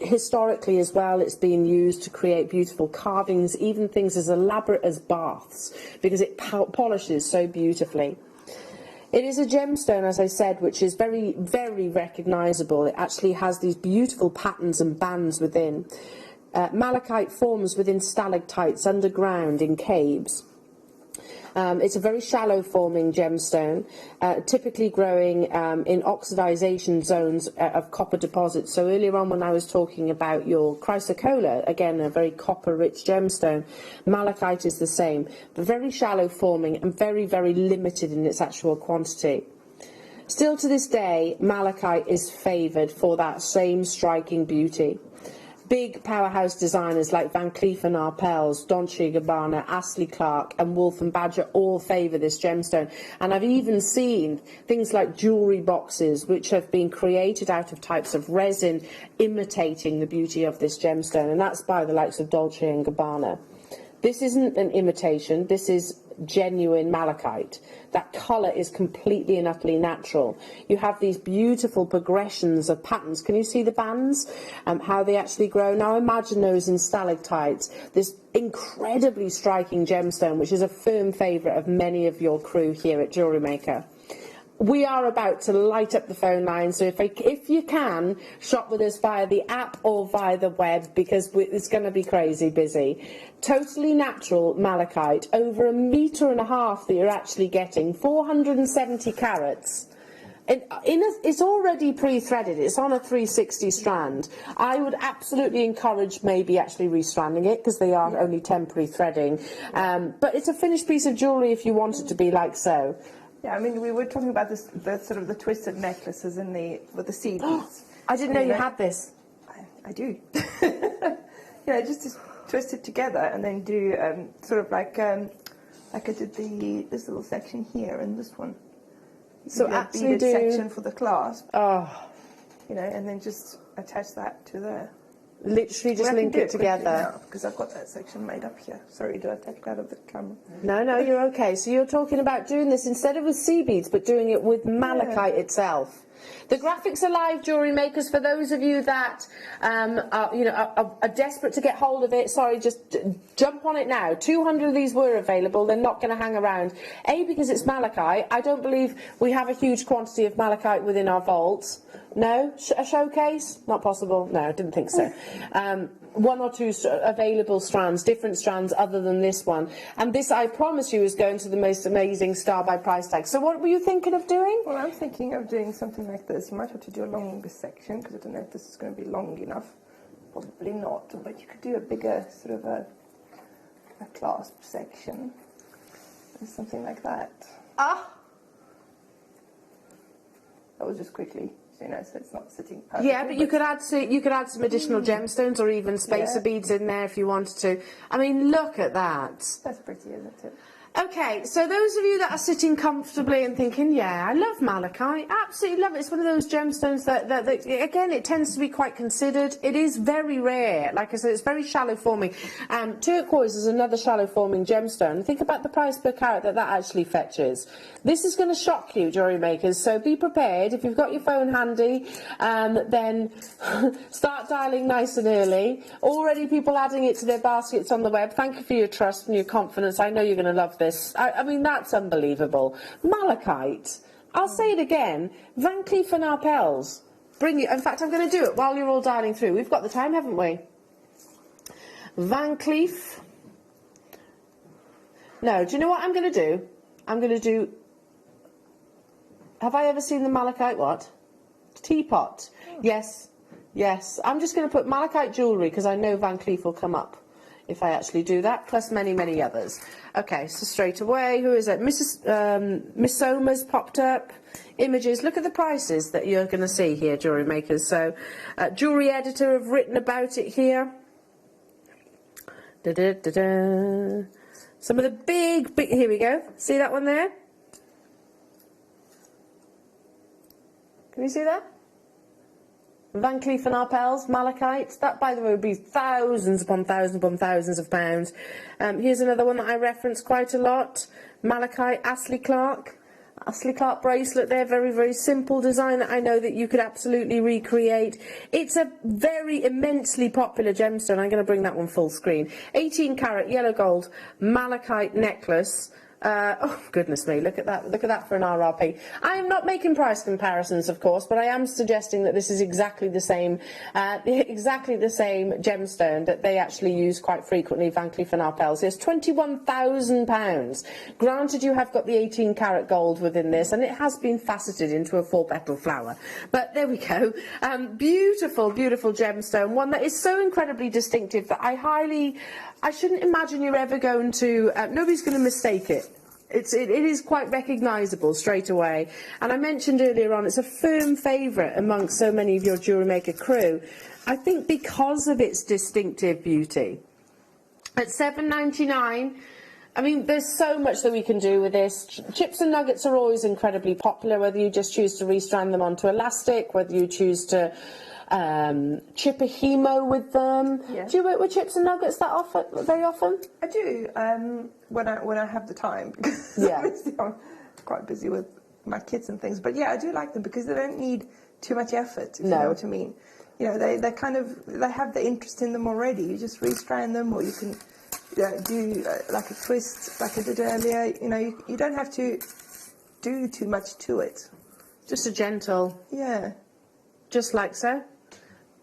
Historically as well, it's been used to create beautiful carvings, even things as elaborate as baths, because it polishes so beautifully. It is a gemstone, as I said, which is very, very recognisable. It actually has these beautiful patterns and bands within. Malachite forms within stalactites underground in caves. It's a very shallow forming gemstone, typically growing in oxidization zones of copper deposits. So earlier on when I was talking about your chrysocolla, again a very copper rich gemstone, malachite is the same, but very shallow forming and very, very limited in its actual quantity. Still to this day, malachite is favoured for that same striking beauty. Big powerhouse designers like Van Cleef & Arpels, Dolce & Gabbana, Astley Clark and Wolf & Badger all favour this gemstone. And I've even seen things like jewellery boxes which have been created out of types of resin imitating the beauty of this gemstone, and that's by the likes of Dolce & Gabbana. This isn't an imitation, this is genuine malachite. That colour is completely and utterly natural. You have these beautiful progressions of patterns. Can you see the bands? How they actually grow? Now imagine those in stalactites. This incredibly striking gemstone, which is a firm favourite of many of your crew here at Jewellery Maker. We are about to light up the phone line, so if you can, shop with us via the app or via the web, because it's going to be crazy busy. Totally natural malachite, over 1.5 meters that you're actually getting, 470 carats. It's already pre-threaded, it's on a 360 strand. I would absolutely encourage maybe actually restranding it, because they are only temporary threading. But it's a finished piece of jewellery if you want it to be like so. Yeah, I mean, we were talking about this, the sort of the twisted necklaces with the seed beads. I didn't know you had this. I do. Yeah, just twist it together and then do sort of like I did this little section here and this one. So actually do section for the clasp. Oh, you know, and then just attach that to there. Literally just link it together. Because I've got that section made up here. Sorry, do I take it out of the camera? No, you're okay. So you're talking about doing this instead of with sea beads, but doing it with malachite itself. The graphics are live, Jewellery Makers. For those of you that are desperate to get hold of it, sorry, just jump on it now. 200 of these were available. They're not going to hang around. A, because it's malachite. I don't believe we have a huge quantity of malachite within our vaults. No? A showcase? Not possible? No, I didn't think so. 1 or 2 available strands, different strands other than this one. And this, I promise you, is going to the most amazing star by price tag. So what were you thinking of doing? Well, I'm thinking of doing something like this. You might have to do a longer section, because I don't know if this is going to be long enough. Probably not. But you could do a bigger sort of a clasp section. Something like that. Ah! That was just quickly. So it's not sitting perfectly. Yeah, but you could add some additional gemstones or even spacer beads in there if you wanted to. I mean, look at that. That's pretty, isn't it? Okay, so those of you that are sitting comfortably and thinking, yeah, I love malachite, absolutely love it. It's one of those gemstones that again, it tends to be quite considered. It is very rare. Like I said, it's very shallow forming. Turquoise is another shallow forming gemstone. Think about the price per carat that actually fetches. This is going to shock you, Jewellery Makers, so be prepared. If you've got your phone handy, then start dialing nice and early. Already people adding it to their baskets on the web. Thank you for your trust and your confidence. I know you're going to love this. I mean, that's unbelievable. Malachite. I'll say it again. Van Cleef & Arpels. Bring it. In fact, I'm going to do it while you're all dialing through. We've got the time, haven't we? Van Cleef. No, do you know what I'm going to do? I'm going to do... Have I ever seen the malachite what? Teapot. Yes. Yes. I'm just going to put malachite jewellery because I know Van Cleef will come up if I actually do that, plus many, many others. Okay, so straight away, who is it? Miss Soma's popped up. Images, look at the prices that you're going to see here, Jewellery Makers. So, Jewellery Editor have written about it here. Some of the big, here we go. See that one there? Can you see that? Van Cleef & Arpels, malachite, that by the way would be thousands upon thousands of pounds. Here's another one that I reference quite a lot, malachite, Astley Clark bracelet there, very, very simple design that I know that you could absolutely recreate. It's a very immensely popular gemstone. I'm going to bring that one full screen. 18 carat yellow gold malachite necklace. Oh goodness me, look at that for an RRP. I am not making price comparisons, of course, but I am suggesting that this is exactly the same gemstone that they actually use quite frequently, Van Cleef & Arpels. It's £21,000. Granted, you have got the 18 carat gold within this, and it has been faceted into a 4-petal flower. But there we go. Beautiful, beautiful gemstone, one that is so incredibly distinctive that I shouldn't imagine you're ever going to, nobody's going to mistake it. It is quite recognisable straight away. And I mentioned earlier on, it's a firm favourite amongst so many of your Jewellery Maker crew. I think because of its distinctive beauty. At $7.99, I mean, there's so much that we can do with this. Chips and nuggets are always incredibly popular, whether you just choose to restrand them onto elastic, whether you choose to Chipahimo with them. Yeah. Do you work with chips and nuggets that often, very often? I do, when I have the time, because Yeah. obviously I'm quite busy with my kids and things. But yeah, I do like them because they don't need too much effort, if you know what I mean. You know, they have the interest in them already. You just restrand them, or you can do like a twist like I did earlier. You know, you don't have to do too much to it. Just a gentle. Yeah. Just like so.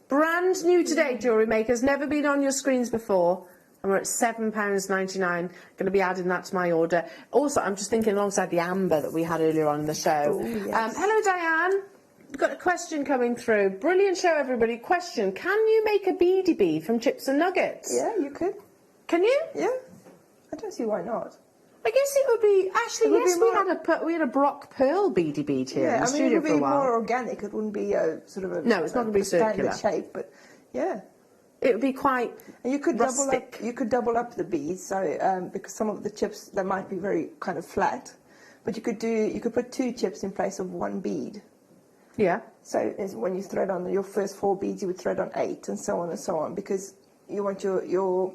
Brand new today, Jewellery Makers. Never been on your screens before. And we're at £7.99. Going to be adding that to my order. Also, I'm just thinking alongside the amber that we had earlier on in the show. Ooh, yes. Hello, Diane. We've got a question coming through. Brilliant show, everybody. Question: can you make a beady bead from chips and nuggets? Yeah, you could. Can you? Yeah. I don't see why not. I guess it would be actually. Yes, we had a Brock Pearl beady bead here in the studio for a while. It would be more organic. It wouldn't be a sort of a no. It's not going to be circular standard shape, but yeah. It would be quite. And you could rustic. double up the beads. So because some of the chips they might be very kind of flat, but you could put 2 chips in place of 1 bead. Yeah. So when you thread on your first 4 beads, you would thread on 8, and so on, because you want your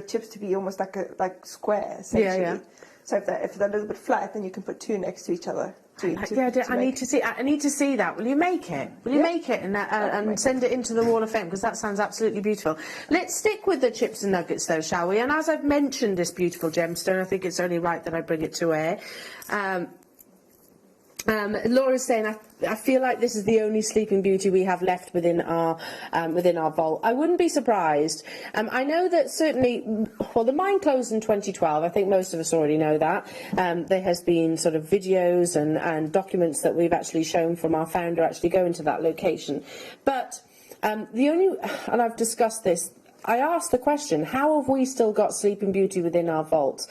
chips to be almost like square, essentially. Yeah, yeah. So if they're a little bit flat, then you can put 2 next to each other. I need to see that. Will you make it? Will you make it and send it into the Wall of Fame? Because that sounds absolutely beautiful. Let's stick with the chips and nuggets, though, shall we? And as I've mentioned this beautiful gemstone, I think it's only right that I bring it to air. Laura's saying, I feel like this is the only Sleeping Beauty we have left within our vault. I wouldn't be surprised. I know that certainly, well, the mine closed in 2012. I think most of us already know that. There has been sort of videos and documents that we've actually shown from our founder actually going to that location. But and I've discussed this, I asked the question, how have we still got Sleeping Beauty within our vault?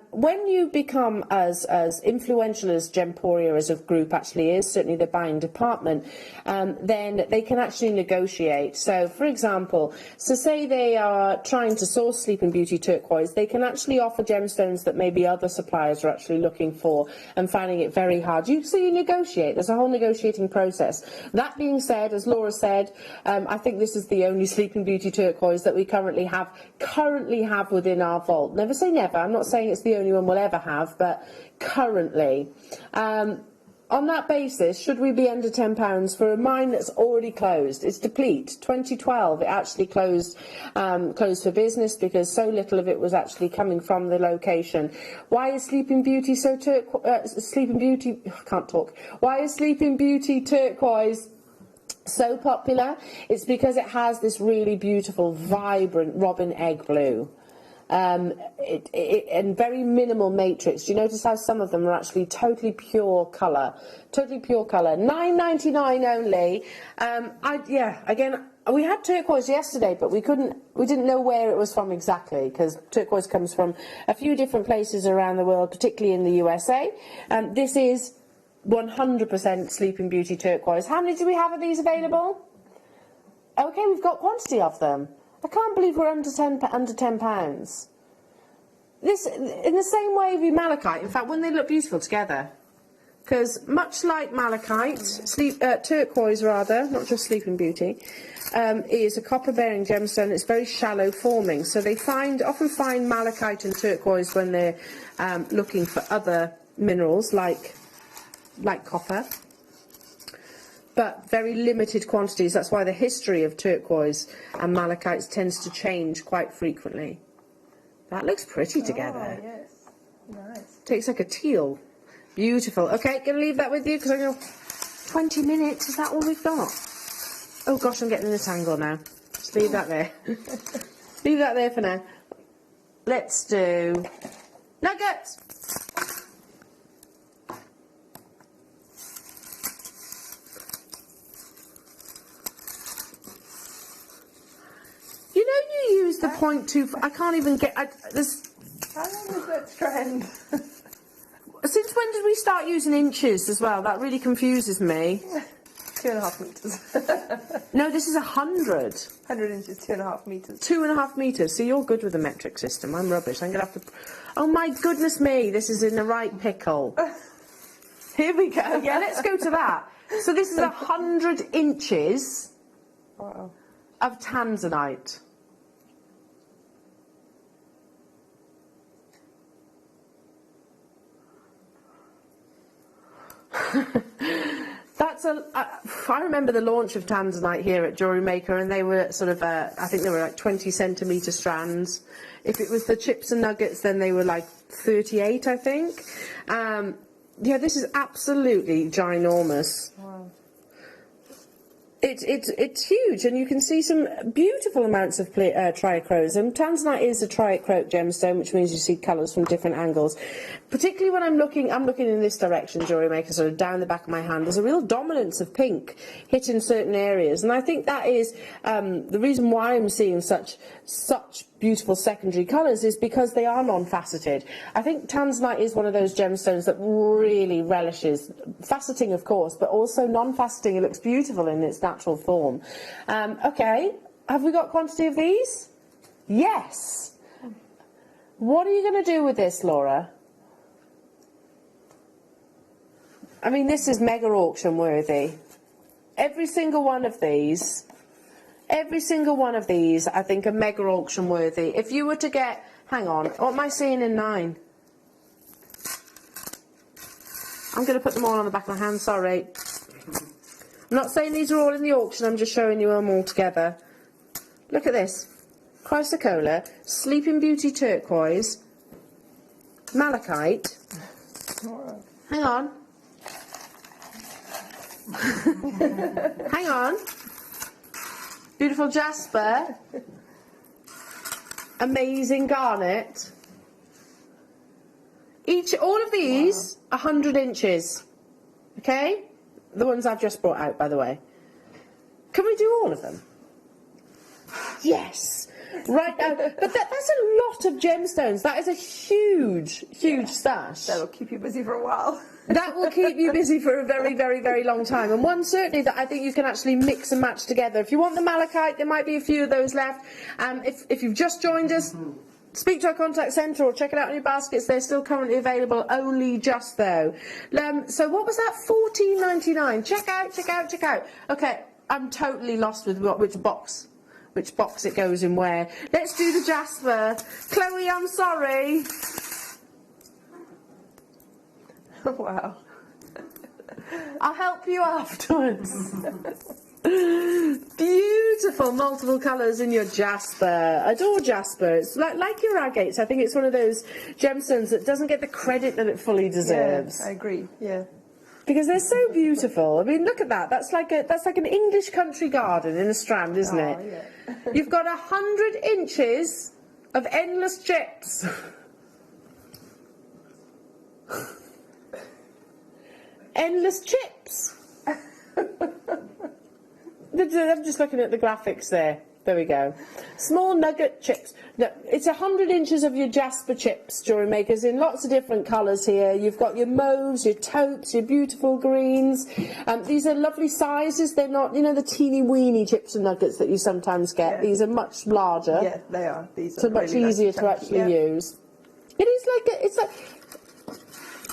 When you become as influential as Gemporia as a group actually is, certainly the buying department, then they can actually negotiate. So, for example, say they are trying to source Sleeping Beauty turquoise, they can actually offer gemstones that maybe other suppliers are actually looking for and finding it very hard. You negotiate. There's a whole negotiating process. That being said, as Laura said, I think this is the only Sleeping Beauty turquoise that we currently have within our vault. Never say never. I'm not saying it's the only one we'll ever have, but currently. On that basis, should we be under £10 for a mine that's already closed? It's deplete. 2012, it actually closed for business because so little of it was actually coming from the location. Why is Sleeping Beauty Why is Sleeping Beauty turquoise so popular? It's because it has this really beautiful, vibrant robin egg blue. And very minimal matrix. Do you notice how some of them are actually totally pure colour? Totally pure colour. £9.99 only. Again, we had turquoise yesterday, but we didn't know where it was from exactly, because turquoise comes from a few different places around the world, particularly in the USA. This is 100% Sleeping Beauty turquoise. How many do we have of these available? Okay, we've got quantity of them. I can't believe we're under £10. This, in the same way with malachite, in fact, wouldn't they look beautiful together? Because much like malachite, turquoise rather, not just Sleeping Beauty, is a copper-bearing gemstone. It's very shallow forming, so they often find malachite and turquoise when they're looking for other minerals like copper, but very limited quantities. That's why the history of turquoise and malachite tends to change quite frequently. That looks pretty together. Oh, yes. Nice. Takes like a teal. Beautiful. Okay, gonna leave that with you because I know 20 minutes. Is that all we've got? Oh gosh, I'm getting in a tangle now. Just leave that there. Leave that there for now. Let's do nuggets. You know, you use the 0.2. I can't even get. This. How long is that trend? Since when did we start using inches as well? That really confuses me. 2.5 meters. No, this is 100. 100 inches, 2.5 meters. 2.5 meters. So you're good with the metric system. I'm rubbish. I'm gonna have to. Oh my goodness me! This is in the right pickle. Here we go. Yeah, let's go to that. So this is 100 inches Wow. of tanzanite. That's I remember the launch of tanzanite here at JewelleryMaker, and they were sort of, I think they were like 20 centimetre strands. If it was the chips and nuggets, then they were like 38, I think. Yeah, this is absolutely ginormous. Wow. It's huge, and you can see some beautiful amounts of triachrosm. Tanzanite is a triachrome gemstone, which means you see colours from different angles. Particularly when I'm looking in this direction, JewelleryMaker, sort of down the back of my hand. There's a real dominance of pink hitting certain areas, and I think that is the reason why I'm seeing such beautiful secondary colours is because they are non-faceted. I think tanzanite is one of those gemstones that really relishes faceting, of course, but also non-faceting. It looks beautiful in its natural form. Okay, have we got quantity of these? Yes. What are you going to do with this, Laura? I mean, this is mega auction worthy. Every single one of these, I think, are mega auction worthy. If you were to get, hang on, what am I seeing in 9? I'm going to put them all on the back of my hand, sorry. I'm not saying these are all in the auction, I'm just showing you them all together. Look at this. Chrysocolla, Sleeping Beauty turquoise, malachite. Hang on. Hang on. Beautiful jasper. Amazing garnet. All of these, 100 inches. Okay? The ones I've just brought out, by the way. Can we do all of them? Yes. Right now, but that's a lot of gemstones. That is a huge, huge stash. That'll keep you busy for a while. That will keep you busy for a very, very, very long time. And one certainly that I think you can actually mix and match together. If you want the malachite, there might be a few of those left. If you've just joined us, speak to our contact centre or check it out in your baskets. They're still currently available, only just though. So what was that? $14.99. Check out. Okay, I'm totally lost with which box it goes in where. Let's do the jasper. Chloe, I'm sorry. Wow. I'll help you afterwards. Beautiful multiple colours in your jasper. Adore jasper. It's like your agates. I think it's one of those gemstones that doesn't get the credit that it fully deserves. Yeah, I agree. Yeah. Because they're so beautiful. I mean, look at that. That's like an English country garden in a strand, isn't it? Yeah. You've got 100 inches of endless chips. Endless chips. I'm just looking at the graphics there. There we go. Small nugget chips. No, it's 100 inches of your jasper chips, JewelleryMakers, in lots of different colours here. You've got your mauves, your taupes, your beautiful greens. These are lovely sizes. They're not, the teeny weeny chips and nuggets that you sometimes get. Yeah. These are much larger. Yeah, they are. These so are much really easier nice to actually use. It is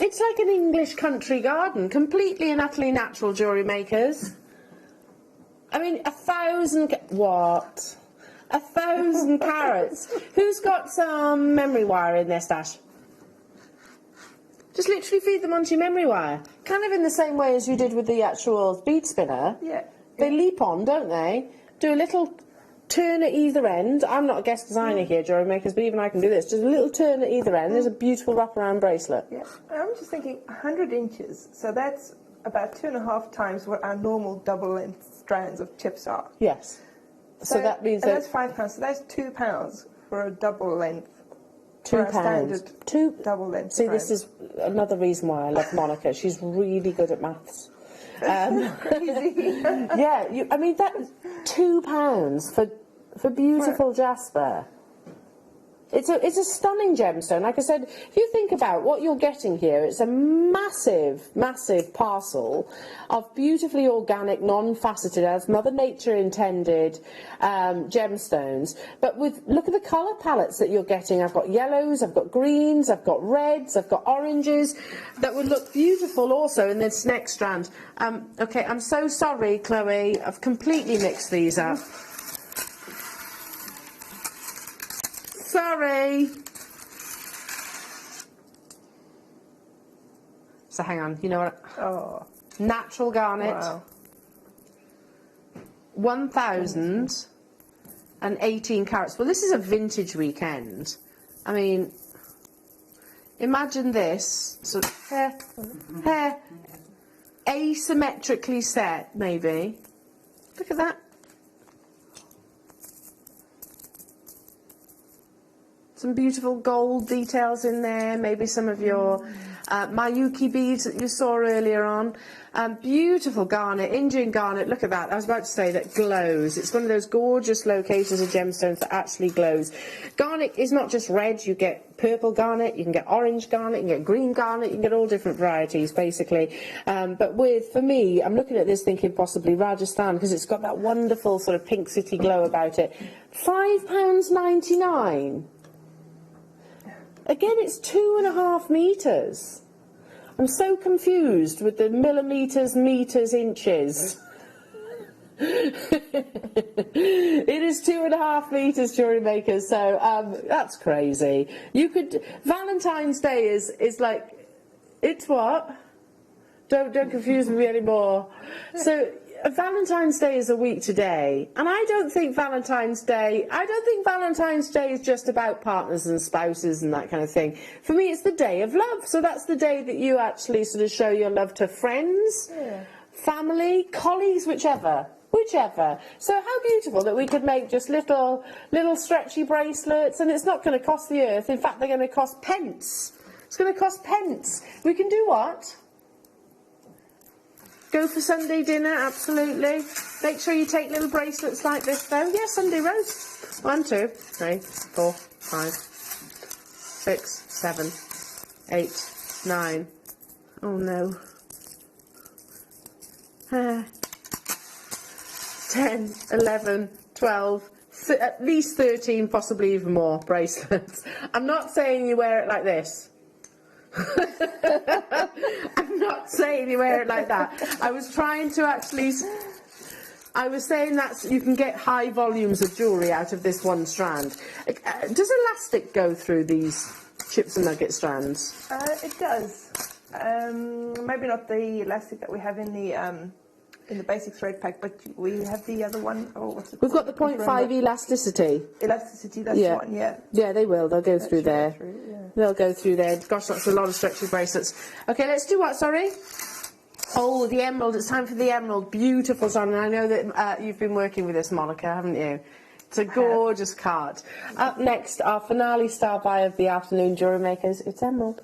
it's like an English country garden, completely and utterly natural, JewelleryMakers. I mean, 1,000... What? 1,000 carats. Who's got some memory wire in their stash? Just literally feed them onto your memory wire. Kind of in the same way as you did with the actual bead spinner. Yeah. They leap on, don't they? Do a little turn at either end. I'm not a guest designer here, JewelleryMakers, but even I can do this. Just a little turn at either end. There's a beautiful wraparound bracelet. Yeah. I'm just thinking 100 inches. So that's about 2.5 times what our normal double-length strands of chips are. Yes. So that means and that... that's £5. So that's £2 for a double length. £2. Double length. See, this is another reason why I love Monica. She's really good at maths. Crazy. Yeah, I mean, that £2 for beautiful jasper. It's a stunning gemstone. Like I said, if you think about what you're getting here, it's a massive, massive parcel of beautifully organic, non-faceted, as Mother Nature intended, gemstones. But look at the colour palettes that you're getting. I've got yellows, I've got greens, I've got reds, I've got oranges that would look beautiful also in this next strand. Okay, I'm so sorry, Chloe. I've completely mixed these up. Sorry. So hang on, you know what? Oh. Natural garnet. Wow. 1,018 carats. Well, this is a vintage weekend. I mean, imagine this. So hair asymmetrically set, maybe. Look at that. Some beautiful gold details in there, maybe some of your Mayuki beads that you saw earlier on. Beautiful garnet, Indian garnet, look at that. I was about to say that glows. It's one of those gorgeous locations of gemstones that actually glows. Garnet is not just red, you get purple garnet, you can get orange garnet, you can get green garnet, you can get all different varieties basically. But for me, I'm looking at this thinking possibly Rajasthan because it's got that wonderful sort of pink city glow about it. £5.99. Again, it's 2.5 metres. I'm so confused with the millimetres, metres, inches. It is 2.5 metres, jewellery makers, so that's crazy. You could... Valentine's Day is like... It's what? Don't confuse me anymore. So... Valentine's Day is a week today, and I don't think Valentine's Day is just about partners and spouses and that kind of thing. For me, it's the day of love. So that's the day that you actually sort of show your love to friends, family, colleagues, whichever. So how beautiful that we could make just little stretchy bracelets, and it's not going to cost the earth. In fact, they're going to cost pence. It's going to cost pence. We can do what? Go for Sunday dinner, absolutely. Make sure you take little bracelets like this, though. Yeah, Sunday roast. 1, 2, 3, 4, 5, 6, 7, 8, 9. Oh, no. 10, 11, 12, at least 13, possibly even more bracelets. I'm not saying you wear it like this. I'm not saying you wear it like that. I was trying to actually... I was saying that you can get high volumes of jewellery out of this one strand. Does elastic go through these chips and nugget strands? It does. Maybe not the elastic that we have in the basic thread pack, but we have the other one. Oh, what's it We've called? got the 0.5 elasticity. Elasticity, that's one, yeah. Yeah, they will. They'll go through there. They'll go through there. Gosh, that's a lot of stretchy bracelets. Okay, let's do what, sorry? Oh, the emerald. It's time for the emerald. Beautiful, son. And I know that you've been working with this, Monica, haven't you? It's a gorgeous card. Up next, our finale star buy of the afternoon, jewellery makers. It's emerald.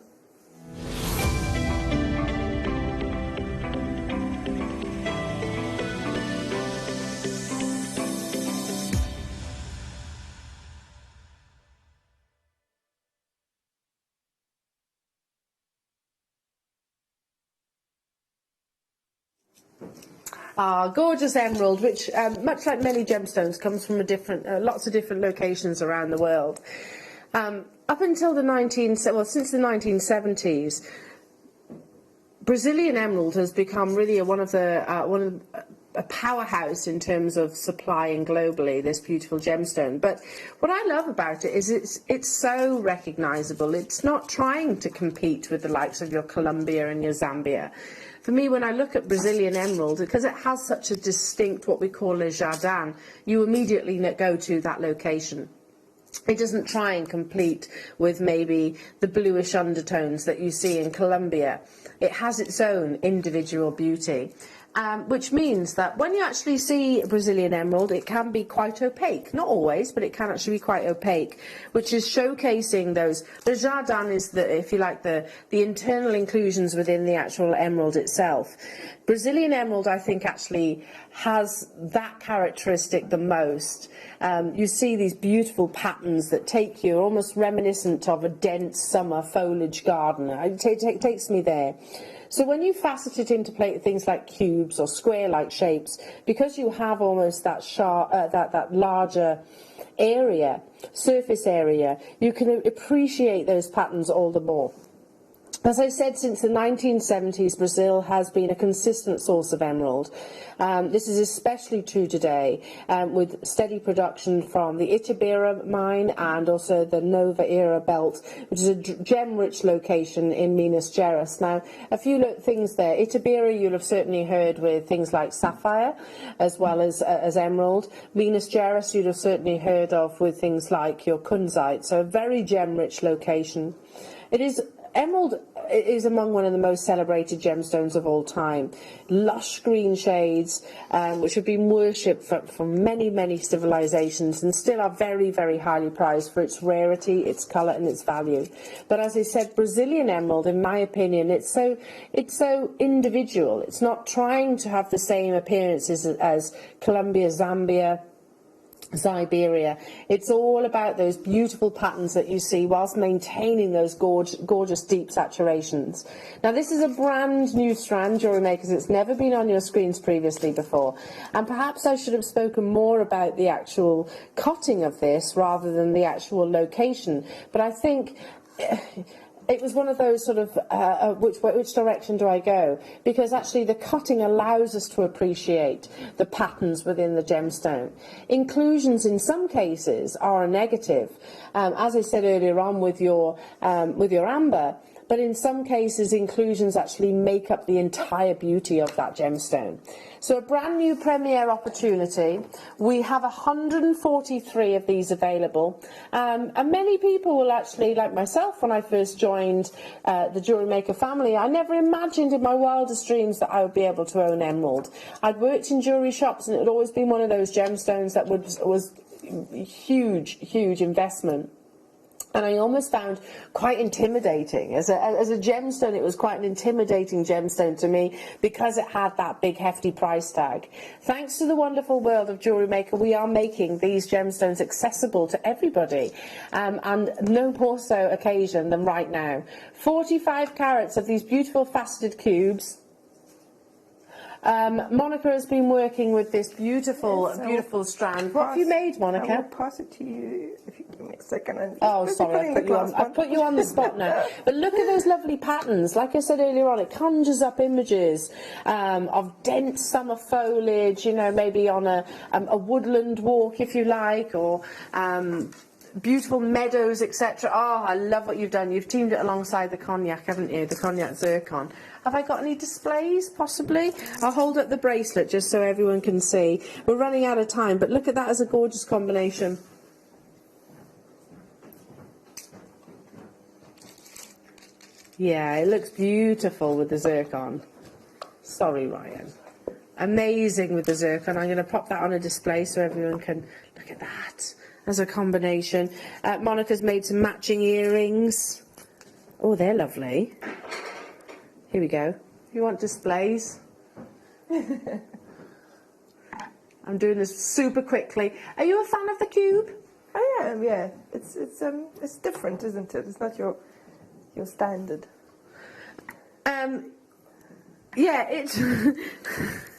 Gorgeous emerald, which, much like many gemstones, comes from lots of different locations around the world. Up until since the 1970s, Brazilian emerald has become really a powerhouse in terms of supplying globally this beautiful gemstone. But what I love about it is it's so recognisable. It's not trying to compete with the likes of your Colombia and your Zambia. For me, when I look at Brazilian emerald, because it has such a distinct, what we call a jardin, you immediately go to that location. It doesn't try and compete with maybe the bluish undertones that you see in Colombia. It has its own individual beauty. which means that when you actually see Brazilian emerald, it can be quite opaque. Not always, but it can actually be quite opaque, which is showcasing those. The jardin is, if you like, the internal inclusions within the actual emerald itself. Brazilian emerald, I think, actually has that characteristic the most. You see these beautiful patterns that take you, almost reminiscent of a dense summer foliage garden. It takes me there. So when you facet it into things like cubes or square-like shapes, because you have almost that sharp, that larger area, surface area, you can appreciate those patterns all the more. As I said, since the 1970s, Brazil has been a consistent source of emerald. This is especially true today, with steady production from the Itabira mine and also the Nova Era belt, which is a gem-rich location in Minas Gerais. Now, a few things there. Itabira, you'll have certainly heard with things like sapphire, as well as emerald. Minas Gerais, you'd have certainly heard of with things like your kunzite. So a very gem-rich location. Emerald is among one of the most celebrated gemstones of all time. Lush green shades, which have been worshipped for many, many civilizations and still are very, very highly prized for its rarity, its colour and its value. But as I said, Brazilian emerald, in my opinion, it's so individual. It's not trying to have the same appearances as Colombia, Zambia, Siberia. It's all about those beautiful patterns that you see whilst maintaining those gorgeous deep saturations. Now, this is a brand new strand, JewelleryMakers. It's never been on your screens previously before, and perhaps I should have spoken more about the actual cutting of this rather than the actual location, but I think it was one of those sort of, which direction do I go? Because actually the cutting allows us to appreciate the patterns within the gemstone. Inclusions in some cases are a negative, as I said earlier on with your amber, but in some cases inclusions actually make up the entire beauty of that gemstone. So a brand new premiere opportunity. We have 143 of these available, and many people will actually, like myself, when I first joined the JewelleryMaker family, I never imagined in my wildest dreams that I would be able to own emerald. I'd worked in jewellery shops and it had always been one of those gemstones that was huge investment. And I almost found quite intimidating. As a gemstone, it was quite an intimidating gemstone to me because it had that big hefty price tag. Thanks to the wonderful world of JewelleryMaker, we are making these gemstones accessible to everybody, and no more so occasion than right now. 45 carats of these beautiful faceted cubes. Monica has been working with this beautiful strand. What have you made, Monica? I will pass it to you if you give me a second. Oh, sorry, I've put you on the spot now. But look at those lovely patterns. Like I said earlier on, it conjures up images of dense summer foliage, you know, maybe on a woodland walk, if you like, or beautiful meadows, etc. Oh, I love what you've done. You've teamed it alongside the cognac, haven't you? The cognac zircon. Have I got any displays, possibly? I'll hold up the bracelet just so everyone can see. We're running out of time, but look at that as a gorgeous combination. Yeah, it looks beautiful with the zircon. Sorry, Ryan. Amazing with the zircon. I'm going to pop that on a display so everyone can look at that as a combination. Monica's made some matching earrings. Oh, they're lovely. Here we go. You want displays? I'm doing this super quickly. Are you a fan of the cube? I am, yeah. It's different, isn't it? It's not your standard. Yeah, it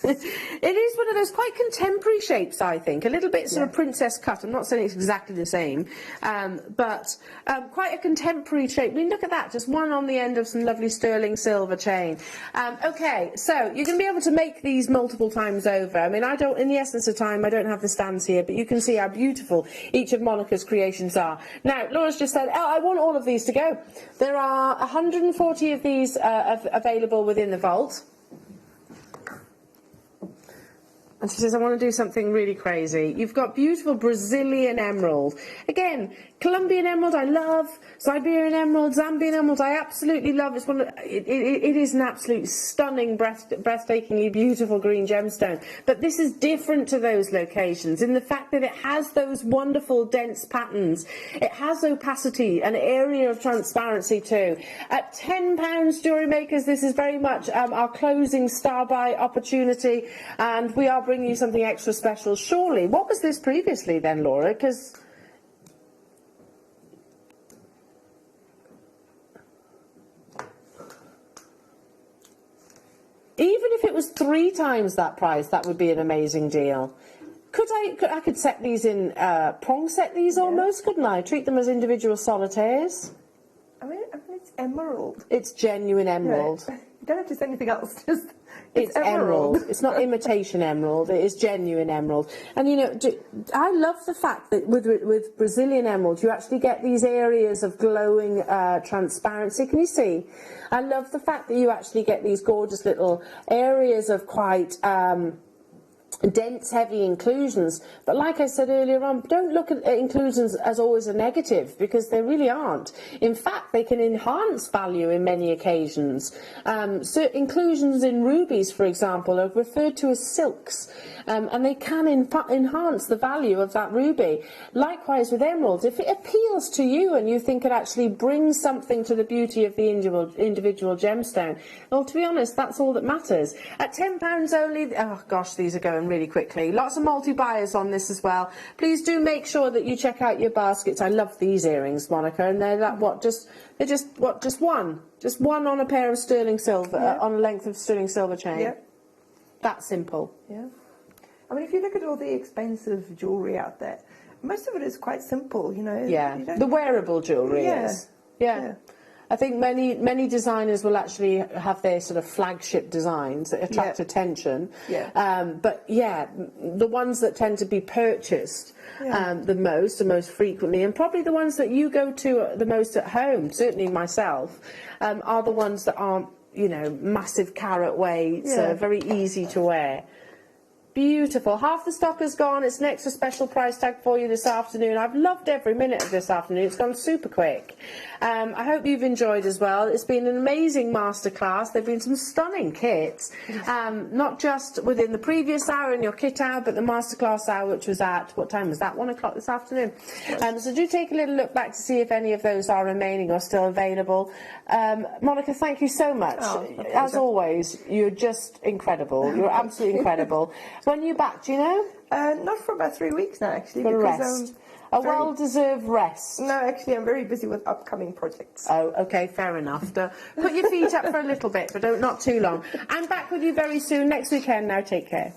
is one of those quite contemporary shapes, I think. A little bit sort of princess cut. I'm not saying it's exactly the same, but quite a contemporary shape. I mean, look at that. Just one on the end of some lovely sterling silver chain. Okay, so you're going to be able to make these multiple times over. I mean, in the essence of time, I don't have the stands here, but you can see how beautiful each of Monica's creations are. Now, Laura's just said, oh, I want all of these to go. There are 140 of these available within the vault. And she says, I want to do something really crazy. You've got beautiful Brazilian emerald. Again, Colombian emerald I love. Siberian emerald, Zambian emerald I absolutely love. It's it is an absolutely stunning, breathtakingly beautiful green gemstone. But this is different to those locations in the fact that it has those wonderful dense patterns. It has opacity, an area of transparency too. At £10, Jewellery Makers, this is very much our closing star buy opportunity, and we are bringing you something extra special. Surely, what was this previously then, Laura? Because even if it was 3 times that price, that would be an amazing deal. I could set these in prong set these almost, couldn't I? Treat them as individual solitaires. I mean it's emerald. It's genuine emerald. Yeah. You don't have to say anything else. Just it's emerald. It's not imitation emerald. It is genuine emerald. And you know, I love the fact that with Brazilian emerald, you actually get these areas of glowing transparency. Can you see? I love the fact that you actually get these gorgeous little areas of quite dense, heavy inclusions. But like I said earlier on, don't look at inclusions as always a negative, because they really aren't. In fact, they can enhance value in many occasions. So inclusions in rubies, for example, are referred to as silks, and they can enhance the value of that ruby. Likewise with emeralds, if it appeals to you and you think it actually brings something to the beauty of the individual gemstone, well, to be honest, that's all that matters. At £10 only, oh gosh, these are going really quickly. Lots of multi-buyers on this as well. Please do make sure that you check out your baskets. I love these earrings, Monica, and they're just one on a pair of sterling silver, on a length of sterling silver chain. Yeah. That simple. Yeah. I mean, if you look at all the expensive jewellery out there, most of it is quite simple, you know. Yeah, the wearable jewellery is. Yeah. I think many designers will actually have their sort of flagship designs that attract attention. Yeah. But yeah, the ones that tend to be purchased the most frequently, and probably the ones that you go to the most at home, certainly myself, are the ones that aren't, you know, massive carat weights, very easy to wear. Beautiful. Half the stock is gone. It's an extra special price tag for you this afternoon. I've loved every minute of this afternoon. It's gone super quick. I hope you've enjoyed as well. It's been an amazing masterclass. There have been some stunning kits, not just within the previous hour in your kit hour, but the masterclass hour, which was at, what time was that? 1 o'clock this afternoon. So do take a little look back to see if any of those are remaining or still available. Monica, thank you so much. As always, you're just incredible. You're absolutely incredible. When are you back, do you know? Not for about 3 weeks now, actually. For rest. A well-deserved rest. No, actually, I'm very busy with upcoming projects. Oh, okay, fair enough. Put your feet up for a little bit, but not too long. I'm back with you very soon, next weekend. Now, take care.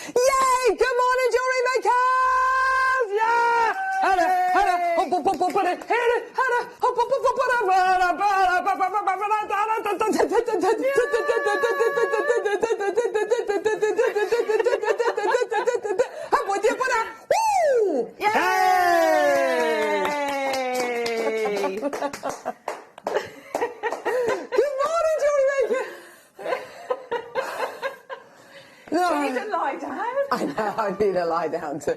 Yay! Good morning, Jewellery Makers! Yeah! Woo! Yay! Good morning, Jewellery Maker! You need to lie down. I know, I need to lie down too.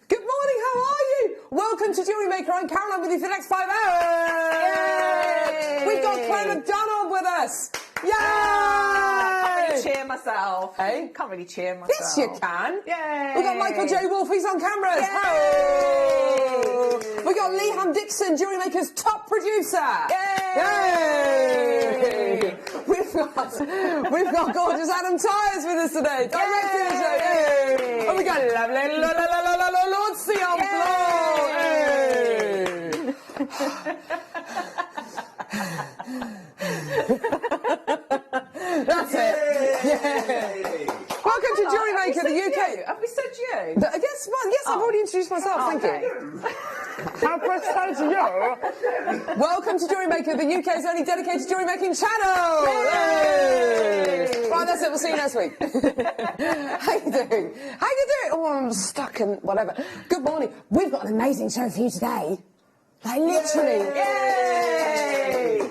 Good morning, how are you? Welcome to Jewellery Maker. I'm Caroline with you for the next 5 hours. Yay! We've got Claire McDonald with us. Yay! I can't really cheer myself. Hey? Can't really cheer myself. Yes, you can. Yay! We've got Michael J. Wolfe, he's on cameras. Yay! We've got Leeham Dixon, Jewellery Maker's top producer. Yay! Yay! We've we've got gorgeous Adam Tyres with us today. Director of the show. Yay! And we got lovely Lucy on floor. That's it. Yay! Welcome to JewelleryMaker, the UK. Have we said you? Yes, I've already introduced myself. Thank you. How can I say to you? Welcome to JewelleryMaker, the UK's only dedicated jewellery making channel. Yay! Right, that's it. We'll see you next week. How you doing? Oh, I'm stuck and whatever. Good morning. We've got an amazing show for you today. Like literally. Yay!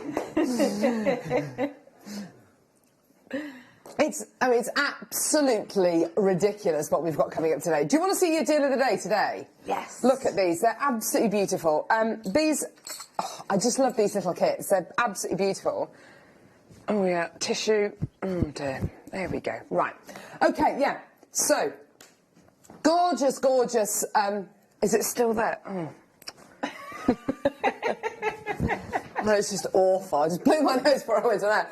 It's absolutely ridiculous what we've got coming up today. Do you want to see your deal of the day today? Yes. Look at these. They're absolutely beautiful. I just love these little kits. They're absolutely beautiful. Oh, yeah. Tissue. Oh, dear. There we go. Right. Okay, yeah. So, gorgeous, gorgeous. Is it still there? Oh. No, it's just awful. I just blew my nose before I went to that.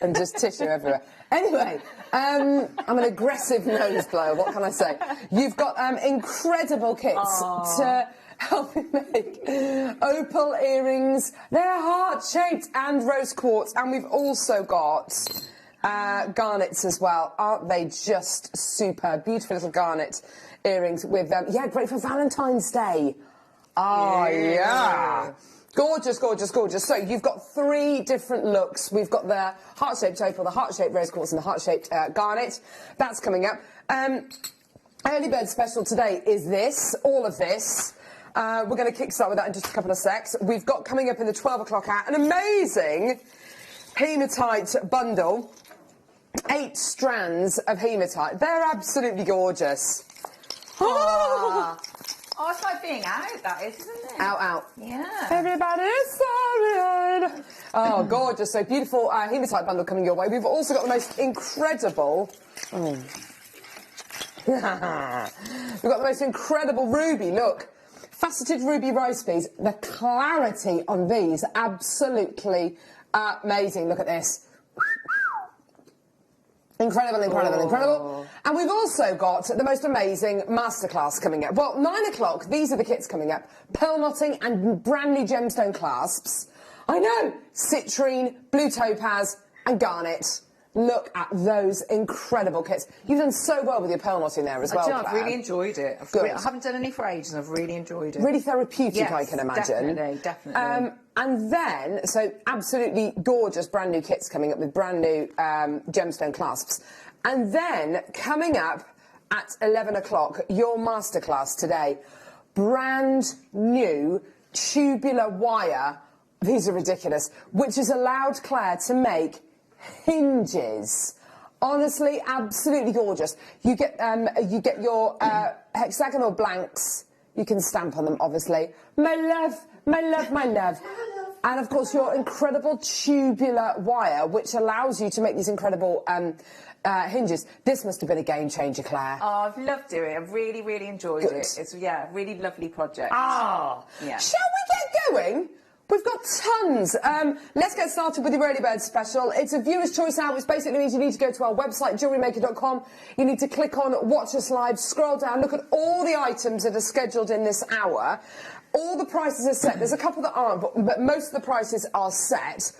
And just tissue everywhere. Anyway, I'm an aggressive nose blower, what can I say? You've got incredible kits to help you make opal earrings. They're heart-shaped and rose quartz. And we've also got garnets as well. Aren't they just super? Beautiful little garnet earrings with them. Yeah, great for Valentine's Day. Oh, yeah. Gorgeous, gorgeous, gorgeous. So you've got 3 different looks. We've got the heart-shaped opal, the heart-shaped rose quartz and the heart-shaped garnet. That's coming up. Early bird special today is this, all of this. We're going to kickstart with that in just a couple of secs. We've got coming up in the 12 o'clock hour an amazing hematite bundle. 8 strands of hematite. They're absolutely gorgeous. Oh, it's like being out, that is, isn't it? Out. Yeah. Everybody's sorry. Oh, gorgeous. So beautiful hematite bundle coming your way. We've also got the most incredible... We've got the most incredible ruby, look. Faceted ruby rice beads. The clarity on these, absolutely amazing. Look at this. Incredible, incredible, incredible. And we've also got the most amazing masterclass coming up. Well, 9 o'clock, these are the kits coming up. Pearl knotting and brand new gemstone clasps. I know, citrine, blue topaz and garnet. Look at those incredible kits. You've done so well with your pearl knotting there as well, Claire. I've really enjoyed it. I haven't done any for ages and I've really enjoyed it. Really therapeutic, yes, I can imagine. Definitely. And then, so absolutely gorgeous brand new kits coming up with brand new gemstone clasps. And then, coming up at 11 o'clock, your masterclass today. Brand new tubular wire. These are ridiculous. Which has allowed Claire to make hinges. Honestly, absolutely gorgeous. You get your hexagonal blanks. You can stamp on them, obviously. My love, my love, my love. And, of course, your incredible tubular wire, which allows you to make these incredible hinges. This must have been a game changer, Claire. Oh, I've loved doing it. I've really, really enjoyed it. It's, a really lovely project. Yeah. Shall we get going? We've got tons. Let's get started with the Early Bird special. It's a viewer's choice hour, which basically means you need to go to our website, JewelleryMaker.com. You need to click on Watch Us Live, scroll down, look at all the items that are scheduled in this hour. All the prices are set. There's a couple that aren't, but most of the prices are set.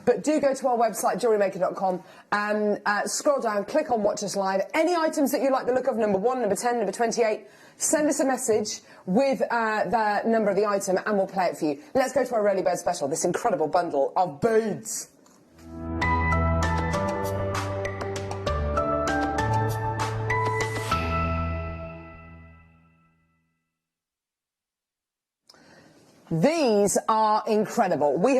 But do go to our website, JewelleryMaker.com, and scroll down, click on Watch Us Live. Any items that you like the look of, number 1, number 10, number 28, send us a message with the number of the item and we'll play it for you. Let's go to our Early Bird special, this incredible bundle of beads. These are incredible. We have